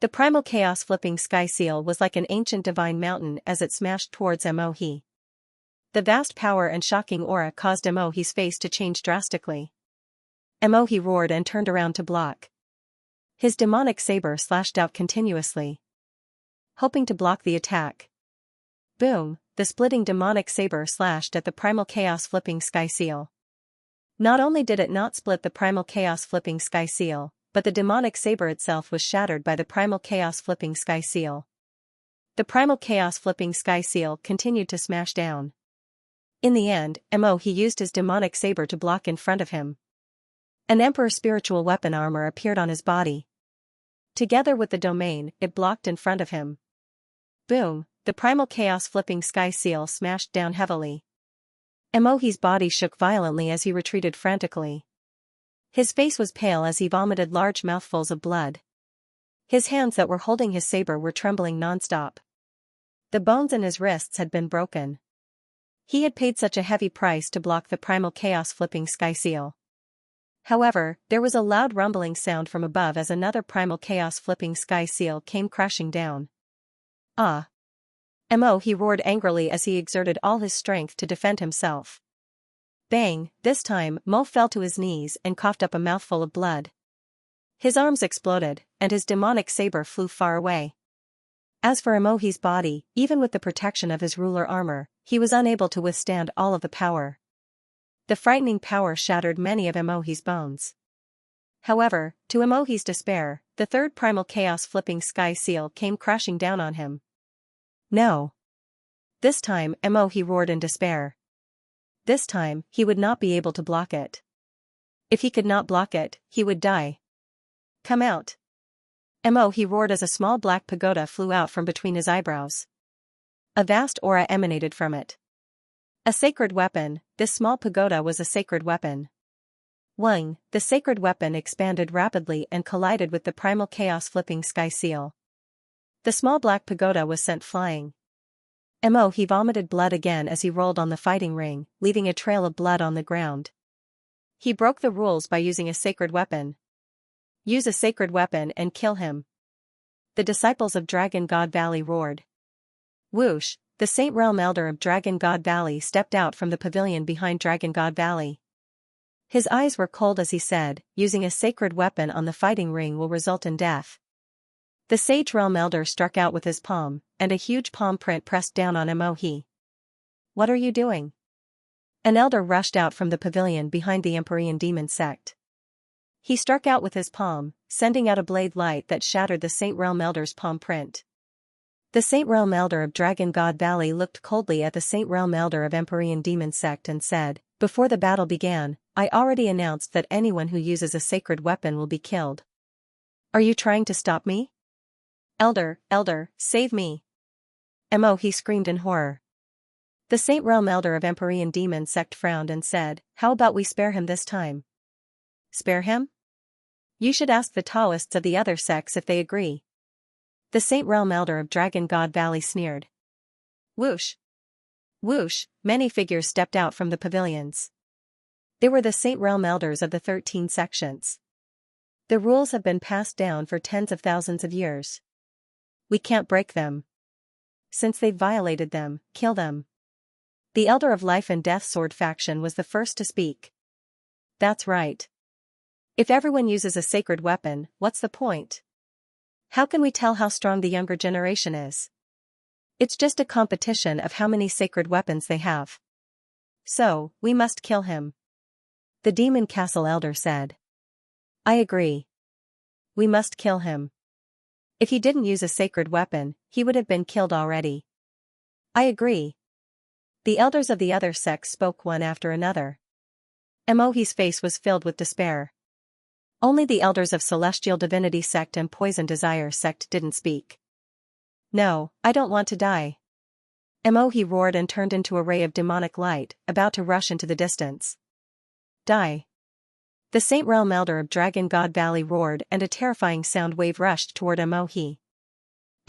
The primal chaos flipping sky seal was like an ancient divine mountain as it smashed towards Mo He. The vast power and shocking aura caused Mo He's face to change drastically. Mo He roared and turned around to block. His demonic saber slashed out continuously, hoping to block the attack. Boom, the splitting demonic saber slashed at the primal chaos flipping sky seal. Not only did it not split the primal chaos flipping sky seal, but the demonic saber itself was shattered by the primal chaos flipping sky seal. The primal chaos flipping sky seal continued to smash down. In the end, Mo He used his demonic saber to block in front of him. An emperor spiritual weapon armor appeared on his body. Together with the domain, it blocked in front of him. Boom, the primal chaos flipping sky seal smashed down heavily. Mo He's body shook violently as he retreated frantically. His face was pale as he vomited large mouthfuls of blood. His hands that were holding his saber were trembling non-stop. The bones in his wrists had been broken. He had paid such a heavy price to block the primal chaos flipping sky seal. However, there was a loud rumbling sound from above as another primal chaos flipping sky seal came crashing down. Ah! Mo He roared angrily as he exerted all his strength to defend himself. Bang, this time Mo fell to his knees and coughed up a mouthful of blood. His arms exploded, and his demonic saber flew far away. As for Mo He's body, even with the protection of his ruler armor, he was unable to withstand all of the power. The frightening power shattered many of Mo He's bones. However, to Mo He's despair, the third primal chaos flipping sky seal came crashing down on him. No! This time Mo He roared in despair. This time, he would not be able to block it. If he could not block it, he would die. Come out! Mo He roared as a small black pagoda flew out from between his eyebrows. A vast aura emanated from it. A sacred weapon, this small pagoda was a sacred weapon. Wang, the sacred weapon expanded rapidly and collided with the primal chaos flipping sky seal. The small black pagoda was sent flying. Mo He vomited blood again as he rolled on the fighting ring, leaving a trail of blood on the ground. He broke the rules by using a sacred weapon. Use a sacred weapon and kill him. The disciples of Dragon God Valley roared. Whoosh, the Saint Realm Elder of Dragon God Valley stepped out from the pavilion behind Dragon God Valley. His eyes were cold as he said, using a sacred weapon on the fighting ring will result in death. The Sage Realm Elder struck out with his palm, and a huge palm print pressed down on Mo He. What are you doing? An elder rushed out from the pavilion behind the Empyrean demon sect. He struck out with his palm, sending out a blade light that shattered the Saint Realm Elder's palm print. The Saint Realm Elder of Dragon God Valley looked coldly at the Saint Realm Elder of Empyrean demon sect and said, "Before the battle began, I already announced that anyone who uses a sacred weapon will be killed. Are you trying to stop me? Elder, save me!" Mo He screamed in horror. The Saint Realm Elder of Empyrean demon sect frowned and said, "How about we spare him this time?" Spare him? You should ask the Taoists of the other sects if they agree. The Saint Realm Elder of Dragon God Valley sneered. Whoosh! Whoosh! Many figures stepped out from the pavilions. They were the Saint Realm Elders of the 13 sections. The rules have been passed down for tens of thousands of years. We can't break them. Since they've violated them, kill them. The Elder of Life and Death Sword faction was the first to speak. That's right. If everyone uses a sacred weapon, what's the point? How can we tell how strong the younger generation is? It's just a competition of how many sacred weapons they have. So, we must kill him. The Demon Castle Elder said. I agree. We must kill him. If he didn't use a sacred weapon, he would have been killed already. I agree. The elders of the other sects spoke one after another. Mohi's face was filled with despair. Only the elders of Celestial Divinity sect and Poison Desire sect didn't speak. No, I don't want to die. Mohi roared and turned into a ray of demonic light, about to rush into the distance. Die. The Saint Realm Elder of Dragon God Valley roared and a terrifying sound wave rushed toward Mohi.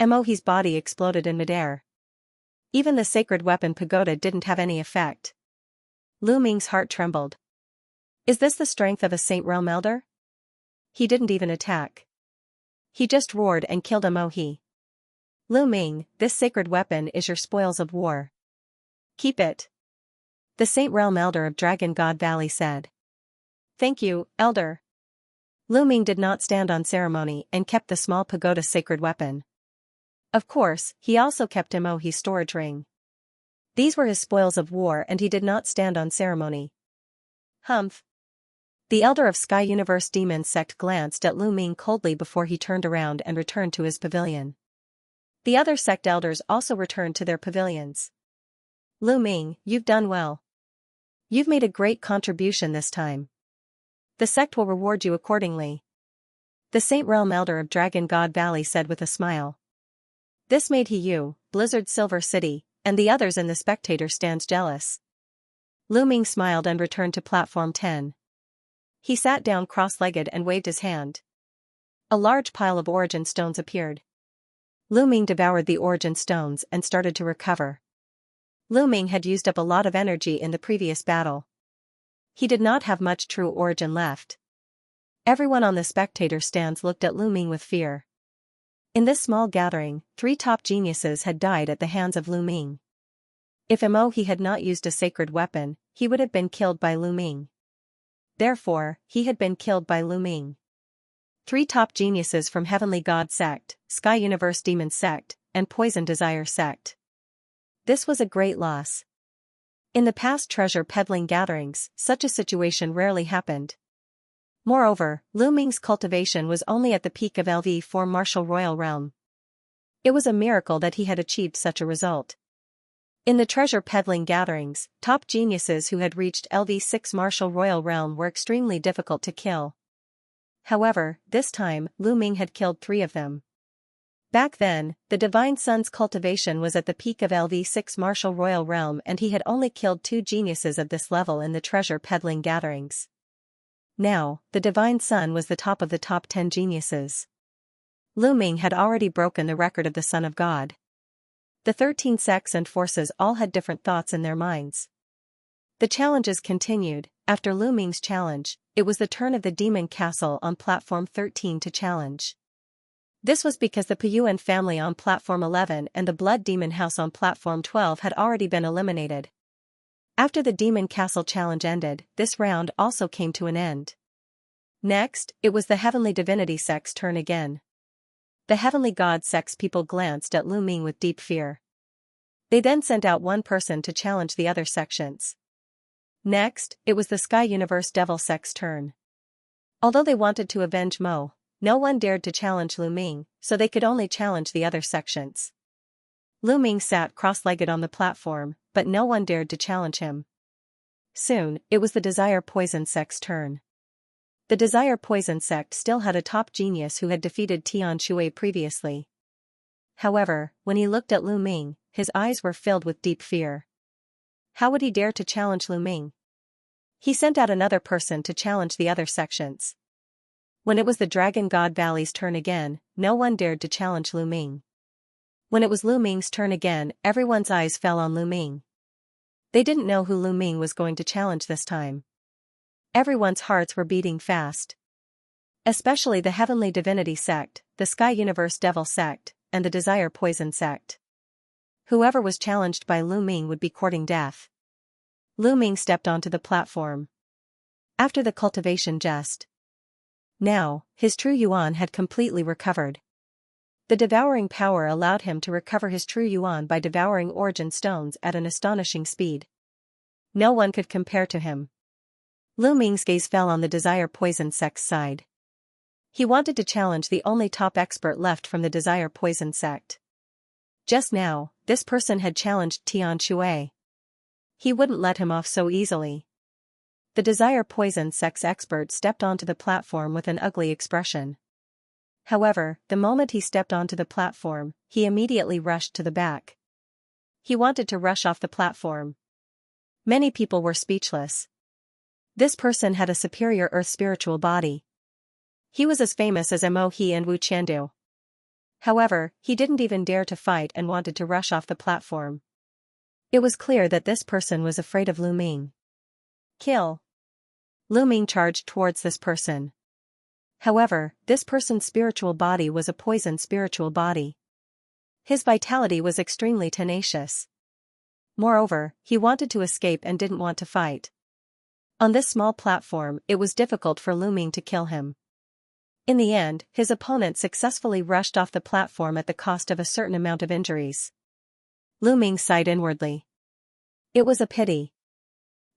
Mohi's body exploded in midair. Even the sacred weapon pagoda didn't have any effect. Lu Ming's heart trembled. Is this the strength of a Saint Realm Elder? He didn't even attack. He just roared and killed Mohi. Lu Ming, this sacred weapon is your spoils of war. Keep it. The Saint Realm Elder of Dragon God Valley said. Thank you, Elder. Lu Ming did not stand on ceremony and kept the small pagoda sacred weapon. Of course, he also kept Mohi's storage ring. These were his spoils of war and he did not stand on ceremony. Humph. The Elder of Sky Universe Demon Sect glanced at Lu Ming coldly before he turned around and returned to his pavilion. The other sect elders also returned to their pavilions. Lu Ming, you've done well. You've made a great contribution this time. The sect will reward you accordingly. The Saint Realm Elder of Dragon God Valley said with a smile. This made you, Blizzard Silver City, and the others in the spectator stands jealous. Lu Ming smiled and returned to platform 10. He sat down cross-legged and waved his hand. A large pile of origin stones appeared. Lu Ming devoured the origin stones and started to recover. Lu Ming had used up a lot of energy in the previous battle. He did not have much true origin left. Everyone on the spectator stands looked at Lu Ming with fear. In this small gathering, 3 top geniuses had died at the hands of Lu Ming. If Mohi had not used a sacred weapon, he would have been killed by Lu Ming. Therefore, he had been killed by Lu Ming. 3 top geniuses from Heavenly God Sect, Sky Universe Demon Sect, and Poison Desire Sect. This was a great loss. In the past treasure peddling gatherings, such a situation rarely happened. Moreover, Lu Ming's cultivation was only at the peak of LV4 Martial Royal Realm. It was a miracle that he had achieved such a result. In the treasure peddling gatherings, top geniuses who had reached LV6 Martial Royal Realm were extremely difficult to kill. However, this time, Lu Ming had killed 3 of them. Back then, the Divine Sun's cultivation was at the peak of LV6 Martial Royal Realm and he had only killed 2 geniuses of this level in the treasure peddling gatherings. Now, the Divine Sun was the top of the top 10 geniuses. Lu Ming had already broken the record of the Son of God. The 13 sects and forces all had different thoughts in their minds. The challenges continued. After Lu Ming's challenge, it was the turn of the Demon Castle on Platform 13 to challenge. This was because the Puyuan family on Platform 11 and the Blood Demon House on Platform 12 had already been eliminated. After the Demon Castle challenge ended, this round also came to an end. Next, it was the Heavenly Divinity sect's turn again. The Heavenly God sect's people glanced at Lu Ming with deep fear. They then sent out one person to challenge the other sections. Next, it was the Sky Universe Devil sect's turn. Although they wanted to avenge Mo, no one dared to challenge Lu Ming, so they could only challenge the other sections. Lu Ming sat cross-legged on the platform, but no one dared to challenge him. Soon, it was the Desire Poison sect's turn. The Desire Poison sect still had a top genius who had defeated Tian Shui previously. However, when he looked at Lu Ming, his eyes were filled with deep fear. How would he dare to challenge Lu Ming? He sent out another person to challenge the other sections. When it was the Dragon God Valley's turn again, no one dared to challenge Lu Ming. When it was Lu Ming's turn again, everyone's eyes fell on Lu Ming. They didn't know who Lu Ming was going to challenge this time. Everyone's hearts were beating fast. Especially the Heavenly Divinity sect, the Sky Universe Devil sect, and the Desire Poison sect. Whoever was challenged by Lu Ming would be courting death. Lu Ming stepped onto the platform. After the cultivation jest. Now, his true yuan had completely recovered. The devouring power allowed him to recover his true yuan by devouring origin stones at an astonishing speed. No one could compare to him. Lu Ming's gaze fell on the Desire Poison sect's side. He wanted to challenge the only top expert left from the Desire Poison sect. Just now, this person had challenged Xianxia. He wouldn't let him off so easily. The Desire Poison sect's expert stepped onto the platform with an ugly expression. However, the moment he stepped onto the platform, he immediately rushed to the back. He wanted to rush off the platform. Many people were speechless. This person had a superior earth spiritual body. He was as famous as Mo He and Wu Qiandu. However, he didn't even dare to fight and wanted to rush off the platform. It was clear that this person was afraid of Lu Ming. Kill! Lu Ming charged towards this person. However, this person's spiritual body was a poison spiritual body. His vitality was extremely tenacious. Moreover, he wanted to escape and didn't want to fight. On this small platform, it was difficult for Lu Ming to kill him. In the end, his opponent successfully rushed off the platform at the cost of a certain amount of injuries. Lu Ming sighed inwardly. It was a pity.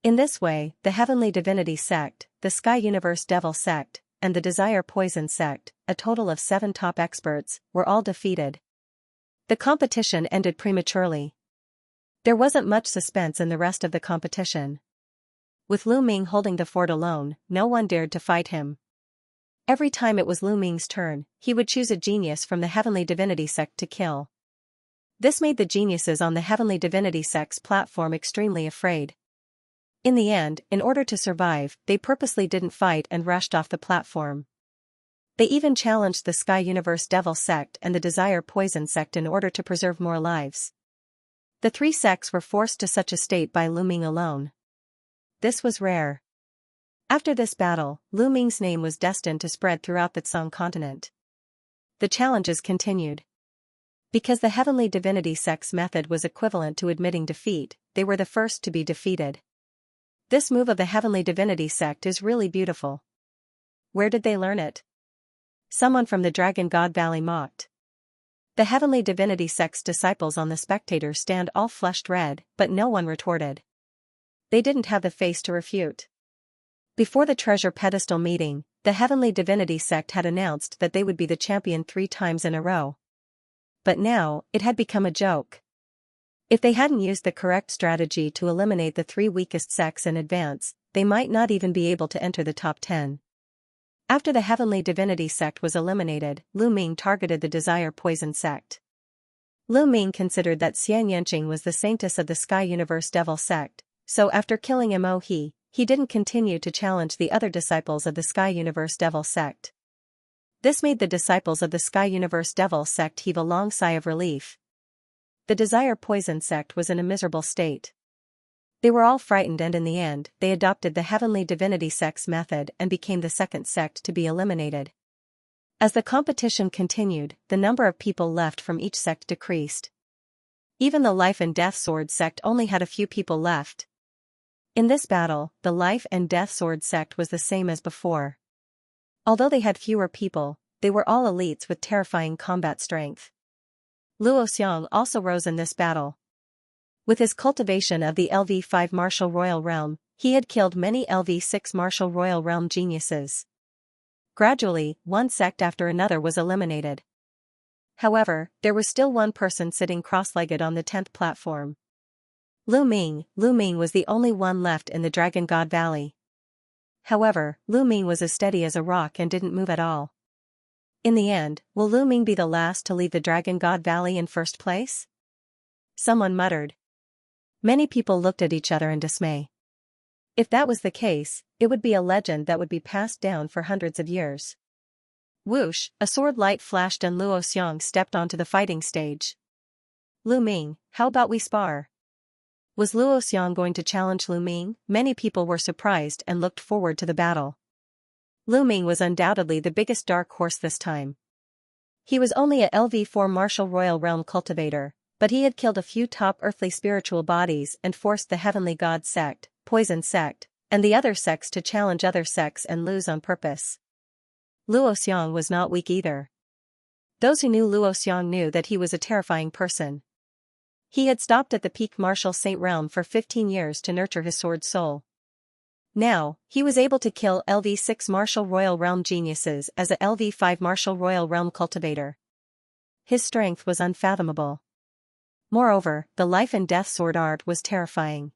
In this way, the Heavenly Divinity sect, the Sky Universe Devil sect, and the Desire Poison sect, a total of 7 top experts, were all defeated. The competition ended prematurely. There wasn't much suspense in the rest of the competition. With Lu Ming holding the fort alone, no one dared to fight him. Every time it was Lu Ming's turn, he would choose a genius from the Heavenly Divinity sect to kill. This made the geniuses on the Heavenly Divinity sect's platform extremely afraid. In the end, in order to survive, they purposely didn't fight and rushed off the platform. They even challenged the Sky Universe Devil sect and the Desire Poison sect in order to preserve more lives. The 3 sects were forced to such a state by Lu Ming alone. This was rare. After this battle, Lu Ming's name was destined to spread throughout the Tsang continent. The challenges continued. Because the Heavenly Divinity sect's method was equivalent to admitting defeat, they were the first to be defeated. This move of the Heavenly Divinity sect is really beautiful. Where did they learn it? Someone from the Dragon God Valley mocked. The Heavenly Divinity sect's disciples on the spectator stand all flushed red, but no one retorted. They didn't have the face to refute. Before the treasure pedestal meeting, the Heavenly Divinity sect had announced that they would be the champion 3 times in a row. But now, it had become a joke. If they hadn't used the correct strategy to eliminate the 3 weakest sects in advance, they might not even be able to enter the top 10. After the Heavenly Divinity sect was eliminated, Lu Ming targeted the Desire Poison sect. Lu Ming considered that Xianxia was the saintess of the Sky Universe Devil sect, so after killing Mo He didn't continue to challenge the other disciples of the Sky Universe Devil sect. This made the disciples of the Sky Universe Devil sect heave a long sigh of relief. The Desire Poison sect was in a miserable state. They were all frightened and in the end, they adopted the Heavenly Divinity sect's method and became the second sect to be eliminated. As the competition continued, the number of people left from each sect decreased. Even the Life and Death Sword sect only had a few people left. In this battle, the Life and Death Sword sect was the same as before. Although they had fewer people, they were all elites with terrifying combat strength. Luo Xiang also rose in this battle. With his cultivation of the LV5 Martial Royal Realm, he had killed many LV6 Martial Royal Realm geniuses. Gradually, one sect after another was eliminated. However, there was still one person sitting cross-legged on the 10th platform. Lu Ming was the only one left in the Dragon God Valley. However, Lu Ming was as steady as a rock and didn't move at all. In the end, will Lu Ming be the last to leave the Dragon God Valley in first place? Someone muttered. Many people looked at each other in dismay. If that was the case, it would be a legend that would be passed down for hundreds of years. Whoosh, a sword light flashed and Luo Xiang stepped onto the fighting stage. Lu Ming, how about we spar? Was Luo Xiang going to challenge Lu Ming? Many people were surprised and looked forward to the battle. Lu Ming was undoubtedly the biggest dark horse this time. He was only a LV4 Martial Royal Realm cultivator, but he had killed a few top earthly spiritual bodies and forced the Heavenly God sect, Poison sect, and the other sects to challenge other sects and lose on purpose. Luo Xiang was not weak either. Those who knew Luo Xiang knew that he was a terrifying person. He had stopped at the peak martial saint realm for 15 years to nurture his sword soul. Now, he was able to kill LV6 Martial Royal Realm geniuses as a LV5 Martial Royal Realm cultivator. His strength was unfathomable. Moreover, the life and death sword art was terrifying.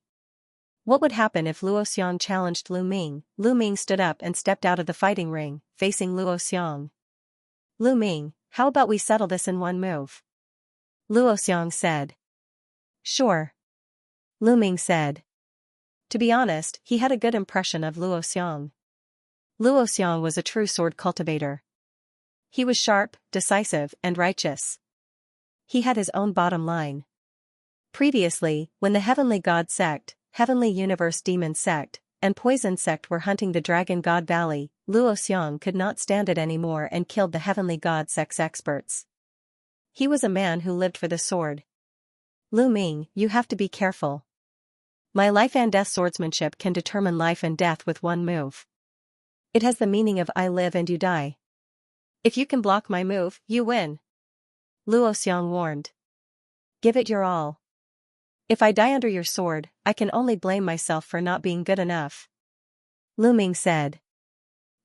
What would happen if Luo Xiang challenged Lu Ming? Lu Ming stood up and stepped out of the fighting ring, facing Luo Xiang. Lu Ming, how about we settle this in one move? Luo Xiang said. Sure. Lu Ming said. To be honest, he had a good impression of Luo Xiang. Luo Xiang was a true sword cultivator. He was sharp, decisive, and righteous. He had his own bottom line. Previously, when the Heavenly God Sect, Heavenly Universe Demon Sect, and Poison Sect were hunting the Dragon God Valley, Luo Xiang could not stand it anymore and killed the Heavenly God Sect's experts. He was a man who lived for the sword. Lu Ming, you have to be careful. My life and death swordsmanship can determine life and death with one move. It has the meaning of I live and you die. If you can block my move, you win. Luo Xiang warned. Give it your all. If I die under your sword, I can only blame myself for not being good enough. Lu Ming said.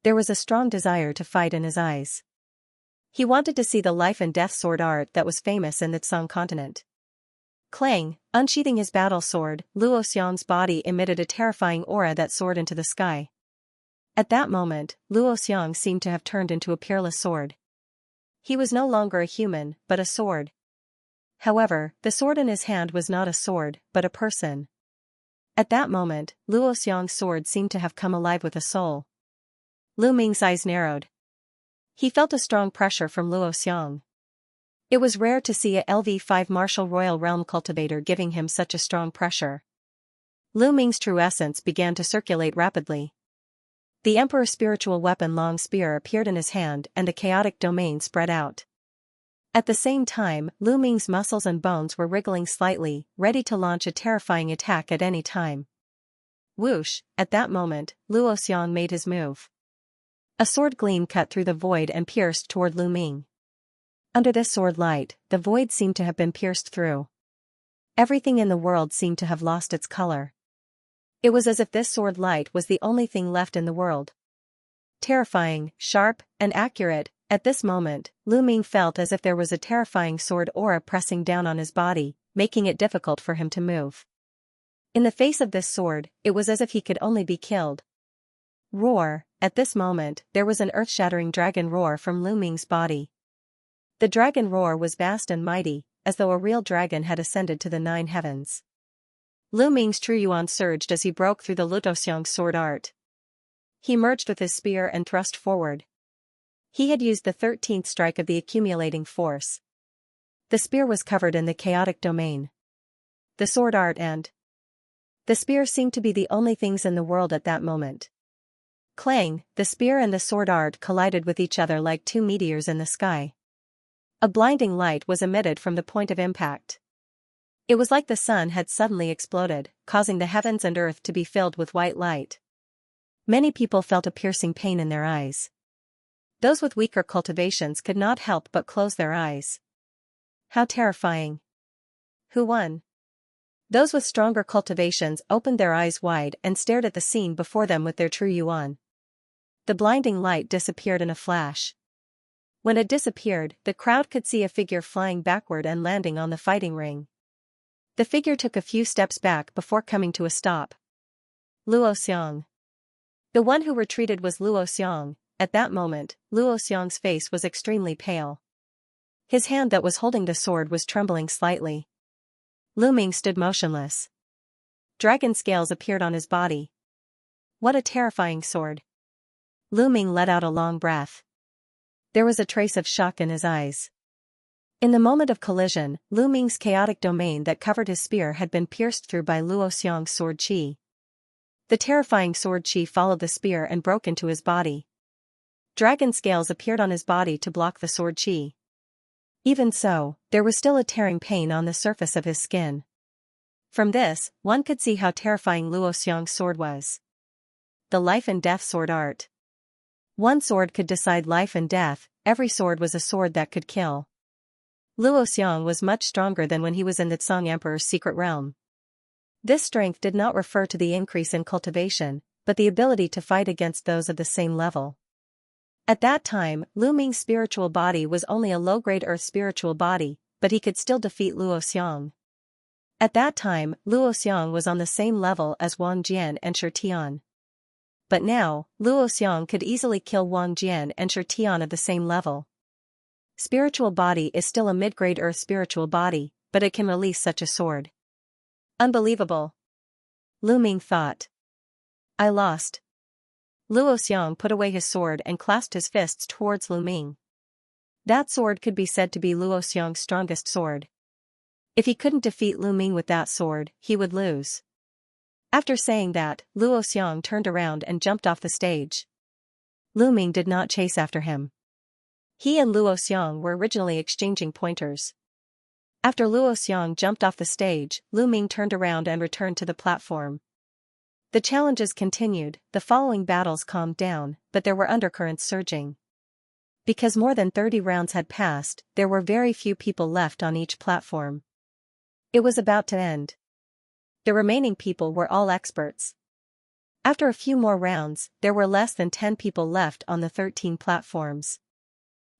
There was a strong desire to fight in his eyes. He wanted to see the life and death sword art that was famous in the Tsang continent. Clang, unsheathing his battle sword, Luo Xiang's body emitted a terrifying aura that soared into the sky. At that moment, Luo Xiang seemed to have turned into a peerless sword. He was no longer a human, but a sword. However, the sword in his hand was not a sword, but a person. At that moment, Luo Xiang's sword seemed to have come alive with a soul. Lu Ming's eyes narrowed. He felt a strong pressure from Luo Xiang. It was rare to see a LV5 Martial Royal Realm cultivator giving him such a strong pressure. Lu Ming's true essence began to circulate rapidly. The Emperor's spiritual weapon Long Spear appeared in his hand and the chaotic domain spread out. At the same time, Lu Ming's muscles and bones were wriggling slightly, ready to launch a terrifying attack at any time. Whoosh, at that moment, Luo Xiang made his move. A sword gleam cut through the void and pierced toward Lu Ming. Under this sword light, the void seemed to have been pierced through. Everything in the world seemed to have lost its color. It was as if this sword light was the only thing left in the world. Terrifying, sharp, and accurate, at this moment, Lu Ming felt as if there was a terrifying sword aura pressing down on his body, making it difficult for him to move. In the face of this sword, it was as if he could only be killed. Roar, at this moment, there was an earth-shattering dragon roar from Lu Ming's body. The dragon roar was vast and mighty, as though a real dragon had ascended to the 9 heavens. Lu Ming's true yuan surged as he broke through the Luo Xiang's sword art. He merged with his spear and thrust forward. He had used the 13th strike of the accumulating force. The spear was covered in the chaotic domain. The sword art and the spear seemed to be the only things in the world at that moment. Clang, the spear and the sword art collided with each other like two meteors in the sky. A blinding light was emitted from the point of impact. It was like the sun had suddenly exploded, causing the heavens and earth to be filled with white light. Many people felt a piercing pain in their eyes. Those with weaker cultivations could not help but close their eyes. How terrifying. Who won? Those with stronger cultivations opened their eyes wide and stared at the scene before them with their true yuan. The blinding light disappeared in a flash. When it disappeared, the crowd could see a figure flying backward and landing on the fighting ring. The figure took a few steps back before coming to a stop. Luo Xiang. The one who retreated was Luo Xiang. At that moment, Luo Xiang's face was extremely pale. His hand that was holding the sword was trembling slightly. Lu Ming stood motionless. Dragon scales appeared on his body. What a terrifying sword. Lu Ming let out a long breath. There was a trace of shock in his eyes. In the moment of collision, Lu Ming's chaotic domain that covered his spear had been pierced through by Luo Xiang's sword qi. The terrifying sword qi followed the spear and broke into his body. Dragon scales appeared on his body to block the sword qi. Even so, there was still a tearing pain on the surface of his skin. From this, one could see how terrifying Luo Xiang's sword was. The life and death sword art. One sword could decide life and death, every sword was a sword that could kill. Luo Xiang was much stronger than when he was in the Tsang Emperor's secret realm. This strength did not refer to the increase in cultivation, but the ability to fight against those of the same level. At that time, Lu Ming's spiritual body was only a low-grade earth spiritual body, but he could still defeat Luo Xiang. At that time, Luo Xiang was on the same level as Wang Jian and Shi Tian. But now, Luo Xiang could easily kill Wang Jian and Shi Tian of the same level. Spiritual body is still a mid-grade earth spiritual body, but it can release such a sword. Unbelievable. Lu Ming thought. I lost. Luo Xiang put away his sword and clasped his fists towards Lu Ming. That sword could be said to be Luo Xiang's strongest sword. If he couldn't defeat Lu Ming with that sword, he would lose. After saying that, Luo Xiang turned around and jumped off the stage. Lu Ming did not chase after him. He and Luo Xiang were originally exchanging pointers. After Luo Xiang jumped off the stage, Lu Ming turned around and returned to the platform. The challenges continued, the following battles calmed down, but there were undercurrents surging. Because more than 30 rounds had passed, there were very few people left on each platform. It was about to end. The remaining people were all experts. After a few more rounds, there were less than 10 people left on the 13 platforms.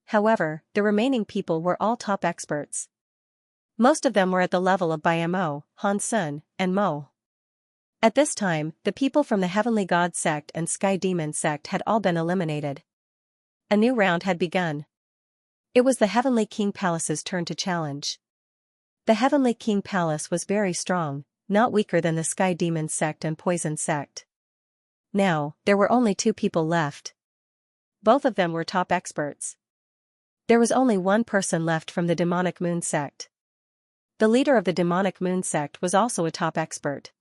However, the remaining people were all top experts. Most of them were at the level of Bai Mo, Han Sun, and Mo. At this time, the people from the Heavenly God sect and Sky Demon sect had all been eliminated. A new round had begun. It was the Heavenly King Palace's turn to challenge. The Heavenly King Palace was very strong, not weaker than the Sky Demon sect and Poison sect. Now, there were only 2 people left. Both of them were top experts. There was only one person left from the Demonic Moon sect. The leader of the Demonic Moon sect was also a top expert.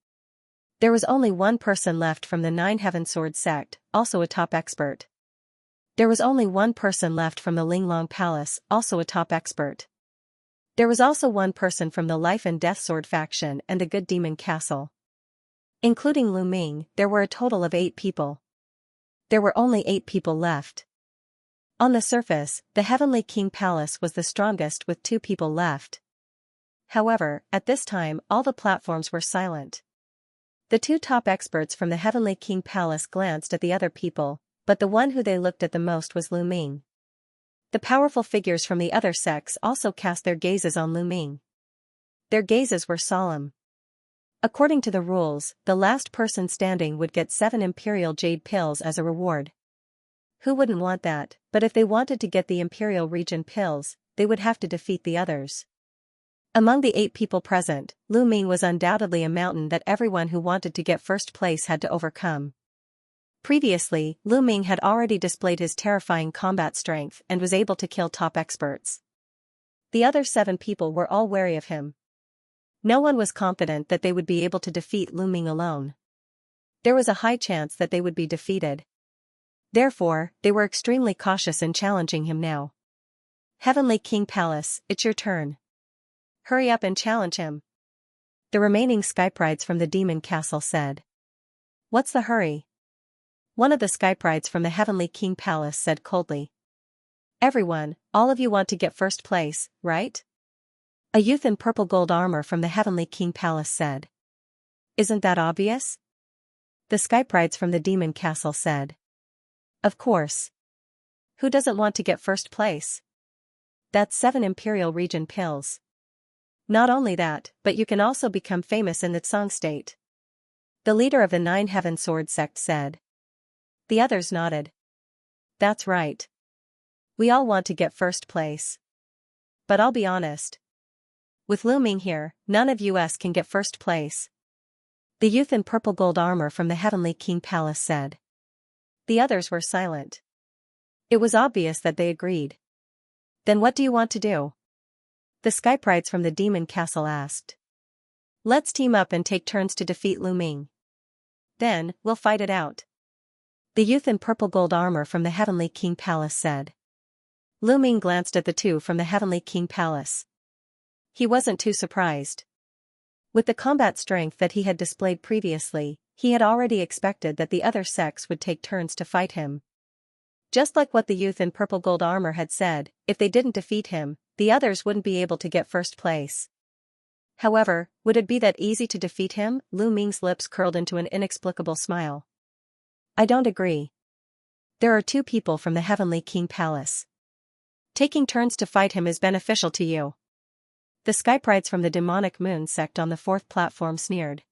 There was only one person left from the Nine Heaven Sword sect, also a top expert. There was only one person left from the Linglong Palace, also a top expert. There was also one person from the Life and Death Sword faction and the Good Demon Castle. Including Lu Ming, there were a total of 8 people. There were only 8 people left. On the surface, the Heavenly King Palace was the strongest with 2 people left. However, at this time, all the platforms were silent. The 2 top experts from the Heavenly King Palace glanced at the other people, but the one who they looked at the most was Lu Ming. The powerful figures from the other sects also cast their gazes on Lu Ming. Their gazes were solemn. According to the rules, the last person standing would get 7 Imperial Jade Pills as a reward. Who wouldn't want that? But if they wanted to get the Imperial Region Pills, they would have to defeat the others. Among the 8 people present, Lu Ming was undoubtedly a mountain that everyone who wanted to get first place had to overcome. Previously, Lu Ming had already displayed his terrifying combat strength and was able to kill top experts. The other 7 people were all wary of him. No one was confident that they would be able to defeat Lu Ming alone. There was a high chance that they would be defeated. Therefore, they were extremely cautious in challenging him now. Heavenly King Palace, it's your turn. Hurry up and challenge him. The remaining Skyprides from the Demon Castle said. What's the hurry? One of the Skyprides from the Heavenly King Palace said coldly. Everyone, all of you want to get first place, right? A youth in purple gold armor from the Heavenly King Palace said. Isn't that obvious? The Skyprides from the Demon Castle said. Of course. Who doesn't want to get first place? That's 7 Imperial Region Pills. Not only that, but you can also become famous in the Tsang state. The leader of the Nine Heaven Sword sect said. The others nodded. That's right. We all want to get first place. But I'll be honest. With Lu Ming here, none of us can get first place. The youth in purple gold armor from the Heavenly King Palace said. The others were silent. It was obvious that they agreed. Then what do you want to do? The Skyprides from the Demon Castle asked. Let's team up and take turns to defeat Lu Ming. Then, we'll fight it out. The youth in purple gold armor from the Heavenly King Palace said. Lu Ming glanced at the 2 from the Heavenly King Palace. He wasn't too surprised. With the combat strength that he had displayed previously, he had already expected that the other sects would take turns to fight him. Just like what the youth in purple gold armor had said, if they didn't defeat him, the others wouldn't be able to get first place. However, would it be that easy to defeat him? Lu Ming's lips curled into an inexplicable smile. I don't agree. There are two people from the Heavenly King Palace. Taking turns to fight him is beneficial to you. The Skyprides from the demonic moon sect on the fourth platform sneered.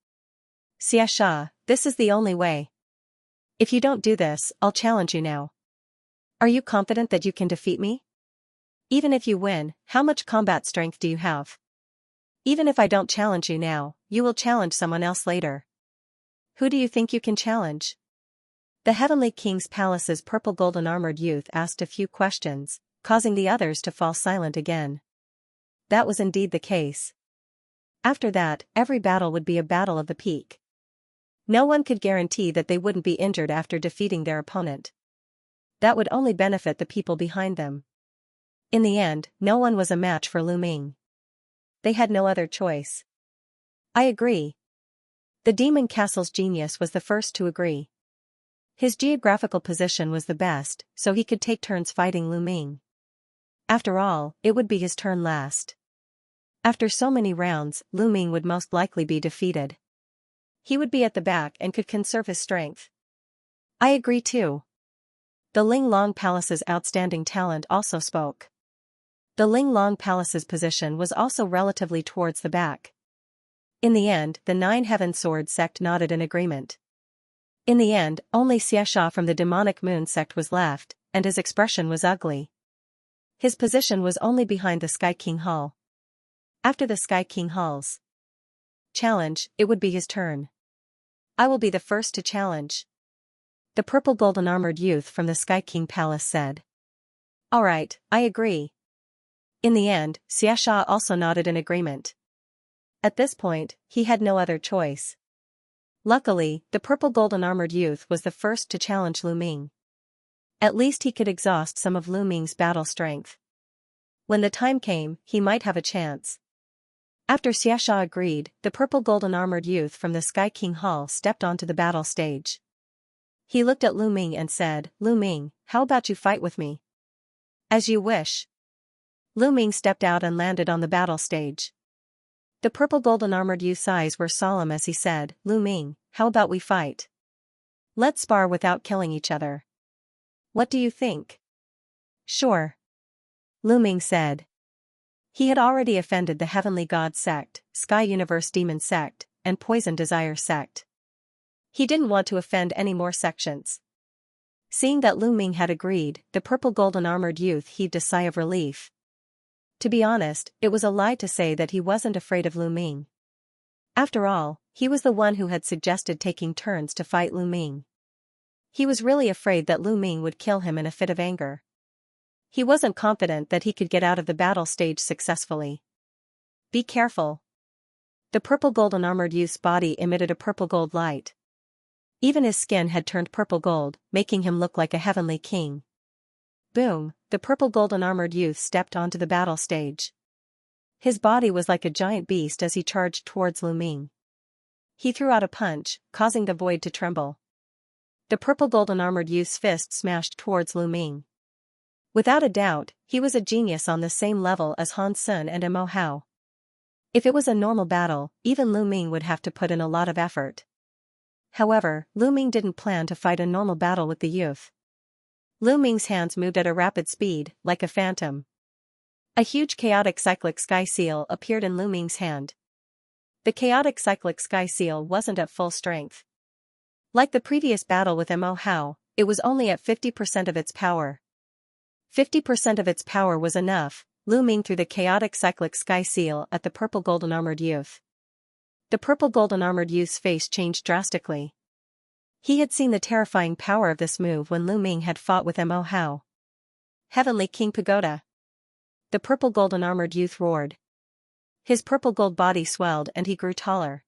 Xianxia, this is the only way. If you don't do this, I'll challenge you now. Are you confident that you can defeat me? Even if you win, how much combat strength do you have? Even if I don't challenge you now, you will challenge someone else later. Who do you think you can challenge? The Heavenly King's Palace's purple golden armored youth asked a few questions, causing the others to fall silent again. That was indeed the case. After that, every battle would be a battle of the peak. No one could guarantee that they wouldn't be injured after defeating their opponent. That would only benefit the people behind them. In the end, no one was a match for Lu Ming. They had no other choice. I agree. The Demon Castle's genius was the first to agree. His geographical position was the best, so he could take turns fighting Lu Ming. After all, it would be his turn last. After so many rounds, Lu Ming would most likely be defeated. He would be at the back and could conserve his strength. I agree too. The Ling Long Palace's outstanding talent also spoke. The Ling Long Palace's position was also relatively towards the back. In the end, the Nine Heaven Sword sect nodded in agreement. In the end, only Xianxia from the Demonic Moon sect was left, and his expression was ugly. His position was only behind the Sky King Hall. After the Sky King Hall's challenge, it would be his turn. I will be the first to challenge. The purple golden armored youth from the Sky King Palace said. Alright, I agree. In the end, Xianxia also nodded in agreement. At this point, he had no other choice. Luckily, the purple golden armored youth was the first to challenge Lu Ming. At least he could exhaust some of Lu Ming's battle strength. When the time came, he might have a chance. After Xianxia agreed, the purple golden armored youth from the Sky King Hall stepped onto the battle stage. He looked at Lu Ming and said, Lu Ming, how about you fight with me? As you wish. Lu Ming stepped out and landed on the battle stage. The purple golden armored youth's eyes were solemn as he said, Lu Ming, how about we fight? Let's spar without killing each other. What do you think? Sure. Lu Ming said. He had already offended the Heavenly God sect, Sky Universe Demon sect, and Poison Desire sect. He didn't want to offend any more sections. Seeing that Lu Ming had agreed, the purple golden armored youth heaved a sigh of relief. To be honest, it was a lie to say that he wasn't afraid of Lu Ming. After all, he was the one who had suggested taking turns to fight Lu Ming. He was really afraid that Lu Ming would kill him in a fit of anger. He wasn't confident that he could get out of the battle stage successfully. Be careful. The purple golden armored youth's body emitted a purple gold light. Even his skin had turned purple gold, making him look like a heavenly king. Boom, the purple golden armored youth stepped onto the battle stage. His body was like a giant beast as he charged towards Lu Ming. He threw out a punch, causing the void to tremble. The purple golden armored youth's fist smashed towards Lu Ming. Without a doubt, he was a genius on the same level as Han Sun and Mo Hao. If it was a normal battle, even Lu Ming would have to put in a lot of effort. However, Lu Ming didn't plan to fight a normal battle with the youth. Lu Ming's hands moved at a rapid speed, like a phantom. A huge chaotic cyclic sky seal appeared in Lu Ming's hand. The chaotic cyclic sky seal wasn't at full strength. Like the previous battle with Mo Hao, it was only at 50% of its power. 50% of its power was enough. Lu Ming threw the chaotic cyclic sky seal at the purple golden armored youth. The purple golden armored youth's face changed drastically. He had seen the terrifying power of this move when Lu Ming had fought with Mo Hao. Heavenly King Pagoda. The purple golden armored youth roared. His purple gold body swelled and he grew taller.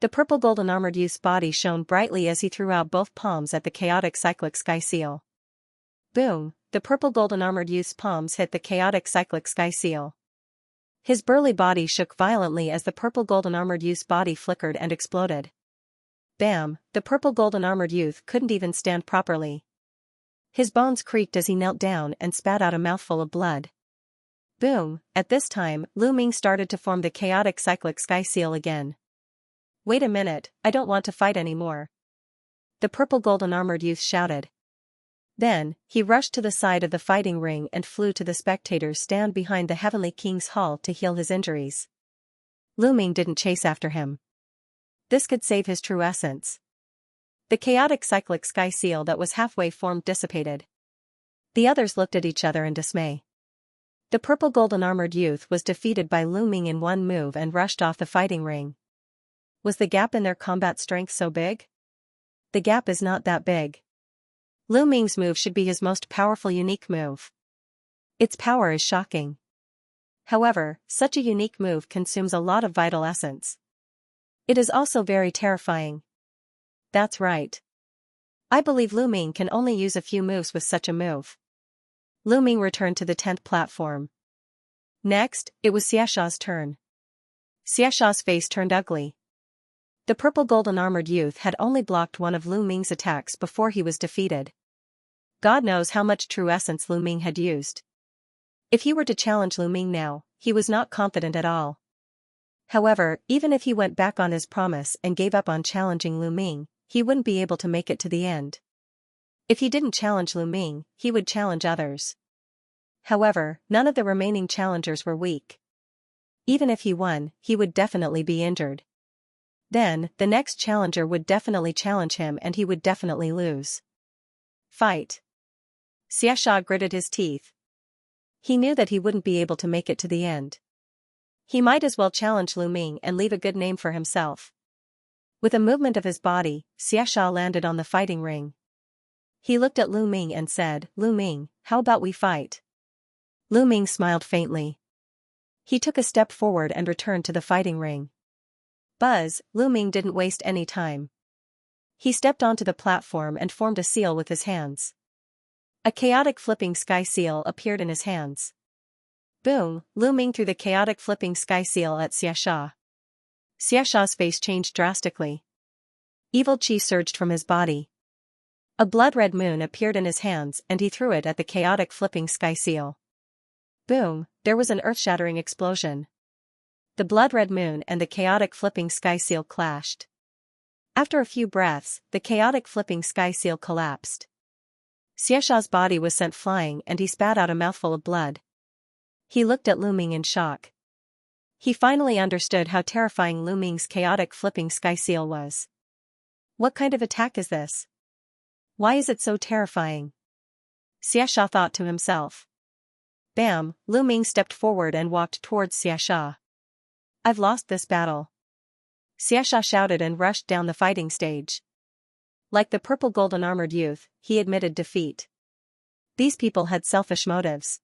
The purple golden armored youth's body shone brightly as he threw out both palms at the chaotic cyclic sky seal. Boom, the purple golden armored youth's palms hit the chaotic cyclic sky seal. His burly body shook violently as the purple golden armored youth's body flickered and exploded. Bam, the purple golden armored youth couldn't even stand properly. His bones creaked as he knelt down and spat out a mouthful of blood. Boom, at this time, Lu Ming started to form the chaotic cyclic sky seal again. Wait a minute, I don't want to fight anymore. the purple golden armored youth shouted. Then, he rushed to the side of the fighting ring and flew to the spectators' stand behind the Heavenly King's hall to heal his injuries. Lu Ming didn't chase after him. This could save his true essence. The chaotic cyclic sky seal that was halfway formed dissipated. The others looked at each other in dismay. The purple golden armored youth was defeated by Lu Ming in one move and rushed off the fighting ring. Was the gap in their combat strength so big? The gap is not that big. Lu Ming's move should be his most powerful unique move. Its power is shocking. However, such a unique move consumes a lot of vital essence. It is also very terrifying. That's right. I believe Lu Ming can only use a few moves with such a move. Lu Ming returned to the 10th platform. Next, it was Xiaxia's turn. Xiaxia's face turned ugly. The purple golden armored youth had only blocked one of Lu Ming's attacks before he was defeated. God knows how much true essence Lu Ming had used. If he were to challenge Lu Ming now, he was not confident at all. However, even if he went back on his promise and gave up on challenging Lu Ming, he wouldn't be able to make it to the end. If he didn't challenge Lu Ming, he would challenge others. However, none of the remaining challengers were weak. Even if he won, he would definitely be injured. Then, the next challenger would definitely challenge him and he would definitely lose. Fight. Xiaxia gritted his teeth. He knew that he wouldn't be able to make it to the end. He might as well challenge Lu Ming and leave a good name for himself. With a movement of his body, Xiaxia landed on the fighting ring. He looked at Lu Ming and said, "Lu Ming, how about we fight?" Lu Ming smiled faintly. He took a step forward and returned to the fighting ring. Buzz, Lu Ming didn't waste any time. He stepped onto the platform and formed a seal with his hands. A chaotic flipping sky seal appeared in his hands. Boom, Lu Ming threw the chaotic flipping sky seal at Xiaxia. Xiaxia's face changed drastically. Evil chi surged from his body. A blood-red moon appeared in his hands and he threw it at the chaotic flipping sky seal. Boom, there was an earth-shattering explosion. The blood-red moon and the chaotic flipping sky seal clashed. After a few breaths, the chaotic flipping sky seal collapsed. Xiaxia's body was sent flying and he spat out a mouthful of blood. He looked at Lu Ming in shock. He finally understood how terrifying Lu Ming's chaotic flipping sky seal was. What kind of attack is this? Why is it so terrifying? Xiaxia thought to himself. Bam, Lu Ming stepped forward and walked towards Xiaxia. I've lost this battle. Xiaxia shouted and rushed down the fighting stage. Like the purple golden armored youth, he admitted defeat. These people had selfish motives.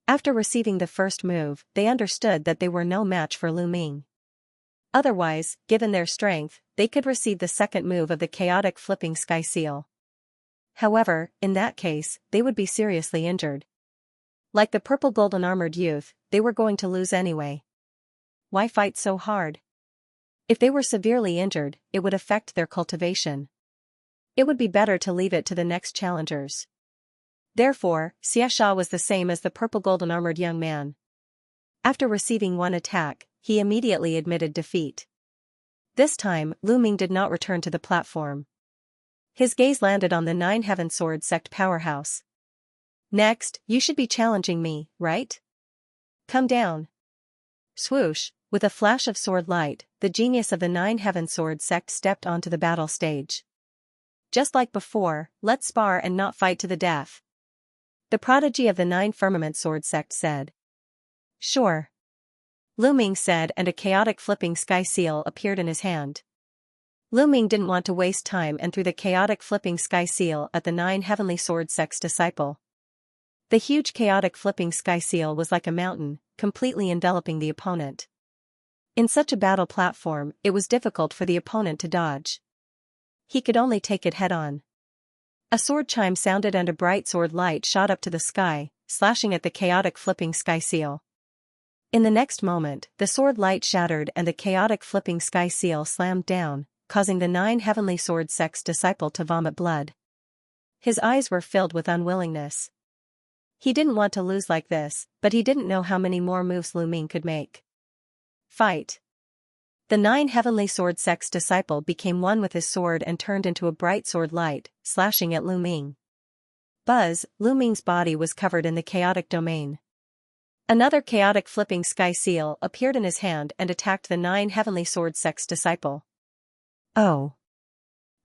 After receiving the first move, they understood that they were no match for Lu Ming. Otherwise, given their strength, they could receive the second move of the chaotic flipping sky seal. However, in that case, they would be seriously injured. Like the purple golden armored youth, they were going to lose anyway. Why fight so hard? If they were severely injured, it would affect their cultivation. It would be better to leave it to the next challengers. Therefore, Xiaxia was the same as the purple golden armored young man. After receiving one attack, he immediately admitted defeat. This time, Lu Ming did not return to the platform. His gaze landed on the 9 Heaven Sword Sect powerhouse. Next, you should be challenging me, right? Come down. Swoosh, with a flash of sword light, the genius of the 9 Heaven Sword Sect stepped onto the battle stage. Just like before, let's spar and not fight to the death. The prodigy of the 9 Firmament Sword Sect said. Sure. Lu Ming said, and a chaotic flipping sky seal appeared in his hand. Lu Ming didn't want to waste time and threw the chaotic flipping sky seal at the 9 Heavenly Sword Sect's disciple. The huge chaotic flipping sky seal was like a mountain, completely enveloping the opponent. In such a battle platform, it was difficult for the opponent to dodge. He could only take it head-on. A sword chime sounded and a bright sword light shot up to the sky, slashing at the chaotic flipping sky seal. In the next moment, the sword light shattered and the chaotic flipping sky seal slammed down, causing the 9 Heavenly Sword Sect's disciple to vomit blood. His eyes were filled with unwillingness. He didn't want to lose like this, but he didn't know how many more moves Lu Ming could make. Fight. The 9 heavenly sword sect's disciple became one with his sword and turned into a bright sword light, slashing at Lu Ming. Buzz, Lu Ming's body was covered in the chaotic domain. Another chaotic flipping sky seal appeared in his hand and attacked the 9 heavenly sword sect's disciple. Oh.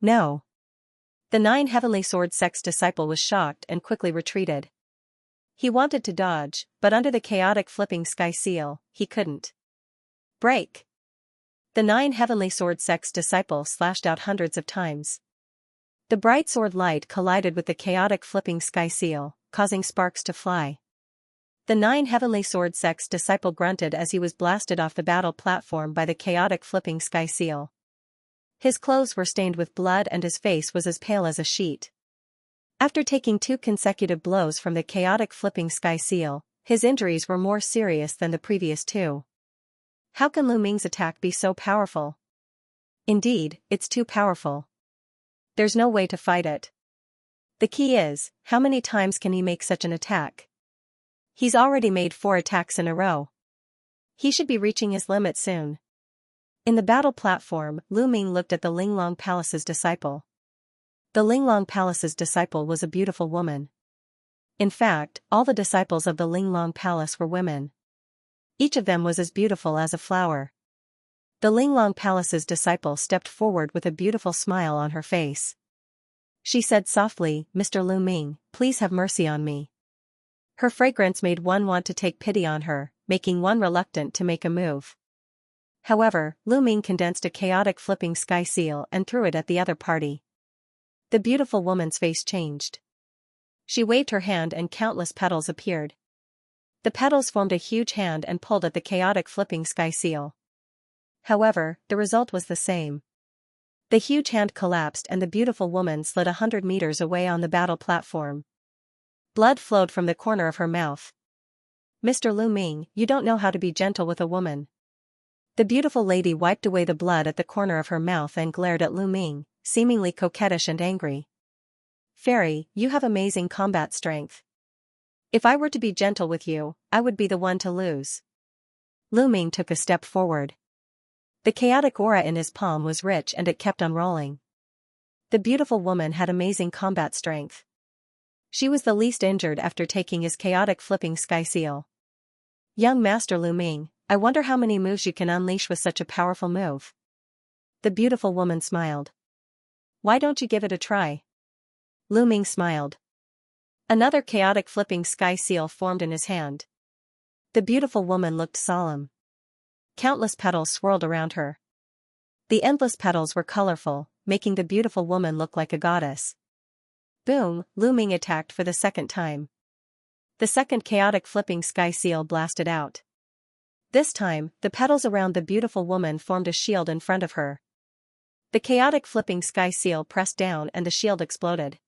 No. The 9 heavenly sword sect's disciple was shocked and quickly retreated. He wanted to dodge, but under the chaotic flipping sky seal, he couldn't. Break! The 9 heavenly sword sect's disciple slashed out hundreds of times. The bright sword light collided with the chaotic flipping sky seal, causing sparks to fly. The 9 heavenly sword sect's disciple grunted as he was blasted off the battle platform by the chaotic flipping sky seal. His clothes were stained with blood and his face was as pale as a sheet. After taking 2 consecutive blows from the chaotic flipping sky seal, his injuries were more serious than the previous 2. How can Lu Ming's attack be so powerful? Indeed, it's too powerful. There's no way to fight it. The key is, how many times can he make such an attack? He's already made 4 attacks in a row. He should be reaching his limit soon. In the battle platform, Lu Ming looked at the Linglong Palace's disciple. The Linglong Palace's disciple was a beautiful woman. In fact, all the disciples of the Linglong Palace were women. Each of them was as beautiful as a flower. The Linglong Palace's disciple stepped forward with a beautiful smile on her face. She said softly, "Mr. Lu Ming, please have mercy on me." Her fragrance made one want to take pity on her, making one reluctant to make a move. However, Lu Ming condensed a chaotic flipping sky seal and threw it at the other party. The beautiful woman's face changed. She waved her hand and countless petals appeared. The petals formed a huge hand and pulled at the chaotic flipping sky seal. However, the result was the same. The huge hand collapsed and the beautiful woman slid 100 meters away on the battle platform. Blood flowed from the corner of her mouth. "Mr. Lu Ming, you don't know how to be gentle with a woman." The beautiful lady wiped away the blood at the corner of her mouth and glared at Lu Ming, seemingly coquettish and angry. "Fairy, you have amazing combat strength. If I were to be gentle with you, I would be the one to lose." Lu Ming took a step forward. The chaotic aura in his palm was rich and it kept on rolling. The beautiful woman had amazing combat strength. She was the least injured after taking his chaotic flipping sky seal. "Young Master Lu Ming, I wonder how many moves you can unleash with such a powerful move." The beautiful woman smiled. "Why don't you give it a try?" Lu Ming smiled. Another chaotic flipping sky seal formed in his hand. The beautiful woman looked solemn. Countless petals swirled around her. The endless petals were colorful, making the beautiful woman look like a goddess. Boom, Lu Ming attacked for the second time. The second chaotic flipping sky seal blasted out. This time, the petals around the beautiful woman formed a shield in front of her. The chaotic flipping sky seal pressed down and the shield exploded.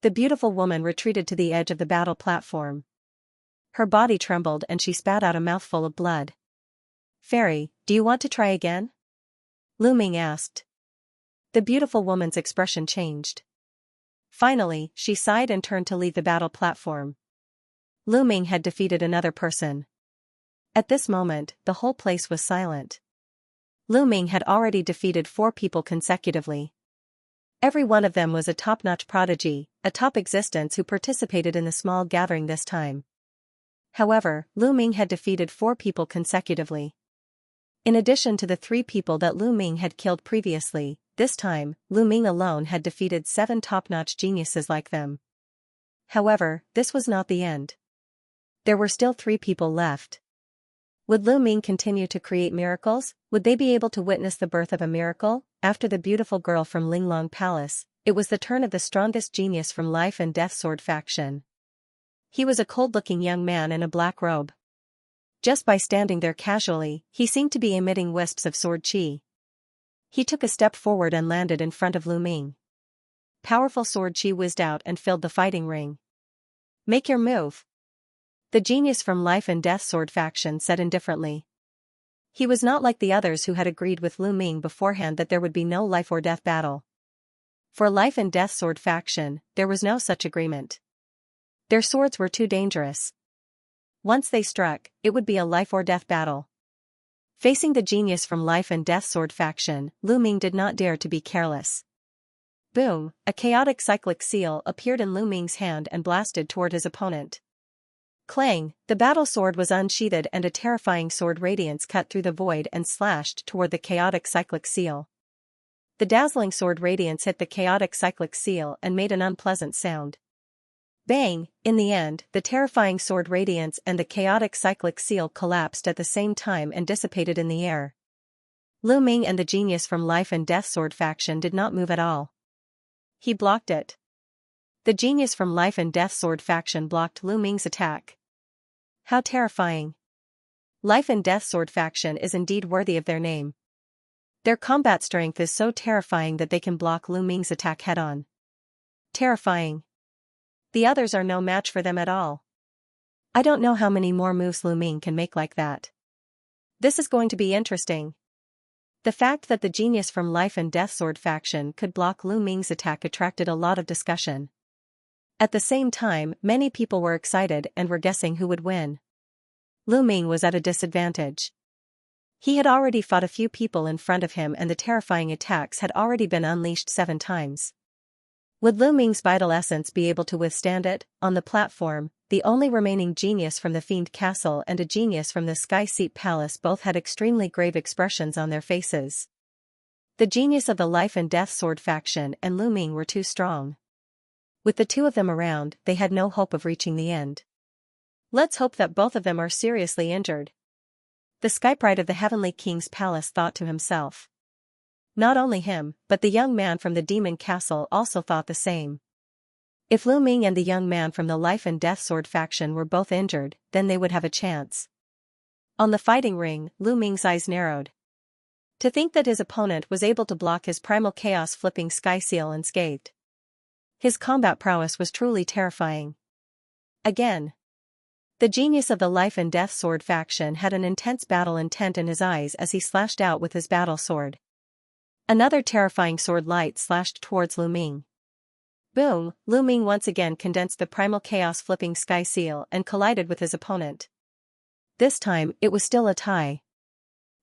The beautiful woman retreated to the edge of the battle platform. Her body trembled and she spat out a mouthful of blood. "Fairy, do you want to try again?" Lu Ming asked. The beautiful woman's expression changed. Finally, she sighed and turned to leave the battle platform. Lu Ming had defeated another person. At this moment, the whole place was silent. Lu Ming had already defeated 4 people consecutively. Every one of them was a top-notch prodigy, a top existence who participated in the small gathering this time. However, Lu Ming had defeated 4 people consecutively. In addition to the 3 people that Lu Ming had killed previously, this time, Lu Ming alone had defeated 7 top-notch geniuses like them. However, this was not the end. There were still 3 people left. Would Lu Ming continue to create miracles? Would they be able to witness the birth of a miracle? After the beautiful girl from Linglong Palace, it was the turn of the strongest genius from Life and Death Sword faction. He was a cold-looking young man in a black robe. Just by standing there casually, he seemed to be emitting wisps of sword chi. He took a step forward and landed in front of Lu Ming. Powerful sword chi whizzed out and filled the fighting ring. "Make your move," the genius from Life and Death Sword faction said indifferently. He was not like the others who had agreed with Lu Ming beforehand that there would be no life or death battle. For Life and Death Sword faction, there was no such agreement. Their swords were too dangerous. Once they struck, it would be a life or death battle. Facing the genius from Life and Death Sword faction, Lu Ming did not dare to be careless. Boom, a chaotic cyclic seal appeared in Lu Ming's hand and blasted toward his opponent. Clang, the battle sword was unsheathed and a terrifying sword radiance cut through the void and slashed toward the chaotic cyclic seal. The dazzling sword radiance hit the chaotic cyclic seal and made an unpleasant sound. Bang! In the end, the terrifying sword radiance and the chaotic cyclic seal collapsed at the same time and dissipated in the air. Lu Ming and the genius from Life and Death Sword faction did not move at all. He blocked it. The genius from Life and Death Sword faction blocked Lu Ming's attack. How terrifying! Life and Death Sword faction is indeed worthy of their name. Their combat strength is so terrifying that they can block Lu Ming's attack head-on. Terrifying. The others are no match for them at all. I don't know how many more moves Lu Ming can make like that. This is going to be interesting. The fact that the genius from Life and Death Sword faction could block Lu Ming's attack attracted a lot of discussion. At the same time, many people were excited and were guessing who would win. Lu Ming was at a disadvantage. He had already fought a few people in front of him and the terrifying attacks had already been unleashed 7 times. Would Lu Ming's vital essence be able to withstand it? On the platform, the only remaining genius from the Fiend Castle and a genius from the Sky Seat Palace both had extremely grave expressions on their faces. The genius of the Life and Death Sword faction and Lu Ming were too strong. With the two of them around, they had no hope of reaching the end. Let's hope that both of them are seriously injured. The Skyprite of the Heavenly King's Palace thought to himself. Not only him, but the young man from the Demon Castle also thought the same. If Lu Ming and the young man from the Life and Death Sword faction were both injured, then they would have a chance. On the fighting ring, Lu Ming's eyes narrowed. To think that his opponent was able to block his primal chaos flipping sky seal unscathed. His combat prowess was truly terrifying. Again. The genius of the Life and Death Sword faction had an intense battle intent in his eyes as he slashed out with his battle sword. Another terrifying sword light slashed towards Lu Ming. Boom! Lu Ming once again condensed the primal chaos flipping sky seal and collided with his opponent. This time, it was still a tie.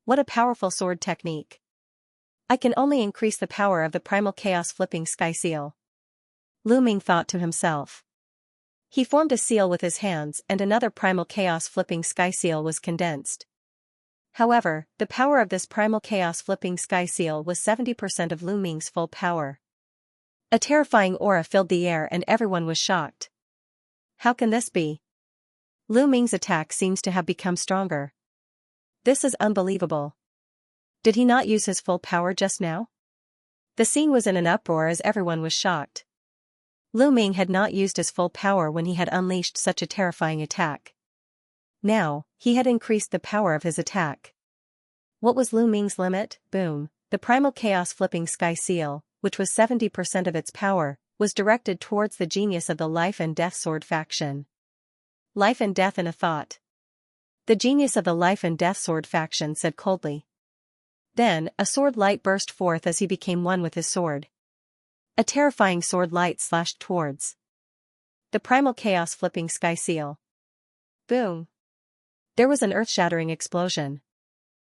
What a powerful sword technique. I can only increase the power of the primal chaos flipping sky seal. Lu Ming thought to himself. He formed a seal with his hands and another primal chaos flipping sky seal was condensed. However, the power of this primal chaos flipping sky seal was 70% of Lu Ming's full power. A terrifying aura filled the air and everyone was shocked. How can this be? Lu Ming's attack seems to have become stronger. This is unbelievable. Did he not use his full power just now? The scene was in an uproar as everyone was shocked. Lu Ming had not used his full power when he had unleashed such a terrifying attack. Now, he had increased the power of his attack. What was Lu Ming's limit? Boom, the primal chaos flipping sky seal, which was 70% of its power, was directed towards the genius of the Life and Death Sword faction. Life and death in a thought. The genius of the Life and Death Sword faction said coldly. Then, a sword light burst forth as he became one with his sword. A terrifying sword light slashed towards the primal chaos flipping sky seal. Boom. There was an earth-shattering explosion.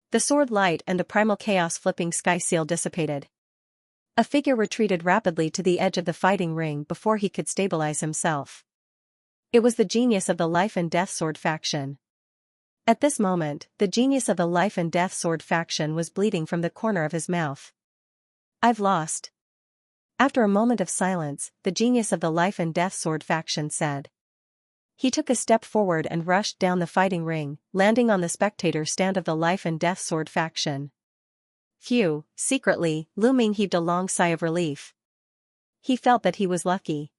The sword light and the primal chaos flipping sky seal dissipated. A figure retreated rapidly to the edge of the fighting ring before he could stabilize himself. It was the genius of the Life and Death Sword faction. At this moment, the genius of the Life and Death Sword faction was bleeding from the corner of his mouth. I've lost. After a moment of silence, the genius of the Life and Death Sword faction said. He took a step forward and rushed down the fighting ring, landing on the spectator stand of the Life and Death Sword faction. Phew, secretly, Lu Ming heaved a long sigh of relief. He felt that he was lucky.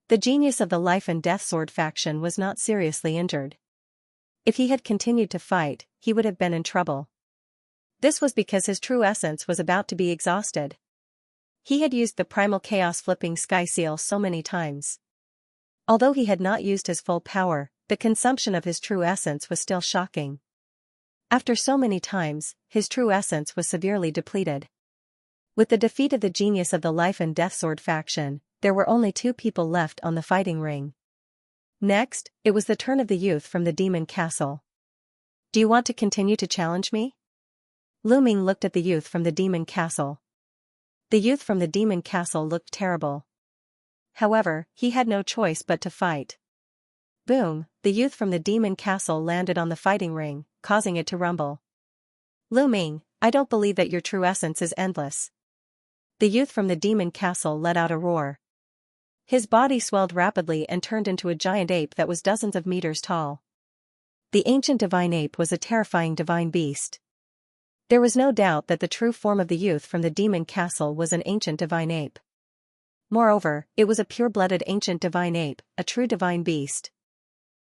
The genius of the Life and Death Sword faction was not seriously injured. If he had continued to fight, he would have been in trouble. This was because his true essence was about to be exhausted. He had used the primal chaos flipping sky seal so many times. Although he had not used his full power, the consumption of his true essence was still shocking. After so many times, his true essence was severely depleted. With the defeat of the genius of the Life and Death Sword faction, there were only 2 people left on the fighting ring. Next, it was the turn of the youth from the Demon Castle. Do you want to continue to challenge me? Lu Ming looked at the youth from the demon castle. The youth from the demon castle looked terrible. However, he had no choice but to fight. Boom, the youth from the demon castle landed on the fighting ring, causing it to rumble. Lu Ming, I don't believe that your true essence is endless. The youth from the demon castle let out a roar. His body swelled rapidly and turned into a giant ape that was dozens of meters tall. The ancient divine ape was a terrifying divine beast. There was no doubt that the true form of the youth from the demon castle was an ancient divine ape. Moreover, it was a pure-blooded ancient divine ape, a true divine beast.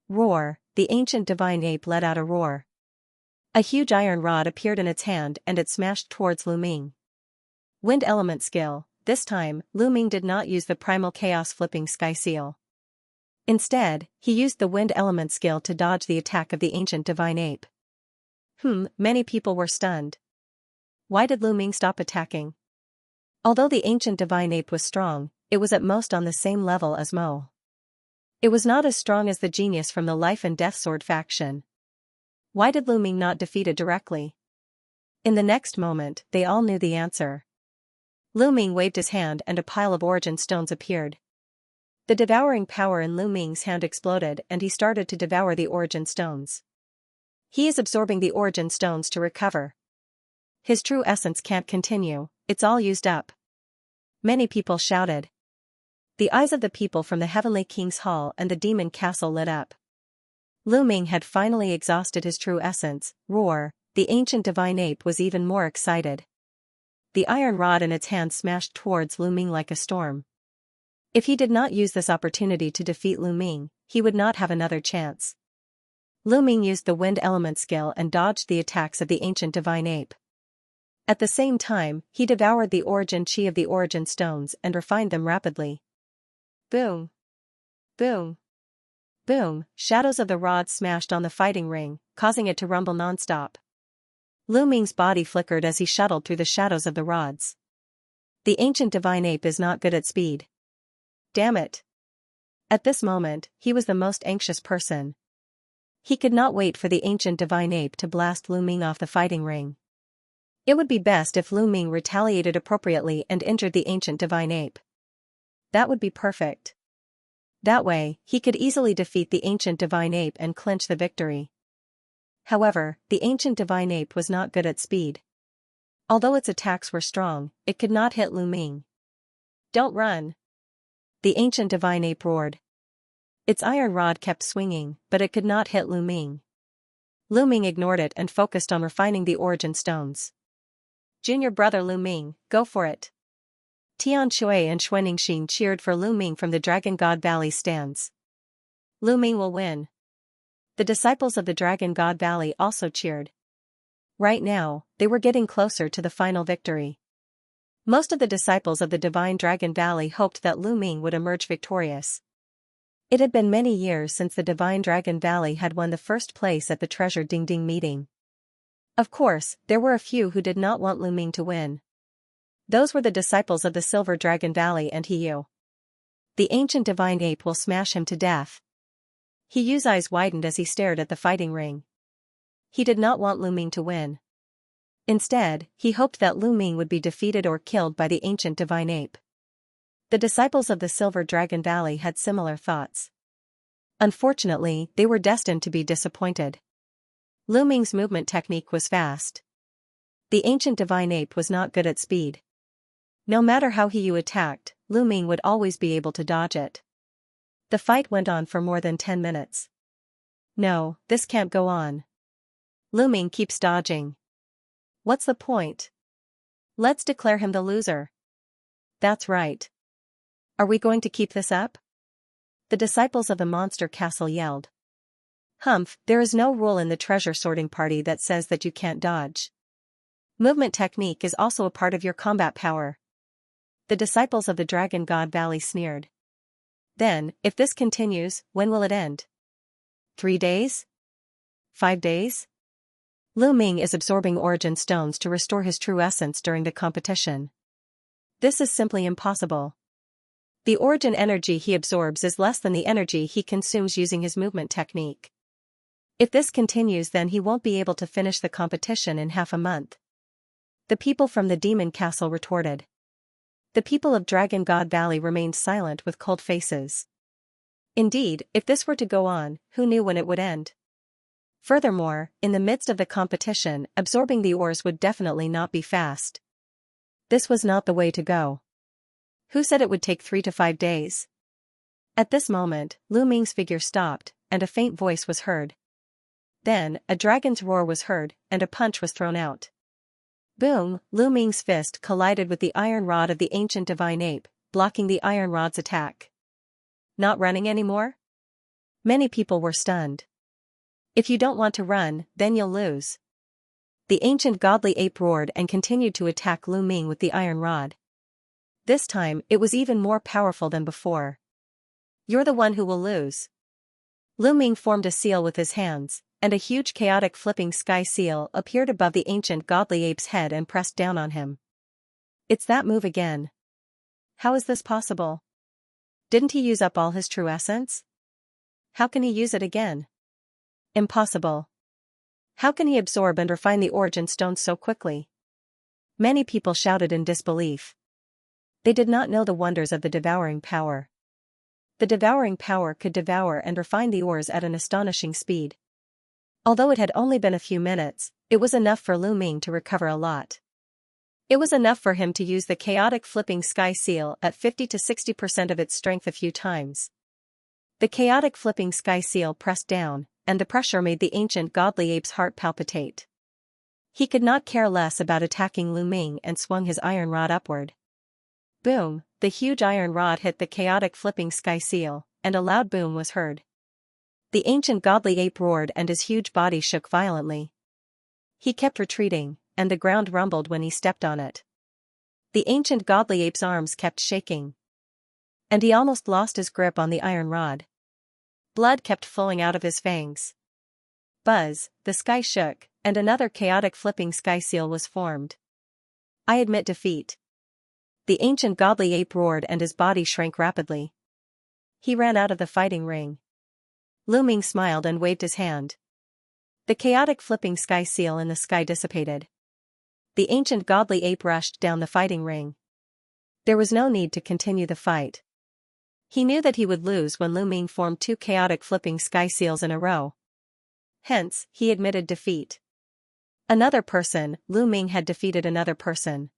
Roar, the ancient divine ape let out a roar. A huge iron rod appeared in its hand and it smashed towards Lu Ming. Wind element skill. This time, Lu Ming did not use the primal chaos flipping sky seal. Instead, he used the wind element skill to dodge the attack of the ancient divine ape. Many people were stunned. Why did Lu Ming stop attacking? Although the ancient divine ape was strong, it was at most on the same level as Mo. It was not as strong as the genius from the Life and Death Sword faction. Why did Lu Ming not defeat it directly? In the next moment, they all knew the answer. Lu Ming waved his hand and a pile of origin stones appeared. The devouring power in Lu Ming's hand exploded and he started to devour the origin stones. He is absorbing the origin stones to recover. His true essence can't continue, it's all used up. Many people shouted. The eyes of the people from the Heavenly King's Hall and the Demon Castle lit up. Lu Ming had finally exhausted his true essence. Roar, the ancient divine ape was even more excited. The iron rod in its hand smashed towards Lu Ming like a storm. If he did not use this opportunity to defeat Lu Ming, he would not have another chance. Lu Ming used the wind element skill and dodged the attacks of the ancient divine ape. At the same time, he devoured the origin chi of the origin stones and refined them rapidly. Boom! Boom! Boom! Shadows of the rod smashed on the fighting ring, causing it to rumble non-stop. Lu Ming's body flickered as he shuttled through the shadows of the rods. The ancient divine ape is not good at speed. Damn it! At this moment, he was the most anxious person. He could not wait for the ancient divine ape to blast Lu Ming off the fighting ring. It would be best if Lu Ming retaliated appropriately and injured the ancient divine ape. That would be perfect. That way, he could easily defeat the ancient divine ape and clinch the victory. However, the ancient divine ape was not good at speed. Although its attacks were strong, it could not hit Lu Ming. Don't run! The ancient divine ape roared. Its iron rod kept swinging, but it could not hit Lu Ming. Lu Ming ignored it and focused on refining the origin stones. Junior brother Lu Ming, go for it! Tian Shui and Xuanxing cheered for Lu Ming from the Dragon God Valley stands. Lu Ming will win. The disciples of the Dragon God Valley also cheered. Right now, they were getting closer to the final victory. Most of the disciples of the Divine Dragon Valley hoped that Lu Ming would emerge victorious. It had been many years since the Divine Dragon Valley had won the first place at the Treasure Ding Ding meeting. Of course, there were a few who did not want Lu Ming to win. Those were the disciples of the Silver Dragon Valley and Hiyu. The ancient divine ape will smash him to death. Hiyu's eyes widened as he stared at the fighting ring. He did not want Lu Ming to win. Instead, he hoped that Lu Ming would be defeated or killed by the ancient divine ape. The disciples of the Silver Dragon Valley had similar thoughts. Unfortunately, they were destined to be disappointed. Lu Ming's movement technique was fast. The ancient divine ape was not good at speed. No matter how Hiyu attacked, Lu Ming would always be able to dodge it. The fight went on for more than 10 minutes. No, this can't go on. Lu Ming keeps dodging. What's the point? Let's declare him the loser. That's right. Are we going to keep this up? The disciples of the Monster Castle yelled. Humph, there is no rule in the treasure sorting party that says that you can't dodge. Movement technique is also a part of your combat power. The disciples of the Dragon God Valley sneered. Then, if this continues, when will it end? 3 days? 5 days? Lu Ming is absorbing origin stones to restore his true essence during the competition. This is simply impossible. The origin energy he absorbs is less than the energy he consumes using his movement technique. If this continues, then he won't be able to finish the competition in half a month. the people from the demon castle retorted. The people of Dragon God Valley remained silent with cold faces. Indeed, if this were to go on, who knew when it would end? Furthermore, in the midst of the competition, absorbing the ores would definitely not be fast. This was not the way to go. Who said it would take 3 to 5 days? At this moment, Lu Ming's figure stopped, and a faint voice was heard. Then, a dragon's roar was heard, and a punch was thrown out. Boom! Lu Ming's fist collided with the iron rod of the ancient divine ape, blocking the iron rod's attack. Not running anymore? Many people were stunned. If you don't want to run, then you'll lose. The ancient godly ape roared and continued to attack Lu Ming with the iron rod. This time, it was even more powerful than before. You're the one who will lose. Lu Ming formed a seal with his hands, and a huge chaotic flipping sky seal appeared above the ancient godly ape's head and pressed down on him. It's that move again. How is this possible? Didn't he use up all his true essence? How can he use it again? Impossible. How can he absorb and refine the origin stones so quickly? Many people shouted in disbelief. They did not know the wonders of the devouring power. The devouring power could devour and refine the ores at an astonishing speed. Although it had only been a few minutes, it was enough for Lu Ming to recover a lot. It was enough for him to use the chaotic flipping sky seal at 50 to 60% of its strength a few times. The chaotic flipping sky seal pressed down, and the pressure made the ancient godly ape's heart palpitate. He could not care less about attacking Lu Ming and swung his iron rod upward. Boom! The huge iron rod hit the chaotic flipping sky seal, and a loud boom was heard. The ancient godly ape roared and his huge body shook violently. He kept retreating, and the ground rumbled when he stepped on it. The ancient godly ape's arms kept shaking. And he almost lost his grip on the iron rod. Blood kept flowing out of his fangs. Buzz, the sky shook, and another chaotic flipping sky seal was formed. I admit defeat. The ancient godly ape roared and his body shrank rapidly. He ran out of the fighting ring. Lu Ming smiled and waved his hand. The chaotic flipping sky seal in the sky dissipated. The ancient godly ape rushed down the fighting ring. There was no need to continue the fight. He knew that he would lose when Lu Ming formed 2 chaotic flipping sky seals in a row. Hence, he admitted defeat. Another person, Lu Ming had defeated another person.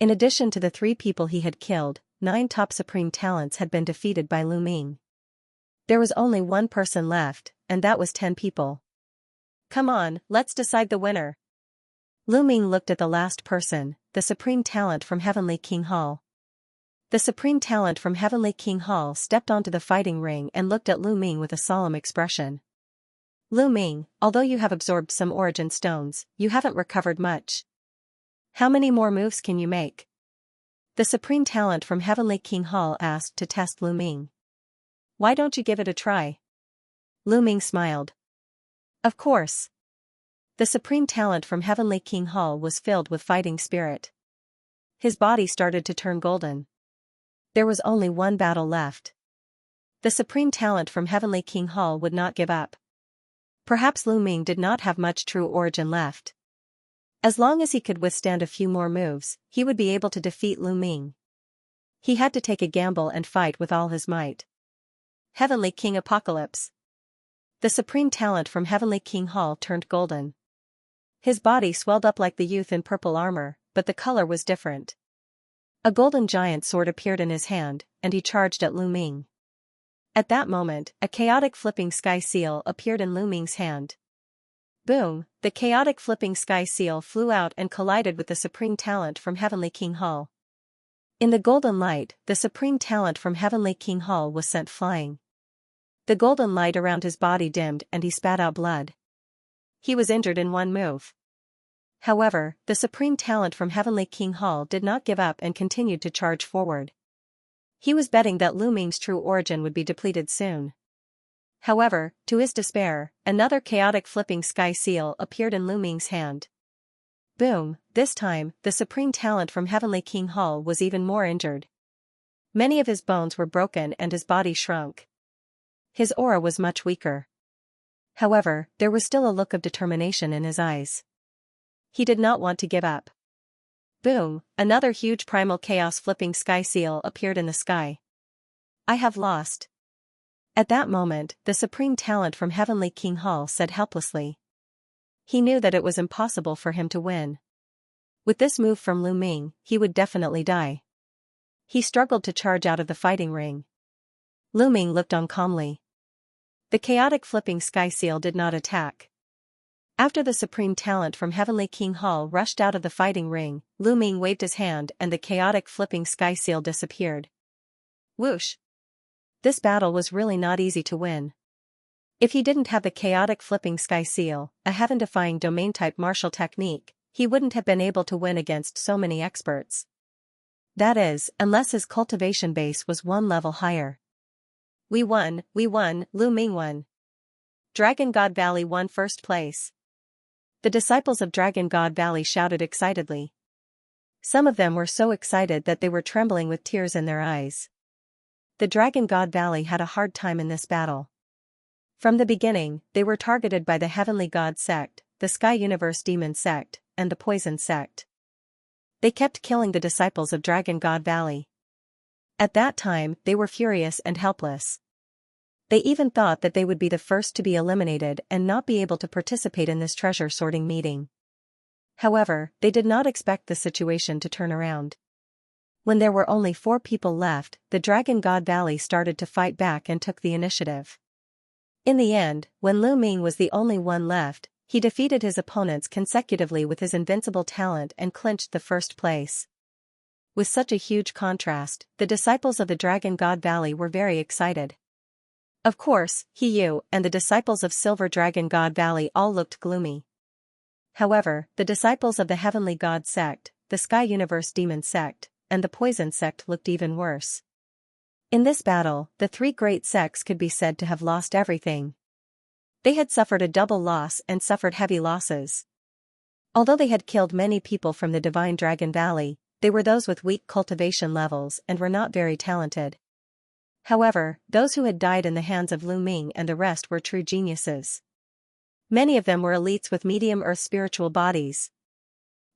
In addition to the 3 people he had killed, 9 top supreme talents had been defeated by Lu Ming. There was only one person left, and that was 10 people. Come on, let's decide the winner. Lu Ming looked at the last person, the supreme talent from Heavenly King Hall. The supreme talent from Heavenly King Hall stepped onto the fighting ring and looked at Lu Ming with a solemn expression. Lu Ming, although you have absorbed some origin stones, you haven't recovered much. How many more moves can you make? The supreme talent from Heavenly King Hall asked to test Lu Ming. Why don't you give it a try? Lu Ming smiled. Of course. The supreme talent from Heavenly King Hall was filled with fighting spirit. His body started to turn golden. There was only one battle left. The supreme talent from Heavenly King Hall would not give up. Perhaps Lu Ming did not have much true origin left. As long as he could withstand a few more moves, he would be able to defeat Lu Ming. He had to take a gamble and fight with all his might. Heavenly King Apocalypse. The supreme talent from Heavenly King Hall turned golden. His body swelled up like the youth in purple armor, but the color was different. A golden giant sword appeared in his hand, and he charged at Lu Ming. At that moment, a chaotic flipping sky seal appeared in Lu Ming's hand. Boom! The chaotic flipping sky seal flew out and collided with the supreme talent from Heavenly King Hall. In the golden light, the supreme talent from Heavenly King Hall was sent flying. The golden light around his body dimmed and he spat out blood. He was injured in one move. However, the supreme talent from Heavenly King Hall did not give up and continued to charge forward. He was betting that Lu Ming's true origin would be depleted soon. However, to his despair, another chaotic flipping sky seal appeared in Lu Ming's hand. Boom! This time, the supreme talent from Heavenly King Hall was even more injured. Many of his bones were broken and his body shrunk. His aura was much weaker. However, there was still a look of determination in his eyes. He did not want to give up. Boom, another huge primal chaos flipping sky seal appeared in the sky. I have lost. At that moment, the supreme talent from Heavenly King Hall said helplessly. He knew that it was impossible for him to win. With this move from Lu Ming, he would definitely die. He struggled to charge out of the fighting ring. Lu Ming looked on calmly. The chaotic flipping sky seal did not attack. After the supreme talent from Heavenly King Hall rushed out of the fighting ring, Lu Ming waved his hand and the chaotic flipping sky seal disappeared. Whoosh! This battle was really not easy to win. If he didn't have the chaotic flipping sky seal, a heaven-defying domain-type martial technique, he wouldn't have been able to win against so many experts. That is, unless his cultivation base was one level higher. We won, Lu Ming won. Dragon God Valley won first place. The disciples of Dragon God Valley shouted excitedly. Some of them were so excited that they were trembling with tears in their eyes. The Dragon God Valley had a hard time in this battle. From the beginning, they were targeted by the Heavenly God sect, the Sky Universe Demon sect, and the Poison sect. They kept killing the disciples of Dragon God Valley. At that time, they were furious and helpless. They even thought that they would be the first to be eliminated and not be able to participate in this treasure sorting meeting. However, they did not expect the situation to turn around. When there were only 4 people left, the Dragon God Valley started to fight back and took the initiative. In the end, when Lu Ming was the only one left, he defeated his opponents consecutively with his invincible talent and clinched the first place. With such a huge contrast, the disciples of the Dragon God Valley were very excited. Of course, Yu and the disciples of Silver Dragon God Valley all looked gloomy. However, the disciples of the Heavenly God sect, the Sky Universe Demon sect, and the Poison sect looked even worse. In this battle, the 3 great sects could be said to have lost everything. They had suffered a double loss and suffered heavy losses. Although they had killed many people from the Divine Dragon Valley, they were those with weak cultivation levels and were not very talented. However, those who had died in the hands of Lu Ming and the rest were true geniuses. Many of them were elites with medium earth spiritual bodies.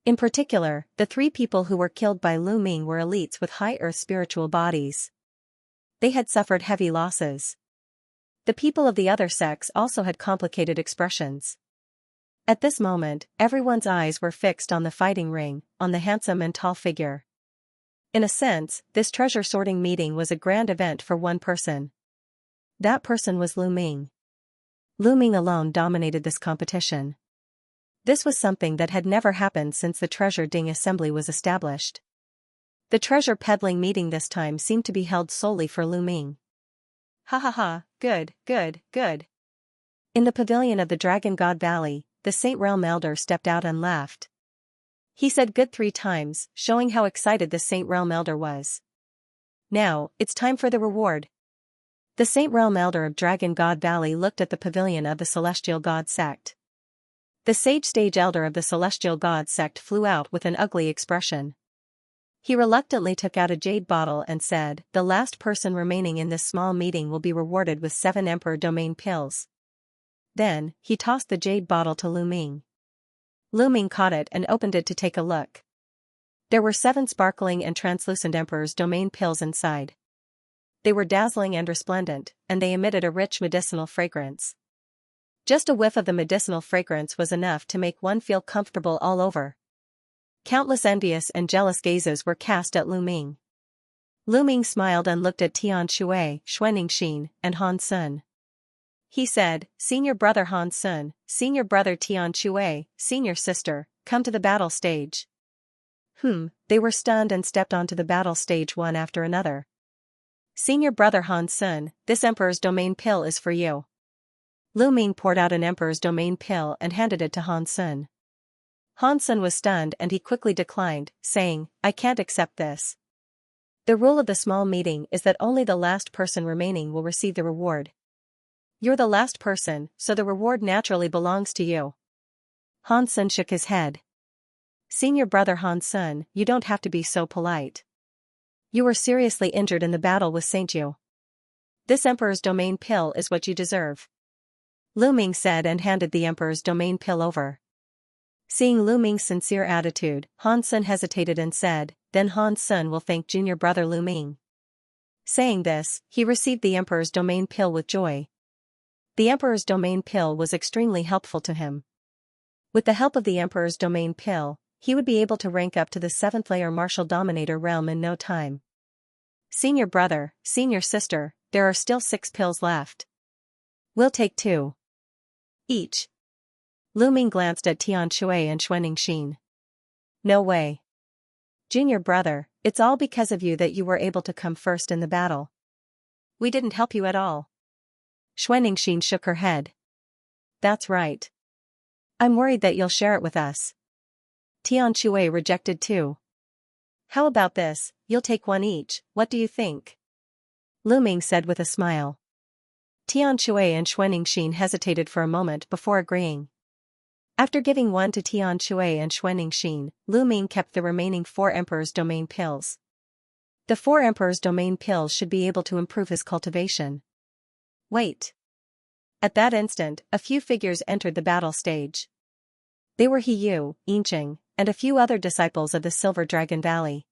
In particular, the 3 people who were killed by Lu Ming were elites with high earth spiritual bodies. They had suffered heavy losses. The people of the other sects also had complicated expressions. At this moment, everyone's eyes were fixed on the fighting ring, on the handsome and tall figure. In a sense, this treasure sorting meeting was a grand event for one person. That person was Lu Ming. Lu Ming alone dominated this competition. This was something that had never happened since the treasure ding assembly was established. The treasure peddling meeting this time seemed to be held solely for Lu Ming. Ha ha ha, good. In the pavilion of the Dragon God Valley, the Saint Realm Elder stepped out and laughed. He said good 3 times, showing how excited the Saint Realm Elder was. Now, it's time for the reward. The Saint Realm Elder of Dragon God Valley looked at the pavilion of the Celestial God sect. The Sage Stage Elder of the Celestial God sect flew out with an ugly expression. He reluctantly took out a jade bottle and said, "The last person remaining in this small meeting will be rewarded with 7 Emperor Domain pills." Then, he tossed the jade bottle to Lu Ming. Lu Ming caught it and opened it to take a look. There were 7 sparkling and translucent Emperor's Domain pills inside. They were dazzling and resplendent, and they emitted a rich medicinal fragrance. Just a whiff of the medicinal fragrance was enough to make one feel comfortable all over. Countless envious and jealous gazes were cast at Lu Ming. Lu Ming smiled and looked at Tian Shui, Xuanxin, and Han Sun. He said, "Senior brother Han Sun, senior brother Tian Shui, senior sister, come to the battle stage." They were stunned and stepped onto the battle stage one after another. "Senior brother Han Sun, this Emperor's Domain pill is for you." Lu Ming poured out an Emperor's Domain pill and handed it to Han Sun. Han Sun was stunned and he quickly declined, saying, "I can't accept this. The rule of the small meeting is that only the last person remaining will receive the reward. You're the last person, so the reward naturally belongs to you." Han Sun shook his head. "Senior brother Han Sun, you don't have to be so polite. You were seriously injured in the battle with Saint Yu. This Emperor's Domain pill is what you deserve." Lu Ming said and handed the Emperor's Domain pill over. Seeing Lu Ming's sincere attitude, Han Sen hesitated and said, "Then Han Sen will thank junior brother Lu Ming." Saying this, he received the Emperor's domain pill with joy. The Emperor's domain pill was extremely helpful to him. With the help of the Emperor's domain pill, he would be able to rank up to the 7th layer martial dominator realm in no time. Senior brother, senior sister, there are still 6 pills left. We'll take 2 each. Lu Ming glanced at Tian Shui and Xianxia. No way. Junior brother, it's all because of you that you were able to come first in the battle. We didn't help you at all. Xianxia shook her head. That's right. I'm worried that you'll share it with us. Tian Shui rejected too. How about this, you'll take 1 each, what do you think? Lu Ming said with a smile. Tian Shui and Xianxia hesitated for a moment before agreeing. After giving 1 to Tian Shui and Xianxia, Lu Ming kept the remaining 4 Emperor's domain pills. The 4 Emperor's domain pills should be able to improve his cultivation. Wait. At that instant, a few figures entered the battle stage. They were He Yu, Yincheng, and a few other disciples of the Silver Dragon Valley.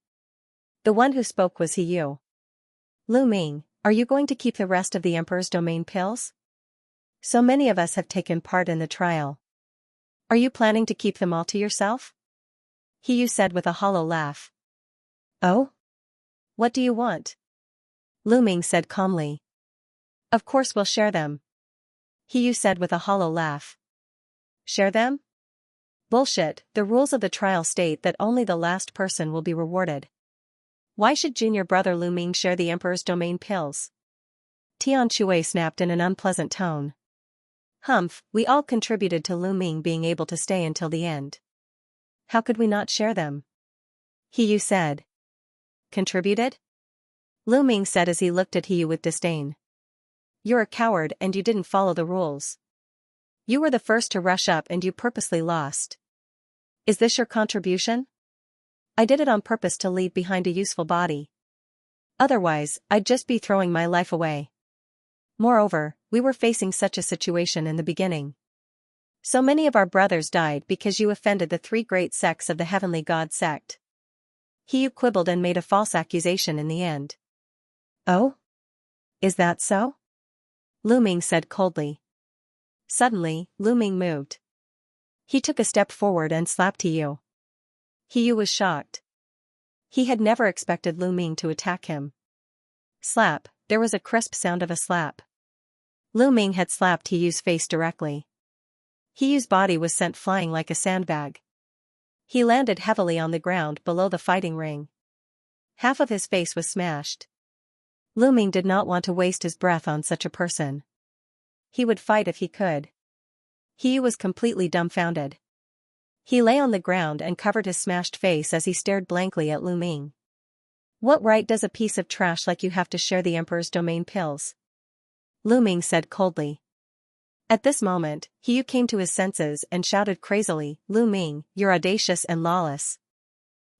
The one who spoke was He Yu. Lu Ming, are you going to keep the rest of the Emperor's domain pills? So many of us have taken part in the trial. Are you planning to keep them all to yourself? He Yu said with a hollow laugh. Oh? What do you want? Lu Ming said calmly. Of course we'll share them. He Yu said with a hollow laugh. Share them? Bullshit, the rules of the trial state that only the last person will be rewarded. Why should junior brother Lu Ming share the Emperor's domain pills? Tian Shui snapped in an unpleasant tone. Humph, we all contributed to Lu Ming being able to stay until the end. How could we not share them? He Yu said. Contributed? Lu Ming said as he looked at He Yu with disdain. You're a coward and you didn't follow the rules. You were the first to rush up and you purposely lost. Is this your contribution? I did it on purpose to leave behind a useful body. Otherwise, I'd just be throwing my life away. Moreover, we were facing such a situation in the beginning. So many of our brothers died because you offended the 3 great sects of the Heavenly God sect. He Yu quibbled and made a false accusation in the end. Oh? Is that so? Lu Ming said coldly. Suddenly, Lu Ming moved. He took a step forward and slapped He Yu. He Yu was shocked. He had never expected Lu Ming to attack him. Slap, there was a crisp sound of a slap. Lu Ming had slapped He Yu's face directly. He Yu's body was sent flying like a sandbag. He landed heavily on the ground below the fighting ring. Half of his face was smashed. Lu Ming did not want to waste his breath on such a person. He would fight if he could. He Yu was completely dumbfounded. He lay on the ground and covered his smashed face as he stared blankly at Lu Ming. What right does a piece of trash like you have to share the Emperor's domain pills? Lu Ming said coldly. At this moment, He Yu came to his senses and shouted crazily, Lu Ming, you're audacious and lawless.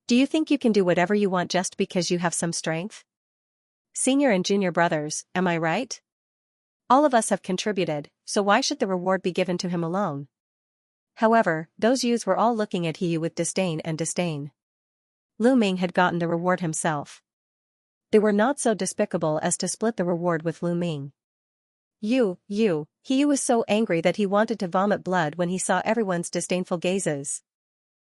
Do you think you can do whatever you want just because you have some strength? Senior and junior brothers, am I right? All of us have contributed, so why should the reward be given to him alone? However, those youths were all looking at He Yu with disdain and disdain. Lu Ming had gotten the reward himself. They were not so despicable as to split the reward with Lu Ming. He Yu was so angry that he wanted to vomit blood when he saw everyone's disdainful gazes.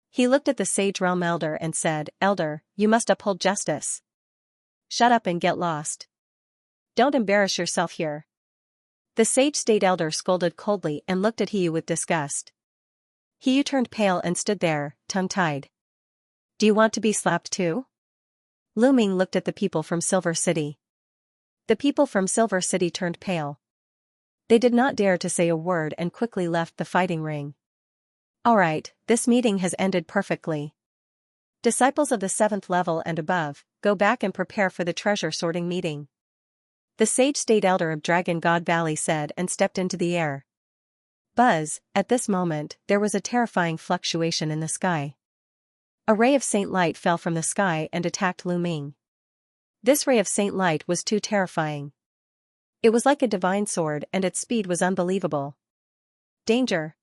He looked at the Sage Realm Elder and said, Elder, you must uphold justice. Shut up and get lost. Don't embarrass yourself here. The Sage State Elder scolded coldly and looked at He Yu with disgust. He Yu turned pale and stood there, tongue-tied. Do you want to be slapped too? Lu Ming looked at the people from Silver City. The people from Silver City turned pale. They did not dare to say a word and quickly left the fighting ring. Alright, this meeting has ended perfectly. Disciples of the 7th level and above, go back and prepare for the treasure sorting meeting. The Sage State Elder of Dragon God Valley said and stepped into the air. Buzz, at this moment, there was a terrifying fluctuation in the sky. A ray of Saint Light fell from the sky and attacked Lu Ming. This ray of Saint Light was too terrifying. It was like a divine sword and its speed was unbelievable. Danger!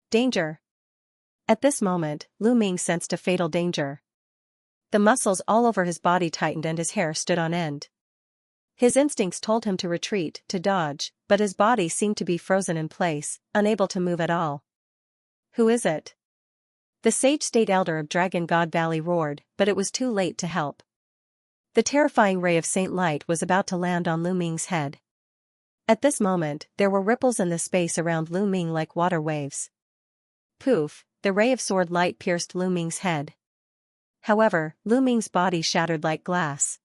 Danger! At this moment, Lu Ming sensed a fatal danger. The muscles all over his body tightened and his hair stood on end. His instincts told him to retreat, to dodge, but his body seemed to be frozen in place, unable to move at all. "Who is it?" The sage state elder of Dragon God Valley roared, but it was too late to help. The terrifying ray of Saint Light was about to land on Lu Ming's head. At this moment, there were ripples in the space around Lu Ming like water waves. Poof, the ray of sword light pierced Lu Ming's head. However, Lu Ming's body shattered like glass.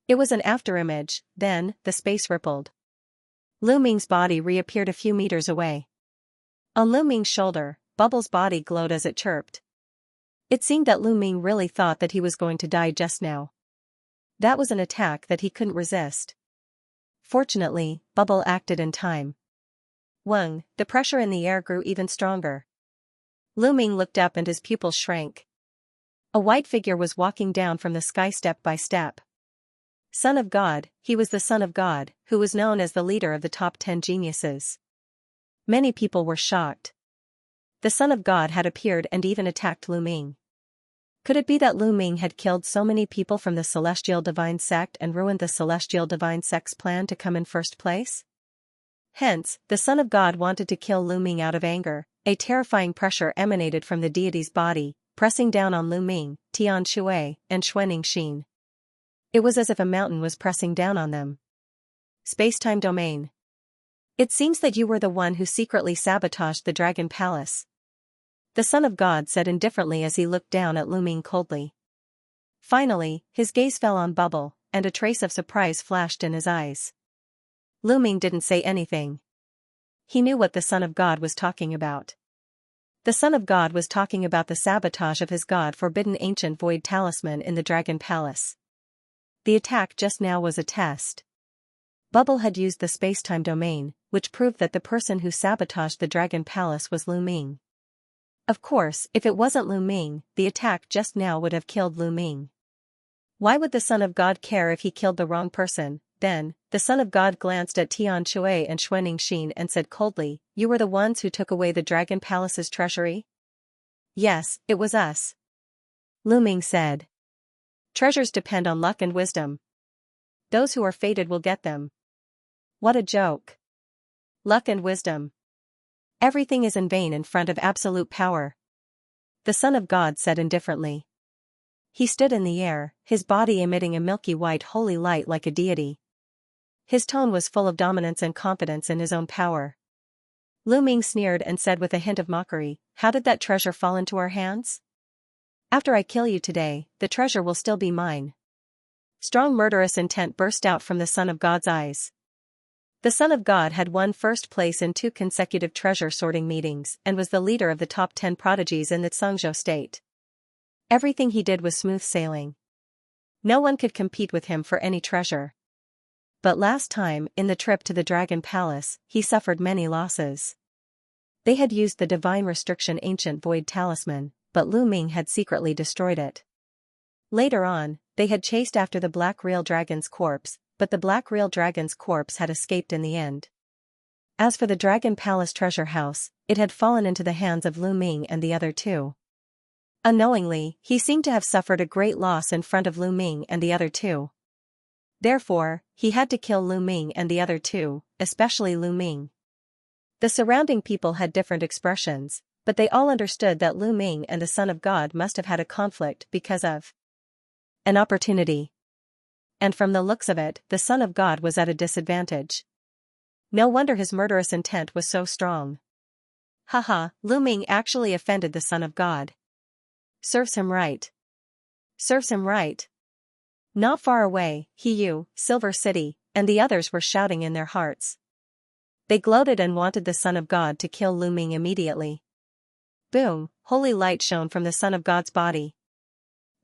It was an afterimage, then, the space rippled. Lu Ming's body reappeared a few meters away. On Lu Ming's shoulder, Bubble's body glowed as it chirped. It seemed that Lu Ming really thought that he was going to die just now. That was an attack that he couldn't resist. Fortunately, Bubble acted in time. Wung, the pressure in the air grew even stronger. Lu Ming looked up and his pupils shrank. A white figure was walking down from the sky step by step. Son of God, he was the Son of God, who was known as the leader of the top 10 geniuses. Many people were shocked. The Son of God had appeared and even attacked Lu Ming. Could it be that Lu Ming had killed so many people from the Celestial Divine Sect and ruined the Celestial Divine Sect's plan to come in first place? Hence, the Son of God wanted to kill Lu Ming out of anger. A terrifying pressure emanated from the deity's body, pressing down on Lu Ming, Tian Shui, and Xianxia. It was as if a mountain was pressing down on them. Space-time domain. It seems that you were the one who secretly sabotaged the Dragon Palace. The Son of God said indifferently as he looked down at Lu Ming coldly. Finally, his gaze fell on Bubble, and a trace of surprise flashed in his eyes. Lu Ming didn't say anything. He knew what the Son of God was talking about. The Son of God was talking about the sabotage of his God-forbidden ancient void talisman in the Dragon Palace. The attack just now was a test. Bubble had used the space-time domain, which proved that the person who sabotaged the Dragon Palace was Lu Ming. Of course, if it wasn't Lu Ming, the attack just now would have killed Lu Ming. Why would the Son of God care if he killed the wrong person? Then, the Son of God glanced at Tian Shui and Xianxia and said coldly, "You were the ones who took away the Dragon Palace's treasury?" "Yes, it was us," Lu Ming said. "Treasures depend on luck and wisdom. Those who are fated will get them." What a joke. Luck and wisdom. Everything is in vain in front of absolute power, the Son of God said indifferently. He stood in the air, his body emitting a milky white holy light like a deity. His tone was full of dominance and confidence in his own power. Lu Ming sneered and said with a hint of mockery, "How did that treasure fall into our hands? After I kill you today, the treasure will still be mine." Strong murderous intent burst out from the Son of God's eyes. The Son of God had won first place in 2 consecutive treasure sorting meetings and was the leader of the top 10 prodigies in the Xianxia state. Everything he did was smooth sailing. No one could compete with him for any treasure. But last time, in the trip to the Dragon Palace, he suffered many losses. They had used the Divine Restriction Ancient Void Talisman, but Lu Ming had secretly destroyed it. Later on, they had chased after the Black Real Dragon's corpse, but the Black Real Dragon's corpse had escaped in the end. As for the Dragon Palace treasure house, it had fallen into the hands of Lu Ming and the other 2. Unknowingly, he seemed to have suffered a great loss in front of Lu Ming and the other 2. Therefore, he had to kill Lu Ming and the other 2, especially Lu Ming. The surrounding people had different expressions, but they all understood that Lu Ming and the Son of God must have had a conflict because of an opportunity. And from the looks of it, the Son of God was at a disadvantage. No wonder his murderous intent was so strong. Haha, Lu Ming actually offended the Son of God. Serves him right. Serves him right. Not far away, Yu, Silver City, and the others were shouting in their hearts. They gloated and wanted the Son of God to kill Lu Ming immediately. Boom, holy light shone from the Son of God's body.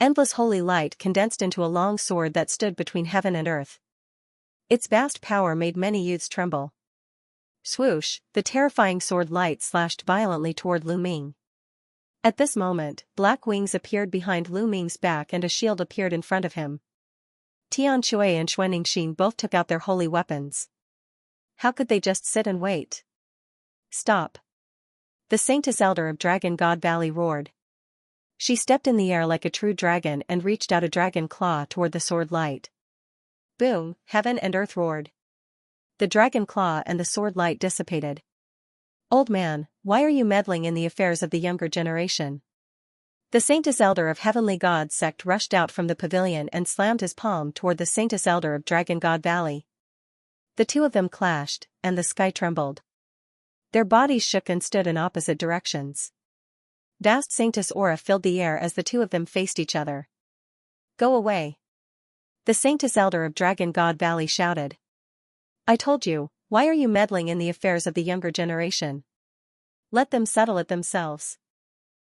Endless holy light condensed into a long sword that stood between heaven and earth. Its vast power made many youths tremble. Swoosh, the terrifying sword light slashed violently toward Lu Ming. At this moment, black wings appeared behind Lu Ming's back and a shield appeared in front of him. Tian Shui and Xianxia both took out their holy weapons. How could they just sit and wait? Stop. The Saintess Elder of Dragon God Valley roared. She stepped in the air like a true dragon and reached out a dragon claw toward the sword light. Boom, heaven and earth roared. The dragon claw and the sword light dissipated. Old man, why are you meddling in the affairs of the younger generation? The Saintess Elder of Heavenly God sect rushed out from the pavilion and slammed his palm toward the Saintess Elder of Dragon God Valley. The two of them clashed, and the sky trembled. Their bodies shook and stood in opposite directions. Vast Saintess aura filled the air as the two of them faced each other. Go away. The Saintess Elder of Dragon God Valley shouted. I told you, why are you meddling in the affairs of the younger generation? Let them settle it themselves.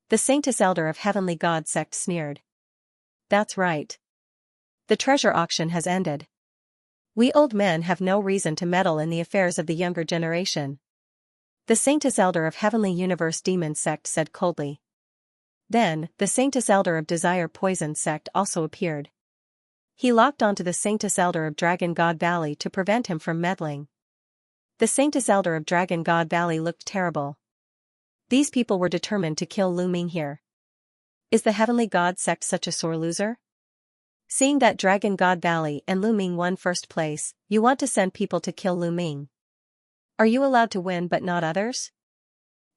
The Saintess Elder of Heavenly God sect sneered. That's right. The treasure auction has ended. We old men have no reason to meddle in the affairs of the younger generation. The Saintess Elder of Heavenly Universe Demon sect said coldly. Then, the Saintess Elder of Desire Poison sect also appeared. He locked onto the Saintess Elder of Dragon God Valley to prevent him from meddling. The Saintess Elder of Dragon God Valley looked terrible. These people were determined to kill Lu Ming here. Is the Heavenly God sect such a sore loser? Seeing that Dragon God Valley and Lu Ming won first place, you want to send people to kill Lu Ming. Are you allowed to win but not others?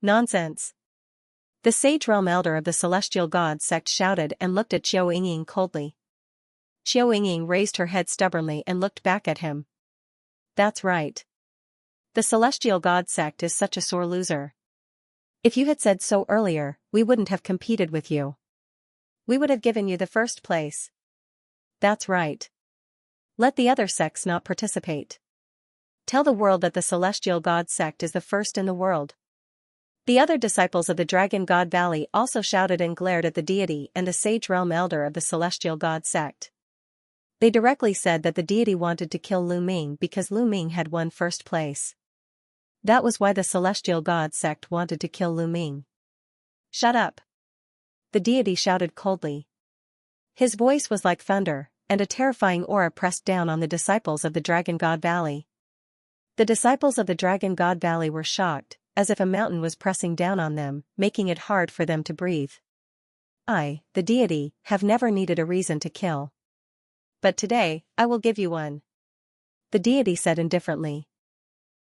Nonsense. The Sage Realm Elder of the Celestial God sect shouted and looked at Xiao Yingying coldly. Xiao Yingying raised her head stubbornly and looked back at him. That's right. The Celestial God sect is such a sore loser. If you had said so earlier, we wouldn't have competed with you. We would have given you the first place. That's right. Let the other sects not participate. Tell the world that the Celestial God sect is the first in the world. The other disciples of the Dragon God Valley also shouted and glared at the deity and the Sage Realm Elder of the Celestial God sect. They directly said that the deity wanted to kill Lu Ming because Lu Ming had won first place. That was why the Celestial God sect wanted to kill Lu Ming. Shut up. The deity shouted coldly. His voice was like thunder, and a terrifying aura pressed down on the disciples of the Dragon God Valley. The disciples of the Dragon God Valley were shocked, as if a mountain was pressing down on them, making it hard for them to breathe. I, the deity, have never needed a reason to kill. But today, I will give you one. The deity said indifferently.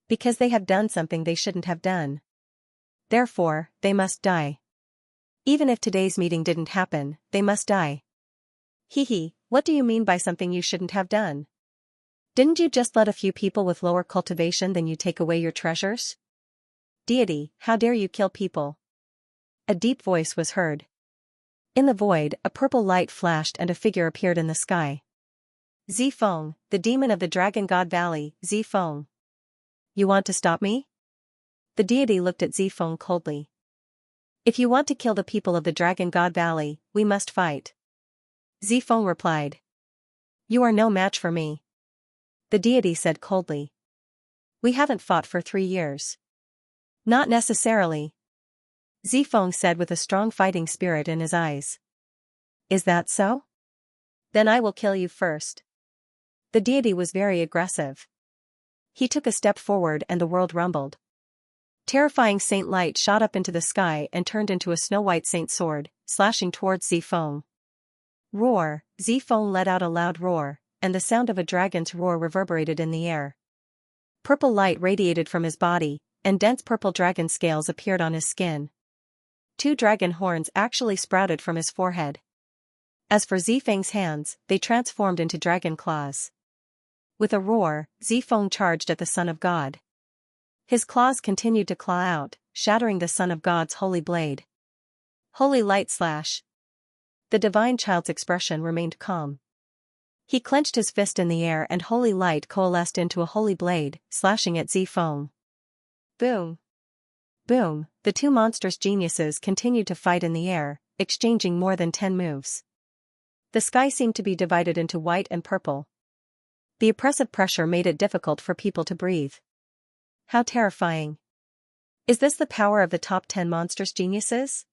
Because they have done something they shouldn't have done. Therefore, they must die. Even if today's meeting didn't happen, they must die. Hee, what do you mean by something you shouldn't have done? Didn't you just let a few people with lower cultivation than you take away your treasures? Deity, how dare you kill people? A deep voice was heard. In the void, a purple light flashed and a figure appeared in the sky. Zifeng, the demon of the Dragon God Valley, Zifeng. You want to stop me? The deity looked at Zifeng coldly. If you want to kill the people of the Dragon God Valley, we must fight. Zifeng replied. You are no match for me. The deity said coldly. We haven't fought for 3 years. Not necessarily. Zifeng said with a strong fighting spirit in his eyes. Is that so? Then I will kill you first. The deity was very aggressive. He took a step forward and the world rumbled. Terrifying saint light shot up into the sky and turned into a snow-white saint sword, slashing towards Zifeng. Roar! Zifeng let out a loud roar, and the sound of a dragon's roar reverberated in the air. Purple light radiated from his body, and dense purple dragon scales appeared on his skin. 2 dragon horns actually sprouted from his forehead. As for Zifeng's hands, they transformed into dragon claws. With a roar, Zifeng charged at the Son of God. His claws continued to claw out, shattering the Son of God's holy blade. Holy light slash. The divine child's expression remained calm. He clenched his fist in the air and holy light coalesced into a holy blade, slashing at Zifeng. Boom! Boom! The 2 monstrous geniuses continued to fight in the air, exchanging more than 10 moves. The sky seemed to be divided into white and purple. The oppressive pressure made it difficult for people to breathe. How terrifying. Is this the power of the top 10 monstrous geniuses?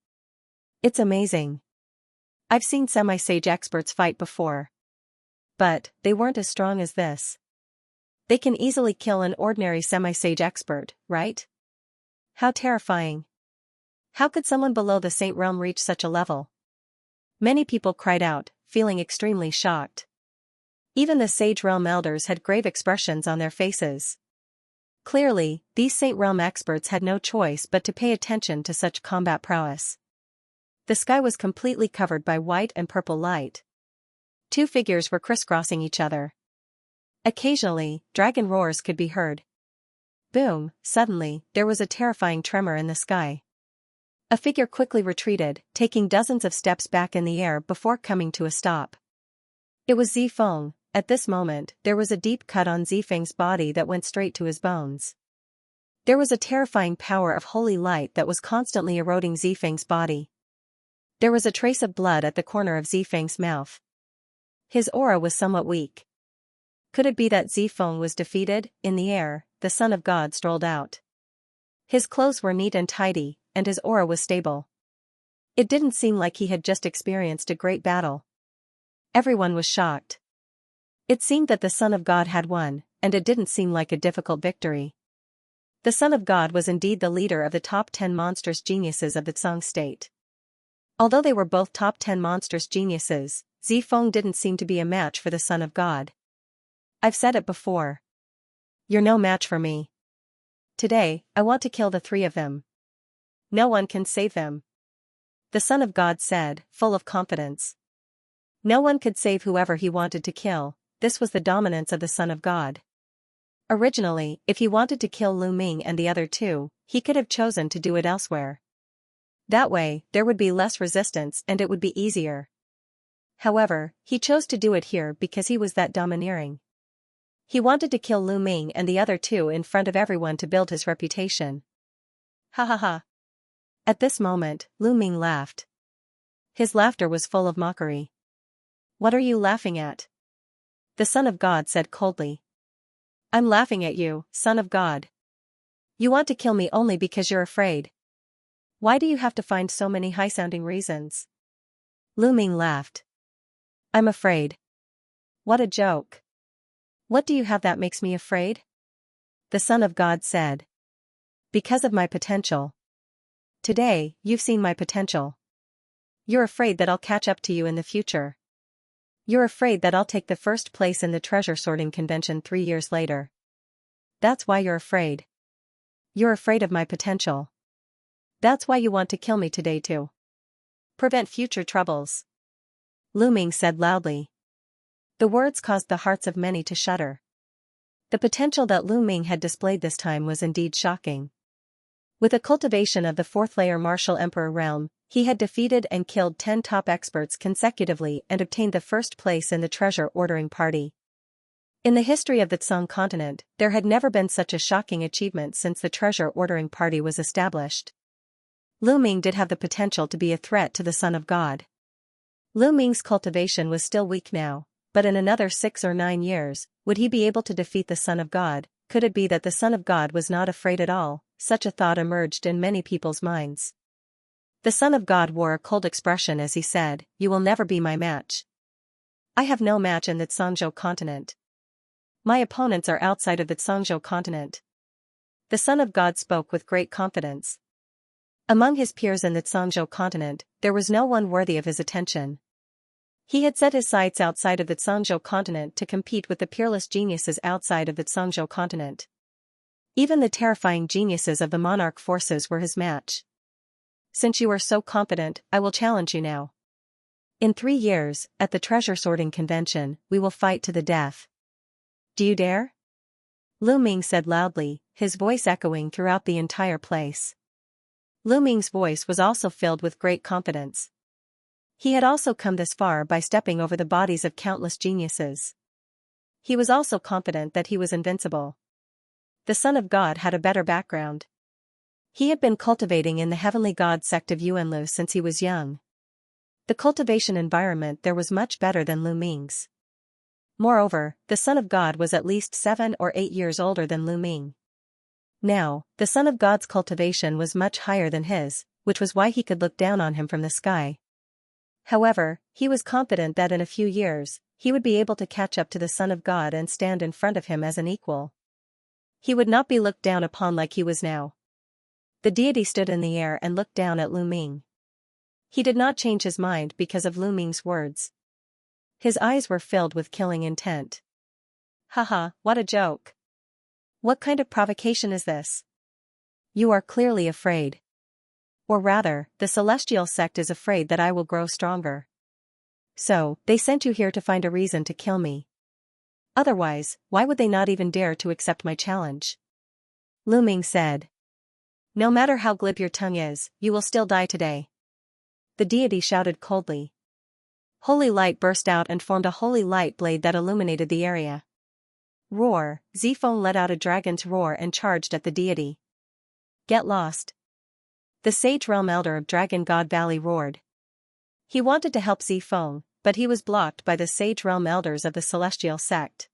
It's amazing. I've seen semi-sage experts fight before. But, they weren't as strong as this. They can easily kill an ordinary semi-sage expert, right? How terrifying. How could someone below the Saint realm reach such a level? Many people cried out, feeling extremely shocked. Even the Sage Realm elders had grave expressions on their faces. Clearly, these Saint Realm experts had no choice but to pay attention to such combat prowess. The sky was completely covered by white and purple light. Two figures were crisscrossing each other. Occasionally, dragon roars could be heard. Boom, suddenly, there was a terrifying tremor in the sky. A figure quickly retreated, taking dozens of steps back in the air before coming to a stop. It was Zifeng. At this moment, there was a deep cut on Zifeng's body that went straight to his bones. There was a terrifying power of holy light that was constantly eroding Zifeng's body. There was a trace of blood at the corner of Zifeng's mouth. His aura was somewhat weak. Could it be that Zifeng was defeated? In the air, the Son of God strolled out. His clothes were neat and tidy, and his aura was stable. It didn't seem like he had just experienced a great battle. Everyone was shocked. It seemed that the Son of God had won, and it didn't seem like a difficult victory. The Son of God was indeed the leader of the top 10 monstrous geniuses of the Tsang state. Although they were both top 10 monstrous geniuses, Zifeng didn't seem to be a match for the Son of God. I've said it before. You're no match for me. Today, I want to kill the three of them. No one can save them. The Son of God said, full of confidence. No one could save whoever he wanted to kill. This was the dominance of the Son of God. Originally, if he wanted to kill Lu Ming and the other two, he could have chosen to do it elsewhere. That way, there would be less resistance and it would be easier. However, he chose to do it here because he was that domineering. He wanted to kill Lu Ming and the other two in front of everyone to build his reputation. Ha ha ha. At this moment, Lu Ming laughed. His laughter was full of mockery. What are you laughing at? The Son of God said coldly. I'm laughing at you, Son of God. You want to kill me only because you're afraid. Why do you have to find so many high-sounding reasons? Lu Ming laughed. I'm afraid. What a joke. What do you have that makes me afraid? The Son of God said. Because of my potential. Today, you've seen my potential. You're afraid that I'll catch up to you in the future. You're afraid that I'll take the first place in the treasure sorting convention 3 years later. That's why you're afraid. You're afraid of my potential. That's why you want to kill me today too. Prevent future troubles. Lu Ming said loudly. The words caused the hearts of many to shudder. The potential that Lu Ming had displayed this time was indeed shocking. With a cultivation of the 4th layer martial emperor realm, he had defeated and killed 10 top experts consecutively and obtained the first place in the treasure ordering party. In the history of the Tsang continent, there had never been such a shocking achievement since the treasure ordering party was established. Lu Ming did have the potential to be a threat to the Son of God. Lu Ming's cultivation was still weak now, but in another 6 or 9 years, would he be able to defeat the Son of God? Could it be that the Son of God was not afraid at all? Such a thought emerged in many people's minds. The Son of God wore a cold expression as he said, You will never be my match. I have no match in the Tsangzhou continent. My opponents are outside of the Tsangzhou continent. The Son of God spoke with great confidence. Among his peers in the Tsangzhou continent, there was no one worthy of his attention. He had set his sights outside of the Tsangzhou continent to compete with the peerless geniuses outside of the Tsangzhou continent. Even the terrifying geniuses of the monarch forces were his match. Since you are so confident, I will challenge you now. In 3 years, at the treasure sorting convention, we will fight to the death. Do you dare? Lu Ming said loudly, his voice echoing throughout the entire place. Lu Ming's voice was also filled with great confidence. He had also come this far by stepping over the bodies of countless geniuses. He was also confident that he was invincible. The Son of God had a better background. He had been cultivating in the heavenly god sect of Yuanlu since he was young. The cultivation environment there was much better than Lu Ming's. Moreover, the Son of God was at least 7 or 8 years older than Lu Ming. Now, the Son of God's cultivation was much higher than his, which was why he could look down on him from the sky. However, he was confident that in a few years, he would be able to catch up to the Son of God and stand in front of him as an equal. He would not be looked down upon like he was now. The deity stood in the air and looked down at Lu Ming. He did not change his mind because of Lu Ming's words. His eyes were filled with killing intent. Haha, what a joke. What kind of provocation is this? You are clearly afraid. Or rather, the celestial sect is afraid that I will grow stronger. So, they sent you here to find a reason to kill me. Otherwise, why would they not even dare to accept my challenge? Lu Ming said. No matter how glib your tongue is, you will still die today. The deity shouted coldly. Holy light burst out and formed a holy light blade that illuminated the area. Roar, Zifeng let out a dragon's roar and charged at the deity. Get lost. The Sage Realm Elder of Dragon God Valley roared. He wanted to help Zifeng, but he was blocked by the Sage Realm Elders of the Celestial Sect.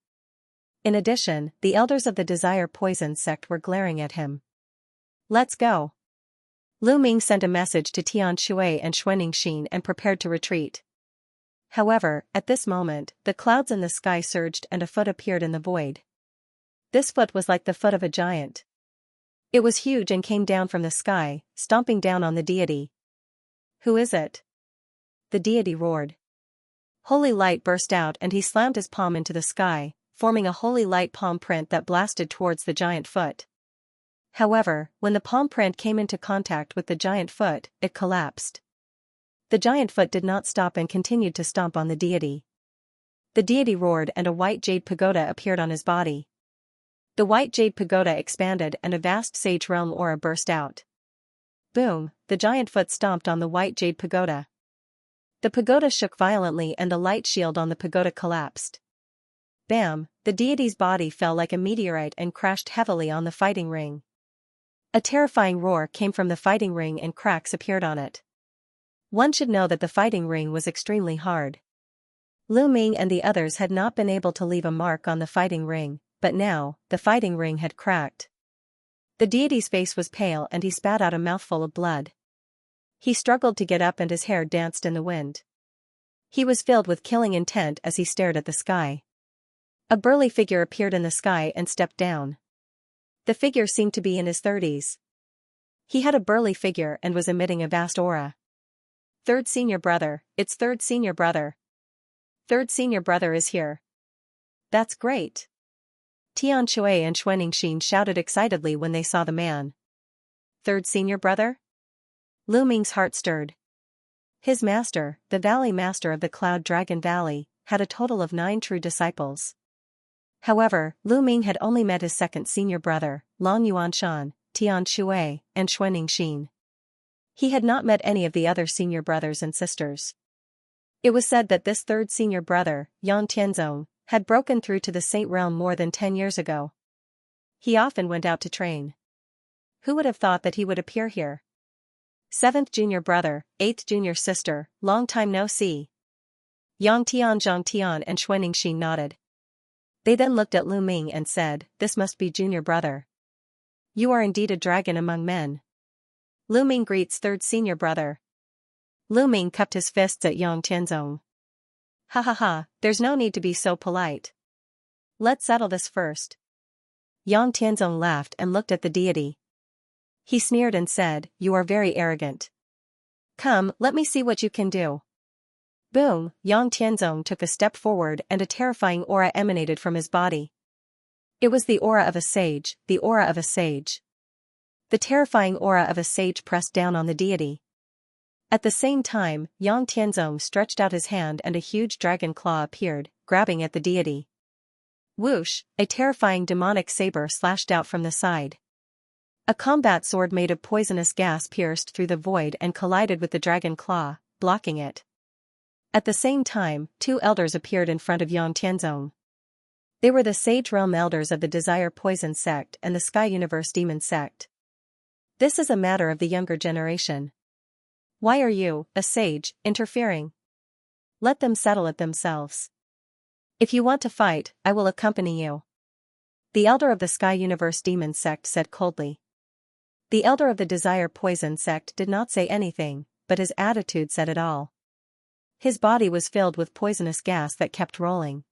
In addition, the Elders of the Desire Poison Sect were glaring at him. Let's go. Lu Ming sent a message to Tian Shui and Xianxia and prepared to retreat. However, at this moment, the clouds in the sky surged and a foot appeared in the void. This foot was like the foot of a giant. It was huge and came down from the sky, stomping down on the deity. Who is it? The deity roared. Holy light burst out and he slammed his palm into the sky, forming a holy light palm print that blasted towards the giant foot. However, when the palm print came into contact with the giant foot, it collapsed. The giant foot did not stop and continued to stomp on the deity. The deity roared and a white jade pagoda appeared on his body. The white jade pagoda expanded and a vast sage realm aura burst out. Boom, the giant foot stomped on the white jade pagoda. The pagoda shook violently and the light shield on the pagoda collapsed. Bam, the deity's body fell like a meteorite and crashed heavily on the fighting ring. A terrifying roar came from the fighting ring and cracks appeared on it. One should know that the fighting ring was extremely hard. Lu Ming and the others had not been able to leave a mark on the fighting ring, but now, the fighting ring had cracked. The deity's face was pale and he spat out a mouthful of blood. He struggled to get up and his hair danced in the wind. He was filled with killing intent as he stared at the sky. A burly figure appeared in the sky and stepped down. The figure seemed to be in his 30s. He had a burly figure and was emitting a vast aura. Third senior brother, it's third senior brother. Third senior brother is here. That's great. Tian Shui and Xianxia shouted excitedly when they saw the man. Third senior brother? Lu Ming's heart stirred. His master, the Valley Master of the Cloud Dragon Valley, had a total of 9 true disciples. However, Lu Ming had only met his second senior brother, Long Yuanshan, Tian Shui, and Xianxia. He had not met any of the other senior brothers and sisters. It was said that this third senior brother, Yang Tianzong, had broken through to the Saint Realm more than 10 years ago. He often went out to train. Who would have thought that he would appear here? 7th junior brother, 8th junior sister, long time no see. Yang Tian, Zhang Tian and Xianxia nodded. They then looked at Lu Ming and said, this must be junior brother. You are indeed a dragon among men. Lu Ming greets third senior brother. Lu Ming cupped his fists at Yang Tianzong. Ha ha ha, there's no need to be so polite. Let's settle this first. Yang Tianzong laughed and looked at the deity. He sneered and said, you are very arrogant. Come, let me see what you can do. Boom, Yang Tianzong took a step forward and a terrifying aura emanated from his body. It was the aura of a sage, the aura of a sage. The terrifying aura of a sage pressed down on the deity. At the same time, Yang Tianzong stretched out his hand and a huge dragon claw appeared, grabbing at the deity. Whoosh, a terrifying demonic saber slashed out from the side. A combat sword made of poisonous gas pierced through the void and collided with the dragon claw, blocking it. At the same time, 2 elders appeared in front of Yang Tianzong. They were the Sage Realm Elders of the Desire Poison Sect and the Sky Universe Demon Sect. This is a matter of the younger generation. Why are you, a sage, interfering? Let them settle it themselves. If you want to fight, I will accompany you. The Elder of the Sky Universe Demon Sect said coldly. The Elder of the Desire Poison Sect did not say anything, but his attitude said it all. His body was filled with poisonous gas that kept rolling.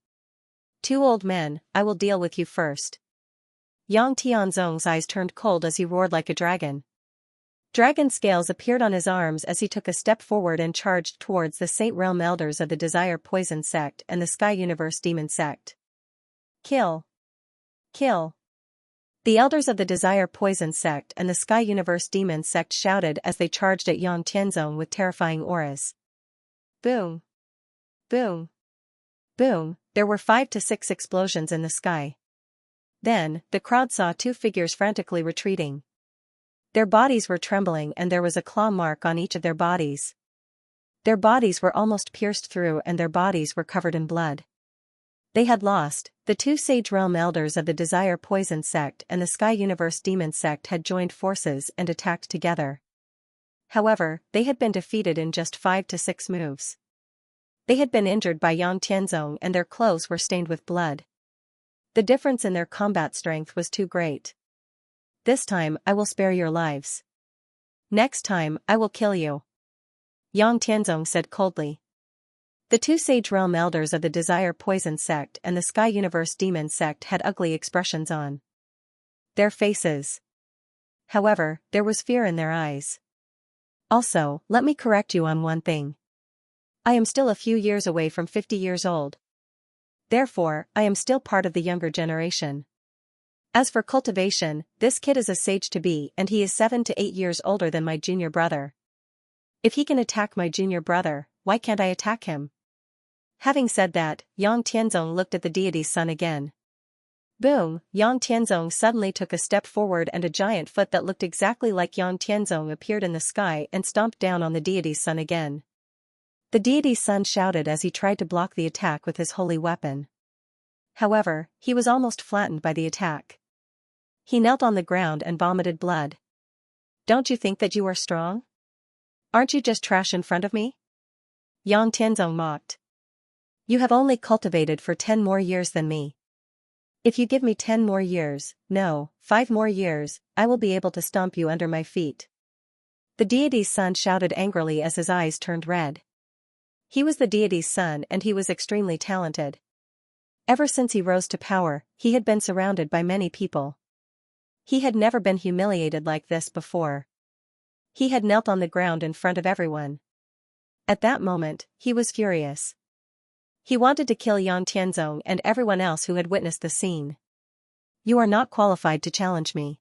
2 old men, I will deal with you first. Yang Tianzong's eyes turned cold as he roared like a dragon. Dragon scales appeared on his arms as he took a step forward and charged towards the Saint Realm elders of the Desire Poison sect and the Sky Universe Demon sect. Kill! Kill! The elders of the Desire Poison sect and the Sky Universe Demon sect shouted as they charged at Yang Tianzong with terrifying auras. Boom! Boom! Boom! There were 5 to 6 explosions in the sky. Then, the crowd saw 2 figures frantically retreating. Their bodies were trembling and there was a claw mark on each of their bodies. Their bodies were almost pierced through and their bodies were covered in blood. They had lost. The 2 Sage Realm elders of the Desire Poison sect and the Sky Universe Demon sect had joined forces and attacked together. However, they had been defeated in just 5 to 6 moves. They had been injured by Yang Tianzong and their clothes were stained with blood. The difference in their combat strength was too great. This time I will spare your lives. Next time I will kill you. Yang Tianzong said coldly. The 2 Sage Realm elders of the Desire Poison sect and the Sky Universe Demon sect had ugly expressions on their faces. However, there was fear in their eyes. Also, let me correct you on one thing. I am still a few years away from 50 years old. Therefore, I am still part of the younger generation. As for cultivation, this kid is a sage to be and he is 7 to 8 years older than my junior brother. If he can attack my junior brother, why can't I attack him? Having said that, Yang Tianzong looked at the deity's son again. Boom! Yang Tianzong suddenly took a step forward and a giant foot that looked exactly like Yang Tianzong appeared in the sky and stomped down on the deity's son again. The deity's son shouted as he tried to block the attack with his holy weapon. However, he was almost flattened by the attack. He knelt on the ground and vomited blood. Don't you think that you are strong? Aren't you just trash in front of me? Yang Tianzong mocked. You have only cultivated for 10 more years than me. If you give me 10 more years, no, 5 more years, I will be able to stomp you under my feet. The deity's son shouted angrily as his eyes turned red. He was the deity's son and he was extremely talented. Ever since he rose to power, he had been surrounded by many people. He had never been humiliated like this before. He had knelt on the ground in front of everyone. At that moment, he was furious. He wanted to kill Yang Tianzong and everyone else who had witnessed the scene. You are not qualified to challenge me.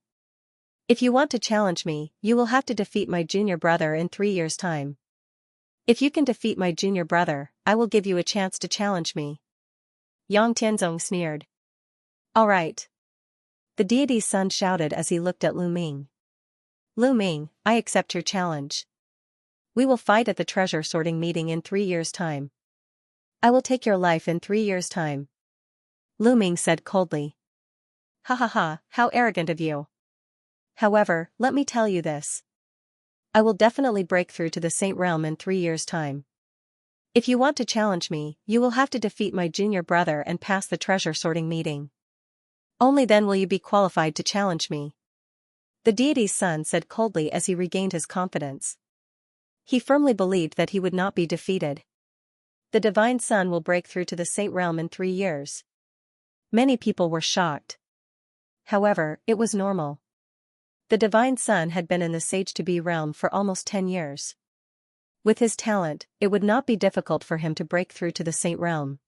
If you want to challenge me, you will have to defeat my junior brother in 3 years' time. If you can defeat my junior brother, I will give you a chance to challenge me. Yang Tianzong sneered. All right. The deity's son shouted as he looked at Lu Ming. Lu Ming, I accept your challenge. We will fight at the treasure sorting meeting in 3 years' time. I will take your life in 3 years' time. Lu Ming said coldly. Ha ha ha, how arrogant of you. However, let me tell you this. I will definitely break through to the Saint Realm in 3 years' time. If you want to challenge me, you will have to defeat my junior brother and pass the treasure sorting meeting. Only then will you be qualified to challenge me. The deity's son said coldly as he regained his confidence. He firmly believed that he would not be defeated. The divine son will break through to the Saint Realm in 3 years. Many people were shocked. However, it was normal. The divine son had been in the Sage-to-Be realm for almost 10 years. With his talent, it would not be difficult for him to break through to the Saint Realm.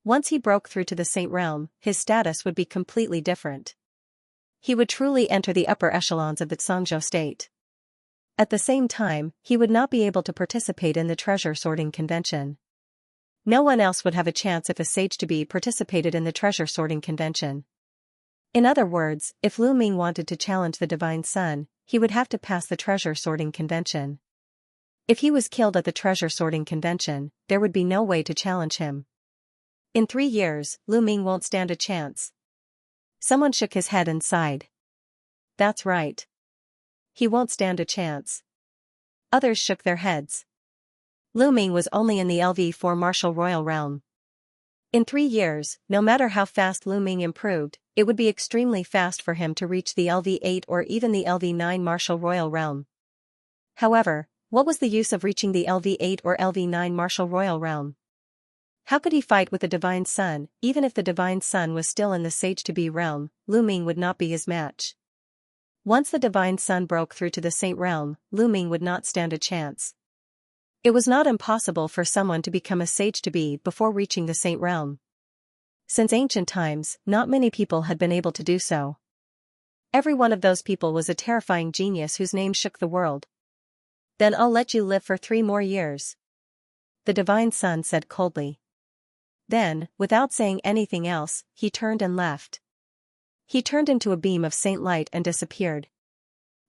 Once he broke through to the Saint Realm, his status would be completely different. He would truly enter the upper echelons of the Xianxia state. At the same time, he would not be able to participate in the treasure sorting convention. No one else would have a chance if a Sage-to-Be participated in the treasure sorting convention. In other words, if Lu Ming wanted to challenge the divine son, he would have to pass the treasure sorting convention. If he was killed at the treasure sorting convention, there would be no way to challenge him. In 3 years, Lu Ming won't stand a chance. Someone shook his head and sighed. That's right. He won't stand a chance. Others shook their heads. Lu Ming was only in the LV4 martial royal realm. In 3 years, no matter how fast Lu Ming improved, it would be extremely fast for him to reach the LV8 or even the LV9 martial royal realm. However, what was the use of reaching the LV8 or LV9 martial royal realm? How could he fight with the divine son? Even if the divine son was still in the Sage-to-Be realm, Lu Ming would not be his match. Once the divine sun broke through to the Saint realm, Lu Ming would not stand a chance. It was not impossible for someone to become a sage to be before reaching the Saint realm. Since ancient times, not many people had been able to do so. Every one of those people was a terrifying genius whose name shook the world. Then I'll let you live for 3 more years. The divine sun said coldly. Then, without saying anything else, he turned and left. He turned into a beam of saint light and disappeared.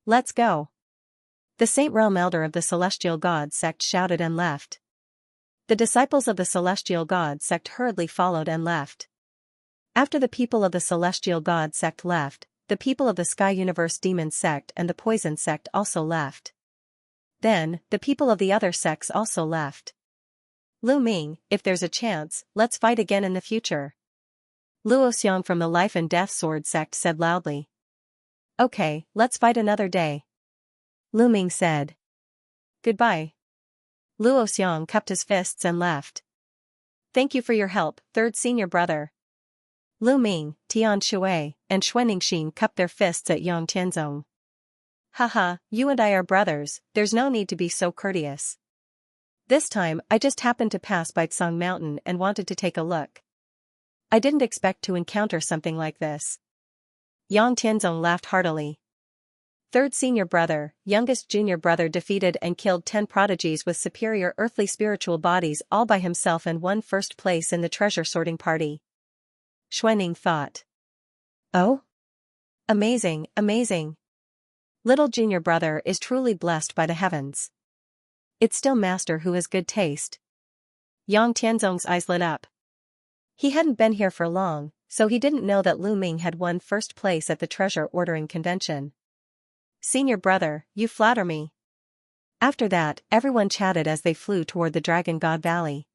Let's go. The Saint Realm elder of the Celestial God sect shouted and left. The disciples of the Celestial God sect hurriedly followed and left. After the people of the Celestial God sect left, the people of the Sky Universe Demon sect and the Poison sect also left. Then, the people of the other sects also left. Lu Ming, if there's a chance, let's fight again in the future. Luo Xiang from the Life and Death Sword sect said loudly. Okay, let's fight another day. Lu Ming said. Goodbye. Luo Xiang cupped his fists and left. Thank you for your help, third senior brother. Lu Ming, Tian Shui, and Xuanxing cupped their fists at Yang Tianzong. Haha, you and I are brothers, there's no need to be so courteous. This time, I just happened to pass by Tsang Mountain and wanted to take a look. I didn't expect to encounter something like this. Yang Tianzong laughed heartily. Third senior brother, youngest junior brother defeated and killed 10 prodigies with superior earthly spiritual bodies all by himself and won first place in the treasure sorting party. Xuanning thought. Oh? Amazing, amazing. Little junior brother is truly blessed by the heavens. It's still master who has good taste. Yang Tianzong's eyes lit up. He hadn't been here for long, so he didn't know that Lu Ming had won first place at the treasure ordering convention. Senior brother, you flatter me. After that, everyone chatted as they flew toward the Dragon God Valley.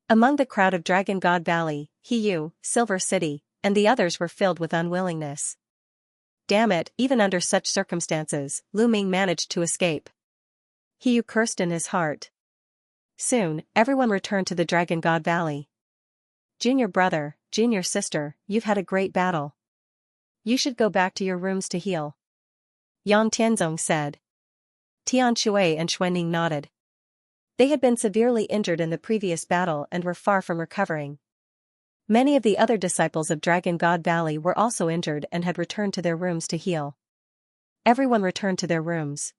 Among the crowd of Dragon God Valley, Yu, Silver City, and the others were filled with unwillingness. Damn it, even under such circumstances, Lu Ming managed to escape. Yu cursed in his heart. Soon, everyone returned to the Dragon God Valley. Junior brother, junior sister, you've had a great battle. You should go back to your rooms to heal. Yang Tianzong said. Tian Shui and Xuanning nodded. They had been severely injured in the previous battle and were far from recovering. Many of the other disciples of Dragon God Valley were also injured and had returned to their rooms to heal. Everyone returned to their rooms.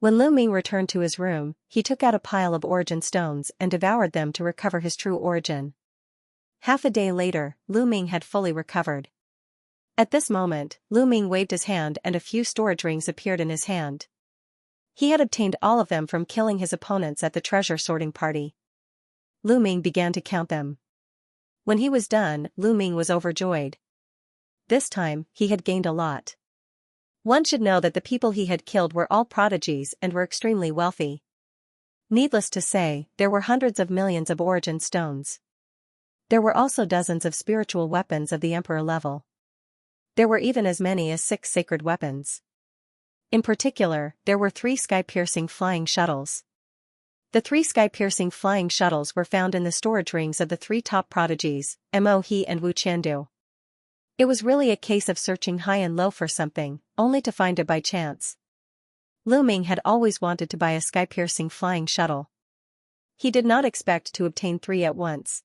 When Lu Ming returned to his room, he took out a pile of origin stones and devoured them to recover his true origin. Half a day later, Lu Ming had fully recovered. At this moment, Lu Ming waved his hand and a few storage rings appeared in his hand. He had obtained all of them from killing his opponents at the treasure sorting party. Lu Ming began to count them. When he was done, Lu Ming was overjoyed. This time, he had gained a lot. One should know that the people he had killed were all prodigies and were extremely wealthy. Needless to say, there were hundreds of millions of origin stones. There were also dozens of spiritual weapons of the Emperor level. There were even as many as 6 sacred weapons. In particular, there were 3 sky-piercing flying shuttles. The 3 sky-piercing flying shuttles were found in the storage rings of the 3 top prodigies, Mo He and Wu Qiandu. It was really a case of searching high and low for something, only to find it by chance. Lu Ming had always wanted to buy a sky-piercing flying shuttle. He did not expect to obtain 3 at once.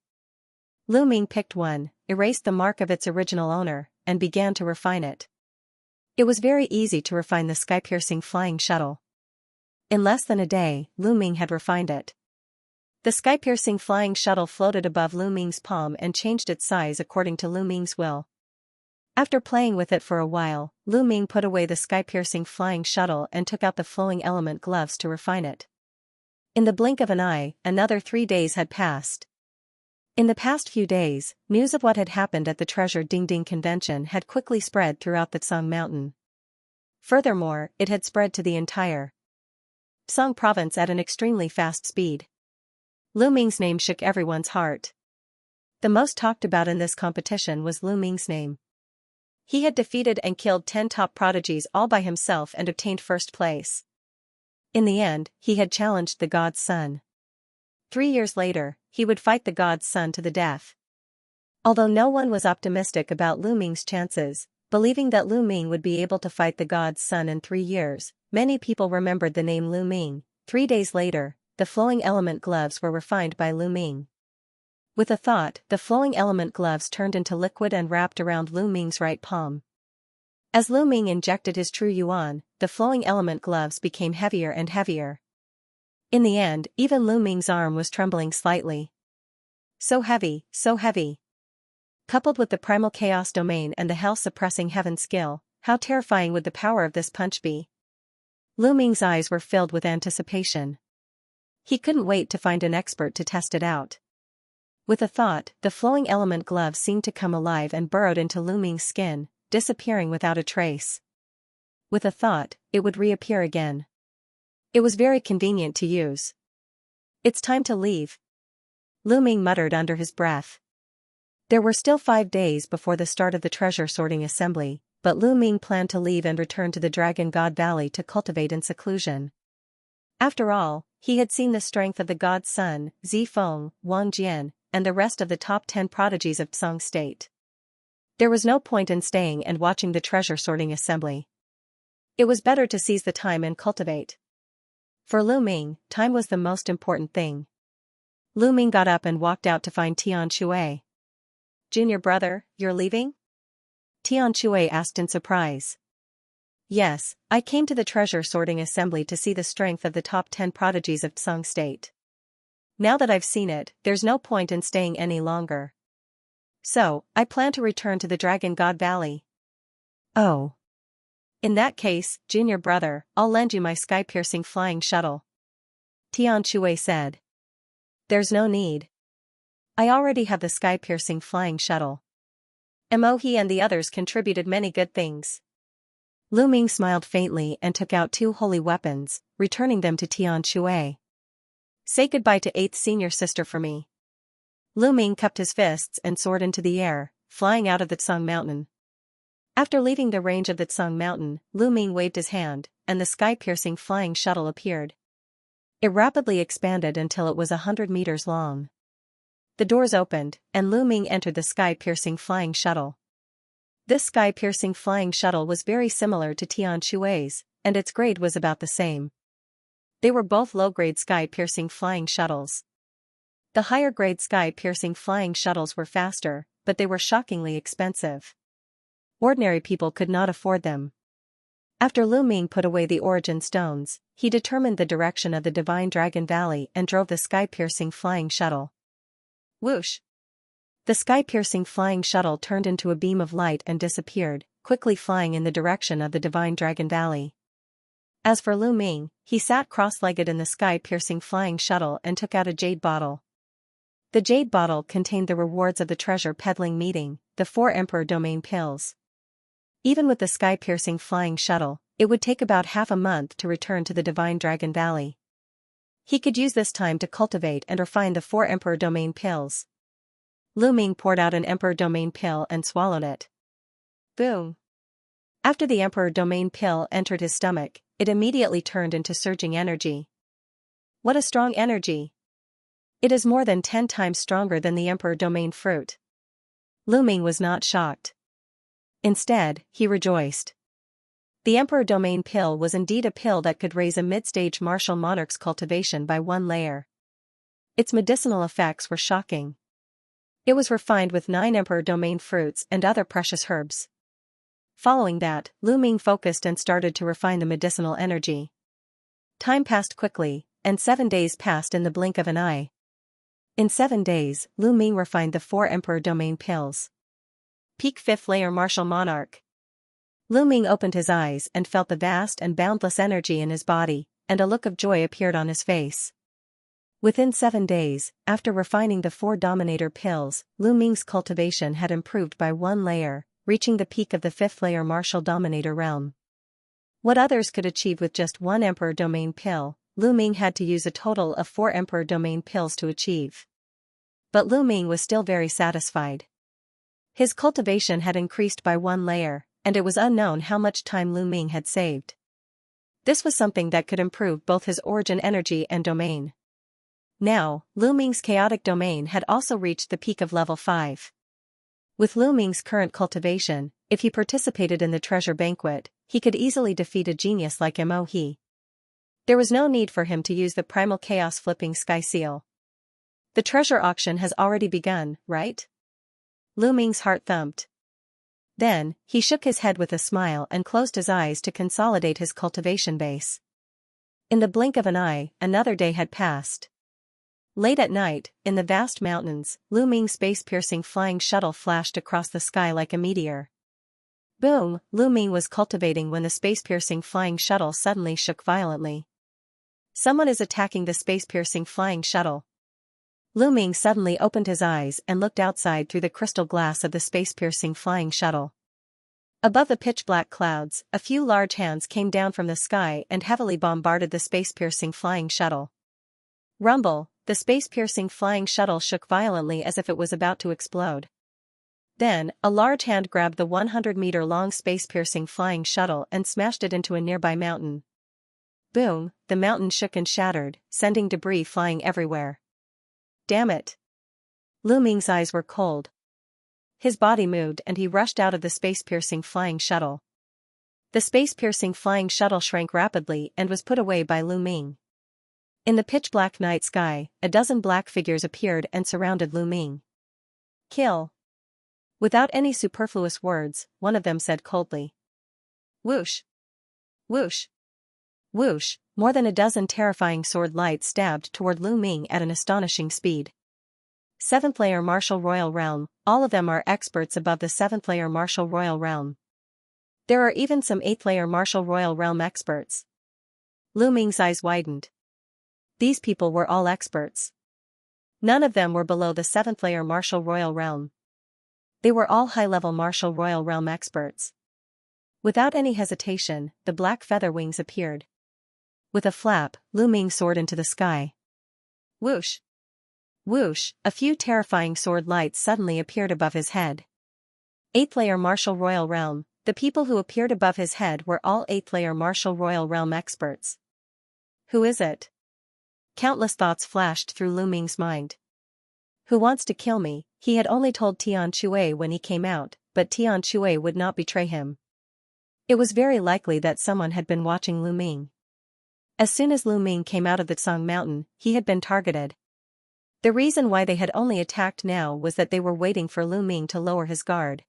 Lu Ming picked one, erased the mark of its original owner, and began to refine it. It was very easy to refine the sky-piercing flying shuttle. In less than a day, Lu Ming had refined it. The sky-piercing flying shuttle floated above Lu Ming's palm and changed its size according to Lu Ming's will. After playing with it for a while, Lu Ming put away the sky-piercing flying shuttle and took out the flowing element gloves to refine it. In the blink of an eye, another 3 days had passed. In the past few days, news of what had happened at the Treasure Ding Ding convention had quickly spread throughout the Tsang Mountain. Furthermore, it had spread to the entire Tsang province at an extremely fast speed. Lu Ming's name shook everyone's heart. The most talked about in this competition was Lu Ming's name. He had defeated and killed 10 top prodigies all by himself and obtained first place. In the end, he had challenged the god's son. 3 years later, he would fight the god's son to the death. Although no one was optimistic about Lu Ming's chances, Believing that Lu Ming would be able to fight the god's son in 3 years, many people remembered the name Lu Ming. 3 days later, the flowing element gloves were refined by Lu Ming. With a thought, the flowing element gloves turned into liquid and wrapped around Lu Ming's right palm. As Lu Ming injected his true yuan, the flowing element gloves became heavier and heavier. In the end, even Lu Ming's arm was trembling slightly. So heavy, so heavy. Coupled with the primal chaos domain and the hell-suppressing heaven skill, how terrifying would the power of this punch be? Lu Ming's eyes were filled with anticipation. He couldn't wait to find an expert to test it out. With a thought, the flowing element glove seemed to come alive and burrowed into Lu Ming's skin, disappearing without a trace. With a thought, it would reappear again. It was very convenient to use. It's time to leave, Lu Ming muttered under his breath. There were still 5 days before the start of the treasure sorting assembly, but Lu Ming planned to leave and return to the Dragon God Valley to cultivate in seclusion. After all, he had seen the strength of the god's son, Zifeng, Wang Jian, and the rest of the top 10 prodigies of Tsang State. There was no point in staying and watching the treasure sorting assembly. It was better to seize the time and cultivate. For Lu Ming, time was the most important thing. Lu Ming got up and walked out to find Tian Shui. "Junior brother, you're leaving?" Tian Shui asked in surprise. "Yes, I came to the treasure sorting assembly to see the strength of the top 10 prodigies of Tsang State. Now that I've seen it, there's no point in staying any longer. So, I plan to return to the Dragon God Valley." "Oh. In that case, junior brother, I'll lend you my sky-piercing flying shuttle," Tian Shui said. "There's no need. I already have the sky-piercing flying shuttle." He and the others contributed many good things. Lu Ming smiled faintly and took out 2 holy weapons, returning them to Tian Shui. "Say goodbye to 8th senior sister for me." Lu Ming cupped his fists and soared into the air, flying out of the Tsang Mountain. After leaving the range of the Tsang Mountain, Lu Ming waved his hand, and the sky-piercing flying shuttle appeared. It rapidly expanded until it was 100 meters long. The doors opened, and Lu Ming entered the sky-piercing flying shuttle. This sky-piercing flying shuttle was very similar to Tian Shui's, and its grade was about the same. They were both low-grade sky-piercing flying shuttles. The higher-grade sky-piercing flying shuttles were faster, but they were shockingly expensive. Ordinary people could not afford them. After Lu Ming put away the origin stones, he determined the direction of the Divine Dragon Valley and drove the sky-piercing flying shuttle. Whoosh! The sky-piercing flying shuttle turned into a beam of light and disappeared, quickly flying in the direction of the Divine Dragon Valley. As for Lu Ming, he sat cross-legged in the sky-piercing flying shuttle and took out a jade bottle. The jade bottle contained the rewards of the treasure peddling meeting, the 4 Emperor Domain pills. Even with the sky-piercing flying shuttle, it would take about half a month to return to the Divine Dragon Valley. He could use this time to cultivate and refine the 4 Emperor Domain pills. Lu Ming poured out an Emperor Domain pill and swallowed it. Boom! After the Emperor Domain pill entered his stomach, it immediately turned into surging energy. What a strong energy! It is more than 10 times stronger than the Emperor Domain fruit. Lu Ming was not shocked. Instead, he rejoiced. The Emperor Domain pill was indeed a pill that could raise a mid-stage martial monarch's cultivation by 1 layer. Its medicinal effects were shocking. It was refined with 9 Emperor Domain fruits and other precious herbs. Following that, Lu Ming focused and started to refine the medicinal energy. Time passed quickly, and 7 days passed in the blink of an eye. In 7 days, Lu Ming refined the 4 Emperor Domain pills. Peak 5th layer martial monarch. Lu Ming opened his eyes and felt the vast and boundless energy in his body, and a look of joy appeared on his face. Within 7 days, after refining the 4 Dominator pills, Lu Ming's cultivation had improved by 1 layer, reaching the peak of the 5th layer martial dominator realm. What others could achieve with just 1 Emperor Domain pill, Lu Ming had to use a total of 4 Emperor Domain pills to achieve. But Lu Ming was still very satisfied. His cultivation had increased by 1 layer, and it was unknown how much time Lu Ming had saved. This was something that could improve both his origin energy and domain. Now, Lu Ming's chaotic domain had also reached the peak of level 5. With Lu Ming's current cultivation, if he participated in the treasure banquet, he could easily defeat a genius like Mo He. There was no need for him to use the primal chaos flipping sky seal. The treasure auction has already begun, right? Lu Ming's heart thumped. Then, he shook his head with a smile and closed his eyes to consolidate his cultivation base. In the blink of an eye, another day had passed. Late at night, in the vast mountains, Lu Ming's space-piercing flying shuttle flashed across the sky like a meteor. Boom! Lu Ming was cultivating when the space-piercing flying shuttle suddenly shook violently. Someone is attacking the space-piercing flying shuttle. Lu Ming suddenly opened his eyes and looked outside through the crystal glass of the space-piercing flying shuttle. Above the pitch-black clouds, a few large hands came down from the sky and heavily bombarded the space-piercing flying shuttle. Rumble! The space-piercing flying shuttle shook violently as if it was about to explode. Then, a large hand grabbed the 100-meter-long space-piercing flying shuttle and smashed it into a nearby mountain. Boom! The mountain shook and shattered, sending debris flying everywhere. Damn it! Lu Ming's eyes were cold. His body moved and he rushed out of the space-piercing flying shuttle. The space-piercing flying shuttle shrank rapidly and was put away by Lu Ming. In the pitch-black night sky, a dozen black figures appeared and surrounded Lu Ming. Kill! Without any superfluous words, one of them said coldly. Whoosh! Whoosh! Whoosh! More than a dozen terrifying sword lights stabbed toward Lu Ming at an astonishing speed. 7th layer Martial Royal Realm, all of them are experts above the 7th layer Martial Royal Realm. There are even some 8th layer Martial Royal Realm experts. Lu Ming's eyes widened. These people were all experts. None of them were below the 7th layer Martial Royal Realm. They were all high-level Martial Royal Realm experts. Without any hesitation, the black feather wings appeared. With a flap, Lu Ming soared into the sky. Whoosh! Whoosh! A few terrifying sword lights suddenly appeared above his head. 8th layer Martial Royal Realm, the people who appeared above his head were all 8th layer Martial Royal Realm experts. Who is it? Countless thoughts flashed through Lu Ming's mind. Who wants to kill me? He had only told Tian Shui when he came out, but Tian Shui would not betray him. It was very likely that someone had been watching Lu Ming. As soon as Lu Ming came out of the Tsang Mountain, he had been targeted. The reason why they had only attacked now was that they were waiting for Lu Ming to lower his guard.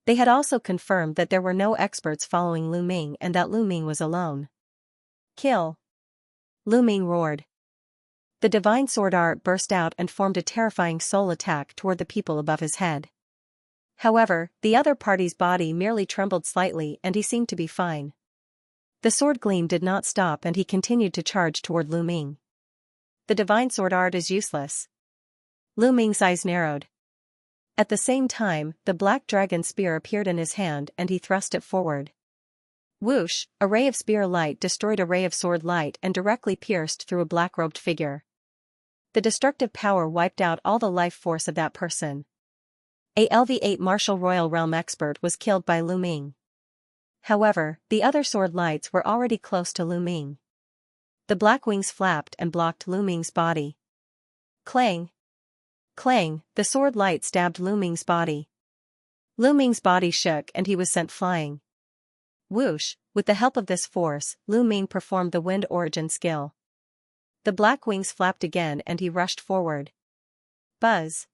They had also confirmed that there were no experts following Lu Ming and that Lu Ming was alone. Kill! Lu Ming roared. The divine sword art burst out and formed a terrifying soul attack toward the people above his head. However, the other party's body merely trembled slightly and he seemed to be fine. The sword gleam did not stop and he continued to charge toward Lu Ming. The divine sword art is useless. Lu Ming's eyes narrowed. At the same time, the black dragon spear appeared in his hand and he thrust it forward. Whoosh! A ray of spear light destroyed a ray of sword light and directly pierced through a black-robed figure. The destructive power wiped out all the life force of that person. A LV8 Martial Royal Realm expert was killed by Lu Ming. However, the other sword lights were already close to Lu Ming. The black wings flapped and blocked Lu Ming's body. Clang! Clang! The sword light stabbed Lu Ming's body. Lu Ming's body shook and he was sent flying. Whoosh! With the help of this force, Lu Ming performed the wind origin skill. The black wings flapped again and he rushed forward. Buzz!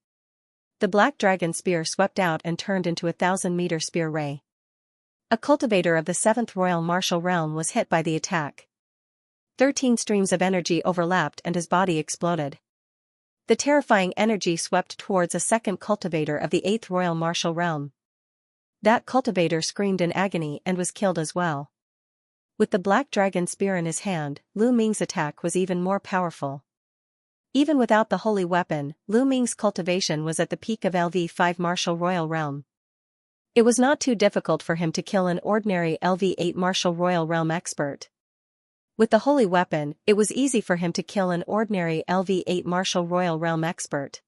The black dragon spear swept out and turned into a 1,000-meter spear ray. A cultivator of the 7th Royal Martial Realm was hit by the attack. 13 streams of energy overlapped and his body exploded. The terrifying energy swept towards a second cultivator of the 8th Royal Martial Realm. That cultivator screamed in agony and was killed as well. With the black dragon spear in his hand, Lu Ming's attack was even more powerful. Even without the holy weapon, Lu Ming's cultivation was at the peak of LV5 Martial Royal Realm. It was not too difficult for him to kill an ordinary LV8 Martial Royal Realm expert. With the holy weapon, it was easy for him to kill an ordinary LV8 Martial Royal Realm expert.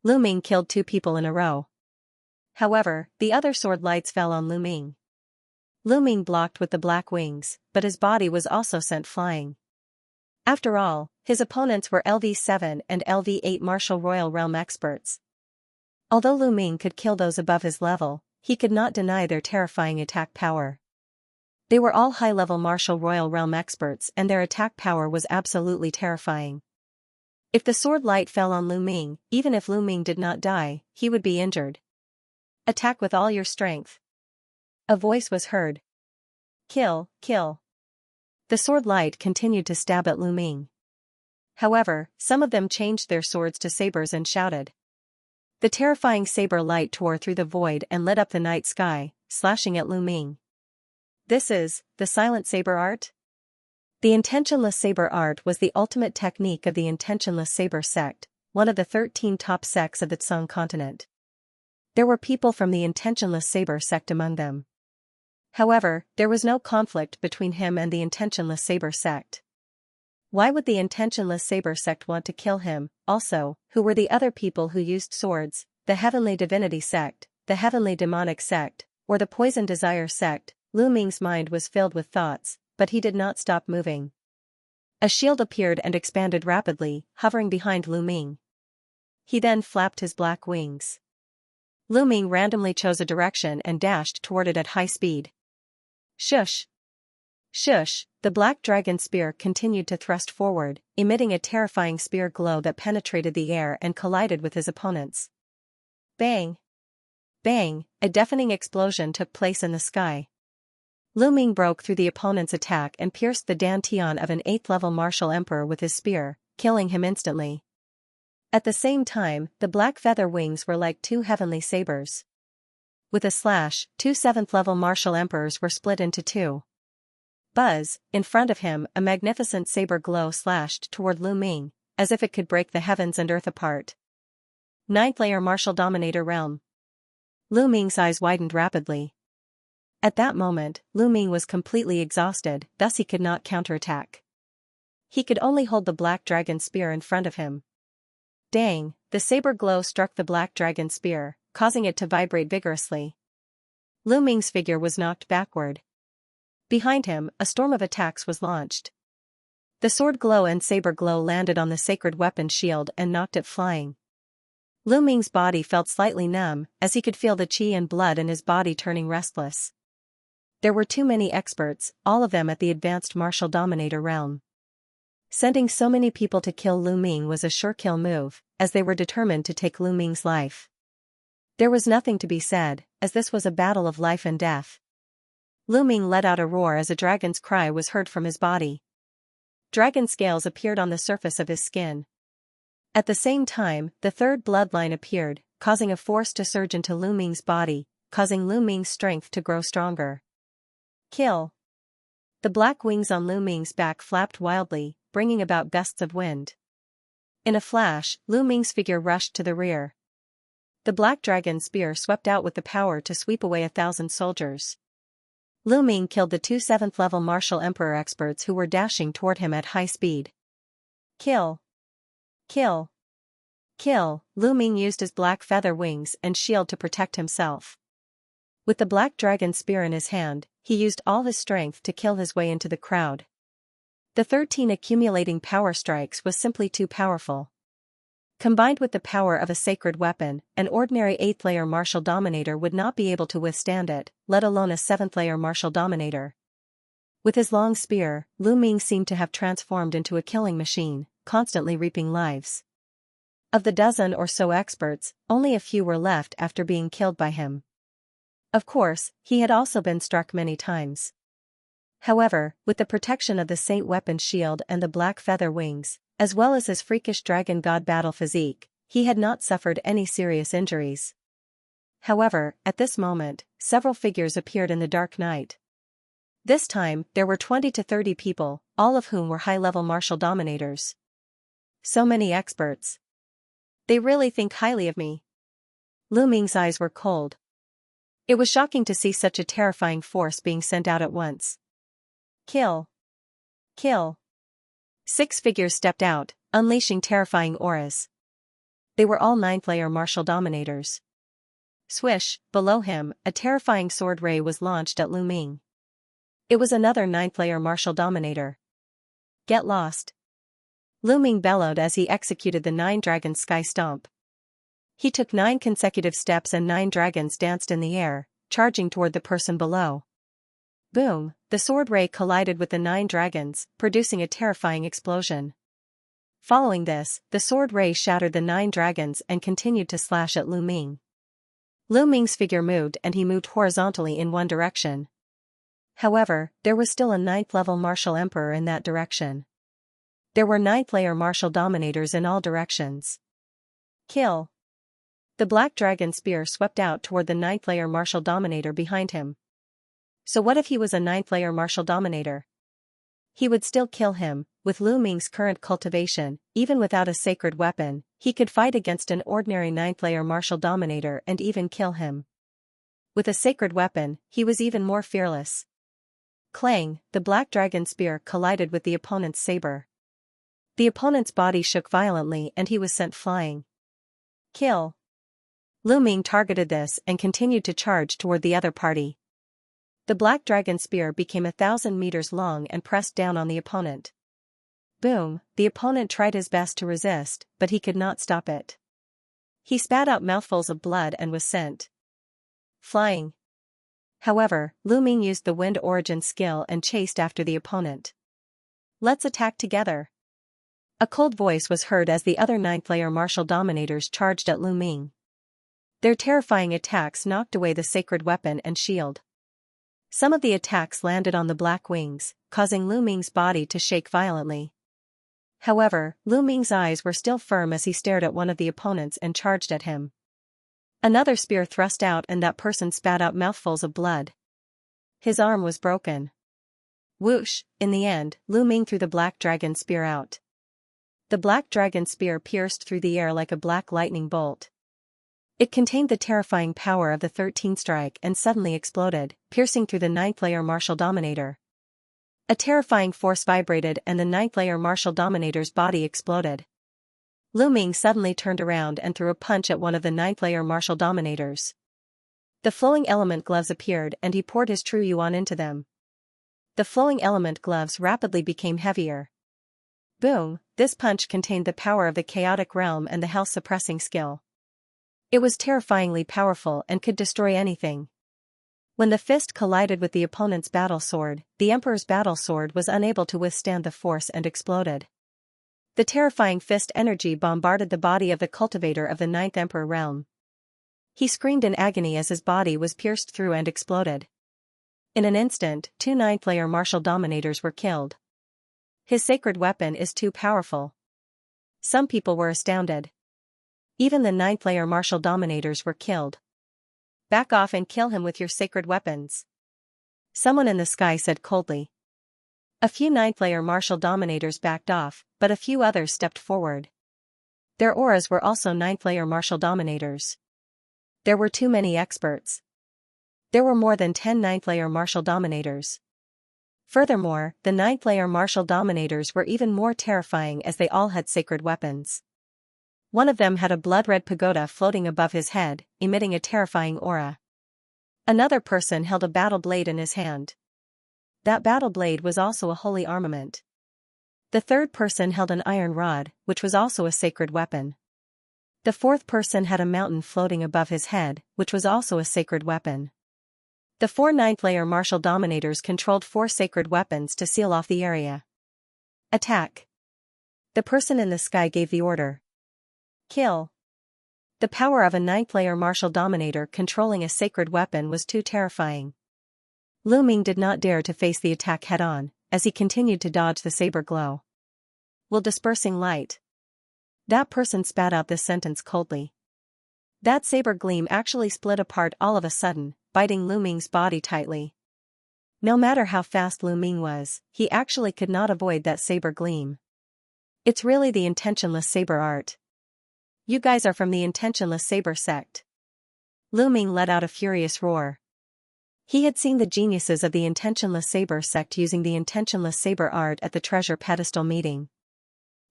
Lu Ming killed 2 people in a row. However, the other sword lights fell on Lu Ming. Lu Ming blocked with the black wings, but his body was also sent flying. After all, his opponents were LV7 and LV8 Martial Royal Realm experts. Although Lu Ming could kill those above his level, he could not deny their terrifying attack power. They were all high-level martial royal realm experts and their attack power was absolutely terrifying. If the sword light fell on Lu Ming, even if Lu Ming did not die, he would be injured. Attack with all your strength. A voice was heard. Kill, kill. The sword light continued to stab at Lu Ming. However, some of them changed their swords to sabers and shouted. The terrifying saber light tore through the void and lit up the night sky, slashing at Lu Ming. This is the silent saber art? The intentionless saber art was the ultimate technique of the intentionless saber sect, one of the 13 top sects of the Tsung continent. There were people from the intentionless saber sect among them. However, there was no conflict between him and the intentionless saber sect. Why would the intentionless saber sect want to kill him? Also, who were the other people who used swords, the heavenly divinity sect, the heavenly demonic sect, or the poison desire sect? Lu Ming's mind was filled with thoughts, but he did not stop moving. A shield appeared and expanded rapidly, hovering behind Lu Ming. He then flapped his black wings. Lu Ming randomly chose a direction and dashed toward it at high speed. Shush! Shush! The black dragon spear continued to thrust forward, emitting a terrifying spear glow that penetrated the air and collided with his opponents. Bang! Bang! A deafening explosion took place in the sky. Lu Ming broke through the opponent's attack and pierced the dantian of an 8th-level martial emperor with his spear, killing him instantly. At the same time, the black feather wings were like 2 heavenly sabers. With a slash, 2 7th-level martial emperors were split into 2. Buzz, in front of him, a magnificent saber glow slashed toward Lu Ming, as if it could break the heavens and earth apart. 9th layer martial dominator realm. Lu Ming's eyes widened rapidly. At that moment, Lu Ming was completely exhausted, thus he could not counterattack. He could only hold the black dragon spear in front of him. Dang, the saber glow struck the black dragon spear, causing it to vibrate vigorously. Lu Ming's figure was knocked backward. Behind him, a storm of attacks was launched. The sword glow and saber glow landed on the sacred weapon shield and knocked it flying. Lu Ming's body felt slightly numb, as he could feel the qi and blood in his body turning restless. There were too many experts, all of them at the advanced martial dominator realm. Sending so many people to kill Lu Ming was a sure kill move, as they were determined to take Lu Ming's life. There was nothing to be said, as this was a battle of life and death. Lu Ming let out a roar as a dragon's cry was heard from his body. Dragon scales appeared on the surface of his skin. At the same time, the third bloodline appeared, causing a force to surge into Lu Ming's body, causing Lu Ming's strength to grow stronger. Kill! The black wings on Lu Ming's back flapped wildly, bringing about gusts of wind. In a flash, Lu Ming's figure rushed to the rear. The black dragon spear swept out with the power to sweep away 1,000 soldiers. Lu Ming killed the 2 7th-level martial emperor experts who were dashing toward him at high speed. Kill! Kill! Kill! Lu Ming used his black feather wings and shield to protect himself. With the black dragon spear in his hand, he used all his strength to kill his way into the crowd. The 13 accumulating power strikes was simply too powerful. Combined with the power of a sacred weapon, an ordinary 8th-layer martial dominator would not be able to withstand it, let alone a 7th-layer martial dominator. With his long spear, Lu Ming seemed to have transformed into a killing machine, constantly reaping lives. Of the dozen or so experts, only a few were left after being killed by him. Of course, he had also been struck many times. However, with the protection of the Saint weapon shield and the black feather wings, as well as his freakish dragon god battle physique, he had not suffered any serious injuries. However, at this moment, several figures appeared in the dark night. This time, there were 20 to 30 people, all of whom were high-level martial dominators. So many experts. They really think highly of me. Lu Ming's eyes were cold. It was shocking to see such a terrifying force being sent out at once. Kill! Kill! 6 figures stepped out, unleashing terrifying auras. They were all 9th-layer martial dominators. Swish, below him, a terrifying sword ray was launched at Lu Ming. It was another 9th-layer martial dominator. Get lost! Lu Ming bellowed as he executed the 9-dragon sky stomp. He took 9 consecutive steps and 9 dragons danced in the air, charging toward the person below. Boom, the sword ray collided with the 9 dragons, producing a terrifying explosion. Following this, the sword ray shattered the 9 dragons and continued to slash at Lu Ming. Lu Ming's figure moved and he moved horizontally in one direction. However, there was still a 9th-level martial emperor in that direction. There were 9th-layer martial dominators in all directions. Kill. The black dragon spear swept out toward the 9th-layer martial dominator behind him. So what if he was a 9th-layer martial dominator? He would still kill him. With Lu Ming's current cultivation, even without a sacred weapon, he could fight against an ordinary 9th-layer martial dominator and even kill him. With a sacred weapon, he was even more fearless. Clang, the black dragon spear collided with the opponent's saber. The opponent's body shook violently and he was sent flying. Kill. Lu Ming targeted this and continued to charge toward the other party. The black dragon spear became 1,000 meters long and pressed down on the opponent. Boom, the opponent tried his best to resist, but he could not stop it. He spat out mouthfuls of blood and was sent flying. However, Lu Ming used the wind origin skill and chased after the opponent. Let's attack together. A cold voice was heard as the other 9th-layer martial dominators charged at Lu Ming. Their terrifying attacks knocked away the sacred weapon and shield. Some of the attacks landed on the black wings, causing Lu Ming's body to shake violently. However, Lu Ming's eyes were still firm as he stared at one of the opponents and charged at him. Another spear thrust out and that person spat out mouthfuls of blood. His arm was broken. Whoosh, in the end, Lu Ming threw the black dragon spear out. The black dragon spear pierced through the air like a black lightning bolt. It contained the terrifying power of the 13th strike and suddenly exploded, piercing through the 9th-layer martial dominator. A terrifying force vibrated and the 9th-layer martial dominator's body exploded. Lu Ming suddenly turned around and threw a punch at one of the 9th-layer martial dominators. The flowing element gloves appeared and he poured his true yuan into them. The flowing element gloves rapidly became heavier. Boom, this punch contained the power of the chaotic realm and the health-suppressing skill. It was terrifyingly powerful and could destroy anything. When the fist collided with the opponent's battle sword, the Emperor's battle sword was unable to withstand the force and exploded. The terrifying fist energy bombarded the body of the cultivator of the 9th Emperor realm. He screamed in agony as his body was pierced through and exploded. In an instant, 2 9th-layer martial dominators were killed. His sacred weapon is too powerful. Some people were astounded. Even the 9th-layer martial dominators were killed. Back off and kill him with your sacred weapons. Someone in the sky said coldly. A few 9th-layer martial dominators backed off, but a few others stepped forward. Their auras were also 9th-layer martial dominators. There were too many experts. There were more than 10 9th-layer martial dominators. Furthermore, the 9th-layer martial dominators were even more terrifying as they all had sacred weapons. One of them had a blood-red pagoda floating above his head, emitting a terrifying aura. Another person held a battle blade in his hand. That battle blade was also a holy armament. The third person held an iron rod, which was also a sacred weapon. The fourth person had a mountain floating above his head, which was also a sacred weapon. The 4 9th-layer martial dominators controlled 4 sacred weapons to seal off the area. Attack. The person in the sky gave the order. Kill. The power of a 9th-layer martial dominator controlling a sacred weapon was too terrifying. Lu Ming did not dare to face the attack head-on, as he continued to dodge the saber glow. Will dispersing light. That person spat out this sentence coldly. That saber gleam actually split apart all of a sudden, biting Lu Ming's body tightly. No matter how fast Lu Ming was, he actually could not avoid that saber gleam. It's really the intentionless saber art. You guys are from the intentionless saber sect. Lu Ming let out a furious roar. He had seen the geniuses of the intentionless saber sect using the intentionless saber art at the treasure pedestal meeting.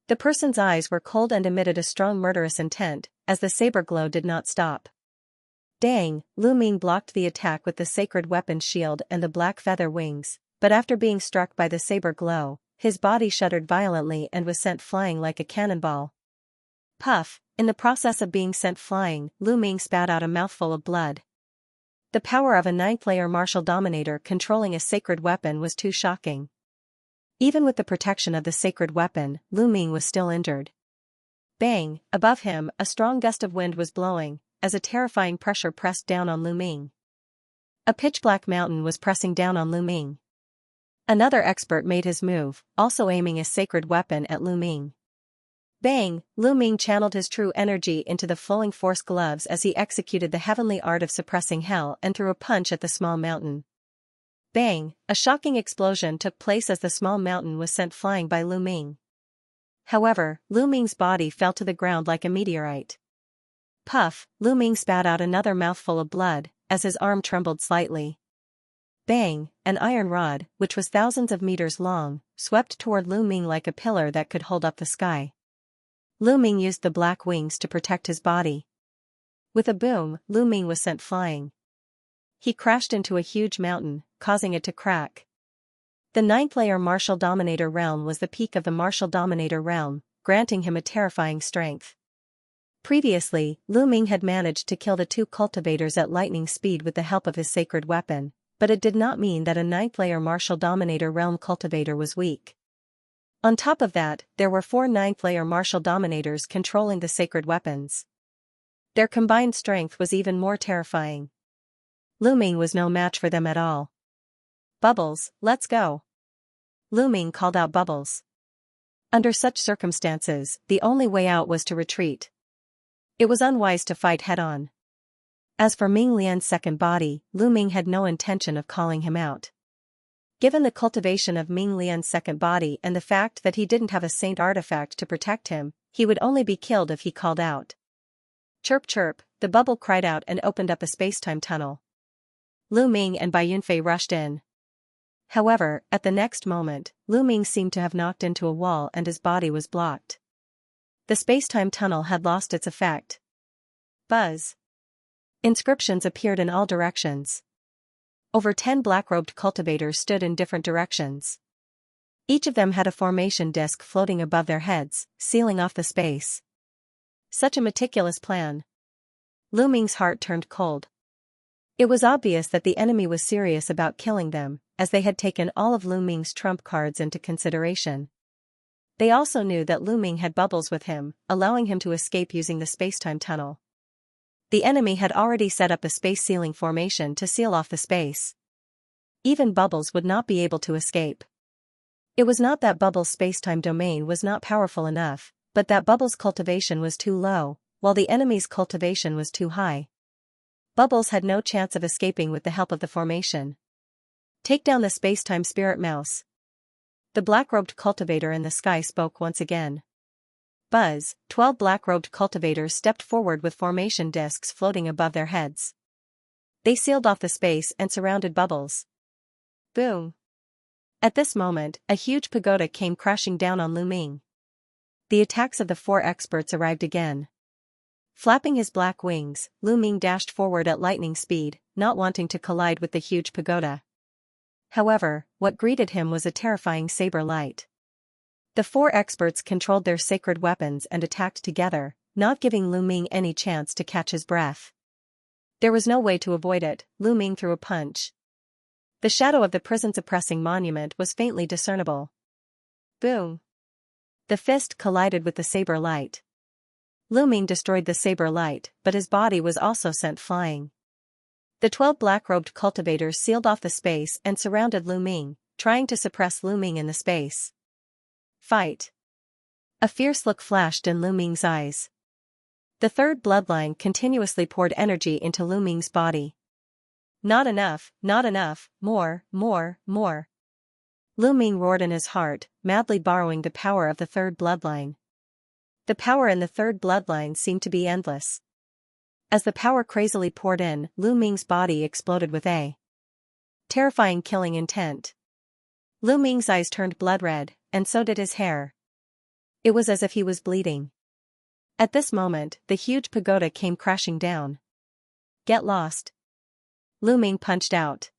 The person's eyes were cold and emitted a strong murderous intent, as the saber glow did not stop. Dang, Lu Ming blocked the attack with the sacred weapon shield and the black feather wings, but after being struck by the saber glow, his body shuddered violently and was sent flying like a cannonball. Puff, in the process of being sent flying, Lu Ming spat out a mouthful of blood. The power of a ninth-layer martial dominator controlling a sacred weapon was too shocking. Even with the protection of the sacred weapon, Lu Ming was still injured. Bang, above him, a strong gust of wind was blowing, as a terrifying pressure pressed down on Lu Ming. A pitch-black mountain was pressing down on Lu Ming. Another expert made his move, also aiming a sacred weapon at Lu Ming. Bang, Lu Ming channeled his true energy into the flowing force gloves as he executed the heavenly art of suppressing hell and threw a punch at the small mountain. Bang, a shocking explosion took place as the small mountain was sent flying by Lu Ming. However, Lu Ming's body fell to the ground like a meteorite. Puff, Lu Ming spat out another mouthful of blood, as his arm trembled slightly. Bang, an iron rod, which was thousands of meters long, swept toward Lu Ming like a pillar that could hold up the sky. Lu Ming used the black wings to protect his body. With a boom, Lu Ming was sent flying. He crashed into a huge mountain, causing it to crack. The ninth-layer martial dominator realm was the peak of the martial dominator realm, granting him a terrifying strength. Previously, Lu Ming had managed to kill the two cultivators at lightning speed with the help of his sacred weapon, but it did not mean that a ninth-layer martial dominator realm cultivator was weak. On top of that, there were 4 ninth-layer martial dominators controlling the sacred weapons. Their combined strength was even more terrifying. Lu Ming was no match for them at all. Bubbles, let's go. Lu Ming called out Bubbles. Under such circumstances, the only way out was to retreat. It was unwise to fight head-on. As for Ming Lian's second body, Lu Ming had no intention of calling him out. Given the cultivation of Ming Lian's second body and the fact that he didn't have a saint artifact to protect him, he would only be killed if he called out. Chirp chirp, the bubble cried out and opened up a space-time tunnel. Lu Ming and Bai Yunfei rushed in. However, at the next moment, Lu Ming seemed to have knocked into a wall and his body was blocked. The space-time tunnel had lost its effect. Buzz. Inscriptions appeared in all directions. Over 10 black-robed cultivators stood in different directions. Each of them had a formation disc floating above their heads, sealing off the space. Such a meticulous plan. Lu Ming's heart turned cold. It was obvious that the enemy was serious about killing them, as they had taken all of Lu Ming's trump cards into consideration. They also knew that Lu Ming had Bubbles with him, allowing him to escape using the space-time tunnel. The enemy had already set up a space-sealing formation to seal off the space. Even Bubbles would not be able to escape. It was not that Bubbles' space-time domain was not powerful enough, but that Bubbles' cultivation was too low, while the enemy's cultivation was too high. Bubbles had no chance of escaping with the help of the formation. Take down the space-time spirit mouse. The black-robed cultivator in the sky spoke once again. Buzz, 12 black-robed cultivators stepped forward with formation discs floating above their heads. They sealed off the space and surrounded Bubbles. Boom. At this moment, a huge pagoda came crashing down on Lu Ming. The attacks of the 4 experts arrived again. Flapping his black wings, Lu Ming dashed forward at lightning speed, not wanting to collide with the huge pagoda. However, what greeted him was a terrifying saber light. The 4 experts controlled their sacred weapons and attacked together, not giving Lu Ming any chance to catch his breath. There was no way to avoid it. Lu Ming threw a punch. The shadow of the prison-suppressing monument was faintly discernible. Boom. The fist collided with the saber light. Lu Ming destroyed the saber light, but his body was also sent flying. The 12 black-robed cultivators sealed off the space and surrounded Lu Ming, trying to suppress Lu Ming in the space. Fight. A fierce look flashed in Lu Ming's eyes. The third bloodline continuously poured energy into Lu Ming's body. Not enough, more. Lu Ming roared in his heart, madly borrowing the power of the third bloodline. The power in the third bloodline seemed to be endless. As the power crazily poured in, Lu Ming's body exploded with a terrifying killing intent. Lu Ming's eyes turned blood red, and so did his hair. It was as if he was bleeding. At this moment, the huge pagoda came crashing down. Get lost. Lu Ming punched out.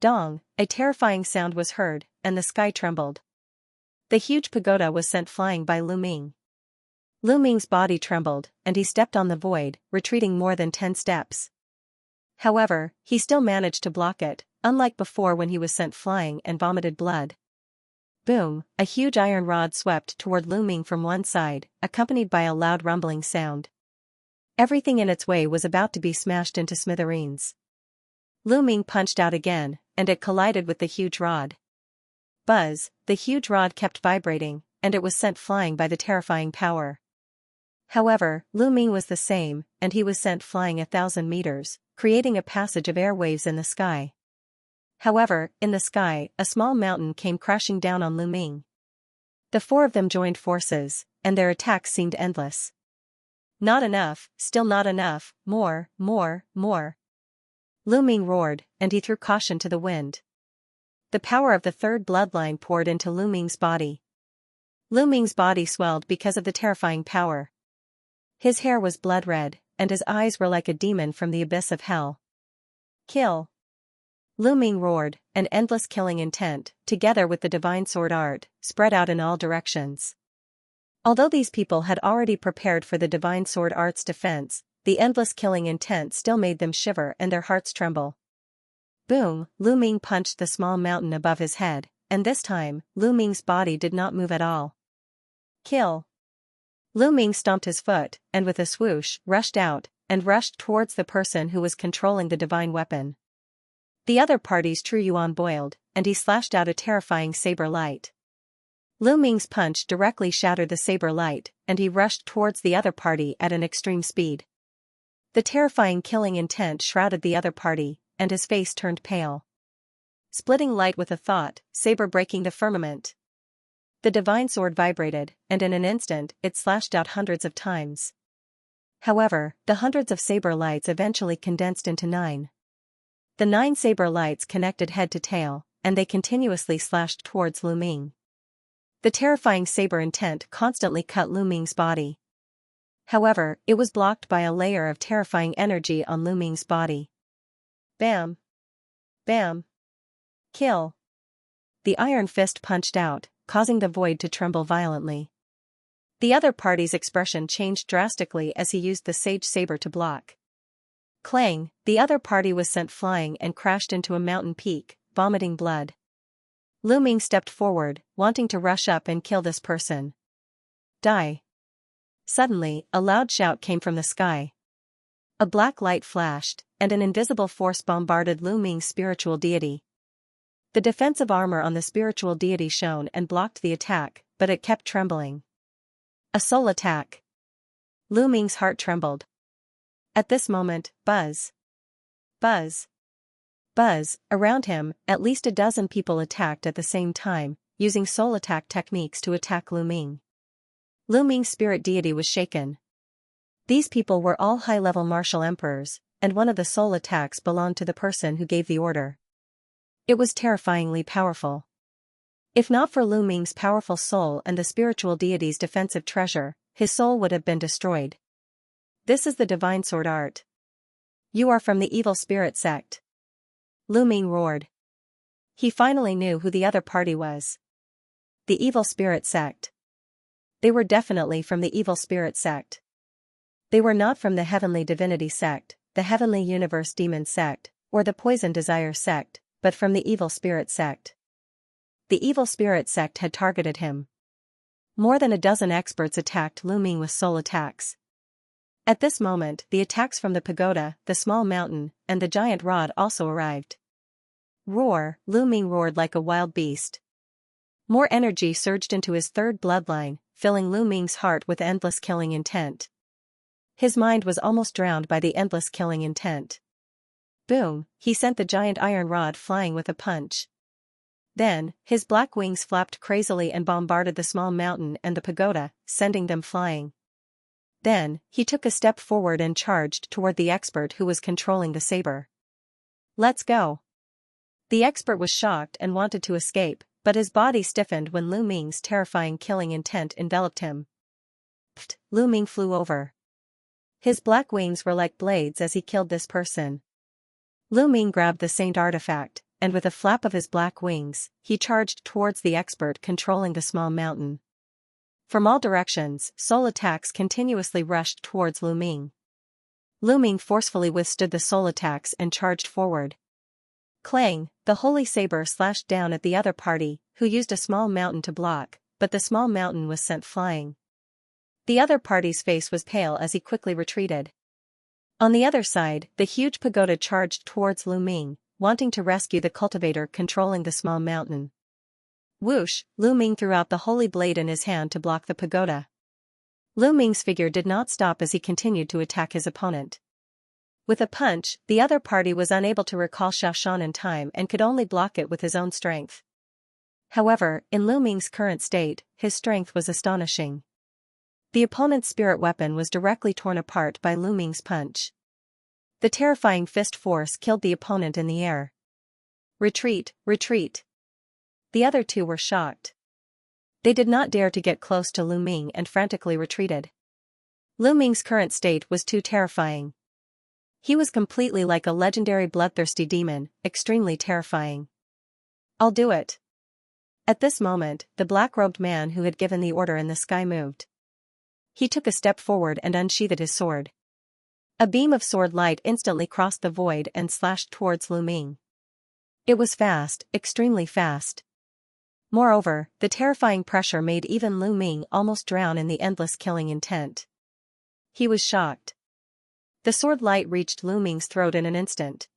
Dong, a terrifying sound was heard, and the sky trembled. The huge pagoda was sent flying by Lu Ming. Lu Ming's body trembled, and he stepped on the void, retreating more than 10 steps. However, he still managed to block it, unlike before when he was sent flying and vomited blood. Boom, a huge iron rod swept toward Lu Ming from one side, accompanied by a loud rumbling sound. Everything in its way was about to be smashed into smithereens. Lu Ming punched out again, and it collided with the huge rod. Buzz, the huge rod kept vibrating, and it was sent flying by the terrifying power. However, Lu Ming was the same, and he was sent flying 1,000 meters, creating a passage of airwaves in the sky. However, in the sky, a small mountain came crashing down on Lu Ming. The four of them joined forces, and their attacks seemed endless. Not enough, still not enough, more, more, more. Lu Ming roared, and he threw caution to the wind. The power of the third bloodline poured into Lu Ming's body. Lu Ming's body swelled because of the terrifying power. His hair was blood red, and his eyes were like a demon from the abyss of hell. Kill! Lu Ming roared, and endless killing intent, together with the divine sword art, spread out in all directions. Although these people had already prepared for the divine sword art's defense, the endless killing intent still made them shiver and their hearts tremble. Boom, Lu Ming punched the small mountain above his head, and this time, Lu Ming's body did not move at all. Kill! Lu Ming stomped his foot, and with a swoosh, rushed out, and rushed towards the person who was controlling the divine weapon. The other party's true yuan boiled, and he slashed out a terrifying saber light. Lu Ming's punch directly shattered the saber light, and he rushed towards the other party at an extreme speed. The terrifying killing intent shrouded the other party, and his face turned pale. Splitting light with a thought, saber breaking the firmament. The divine sword vibrated, and in an instant, it slashed out hundreds of times. However, the hundreds of saber lights eventually condensed into 9. The 9 saber lights connected head to tail, and they continuously slashed towards Lu Ming. The terrifying saber intent constantly cut Lu Ming's body. However, it was blocked by a layer of terrifying energy on Lu Ming's body. Bam! Bam! Kill! The iron fist punched out, causing the void to tremble violently. The other party's expression changed drastically as he used the sage saber to block. Clang, the other party was sent flying and crashed into a mountain peak, vomiting blood. Lu Ming stepped forward, wanting to rush up and kill this person. Die! Suddenly, a loud shout came from the sky. A black light flashed, and an invisible force bombarded Lu Ming's spiritual deity. The defensive armor on the spiritual deity shone and blocked the attack, but it kept trembling. A soul attack. Lu Ming's heart trembled. At this moment, buzz. Buzz. Buzz, around him, at least a dozen people attacked at the same time, using soul attack techniques to attack Lu Ming. Lu Ming's spirit deity was shaken. These people were all high-level martial emperors, and one of the soul attacks belonged to the person who gave the order. It was terrifyingly powerful. If not for Lu Ming's powerful soul and the spiritual deity's defensive treasure, his soul would have been destroyed. This is the divine sword art. You are from the evil spirit sect. Lu Ming roared. He finally knew who the other party was. The evil spirit sect. They were definitely from the evil spirit sect. They were not from the heavenly divinity sect, the heavenly universe demon sect, or the poison desire sect, but from the evil spirit sect. The evil spirit sect had targeted him. More than a dozen experts attacked Lu Ming with soul attacks. At this moment, the attacks from the pagoda, the small mountain, and the giant rod also arrived. Roar, Lu Ming roared like a wild beast. More energy surged into his third bloodline, filling Lu Ming's heart with endless killing intent. His mind was almost drowned by the endless killing intent. Boom, he sent the giant iron rod flying with a punch. Then, his black wings flapped crazily and bombarded the small mountain and the pagoda, sending them flying. Then, he took a step forward and charged toward the expert who was controlling the saber. Let's go. The expert was shocked and wanted to escape, but his body stiffened when Lu Ming's terrifying killing intent enveloped him. Pfft, Lu Ming flew over. His black wings were like blades as he killed this person. Lu Ming grabbed the saint artifact, and with a flap of his black wings, he charged towards the expert controlling the small mountain. From all directions, soul attacks continuously rushed towards Lu Ming. Lu Ming forcefully withstood the soul attacks and charged forward. Clang, the holy saber slashed down at the other party, who used a small mountain to block, but the small mountain was sent flying. The other party's face was pale as he quickly retreated. On the other side, the huge pagoda charged towards Lu Ming, wanting to rescue the cultivator controlling the small mountain. Whoosh, Lu Ming threw out the holy blade in his hand to block the pagoda. Lu Ming's figure did not stop as he continued to attack his opponent. With a punch, the other party was unable to recall Xiaoshan in time and could only block it with his own strength. However, in Lu Ming's current state, his strength was astonishing. The opponent's spirit weapon was directly torn apart by Lu Ming's punch. The terrifying fist force killed the opponent in the air. Retreat, retreat. The other two were shocked. They did not dare to get close to Lu Ming and frantically retreated. Lu Ming's current state was too terrifying. He was completely like a legendary bloodthirsty demon, extremely terrifying. I'll do it. At this moment, the black-robed man who had given the order in the sky moved. He took a step forward and unsheathed his sword. A beam of sword light instantly crossed the void and slashed towards Lu Ming. It was fast, extremely fast. Moreover, the terrifying pressure made even Lu Ming almost drown in the endless killing intent. He was shocked. The sword light reached Lu Ming's throat in an instant.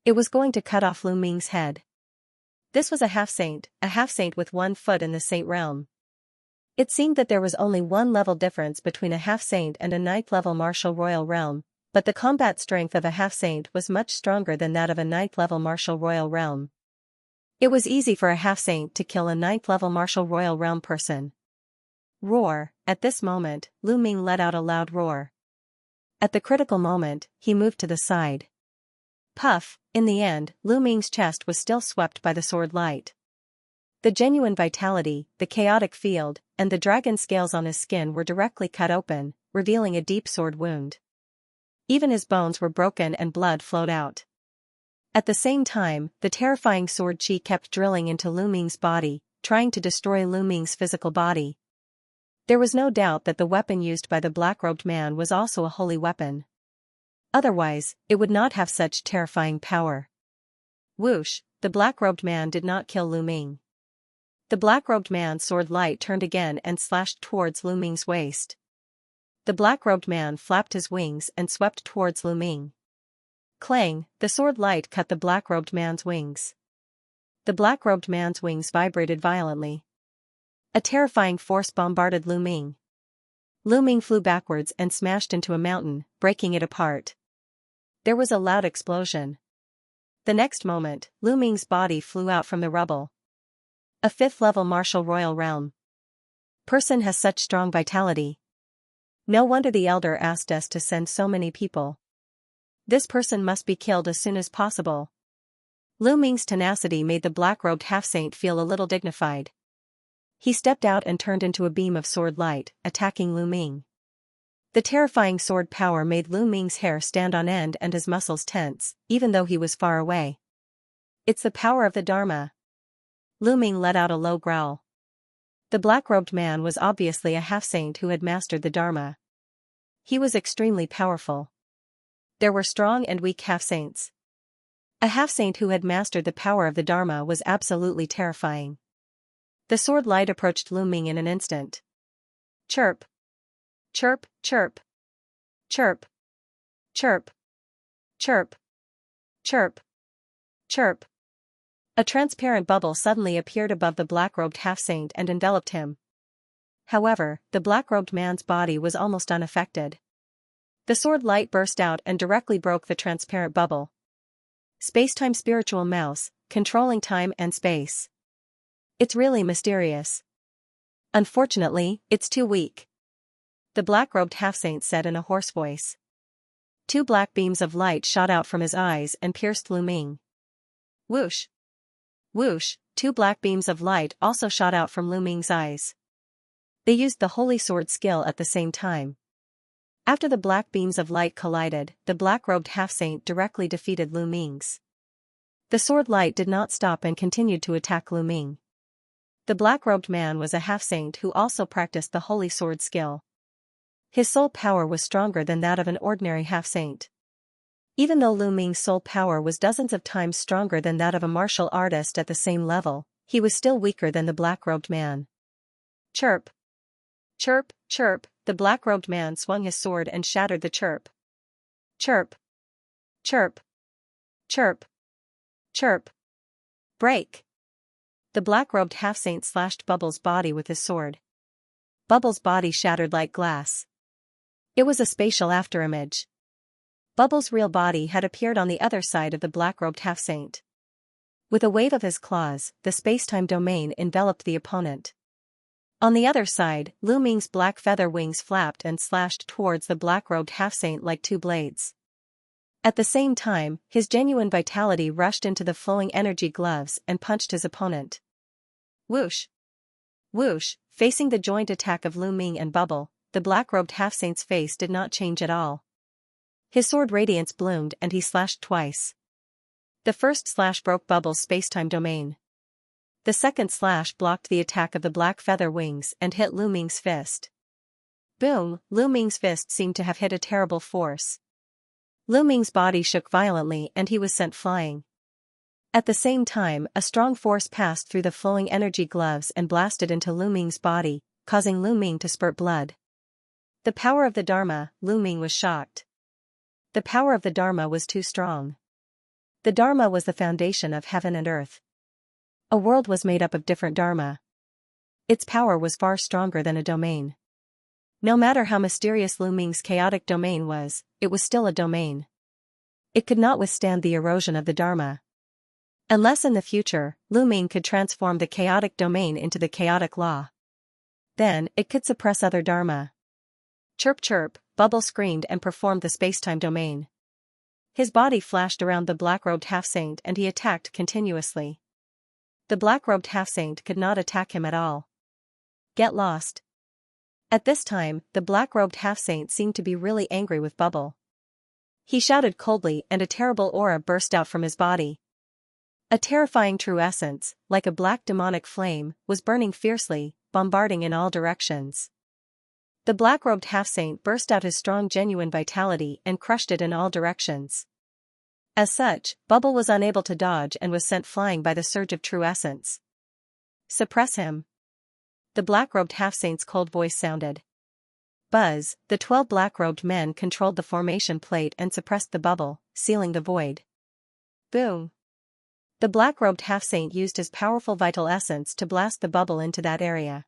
It was going to cut off Lu Ming's head. This was a half-saint with 1 foot in the saint realm. It seemed that there was only 1 level difference between a half-saint and a 9th level martial royal realm, but the combat strength of a half-saint was much stronger than that of a 9th level martial royal realm. It was easy for a half-saint to kill a 9th level martial royal realm person. Roar! At this moment, Lu Ming let out a loud roar. At the critical moment, he moved to the side. Puff! In the end, Lu Ming's chest was still swept by the sword light. The genuine vitality, the chaotic field, and the dragon scales on his skin were directly cut open, revealing a deep sword wound. Even his bones were broken and blood flowed out. At the same time, the terrifying sword chi kept drilling into Lu Ming's body, trying to destroy Lu Ming's physical body. There was no doubt that the weapon used by the black-robed man was also a holy weapon. Otherwise, it would not have such terrifying power. Whoosh! The black-robed man did not kill Lu Ming. The black-robed man's sword light turned again and slashed towards Lu Ming's waist. The black-robed man flapped his wings and swept towards Lu Ming. Clang! The sword light cut the black-robed man's wings. The black-robed man's wings vibrated violently. A terrifying force bombarded Lu Ming. Lu Ming flew backwards and smashed into a mountain, breaking it apart. There was a loud explosion. The next moment, Lu Ming's body flew out from the rubble. A 5th level martial royal realm. Person has such strong vitality. No wonder the elder asked us to send so many people. This person must be killed as soon as possible. Lu Ming's tenacity made the black-robed half-saint feel a little dignified. He stepped out and turned into a beam of sword light, attacking Lu Ming. The terrifying sword power made Lu Ming's hair stand on end and his muscles tense, even though he was far away. It's the power of the Dharma. Lu Ming let out a low growl. The black-robed man was obviously a half-saint who had mastered the Dharma. He was extremely powerful. There were strong and weak half-saints. A half-saint who had mastered the power of the Dharma was absolutely terrifying. The sword light approached Lu Ming in an instant. Chirp! Chirp, chirp! Chirp! Chirp! Chirp! Chirp! Chirp! A transparent bubble suddenly appeared above the black-robed half-saint and enveloped him. However, the black-robed man's body was almost unaffected. The sword light burst out and directly broke the transparent bubble. Space-time spiritual mouse, controlling time and space. It's really mysterious. Unfortunately, it's too weak. The black-robed half-saint said in a hoarse voice. 2 black beams of light shot out from his eyes and pierced Lu Ming. Whoosh! Whoosh! 2 black beams of light also shot out from Lu Ming's eyes. They used the holy sword skill at the same time. After the black beams of light collided, the black-robed half-saint directly defeated Lu Ming's. The sword light did not stop and continued to attack Lu Ming. The black-robed man was a half-saint who also practiced the holy sword skill. His soul power was stronger than that of an ordinary half-saint. Even though Lu Ming's soul power was dozens of times stronger than that of a martial artist at the same level, he was still weaker than the black-robed man. Chirp. Chirp, chirp, the black-robed man swung his sword and shattered the chirp. Chirp. Chirp. Chirp. Chirp. Break. The black-robed half-saint slashed Bubbles' body with his sword. Bubbles' body shattered like glass. It was a spatial afterimage. Bubbles' real body had appeared on the other side of the black-robed half-saint. With a wave of his claws, the space-time domain enveloped the opponent. On the other side, Lu Ming's black feather wings flapped and slashed towards the black-robed half-saint like two blades. At the same time, his genuine vitality rushed into the flowing energy gloves and punched his opponent. Whoosh! Whoosh! Facing the joint attack of Lu Ming and Bubble, the black-robed half-saint's face did not change at all. His sword radiance bloomed and he slashed twice. The first slash broke Bubble's spacetime domain. The second slash blocked the attack of the black feather wings and hit Lu Ming's fist. Boom! Lu Ming's fist seemed to have hit a terrible force. Lu Ming's body shook violently and he was sent flying. At the same time, a strong force passed through the flowing energy gloves and blasted into Lu Ming's body, causing Lu Ming to spurt blood. The power of the Dharma, Lu Ming was shocked. The power of the Dharma was too strong. The Dharma was the foundation of heaven and earth. A world was made up of different Dharma. Its power was far stronger than a domain. No matter how mysterious Lu Ming's chaotic domain was, it was still a domain. It could not withstand the erosion of the Dharma. Unless in the future, Lu Ming could transform the chaotic domain into the chaotic law. Then, it could suppress other Dharma. Chirp chirp, Bubble screamed and performed the spacetime domain. His body flashed around the black-robed half-saint and he attacked continuously. The black-robed half-saint could not attack him at all. Get lost. At this time, the black-robed half-saint seemed to be really angry with Bubble. He shouted coldly and a terrible aura burst out from his body. A terrifying true essence, like a black demonic flame, was burning fiercely, bombarding in all directions. The black-robed half-saint burst out his strong genuine vitality and crushed it in all directions. As such, Bubble was unable to dodge and was sent flying by the surge of true essence. Suppress him. The black-robed half-saint's cold voice sounded. Buzz, the 12 black-robed men controlled the formation plate and suppressed the bubble, sealing the void. Boom. The black-robed half-saint used his powerful vital essence to blast the bubble into that area.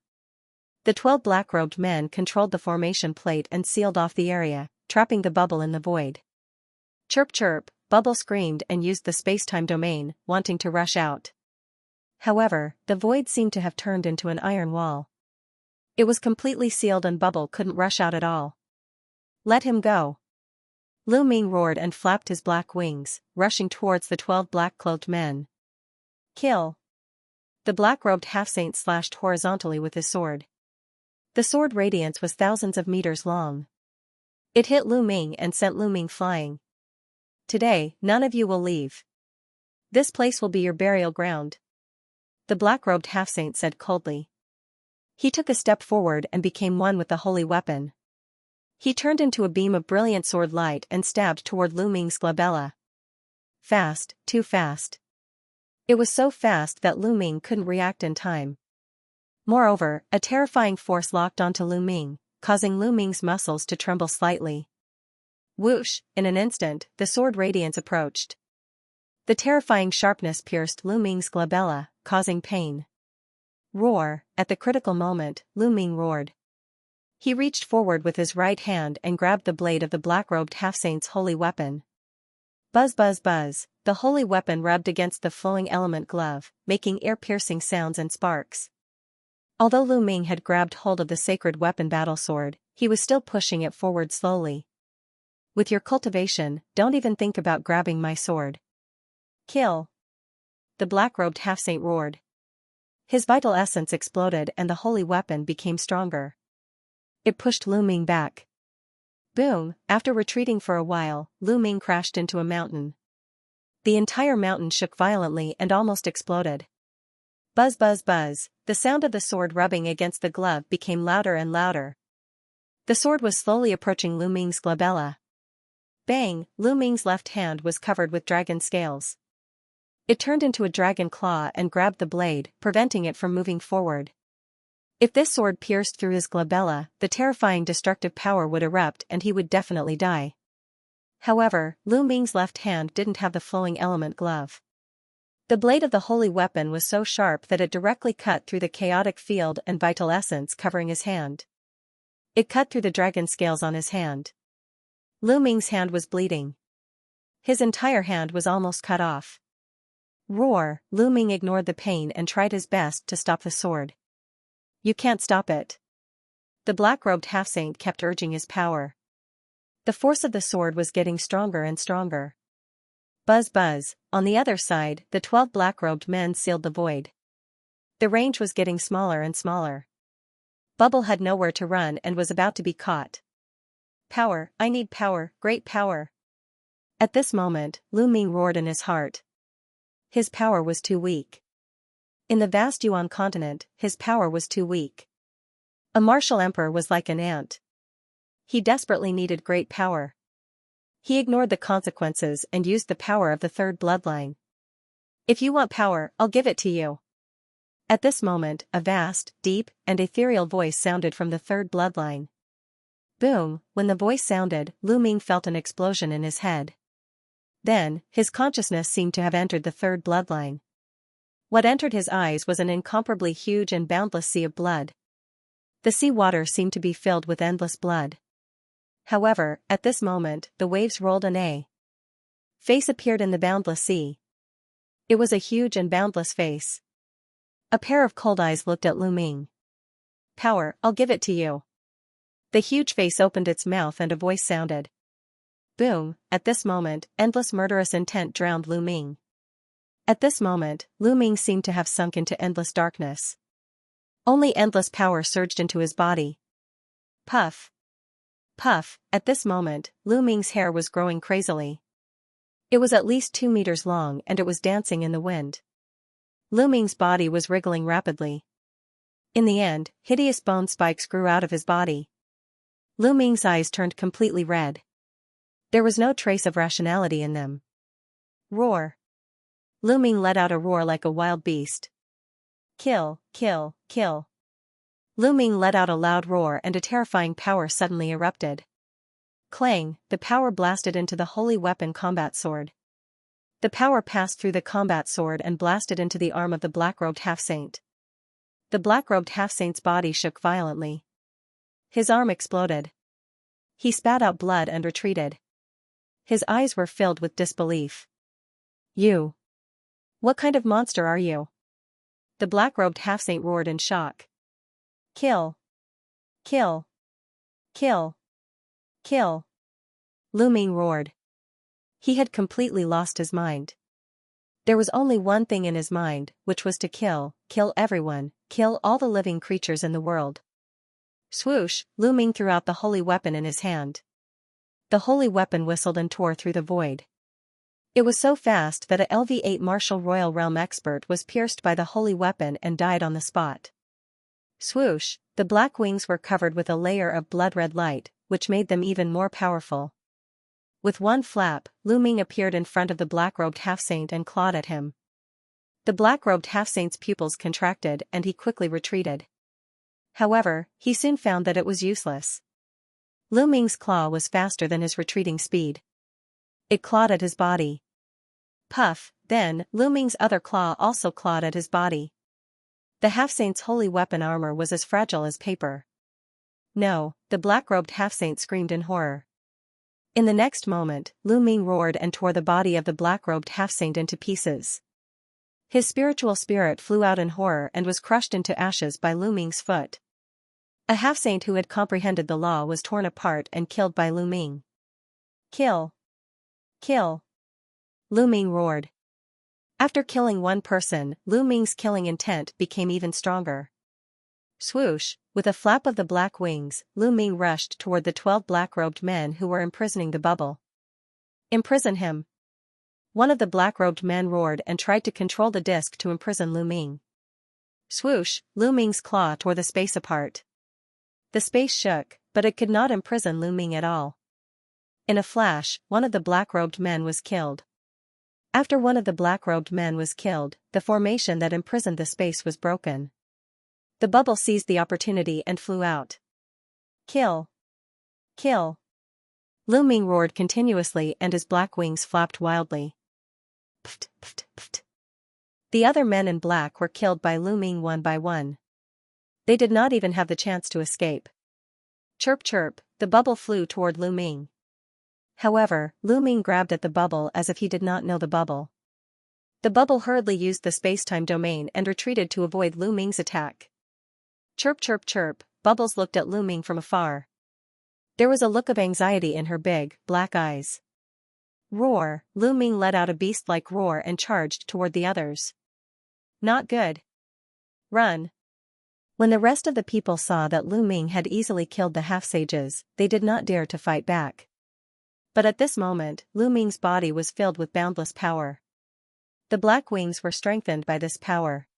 The 12 black-robed men controlled the formation plate and sealed off the area, trapping the bubble in the void. Chirp chirp, Bubble screamed and used the space-time domain, wanting to rush out. However, the void seemed to have turned into an iron wall. It was completely sealed and Bubble couldn't rush out at all. Let him go. Lu Ming roared and flapped his black wings, rushing towards the 12 black-clothed men. Kill. The black-robed half-saint slashed horizontally with his sword. The sword radiance was thousands of meters long. It hit Lu Ming and sent Lu Ming flying. Today, none of you will leave. This place will be your burial ground. The black-robed half-saint said coldly. He took a step forward and became one with the holy weapon. He turned into a beam of brilliant sword light and stabbed toward Lu Ming's glabella. Fast, too fast. It was so fast that Lu Ming couldn't react in time. Moreover, a terrifying force locked onto Lu Ming, causing Lu Ming's muscles to tremble slightly. Whoosh, in an instant, the sword radiance approached. The terrifying sharpness pierced Lu Ming's glabella, causing pain. Roar, at the critical moment, Lu Ming roared. He reached forward with his right hand and grabbed the blade of the black-robed half-saint's holy weapon. Buzz buzz buzz, the holy weapon rubbed against the flowing element glove, making ear-piercing sounds and sparks. Although Lu Ming had grabbed hold of the sacred weapon battle sword, he was still pushing it forward slowly. With your cultivation, don't even think about grabbing my sword. Kill. The black-robed half-saint roared. His vital essence exploded and the holy weapon became stronger. It pushed Lu Ming back. Boom, after retreating for a while, Lu Ming crashed into a mountain. The entire mountain shook violently and almost exploded. Buzz buzz buzz, the sound of the sword rubbing against the glove became louder and louder. The sword was slowly approaching Lu Ming's glabella. Bang, Lu Ming's left hand was covered with dragon scales. It turned into a dragon claw and grabbed the blade, preventing it from moving forward. If this sword pierced through his glabella, the terrifying destructive power would erupt and he would definitely die. However, Lu Ming's left hand didn't have the flowing element glove. The blade of the holy weapon was so sharp that it directly cut through the chaotic field and vital essence covering his hand. It cut through the dragon scales on his hand. Lu Ming's hand was bleeding. His entire hand was almost cut off. Roar, Lu Ming ignored the pain and tried his best to stop the sword. You can't stop it. The black-robed half-saint kept urging his power. The force of the sword was getting stronger and stronger. Buzz buzz, on the other side, the 12 black-robed men sealed the void. The range was getting smaller and smaller. Bubble had nowhere to run and was about to be caught. Power, I need power, great power. At this moment, Lu Ming roared in his heart. His power was too weak. In the vast Yuan continent, his power was too weak. A martial emperor was like an ant. He desperately needed great power. He ignored the consequences and used the power of the third bloodline. If you want power, I'll give it to you. At this moment, a vast, deep, and ethereal voice sounded from the third bloodline. Boom, when the voice sounded, Lu Ming felt an explosion in his head. Then, his consciousness seemed to have entered the third bloodline. What entered his eyes was an incomparably huge and boundless sea of blood. The sea water seemed to be filled with endless blood. However, at this moment, the waves rolled and a face appeared in the boundless sea. It was a huge and boundless face. A pair of cold eyes looked at Lu Ming. Power, I'll give it to you. The huge face opened its mouth and a voice sounded. Boom, at this moment, endless murderous intent drowned Lu Ming. At this moment, Lu Ming seemed to have sunk into endless darkness. Only endless power surged into his body. Puff. Puff, at this moment, Lu Ming's hair was growing crazily. It was at least 2 meters long and it was dancing in the wind. Lu Ming's body was wriggling rapidly. In the end, hideous bone spikes grew out of his body. Lu Ming's eyes turned completely red. There was no trace of rationality in them. Roar. Lu Ming let out a roar like a wild beast. Kill, kill, kill. Lu Ming let out a loud roar and a terrifying power suddenly erupted. Clang, the power blasted into the holy weapon combat sword. The power passed through the combat sword and blasted into the arm of the black-robed half-saint. The black-robed half-saint's body shook violently. His arm exploded. He spat out blood and retreated. His eyes were filled with disbelief. You. What kind of monster are you? The black-robed half-saint roared in shock. Kill. Kill. Kill. Kill. Lu Ming roared. He had completely lost his mind. There was only one thing in his mind, which was to kill everyone, kill all the living creatures in the world. Swoosh, Lu Ming threw out the holy weapon in his hand. The holy weapon whistled and tore through the void. It was so fast that a LV8 martial royal realm expert was pierced by the holy weapon and died on the spot. Swoosh, the black wings were covered with a layer of blood-red light, which made them even more powerful. With one flap, Lu Ming appeared in front of the black-robed half-saint and clawed at him. The black-robed half-saint's pupils contracted and he quickly retreated. However, he soon found that it was useless. Lu Ming's claw was faster than his retreating speed. It clawed at his body. Puff, then, Lu Ming's other claw also clawed at his body. The half-saint's holy weapon armor was as fragile as paper. No, the black-robed half-saint screamed in horror. In the next moment, Lu Ming roared and tore the body of the black-robed half-saint into pieces. His spiritual spirit flew out in horror and was crushed into ashes by Lu Ming's foot. A half-saint who had comprehended the law was torn apart and killed by Lu Ming. Kill. Kill. Lu Ming roared. After killing one person, Lu Ming's killing intent became even stronger. Swoosh, with a flap of the black wings, Lu Ming rushed toward the 12 black-robed men who were imprisoning the bubble. Imprison him. One of the black-robed men roared and tried to control the disc to imprison Lu Ming. Swoosh, Lu Ming's claw tore the space apart. The space shook, but it could not imprison Lu Ming at all. In a flash, one of the black-robed men was killed. After one of the black-robed men was killed, the formation that imprisoned the space was broken. The bubble seized the opportunity and flew out. Kill! Kill! Lu Ming roared continuously and his black wings flapped wildly. Pft, pft, pft. The other men in black were killed by Lu Ming one by one. They did not even have the chance to escape. Chirp chirp, the bubble flew toward Lu Ming. However, Lu Ming grabbed at the bubble as if he did not know the bubble. The bubble hurriedly used the space-time domain and retreated to avoid Lu Ming's attack. Chirp chirp chirp, Bubbles looked at Lu Ming from afar. There was a look of anxiety in her big, black eyes. Roar, Lu Ming let out a beast-like roar and charged toward the others. Not good. Run. When the rest of the people saw that Lu Ming had easily killed the half-sages, they did not dare to fight back. But at this moment, Lu Ming's body was filled with boundless power. The black wings were strengthened by this power.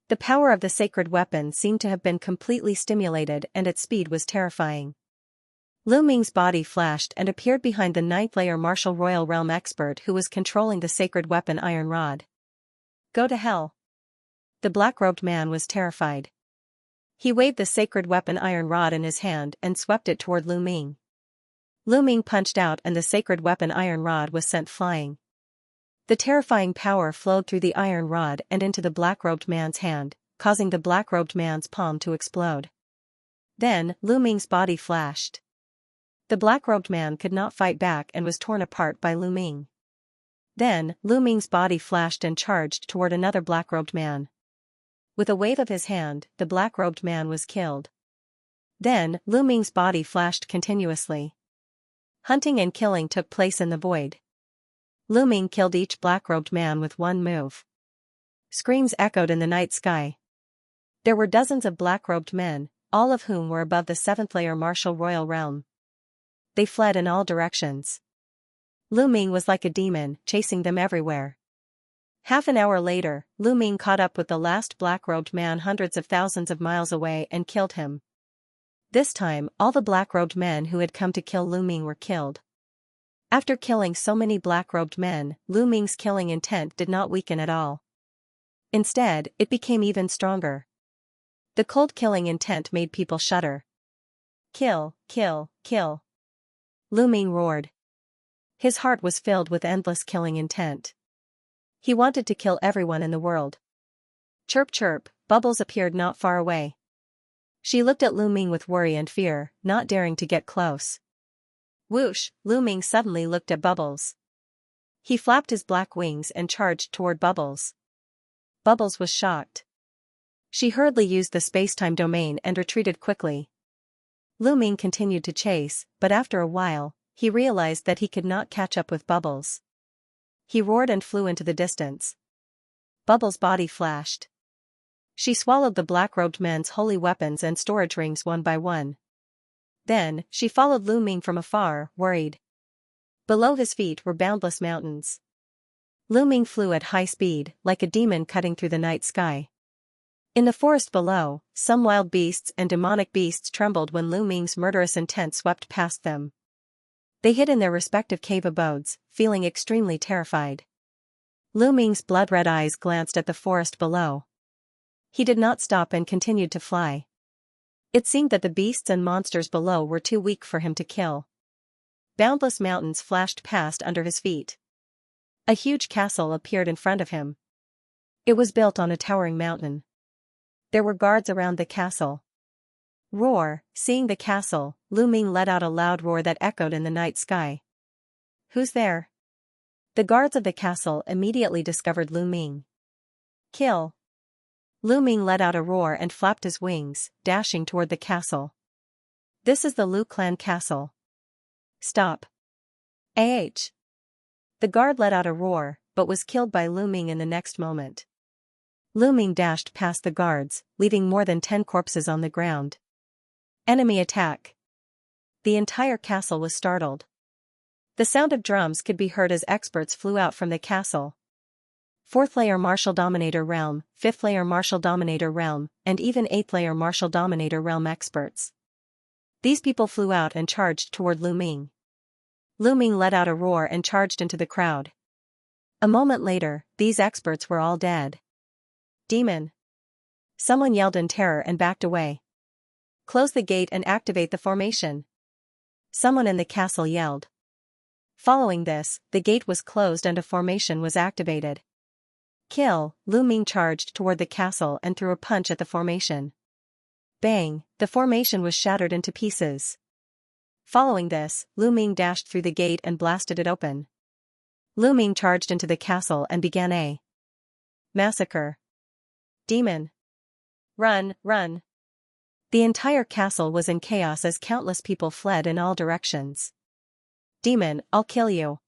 The power of the sacred weapon seemed to have been completely stimulated and its speed was terrifying. Lu Ming's body flashed and appeared behind the ninth-layer martial royal realm expert who was controlling the sacred weapon iron rod. Go to hell. The black-robed man was terrified. He waved the sacred weapon iron rod in his hand and swept it toward Lu Ming. Lu Ming punched out and the sacred weapon iron rod was sent flying. The terrifying power flowed through the iron rod and into the black-robed man's hand, causing the black-robed man's palm to explode. Then, Lu Ming's body flashed. The black-robed man could not fight back and was torn apart by Lu Ming. Then, Lu Ming's body flashed and charged toward another black-robed man. With a wave of his hand, the black-robed man was killed. Then, Lu Ming's body flashed continuously. Hunting and killing took place in the void. Lu Ming killed each black-robed man with one move. Screams echoed in the night sky. There were dozens of black-robed men, all of whom were above the seventh-layer martial royal realm. They fled in all directions. Lu Ming was like a demon, chasing them everywhere. Half an hour later, Lu Ming caught up with the last black-robed man hundreds of thousands of miles away and killed him. This time, all the black-robed men who had come to kill Lu Ming were killed. After killing so many black-robed men, Lu Ming's killing intent did not weaken at all. Instead, it became even stronger. The cold killing intent made people shudder. Kill, kill, kill. Lu Ming roared. His heart was filled with endless killing intent. He wanted to kill everyone in the world. Chirp chirp, Bubbles appeared not far away. She looked at Lu Ming with worry and fear, not daring to get close. Whoosh, Lu Ming suddenly looked at Bubbles. He flapped his black wings and charged toward Bubbles. Bubbles was shocked. She hurriedly used the space-time domain and retreated quickly. Lu Ming continued to chase, but after a while, he realized that he could not catch up with Bubbles. He roared and flew into the distance. Bubbles' body flashed. She swallowed the black-robed men's holy weapons and storage rings one by one. Then, she followed Lu Ming from afar, worried. Below his feet were boundless mountains. Lu Ming flew at high speed, like a demon cutting through the night sky. In the forest below, some wild beasts and demonic beasts trembled when Lu Ming's murderous intent swept past them. They hid in their respective cave abodes, feeling extremely terrified. Lu Ming's blood-red eyes glanced at the forest below. He did not stop and continued to fly. It seemed that the beasts and monsters below were too weak for him to kill. Boundless mountains flashed past under his feet. A huge castle appeared in front of him. It was built on a towering mountain. There were guards around the castle. Roar, seeing the castle, Lu Ming let out a loud roar that echoed in the night sky. Who's there? The guards of the castle immediately discovered Lu Ming. Kill. Lu Ming let out a roar and flapped his wings, dashing toward the castle. This is the Lu clan castle. Stop. Ah! The guard let out a roar, but was killed by Lu Ming in the next moment. Lu Ming dashed past the guards, leaving more than 10 corpses on the ground. Enemy attack. The entire castle was startled. The sound of drums could be heard as experts flew out from the castle. 4th layer Martial Dominator Realm, 5th layer Martial Dominator Realm, and even 8th layer Martial Dominator Realm experts. These people flew out and charged toward Lu Ming. Lu Ming let out a roar and charged into the crowd. A moment later, these experts were all dead. Demon! Someone yelled in terror and backed away. Close the gate and activate the formation. Someone in the castle yelled. Following this, the gate was closed and a formation was activated. Kill! Lu Ming charged toward the castle and threw a punch at the formation. Bang! The formation was shattered into pieces. Following this, Lu Ming dashed through the gate and blasted it open. Lu Ming charged into the castle and began a massacre. Demon! Run, run! The entire castle was in chaos as countless people fled in all directions. Demon, I'll kill you!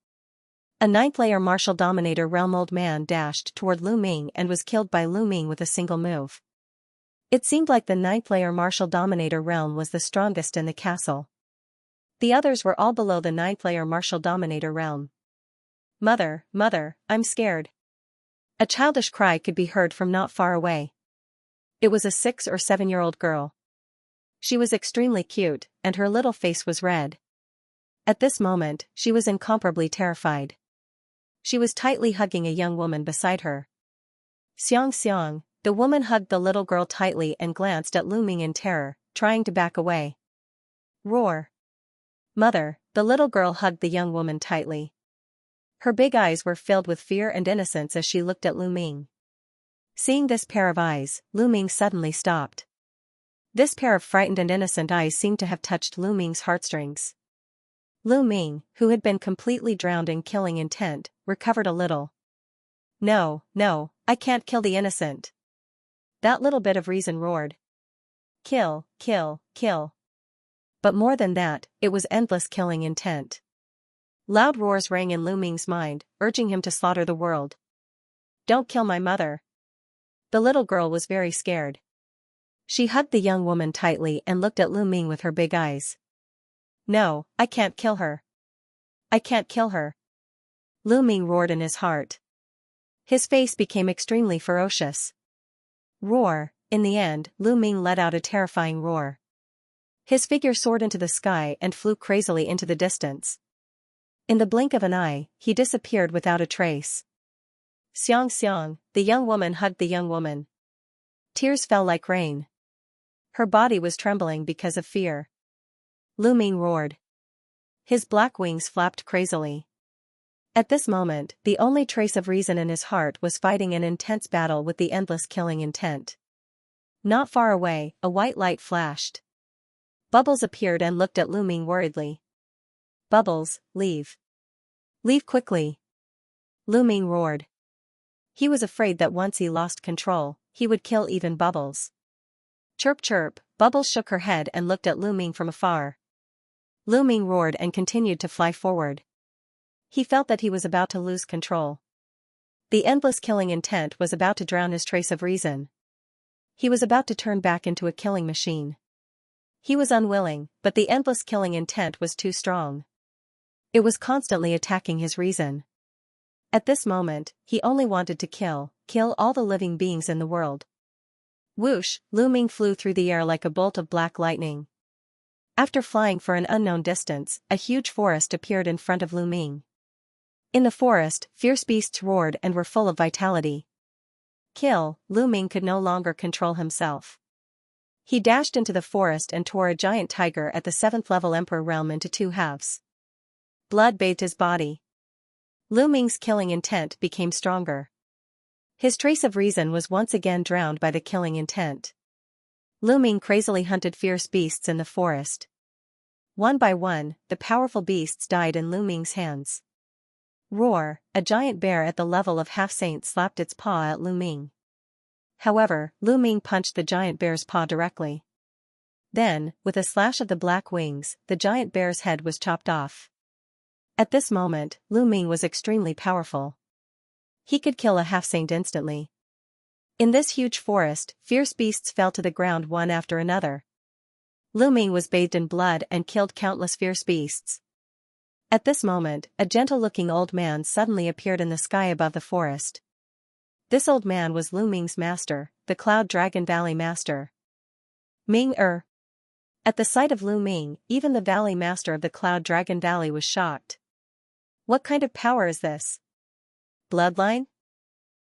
A 9th layer Martial Dominator Realm old man dashed toward Lu Ming and was killed by Lu Ming with a single move. It seemed like the 9th layer Martial Dominator Realm was the strongest in the castle. The others were all below the 9th layer Martial Dominator Realm. Mother, mother, I'm scared. A childish cry could be heard from not far away. It was a 6 or 7-year-old girl. She was extremely cute, and her little face was red. At this moment, she was incomparably terrified. She was tightly hugging a young woman beside her. Xianxia, the woman hugged the little girl tightly and glanced at Lu Ming in terror, trying to back away. Roar! Mother, the little girl hugged the young woman tightly. Her big eyes were filled with fear and innocence as she looked at Lu Ming. Seeing this pair of eyes, Lu Ming suddenly stopped. This pair of frightened and innocent eyes seemed to have touched Lu Ming's heartstrings. Lu Ming, who had been completely drowned in killing intent, recovered a little. No, no, I can't kill the innocent. That little bit of reason roared. Kill, kill, kill. But more than that, it was endless killing intent. Loud roars rang in Lu Ming's mind, urging him to slaughter the world. Don't kill my mother. The little girl was very scared. She hugged the young woman tightly and looked at Lu Ming with her big eyes. No, I can't kill her. I can't kill her. Lu Ming roared in his heart. His face became extremely ferocious. Roar! In the end, Lu Ming let out a terrifying roar. His figure soared into the sky and flew crazily into the distance. In the blink of an eye, he disappeared without a trace. Xianxia, the young woman hugged the young woman. Tears fell like rain. Her body was trembling because of fear. Lu Ming roared. His black wings flapped crazily. At this moment, the only trace of reason in his heart was fighting an intense battle with the endless killing intent. Not far away, a white light flashed. Bubbles appeared and looked at Lu Ming worriedly. Bubbles, leave. Leave quickly. Lu Ming roared. He was afraid that once he lost control, he would kill even Bubbles. Chirp chirp, Bubbles shook her head and looked at Lu Ming from afar. Lu Ming roared and continued to fly forward. He felt that he was about to lose control. The endless killing intent was about to drown his trace of reason. He was about to turn back into a killing machine. He was unwilling, but the endless killing intent was too strong. It was constantly attacking his reason. At this moment, he only wanted to kill all the living beings in the world. Whoosh, Lu Ming flew through the air like a bolt of black lightning. After flying for an unknown distance, a huge forest appeared in front of Lu Ming. In the forest, fierce beasts roared and were full of vitality. Kill, Lu Ming could no longer control himself. He dashed into the forest and tore a giant tiger at the 7th level Emperor realm into 2 halves. Blood bathed his body. Lu Ming's killing intent became stronger. His trace of reason was once again drowned by the killing intent. Lu Ming crazily hunted fierce beasts in the forest. One by one, the powerful beasts died in Lu Ming's hands. Roar, a giant bear at the level of half-saint slapped its paw at Lu Ming. However, Lu Ming punched the giant bear's paw directly. Then, with a slash of the black wings, the giant bear's head was chopped off. At this moment, Lu Ming was extremely powerful. He could kill a half-saint instantly. In this huge forest, fierce beasts fell to the ground one after another. Lu Ming was bathed in blood and killed countless fierce beasts. At this moment, a gentle-looking old man suddenly appeared in the sky above the forest. This old man was Lu Ming's master, the Cloud Dragon Valley master. Ming-er. At the sight of Lu Ming, even the valley master of the Cloud Dragon Valley was shocked. What kind of power is this? Bloodline?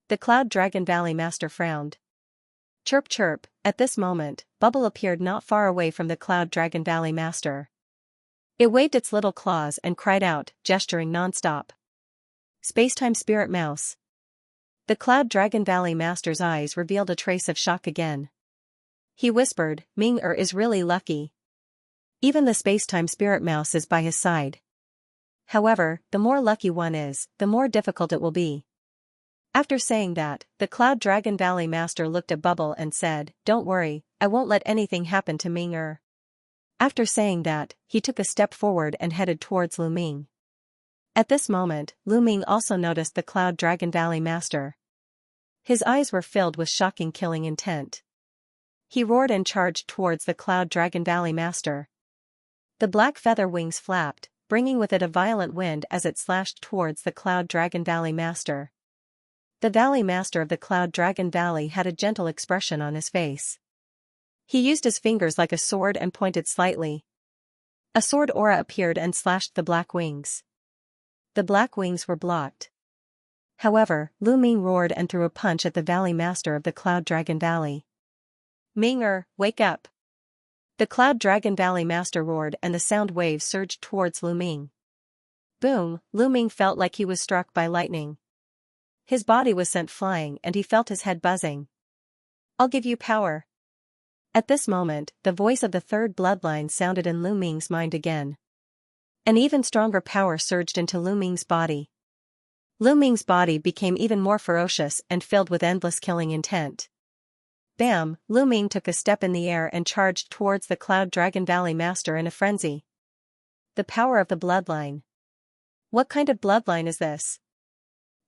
The Cloud Dragon Valley master frowned. Chirp chirp, at this moment, Bubble appeared not far away from the Cloud Dragon Valley master. It waved its little claws and cried out, gesturing non-stop. Spacetime Spirit Mouse. The Cloud Dragon Valley master's eyes revealed a trace of shock again. He whispered, Ming-er is really lucky. Even the Spacetime Spirit Mouse is by his side. However, the more lucky one is, the more difficult it will be. After saying that, the Cloud Dragon Valley master looked at Bubble and said, Don't worry, I won't let anything happen to Ming-er. After saying that, he took a step forward and headed towards Lu Ming. At this moment, Lu Ming also noticed the Cloud Dragon Valley master. His eyes were filled with shocking killing intent. He roared and charged towards the Cloud Dragon Valley master. The black feather wings flapped, bringing with it a violent wind as it slashed towards the Cloud Dragon Valley master. The Valley Master of the Cloud Dragon Valley had a gentle expression on his face. He used his fingers like a sword and pointed slightly. A sword aura appeared and slashed the black wings. The black wings were blocked. However, Lu Ming roared and threw a punch at the Valley Master of the Cloud Dragon Valley. Ming-er, wake up! The Cloud Dragon Valley Master roared and the sound waves surged towards Lu Ming. Boom, Lu Ming felt like he was struck by lightning. His body was sent flying and he felt his head buzzing. I'll give you power. At this moment, the voice of the third bloodline sounded in Lu Ming's mind again. An even stronger power surged into Lu Ming's body. Lu Ming's body became even more ferocious and filled with endless killing intent. Bam! Lu Ming took a step in the air and charged towards the Cloud Dragon Valley master in a frenzy. The power of the bloodline. What kind of bloodline is this?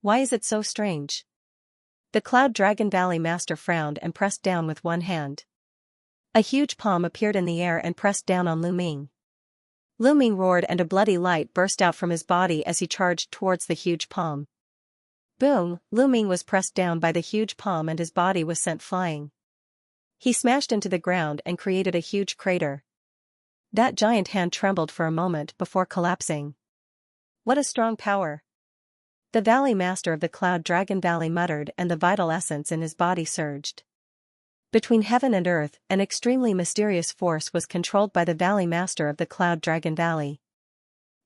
Why is it so strange? The Cloud Dragon Valley master frowned and pressed down with one hand. A huge palm appeared in the air and pressed down on Lu Ming. Lu Ming roared and a bloody light burst out from his body as he charged towards the huge palm. Boom! Lu Ming was pressed down by the huge palm and his body was sent flying. He smashed into the ground and created a huge crater. That giant hand trembled for a moment before collapsing. What a strong power! The Valley Master of the Cloud Dragon Valley muttered and the vital essence in his body surged. Between heaven and earth, an extremely mysterious force was controlled by the Valley Master of the Cloud Dragon Valley.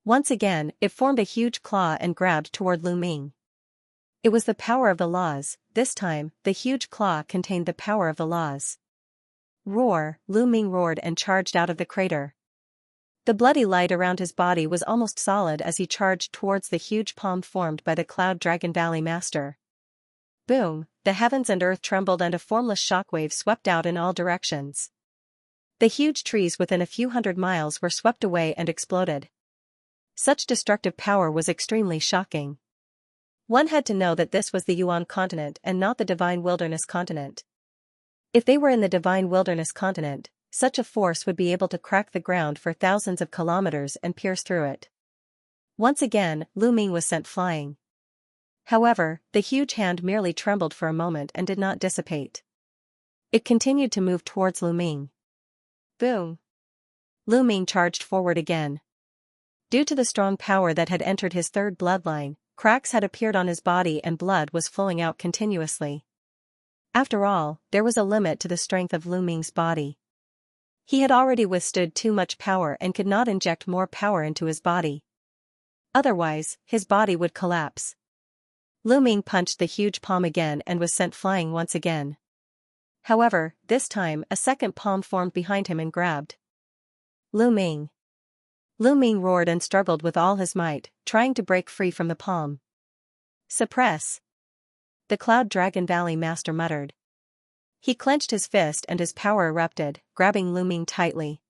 Once again, it formed a huge claw and grabbed toward Lu Ming. It was the power of the laws. This time, the huge claw contained the power of the laws. Roar! Lu Ming roared and charged out of the crater. The bloody light around his body was almost solid as he charged towards the huge palm formed by the Cloud Dragon Valley Master. Boom! The heavens and earth trembled and a formless shockwave swept out in all directions. The huge trees within a few hundred miles were swept away and exploded. Such destructive power was extremely shocking. One had to know that this was the Yuan continent and not the Divine Wilderness continent. If they were in the Divine Wilderness continent, such a force would be able to crack the ground for thousands of kilometers and pierce through it. Once again, Lu Ming was sent flying. However, the huge hand merely trembled for a moment and did not dissipate. It continued to move towards Lu Ming. Boom! Lu Ming charged forward again. Due to the strong power that had entered his third bloodline, cracks had appeared on his body and blood was flowing out continuously. After all, there was a limit to the strength of Lu Ming's body. He had already withstood too much power and could not inject more power into his body. Otherwise, his body would collapse. Lu Ming punched the huge palm again and was sent flying once again. However, this time a second palm formed behind him and grabbed Lu Ming. Lu Ming roared and struggled with all his might, trying to break free from the palm. Suppress! The Cloud Dragon Valley Master muttered. He clenched his fist and his power erupted, grabbing Lu Ming tightly.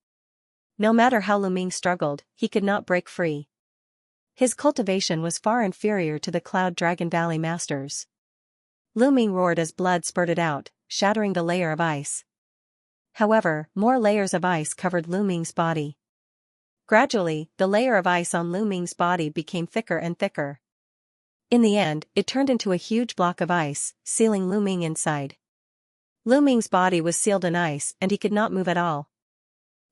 No matter how Lu Ming struggled, he could not break free. His cultivation was far inferior to the Cloud Dragon Valley Master's. Lu Ming roared as blood spurted out, shattering the layer of ice. However, more layers of ice covered Lu Ming's body. Gradually, the layer of ice on Lu Ming's body became thicker and thicker. In the end, it turned into a huge block of ice, sealing Lu Ming inside. Lu Ming's body was sealed in ice and he could not move at all.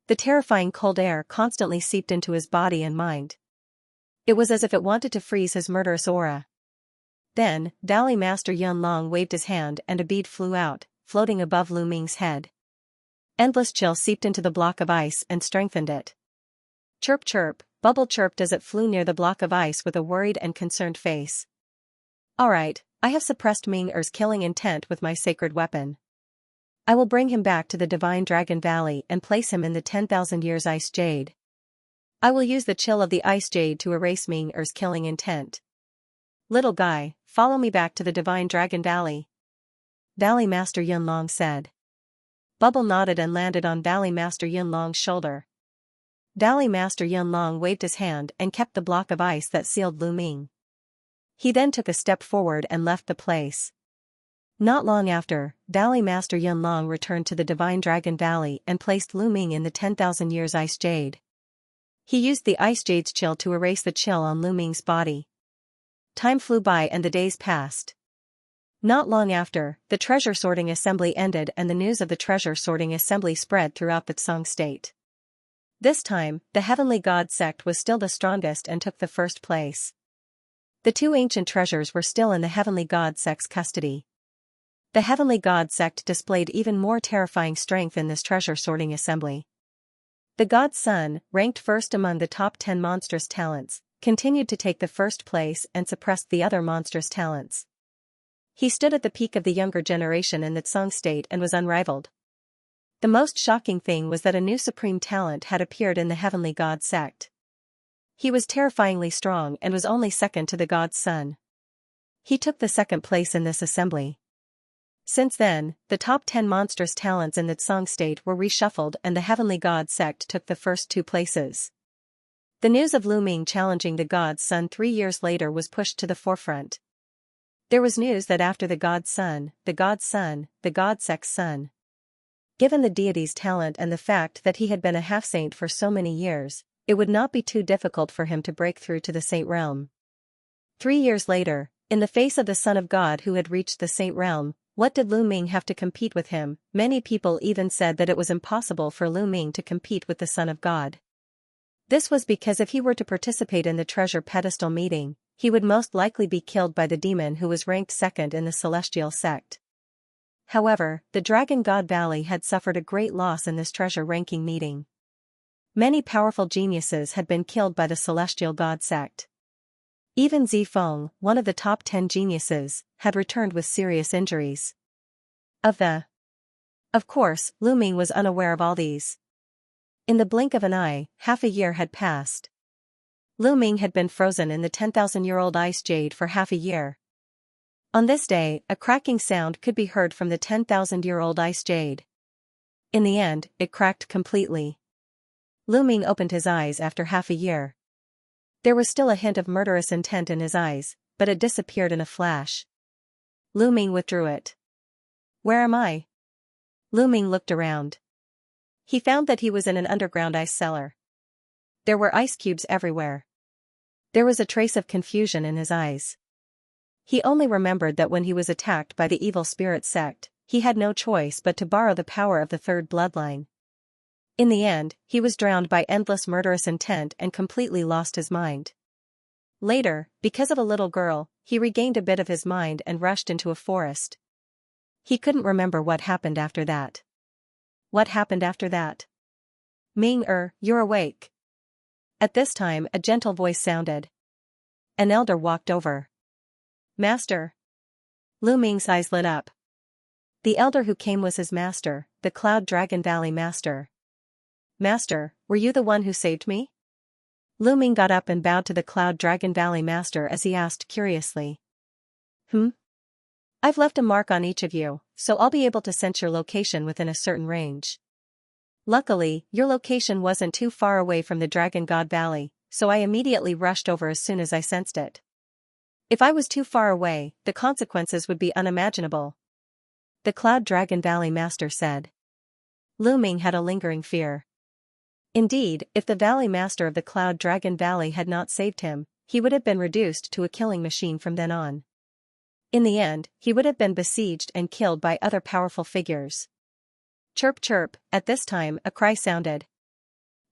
The terrifying cold air constantly seeped into his body and mind. It was as if it wanted to freeze his murderous aura. Then, Valley Master Yunlong waved his hand and a bead flew out, floating above Lu Ming's head. Endless chill seeped into the block of ice and strengthened it. Chirp chirp, Bubble chirped as it flew near the block of ice with a worried and concerned face. Alright, I have suppressed Ming Er's killing intent with my sacred weapon. I will bring him back to the Divine Dragon Valley and place him in the 10,000 years ice jade. I will use the chill of the ice jade to erase Ming Er's killing intent. Little guy, follow me back to the Divine Dragon Valley. Valley Master Yunlong said. Bubble nodded and landed on Valley Master Yunlong's shoulder. Valley Master Yunlong waved his hand and kept the block of ice that sealed Lu Ming. He then took a step forward and left the place. Not long after, Valley Master Yunlong returned to the Divine Dragon Valley and placed Lu Ming in the 10,000 years ice jade. He used the ice jade's chill to erase the chill on Lu Ming's body. Time flew by and the days passed. Not long after, the treasure sorting assembly ended and the news of the treasure sorting assembly spread throughout the Tsang state. This time, the Heavenly God sect was still the strongest and took the first place. The two ancient treasures were still in the Heavenly God sect's custody. The Heavenly God sect displayed even more terrifying strength in this treasure sorting assembly. The God's Son, ranked first among the top 10 monstrous talents, continued to take the first place and suppressed the other monstrous talents. He stood at the peak of the younger generation in the Tsang state and was unrivaled. The most shocking thing was that a new supreme talent had appeared in the Heavenly God sect. He was terrifyingly strong and was only second to the God's Son. He took the second place in this assembly. Since then, the top 10 monstrous talents in the Tsang state were reshuffled and the Heavenly God sect took the first 2 places. The news of Lu Ming challenging the God's Son 3 years later was pushed to the forefront. There was news that after the God's Son, the God sect's son. Given the deity's talent and the fact that he had been a half-saint for so many years, it would not be too difficult for him to break through to the saint realm. 3 years later, in the face of the Son of God who had reached the saint realm, what did Lu Ming have to compete with him? Many people even said that it was impossible for Lu Ming to compete with the Son of God. This was because if he were to participate in the treasure pedestal meeting, he would most likely be killed by the demon who was ranked second in the celestial sect. However, the Dragon God Valley had suffered a great loss in this treasure ranking meeting. Many powerful geniuses had been killed by the celestial god sect. Even Zifeng, one of the top 10 geniuses, had returned with serious injuries. Of course, Lu Ming was unaware of all these. In the blink of an eye, half a year had passed. Lu Ming had been frozen in the 10,000-year-old ice jade for half a year. On this day, a cracking sound could be heard from the 10,000-year-old ice jade. In the end, it cracked completely. Lu Ming opened his eyes after half a year. There was still a hint of murderous intent in his eyes, but it disappeared in a flash. Lu Ming withdrew it. Where am I? Lu Ming looked around. He found that he was in an underground ice cellar. There were ice cubes everywhere. There was a trace of confusion in his eyes. He only remembered that when he was attacked by the evil spirit sect, he had no choice but to borrow the power of the third bloodline. In the end, he was drowned by endless murderous intent and completely lost his mind. Later, because of a little girl, he regained a bit of his mind and rushed into a forest. He couldn't remember what happened after that. What happened after that? Ming Er, you're awake. At this time, a gentle voice sounded. An elder walked over. Master. Lu Ming's eyes lit up. The elder who came was his master, the Cloud Dragon Valley Master. Master, were you the one who saved me? Lu Ming got up and bowed to the Cloud Dragon Valley Master as he asked curiously. I've left a mark on each of you, so I'll be able to sense your location within a certain range. Luckily, your location wasn't too far away from the Dragon God Valley, so I immediately rushed over as soon as I sensed it. If I was too far away, the consequences would be unimaginable. The Cloud Dragon Valley Master said. Lu Ming had a lingering fear. Indeed, if the Valley Master of the Cloud Dragon Valley had not saved him, he would have been reduced to a killing machine from then on. In the end, he would have been besieged and killed by other powerful figures. Chirp chirp, at this time a cry sounded.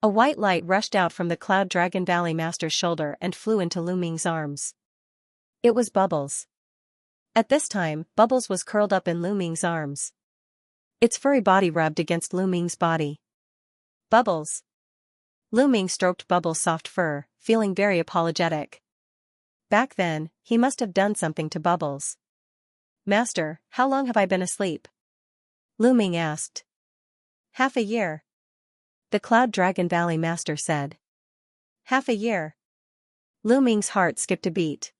A white light rushed out from the Cloud Dragon Valley Master's shoulder and flew into Lu Ming's arms. It was Bubbles. At this time, Bubbles was curled up in Lu Ming's arms. Its furry body rubbed against Lu Ming's body. Bubbles. Lu Ming stroked Bubbles' soft fur, feeling very apologetic. Back then, he must have done something to Bubbles. Master, how long have I been asleep? Lu Ming asked. Half a year. The Cloud Dragon Valley Master said. Half a year. Lu Ming's heart skipped a beat.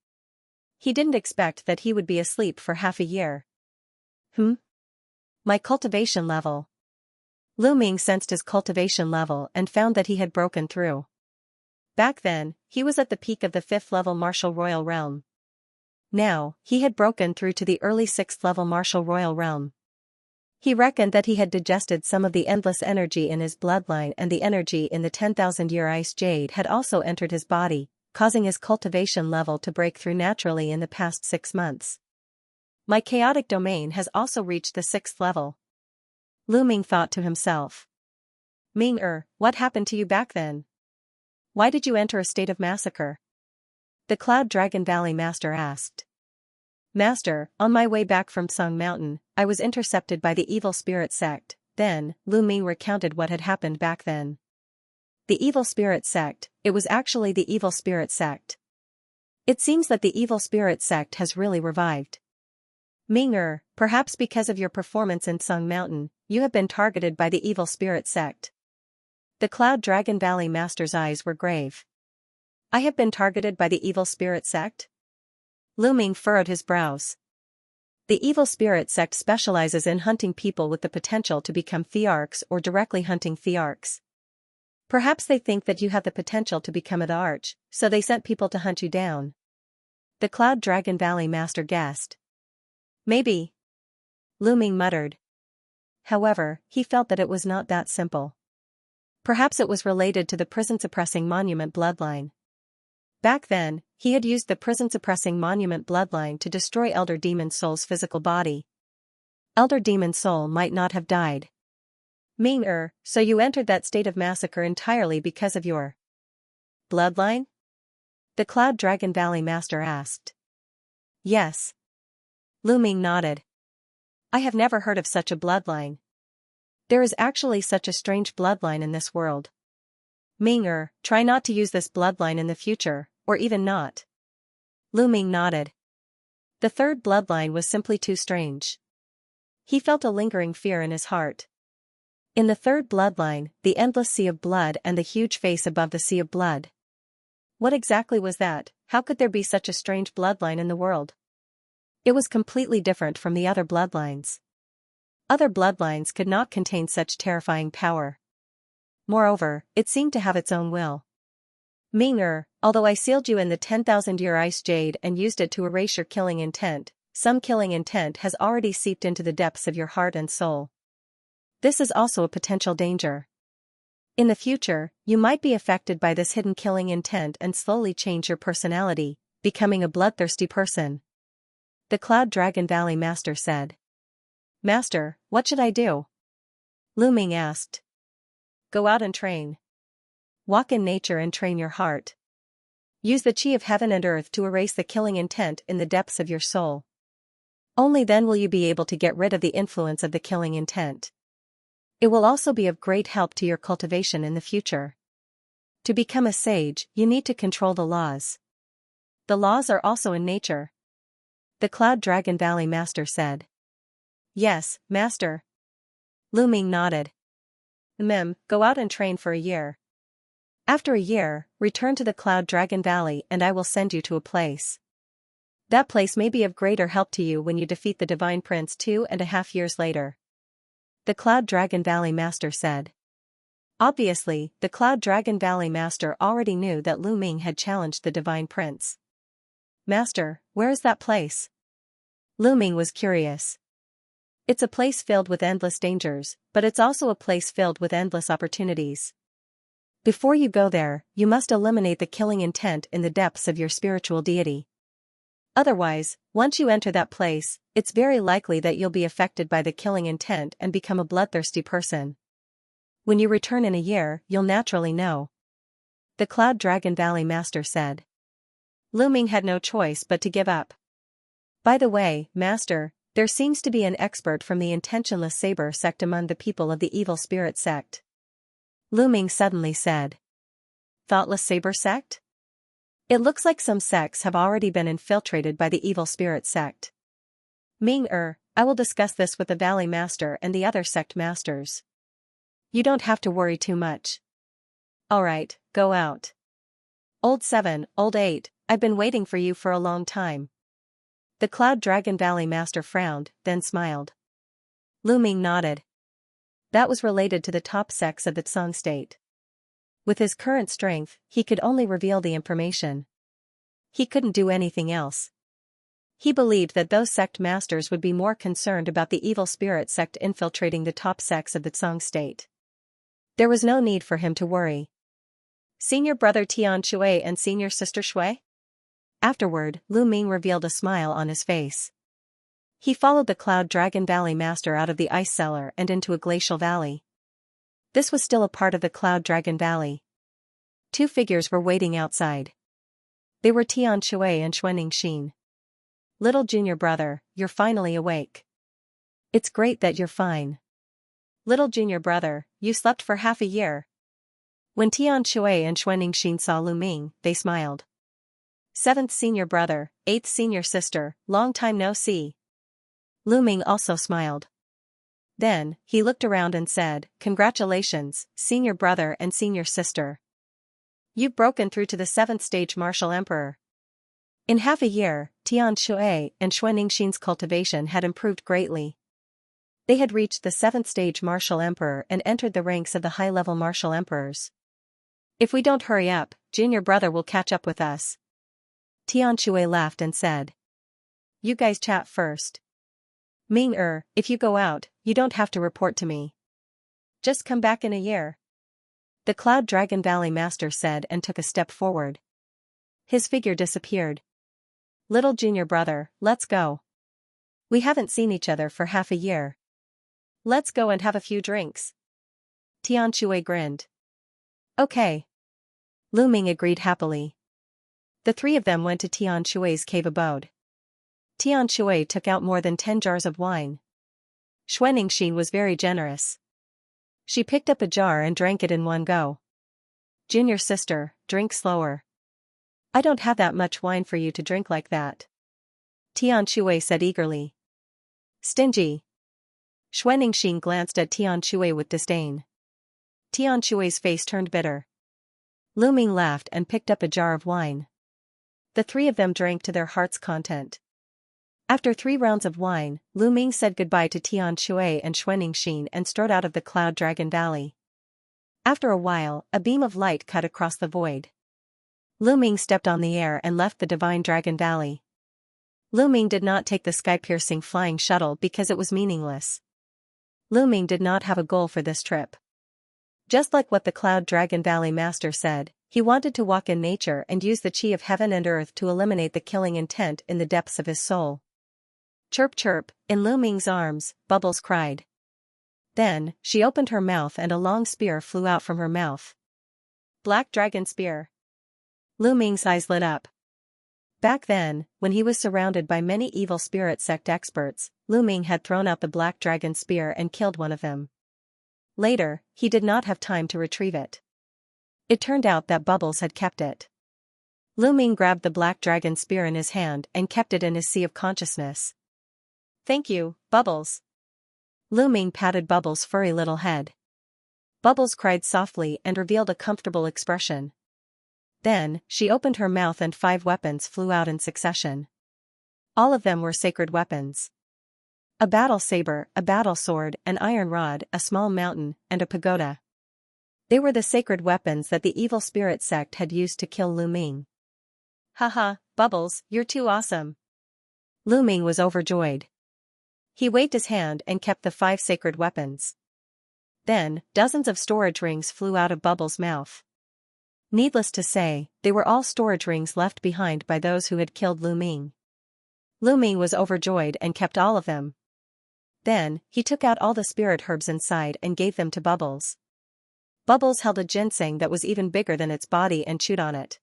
He didn't expect that he would be asleep for half a year. My cultivation level. Lu Ming sensed his cultivation level and found that he had broken through. Back then, he was at the peak of the 5th level Martial Royal Realm. Now, he had broken through to the early 6th level Martial Royal Realm. He reckoned that he had digested some of the endless energy in his bloodline, and the energy in the 10,000-year ice jade had also entered his body, causing his cultivation level to break through naturally in the past 6 months. My chaotic domain has also reached the 6th level. Lu Ming thought to himself. Ming-er, what happened to you back then? Why did you enter a state of massacre? The Cloud Dragon Valley Master asked. Master, on my way back from Sung Mountain, I was intercepted by the evil spirit sect. Then, Lu Ming recounted what had happened back then. The evil spirit sect, it was actually the evil spirit sect. It seems that the evil spirit sect has really revived. Ming-er, perhaps because of your performance in Sung Mountain, you have been targeted by the evil spirit sect. The Cloud Dragon Valley Master's eyes were grave. I have been targeted by the evil spirit sect? Lu Ming furrowed his brows. The evil spirit sect specializes in hunting people with the potential to become thearchs or directly hunting thearchs. Perhaps they think that you have the potential to become a thearch, so they sent people to hunt you down. The Cloud Dragon Valley Master guessed. Maybe. Lu Ming muttered. However, he felt that it was not that simple. Perhaps it was related to the prison-suppressing monument bloodline. Back then, he had used the prison-suppressing monument bloodline to destroy Elder Demon Soul's physical body. Elder Demon Soul might not have died. Ming-er, so you entered that state of massacre entirely because of your bloodline? The Cloud Dragon Valley Master asked. Yes. Lu Ming nodded. I have never heard of such a bloodline. There is actually such a strange bloodline in this world. Ming-er, try not to use this bloodline in the future, or even not. Lu Ming nodded. The third bloodline was simply too strange. He felt a lingering fear in his heart. In the third bloodline, the endless sea of blood and the huge face above the sea of blood. What exactly was that? How could there be such a strange bloodline in the world? It was completely different from the other bloodlines. Other bloodlines could not contain such terrifying power. Moreover, it seemed to have its own will. Ming-er, although I sealed you in the 10,000-year ice jade and used it to erase your killing intent, some killing intent has already seeped into the depths of your heart and soul. This is also a potential danger. In the future, you might be affected by this hidden killing intent and slowly change your personality, becoming a bloodthirsty person. The Cloud Dragon Valley Master said. Master, what should I do? Lu Ming asked. Go out and train. Walk in nature and train your heart. Use the chi of heaven and earth to erase the killing intent in the depths of your soul. Only then will you be able to get rid of the influence of the killing intent. It will also be of great help to your cultivation in the future. To become a sage, you need to control the laws. The laws are also in nature. The Cloud Dragon Valley Master said. Yes, Master. Lu Ming nodded. Go out and train for a year. After a year, return to the Cloud Dragon Valley and I will send you to a place. That place may be of greater help to you when you defeat the Divine Prince 2.5 years later. The Cloud Dragon Valley Master said. Obviously, the Cloud Dragon Valley Master already knew that Lu Ming had challenged the Divine Prince. Master, where is that place? Lu Ming was curious. It's a place filled with endless dangers, but it's also a place filled with endless opportunities. Before you go there, you must eliminate the killing intent in the depths of your spiritual deity. Otherwise, once you enter that place, it's very likely that you'll be affected by the killing intent and become a bloodthirsty person. When you return in a year, you'll naturally know. The Cloud Dragon Valley Master said. Lu Ming had no choice but to give up. By the way, Master, there seems to be an expert from the intentionless saber sect among the people of the evil spirit sect. Lu Ming suddenly said. Thoughtless saber sect? It looks like some sects have already been infiltrated by the evil spirit sect. I will discuss this with the Valley Master and the other sect masters. You don't have to worry too much. Alright, go out. Old 7, Old 8, I've been waiting for you for a long time. The Cloud Dragon Valley Master frowned, then smiled. Lu Ming nodded. That was related to the top sects of the Tsang state. With his current strength, he could only reveal the information. He couldn't do anything else. He believed that those sect masters would be more concerned about the evil spirit sect infiltrating the top sects of the Tsang state. There was no need for him to worry. Senior brother Tian Shui and senior sister Shui? Afterward, Lu Ming revealed a smile on his face. He followed the Cloud Dragon Valley Master out of the ice cellar and into a glacial valley. This was still a part of the Cloud Dragon Valley. Two figures were waiting outside. They were Tian Shui and Xianxia. Little junior brother, you're finally awake. It's great that you're fine. Little junior brother, you slept for half a year. When Tian Shui and Xianxia saw Lu Ming, they smiled. 7th senior brother, 8th senior sister, long time no see. Lu Ming also smiled. Then, he looked around and said, Congratulations, senior brother and senior sister. You've broken through to the 7th stage martial emperor. In half a year, Tian Shui and Xianxia's cultivation had improved greatly. They had reached the 7th stage martial emperor and entered the ranks of the high-level martial emperors. If we don't hurry up, junior brother will catch up with us. Tian Shui laughed and said. You guys chat first. If you go out, you don't have to report to me. Just come back in a year. The Cloud Dragon Valley Master said and took a step forward. His figure disappeared. Little junior brother, let's go. We haven't seen each other for half a year. Let's go and have a few drinks. Tian Shui grinned. Okay. Lu Ming agreed happily. The three of them went to Tian Shui's cave abode. Tian Shui took out more than 10 jars of wine. Xianxia was very generous. She picked up a jar and drank it in one go. Junior sister, drink slower. I don't have that much wine for you to drink like that. Tian Shui said eagerly. Stingy. Xianxia glanced at Tian Shui with disdain. Tian Shui's face turned bitter. Lu Ming laughed and picked up a jar of wine. The three of them drank to their heart's content. After 3 rounds of wine, Lu Ming said goodbye to Tian Shui and Xianxia and strode out of the Cloud Dragon Valley. After a while, a beam of light cut across the void. Lu Ming stepped on the air and left the Divine Dragon Valley. Lu Ming did not take the sky-piercing flying shuttle because it was meaningless. Lu Ming did not have a goal for this trip. Just like what the Cloud Dragon Valley Master said, he wanted to walk in nature and use the chi of heaven and earth to eliminate the killing intent in the depths of his soul. Chirp chirp, in Lu Ming's arms, Bubbles cried. Then, she opened her mouth and a long spear flew out from her mouth. Black Dragon Spear. Lu Ming's eyes lit up. Back then, when he was surrounded by many evil spirit sect experts, Lu Ming had thrown out the Black Dragon Spear and killed one of them. Later, he did not have time to retrieve it. It turned out that Bubbles had kept it. Lu Ming grabbed the Black Dragon Spear in his hand and kept it in his sea of consciousness. Thank you, Bubbles. Lu Ming patted Bubbles' furry little head. Bubbles cried softly and revealed a comfortable expression. Then, she opened her mouth and 5 weapons flew out in succession. All of them were sacred weapons. A battle saber, a battle sword, an iron rod, a small mountain, and a pagoda. They were the sacred weapons that the evil spirit sect had used to kill Lu Ming. Haha, Bubbles, you're too awesome. Lu Ming was overjoyed. He waved his hand and kept the 5 sacred weapons. Then, dozens of storage rings flew out of Bubbles' mouth. Needless to say, they were all storage rings left behind by those who had killed Lu Ming. Lu Ming was overjoyed and kept all of them. Then, he took out all the spirit herbs inside and gave them to Bubbles. Bubbles held a ginseng that was even bigger than its body and chewed on it.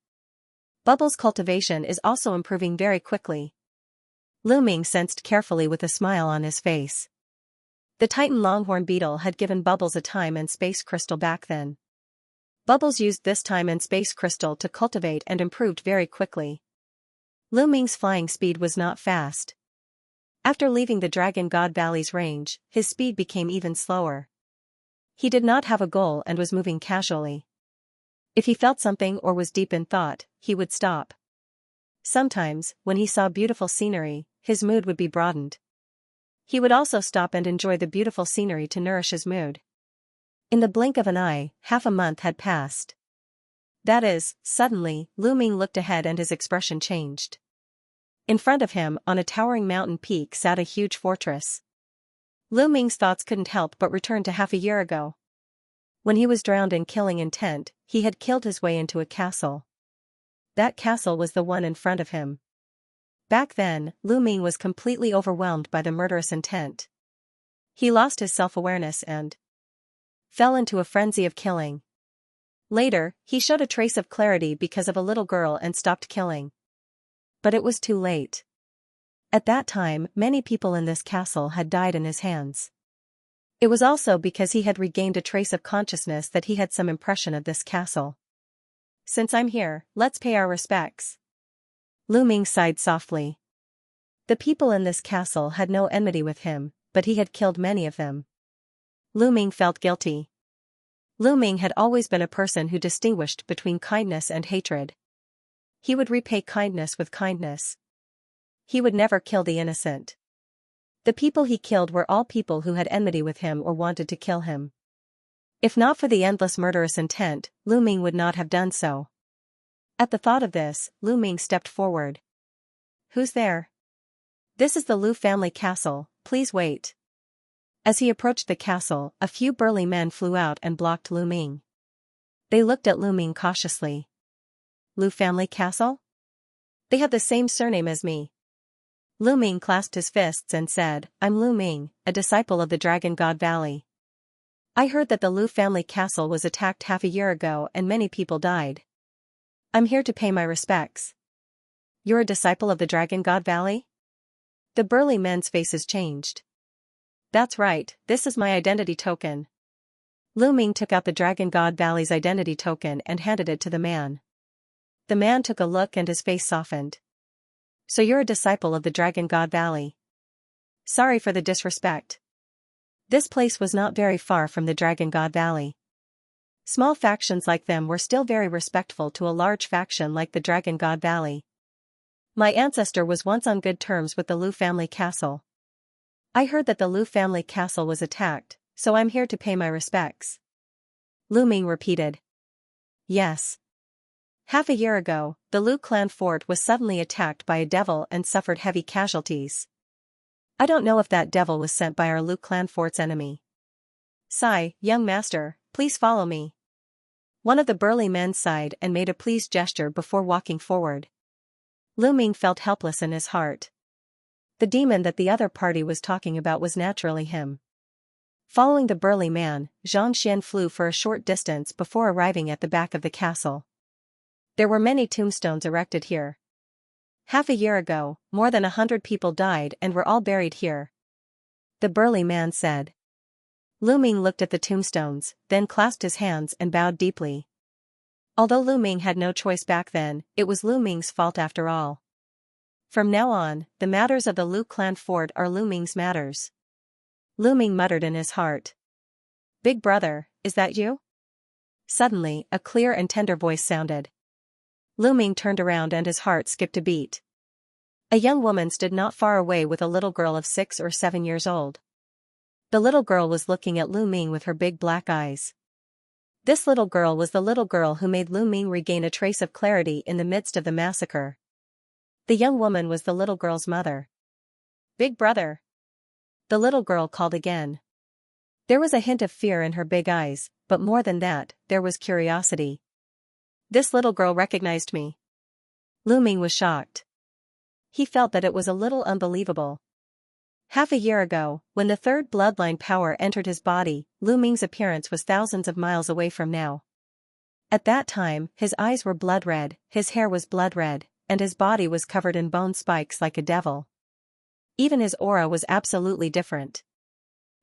Bubbles' cultivation is also improving very quickly. Lu Ming sensed carefully with a smile on his face. The Titan longhorn beetle had given Bubbles a time and space crystal back then. Bubbles used this time and space crystal to cultivate and improved very quickly. Lu Ming's flying speed was not fast. After leaving the Dragon God Valley's range, his speed became even slower. He did not have a goal and was moving casually. If he felt something or was deep in thought, he would stop. Sometimes, when he saw beautiful scenery, his mood would be broadened. He would also stop and enjoy the beautiful scenery to nourish his mood. In the blink of an eye, half a month had passed. That is, suddenly, Lu Ming looked ahead and his expression changed. In front of him, on a towering mountain peak, sat a huge fortress. Lu Ming's thoughts couldn't help but return to half a year ago. When he was drowned in killing intent, he had killed his way into a castle. That castle was the one in front of him. Back then, Lu Ming was completely overwhelmed by the murderous intent. He lost his self-awareness and fell into a frenzy of killing. Later, he showed a trace of clarity because of a little girl and stopped killing. But it was too late. At that time, many people in this castle had died in his hands. It was also because he had regained a trace of consciousness that he had some impression of this castle. Since I'm here, let's pay our respects. Lu Ming sighed softly. The people in this castle had no enmity with him, but he had killed many of them. Lu Ming felt guilty. Lu Ming had always been a person who distinguished between kindness and hatred. He would repay kindness with kindness. He would never kill the innocent. The people he killed were all people who had enmity with him or wanted to kill him. If not for the endless murderous intent, Lu Ming would not have done so. At the thought of this, Lu Ming stepped forward. Who's there? This is the Lu family castle, please wait. As he approached the castle, a few burly men flew out and blocked Lu Ming. They looked at Lu Ming cautiously. Lu family castle? They have the same surname as me. Lu Ming clasped his fists and said, I'm Lu Ming, a disciple of the Dragon God Valley. I heard that the Lu family castle was attacked half a year ago and many people died. I'm here to pay my respects. You're a disciple of the Dragon God Valley? The burly men's faces changed. That's right, this is my identity token. Lu Ming took out the Dragon God Valley's identity token and handed it to the man. The man took a look and his face softened. So you're a disciple of the Dragon God Valley. Sorry for the disrespect. This place was not very far from the Dragon God Valley. Small factions like them were still very respectful to a large faction like the Dragon God Valley. My ancestor was once on good terms with the Lu family castle. I heard that the Lu family castle was attacked, so I'm here to pay my respects. Lu Ming repeated. Yes. Half a year ago, the Lu clan fort was suddenly attacked by a devil and suffered heavy casualties. I don't know if that devil was sent by our Lu clan fort's enemy. Sigh, young master, please follow me. One of the burly men sighed and made a pleased gesture before walking forward. Lu Ming felt helpless in his heart. The demon that the other party was talking about was naturally him. Following the burly man, Xianxia flew for a short distance before arriving at the back of the castle. There were many tombstones erected here. Half a year ago, more than 100 people died and were all buried here. The burly man said. Lu Ming looked at the tombstones, then clasped his hands and bowed deeply. Although Lu Ming had no choice back then, it was Lu Ming's fault after all. From now on, the matters of the Lu clan fort are Lu Ming's matters. Lu Ming muttered in his heart. Big brother, is that you? Suddenly, a clear and tender voice sounded. Lu Ming turned around and his heart skipped a beat. A young woman stood not far away with a little girl of 6 or 7 years old. The little girl was looking at Lu Ming with her big black eyes. This little girl was the little girl who made Lu Ming regain a trace of clarity in the midst of the massacre. The young woman was the little girl's mother. Big brother. The little girl called again. There was a hint of fear in her big eyes, but more than that, there was curiosity. This little girl recognized me. Lu Ming was shocked. He felt that it was a little unbelievable. Half a year ago, when the third bloodline power entered his body, Lu Ming's appearance was thousands of miles away from now. At that time, his eyes were blood red, his hair was blood red, and his body was covered in bone spikes like a devil. Even his aura was absolutely different.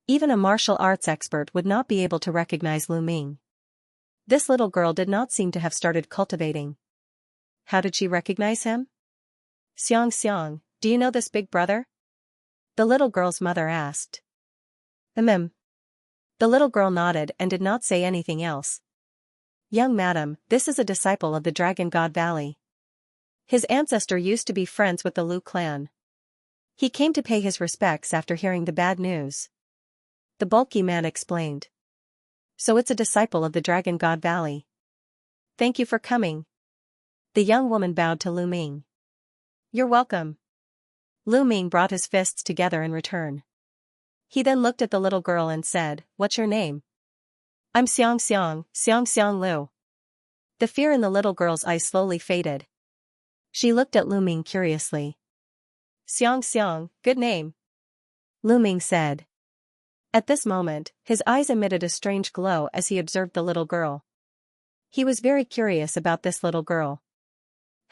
Even a martial arts expert would not be able to recognize Lu Ming. This little girl did not seem to have started cultivating. How did she recognize him? Xianxia, do you know this big brother? The little girl's mother asked. The little girl nodded and did not say anything else. Young madam, this is a disciple of the Dragon God Valley. His ancestor used to be friends with the Lu clan. He came to pay his respects after hearing the bad news. The bulky man explained. So it's a disciple of the Dragon God Valley. Thank you for coming. The young woman bowed to Lu Ming. You're welcome. Lu Ming brought his fists together in return. He then looked at the little girl and said, "What's your name?" "I'm Xianxia Lu." The fear in the little girl's eyes slowly faded. She looked at Lu Ming curiously. "Xianxia, good name," Lu Ming said. At this moment, his eyes emitted a strange glow as he observed the little girl. He was very curious about this little girl.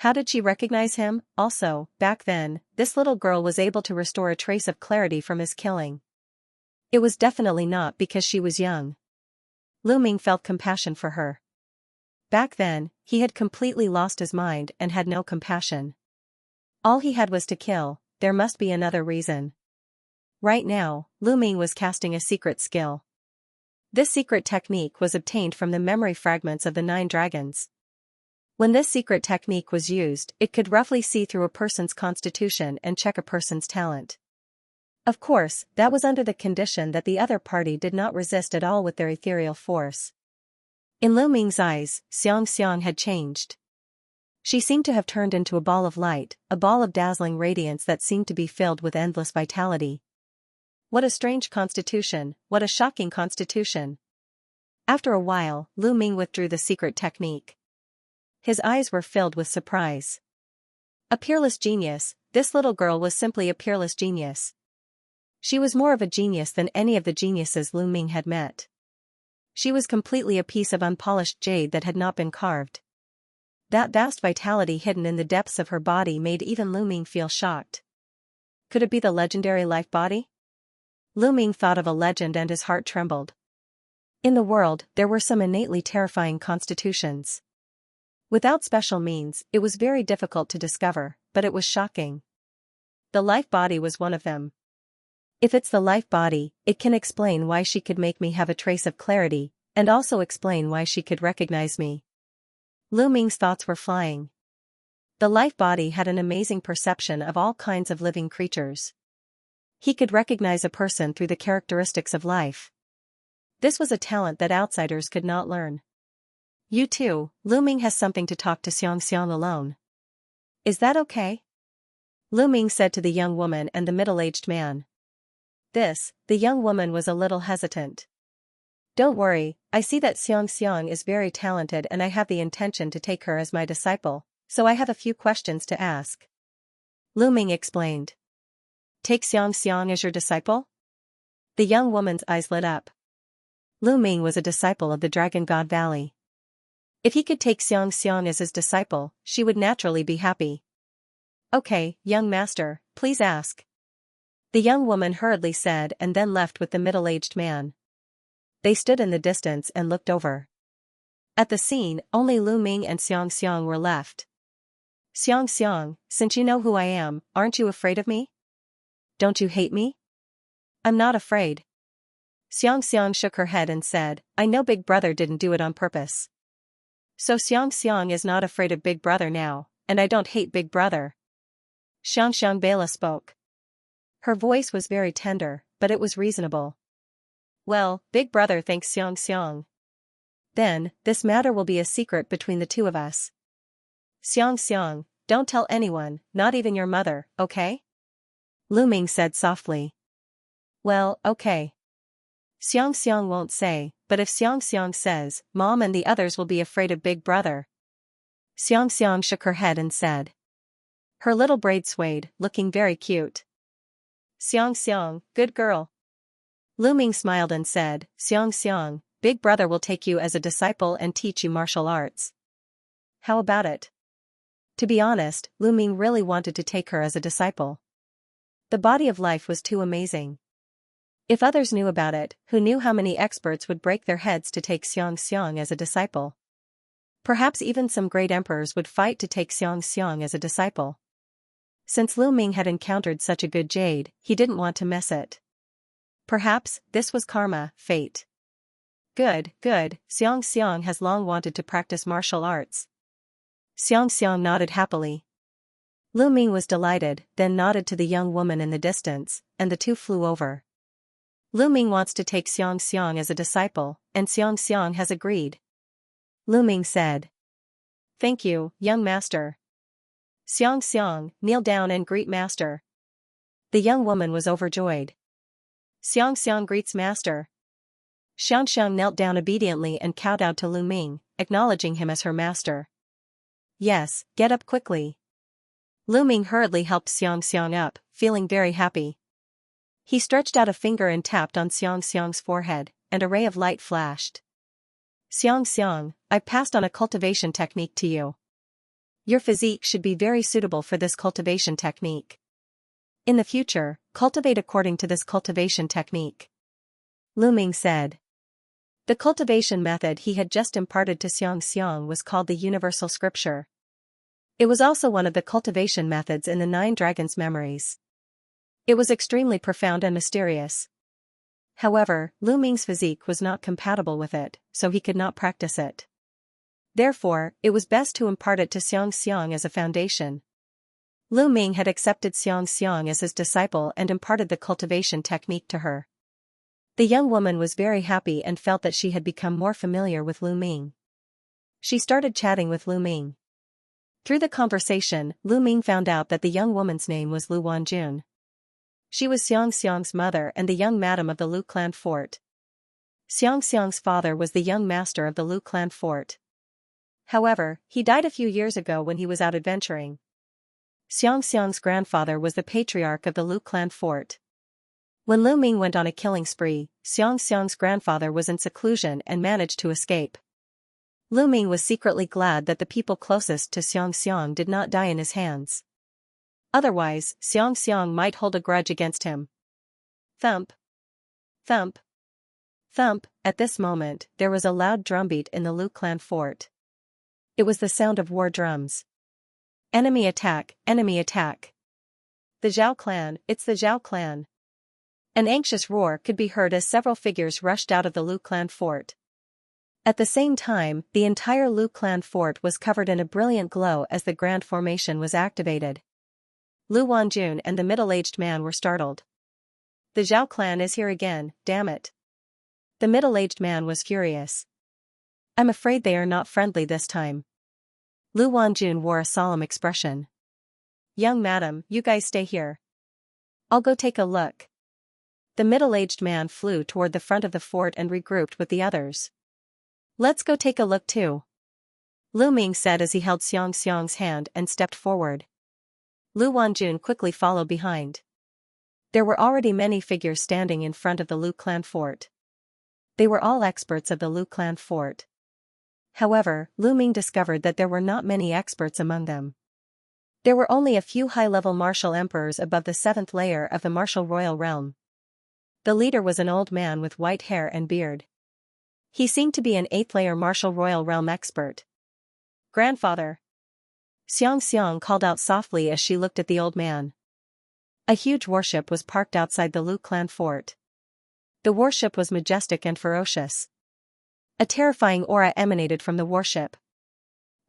How did she recognize him? Also, back then, this little girl was able to restore a trace of clarity from his killing. It was definitely not because she was young. Lu Ming felt compassion for her. Back then, he had completely lost his mind and had no compassion. All he had was to kill. There must be another reason. Right now, Lu Ming was casting a secret skill. This secret technique was obtained from the memory fragments of the 9 dragons. When this secret technique was used, it could roughly see through a person's constitution and check a person's talent. Of course, that was under the condition that the other party did not resist at all with their ethereal force. In Lu Ming's eyes, Xianxia had changed. She seemed to have turned into a ball of light, a ball of dazzling radiance that seemed to be filled with endless vitality. What a strange constitution, what a shocking constitution. After a while, Lu Ming withdrew the secret technique. His eyes were filled with surprise. A peerless genius, this little girl was simply a peerless genius. She was more of a genius than any of the geniuses Lu Ming had met. She was completely a piece of unpolished jade that had not been carved. That vast vitality hidden in the depths of her body made even Lu Ming feel shocked. Could it be the legendary life body? Lu Ming thought of a legend and his heart trembled. In the world, there were some innately terrifying constitutions. Without special means, it was very difficult to discover, but it was shocking. The life body was one of them. If it's the life body, it can explain why she could make me have a trace of clarity, and also explain why she could recognize me. Lu Ming's thoughts were flying. The life body had an amazing perception of all kinds of living creatures. He could recognize a person through the characteristics of life. This was a talent that outsiders could not learn. You too, Lu Ming has something to talk to Xianxia alone. Is that okay? Lu Ming said to the young woman and the middle-aged man. The young woman was a little hesitant. Don't worry, I see that Xianxia is very talented and I have the intention to take her as my disciple, so I have a few questions to ask. Lu Ming explained. Take Xianxia as your disciple? The young woman's eyes lit up. Lu Ming was a disciple of the Dragon God Valley. If he could take Xianxia as his disciple, she would naturally be happy. Okay, young master, please ask. The young woman hurriedly said and then left with the middle-aged man. They stood in the distance and looked over. At the scene, only Lu Ming and Xianxia were left. Xianxia, since you know who I am, aren't you afraid of me? Don't you hate me? I'm not afraid. Xianxia shook her head and said, I know Big Brother didn't do it on purpose. So Xianxia is not afraid of Big Brother now, and I don't hate Big Brother. Xianxia Bela spoke. Her voice was very tender, but it was reasonable. Well, Big Brother thanks Xianxia. Then, this matter will be a secret between the two of us. Xianxia, don't tell anyone, not even your mother, okay? Lu Ming said softly. Well, okay. Xianxia won't say, but if Xianxia says, Mom and the others will be afraid of Big Brother. Xianxia shook her head and said. Her little braid swayed, looking very cute. Xianxia, good girl. Lu Ming smiled and said, Xianxia, big brother will take you as a disciple and teach you martial arts. How about it? To be honest, Lu Ming really wanted to take her as a disciple. The body of life was too amazing. If others knew about it, who knew how many experts would break their heads to take Xianxia as a disciple? Perhaps even some great emperors would fight to take Xianxia as a disciple. Since Lu Ming had encountered such a good jade, he didn't want to miss it. Perhaps this was karma, fate. Good, good, Xianxia has long wanted to practice martial arts. Xianxia nodded happily. Lu Ming was delighted, then nodded to the young woman in the distance, and the two flew over. Lu Ming wants to take Xianxia as a disciple, and Xianxia has agreed. Lu Ming said. Thank you, young master. Xianxia, kneel down and greet master. The young woman was overjoyed. Xianxia greets master. Xianxia knelt down obediently and kowtowed to Lu Ming, acknowledging him as her master. Yes, get up quickly. Lu Ming hurriedly helped Xianxia up, feeling very happy. He stretched out a finger and tapped on Xianxia's forehead, and a ray of light flashed. Xianxia, I passed on a cultivation technique to you. Your physique should be very suitable for this cultivation technique. In the future, cultivate according to this cultivation technique. Lu Ming said. The cultivation method he had just imparted to Xianxia was called the Universal Scripture. It was also one of the cultivation methods in the 9 Dragons' memories. It was extremely profound and mysterious. However, Lu Ming's physique was not compatible with it, so he could not practice it. Therefore, it was best to impart it to Xianxia as a foundation. Lu Ming had accepted Xianxia as his disciple and imparted the cultivation technique to her. The young woman was very happy and felt that she had become more familiar with Lu Ming. She started chatting with Lu Ming. Through the conversation, Lu Ming found out that the young woman's name was Lu Wanjun. She was Xianxia's mother and the young madam of the Lu clan fort. Xianxia's father was the young master of the Lu clan fort. However, he died a few years ago when he was out adventuring. Xianxia's grandfather was the patriarch of the Lu clan fort. When Lu Ming went on a killing spree, Xianxia's grandfather was in seclusion and managed to escape. Lu Ming was secretly glad that the people closest to Xianxia did not die in his hands. Otherwise, Xianxia might hold a grudge against him. Thump. Thump. Thump. At this moment, there was a loud drumbeat in the Lu clan fort. It was the sound of war drums. Enemy attack, enemy attack. The Zhao clan, it's the Zhao clan. An anxious roar could be heard as several figures rushed out of the Lu clan fort. At the same time, the entire Lu clan fort was covered in a brilliant glow as the grand formation was activated. Lu Wanjun and the middle-aged man were startled. The Zhao clan is here again, damn it. The middle-aged man was furious. I'm afraid they are not friendly this time. Lu Wanjun wore a solemn expression. Young madam, you guys stay here. I'll go take a look. The middle-aged man flew toward the front of the fort and regrouped with the others. Let's go take a look too. Lu Ming said as he held Xianxia's hand and stepped forward. Lu Wanjun quickly followed behind. There were already many figures standing in front of the Lu clan fort. They were all experts of the Lu clan fort. However, Lu Ming discovered that there were not many experts among them. There were only a few high-level martial emperors above the 7th layer of the martial royal realm. The leader was an old man with white hair and beard. He seemed to be an 8th layer martial royal realm expert. Grandfather. Xianxia called out softly as she looked at the old man. A huge warship was parked outside the Lu clan fort. The warship was majestic and ferocious. A terrifying aura emanated from the warship.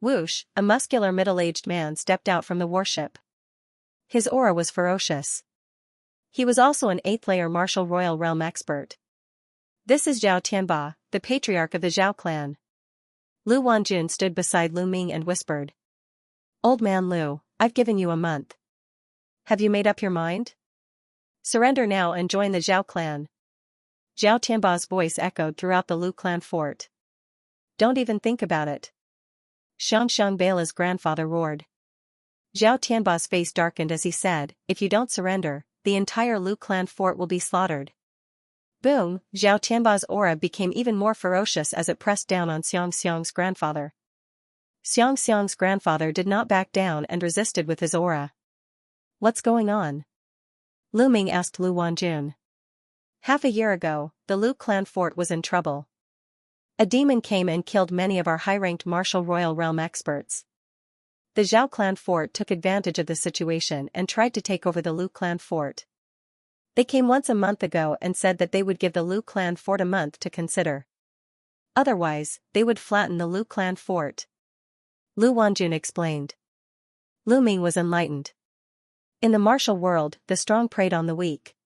Whoosh, a muscular middle-aged man stepped out from the warship. His aura was ferocious. He was also an 8th layer martial royal realm expert. This is Zhao Tianba, the patriarch of the Zhao clan. Lu Wanjun stood beside Lu Ming and whispered. Old man Lu, I've given you a month. Have you made up your mind? Surrender now and join the Zhao clan. Zhao Tianba's voice echoed throughout the Lu clan fort. Don't even think about it. Xianxia Beila's grandfather roared. Zhao Tianba's face darkened as he said, if you don't surrender, the entire Lu clan fort will be slaughtered. Boom, Zhao Tianba's aura became even more ferocious as it pressed down on Xianxia's grandfather. Xianxia's grandfather did not back down and resisted with his aura. What's going on? Lu Ming asked Lu Wanjun. Half a year ago, the Lu clan fort was in trouble. A demon came and killed many of our high-ranked martial royal realm experts. The Zhao clan fort took advantage of the situation and tried to take over the Lu clan fort. They came once a month ago and said that they would give the Lu clan fort a month to consider. Otherwise, they would flatten the Lu clan fort. Lu Wanjun explained. Lu Ming was enlightened. In the martial world, the strong preyed on the weak.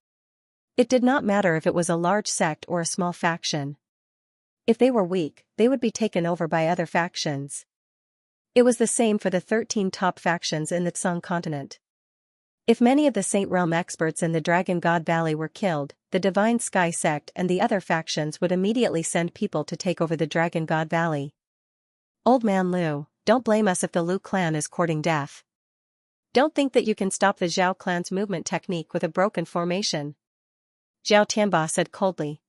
It did not matter if it was a large sect or a small faction. If they were weak, they would be taken over by other factions. It was the same for the 13 top factions in the Tsung continent. If many of the Saint Realm experts in the Dragon God Valley were killed, the Divine Sky sect and the other factions would immediately send people to take over the Dragon God Valley. Old man Lu, don't blame us if the Lu clan is courting death. Don't think that you can stop the Zhao clan's movement technique with a broken formation. Zhao Tianba said coldly.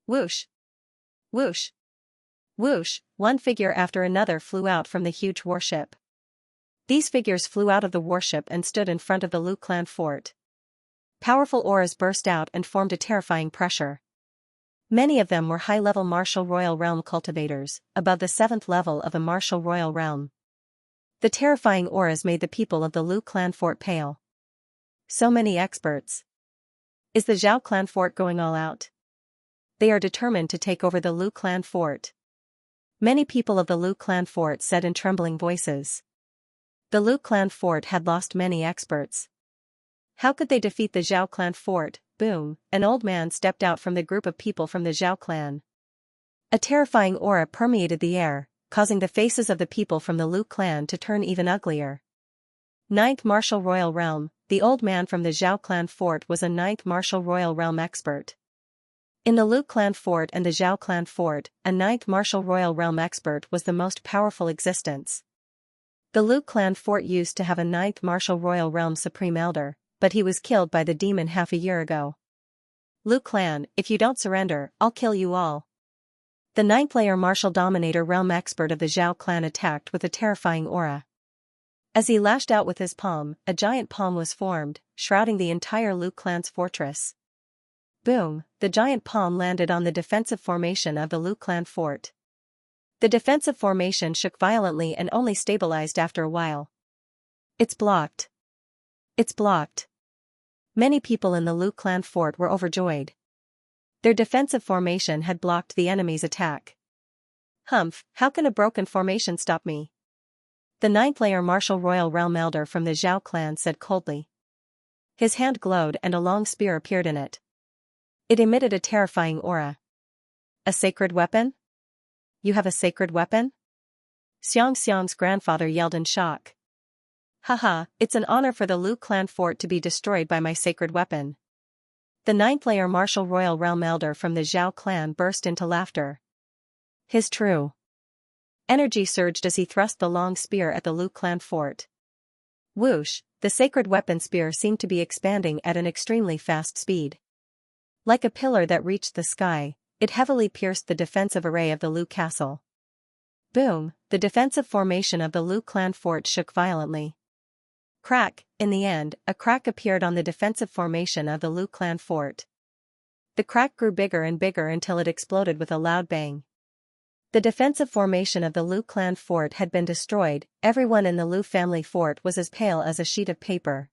Whoosh! Whoosh! Whoosh! One figure after another flew out from the huge warship. These figures flew out of the warship and stood in front of the Lu clan fort. Powerful auras burst out and formed a terrifying pressure. Many of them were high-level martial royal realm cultivators, above the 7th level of a martial royal realm. The terrifying auras made the people of the Lu clan fort pale. So many experts. Is the Zhao clan fort going all out? They are determined to take over the Lu clan fort. Many people of the Lu clan fort said in trembling voices. The Lu clan fort had lost many experts. How could they defeat the Zhao clan fort? Boom, an old man stepped out from the group of people from the Zhao clan. A terrifying aura permeated the air, causing the faces of the people from the Lu clan to turn even uglier. 9th Martial Royal Realm, the old man from the Zhao clan fort was a 9th Martial Royal Realm expert. In the Lu clan fort and the Zhao clan fort, a 9th Martial Royal Realm expert was the most powerful existence. The Lu clan fort used to have a 9th Martial Royal Realm Supreme Elder, but he was killed by the demon half a year ago. Lu clan, if you don't surrender, I'll kill you all. The 9th layer Martial Dominator Realm expert of the Zhao clan attacked with a terrifying aura. As he lashed out with his palm, a giant palm was formed, shrouding the entire Lu clan's fortress. Boom, the giant palm landed on the defensive formation of the Lu clan fort. The defensive formation shook violently and only stabilized after a while. It's blocked. It's blocked. Many people in the Lu clan fort were overjoyed. Their defensive formation had blocked the enemy's attack. Humph, how can a broken formation stop me? The 9th layer Martial Royal Realm Elder from the Zhao clan said coldly. His hand glowed and a long spear appeared in it. It emitted a terrifying aura. A sacred weapon? You have a sacred weapon? Xianxia's grandfather yelled in shock. Haha, it's an honor for the Lu clan fort to be destroyed by my sacred weapon. The 9th layer Martial Royal Realm Elder from the Zhao clan burst into laughter. His true energy surged as he thrust the long spear at the Lu clan fort. Whoosh, the sacred weapon spear seemed to be expanding at an extremely fast speed. Like a pillar that reached the sky, it heavily pierced the defensive array of the Lu castle. Boom, the defensive formation of the Lu clan fort shook violently. Crack, in the end, a crack appeared on the defensive formation of the Lu clan fort. The crack grew bigger and bigger until it exploded with a loud bang. The defensive formation of the Lu clan fort had been destroyed. Everyone in the Lu family fort was as pale as a sheet of paper.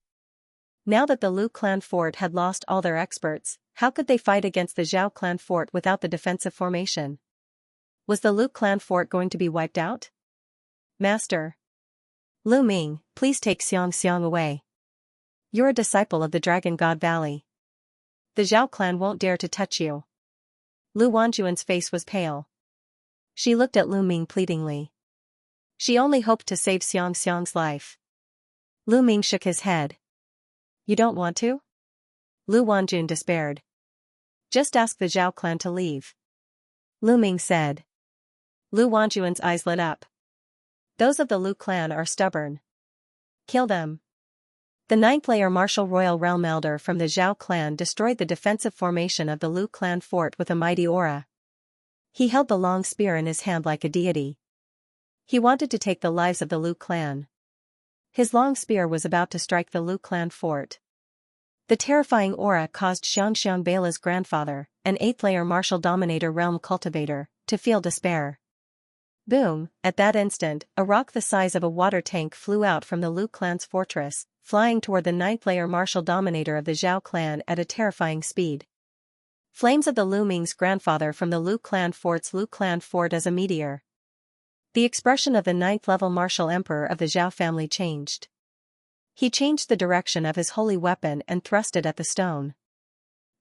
Now that the Lu clan fort had lost all their experts, how could they fight against the Zhao clan fort without the defensive formation? Was the Lu clan fort going to be wiped out? Master Lu Ming, please take Xianxia away. You're a disciple of the Dragon God Valley. The Zhao clan won't dare to touch you. Lu Wanjuan's face was pale. She looked at Lu Ming pleadingly. She only hoped to save Xianxia's life. Lu Ming shook his head. You don't want to? Lu Wanjun despaired. Just ask the Zhao clan to leave. Lu Ming said. Lu Wanjuan's eyes lit up. Those of the Lu clan are stubborn. Kill them. The ninth-layer martial royal realm elder from the Zhao clan destroyed the defensive formation of the Lu clan fort with a mighty aura. He held the long spear in his hand like a deity. He wanted to take the lives of the Lu clan. His long spear was about to strike the Lu clan fort. The terrifying aura caused Xianxia Beila's grandfather, an 8th-layer martial dominator realm cultivator, to feel despair. Boom! At that instant, a rock the size of a water tank flew out from the Lu clan's fortress, flying toward the 9th-layer martial dominator of the Zhao clan at a terrifying speed. Flames of the Lu Ming's grandfather from the Lu clan fort as a meteor. The expression of the 9th-level martial emperor of the Zhao family changed. He changed the direction of his holy weapon and thrust it at the stone.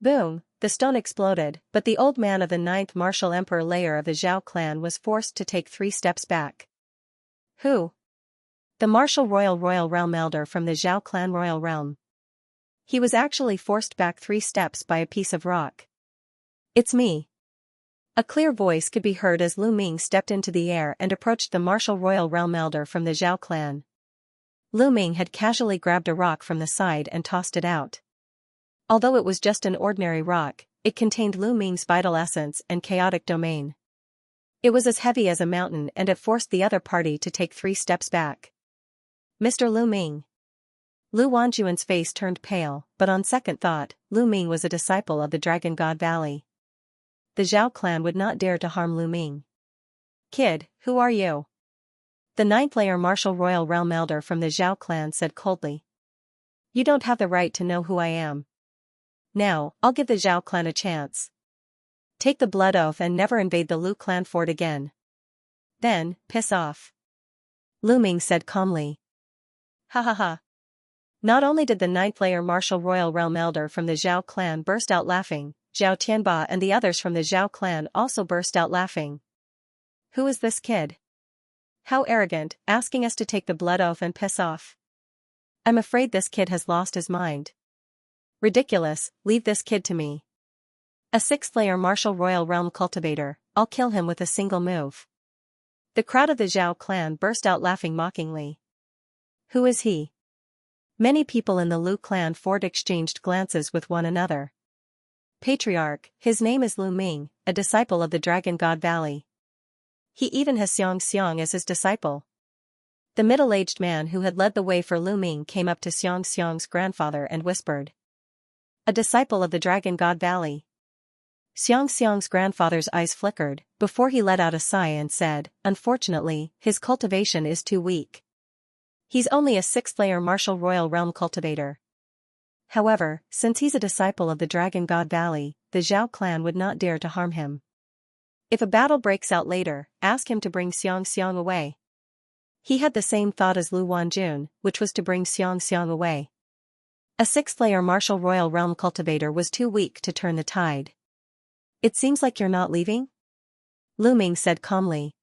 Boom! The stone exploded, but the old man of the 9th martial emperor layer of the Zhao clan was forced to take 3 steps back. Who? The martial royal realm elder from the Zhao clan royal realm. He was actually forced back 3 steps by a piece of rock. It's me. A clear voice could be heard as Lu Ming stepped into the air and approached the martial royal realm elder from the Zhao clan. Lu Ming had casually grabbed a rock from the side and tossed it out. Although it was just an ordinary rock, it contained Lu Ming's vital essence and chaotic domain. It was as heavy as a mountain and it forced the other party to take 3 steps back. Mr. Lu Ming. Lu Wanjuan's face turned pale, but on second thought, Lu Ming was a disciple of the Dragon God Valley. The Zhao clan would not dare to harm Lu Ming. Kid, who are you? The 9th-layer martial royal realm elder from the Zhao clan said coldly. You don't have the right to know who I am. Now, I'll give the Zhao clan a chance. Take the blood oath and never invade the Lu clan fort again. Then, piss off. Lu Ming said calmly. Ha ha ha. Not only did the 9th-layer martial royal realm elder from the Zhao clan burst out laughing, Zhao Tianba and the others from the Zhao clan also burst out laughing. Who is this kid? How arrogant, asking us to take the blood oath and piss off. I'm afraid this kid has lost his mind. Ridiculous, leave this kid to me. A 6th-layer martial royal realm cultivator, I'll kill him with a single move. The crowd of the Zhao clan burst out laughing mockingly. Who is he? Many people in the Lu clan fort exchanged glances with one another. Patriarch, his name is Lu Ming, a disciple of the Dragon God Valley. He even has Xianxia as his disciple. The middle-aged man who had led the way for Lu Ming came up to Xianxia's grandfather and whispered. A disciple of the Dragon God Valley. Xianxia's grandfather's eyes flickered, before he let out a sigh and said, unfortunately, his cultivation is too weak. He's only a 6th-layer martial royal realm cultivator. However, since he's a disciple of the Dragon God Valley, the Zhao clan would not dare to harm him. If a battle breaks out later, ask him to bring Xianxia away. He had the same thought as Lu Wanjun, which was to bring Xianxia away. A 6th-layer martial royal realm cultivator was too weak to turn the tide. It seems like you're not leaving? Lu Ming said calmly.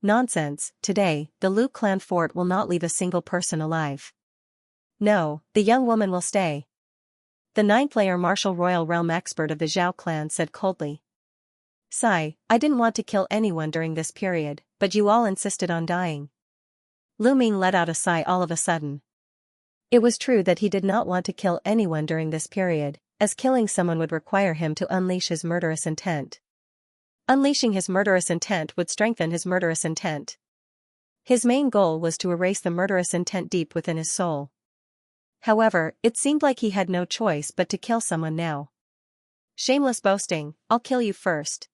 Nonsense, today, the Lu clan fort will not leave a single person alive. No, the young woman will stay. The 9th-layer martial royal realm expert of the Zhao clan said coldly. Sigh, I didn't want to kill anyone during this period, but you all insisted on dying. Lu Ming let out a sigh all of a sudden. It was true that he did not want to kill anyone during this period, as killing someone would require him to unleash his murderous intent. Unleashing his murderous intent would strengthen his murderous intent. His main goal was to erase the murderous intent deep within his soul. However, it seemed like he had no choice but to kill someone now. Shameless boasting, I'll kill you first.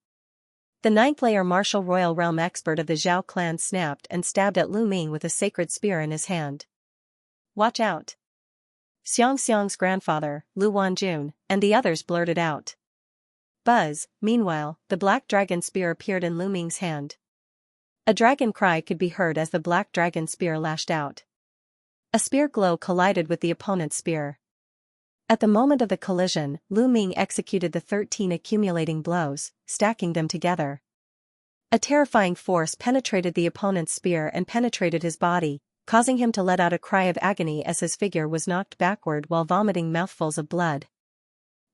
The 9th-layer martial royal realm expert of the Zhao clan snapped and stabbed at Lu Ming with a sacred spear in his hand. Watch out. Xianxia's grandfather, Lu Wanjun, and the others blurted out. Buzz, meanwhile, the black dragon spear appeared in Lu Ming's hand. A dragon cry could be heard as the black dragon spear lashed out. A spear glow collided with the opponent's spear. At the moment of the collision, Lu Ming executed the 13 accumulating blows, stacking them together. A terrifying force penetrated the opponent's spear and penetrated his body, causing him to let out a cry of agony as his figure was knocked backward while vomiting mouthfuls of blood.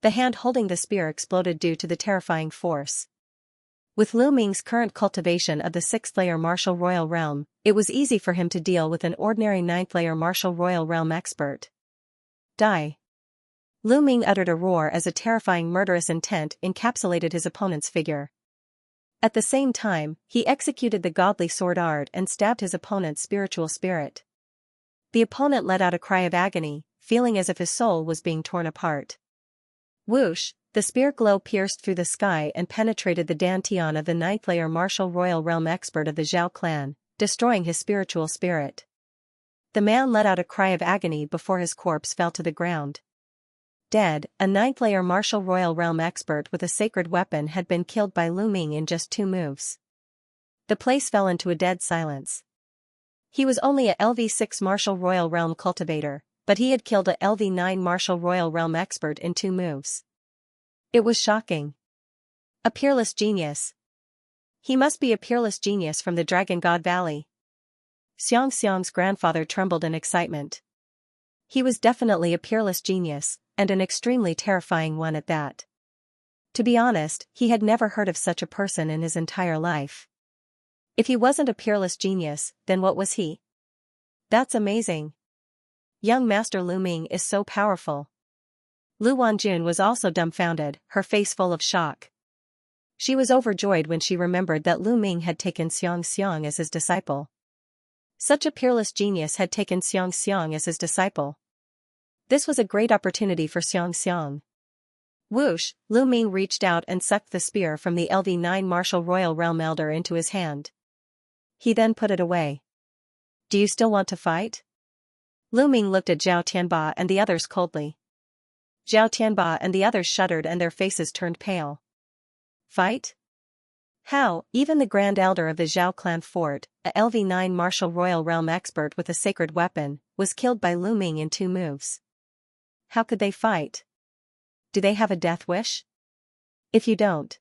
The hand holding the spear exploded due to the terrifying force. With Lu Ming's current cultivation of the 6th-layer martial royal realm, it was easy for him to deal with an ordinary 9th-layer martial royal realm expert. Die. Lu Ming uttered a roar as a terrifying murderous intent encapsulated his opponent's figure. At the same time, he executed the godly sword art and stabbed his opponent's spiritual spirit. The opponent let out a cry of agony, feeling as if his soul was being torn apart. Whoosh, the spear glow pierced through the sky and penetrated the dantian of the 9th-layer martial royal realm expert of the Zhao clan, destroying his spiritual spirit. The man let out a cry of agony before his corpse fell to the ground. Dead, a 9th-layer martial royal realm expert with a sacred weapon had been killed by Lu Ming in just 2 moves. The place fell into a dead silence. He was only a LV6 martial royal realm cultivator, but he had killed a LV9 martial royal realm expert in 2 moves. It was shocking. A peerless genius. He must be a peerless genius from the Dragon God Valley. Xianxia's grandfather trembled in excitement. He was definitely a peerless genius, and an extremely terrifying one at that. To be honest, he had never heard of such a person in his entire life. If he wasn't a peerless genius, then what was he? That's amazing. Young Master Lu Ming is so powerful. Lu Wanjun was also dumbfounded, her face full of shock. She was overjoyed when she remembered that Lu Ming had taken Xianxia as his disciple. Such a peerless genius had taken Xianxia as his disciple. This was a great opportunity for Xianxia. Whoosh, Lu Ming reached out and sucked the spear from the LV9 martial royal realm elder into his hand. He then put it away. Do you still want to fight? Lu Ming looked at Zhao Tianba and the others coldly. Zhao Tianba and the others shuddered and their faces turned pale. Fight? How? Even the Grand Elder of the Zhao clan fort, a LV9 martial royal realm expert with a sacred weapon, was killed by Lu Ming in 2 moves. How could they fight? Do they have a death wish? If you don't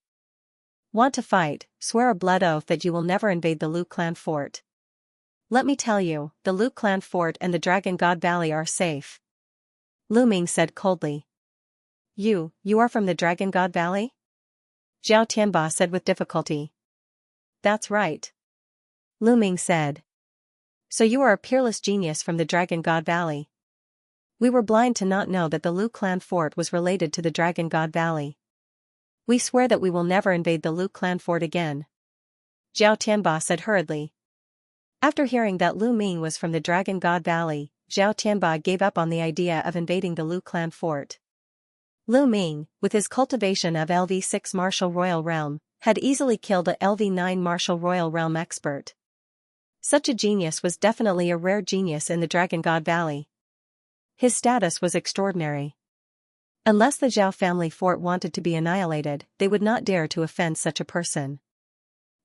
want to fight, swear a blood oath that you will never invade the Lu clan fort. Let me tell you, the Lu clan fort and the Dragon God Valley are safe. Lu Ming said coldly. You are from the Dragon God Valley? Zhao Tianba said with difficulty. That's right. Lu Ming said. So you are a peerless genius from the Dragon God Valley. We were blind to not know that the Lu clan fort was related to the Dragon God Valley. We swear that we will never invade the Lu clan fort again. Zhao Tianba said hurriedly. After hearing that Lu Ming was from the Dragon God Valley, Zhao Tianba gave up on the idea of invading the Lu clan fort. Lu Ming, with his cultivation of LV6 martial royal realm, had easily killed a LV9 martial royal realm expert. Such a genius was definitely a rare genius in the Dragon God Valley. His status was extraordinary. Unless the Zhao family fort wanted to be annihilated, they would not dare to offend such a person.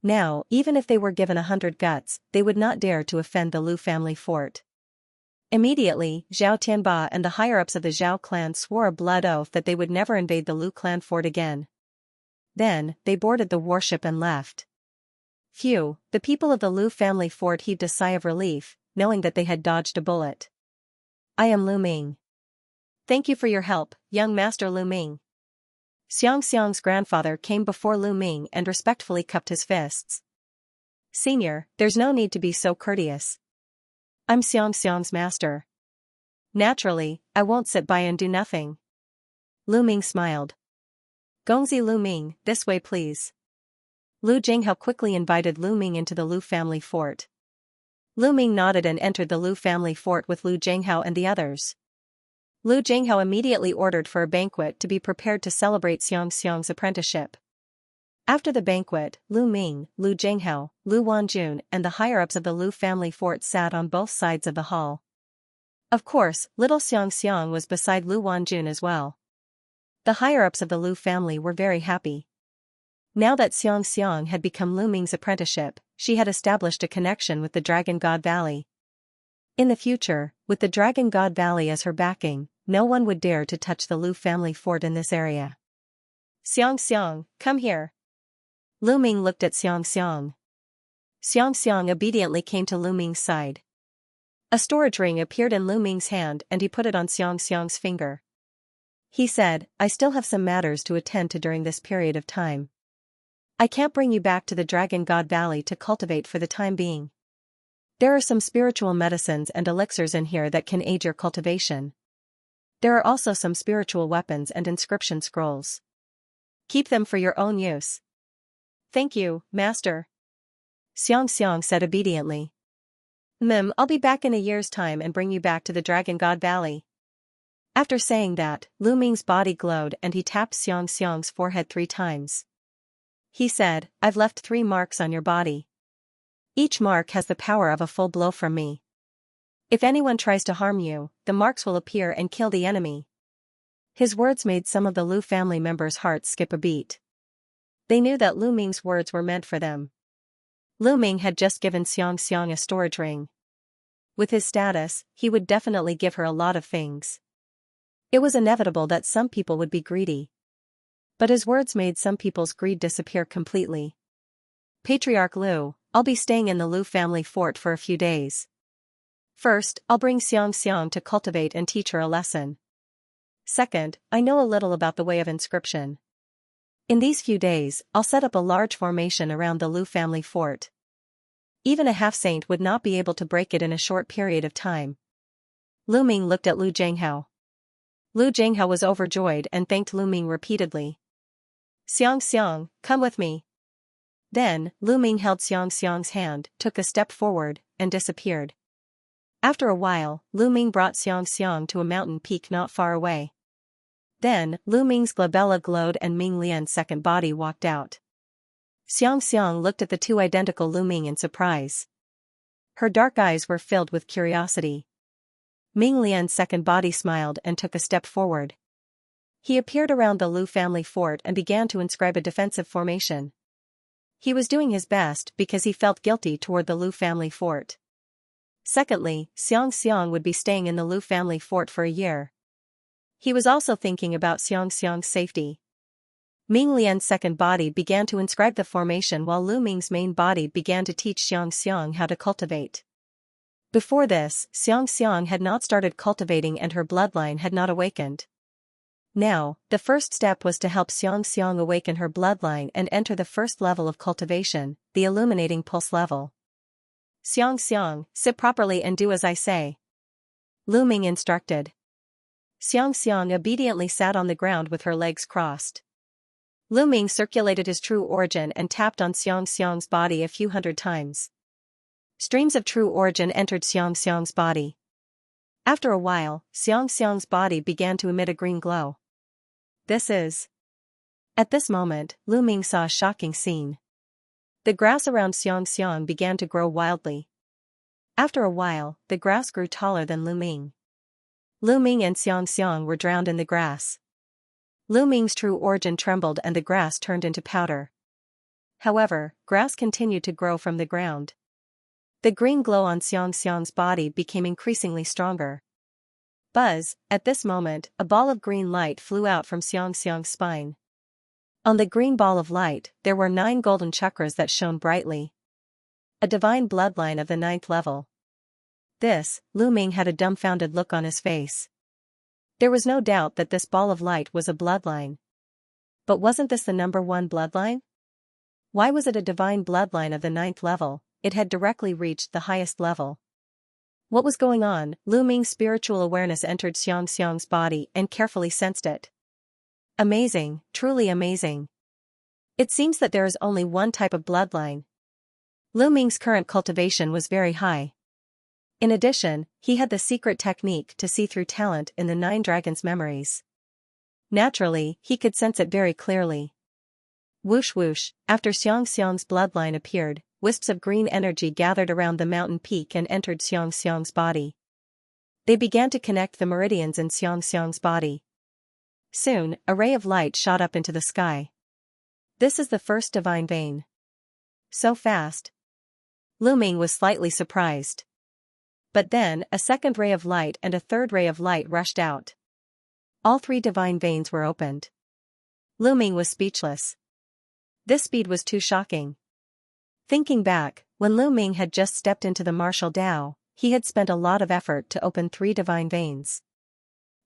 Now, even if they were given 100 guts, they would not dare to offend the Lu family fort. Immediately, Zhao Tianba and the higher-ups of the Zhao clan swore a blood oath that they would never invade the Lu clan fort again. Then, they boarded the warship and left. Phew, the people of the Lu family fort heaved a sigh of relief, knowing that they had dodged a bullet. I am Lu Ming. Thank you for your help, young Master Lu Ming. Xianxia's grandfather came before Lu Ming and respectfully cupped his fists. Senior, there's no need to be so courteous. I'm Xianxia's master. Naturally, I won't sit by and do nothing. Lu Ming smiled. Gongzi Lu Ming, this way please. Lu Jinghao quickly invited Lu Ming into the Lu family fort. Lu Ming nodded and entered the Lu family fort with Lu Jinghao and the others. Lu Jinghao immediately ordered for a banquet to be prepared to celebrate Xianxia's apprenticeship. After the banquet, Lu Ming, Lu Jinghao, Lu Wanjun and the higher-ups of the Lu family fort sat on both sides of the hall. Of course, little Xianxia was beside Lu Wanjun as well. The higher-ups of the Lu family were very happy. Now that Xianxia had become Lu Ming's apprenticeship, she had established a connection with the Dragon God Valley. In the future, with the Dragon God Valley as her backing, no one would dare to touch the Lu family fort in this area. Xianxia, come here. Lu Ming looked at Xianxia. Xianxia obediently came to Lu Ming's side. A storage ring appeared in Lu Ming's hand and he put it on Xianxia's finger. He said, I still have some matters to attend to during this period of time. I can't bring you back to the Dragon God Valley to cultivate for the time being. There are some spiritual medicines and elixirs in here that can aid your cultivation. There are also some spiritual weapons and inscription scrolls. Keep them for your own use. Thank you, Master. Xianxia said obediently. I'll be back in a year's time and bring you back to the Dragon God Valley. After saying that, Lu Ming's body glowed and he tapped Xianxia's forehead 3 times. He said, I've left 3 marks on your body. Each mark has the power of a full blow from me. If anyone tries to harm you, the marks will appear and kill the enemy. His words made some of the Lu family members' hearts skip a beat. They knew that Lu Ming's words were meant for them. Lu Ming had just given Xianxia a storage ring. With his status, he would definitely give her a lot of things. It was inevitable that some people would be greedy. But his words made some people's greed disappear completely. Patriarch Lu, I'll be staying in the Lu family fort for a few days. First, I'll bring Xianxia to cultivate and teach her a lesson. Second, I know a little about the way of inscription. In these few days, I'll set up a large formation around the Lu family fort. Even a half-saint would not be able to break it in a short period of time. Lu Ming looked at Lu Zhenghao. Lu Zhenghao was overjoyed and thanked Lu Ming repeatedly. Xianxia, come with me. Then, Lu Ming held Xianxia's hand, took a step forward, and disappeared. After a while, Lu Ming brought Xianxia to a mountain peak not far away. Then, Lu Ming's glabella glowed and Ming Lian's second body walked out. Xianxia looked at the 2 identical Lu Ming in surprise. Her dark eyes were filled with curiosity. Ming Lian's second body smiled and took a step forward. He appeared around the Lu family fort and began to inscribe a defensive formation. He was doing his best because he felt guilty toward the Lu family fort. Secondly, Xianxia would be staying in the Lu family fort for a year. He was also thinking about Xianxia's safety. Ming Lian's second body began to inscribe the formation while Lu Ming's main body began to teach Xianxia how to cultivate. Before this, Xianxia had not started cultivating and her bloodline had not awakened. Now, the first step was to help Xianxia awaken her bloodline and enter the first level of cultivation, the illuminating pulse level. Xianxia, sit properly and do as I say. Lu Ming instructed. Xianxia obediently sat on the ground with her legs crossed. Lu Ming circulated his true origin and tapped on Xianxia's body a few hundred times. Streams of true origin entered Xianxia's body. After a while, Xianxia's body began to emit a green glow. This is. At this moment, Lu Ming saw a shocking scene. The grass around Xianxia began to grow wildly. After a while, the grass grew taller than Lu Ming. Lu Ming and Xianxia were drowned in the grass. Lu Ming's true origin trembled and the grass turned into powder. However, grass continued to grow from the ground. The green glow on Xianxia's body became increasingly stronger. Buzz, at this moment, a ball of green light flew out from Xianxia's spine. On the green ball of light, there were 9 golden chakras that shone brightly. A divine bloodline of the 9th level. This, Lu Ming had a dumbfounded look on his face. There was no doubt that this ball of light was a bloodline. But wasn't this the number 1 bloodline? Why was it a divine bloodline of the 9th level? It had directly reached the highest level. What was going on? Lu Ming's spiritual awareness entered Xianxia's body and carefully sensed it. Amazing, truly amazing. It seems that there is only one type of bloodline. Lu Ming's current cultivation was very high. In addition, he had the secret technique to see through talent in the 9 dragons' memories. Naturally, he could sense it very clearly. Whoosh whoosh, after Xianxia's bloodline appeared, wisps of green energy gathered around the mountain peak and entered Xianxia's body. They began to connect the meridians in Xianxia's body. Soon, a ray of light shot up into the sky. This is the first divine vein. So fast. Lu Ming was slightly surprised. But then, a second ray of light and a third ray of light rushed out. All 3 divine veins were opened. Lu Ming was speechless. This speed was too shocking. Thinking back, when Lu Ming had just stepped into the martial Dao, he had spent a lot of effort to open 3 divine veins.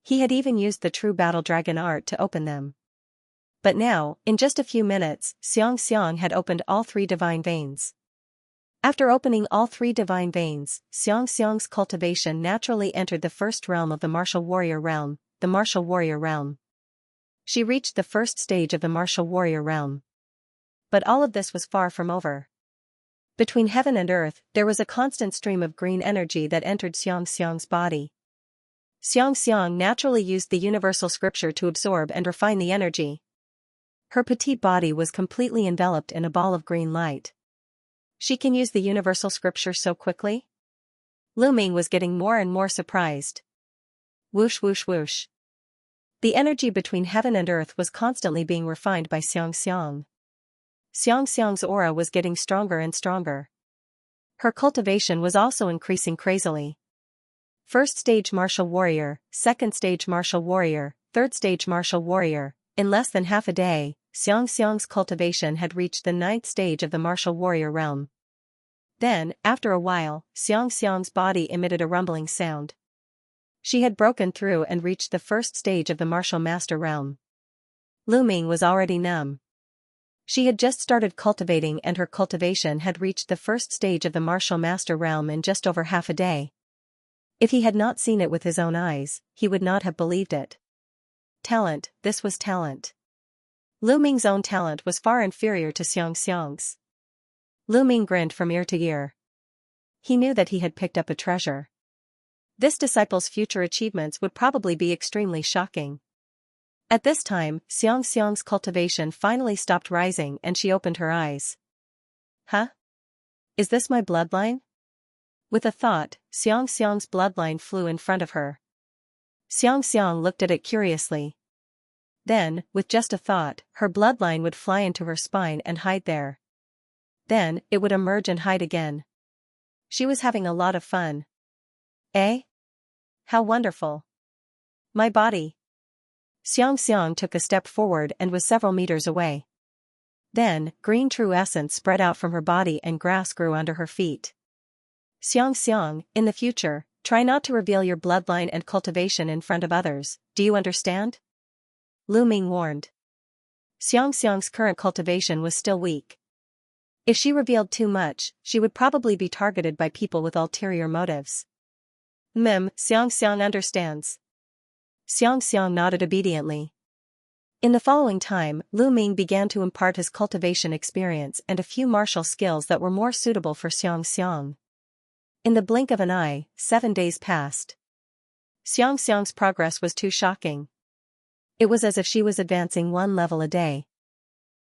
He had even used the true battle dragon art to open them. But now, in just a few minutes, Xianxia had opened all 3 divine veins. After opening all 3 divine veins, Xianxia's cultivation naturally entered the first realm of the martial warrior realm, the martial warrior realm. She reached the first stage of the martial warrior realm. But all of this was far from over. Between heaven and earth, there was a constant stream of green energy that entered Xianxia's body. Xianxia naturally used the universal scripture to absorb and refine the energy. Her petite body was completely enveloped in a ball of green light. She can use the universal scripture so quickly? Lu Ming was getting more and more surprised. Whoosh whoosh whoosh. The energy between heaven and earth was constantly being refined by Xianxia. Xianxia's aura was getting stronger and stronger. Her cultivation was also increasing crazily. First stage martial warrior, second stage martial warrior, third stage martial warrior. In less than half a day, Xianxia's cultivation had reached the 9th stage of the martial warrior realm. Then, after a while, Xianxia's body emitted a rumbling sound. She had broken through and reached the first stage of the martial master realm. Lu Ming was already numb. She had just started cultivating and her cultivation had reached the first stage of the martial master realm in just over half a day. If he had not seen it with his own eyes, he would not have believed it. Talent, this was talent. Lu Ming's own talent was far inferior to Xianxia's. Lu Ming grinned from ear to ear. He knew that he had picked up a treasure. This disciple's future achievements would probably be extremely shocking. At this time, Xianxia's cultivation finally stopped rising and she opened her eyes. Huh? Is this my bloodline? With a thought, Xianxia's bloodline flew in front of her. Xianxia looked at it curiously. Then, with just a thought, her bloodline would fly into her spine and hide there. Then, it would emerge and hide again. She was having a lot of fun. Eh? How wonderful. My body. Xianxia took a step forward and was several meters away. Then, green true essence spread out from her body and grass grew under her feet. Xianxia, in the future, try not to reveal your bloodline and cultivation in front of others, do you understand? Lu Ming warned. Xianxia's current cultivation was still weak. If she revealed too much, she would probably be targeted by people with ulterior motives. Xianxia understands. Xianxia nodded obediently. In the following time, Lu Ming began to impart his cultivation experience and a few martial skills that were more suitable for Xianxia. In the blink of an eye, 7 days passed. Xianxia's progress was too shocking. It was as if she was advancing 1 level a day.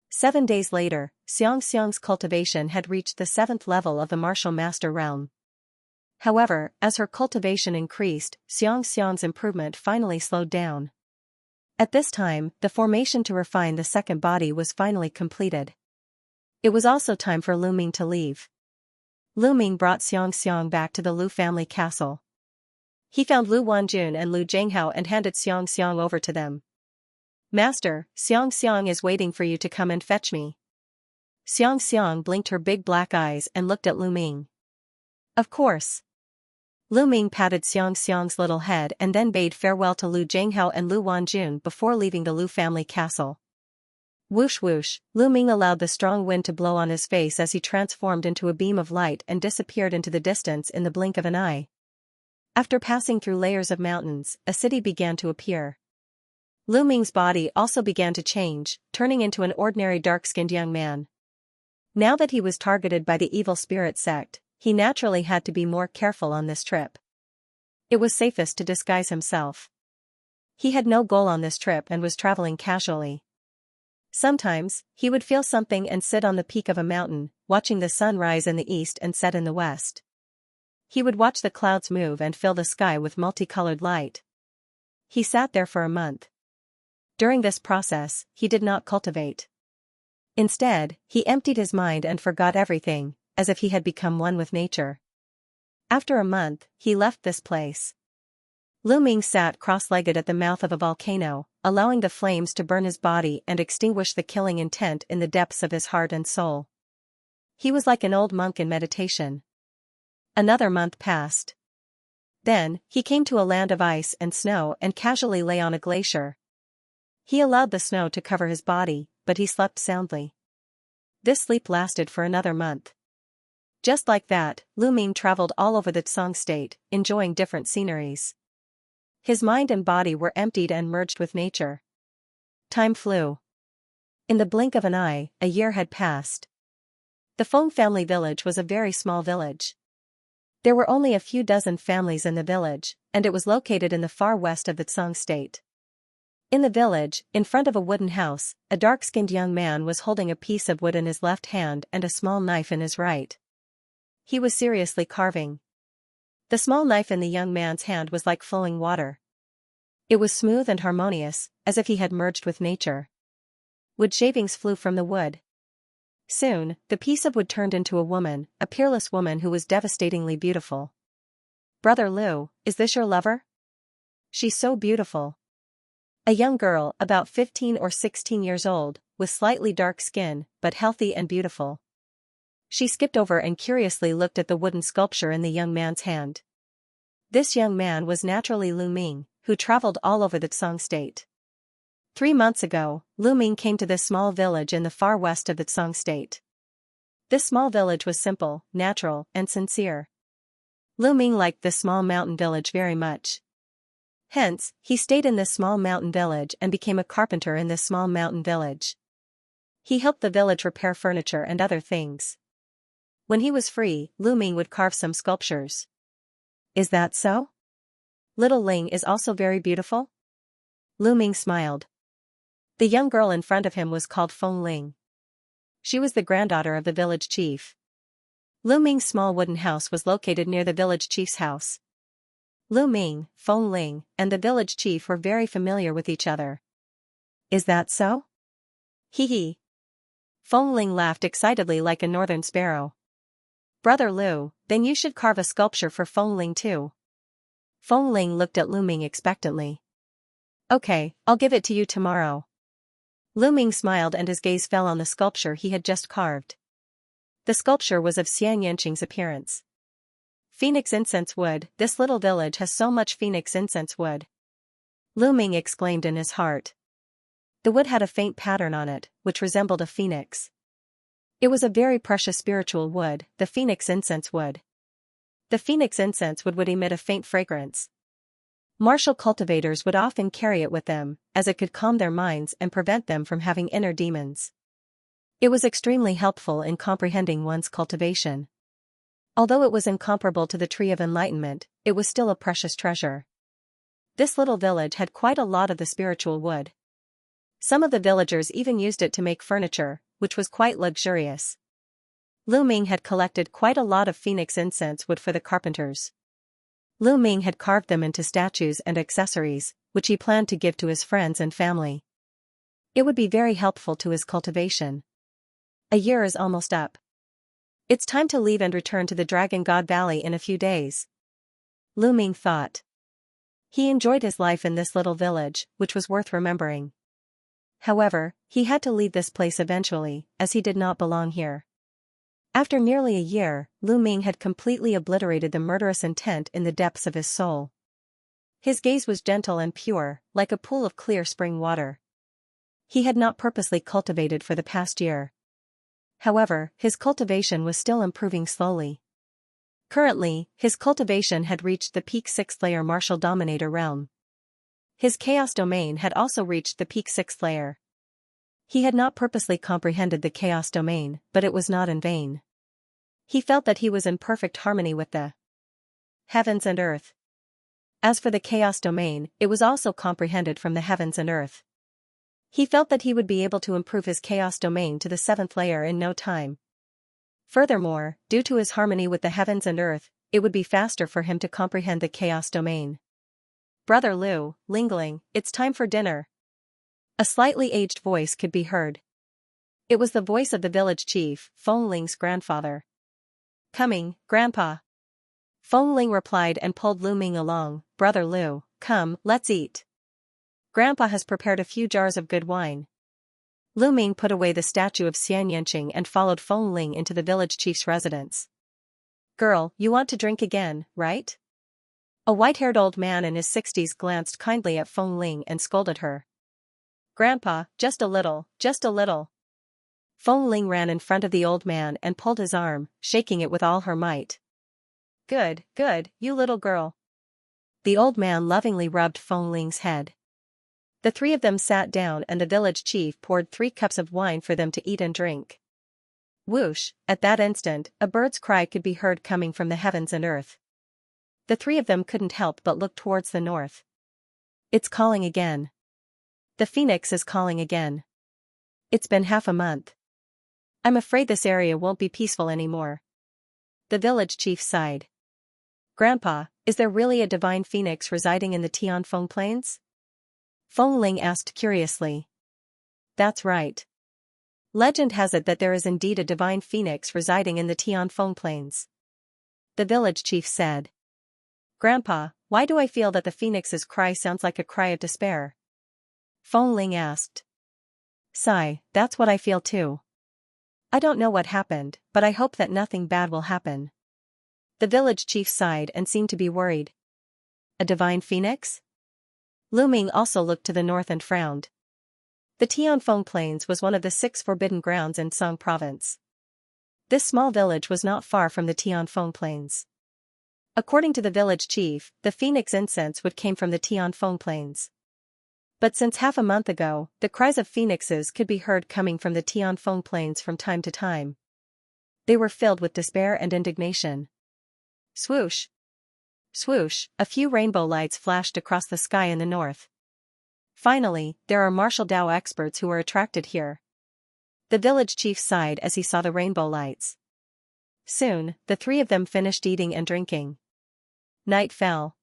7 days later, Xianxia's cultivation had reached the 7th level of the martial master realm. However, as her cultivation increased, Xianxia's improvement finally slowed down. At this time, the formation to refine the second body was finally completed. It was also time for Lu Ming to leave. Lu Ming brought Xianxia back to the Lu family castle. He found Lu Wanjun and Lu Jinghao and handed Xianxia over to them. Master, Xianxia is waiting for you to come and fetch me. Xianxia blinked her big black eyes and looked at Lu Ming. Of course. Lu Ming patted Xianxia's little head and then bade farewell to Lu Jinghao and Lu Wanjun before leaving the Lu family castle. Whoosh whoosh, Lu Ming allowed the strong wind to blow on his face as he transformed into a beam of light and disappeared into the distance in the blink of an eye. After passing through layers of mountains, a city began to appear. Lu Ming's body also began to change, turning into an ordinary dark-skinned young man. Now that he was targeted by the evil spirit sect, he naturally had to be more careful on this trip. It was safest to disguise himself. He had no goal on this trip and was traveling casually. Sometimes, he would feel something and sit on the peak of a mountain, watching the sun rise in the east and set in the west. He would watch the clouds move and fill the sky with multicolored light. He sat there for a month. During this process, he did not cultivate. Instead, he emptied his mind and forgot everything, as if he had become one with nature. After a month, he left this place. Lu Ming sat cross-legged at the mouth of a volcano, allowing the flames to burn his body and extinguish the killing intent in the depths of his heart and soul. He was like an old monk in meditation. Another month passed. Then, he came to a land of ice and snow and casually lay on a glacier. He allowed the snow to cover his body, but he slept soundly. This sleep lasted for another month. Just like that, Lu Ming traveled all over the Tsang state, enjoying different sceneries. His mind and body were emptied and merged with nature. Time flew. In the blink of an eye, a year had passed. The Feng family village was a very small village. There were only a few dozen families in the village, and it was located in the far west of the Tsang state. In the village, in front of a wooden house, a dark-skinned young man was holding a piece of wood in his left hand and a small knife in his right. He was seriously carving. The small knife in the young man's hand was like flowing water. It was smooth and harmonious, as if he had merged with nature. Wood shavings flew from the wood. Soon, the piece of wood turned into a woman, a peerless woman who was devastatingly beautiful. "Brother Liu, is this your lover? She's so beautiful." A young girl, about 15 or 16 years old, with slightly dark skin, but healthy and beautiful. She skipped over and curiously looked at the wooden sculpture in the young man's hand. This young man was naturally Lu Ming, who traveled all over the Tsang state. 3 months ago, Lu Ming came to this small village in the far west of the Tsang state. This small village was simple, natural, and sincere. Lu Ming liked this small mountain village very much. Hence, he stayed in this small mountain village and became a carpenter in this small mountain village. He helped the village repair furniture and other things. When he was free, Lu Ming would carve some sculptures. "Is that so? Little Ling is also very beautiful?" Lu Ming smiled. The young girl in front of him was called Feng Ling. She was the granddaughter of the village chief. Lu Ming's small wooden house was located near the village chief's house. Lu Ming, Feng Ling, and the village chief were very familiar with each other. "Is that so? Hee hee." Feng Ling laughed excitedly like a northern sparrow. "Brother Liu, then you should carve a sculpture for Feng Ling too." Feng Ling looked at Lu Ming expectantly. "Okay, I'll give it to you tomorrow." Lu Ming smiled and his gaze fell on the sculpture he had just carved. The sculpture was of Xianxia's appearance. "Phoenix incense wood, this little village has so much phoenix incense wood." Lu Ming exclaimed in his heart. The wood had a faint pattern on it, which resembled a phoenix. It was a very precious spiritual wood, the phoenix incense wood. The phoenix incense wood would emit a faint fragrance. Martial cultivators would often carry it with them, as it could calm their minds and prevent them from having inner demons. It was extremely helpful in comprehending one's cultivation. Although it was incomparable to the tree of enlightenment, it was still a precious treasure. This little village had quite a lot of the spiritual wood. Some of the villagers even used it to make furniture, which was quite luxurious. Lu Ming had collected quite a lot of phoenix incense wood for the carpenters. Lu Ming had carved them into statues and accessories, which he planned to give to his friends and family. It would be very helpful to his cultivation. A year is almost up. It's time to leave and return to the Dragon God Valley in a few days. Lu Ming thought. He enjoyed his life in this little village, which was worth remembering. However, he had to leave this place eventually, as he did not belong here. After nearly a year, Lu Ming had completely obliterated the murderous intent in the depths of his soul. His gaze was gentle and pure, like a pool of clear spring water. He had not purposely cultivated for the past year. However, his cultivation was still improving slowly. Currently, his cultivation had reached the peak 6th layer martial dominator realm. His chaos domain had also reached the peak 6th layer. He had not purposely comprehended the chaos domain, but it was not in vain. He felt that he was in perfect harmony with the heavens and earth. As for the chaos domain, it was also comprehended from the heavens and earth. He felt that he would be able to improve his chaos domain to the 7th layer in no time. Furthermore, due to his harmony with the heavens and earth, it would be faster for him to comprehend the chaos domain. "Brother Liu, Lingling, it's time for dinner." A slightly aged voice could be heard. It was the voice of the village chief, Feng Ling's grandfather. "Coming, Grandpa." Feng Ling replied and pulled Lu Ming along. "Brother Liu, come, let's eat. Grandpa has prepared a few jars of good wine." Lu Ming put away the statue of Xianxia and followed Feng Ling into the village chief's residence. "Girl, you want to drink again, right?" A white-haired old man in his 60s glanced kindly at Feng Ling and scolded her. Grandpa, just a little, just a little. Feng Ling ran in front of the old man and pulled his arm, shaking it with all her might. Good, good, you little girl. The old man lovingly rubbed Feng Ling's head. The three of them sat down and the village chief poured 3 cups of wine for them to eat and drink. Whoosh, at that instant, a bird's cry could be heard coming from the heavens and earth. The three of them couldn't help but look towards the north. It's calling again. The phoenix is calling again. It's been half a month. I'm afraid this area won't be peaceful anymore. The village chief sighed. Grandpa, is there really a divine phoenix residing in the Tianfeng Plains? Feng Ling asked curiously. That's right. Legend has it that there is indeed a divine phoenix residing in the Tianfeng Plains. The village chief said. Grandpa, why do I feel that the phoenix's cry sounds like a cry of despair? Feng Ling asked. Sigh, that's what I feel too. I don't know what happened, but I hope that nothing bad will happen. The village chief sighed and seemed to be worried. A divine phoenix? Lu Ming also looked to the north and frowned. The Tianfeng Plains was one of the 6 forbidden grounds in Song Province. This small village was not far from the Tianfeng Plains. According to the village chief, the phoenix incense would came from the Tianfeng Plains. But since half a month ago, the cries of phoenixes could be heard coming from the Tianfeng Plains from time to time. They were filled with despair and indignation. Swoosh! Swoosh, a few rainbow lights flashed across the sky in the north. Finally, there are martial Dao experts who are attracted here. The village chief sighed as he saw the rainbow lights. Soon, the three of them finished eating and drinking. Night fell.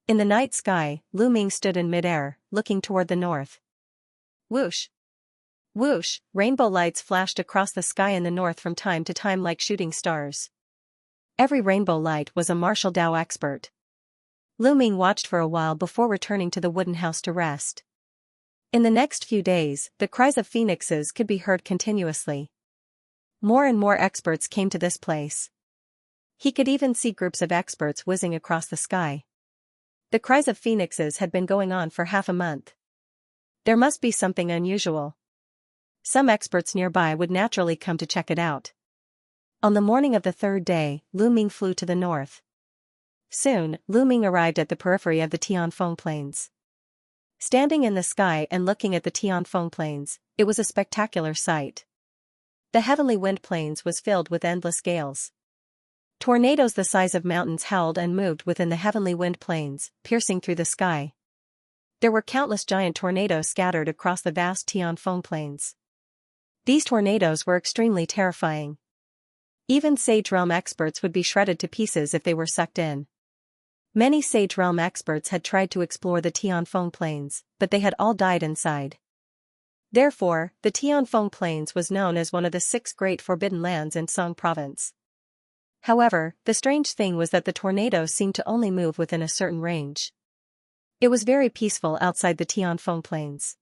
In the night sky, Lu Ming stood in midair, looking toward the north. Whoosh! Whoosh, rainbow lights flashed across the sky in the north from time to time like shooting stars. Every rainbow light was a martial Dao expert. Lu Ming watched for a while before returning to the wooden house to rest. In the next few days, the cries of phoenixes could be heard continuously. More and more experts came to this place. He could even see groups of experts whizzing across the sky. The cries of phoenixes had been going on for half a month. There must be something unusual. Some experts nearby would naturally come to check it out. On the morning of the 3rd day, Lu Ming flew to the north. Soon, Lu Ming arrived at the periphery of the Tianfeng Plains. Standing in the sky and looking at the Tianfeng Plains, it was a spectacular sight. The heavenly wind plains was filled with endless gales. Tornadoes the size of mountains howled and moved within the heavenly wind plains, piercing through the sky. There were countless giant tornadoes scattered across the vast Tianfeng Plains. These tornadoes were extremely terrifying. Even Sage Realm experts would be shredded to pieces if they were sucked in. Many Sage Realm experts had tried to explore the Tianfeng Plains, but they had all died inside. Therefore, the Tianfeng Plains was known as one of the 6 great forbidden lands in Song Province. However, the strange thing was that the tornadoes seemed to only move within a certain range. It was very peaceful outside the Tianfeng Plains.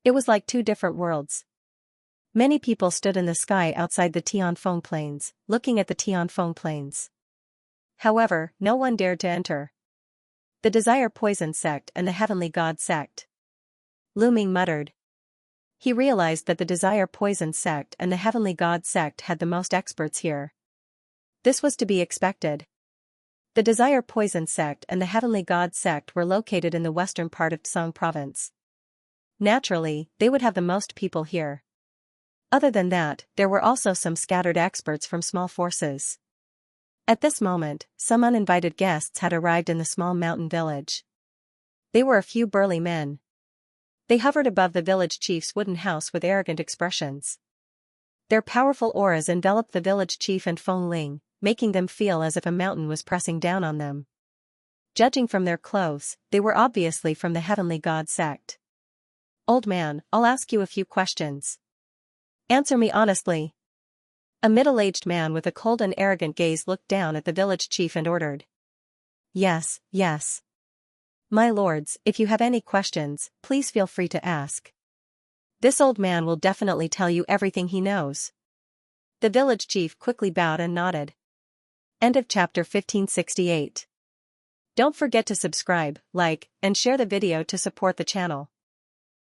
It was like 2 different worlds. Many people stood in the sky outside the Tianfeng Plains, looking at the Tianfeng Plains. However, no one dared to enter. The Desire Poison Sect and the Heavenly God Sect. Lu Ming muttered. He realized that the Desire Poison Sect and the Heavenly God Sect had the most experts here. This was to be expected. The Desire Poison Sect and the Heavenly God Sect were located in the western part of Song Province. Naturally, they would have the most people here. Other than that, there were also some scattered experts from small forces. At this moment, some uninvited guests had arrived in the small mountain village. They were a few burly men. They hovered above the village chief's wooden house with arrogant expressions. Their powerful auras enveloped the village chief and Feng Ling, making them feel as if a mountain was pressing down on them. Judging from their clothes, they were obviously from the Heavenly God Sect. Old man, I'll ask you a few questions. Answer me honestly. A middle-aged man with a cold and arrogant gaze looked down at the village chief and ordered. Yes, yes. My lords, if you have any questions, please feel free to ask. This old man will definitely tell you everything he knows. The village chief quickly bowed and nodded. End of chapter 1568. Don't forget to subscribe, like, and share the video to support the channel.